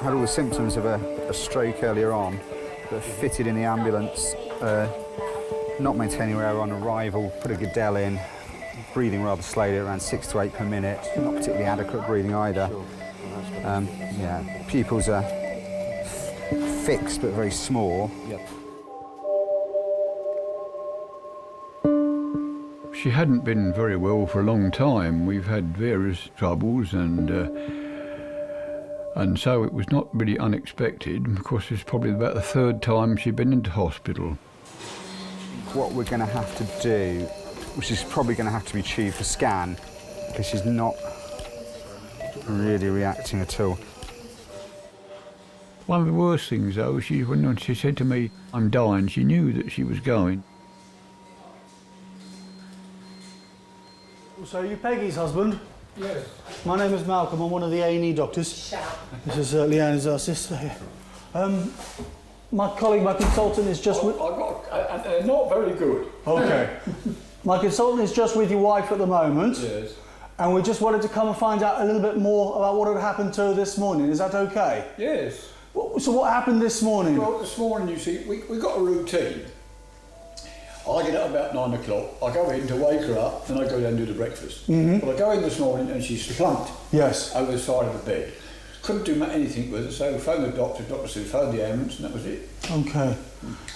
had all the symptoms of a stroke earlier on, but fitted in the ambulance, not maintaining her on arrival, put a Goodell in, breathing rather slowly, around 6 to 8 per minute, not particularly adequate breathing either. Yeah, pupils are fixed but very small. Yep. She hadn't been very well for a long time. We've had various troubles, and so it was not really unexpected. Of course, it's probably about the third time she'd been into hospital. What we're going to have to do, which is probably going to have to be achieved for scan, because she's not really reacting at all. One of the worst things, though, when she said to me, "I'm dying," she knew that she was going. So are you Peggy's husband? Yes. My name is Malcolm. I'm one of the A&E doctors. This is Leanne, is our sister here. My colleague, my consultant is just with... They're not very good. Okay. My consultant is just with your wife at the moment. Yes. And we just wanted to come and find out a little bit more about what had happened to her this morning. Is that okay? Yes. So what happened this morning? Well, this morning, you see, we got a routine. I get up about 9 o'clock, I go in to wake her up, then I go down and do the breakfast. Mm-hmm. Well, I go in this morning and she's plunked. Yes. Over the side of the bed. Couldn't do anything with her, so we phoned the doctor said phone the ambulance, and that was it. Okay.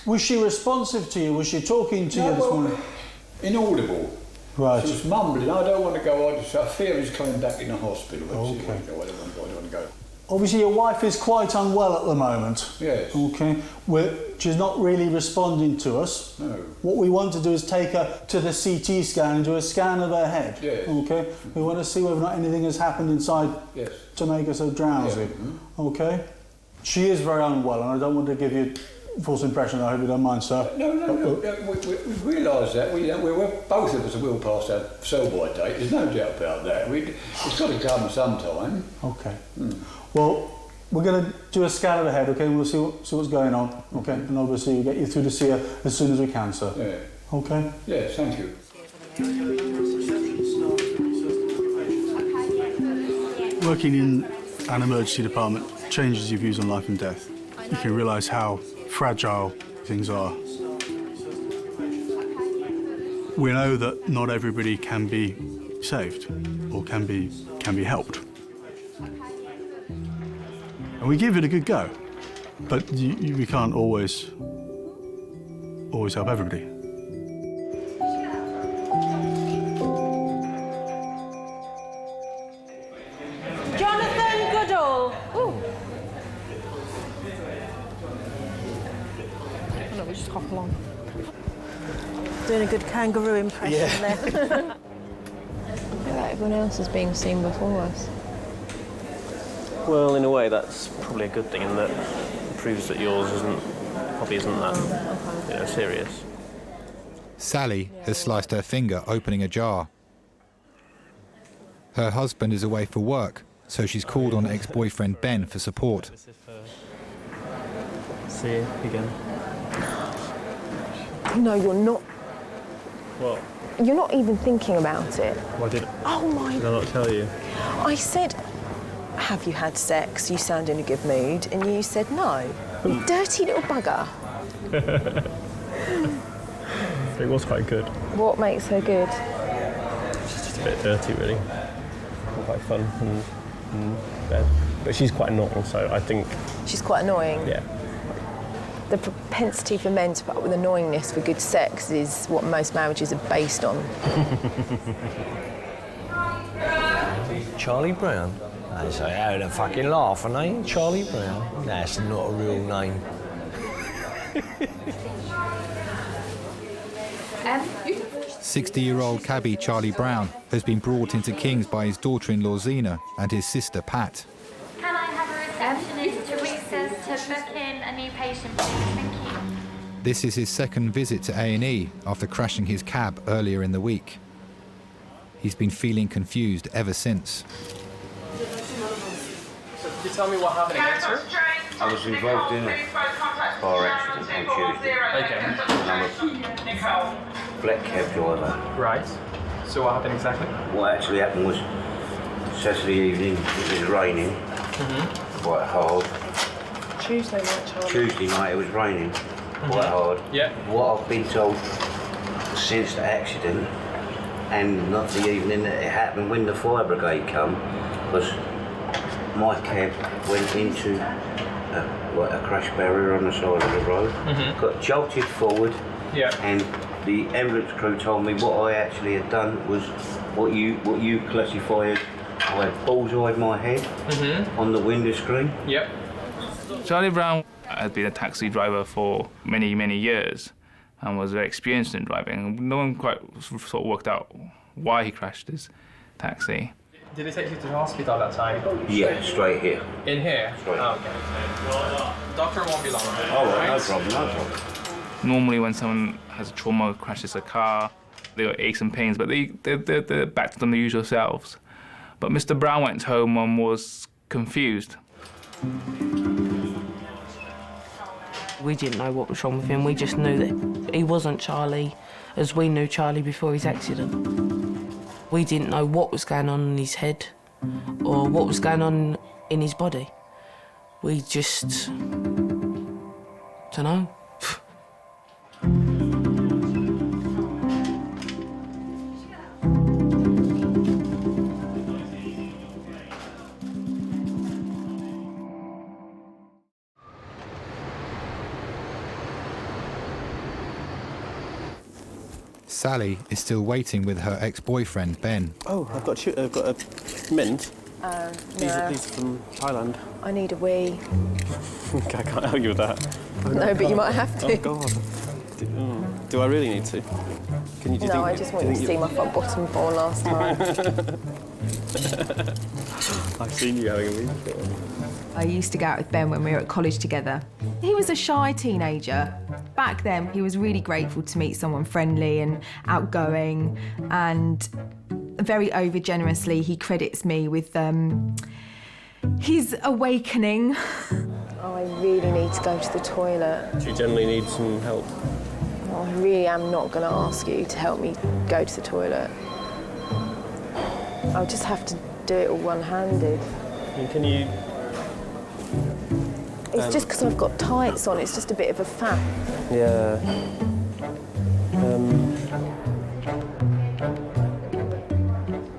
Was she responsive to you? Was she talking to you this morning? Inaudible. Right. She was mumbling, I don't want to go, I fear he's coming back in the hospital. Okay. I don't want to go. Obviously, your wife is quite unwell at the moment. Yes. Okay. She's not really responding to us. No. What we want to do is take her to the CT scan and do a scan of her head. Yes. Okay. We want to see whether or not anything has happened inside yes. to make her so drowsy. Yeah. Mm-hmm. Okay. She is very unwell, and I don't want to give you a false impression. I hope you don't mind, sir. No. We realise that. We're both of us are well past our sell-by date. There's no doubt about that. It's got to come sometime. Okay. Well, we're going to do a scan of the head, okay, and we'll see what's going on, okay? And obviously we'll get you through to see her as soon as we can, sir. Yeah. Okay? Yes, thank you. Working in an emergency department changes your views on life and death. You can realise how fragile things are. We know that not everybody can be saved or can be helped. And we give it a good go, but we can't always help everybody. Jonathan Goodall. Ooh. No, we just hop along. Doing a good kangaroo impression there. Like everyone else is being seen before us. Well, in a way, that's probably a good thing in that it proves that yours probably isn't that serious. Sally has sliced her finger opening a jar. Her husband is away for work, so she's called on ex-boyfriend Ben for support. See you again. No, you're not. What? You're not even thinking about it. Why did? Oh my! Did I not tell you? I said, "Have you had sex? You sound in a good mood," and you said no. You dirty little bugger. It was quite good. What makes her good? It's just a bit dirty, really. And quite fun and bad. But she's quite annoying, so I think. She's quite annoying. Yeah. The propensity for men to put up with annoyingness for good sex is what most marriages are based on. Charlie Brown? I say, how the fucking laugh, a name? Charlie Brown? That's not a real name. 60-year-old cabbie Charlie Brown has been brought into Kings by his daughter-in-law Zena and his sister Pat. Can I have a receptionist to book in a new patient, please? Thank you. This is his second visit to A&E after crashing his cab earlier in the week. He's been feeling confused ever since. So could you tell me what happened again, sir? I was involved in a car accident on Tuesday. Okay. And I'm a black cab driver. Right. So what happened exactly? What actually happened was Saturday evening, it was raining quite hard. Tuesday night, Charlie. Tuesday night it was raining quite hard. Yeah. What I've been told since the accident, and not the evening that it happened, when the fire brigade come, was my cab went into a crash barrier on the side of the road. Got jolted forward, and the ambulance crew told me what I actually had done was what you classify as I had bullseyed my head on the window screen. Yep. Charlie Brown had been a taxi driver for many, many years and was very experienced in driving. No one quite sort of worked out why he crashed his taxi. Did they take you to the hospital that time? Yeah, straight here. In here? Straight. Oh, okay. Doctor won't be long. All right, no problem. Normally when someone has a trauma, crashes a car, they got aches and pains, but they're back to their usual selves. But Mr. Brown went home and was confused. We didn't know what was wrong with him. We just knew that he wasn't Charlie as we knew Charlie before his accident. We didn't know what was going on in his head or what was going on in his body. We just don't know. Sally is still waiting with her ex-boyfriend, Ben. Oh, I've got a mint. These are from Thailand. I need a wee. I can't help you with that. No, but you might have to. Oh, God. Do I really need to? Can you? No, I just want you to see my front bottom fall last time. I've seen you having a wee. I used to go out with Ben when we were at college together. He was a shy teenager. Back then, he was really grateful to meet someone friendly and outgoing, and very over-generously, he credits me with his awakening. Oh, I really need to go to the toilet. Do you generally need some help? Oh, I really am not going to ask you to help me go to the toilet. I'll just have to do it all one-handed. Can you? It's just because I've got tights on, it's just a bit of a faff. Yeah.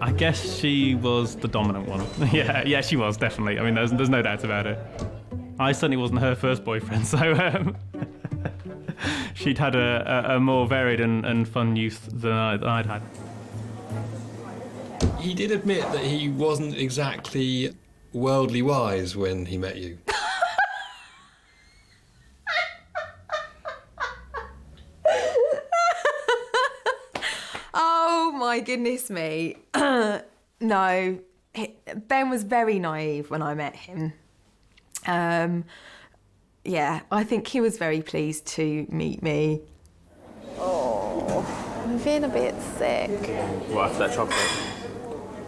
I guess she was the dominant one. yeah, she was, definitely. I mean, there's no doubt about it. I certainly wasn't her first boyfriend, so she'd had a more varied and fun youth than I'd had. He did admit that he wasn't exactly worldly wise when he met you. Oh my goodness me. No, Ben was very naive when I met him. Yeah, I think he was very pleased to meet me. Oh, I'm feeling a bit sick. What, after that chocolate?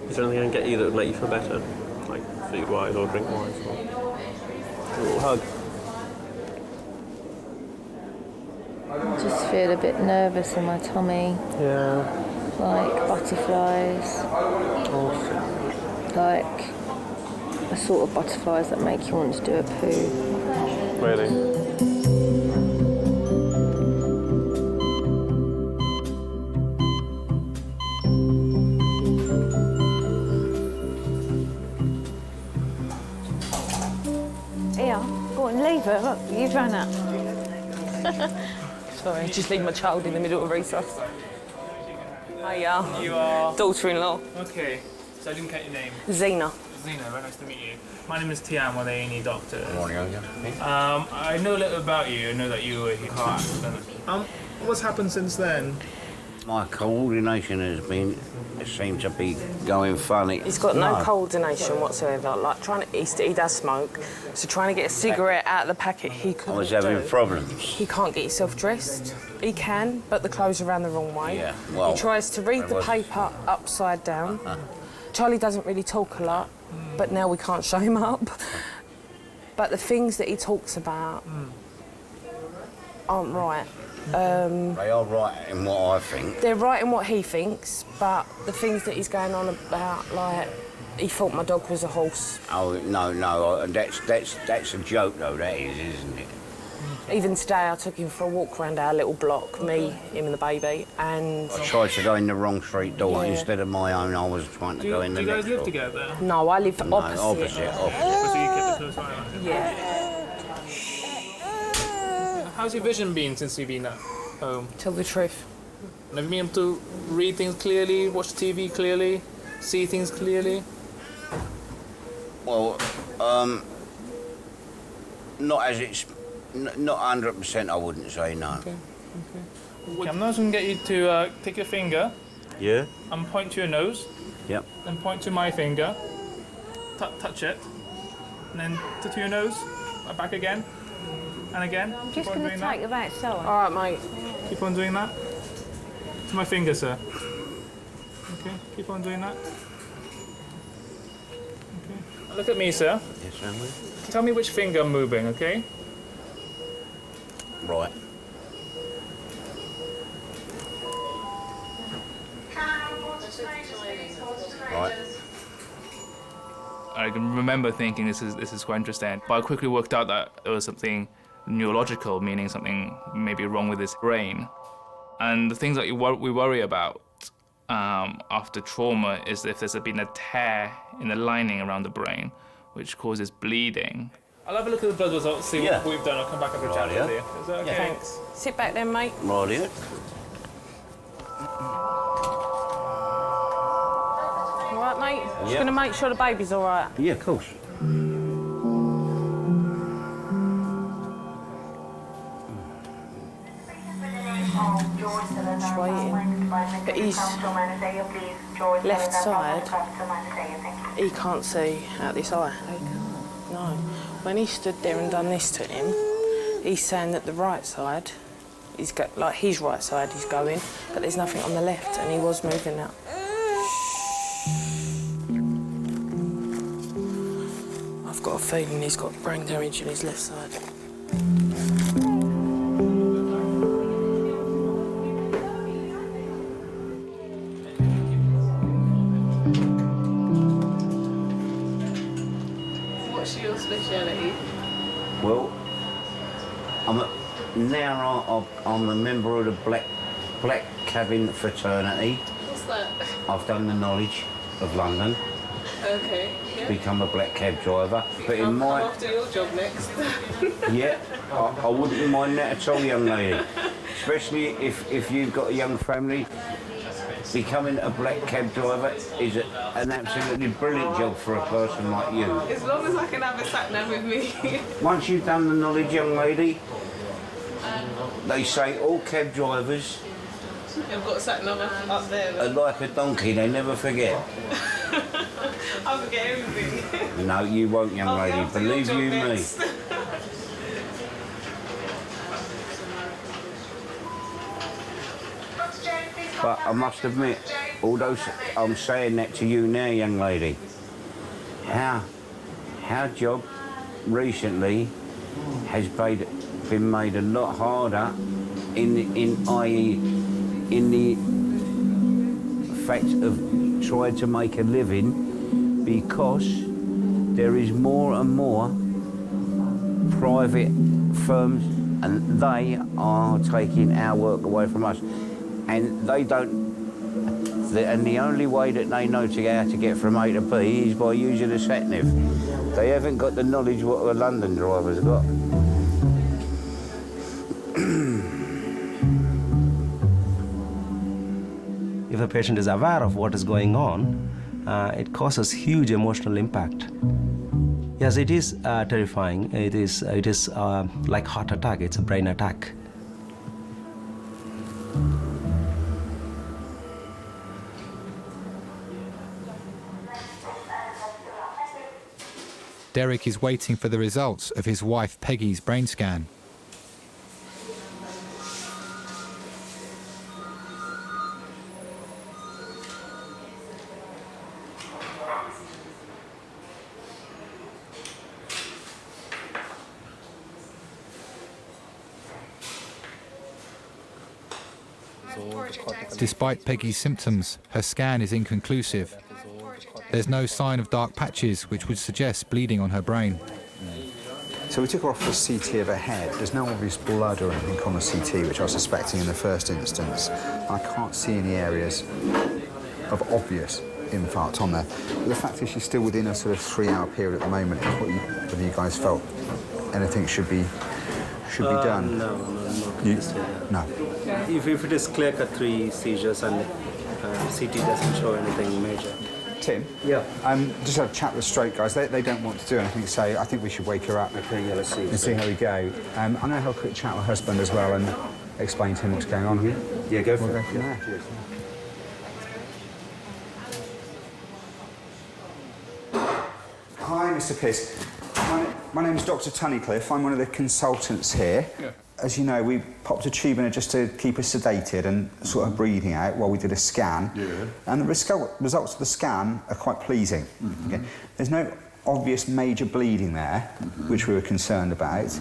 Is there anything I can get you that would make you feel better? Like food-wise or drink-wise? Or a little hug? I just feel a bit nervous in my tummy. Yeah. Like butterflies. Awesome. Like the sort of butterflies that make you want to do a poo. Really? Here, go on, leave her. Look, you've run out. Sorry, just leave my child in the middle of recess. Hiya. You are? Daughter-in-law. Okay, so I didn't catch your name. Zena. Zena, very nice to meet you. My name is Tian, one of the A&E doctors. Good morning, Olga. I know a little about you. I know that you were in a car accident. What's happened since then? My coordination has been, it seems to be going funny. He's got no coordination whatsoever. Like he does smoke, so trying to get a cigarette out of the packet, he couldn't. I was having problems. He can't get himself dressed. He can, but the clothes are around the wrong way. Yeah, well, he tries to read the paper upside down. Charlie doesn't really talk a lot, but now we can't show him up. But the things that he talks about aren't right. They are right in what I think. They're right in what he thinks, but the things that he's going on about, like, he thought my dog was a horse. Oh, no, that's a joke, though, that is, isn't it? Even today, I took him for a walk around our little block, me, him and the baby, and... I tried to go in the wrong street door. Instead of my own, I was trying to go in the next door. Do you guys live together? No, I live No, opposite. opposite. So you kept a close eye on him? Yeah. How's your vision been since you've been at home? Tell the truth. Have you been able to read things clearly, watch TV clearly, see things clearly? Well, not as it's... Not 100%, I wouldn't say, no. Okay. I'm now going to get you to take your finger Yeah? and point to your nose. Yep. Then point to my finger. Touch it. And then to your nose. Back again. And again. I'm just going to take you outside. All right, mate. Keep on doing that. To my finger, sir. Okay, keep on doing that. Okay. Look at me, sir. Yes, sir. Tell me which finger I'm moving, okay? Right. Right. I can remember thinking this is quite interesting, but I quickly worked out that it was something neurological, meaning something maybe wrong with his brain. And the things that we worry about after trauma is if there's been a tear in the lining around the brain, which causes bleeding. I'll have a look at the blood results, see what we've done. I'll come back and have a chat with you. Is that okay? Thanks. Sit back then, mate. Right here. All right, mate? Just Yep. going to make sure the baby's all right. Yeah, of course. Waiting. But his left side, he can't see out this eye. No. When he stood there and done this to him, he's saying that the right side, he's got, like his right side is going, but there's nothing on the left, and he was moving that. I've got a feeling he's got brain damage in his left side. What's your speciality? Well, I'm a member of the Black Cabin Fraternity. What's that? I've done the knowledge of London. Okay. Yeah. Become a black cab driver. But in I'm my after your job next. yeah, I wouldn't mind that at all, young lady. Especially if you've got a young family. Becoming a black cab driver is an absolutely brilliant job for a person like you. As long as I can have a sat nav with me. Once you've done the knowledge, young lady, they say all cab drivers I've got a sat nav up there. are like a donkey, they never forget. I'll forget everything. No, you won't, young lady, believe you me. But I must admit, although I'm saying that to you now, young lady, our job recently has been made a lot harder in the fact of trying to make a living, because there is more and more private firms and they are taking our work away from us. And they don't, and the only way that they know how to get from A to B is by using a sat-nav. They haven't got the knowledge what a London driver's got. If a patient is aware of what is going on, it causes huge emotional impact. Yes, it is terrifying. It is like heart attack. It's a brain attack. Derek is waiting for the results of his wife Peggy's brain scan. Despite Peggy's symptoms, her scan is inconclusive. There's no sign of dark patches, which would suggest bleeding on her brain. So we took her off the CT of her head. There's no obvious blood or anything on the CT, which I was suspecting in the first instance. I can't see any areas of obvious infarct on there. But the fact is she's still within a sort of 3-hour period at the moment. Have you guys felt anything should be should be done? No, not You- this stage. No. If it is clear-cut 3 seizures and CT doesn't show anything major. Tim? Yeah. Just had a chat with the stroke guys. They don't want to do anything, so I think we should wake her up. Okay, yeah, let's see. And see how we go. I'm going to have a quick chat with her husband as well and explain to him what's going on here. Yeah, go for We'll it. go from there. Hi, Mr. Pearce. My name's Dr. Tunnicliffe. I'm one of the consultants here. Yeah. As you know, we popped a tube in her just to keep her sedated and sort of breathing out while we did a scan. Yeah. And the results of the scan are quite pleasing. Mm-hmm. Okay. There's no obvious major bleeding there, which we were concerned about.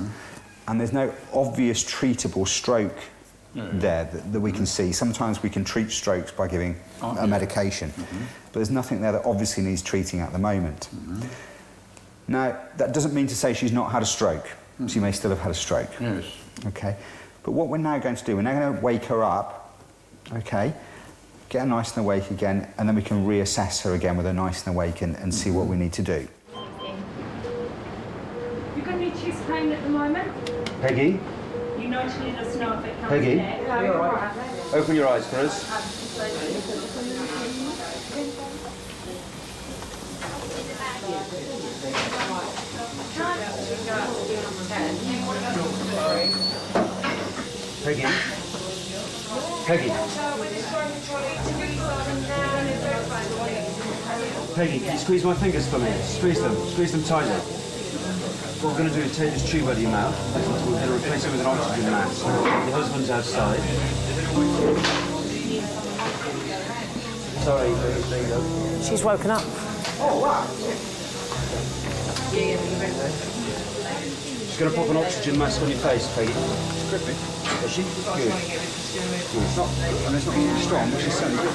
And there's no obvious treatable stroke there that we can see. Sometimes we can treat strokes by giving a medication. But there's nothing there that obviously needs treating at the moment. Now, that doesn't mean to say she's not had a stroke. She may still have had a stroke. Yes. Okay. But what we're now going to do, we're now going to wake her up, okay, get her nice and awake again, and then we can reassess her again with her nice and awake and see what we need to do. You've got any chest pain at the moment? Peggy, You know to let us know if it comes Peggy? back. No, you're all right. open your eyes for us. Peggy. Peggy. Peggy, can you squeeze my fingers for me? Squeeze them tightly. What we're going to do is take this tube out of your mouth. We're going to replace it with an oxygen mask. Your husband's outside. Sorry, there you go. She's woken up. Oh, wow. She's going to pop an oxygen mask on your face, Peggy. Gripping. Is she? Good. It's not, and it's not strong, but she's certainly good.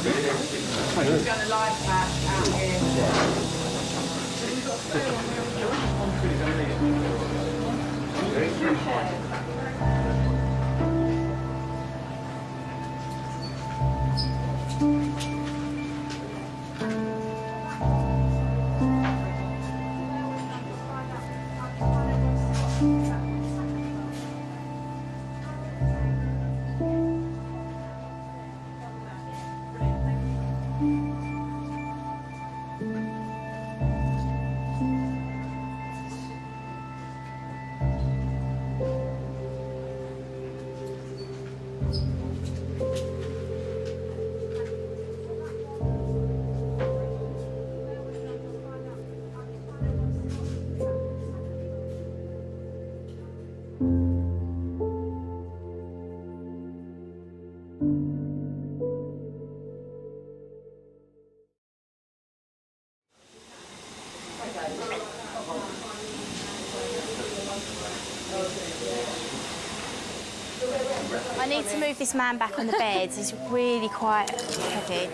I need to move this man back on the bed. He's really quite heavy.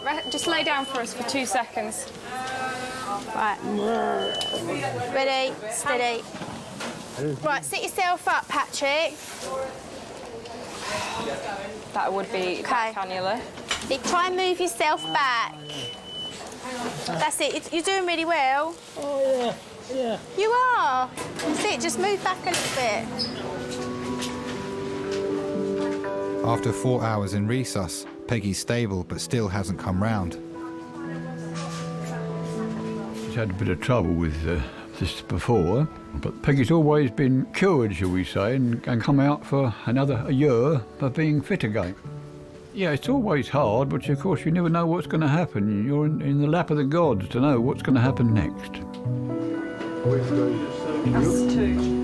Right, just lay down for us for 2 seconds. Right. Ready, steady. Right, sit yourself up, Patrick. That would be back cannula. Try and move yourself back. That's it. You're doing really well. Oh, yeah. Yeah. You are. That's it. Just move back a little bit. After 4 hours in resus, Peggy's stable but still hasn't come round. She's had a bit of trouble with this before, but Peggy's always been cured, shall we say, and come out for a year of being fit again. Yeah, it's always hard, but of course you never know what's going to happen. You're in the lap of the gods to know what's going to happen next. That's 2.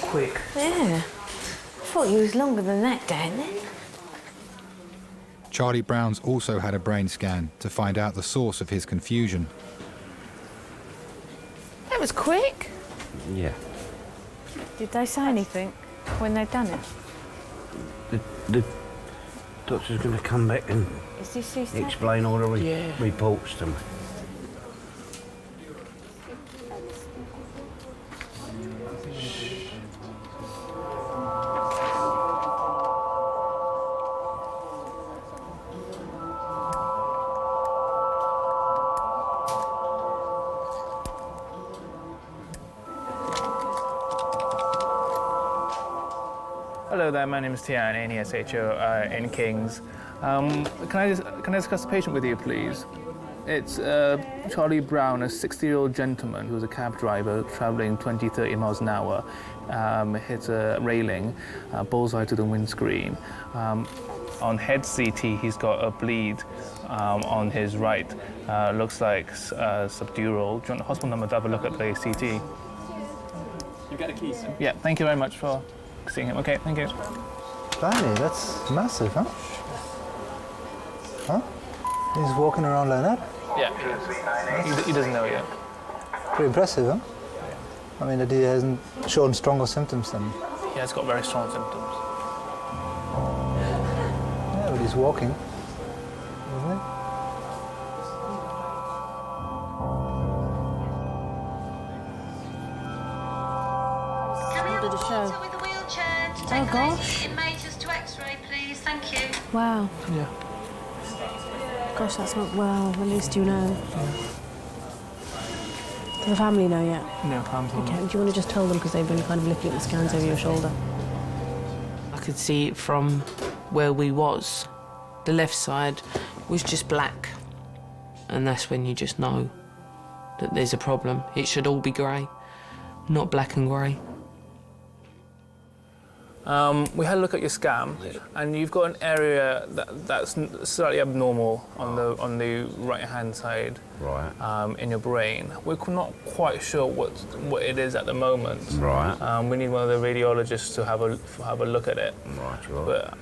Quick. Yeah. I thought you was longer than that, Dan. Charlie Brown's also had a brain scan to find out the source of his confusion. That was quick. Yeah. Did they say anything when they'd done it? Doctor's going to come back and Is this his explain all the reports to me. Hello there, my name is Tian, A&E S01 in Kings. Can I discuss the patient with you, please? It's Charlie Brown, a 60-year-old gentleman who was a cab driver travelling 20-30 miles an hour, hit a railing, bullseye to the windscreen. On head CT, he's got a bleed on his right. Looks like subdural. Do you want the hospital number to have a look at the CT? You get a key, sir? Yeah, thank you very much for seeing him. Okay, thank you. Blimey, that's massive, huh? Huh? He's walking around like that? Yeah, he doesn't know yet. Pretty impressive, huh? I mean, that he hasn't shown stronger symptoms than... He has got very strong symptoms. Yeah, but he's walking, isn't he? Ordered a show. Oh gosh. To X-ray, please. Thank you. Wow. Yeah. Gosh, that's not well. At least you know. Does the family know yet? No, I'm told. Okay. Do you want to just tell them because they've been kind of looking at the scans over your shoulder? I could see it from where we was. The left side was just black. And that's when you just know that there's a problem. It should all be grey, not black and grey. We had a look at your scan, and you've got an area that's slightly abnormal on the right-hand side, Right. in your brain. We're not quite sure what it is at the moment. Right. We need one of the radiologists to have a look at it. Right. But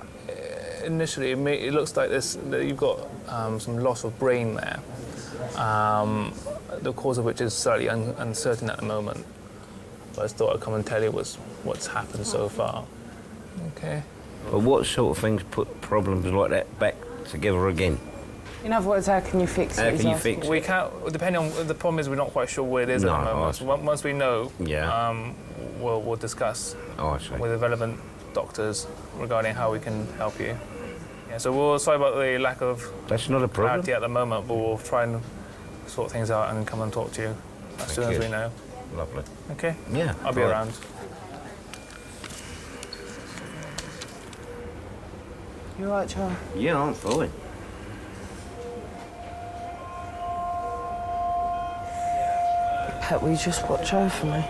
initially, it looks like that you've got some loss of brain there. The cause of which is slightly uncertain at the moment. But I thought I'd come and tell you what's happened so far. Okay. But what sort of things put problems like that back together again? In other words, how can you fix it? How can you fix it? We can't, depending on the problem is we're not quite sure where it is at the moment. So once we know, we'll discuss with the relevant doctors regarding how we can help you. Yeah, so we're sorry about the lack of That's not a problem. clarity at the moment, but we'll try and sort things out and come and talk to you as soon as we know. Lovely. Okay? Yeah. I'll be around. You all right, Charlie? Yeah, I'm fine. Pet, will you just watch over me?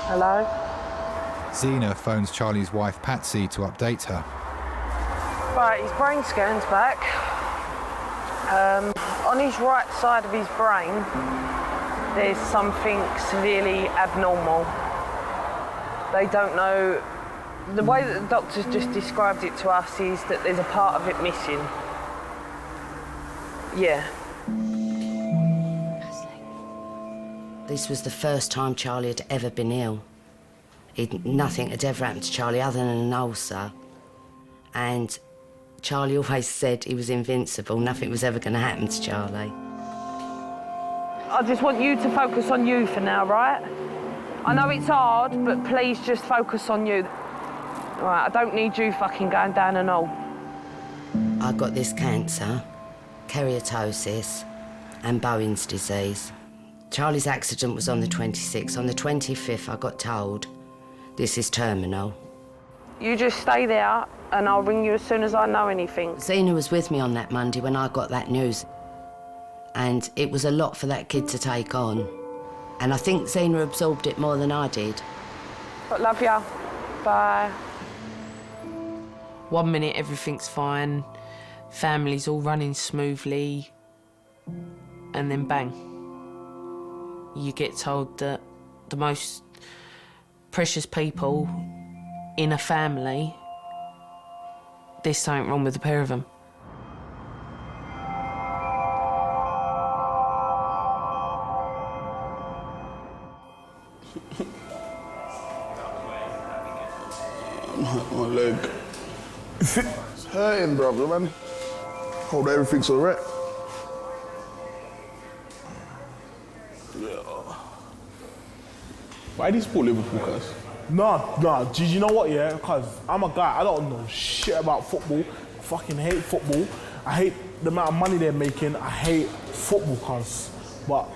Hello? Zena phones Charlie's wife Patsy to update her. Right, his brain scan's back. On his right side of his brain, there's something severely abnormal. They don't know. The way that the doctors just described it to us is that there's a part of it missing. Yeah. This was the first time Charlie had ever been ill. Nothing had ever happened to Charlie other than an ulcer. And Charlie always said he was invincible. Nothing was ever going to happen to Charlie. I just want you to focus on you for now, right? I know it's hard, but please just focus on you. Right, I don't need you fucking going down and all. I got this cancer, keratosis, and Bowen's disease. Charlie's accident was on the 26th. On the 25th, I got told this is terminal. You just stay there, and I'll ring you as soon as I know anything. Zena was with me on that Monday when I got that news. And it was a lot for that kid to take on. And I think Zena absorbed it more than I did. But love ya. Bye. 1 minute everything's fine, family's all running smoothly, and then bang. You get told that the most precious people in a family, there's something wrong with the pair of them. My leg. It's hurting, brother, man. Hope everything's alright. Yeah. Why do you support Liverpool, cuz? Nah. Do you know what, yeah? Because I'm a guy, I don't know shit about football. I fucking hate football. I hate the amount of money they're making. I hate football, cuz. But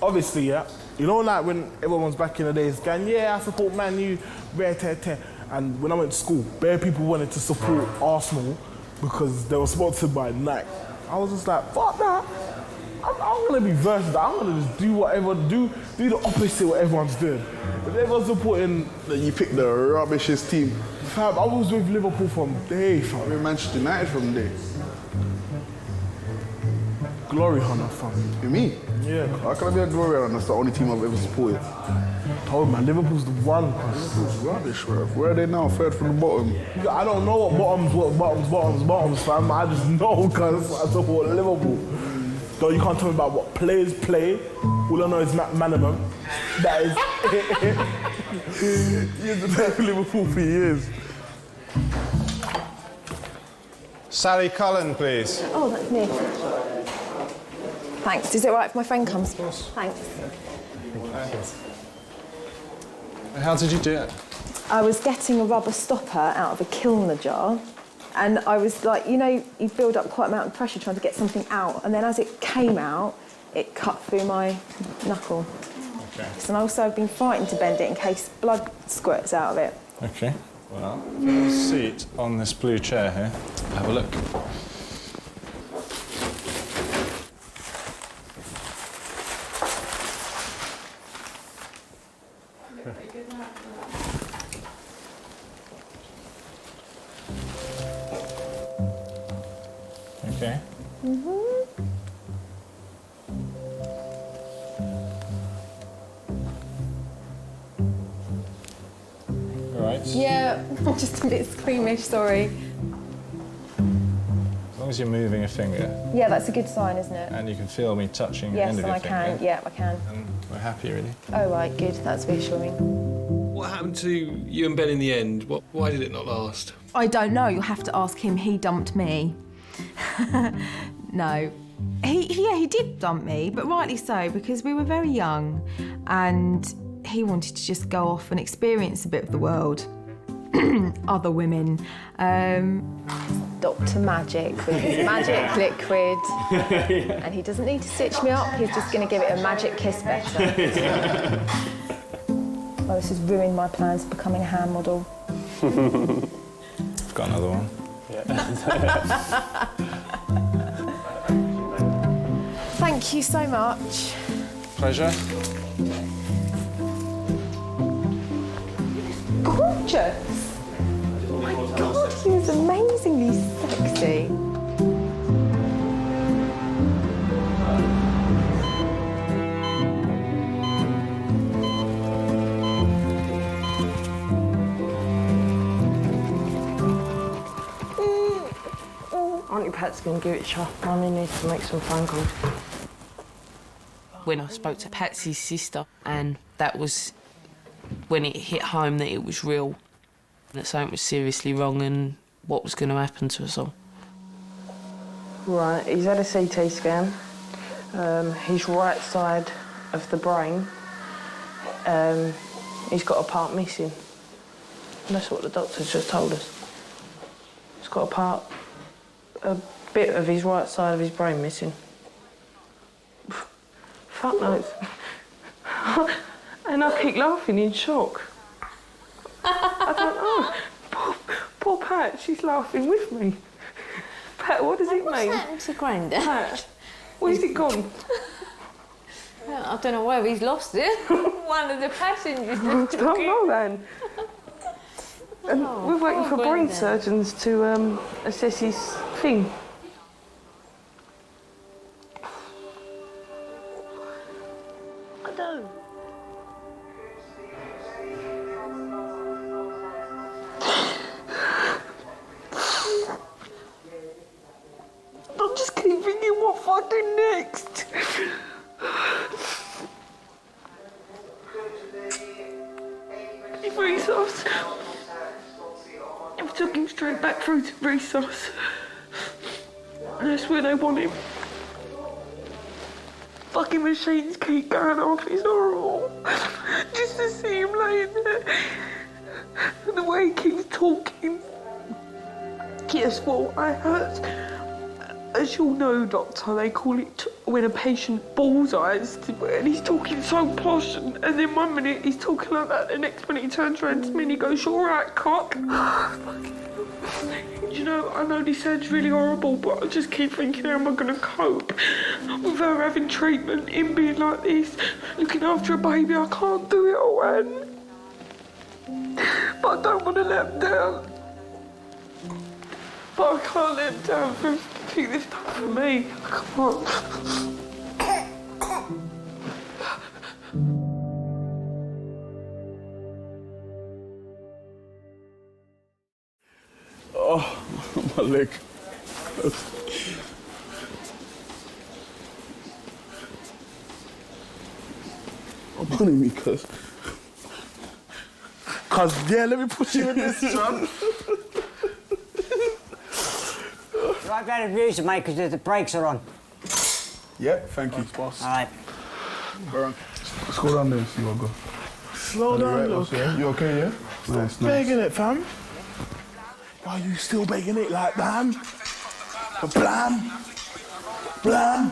obviously, yeah, you know, like when everyone's back in the days going, yeah, I support Man U, rare tear tear. And when I went to school, bare people wanted to support Arsenal because they were sponsored by Nike. I was just like, fuck that. I'm gonna be versatile. I'm gonna just do whatever, do the opposite of what everyone's doing. If everyone's supporting, then you pick the rubbishest team. Fam, I was with Liverpool from day, fam. I'm with Manchester United from day. Glory hunter, fam. You mean? Yeah. How can I be a glory hunter? That's the only team I've ever supported. Told man, Liverpool's the one. Liverpool's rubbish, bro. Where are they now? Third from the bottom. I don't know what bottoms, fam. I just know because I support Liverpool. So you can't tell me about what players play. All I know is Matt Manneman. That is. He's been playing for Liverpool for years. Sally Cullen, please. Oh, that's me. Thanks. Is it all right if my friend comes? Thanks. How did you do it? I was getting a rubber stopper out of a Kilner jar, and I was like, you know, you build up quite an amount of pressure trying to get something out, and then as it came out, it cut through my knuckle. Okay. And also I've been frightened to bend it in case blood squirts out of it. Okay. Well, have a seat on this blue chair here. Have a look. Okay. All right. Yeah, I'm just a bit squeamish, sorry. As long as you're moving a finger Yeah, that's a good sign, isn't it? and you can feel me touching the Yes, end of and your I finger. can. Yeah, I can. And we're happy, really. Oh, right, good. That's reassuring. What happened to you and Ben in the end? Why did it not last? I don't know. You'll have to ask him. He dumped me. No. He did dump me, but rightly so, because we were very young and he wanted to just go off and experience a bit of the world. Other women. Dr. Magic with his magic liquid. And he doesn't need to stitch me up, he's just going to give it a magic kiss better. Well, this has ruined my plans of becoming a hand model. I've got another one. Thank you so much. Pleasure. Gorgeous. Oh my God, he was amazingly sexy. Auntie Pat's going to give it a shot. Mummy needs to make some phone calls. When I spoke to Patsy's sister, and that was when it hit home that it was real, that something was seriously wrong and what was going to happen to us all. Right, he's had a CT scan. His right side of the brain, he's got a part missing. And that's what the doctors just told us. He's got a bit of his right side of his brain missing. Fuck knows. And I keep laughing in shock. I don't know. Poor Pat, she's laughing with me. Pat, what does it mean? What's happened to Grandad? Pat, where's it gone? I don't know where he's lost it. One of the passengers just I took don't it. know then. And we're waiting for brain surgeons to assess his thing. I don't. I just keep thinking, what if I do next? through to resus. And that's where they want him. Fucking machines keep going off, it's horrible. Just to see him laying there. And the way he keeps talking. Guess what? I hurt. As you'll know, doctor, they call it when a patient bullseyes, and he's talking so posh, and then 1 minute he's talking like that, the next minute he turns around to me and he goes, "You all right, cock?" You know, I know this sounds really horrible, but I just keep thinking, how am I going to cope with her having treatment, him being like this, looking after a baby? I can't do it all, Anne. But I don't want to let him down. But I can't let him down for pick this up for me. I can't. Oh, my leg. I'm punning me, cuz. Yeah, let me put you in this, John. Right, better views, mate, because the brakes are on. Yeah, thank you, boss. All right. Let's go down there and see what I got. Slow down, look. You okay, yeah? Nice, Begging it, fam. Are you still begging it like bam? Blam. Blam.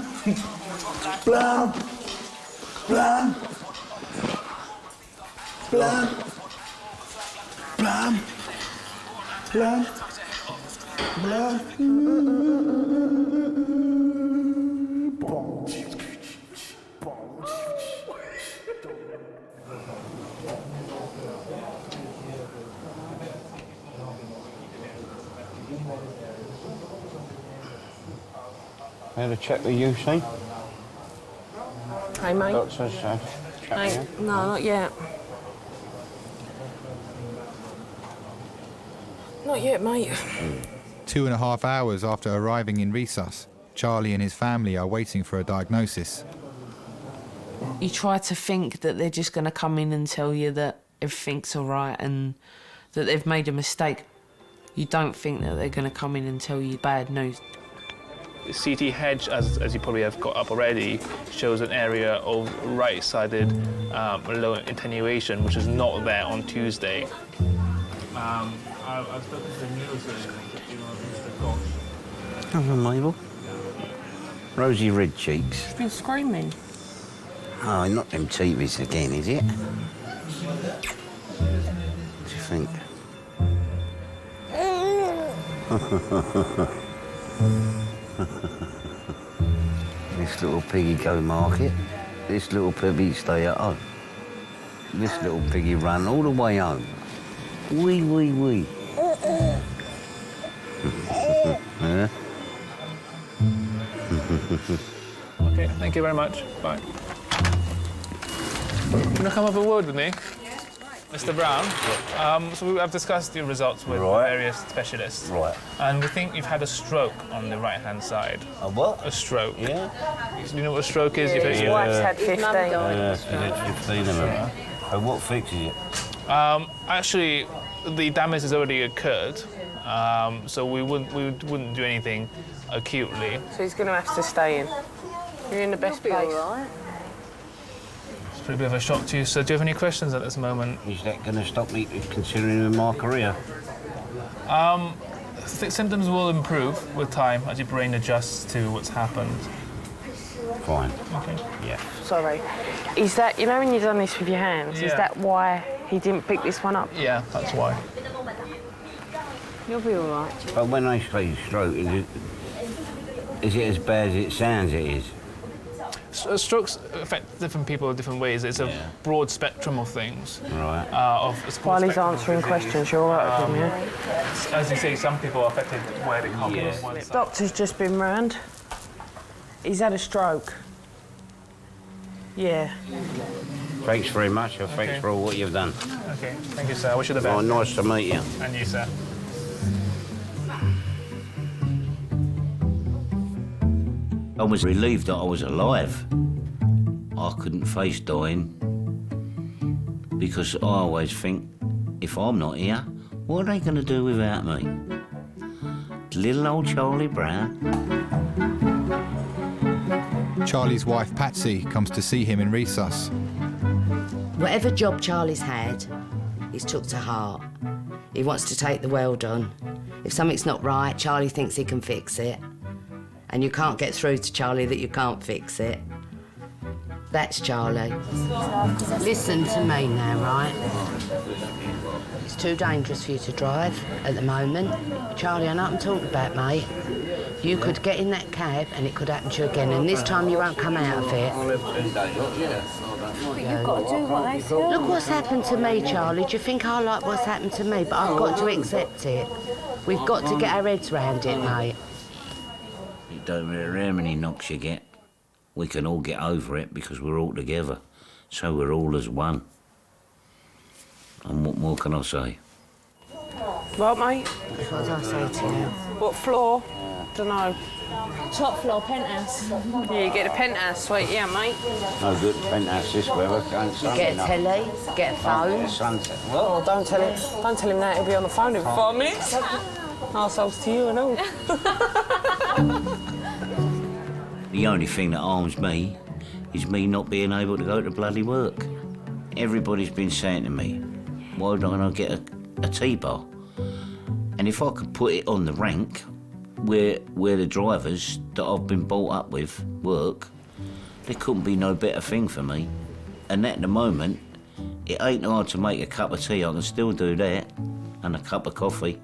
Blam. Blam. Blam. Blam. Blam. Blam. I had a check with you, see? Hey, mate. Doctor's check Hey, with you. no, not yet. Not yet, mate. 2.5 hours after arriving in resus, Charlie and his family are waiting for a diagnosis. You try to think that they're just going to come in and tell you that everything's all right and that they've made a mistake. You don't think that they're going to come in and tell you bad news. The CT hedge, as you probably have got up already, shows an area of right-sided low attenuation, which is not there on Tuesday. I've spoken to the neurosurgeon, Mr. Gosh. Hello, Mabel. Rosy red cheeks. She's been screaming. Oh, not them TVs again, is it? What do you think? This little piggy go market. This little piggy stay at home. This little piggy run all the way home. Wee, wee, wee. Yeah? Okay, thank you very much. Bye. You want to come have a word with me? Mr. Brown, so I've discussed your results with various specialists. Right. And we think you've had a stroke on the right-hand side. A what? A stroke. Yeah. Do you know what a stroke is? His wife's had 15. Yeah, 15 of them. And what fixes it? Actually, the damage has already occurred, so we wouldn't do anything acutely. So he's going to have to stay in. You're in the best place. All right. It's a pretty bit of a shock to you. So do you have any questions at this moment? Is that going to stop me considering my career? Symptoms will improve with time as your brain adjusts to what's happened. Fine. Okay. Yeah. Sorry. Is that, you know when you've done this with your hands, is Yeah. that why he didn't pick this one up? Yeah, that's why. You'll be all right. But when they say stroke, is it as bad as it sounds it is? Strokes affect different people in different ways. It's a broad spectrum of things. Right. While he's answering questions, you're all right with him, yeah? As you say, some people are affected where they come from one side. Doctor's just been round. He's had a stroke. Yeah. Thanks very much, and thanks for all what you've done. Okay, thank you, sir. I wish you the best. Oh, nice to meet you. And you, sir. I was relieved that I was alive. I couldn't face dying because I always think, if I'm not here, what are they going to do without me? Little old Charlie Brown. Charlie's wife, Patsy, comes to see him in resus. Whatever job Charlie's had, he's took to heart. He wants to take the world on. If something's not right, Charlie thinks he can fix it. And you can't get through to Charlie that you can't fix it. That's Charlie. Listen to me now, right? It's too dangerous for you to drive at the moment. Charlie, I know what I'm talking about, mate. You could get in that cab and it could happen to you again, and this time you won't come out of it. But you've got to do what they say. Look what's happened to me, Charlie. Do you think I like what's happened to me? But I've got to accept it. We've got to get our heads round it, mate. It don't matter how many knocks you get. We can all get over it because we're all together. So we're all as one. And what more can I say? What, mate? What did I say to you? What floor? Dunno. Top floor, penthouse. Yeah, you get a penthouse suite, yeah, mate. No good penthouse this weather. Get a telly, get a phone. Sunset. Oh, don't tell him that. He'll be on the phone in 5 minutes. Arseholes to you and all. The only thing that harms me is me not being able to go to bloody work. Everybody's been saying to me, why don't I get a T-bar? And if I could put it on the rank where the drivers that I've been brought up with work, there couldn't be no better thing for me. And at the moment, it ain't hard to make a cup of tea. I can still do that, and a cup of coffee.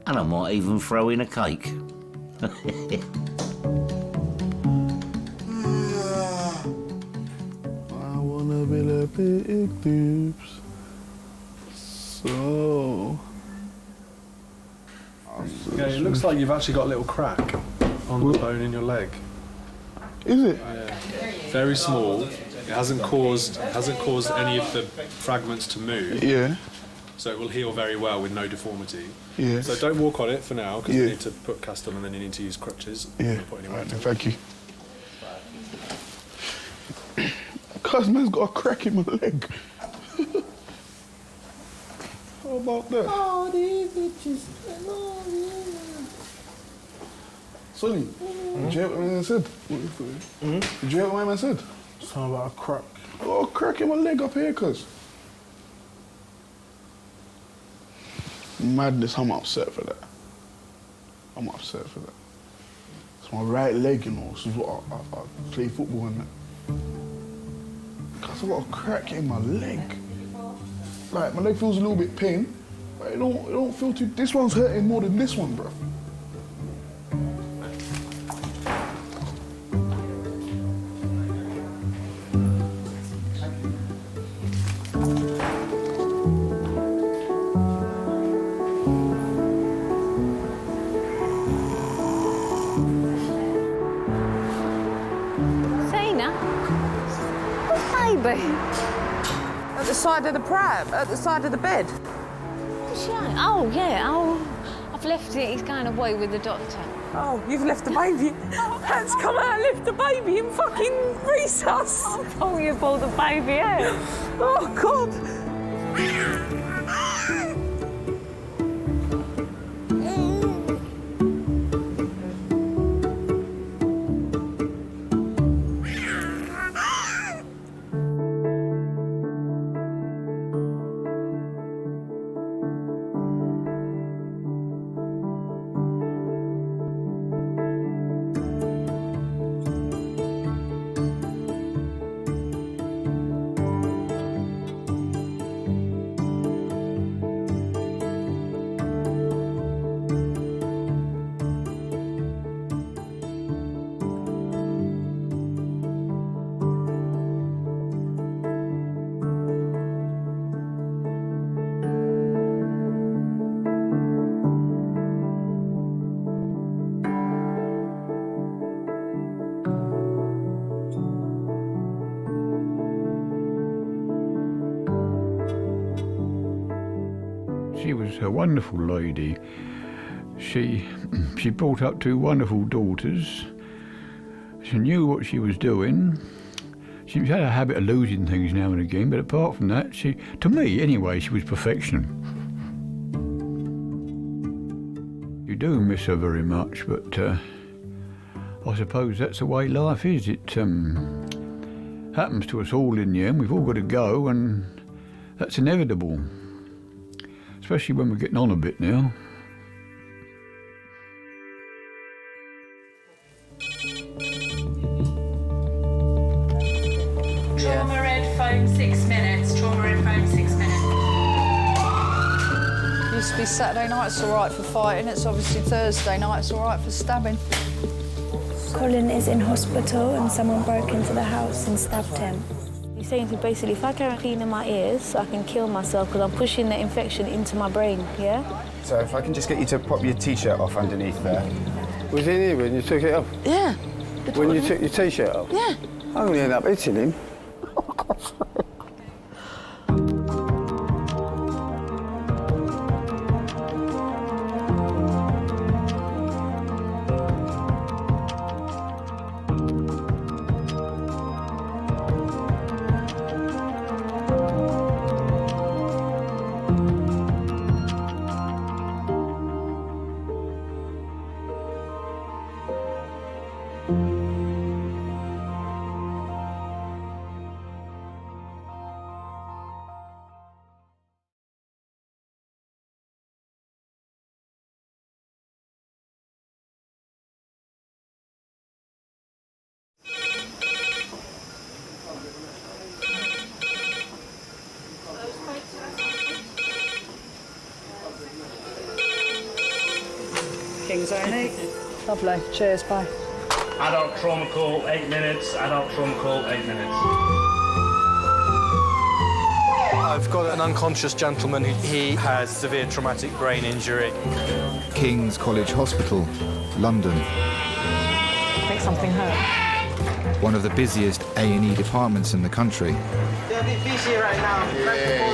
And I might even throw in a cake. I wanna be the big dudes. So. Yeah, it looks like you've actually got a little crack on the bone in your leg. Is it? Yeah. Very small. It hasn't caused any of the fragments to move. Yeah. So it will heal very well with no deformity. Yeah. So don't walk on it for now, because Yeah. you need to put cast on and then you need to use crutches. Yeah. Put anywhere Right, thank you. Cuz man's got a crack in my leg. How about that? Oh, these bitches. Sonny, did you hear what my man said? Did you hear what my man said? Something about a crack. Oh, a crack in my leg up here, cuz. Madness, I'm upset for that. I'm upset for that. It's my right leg, you know. This is what I play football in that. Cuz I got a crack in my leg. Like, my leg feels a little bit pain, but it don't feel too... This one's hurting more than this one, bruv. Tina? Baby. At the side of the pram, at the side of the bed. Oh, yeah. Oh, I've left it. He's going away with the doctor. Oh, you've left the baby. Pat's come out and left the baby in fucking resus. Oh, you pulled the baby out. Oh, God. She was a wonderful lady. She brought up two wonderful daughters. She knew what she was doing. She had a habit of losing things now and again, but apart from that, to me anyway, she was perfection. You do miss her very much, but I suppose that's the way life is. It happens to us all in the end. We've all got to go, and that's inevitable, especially when we're getting on a bit now. Trauma red phone 6 minutes. Trauma red phone 6 minutes. Used to be Saturday night's all right for fighting. It's obviously Thursday night's all right for stabbing. Colin is in hospital and someone broke into the house and stabbed him. He's saying to me, basically, if I carry cleaning my ears, I can kill myself because I'm pushing the infection into my brain, yeah? So if I can just get you to pop your T-shirt off underneath there. Was he here when you took it off? Yeah. When you took your T-shirt off? Yeah. I'm going to end up hitting him. Kings A&E. Lovely. Cheers, bye. Adult trauma call, 8 minutes. Adult trauma call, 8 minutes. I've got an unconscious gentleman he has severe traumatic brain injury. King's College Hospital, London. I think something hurt. One of the busiest A&E departments in the country. They're a bit busy right now.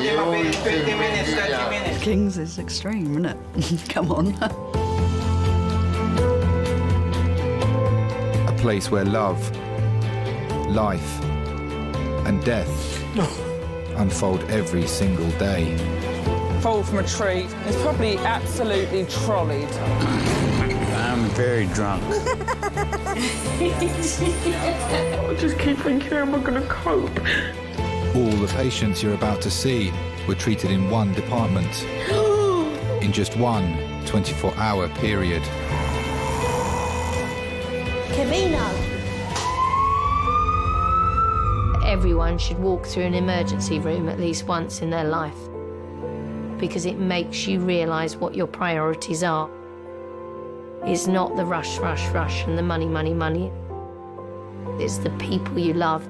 Yeah, 15 minutes, 30 minutes. Kings is extreme, isn't it? Come on. A place where love, life, and death unfold every single day. Fall from a tree. It's probably absolutely trolleyed. I'm very drunk. I just keep thinking, how am I going to cope? All the patients you're about to see were treated in one department in just one 24-hour period. Camino. Everyone should walk through an emergency room at least once in their life because it makes you realise what your priorities are. It's not the rush, rush, rush and the money, money, money. It's the people you love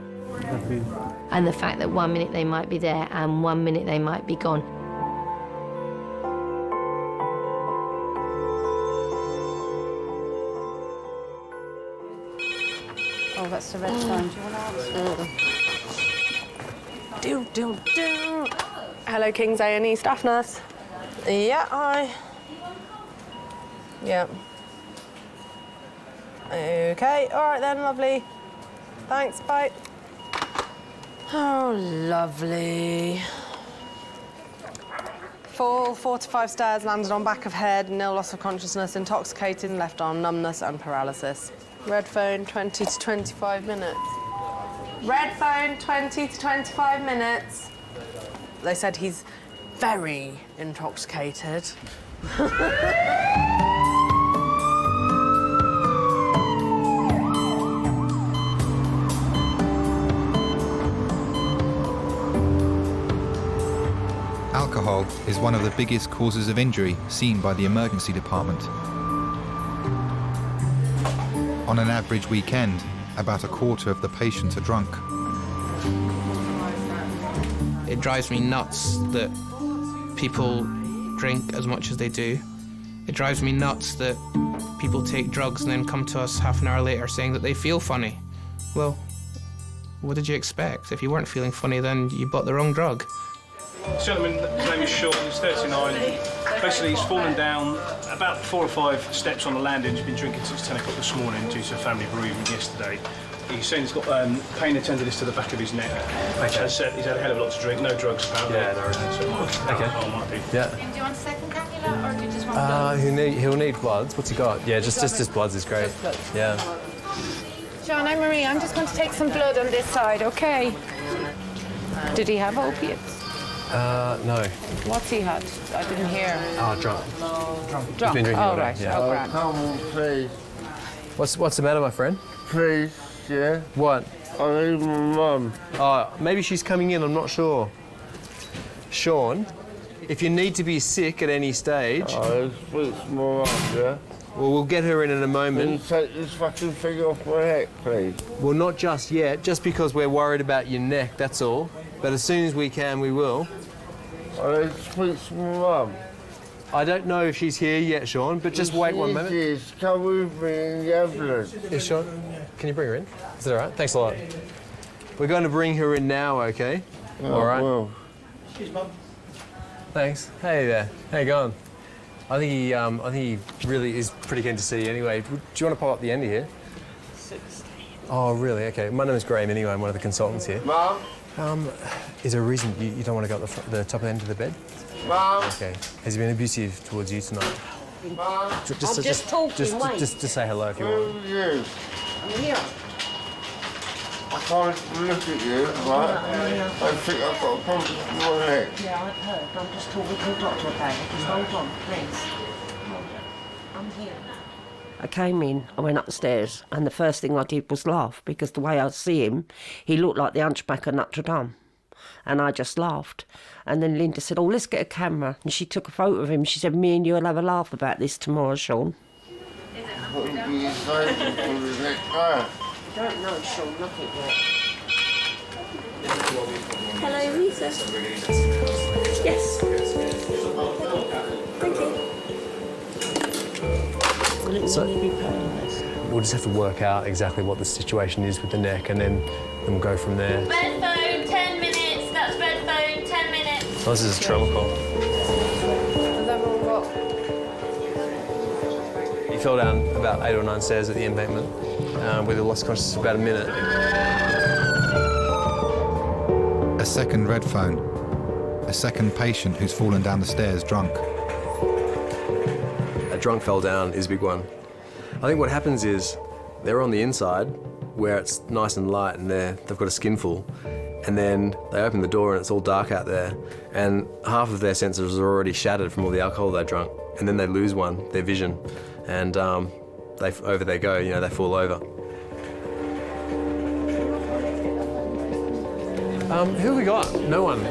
and the fact that 1 minute they might be there and 1 minute they might be gone. Oh, that's the red phone. Do you want to answer? Do. Hello, Kings A&E staff nurse. Yeah, hi. Yeah. Okay, all right then, lovely. Thanks, bye. Oh, lovely. Fall, 4 to 5 stairs, landed on back of head, nil loss of consciousness, intoxicated, left arm numbness and paralysis. Red phone, 20 to 25 minutes. Red phone, 20 to 25 minutes. They said he's very intoxicated. Alcohol is one of the biggest causes of injury seen by the emergency department. On an average weekend, about a quarter of the patients are drunk. It drives me nuts that people drink as much as they do. It drives me nuts that people take drugs and then come to us half an hour later saying that they feel funny. Well, what did you expect? If you weren't feeling funny, then you bought the wrong drug. This gentleman, his name is Sean, he's 39. Basically, he's fallen down about 4 or 5 steps on the landing. He's been drinking since 10 o'clock this morning due to a family bereavement yesterday. He's saying he's got pain and tenderness to the back of his neck. As I said, he's had a hell of a lot to drink, no drugs apparently. Yeah, no, so okay. Might be. Yeah. Do you want a second cannula or do you just want He'll need bloods. What's he got? Yeah, just his bloods is great. Yeah. John, I'm Marie. I'm just going to take some blood on this side, OK? Did he have opiates? No. What's he had? I didn't hear. Drunk. Drunk? He's been drinking all day. Right. Yeah. Oh, grand. Come on, please. What's the matter, my friend? Please, yeah? What? I need my mum. Oh, maybe she's coming in, I'm not sure. Sean, if you need to be sick at any stage... Oh, it's my mum, yeah? Well, we'll get her in a moment. Can you take this fucking thing off my neck, please? Well, not just yet, just because we're worried about your neck, that's all. But as soon as we can, we will. I need to speak to my mum. I don't know if she's here yet, Sean, but just wait one moment. Yes, come with me in the ambulance. Yes, Sean, can you bring her in? Is that all right? Thanks a lot. We're going to bring her in now, OK? Oh, all right. Well. Excuse Mum. Thanks. Hey there. How you going? I think he really is pretty keen to see you anyway. Do you want to pop up the end here? 16. Oh, really? OK. My name is Graham anyway. I'm one of the consultants here. Mum? Is there a reason you don't want to go up the top end of the bed? Mum? OK. Has he been abusive towards you tonight? Mum? Just say hello if you want. Who are you? I'm here. I can't look at you, right? I think I've got a problem with my neck. Yeah, I've heard. I'm just talking to the doctor about it. Just hold on, please. Hold on. I'm here. I came in, I went upstairs, and the first thing I did was laugh, because the way I see him, he looked like the Hunchback of Notre Dame. And I just laughed. And then Linda said, oh, let's get a camera. And she took a photo of him. She said, me and you will have a laugh about this tomorrow, Sean. What would be his favourite for the next guy? I don't know, Sean, nothing yet. Hello, Lisa. Yes. Thank you. So, we'll just have to work out exactly what the situation is with the neck, and then we'll go from there. Red phone, 10 minutes. That's red phone, 10 minutes. Oh, this is a trauma call. He fell down about 8 or 9 stairs at the embankment, where he lost consciousness for about a minute. A second red phone. A second patient who's fallen down the stairs drunk. A drunk fell down is a big one. I think what happens is they're on the inside where it's nice and light and they've got a skinful, and then they open the door and it's all dark out there, and half of their senses are already shattered from all the alcohol they drunk, and then they lose one, their vision, and over they go, they fall over. Who have we got? No one.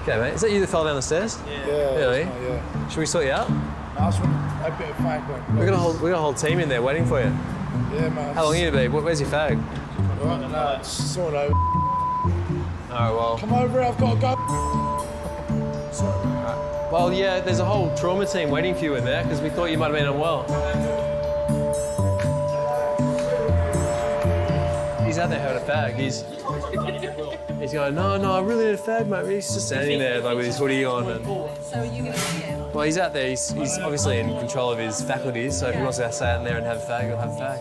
Okay, mate. Is that you that fell down the stairs? Yeah. Really? Yeah. Should we sort you out? I just want a bit of fag. We got a whole team in there waiting for you. Yeah, man. How long are you to be? Where's your fag? Right, no, it's sort of. Oh, well. Come over, I've got to go. Well, yeah, there's a whole trauma team waiting for you in there because we thought you might have been unwell. He's out there having a fag. He's going, no, I really need a fag, mate. He's just standing there like with his hoodie on. And... So are you going to see him? Well, he's out there. He's obviously in control of his faculties, so if he wants to stay out there and have a fag, he'll have a fag.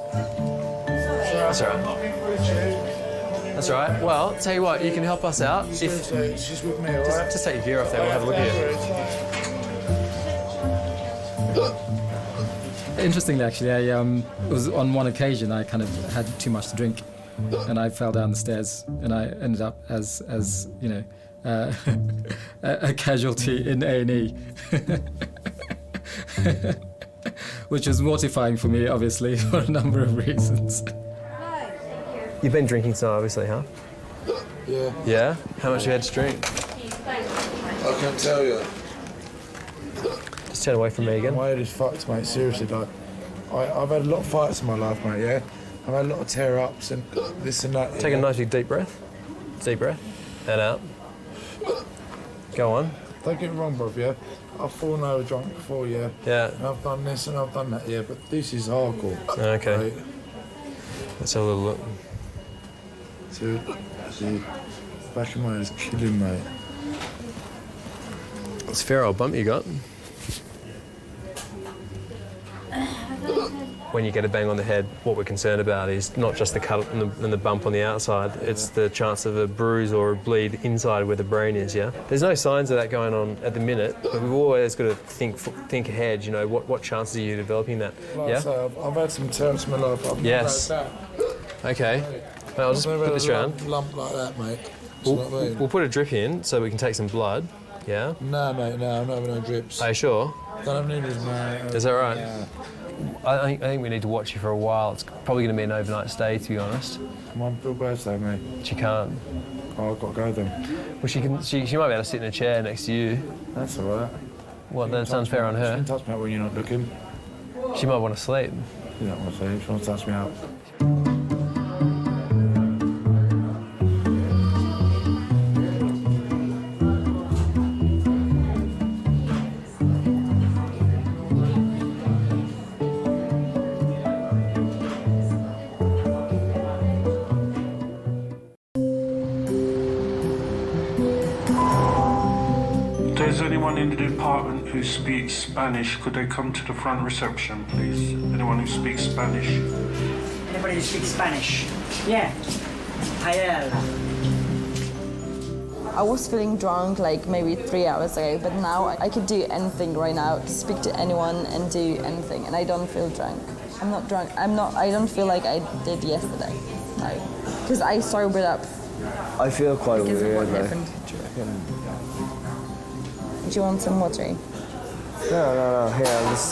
That's all right. That's all right. Well, tell you what, you can help us out. She's with me, all right? Just take your gear off there. We'll have a look at you. Interestingly, actually, I was on one occasion I kind of had too much to drink, and I fell down the stairs, and I ended up as a casualty in A&E, which was mortifying for me, obviously, for a number of reasons. You've been drinking tonight, obviously, huh? Yeah. Yeah? How much you had to drink? I can't tell you. Just turn away from me again. My head is fucked, mate. Seriously, like, I've had a lot of fights in my life, mate. Yeah, I've had a lot of tear-ups and this and that. Take a nice big deep breath. Deep breath. And out. Go on. Don't get me wrong, bruv. Yeah, I've fallen over drunk before. Yeah. Yeah. And I've done this and I've done that. Yeah, but this is hardcore. Okay. Right? Let's have a little look. Dude, the back of my head is killing, mate. It's a fair old bump you got. when you get a bang on the head, what we're concerned about is not just the cut and the bump on the outside, it's the chance of a bruise or a bleed inside where the brain is, yeah? There's no signs of that going on at the minute, but we've always got to think ahead, you know, what chances are you developing that, yeah? I've had some tears in my life, I've never had that. Okay. Well, I'll just put this round. Lump like that, mate. We'll put a drip in so we can take some blood, yeah? No, mate, no, I'm not having no drips. Are you sure? Don't have needles, mate. Is that right? Yeah. I think we need to watch you for a while. It's probably going to be an overnight stay, to be honest. My birthday, mate. She can't. Oh, I've got to go then. Well, she might be able to sit in a chair next to you. That's all right. Well, that sounds fair on her. She can touch me out when you're not looking. She might want to sleep. You don't want to sleep, she wants to touch me out. Is anyone in the department who speaks Spanish? Could they come to the front reception, please? Anyone who speaks Spanish? Anybody who speaks Spanish? Yeah. Ayala. I was feeling drunk like maybe 3 hours ago, but now I could do anything right now, speak to anyone and do anything, and I don't feel drunk. I'm not drunk. I don't feel like I did yesterday. No. Because I sobered up. I feel quite Because of weird, what happened. Do you want some water? No. Here, I'll just.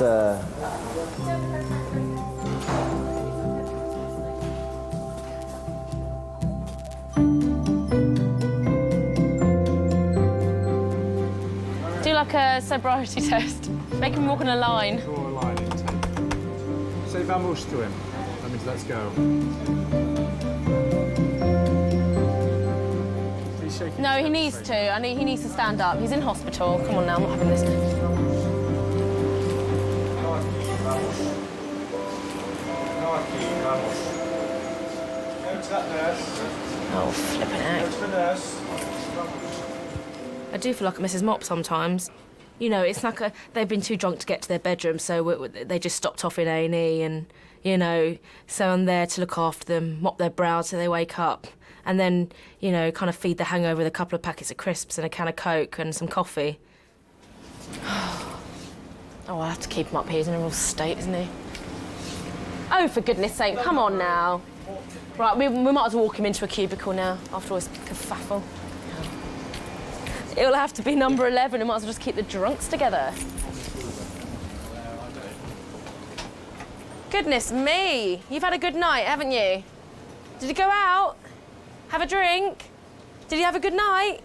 Do like a sobriety test. Make him walk in a line. Draw a line into him. Say vamos to him. That means let's go. No, he needs to. He needs to stand up. He's in hospital. Come on now, I'm not having this. Oh, flipping out. I do feel like Mrs. Mop sometimes. You know, it's like they've been too drunk to get to their bedroom, so they just stopped off in A&E and, you know, so I'm there to look after them, mop their brows so they wake up. And then, you know, kind of feed the hangover with a couple of packets of crisps and a can of Coke and some coffee. Oh, I have to keep him up here. He's in a real state, isn't he? Oh, for goodness sake, come on now. Right, we might as well walk him into a cubicle now, after all this kerfuffle. It'll have to be number 11. We might as well just keep the drunks together. Goodness me. You've had a good night, haven't you? Did you go out? Have a drink? Did you have a good night?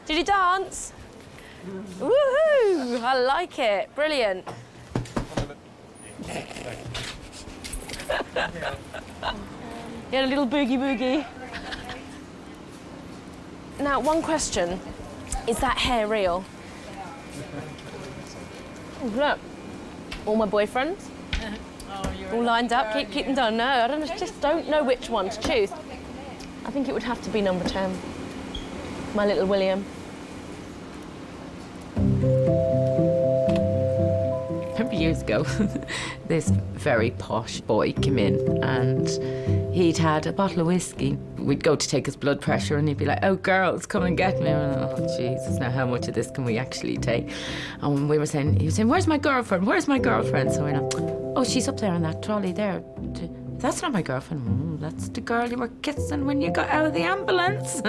Did you dance? Woohoo! I like it. Brilliant. You had a little boogie. Now, one question. Is that hair real? Oh, look. All my boyfriends. All lined up. Keep them done. No, I just don't know which one to choose. I think it would have to be number 10. My little William. A couple of years ago, this very posh boy came in and he'd had a bottle of whiskey. We'd go to take his blood pressure and he'd be like, "Oh, girls, come and get me." And, oh, Jesus, now how much of this can we actually take? And he was saying, "Where's my girlfriend? Where's my girlfriend?" So we're like, "Oh, she's up there in that trolley there. That's not my girlfriend." "Oh, that's the girl you were kissing when you got out of the ambulance."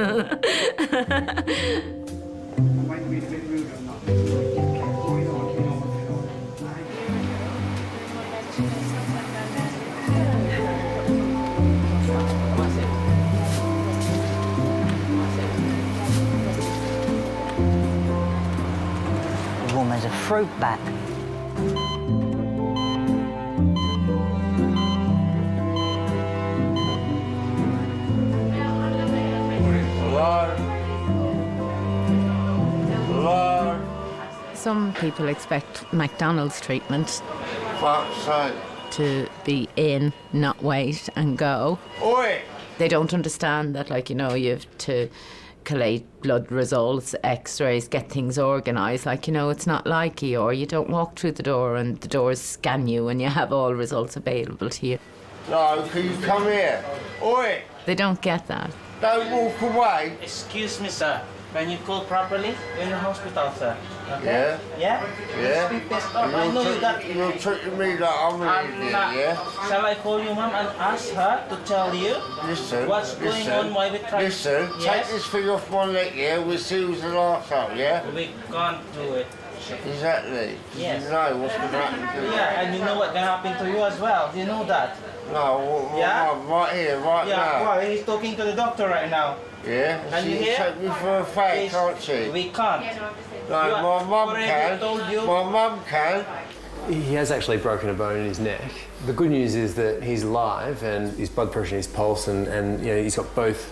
Warm as a fruit bat. Some people expect McDonald's treatment Fuck's sake. to be in, not wait and go. Oi! They don't understand that, like, you know, you have to collate blood results, x-rays, get things organised. Like, you know, it's not like ER. You don't walk through the door and the doors scan you and you have all results available to you. No, can you come here? Oi! They don't get that. Don't walk away. Excuse me, sir. Can you call properly in the hospital, sir? Okay? Yeah? Yeah? Yeah? Speak this up. I know that. You're treating me like I'm an idiot, yeah? Shall I call your mum and ask her to tell you what's going on while we try? Listen, take this thing off my neck, yeah? We'll see who's the last up, yeah? We can't do it. Exactly. Yes. You know what's going to happen to you. Yeah, and you know what's going to happen to you as well. Do you know that? No, Yeah? right here, right now. Yeah, well, he's talking to the doctor right now. Yeah? Can you She hear? take me for a fake, can't she? We can't. No, my mum already can. told you. My mum can. He has actually broken a bone in his neck. The good news is that he's alive and his blood pressure and his pulse and you know, he's got both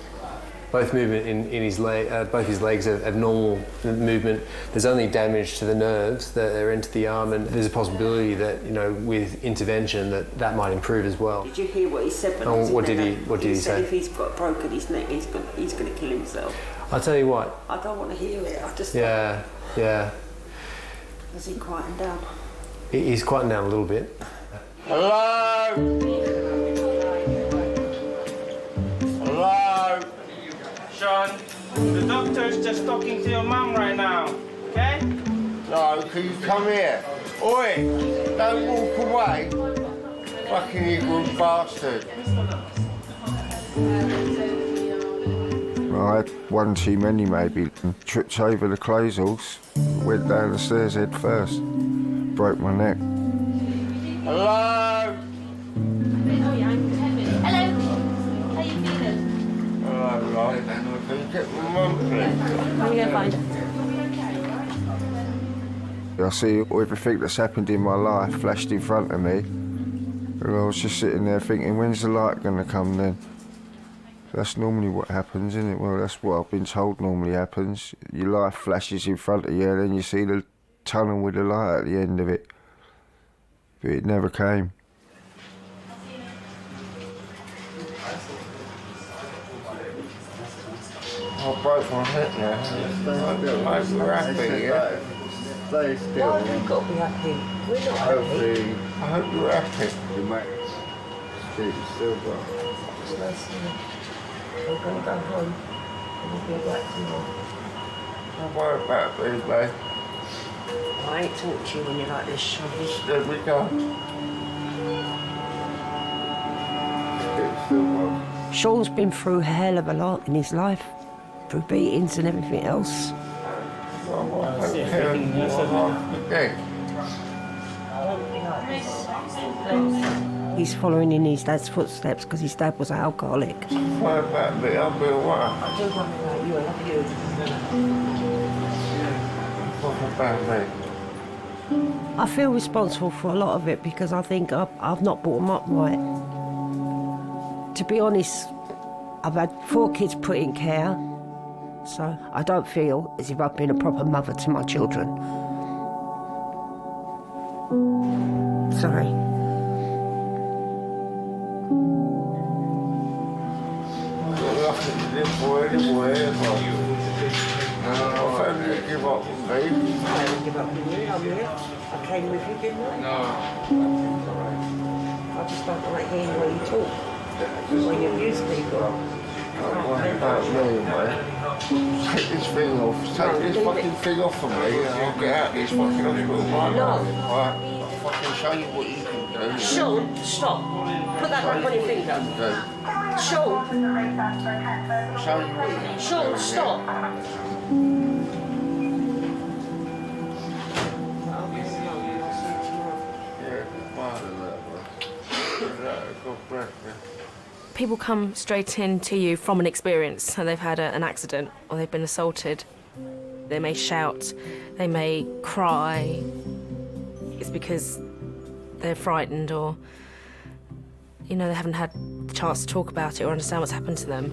movement in his leg, both his legs have normal movement. There's only damage to the nerves that are into the arm, and there's a possibility that, you know, with intervention that might improve as well. Did you hear what he said? What did he say? Said if he's got broken his neck, he's going to kill himself. I'll tell you what. I don't want to hear it. I just. Yeah. Has he quietened down? He's quietened down a little bit. Hello? Hello? Sean, the doctor's just talking to your mum right now, okay? No, can you come here? Oi! Don't walk away. Fucking ignorant bastard. I had one too many maybe, tripped over the closels, went down the stairs head first, broke my neck. Hello? Right. Can you get my mum, please? I'm going to find her. I see everything that's happened in my life flashed in front of me, and I was just sitting there thinking, when's the light going to come then? That's normally what happens, isn't it? Well, that's what I've been told normally happens. Your life flashes in front of you, and then you see the tunnel with the light at the end of it. But it never came. I broke my hip now. I hope you're happy, yeah? Stay still. Why have we got to be happy? We're not Hopefully, happy. I hope you're happy. You might keep still, bro. It's nice to know. We're going to go home and we'll be back tomorrow. Don't worry about me, mate. I ain't talking to you when you're like this, Sean. There we go. Sean's been through a hell of a lot in his life, through beatings and everything else. He's following in his dad's footsteps because his dad was an alcoholic. What about me? I'll be alright. I do worry about you, I love you. What about me? I feel responsible for a lot of it because I think I've not brought him up right. To be honest, I've had 4 kids put in care, so I don't feel as if I've been a proper mother to my children. Sorry. I family give up on me. I didn't give up on you, I'm here. I came with you, didn't I? No. I just don't like hearing the way you talk, when you abuse people. Don't worry about me, mate. Take this thing off. Take this fucking thing off of me and I'll get out of this fucking hospital right now. Right? I'll fucking show you what you can do. Sean, stop. Put that back on your finger. Sean. Show you what you can do. Sean, stop. People come straight in to you from an experience, so they've had an accident or they've been assaulted. They may shout, they may cry. It's because they're frightened or, you know, they haven't had the chance to talk about it or understand what's happened to them.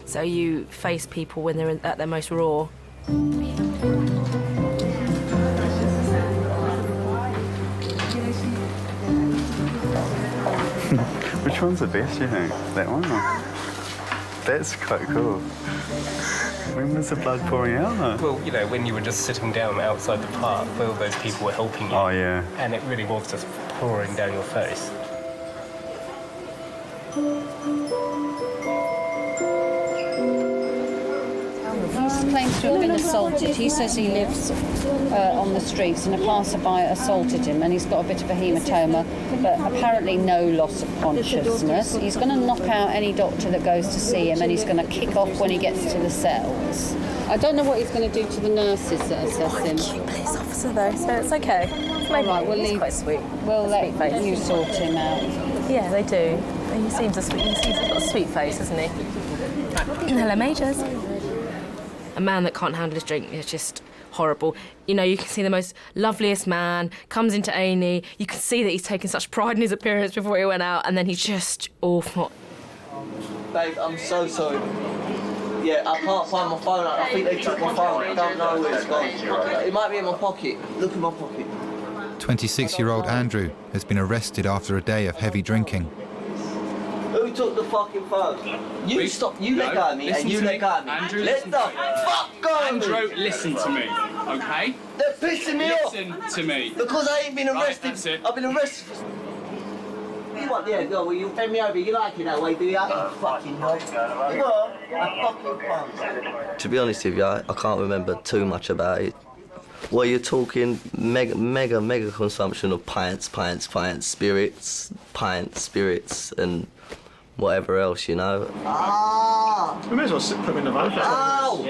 So you face people when they're at their most raw. Which one's the best, you think? That one? Or? That's quite cool. When was the blood pouring out? Well, you know, when you were just sitting down outside the park where all those people were helping you. Oh, yeah. And it really was just pouring down your face. He claims to have been assaulted. He says he lives on the streets and a passerby assaulted him and he's got a bit of a hematoma, but apparently no loss of consciousness. He's going to knock out any doctor that goes to see him and he's going to kick off when he gets to the cells. I don't know what he's going to do to the nurses that assess him. Cute police officer though, so it's okay. All right, we'll leave. Quite sweet. We'll let you sort him out. Yeah, they do. He seems he's got a sweet face, isn't he? Hello, Majors. A man that can't handle his drink is just horrible. You know, you can see the most loveliest man, comes into A&E, you can see that he's taken such pride in his appearance before he went out, and then he's just awful. Babe, I'm so sorry. Yeah, I can't find my phone. I think they took my phone. I don't know where it's gone. It might be in my pocket. Look in my pocket. 26-year-old Andrew has been arrested after a day of heavy drinking. Who took the fucking phone? You stop. You let go of me, and you let go of me. Andrew, let the fuck go of me. Andrew, listen to me, okay? They're pissing me off. Listen to me. Because I ain't been arrested. Right, that's it. I've been arrested for... You want, yeah, go, will you bend me over? You like it that way, do you? You fucking knob. Go on, I fucking can't. To be honest with you, I can't remember too much about it. Well, you're talking mega consumption of pints, spirits, and whatever else, you know. Ah! We may as well put him in the van. Ow!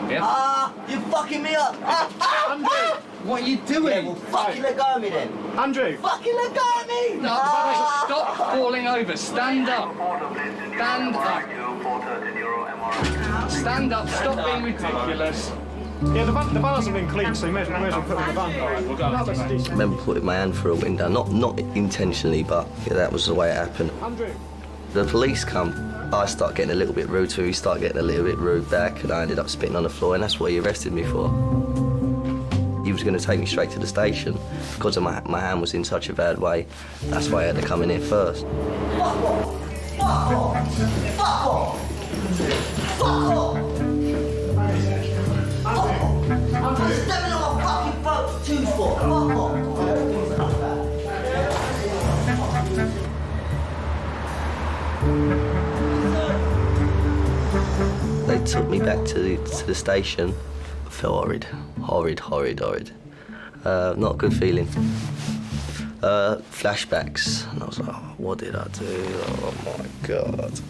Yeah. Ah! You're fucking me up! Ah! Andrew! Ah! What are you doing? Yeah, well, fucking let go of me then. Andrew! Fucking let go of me! No, ah! stop falling over. Stand up. Stand up. Stand up. Stop being ridiculous. Yeah, the van hasn't been cleaned, so you may as well put him in the van. All right, we'll go. I remember putting my hand through a window, not intentionally, but yeah, that was the way it happened. Andrew! The police come, I start getting a little bit rude to him, he started getting a little bit rude back, and I ended up spitting on the floor, and that's what he arrested me for. He was going to take me straight to the station because of my hand was in such a bad way. That's why I had to come in here first. Fuck off! Fuck off! Fuck off! Fuck off! I'm just stepping on my fucking boat too far. Fuck off! They took me back to the station. I felt horrid. Not a good feeling. Flashbacks, and I was like, oh, what did I do? Oh my God.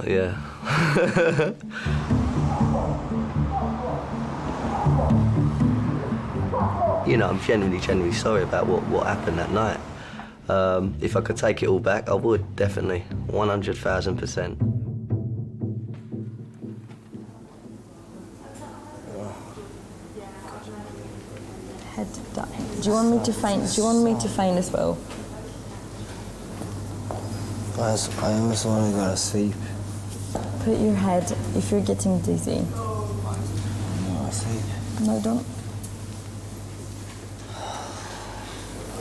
Yeah. You know, I'm genuinely sorry about what happened that night. If I could take it all back, I would, definitely, 100,000%. Head down. Do you want me to find as well? I almost want to go to sleep. Put your head if you're getting dizzy. No, sleep. No, don't.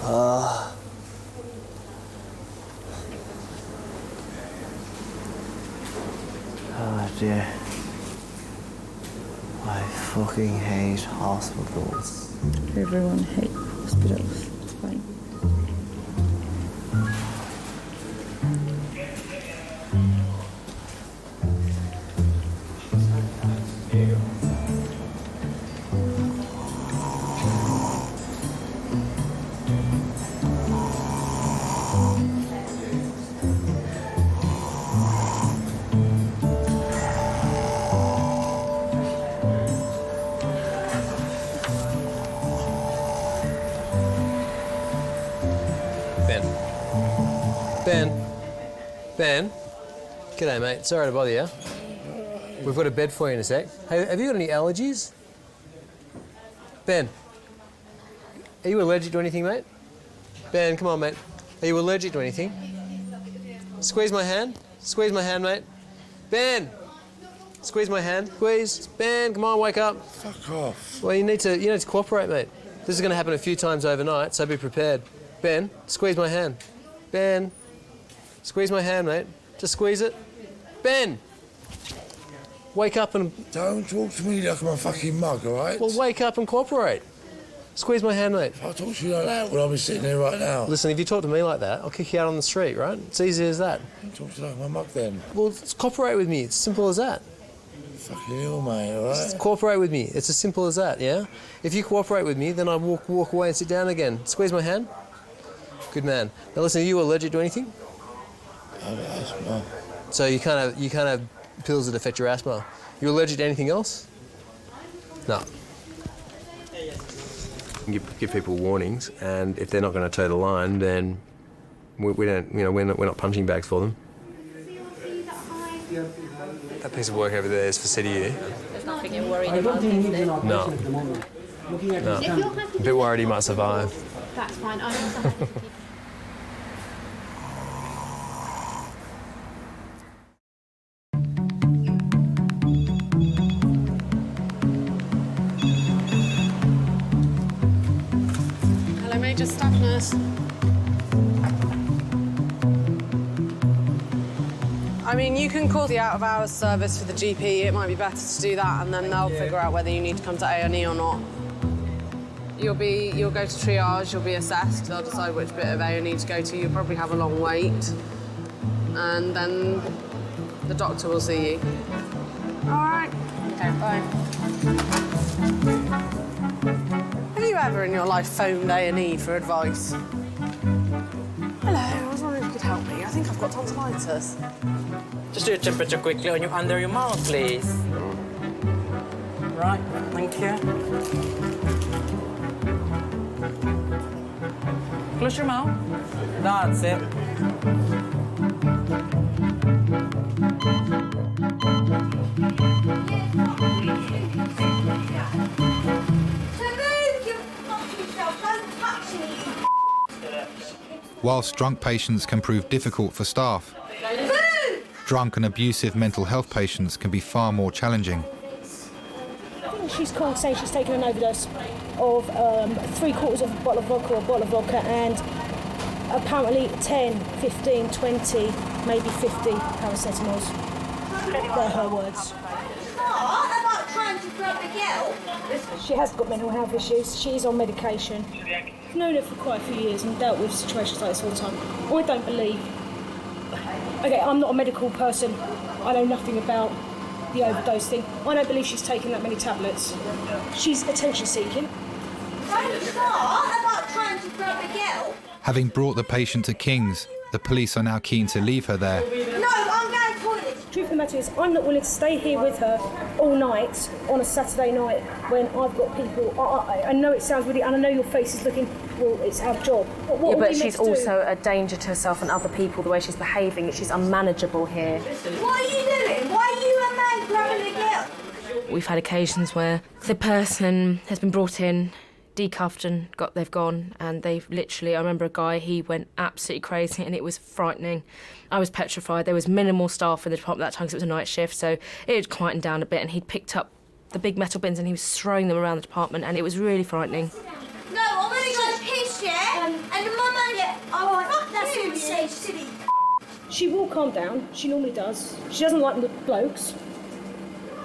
Oh dear. I fucking hate hospitals. Everyone hates hospitals. It's fine. Ben? G'day, mate. Sorry to bother you. We've got a bed for you in a sec. Hey, have you got any allergies? Ben? Are you allergic to anything, mate? Ben, come on, mate. Are you allergic to anything? Squeeze my hand. Squeeze my hand, mate. Ben! Squeeze my hand. Squeeze. Ben, come on, wake up. Fuck off. Well, you need to cooperate, mate. This is going to happen a few times overnight, so be prepared. Ben, squeeze my hand. Ben. Squeeze my hand, mate. Just squeeze it. Ben! Wake up and... Don't talk to me like I'm a fucking mug, all right? Well, wake up and cooperate. Squeeze my hand, mate. If I talk to you like that, well, I'll be sitting here right now. Listen, if you talk to me like that, I'll kick you out on the street, right? It's easy as that. Don't talk to you like I'm a mug then. Well, cooperate with me. It's simple as that. Fucking hell, mate, all right? Just cooperate with me. It's as simple as that, yeah? If you cooperate with me, then I walk away and sit down again. Squeeze my hand. Good man. Now listen, are you allergic to anything? I have asthma. So you can't have pills that affect your asthma. You allergic to anything else? No. Give people warnings, and if they're not going to toe the line, then we don't. You know, we're not punching bags for them. That piece of work over there is for CDU. There's nothing you're worried about, is there? No. No. A bit worried he might survive. That's fine. I'm also happy to keep. Hello, Major Staff Nurse. I mean, you can call the out-of-hours service for the GP. It might be better to do that, and then they'll figure out whether you need to come to A&E or not. You'll go to triage, you'll be assessed. They'll decide which bit of A&E to go to. You'll probably have a long wait. And then the doctor will see you. All right. Okay, bye. Have you ever in your life phoned A&E for advice? Hello, I was wondering if you could help me. I think I've got tonsillitis. Just do your temperature quickly on under your mouth, please. Right, thank you. Close your mouth. That's it. Whilst drunk patients can prove difficult for staff, drunk and abusive mental health patients can be far more challenging. I think she's called saying she's taken an overdose of 3/4 of a bottle of vodka or a bottle of vodka, and apparently 10, 15, 20, maybe 50 paracetamols. They're her words. About trying to grab a girl. She has got mental health issues. She's on medication. I've known her for quite a few years and dealt with situations like this all the time. I don't believe... Okay, I'm not a medical person. I know nothing about the overdose thing. I don't believe she's taken that many tablets. She's attention-seeking. Don't start about trying to grab a girl. Having brought the patient to Kings, the police are now keen to leave her there. No, I'm going to toilet. Truth of the matter is, I'm not willing to stay here with her all night on a Saturday night when I've got people. I know it sounds really, and I know your face is looking, well, it's our job. What but she's also a danger to herself and other people, the way she's behaving. She's unmanageable here. What are you doing? Why are you a man grabbing a girl? We've had occasions where the person has been brought in, decuffed and they've gone, and they've literally, I remember a guy, he went absolutely crazy and it was frightening. I was petrified. There was minimal staff in the department at that time because it was a night shift, so it had quietened down a bit, and he'd picked up the big metal bins and he was throwing them around the department, and it was really frightening. No, I'm going to go piss, yeah? And Mum and Dad, oh, fuck, that's what you say, silly. She will calm down. She normally does. She doesn't like the blokes,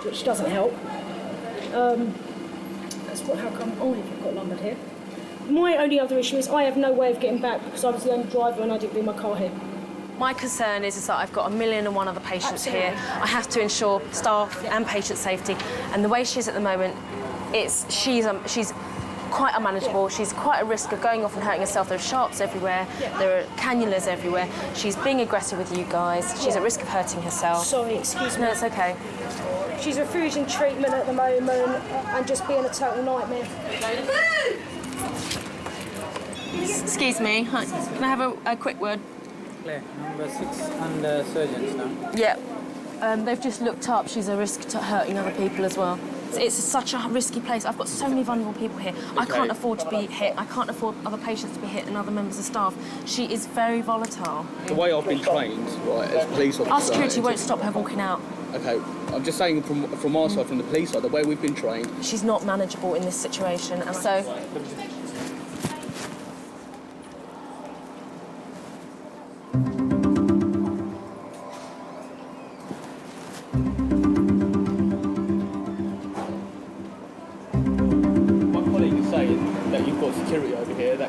which doesn't help. How come I've got lumbered here? My only other issue is I have no way of getting back because I was the only driver and I didn't leave my car here. My concern is that I've got 1,000,001 other patients here. I have to ensure staff and patient safety, and the way she is at the moment, she's quite unmanageable. She's quite at risk of going off and hurting herself. There are sharps everywhere. There are cannulas everywhere. She's being aggressive with you guys. She's at risk of hurting herself. Sorry, excuse me. No, it's okay. She's refusing treatment at the moment and just being a total nightmare. Excuse me, hi. Can I have a quick word? Claire, number 6 under surgeons now. Yeah. They've just looked up. She's a risk to hurting other people as well. It's such a risky place. I've got so many vulnerable people here. I can't afford to be hit. I can't afford other patients to be hit and other members of staff. She is very volatile. The way I've been trained, right, as a police officer... Our security won't stop her walking out. OK, I'm just saying from our side, from the police side, the way we've been trained... She's not manageable in this situation, and so...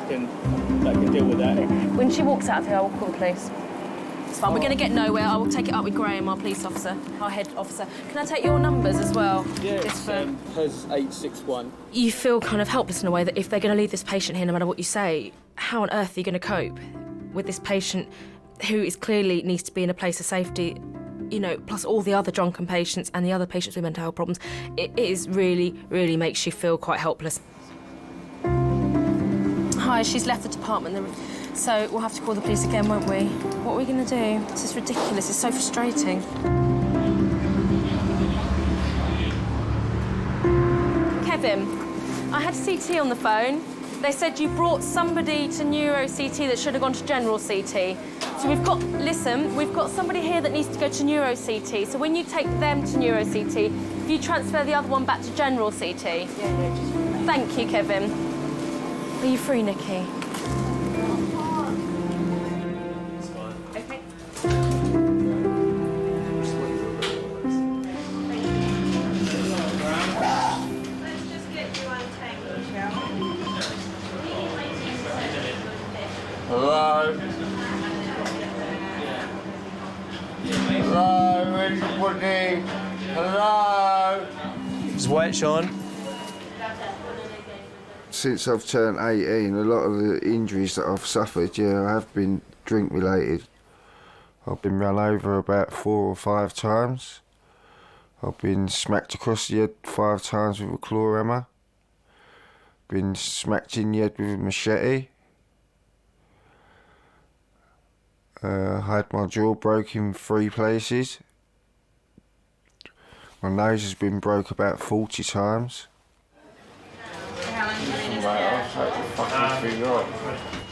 can deal with that. When she walks out of here, I will call the police. It's fine. We're going to get nowhere. I will take it up with Graham, our police officer, our head officer. Can I take your numbers as well? Yeah, hers 861. You feel kind of helpless in a way that if they're going to leave this patient here, no matter what you say, how on earth are you going to cope with this patient who is clearly needs to be in a place of safety, you know, plus all the other drunken patients and the other patients with mental health problems? It is really, really makes you feel quite helpless. Hi, she's left the department. So we'll have to call the police again, won't we? What are we going to do? This is ridiculous. It's so frustrating. Kevin, I had CT on the phone. They said you brought somebody to neuro CT that should have gone to general CT. So we've got somebody here that needs to go to neuro CT. So when you take them to neuro CT, if you transfer the other one back to general CT. Yeah. Thank you, Kevin. Are you free, Nikki? Hello? Hello, anybody? Hello? Just wait, Sean. Since I've turned 18, a lot of the injuries that I've suffered, have been drink-related. I've been run over about 4 or 5 times. I've been smacked across the head 5 times with a claw hammer. Been smacked in the head with a machete. Had my jaw broken 3 places. My nose has been broke about 40 times. Mate, I'll take the fucking thing off.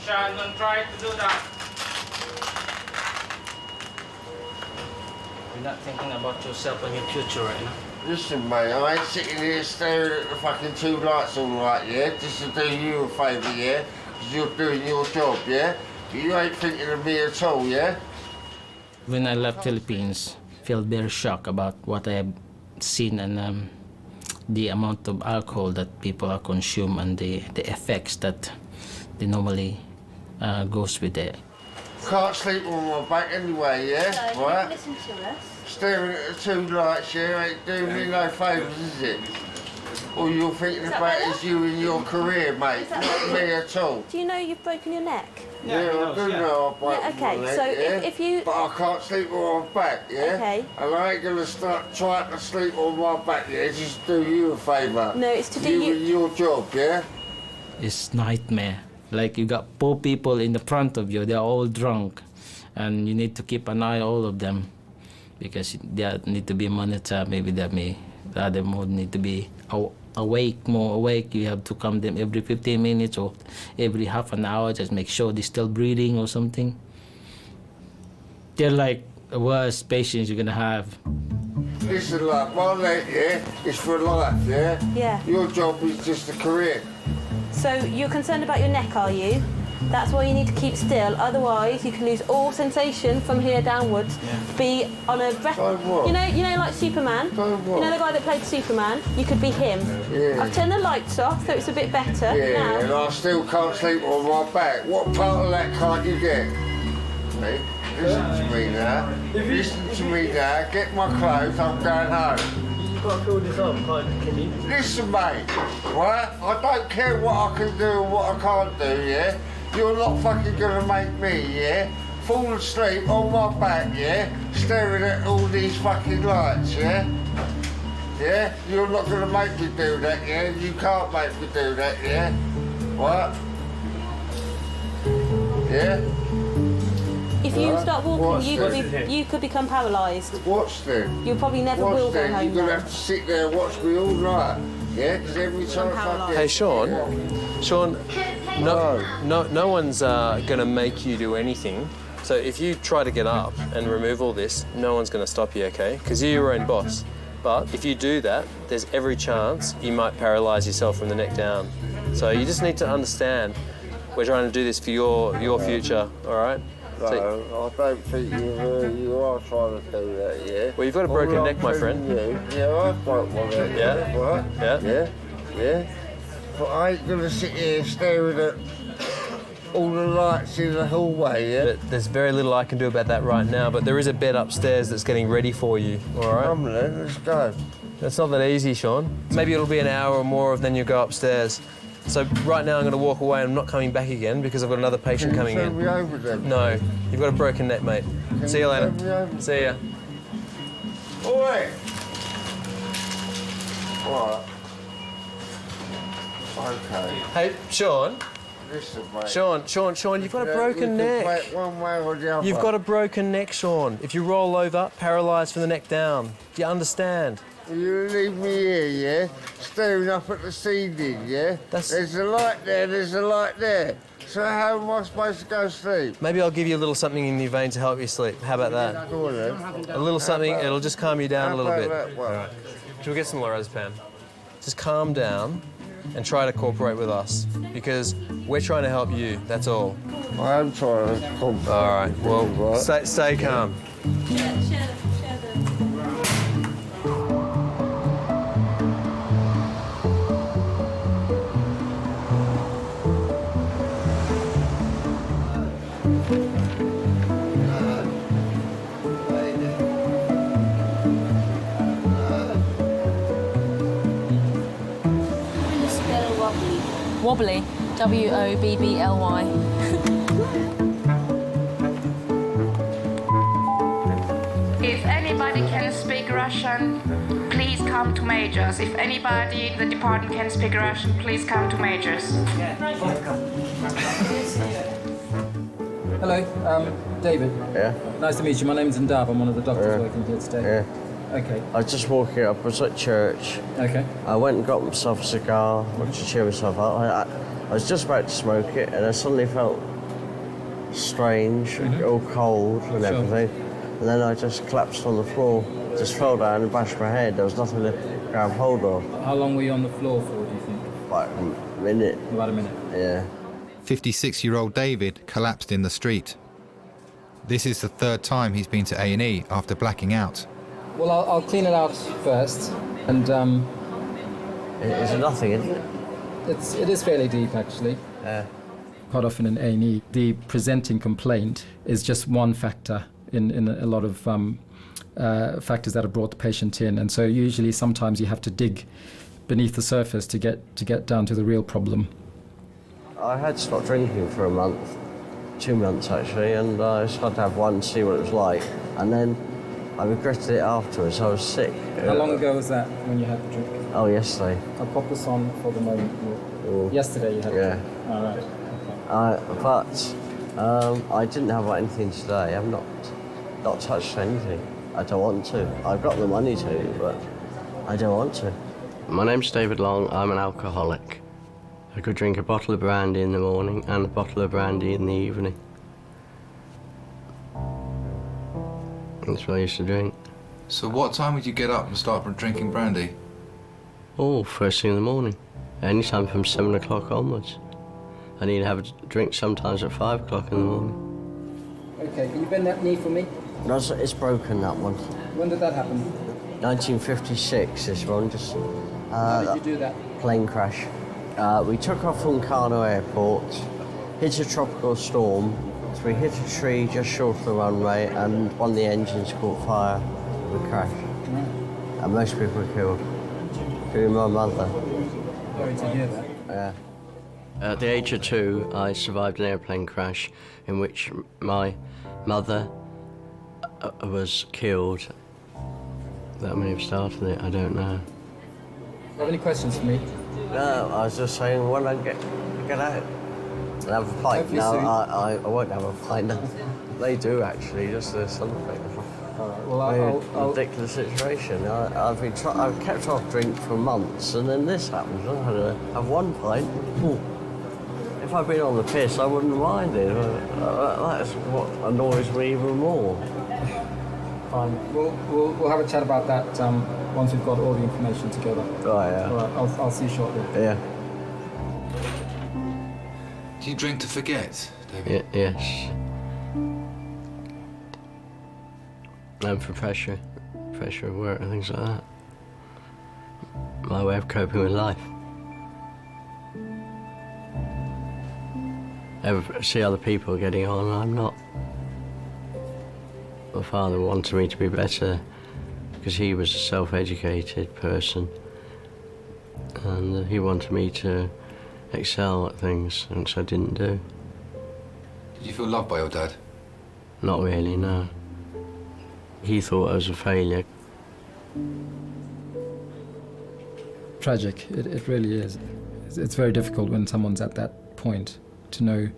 Sean, don't try to do that. You're not thinking about yourself and your future right now. Listen, mate, I ain't sitting here staring at the fucking 2 lights all night, yeah? Just to do you a favour, yeah? Because you're doing your job, yeah? You ain't thinking of me at all, yeah? When I left Philippines, I felt very shocked about what I have seen and the amount of alcohol that people are consume and the effects that they normally goes with it. Can't sleep on my back anyway, yeah? So, right? listen to us. Staring at the 2 lights, yeah, ain't doing me no favours, is it? All you're thinking about is you and your career, mate, not me at all. Do you know you've broken your neck? Yeah, I do know I've broken okay, my neck, so yeah? if you... But I can't sleep on my back, yeah? Okay. And I ain't gonna start trying to sleep on my back, yeah? Just do you a favour. No, it's to do you... and your job, yeah? It's nightmare. Like you got 4 people in the front of you, they're all drunk. And you need to keep an eye on all of them because they need to be monitored. Maybe the other mode need to be more awake. You have to come them every 15 minutes or every half an hour, just make sure they're still breathing or something. They're like the worst patients you're gonna have. Listen, like, my leg, yeah, is for life, yeah? Yeah. Your job is just a career. So you're concerned about your neck, are you? That's why you need to keep still, otherwise you can lose all sensation from here downwards. Yeah. Be on a breath. You know, like Superman. You know the guy that played Superman. You could be him. Yeah. I've turned the lights off, so it's a bit better. Yeah, now. and I still can't sleep on my back. What part of that can't you get? Hey, listen to me now. Listen to me now. Get my clothes. I'm going home. You've got to fill this up, can you? Listen, mate. Right? I don't care what I can do and what I can't do. Yeah. You're not fucking gonna make me, yeah? Fall asleep on my back, yeah? Staring at all these fucking lights, yeah? Yeah? You're not gonna make me do that, yeah? You can't make me do that, yeah? What? Yeah? If you start walking, you could become paralysed. Watch then. You probably never will go home. You're gonna have to sit there and watch me all night. Yeah, because every time I get... Hey, Sean, no one's going to make you do anything. So if you try to get up and remove all this, no one's going to stop you, OK? Because you're your own boss. But if you do that, there's every chance you might paralyse yourself from the neck down. So you just need to understand we're trying to do this for your future, all right? No, I don't think you are trying to do that, yeah? Well, you've got a broken neck, my friend. Yeah, I've broke my neck. Yeah? What? Yeah? Yeah? Yeah? But I ain't gonna sit here staring at all the lights in the hallway, yeah? There's very little I can do about that right now, but there is a bed upstairs that's getting ready for you, all right? Come then, let's go. That's not that easy, Sean. Maybe it'll be an hour or more, then you go upstairs. So right now I'm going to walk away and I'm not coming back again because I've got another patient coming in. Can you turn me over then? No, you've got a broken neck, mate. See you later. Turn me over? See ya. Oi! Right. Okay. Hey, Sean. Listen, mate. Sean, you've got a broken we can neck. break one way or the other. You've got a broken neck, Sean. If you roll over, paralysed from the neck down. Do you understand? You leave me here, yeah? Staring up at the ceiling, yeah? There's a light there, there's a light there. So how am I supposed to go to sleep? Maybe I'll give you a little something in your vein to help you sleep. How about that? Go on, then. A little something, it'll just calm you down a little bit. That one? All right. Shall we get some lorazepam? Just calm down and try to cooperate with us because we're trying to help you, that's all. I am trying to cooperate. All right, well, stay calm. Wobbly. W-O-B-B-L-Y. If anybody can speak Russian, please come to Majors. If anybody in the department can speak Russian, please come to Majors. Hello, David. Yeah? Nice to meet you. My name's Ndav. I'm one of the doctors working here today. Yeah. Okay. I was just walking up, I was at church. Okay. I went and got myself a cigar, to cheer myself up. I was just about to smoke it and I suddenly felt strange, all cold and everything. And then I just collapsed on the floor, just fell down and bashed my head. There was nothing to grab hold of. How long were you on the floor for, do you think? Like a minute. About a minute? Yeah. 56-year-old David collapsed in the street. This is the third time he's been to A&E after blacking out. Well, I'll clean it out first, and It's nothing, isn't it? It is fairly deep, actually. Yeah. Quite often in A&E, the presenting complaint is just one factor in a lot of factors that have brought the patient in, and so usually sometimes you have to dig beneath the surface to get down to the real problem. I had stopped drinking for a month, 2 months actually, and I just had to have one to see what it was like, and then I regretted it afterwards. I was sick. How long ago was that when you had the drink? Oh, yesterday. I'll pop this on for the moment. Yesterday you had the drink? All right. But I didn't have anything today. I've not touched anything. I don't want to. I've got the money to, but I don't want to. My name's David Long. I'm an alcoholic. I could drink a bottle of brandy in the morning and a bottle of brandy in the evening. That's what I used to drink. So what time would you get up and start drinking brandy? Oh, first thing in the morning. Anytime from 7 o'clock onwards. I need to have a drink sometimes at 5 o'clock in the morning. Okay, can you bend that knee for me? No, it's broken, that one. When did that happen? 1956, this one. Just, How did you do that? Plane crash. We took off from Kano Airport, hit a tropical storm. So we hit a tree just short of the runway and one of the engines caught fire. We crashed. And most people were killed, including my mother. Sorry to hear that. Yeah. At the age of 2, I survived an airplane crash in which my mother was killed. That may have started it, I don't know. Do you have any questions for me? No, I was just saying when I get out and have a pint. No, I won't have a pint. They do actually, just something. Well, I'll ridiculous situation. I've kept off drink for months, and then this happens. I had to have one pint. Ooh. If I'd been on the piss, I wouldn't mind it. That's what annoys me even more. Fine. We'll have a chat about that once we've got all the information together. Right, yeah. All right, I'll see you shortly. Yeah. Do you drink to forget, David? Yes. And for pressure of work and things like that. My way of coping with life. ever see other people getting on. I'm not. My father wanted me to be better because he was a self-educated person, and he wanted me to excel at things, which I didn't do. Did you feel loved by your dad? Not really, no. He thought I was a failure. Tragic, it really is. It's very difficult when someone's at that point to know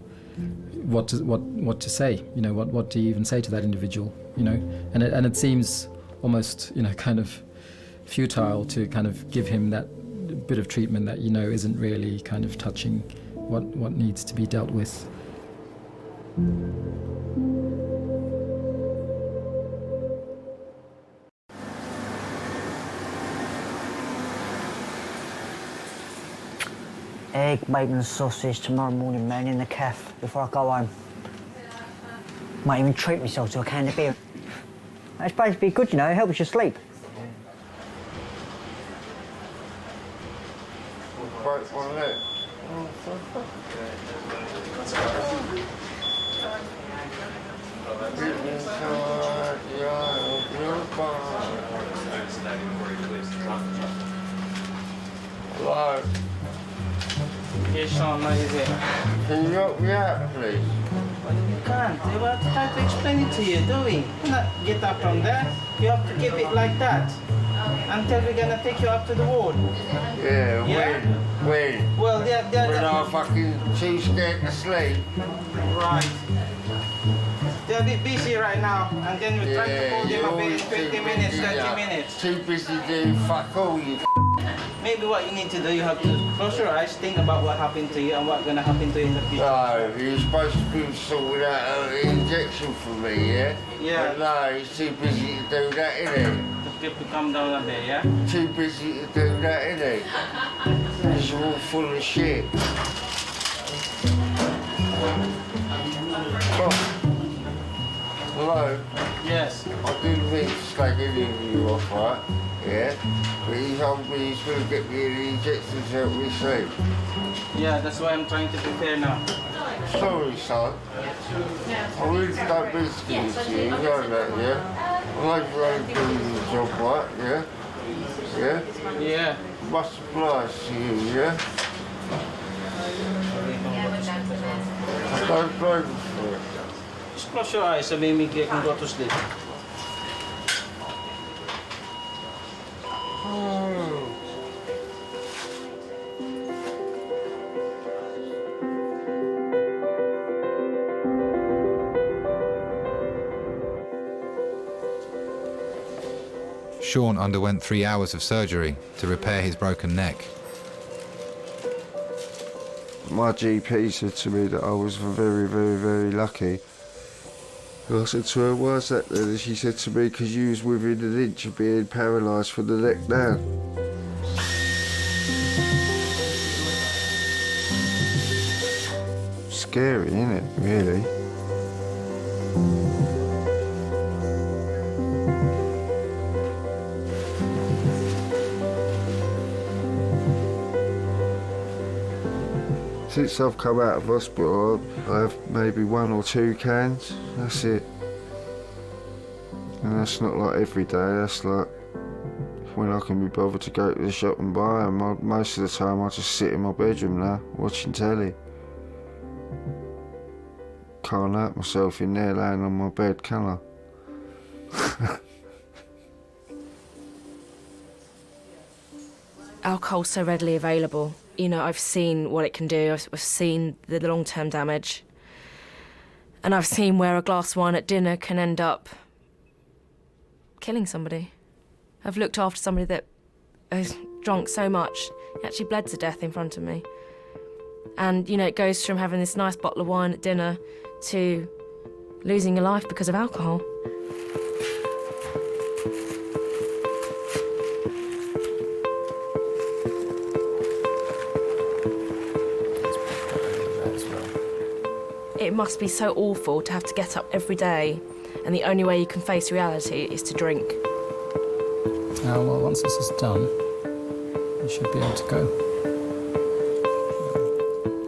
what to say. You know, what do you even say to that individual? You know, and it seems almost, you know, kind of futile to kind of give him that bit of treatment that, you know, isn't really kind of touching what needs to be dealt with. Egg, bacon and sausage tomorrow morning, man, in the cafe before I go home. Might even treat myself to a can of beer. It's supposed to be good, you know, it helps you sleep. Hello. Yes, Sean, what is it? Can you help me out, please? Well, you can't. We have to try to explain it to you, do we? You cannot get up from there. You have to keep it like that until we're gonna take you up to the ward. Yeah, when? Well, when I'm fucking too scared to sleep. Right. They're a bit busy right now, and then we're trying to hold them up in 20 minutes, 30 minutes. Too busy doing fuck all, you. Maybe what you need to do, you have to close your eyes, think about what happened to you and what's gonna happen to you in the future. No, he was supposed to be sorting out an injection for me, yeah? Yeah. But no, he's too busy to do that, isn't he? Just to calm down a bit, yeah? Too busy to do that, isn't he? He's all full of shit. Oh. Hello? Yes. I didn't mean to slag any of you off, right? Yeah? But he told me he's going to get me an injection to help me sleep. Yeah, that's why I'm trying to prepare now. Sorry, son. I really don't mean to give it to you, you know that, yeah? I know you're only doing your job right, yeah? Yeah? Yeah. Much obliged to you, yeah? I don't blame you for it. Just close your eyes so maybe you can go to sleep. Sean underwent 3 hours of surgery to repair his broken neck. My GP said to me that I was very, very, very lucky. And I said to her, why is that then? And she said to me, because you was within an inch of being paralysed from the neck down. Scary, isn't it, really? Since I've come out of hospital, I have maybe 1 or 2 cans, that's it. And that's not like every day, that's like when I can be bothered to go to the shop and buy them. Most of the time I just sit in my bedroom now, watching telly. Can't hurt myself in there laying on my bed, can I? Alcohol's so readily available. You know, I've seen what it can do. I've seen the long-term damage. And I've seen where a glass of wine at dinner can end up killing somebody. I've looked after somebody that has drunk so much, he actually bled to death in front of me. And, you know, it goes from having this nice bottle of wine at dinner to losing your life because of alcohol. It must be so awful to have to get up every day, and the only way you can face reality is to drink. Well, once this is done, you should be able to go.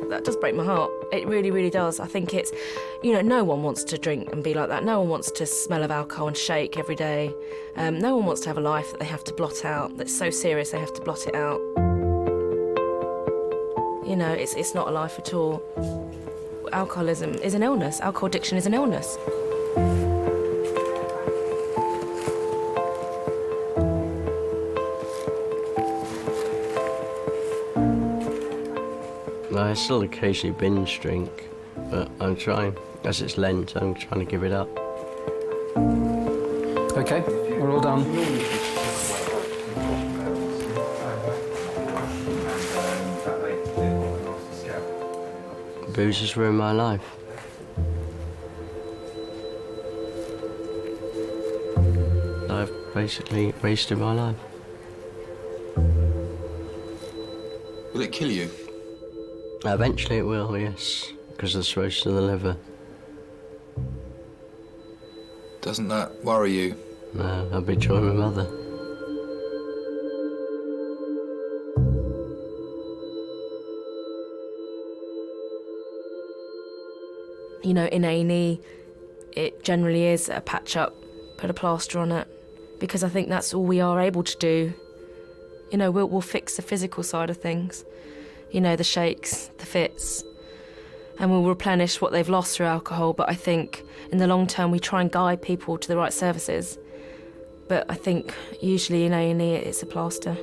That does break my heart. It really, really does. I think it's, you know, no one wants to drink and be like that. No one wants to smell of alcohol and shake every day. No one wants to have a life that they have to blot out, that's so serious they have to blot it out. You know, it's not a life at all. Alcoholism is an illness. Alcohol addiction is an illness. I still occasionally binge drink, but I'm trying. As it's Lent, I'm trying to give it up. Okay, we're all done. Booze has ruined my life. I've basically wasted my life. Will it kill you? Eventually it will, yes, because of the cirrhosis of the liver. Doesn't that worry you? No, I'll be joining my mother. You know, in A&E, it generally is a patch up, put a plaster on it, because I think that's all we are able to do. You know, we'll fix the physical side of things. You know, the shakes, the fits, and we'll replenish what they've lost through alcohol. But I think in the long term, we try and guide people to the right services. But I think usually in A&E, it's a plaster.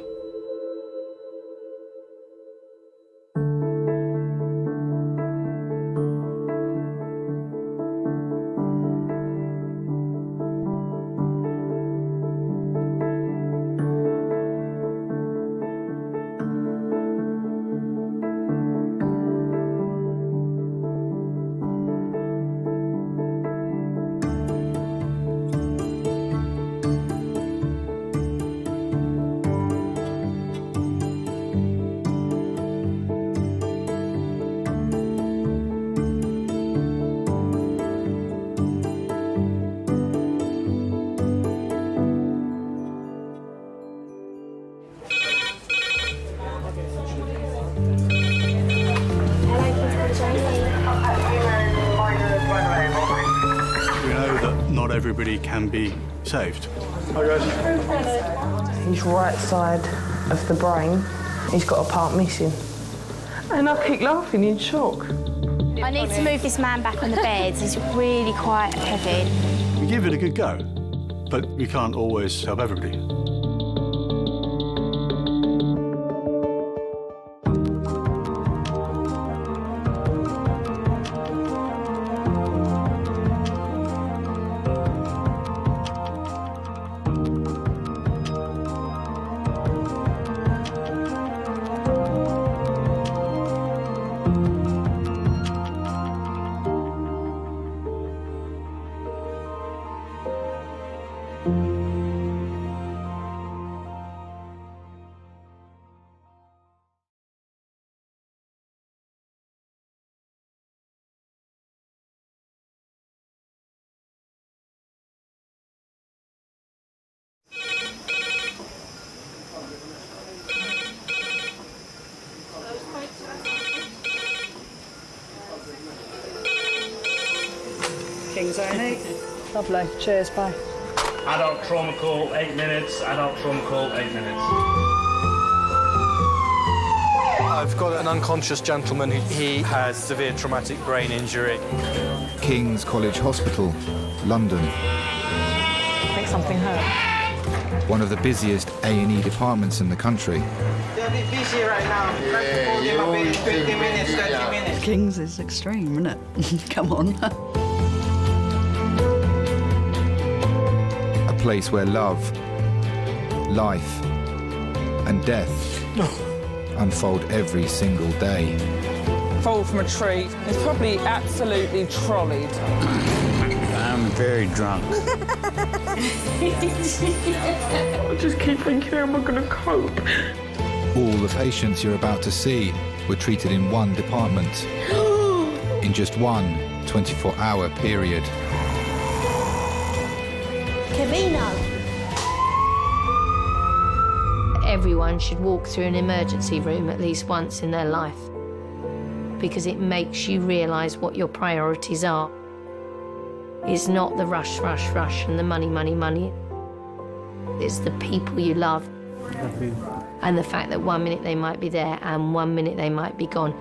Everybody can be saved. Hi guys. His right side of the brain, he's got a part missing. And I keep laughing in shock. I need to move this man back on the bed. He's really quite heavy. We give it a good go, but we can't always help everybody. Kings A&E. Lovely. Cheers, bye. Adult trauma call, 8 minutes. Adult trauma call, 8 minutes. I've got an unconscious gentleman. He has severe traumatic brain injury. King's College Hospital, London. I think something hurt. One of the busiest A&E departments in the country. They're a bit busy right now. Try to call them a bit, 20 minutes, 30 minutes. King's is extreme, isn't it? Come on. A place where love, life, and death unfold every single day. Fall from a tree. It's probably absolutely trolleyed. I'm very drunk. I just keep thinking, how am I going to cope? All the patients you're about to see were treated in one department in just one 24-hour period. Camino. Everyone should walk through an emergency room at least once in their life. because it makes you realise what your priorities are. It's not the rush, rush, rush and the money, money, money. It's the people you love. And the fact that 1 minute they might be there and 1 minute they might be gone.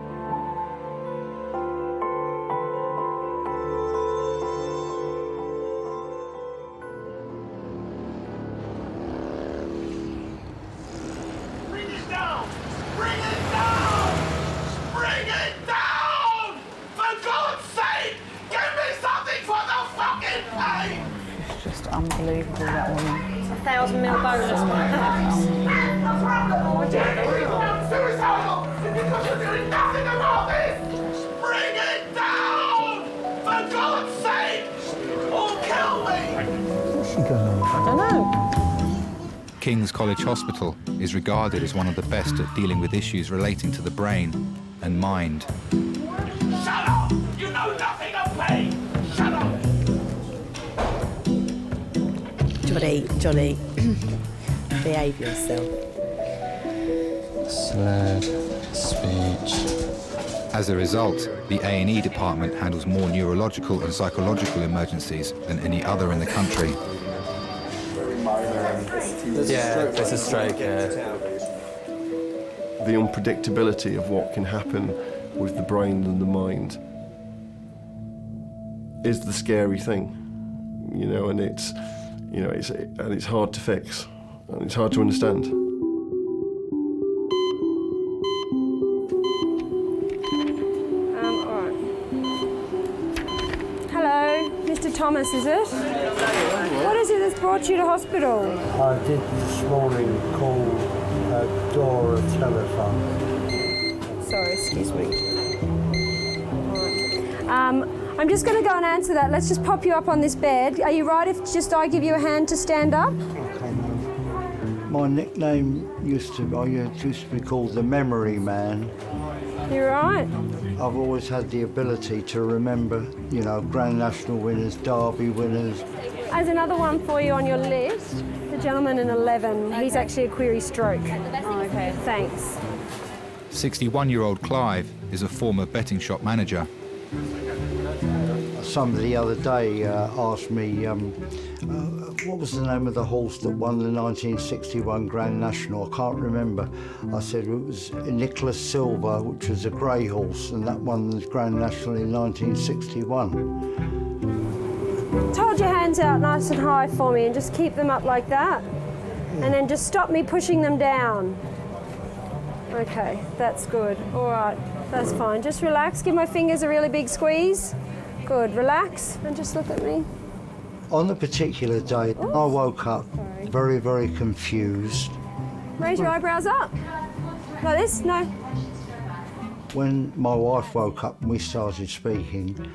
Unbelievable, that woman. 1,000 ml bolus. Suicidal! Because you're doing nothing about this! Bring it down! For God's sake! Or kill me! What's she going on? I don't know. King's College Hospital is regarded as one of the best at dealing with issues relating to the brain and mind. Shut up! You know nothing of pain! Shut up! Johnny, behave yourself. Slurred speech. As a result, the A&E department handles more neurological and psychological emergencies than any other in the country. Yeah, there's a stroke. The unpredictability of what can happen with the brain and the mind is the scary thing, you know, and it's hard to fix, and it's hard to understand. All right. Hello, Mr. Thomas, is it? What is it that's brought you to hospital? I did this morning call Dora telephone. Sorry, excuse me. All right. I'm just going to go and answer that. Let's just pop you up on this bed. Are you right if just I give you a hand to stand up? Okay, my nickname used to be called the Memory Man. You're right. I've always had the ability to remember, you know, Grand National winners, Derby winners. As another one for you on your list, the gentleman in 11. He's actually a query stroke. Oh, okay, thanks. 61-year-old Clive is a former betting shop manager. Somebody the other day asked me, what was the name of the horse that won the 1961 Grand National? I can't remember. I said it was Nicholas Silver, which was a grey horse, and that won the Grand National in 1961. Hold your hands out nice and high for me and just keep them up like that. And then just stop me pushing them down. Okay, that's good. All right, that's fine. Just relax, give my fingers a really big squeeze. Good, relax and just look at me. On the particular day, I woke up very, very confused. Raise your eyebrows up. Like this? No. When my wife woke up and we started speaking,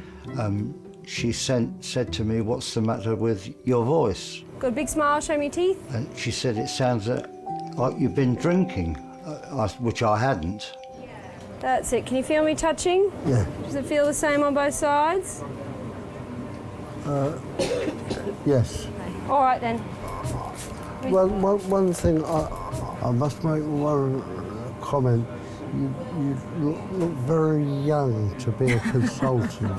she said to me, "What's the matter with your voice?" Good, big smile, show me your teeth. And she said, "It sounds like you've been drinking," which I hadn't. That's it. Can you feel me touching? Yeah. Does it feel the same on both sides? Yes. All right then. Well, one thing, I must make one comment. You look very young to be a consultant.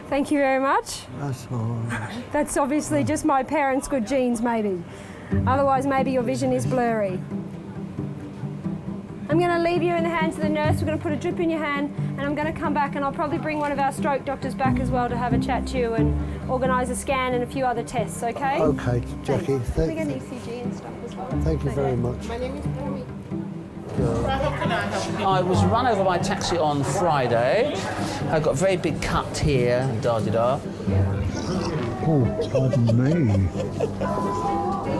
Thank you very much. That's all right. That's obviously just my parents' good genes, maybe. Otherwise, maybe your vision is blurry. I'm going to leave you in the hands of the nurse. We're going to put a drip in your hand, and I'm going to come back, and I'll probably bring one of our stroke doctors back as well to have a chat to you and organise a scan and a few other tests, okay? Okay, Jackie. We get an ECG and stuff as well. Thank you very much. My name is Tammy. I was run over by a taxi on Friday. I got a very big cut here, da-da-da. Oh, pardon me.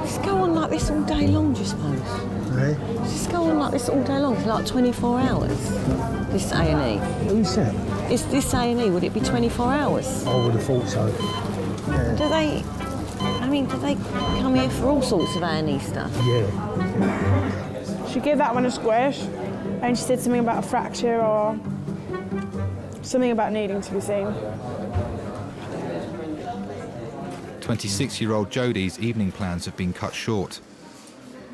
Just go on like this all day long, do you suppose? Eh? Just go on like this all day long for like 24 hours. This A&E. Who's that? Is this A&E, would it be 24 hours? I would have thought so. Yeah. Do they come here for all sorts of A&E stuff? Yeah. She gave that one a squish, and she said something about a fracture or something about needing to be seen. 26-year-old Jodie's evening plans have been cut short.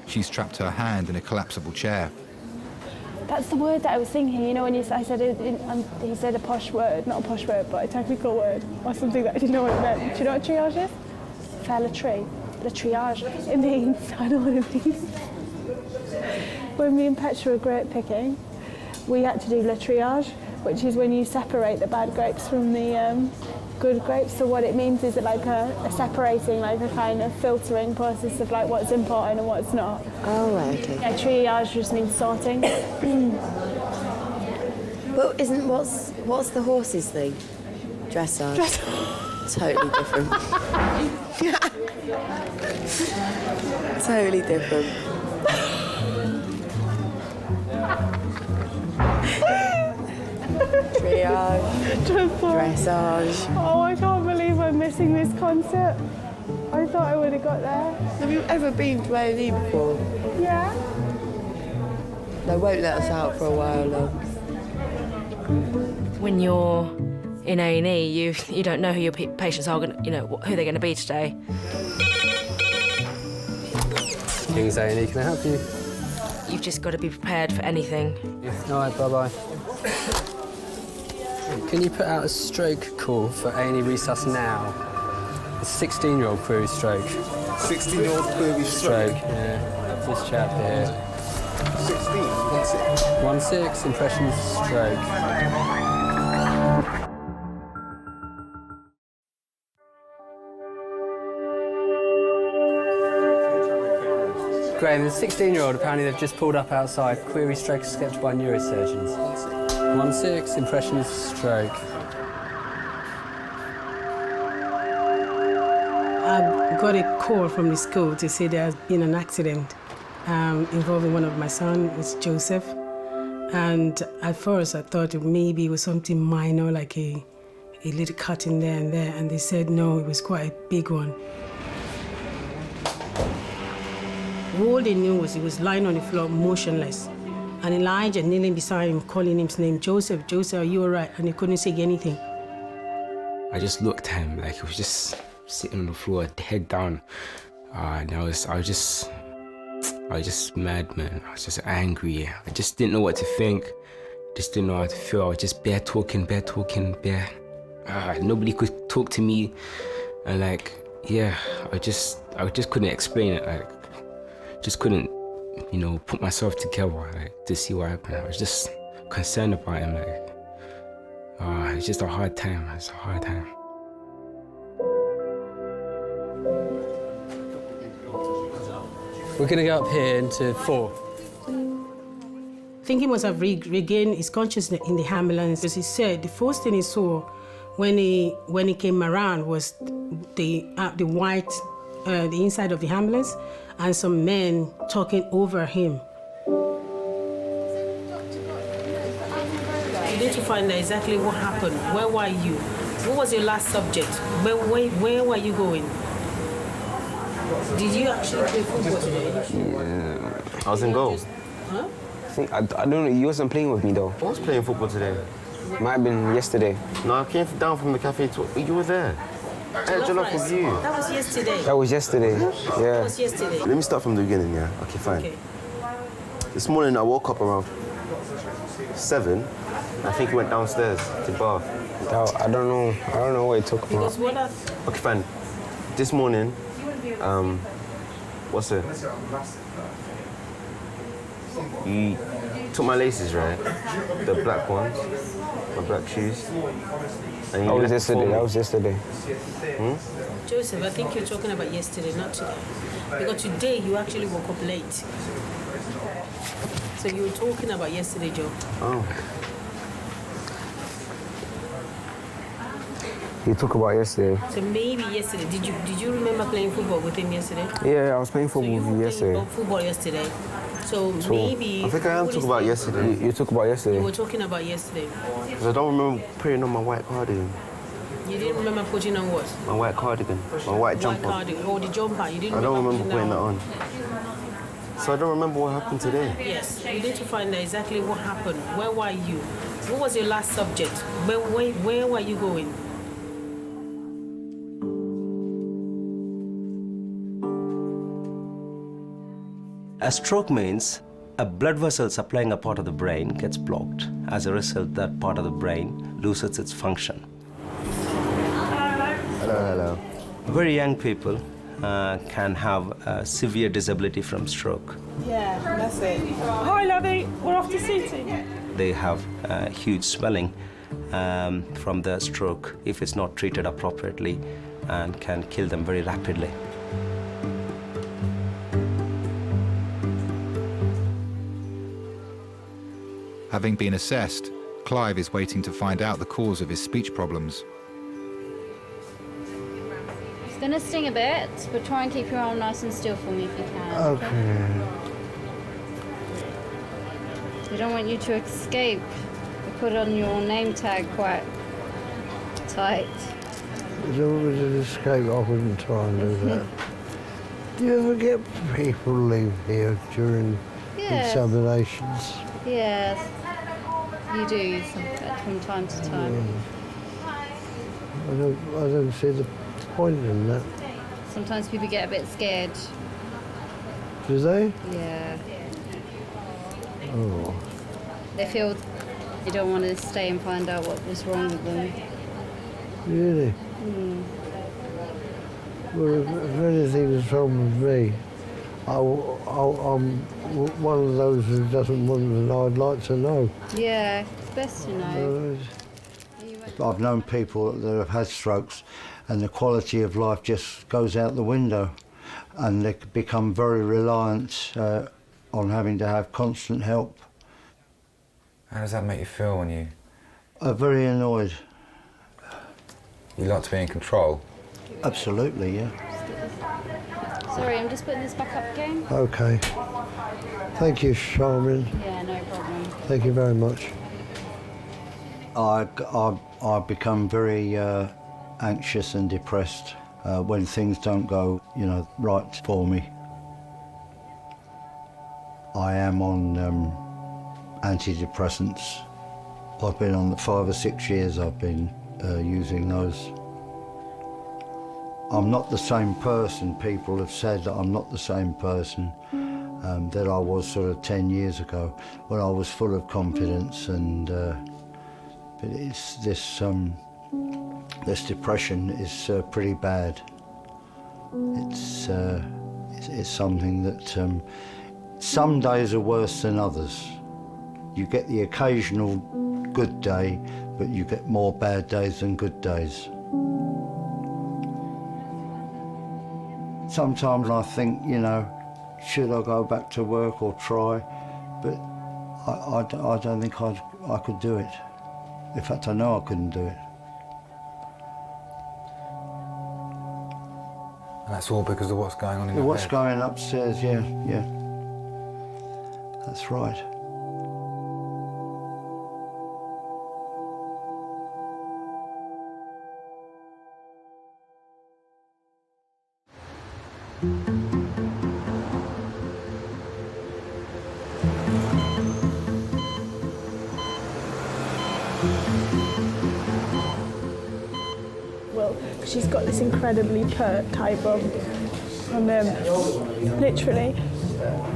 She's trapped her hand in a collapsible chair. That's the word that I was thinking, you know, when I said it, he said a posh word, not a posh word, but a technical word, or something that I didn't know what it meant. Do you know what triage is? Fell a tree. The triage, it means, I know what it means. When me and Petra were grape picking, we had to do le triage, which is when you separate the bad grapes from the good grapes. So what it means is like a separating, like a kind of filtering process of like what's important and what's not. Oh, right, okay. Yeah, triage just means sorting. But what's the horses thing? Dressage. Totally different. Totally different. Triage, dressage. Oh, I can't believe I'm missing this concert. I thought I would have got there. Have you ever been to A&E before? Yeah. They won't let us out for a while, though. When you're in A&E, you don't know who your patients are going to, you know, who they're going to be today. Kings A&E, can I help you? You've just got to be prepared for anything. All right, bye-bye. Can you put out a stroke call for A&E Resus now? A 16-year-old query stroke. 16-year-old query stroke? Yeah, this chap here. 16? 1-6, impressions stroke. Graham, there's a 16-year-old, apparently they've just pulled up outside. Query stroke sketched by neurosurgeons. 1-6, impressions stroke. I got a call from the school to say there has been an accident involving one of my sons, it's Joseph. And at first I thought maybe it was something minor, like a little cut in there and there, and they said no, it was quite a big one. All they knew was he was lying on the floor, motionless. And Elijah kneeling beside him, calling his name, Joseph, Joseph, are you all right? And he couldn't say anything. I just looked at him like he was just sitting on the floor, head down. And I was just mad, man. I was just angry. I just didn't know what to think. Just didn't know how to feel. I was just bare talking. Nobody could talk to me. And like, yeah, I just couldn't explain it. Like, just couldn't, you know, put myself together, like, to see what happened. I was just concerned about him, like, it's just a hard time. It's a hard time. We're gonna go up here into 4. I think he must have regained his consciousness in the ambulance. As he said, the first thing he saw when he came around was the inside of the ambulance and some men talking over him. You need to find out exactly what happened. Where were you? What was your last subject? Where were you going? Did you actually play football today? Yeah, I was in goal. Huh? I don't know, you wasn't playing with me though. I was playing football today. Might have been yesterday. No, I came down from the cafe you were there. I had jollof with you. That was yesterday. That was yesterday, yeah. That was yesterday. Let me start from the beginning, yeah? Okay, fine. Okay. This morning I woke up around 7. I think we went downstairs to bath. I don't know what it took me. Okay, fine. This morning, what's it? You took my laces, right? The black ones, my black shoes. And That was yesterday. Joseph, I think you're talking about yesterday, not today. Because today you actually woke up late. So you were talking about yesterday, Joe. Oh. You talk about yesterday. So maybe yesterday. Did you remember playing football with him yesterday? Yeah, I was playing football with you yesterday. Football yesterday. So maybe. I think I am talking about yesterday. You talk about yesterday. You were talking about yesterday. Because I don't remember putting on my white cardigan. You didn't remember putting on what? My white cardigan. My white jumper. White cardigan. Oh, the jumper. You didn't. I don't remember putting that on. So I don't remember what happened today. Yes, you need to find out exactly what happened. Where were you? What was your last subject? Where were you going? A stroke means A blood vessel supplying a part of the brain gets blocked. As a result, that part of the brain loses its function. Hello, hello. Very young people can have severe disability from stroke. Yeah, that's it. Hi, lovey. We're off to City. They have huge swelling from the stroke if it's not treated appropriately and can kill them very rapidly. Having been assessed, Clive is waiting to find out the cause of his speech problems. It's going to sting a bit, but try and keep your arm nice and still for me if you can. Okay. We don't want you to escape. We put on your name tag quite tight. As long as it escape, I wouldn't try and do that. Do you ever get people leave here during examinations? Yes, you do from time to time. I don't see the point in that. Sometimes people get a bit scared. Do they? Yeah. Oh. They feel they don't want to stay and find out what was wrong with them. Really? Well, if anything's wrong with me, I'm one of those who doesn't want to know. I'd like to know. Yeah, it's best to know. I've known people that have had strokes and the quality of life just goes out the window and they become very reliant on having to have constant help. How does that make you feel when you... Very annoyed. You like to be in control? Absolutely, yeah. Sorry, I'm just putting this back up again. Okay. Thank you, Charmin. Yeah, no problem. Thank you very much. I become very anxious and depressed when things don't go, right for me. I am on antidepressants. I've been on 5 or 6 years. I've been using those. I'm not the same person. People have said that I'm not the same person that I was sort of 10 years ago when I was full of confidence and but it's this depression is pretty bad. It's something that some days are worse than others. You get the occasional good day, but you get more bad days than good days. Sometimes I think, should I go back to work or try? But I don't think I could do it. In fact, I know I couldn't do it. And that's all because of what's going on in your What's head? going upstairs, yeah. That's right. Well, she's got this incredibly pert type of, and literally,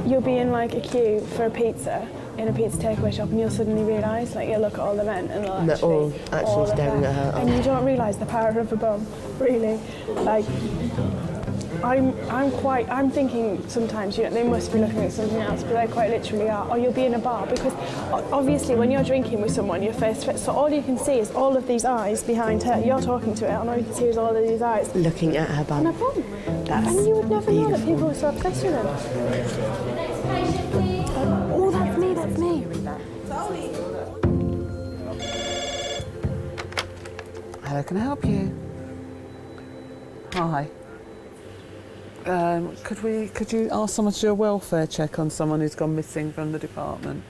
you'll be in like a queue for a pizza in a pizza takeaway shop, and you'll suddenly realise, like, you'll look at all the men, and they're all staring at her. and you don't realise the power of a bum, really. Like, I'm thinking sometimes, they must be looking at something else, but they quite literally are. Or you'll be in a bar, because obviously when you're drinking with someone, you're face to face, so all you can see is all of these eyes behind her. You're talking to her, and all you can see is all of these eyes. Looking at her bum. And her bum. And you would never know that people were so obsessed with them. Oh, that's me, that's me. Hello, can I help you? Hi. Could you ask someone to do a welfare check on someone who's gone missing from the department?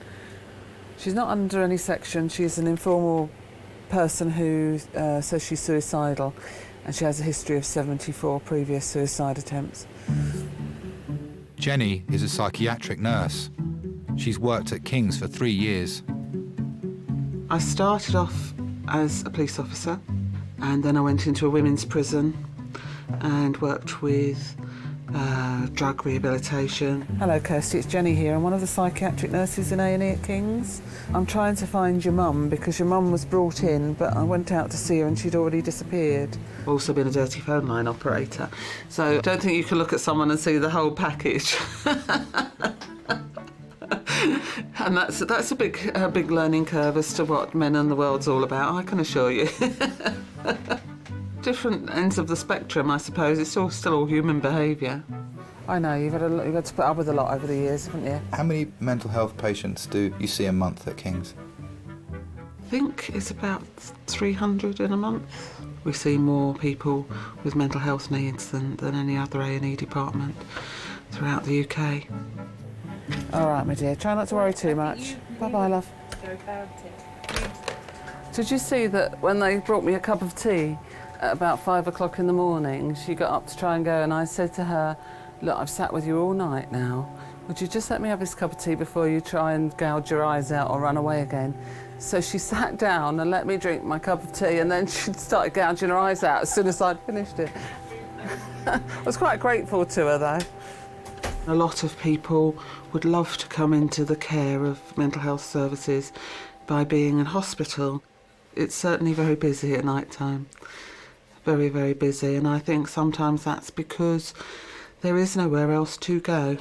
She's not under any section. She's an informal person who says she's suicidal, and she has a history of 74 previous suicide attempts. Jenny is a psychiatric nurse. She's worked at Kings for 3 years. I started off as a police officer, and then I went into a women's prison and worked with drug rehabilitation. Hello Kirsty, it's Jenny here. I'm one of the psychiatric nurses in A&E at Kings. I'm trying to find your mum because your mum was brought in, but I went out to see her and she'd already disappeared. Also been a dirty phone line operator, so I don't think you can look at someone and see the whole package. And that's a big learning curve as to what men and the world's all about, I can assure you. Different ends of the spectrum, I suppose. It's still all human behaviour. I know, you've had to put up with a lot over the years, haven't you? How many mental health patients do you see a month at King's? I think it's about 300 in a month. We see more people with mental health needs than any other A&E department throughout the UK. All right, my dear, try not to worry too much. Bye-bye, love. Did you see that when they brought me a cup of tea at about 5 o'clock in the morning, she got up to try and go, and I said to her, look, I've sat with you all night now. Would you just let me have this cup of tea before you try and gouge your eyes out or run away again? So she sat down and let me drink my cup of tea, and then she started gouging her eyes out as soon as I'd finished it. I was quite grateful to her, though. A lot of people would love to come into the care of mental health services by being in hospital. It's certainly very busy at night time. Very, very busy, and I think sometimes that's because there is nowhere else to go.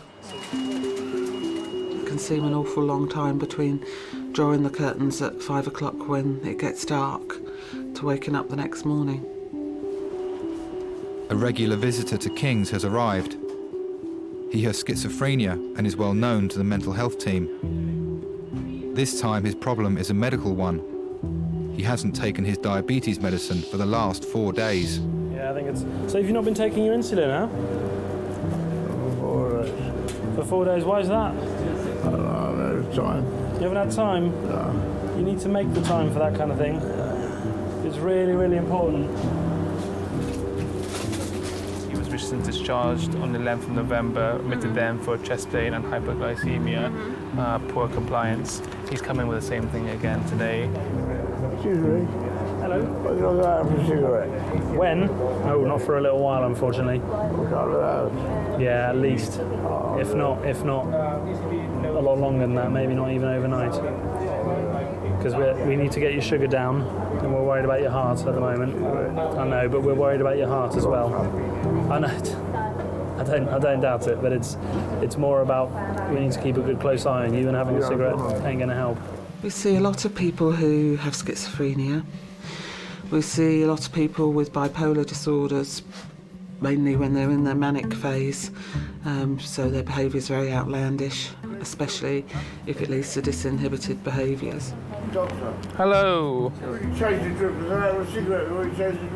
It can seem an awful long time between drawing the curtains at 5 o'clock when it gets dark to waking up the next morning. A regular visitor to King's has arrived. He has schizophrenia and is well known to the mental health team. This time his problem is a medical one. He hasn't taken his diabetes medicine for the last 4 days. Yeah, I think it's... So have you not been taking your insulin, huh? For 4 days, why is that? I don't know, I haven't had time. You haven't had time? No. You need to make the time for that kind of thing. It's really, really important. He was recently discharged on the 11th of November, admitted then for chest pain and hypoglycemia, poor compliance. He's coming with the same thing again today. Excuse me. Hello. When you're going for a cigarette? When? Oh, not for a little while, unfortunately. A couple of hours? Yeah, at least. If not a lot longer than that, maybe not even overnight. Because we need to get your sugar down, and we're worried about your heart at the moment. I know, but we're worried about your heart as well. I know. I don't doubt it, but it's more about we need to keep a good close eye on you, and having a cigarette ain't going to help. We see a lot of people who have schizophrenia. We see a lot of people with bipolar disorders, mainly when they're in their manic phase, so their behaviour is very outlandish, especially if it leads to disinhibited behaviours. Doctor. Hello. Change the drip. Can I have a cigarette? Will you change the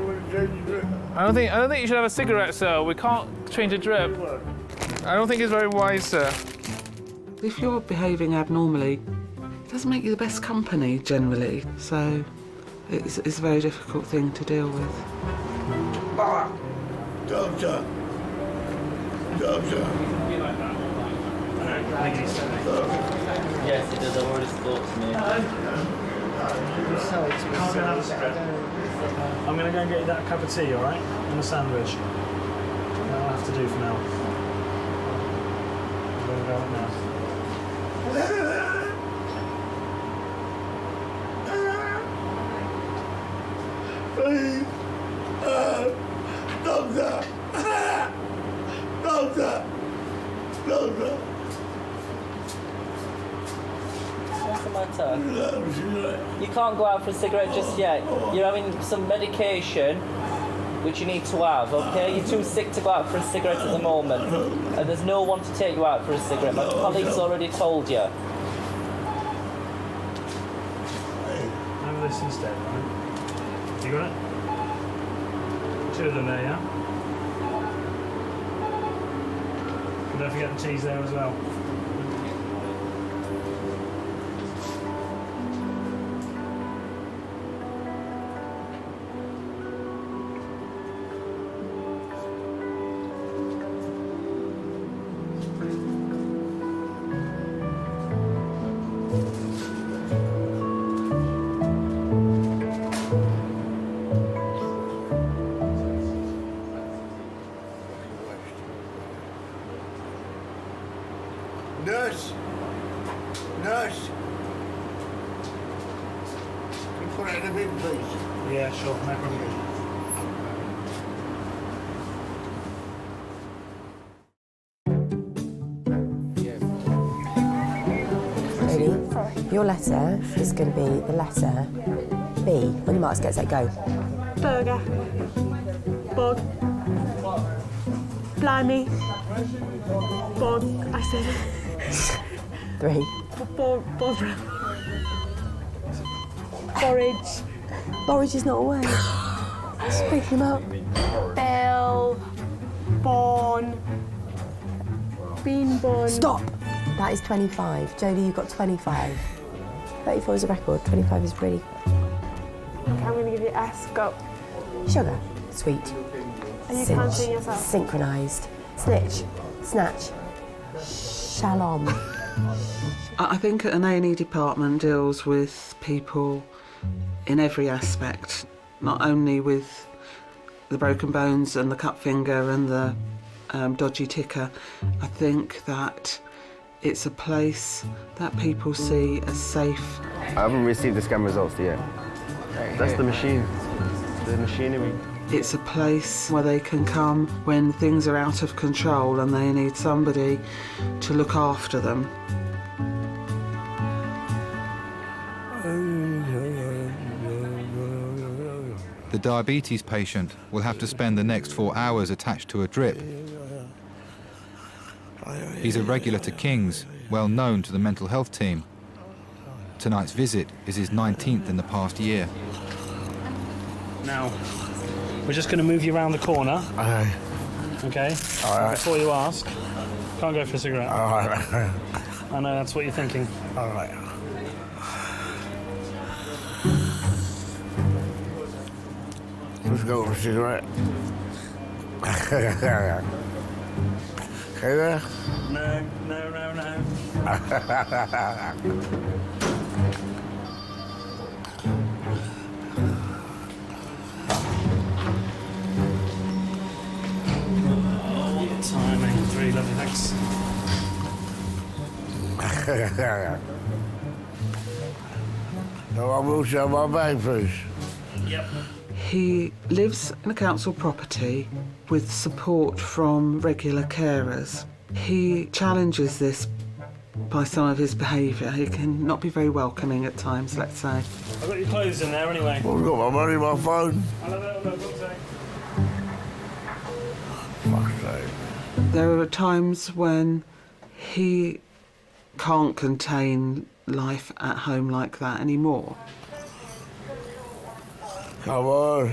drip? I don't think you should have a cigarette, sir. We can't change a drip. I don't think it's very wise, sir. If you're behaving abnormally, it doesn't make you the best company generally, so it's a very difficult thing to deal with. Doctor. Doctor. Yes, it does. I've already spoke to me. I'm going to go and get you that cup of tea, all right? And a sandwich. That'll have to do for now. I'm going to go out now. Please. Doctor. Doctor. Doctor. What's the matter? You can't go out for a cigarette just yet. You're having some medication which you need to have, okay? You're too sick to go out for a cigarette at the moment. And there's no one to take you out for a cigarette. My colleague's already told you. Have this instead, right? You got it? 2 of them there, yeah? And don't forget the cheese there as well. Nurse! Nurse! Can you put it in a bin, please? Yeah, sure, no problem. Your letter is going to be the letter B. On your marks, get set, go. Burger. Bog. Blimey. Bog. I said. 3. Barbara. Borage. Borage is not a word. Just break him up. Bell. Born. Bean born. Stop! That is 25. Jodie, you've got 25. 34 is a record, 25 is really... Okay, I'm going to give you S. Go. Sugar, sweet. Are you cinch, counting yourself? synchronised, snitch, snatch, shalom. I think an A&E department deals with people in every aspect, not only with the broken bones and the cut finger and the dodgy ticker. I think that it's a place that people see as safe. I haven't received the scan results yet. That's the machine, the machinery. It's a place where they can come when things are out of control and they need somebody to look after them. The diabetes patient will have to spend the next 4 hours attached to a drip. He's a regular to King's, well known to the mental health team. Tonight's visit is his 19th in the past year. Now, we're just going to move you around the corner. Okay? All right. Before you ask, can't go for a cigarette. All right. I know that's what you're thinking. All right. Let's go for a cigarette. Okay there? No. Oh, what timing. 3, lovely, thanks. No, I will show my bag, please. Yep. He lives in a council property with support from regular carers. He challenges this by some of his behaviour. He can not be very welcoming at times, let's say. I've got your clothes in there anyway. I've got my money, my phone. I'll have a look, what's that? Fuck's sake. There are times when he can't contain life at home like that anymore. Come on.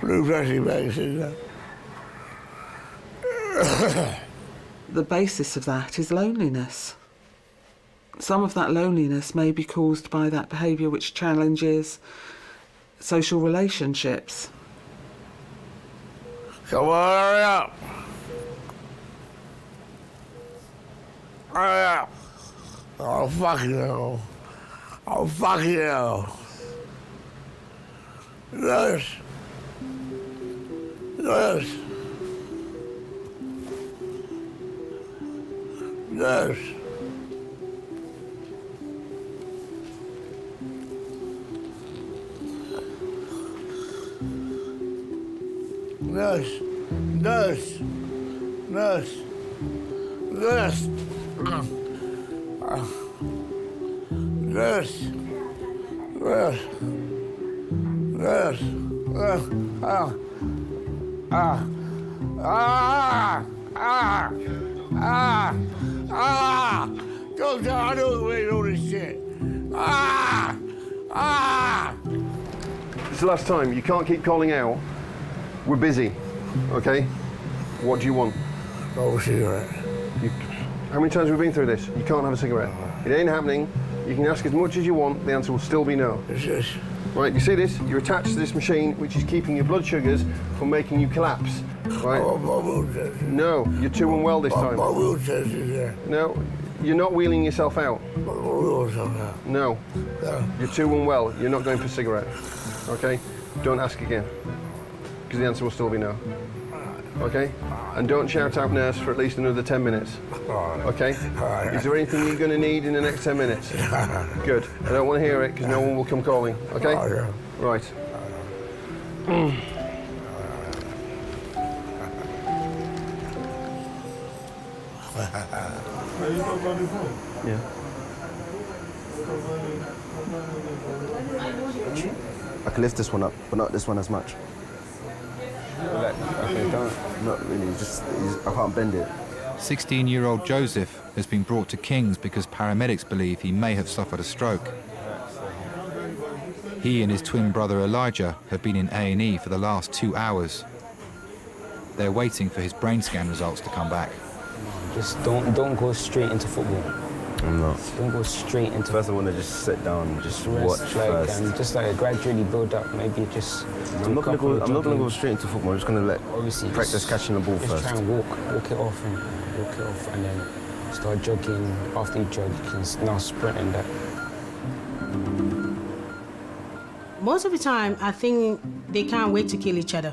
Blue plastic bags in there. The basis of that is loneliness. Some of that loneliness may be caused by that behaviour which challenges social relationships. Come on, hurry up. Hurry up. Oh, fucking hell. Oh, fucking hell. Nurse. Nurse. Nurse. Nurse. Nurse. Nurse. Nurse. Nurse. Nurse. Nurse. Doctor, I don't read all this shit. It's the last time. You can't keep calling out. We're busy, okay? What do you want? Oh, cigarette. How many times have we been through this? You can't have a cigarette. It ain't happening. You can ask as much as you want. The answer will still be no. Right, you see this? You're attached to this machine, which is keeping your blood sugars from making you collapse. Right? No, you're too unwell this time. My wheelchair's in there. No, you're not wheeling yourself out. No. You're too unwell. You're not going for a cigarette. Okay? Don't ask again. Because the answer will still be no. okay? And don't shout out nurse for at least another 10 minutes, okay? Is there anything you're going to need in the next 10 minutes? Good. I don't want to hear it because no one will come calling, okay? Right. Yeah. I can lift this one up, but not this one as much. Okay, not really, I can't bend it. 16-year-old Joseph has been brought to King's because paramedics believe he may have suffered a stroke. He and his twin brother Elijah have been in A&E for the last 2 hours. They're waiting for his brain scan results to come back. Just don't go straight into football. I'm not. Don't go straight into. First, I want to just sit down and just watch first. And just like gradually build up. Maybe just. I'm not going to go straight into football. I'm just going to practice catching the ball first. Try and walk it off, and then start jogging. After you jog, you can now sprint and that. Most of the time, I think they can't wait to kill each other.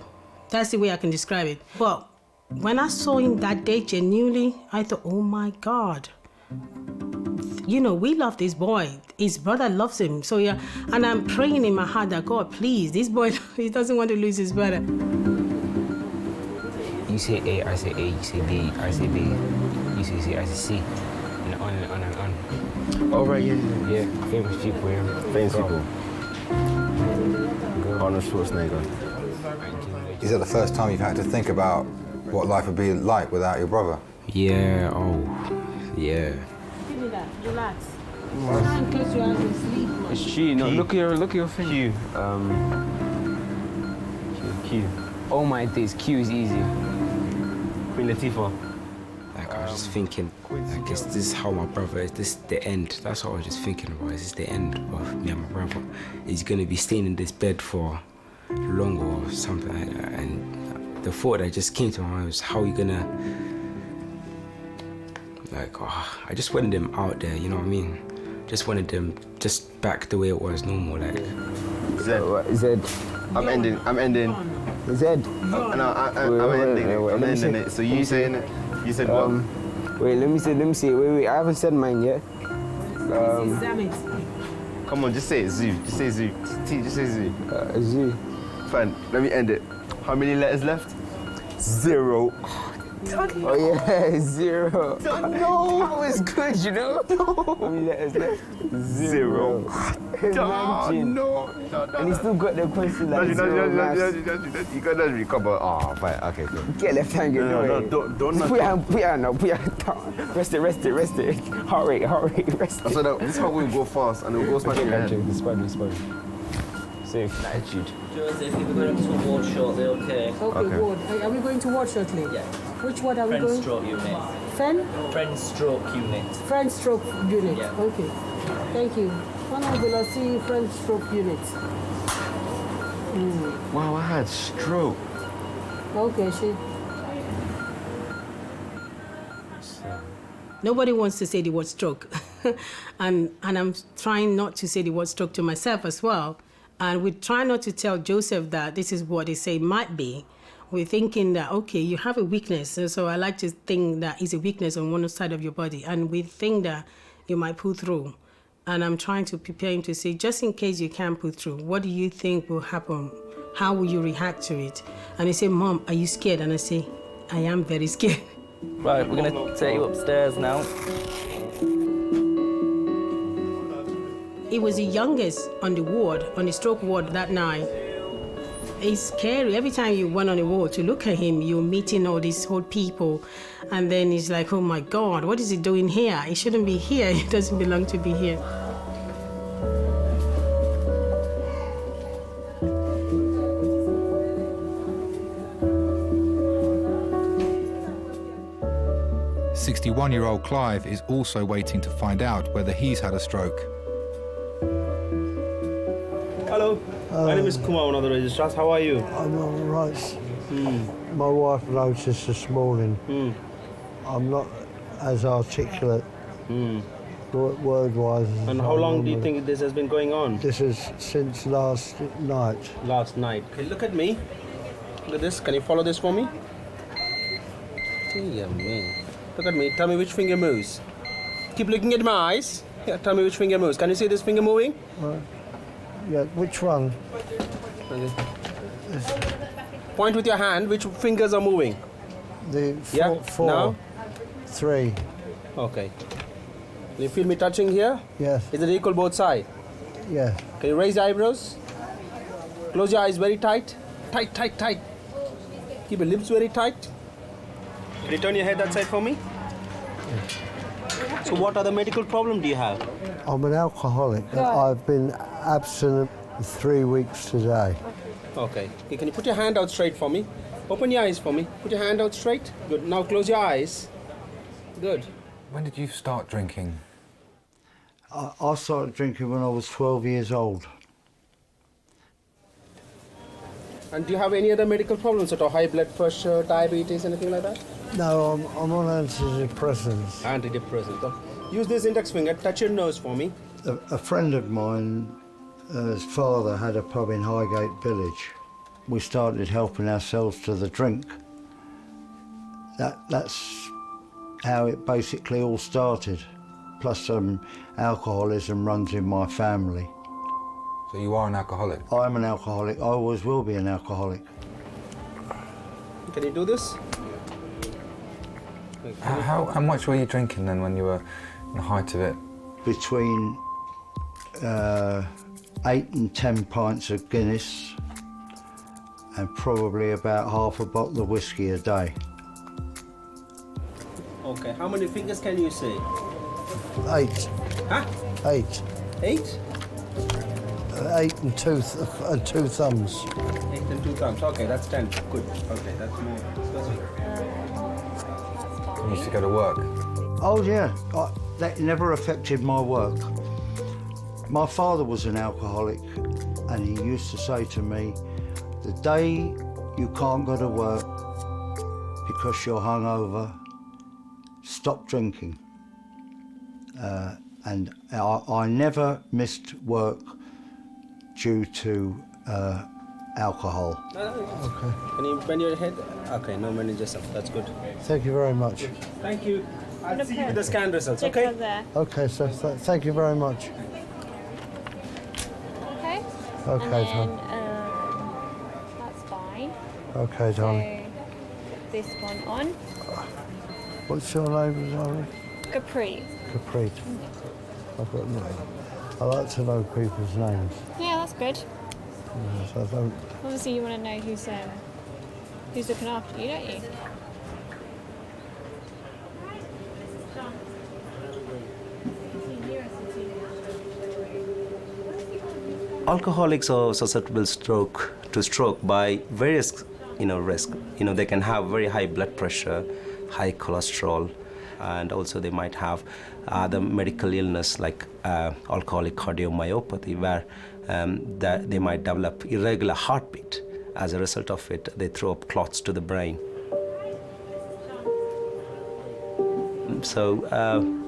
That's the way I can describe it. But when I saw him that day, genuinely, I thought, oh my God. You know, we love this boy. His brother loves him. So yeah, and I'm praying in my heart that, God, please, this boy, he doesn't want to lose his brother. You say A, I say A, you say B, I say B. You say C, I say C. And on and on and on. Oh, right, yeah. Yeah, famous people, yeah. Famous people. Arnold Schwarzenegger. Is that the first time you've had to think about what life would be like without your brother? Yeah, yeah. Give me that, relax. Try and close your eyes and sleep. It's G, no, look at your thing. Q. Oh my days, Q is easy. Queen Latifah. Like, I was just thinking, like, is this how my brother, is this the end? That's what I was just thinking about, is this the end of me and my brother? Is he gonna be staying in this bed for long or something like that? And the thought that just came to my mind was, how are you gonna, like, I just wanted them out there, you know what I mean? Just wanted them just back the way it was normal, like. Zed. I'm ending. Zed. I'm ending it. So you saying it? You said what? Wait, let me see. Wait, I haven't said mine yet. Come on, just say it, Zoo. Just say Zoo. Just say Zoo. Zoo. Fine, let me end it. How many letters left? 0. Oh yeah, 0. No, that was good, you know. How many letters left? 0. Imagine. No. And he still got the question like You got to recover. Oh, fine. Okay, good. Get left-handed. No, don't. Put your hand down. Rest it. Heart rate, rest it. So this is how we'll go fast and we'll go smash your head. It's fine. Safe. Attitude. Joseph, we're going to a ward shortly, okay? Okay, ward. Are we going to ward shortly? Yeah. Which ward are we Friend going? stroke unit. Friend stroke unit. Friend stroke unit. Yeah. Okay. Thank you. One of the see friend stroke units. Wow, I had stroke. Okay, Nobody wants to say the word stroke. and I'm trying not to say the word stroke to myself as well. And we try not to tell Joseph that this is what they say it might be. We're thinking that, okay, you have a weakness. So I like to think that it's a weakness on one side of your body. And we think that you might pull through. And I'm trying to prepare him to say, just in case you can't pull through, what do you think will happen? How will you react to it? And he said, Mom, are you scared? And I say, I am very scared. Right, we're going to take you upstairs now. He was the youngest on the ward, on the stroke ward that night. It's scary. Every time you went on the ward to look at him, you're meeting all these old people. And then it's like, oh my God, what is he doing here? He shouldn't be here. He doesn't belong to be here. "61-year-old Clive is also waiting to find out whether he's had a stroke. Hello, my name is Kumar, one of the registrars. How are you? I'm all right. My wife noticed this morning. I'm not as articulate word-wise. And how long do you think this has been going on? This is since last night. Last night. Okay, look at me. Look at this. Can you follow this for me? Yeah, man. Look at me. Tell me which finger moves. Keep looking at my eyes. Yeah, tell me which finger moves. Can you see this finger moving? Yeah, which one? Okay. Point with your hand. Which fingers are moving? The Yeah, four, now? 3. Okay. Can you feel me touching here? Yes. Is it equal both sides? Yeah. Can you raise your eyebrows? Close your eyes very tight. Tight, tight, tight. Keep your lips very tight. Can you turn your head that side for me? So what other medical problem do you have? I'm an alcoholic. I've been abstinent 3 weeks today. Okay. Can you put your hand out straight for me? Open your eyes for me. Put your hand out straight. Good. Now close your eyes. Good. When did you start drinking? I started drinking when I was 12 years old. And do you have any other medical problems at all? High blood pressure, diabetes, anything like that? No, I'm on antidepressants. Antidepressants. Use this index finger. Touch your nose for me. A friend of mine, his father had a pub in Highgate Village. We started helping ourselves to the drink. That's how it basically all started. Plus some alcoholism runs in my family. So you are an alcoholic? I'm an alcoholic. I always will be an alcoholic. Can you do this? How much were you drinking then when you were in the height of it? Between 8 and 10 pints of Guinness and probably about half a bottle of whiskey a day. Okay. How many fingers can you say? 8. Huh? 8. 8? 8 and two thumbs. 8 and 2 thumbs. Okay, that's 10. Good. Okay, that's more. You used to go to work? Oh yeah, that never affected my work. My father was an alcoholic and he used to say to me, the day you can't go to work because you're hungover, stop drinking. And I never missed work due to alcohol. Okay. Can you bend your head? Okay, no manages up. That's good. Thank you very much. Thank you. I'll see you with the scan results, okay? Okay, so thank you very much. Okay. Okay, and then, Tom. that's fine. Okay, darling. So, this one on. What's your name, darling? Capri. Capri. I've got no. I like to know people's names. Yeah, that's good. Yes, I don't. Obviously, you want to know who's looking after you, don't you? Alcoholics are susceptible to stroke by various risks. They can have very high blood pressure, high cholesterol, and also they might have the medical illness like alcoholic cardiomyopathy, where that they might develop irregular heartbeat. As a result of it, they throw up clots to the brain. So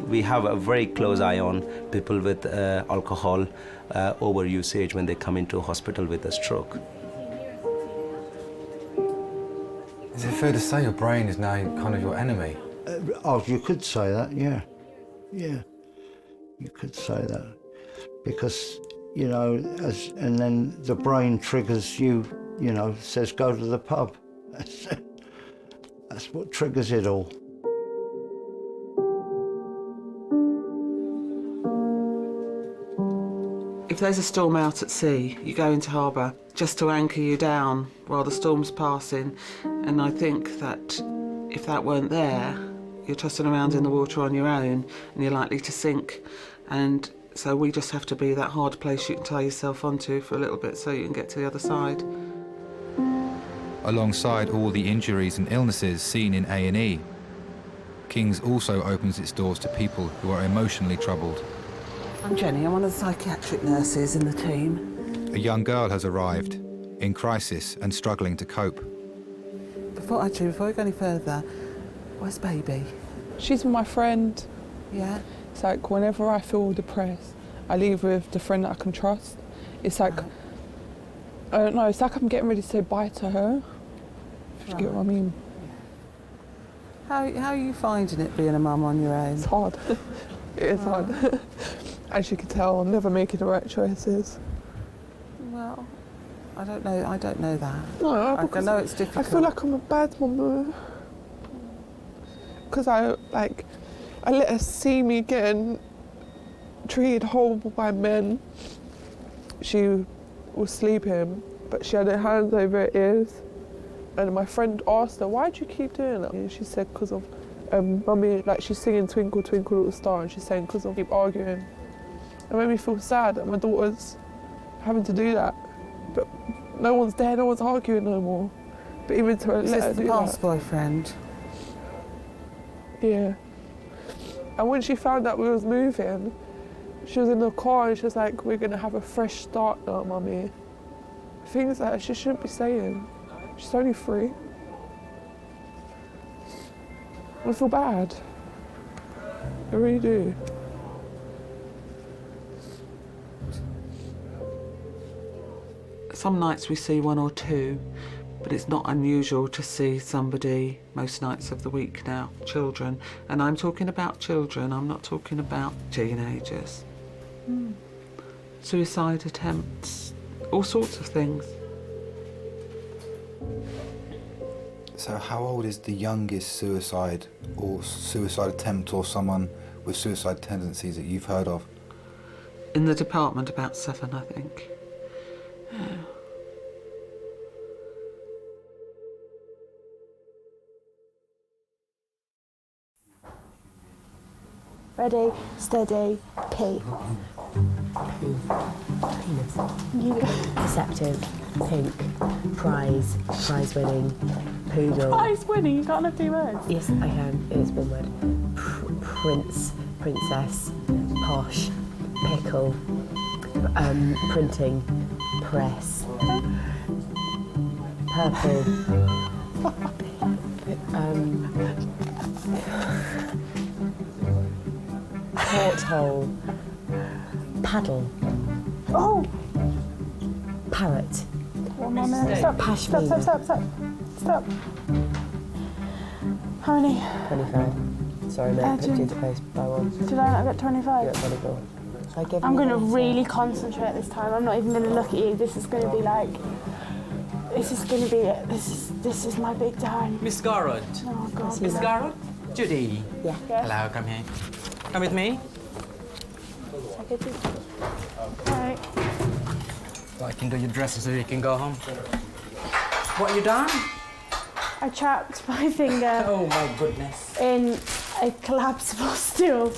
we have a very close eye on people with alcohol overusage when they come into a hospital with a stroke. Is it fair to say your brain is now kind of your enemy? Oh, you could say that, yeah. Yeah, you could say that. Because, and then the brain triggers you, says go to the pub. That's what triggers it all. If there's a storm out at sea, you go into harbour just to anchor you down while the storm's passing. And I think that if that weren't there, you're tossing around in the water on your own and you're likely to sink. And so we just have to be that hard place you can tie yourself onto for a little bit so you can get to the other side. Alongside all the injuries and illnesses seen in A&E, Kings also opens its doors to people who are emotionally troubled. I'm Jenny, I'm one of the psychiatric nurses in the team. A young girl has arrived, in crisis and struggling to cope. Before we go any further, where's baby? She's my friend. Yeah? It's like whenever I feel depressed, I leave with the friend that I can trust. It's like, I don't know, it's like I'm getting ready to say bye to her. If you get what I mean. How are you finding it being a mum on your own? It's hard. It is hard. As you can tell, I'm never making the right choices. Well, I don't know that. No, I know it's difficult. I feel like I'm a bad mum though. Because I let her see me getting treated horrible by men. She was sleeping, but she had her hands over her ears. And my friend asked her, why do you keep doing that? And she said, because of mummy, like she's singing Twinkle, Twinkle Little Star, and she's saying, because I keep arguing. It made me feel sad that my daughter's having to do that. But no one's there, no one's arguing no more. But even to let her do that. Is this the past boyfriend? Yeah. And when she found out we was moving, she was in the car and she was like, we're gonna have a fresh start now, mummy. Things that she shouldn't be saying. She's only 3. I feel bad. I really do. Some nights we see 1 or 2, but it's not unusual to see somebody most nights of the week now, children. And I'm talking about children, I'm not talking about teenagers. Suicide attempts, all sorts of things. So how old is the youngest suicide or suicide attempt or someone with suicide tendencies that you've heard of? In the department, about 7, I think. Yeah. Ready, steady, P. Penis. Perceptive. Pink. Prize. Prize winning. Poodle. Prize winning, you can't have 2 words. Yes, I can. It is one word. Prince. Princess. Posh. Pickle. Printing. Press. Purple. Porthole. Paddle. Oh! Parrot. 1 more minute. Stop. Pashmina. Stop. How many? 25. Sorry, mate, put you to post by 1. Did I not get 25? You got 24. I give I'm you going to this, really concentrate this time. I'm not even going to look at you. This is going to be like... This is going to be it. This is my big time. Miss Garrod. Oh, God. Miss Garrod? Judy. Yeah. Yes. Hello, come here. Come with me. Right. So I can do your dressing so you can go home. What you done? I trapped my finger. Oh, my goodness. In a collapsible stool.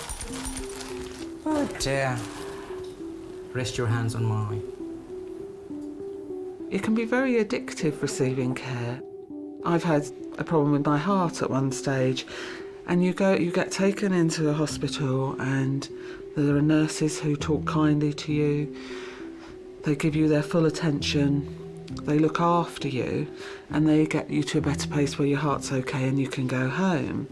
Oh, dear. Rest your hands on mine. It can be very addictive receiving care. I've had a problem with my heart at one stage, and you get taken into a hospital and there are nurses who talk kindly to you. They give you their full attention. They look after you and they get you to a better place where your heart's okay and you can go home.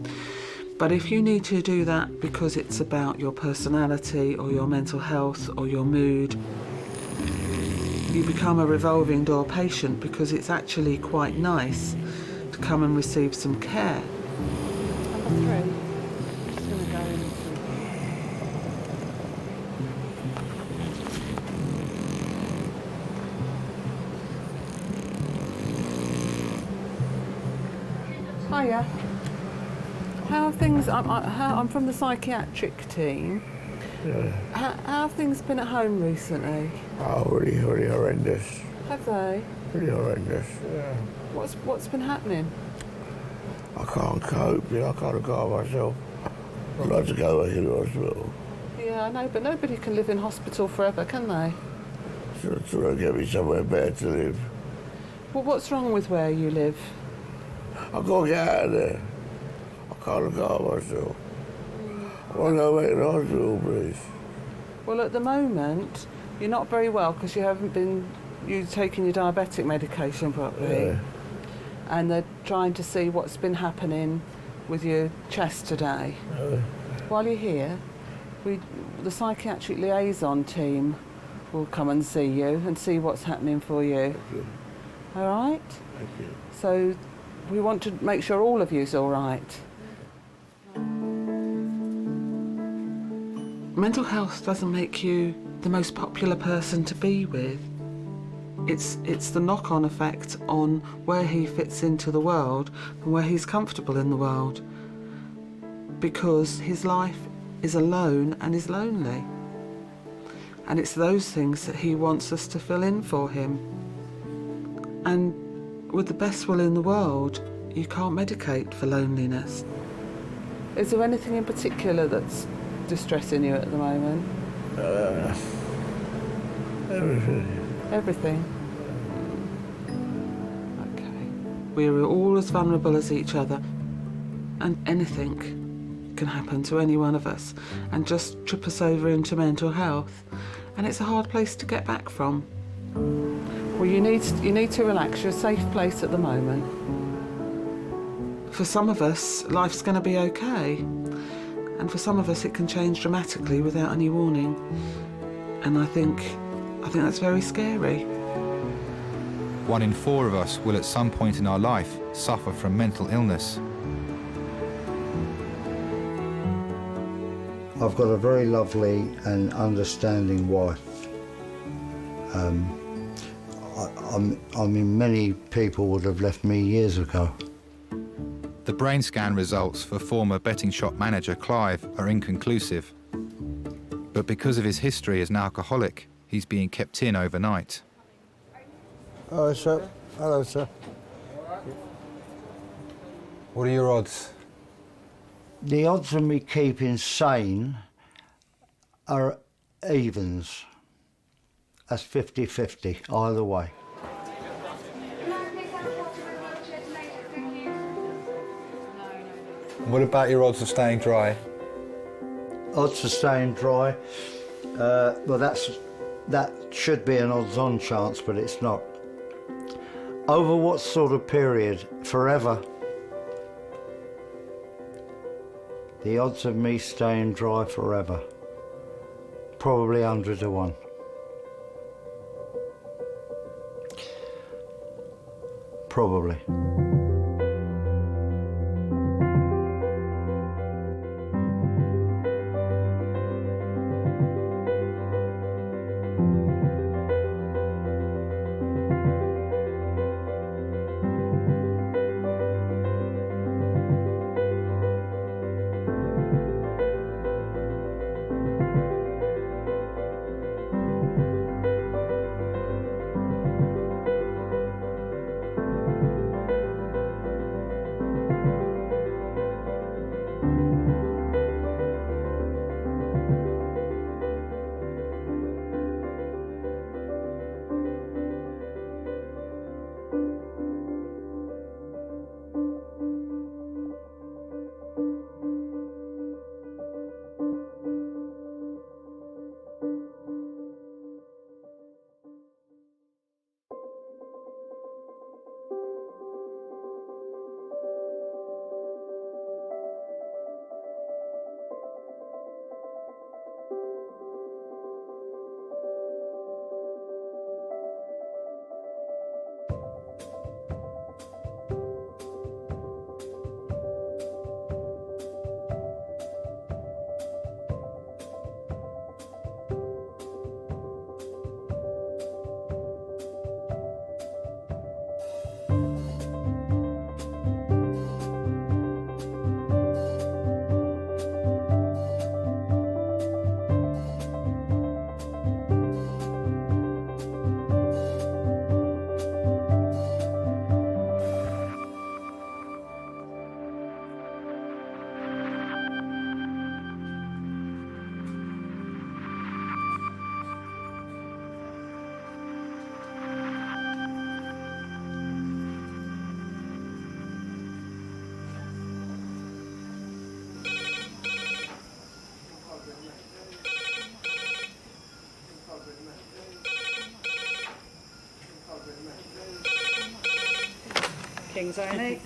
But if you need to do that because it's about your personality or your mental health or your mood, you become a revolving door patient because it's actually quite nice to come and receive some care. Number 3. I'm just going to go in. Hiya. How have things... I'm from the psychiatric team. Yeah. How have things been at home recently? Oh, really horrendous. Have they? Really horrendous, yeah. What's been happening? I can't cope, you know, I can't look after myself. I'd like to go back to the hospital. Yeah, I know, but nobody can live in hospital forever, can they? So get me somewhere better to live. Well, what's wrong with where you live? I've got to get out of there. I can't look after myself. I want to go back to the hospital, please. Well, at the moment, you're not very well because you haven't been taking your diabetic medication properly. Yeah. And they're trying to see what's been happening with your chest today. While you're here, the psychiatric liaison team will come and see you and see what's happening for you. Thank you. All right? Thank you. So we want to make sure all of you's all right. Mental health doesn't make you the most popular person to be with. It's the knock-on effect on where he fits into the world and where he's comfortable in the world, because his life is alone and is lonely. And it's those things that he wants us to fill in for him. And with the best will in the world, you can't medicate for loneliness. Is there anything in particular that's distressing you at the moment? Everything. Everything? Okay. We're all as vulnerable as each other, and anything can happen to any one of us and just trip us over into mental health, and it's a hard place to get back from. Well, you need to relax. You're a safe place at the moment. For some of us, life's going to be okay, and for some of us it can change dramatically without any warning, and I think that's very scary. 1 in 4 of us will at some point in our life suffer from mental illness. I've got a very lovely and understanding wife. I mean, many people would have left me years ago. The brain scan results for former betting shop manager Clive are inconclusive. But because of his history as an alcoholic, he's being kept in overnight. Hello, sir. Hello, sir. What are your odds? The odds of me keeping sane are evens. That's 50-50 either way. What about your odds of staying dry? Odds of staying dry, well, that should be an odds-on chance, but it's not. Over what sort of period? Forever. The odds of me staying dry forever, probably 100 to 1. Probably. Kings A&E.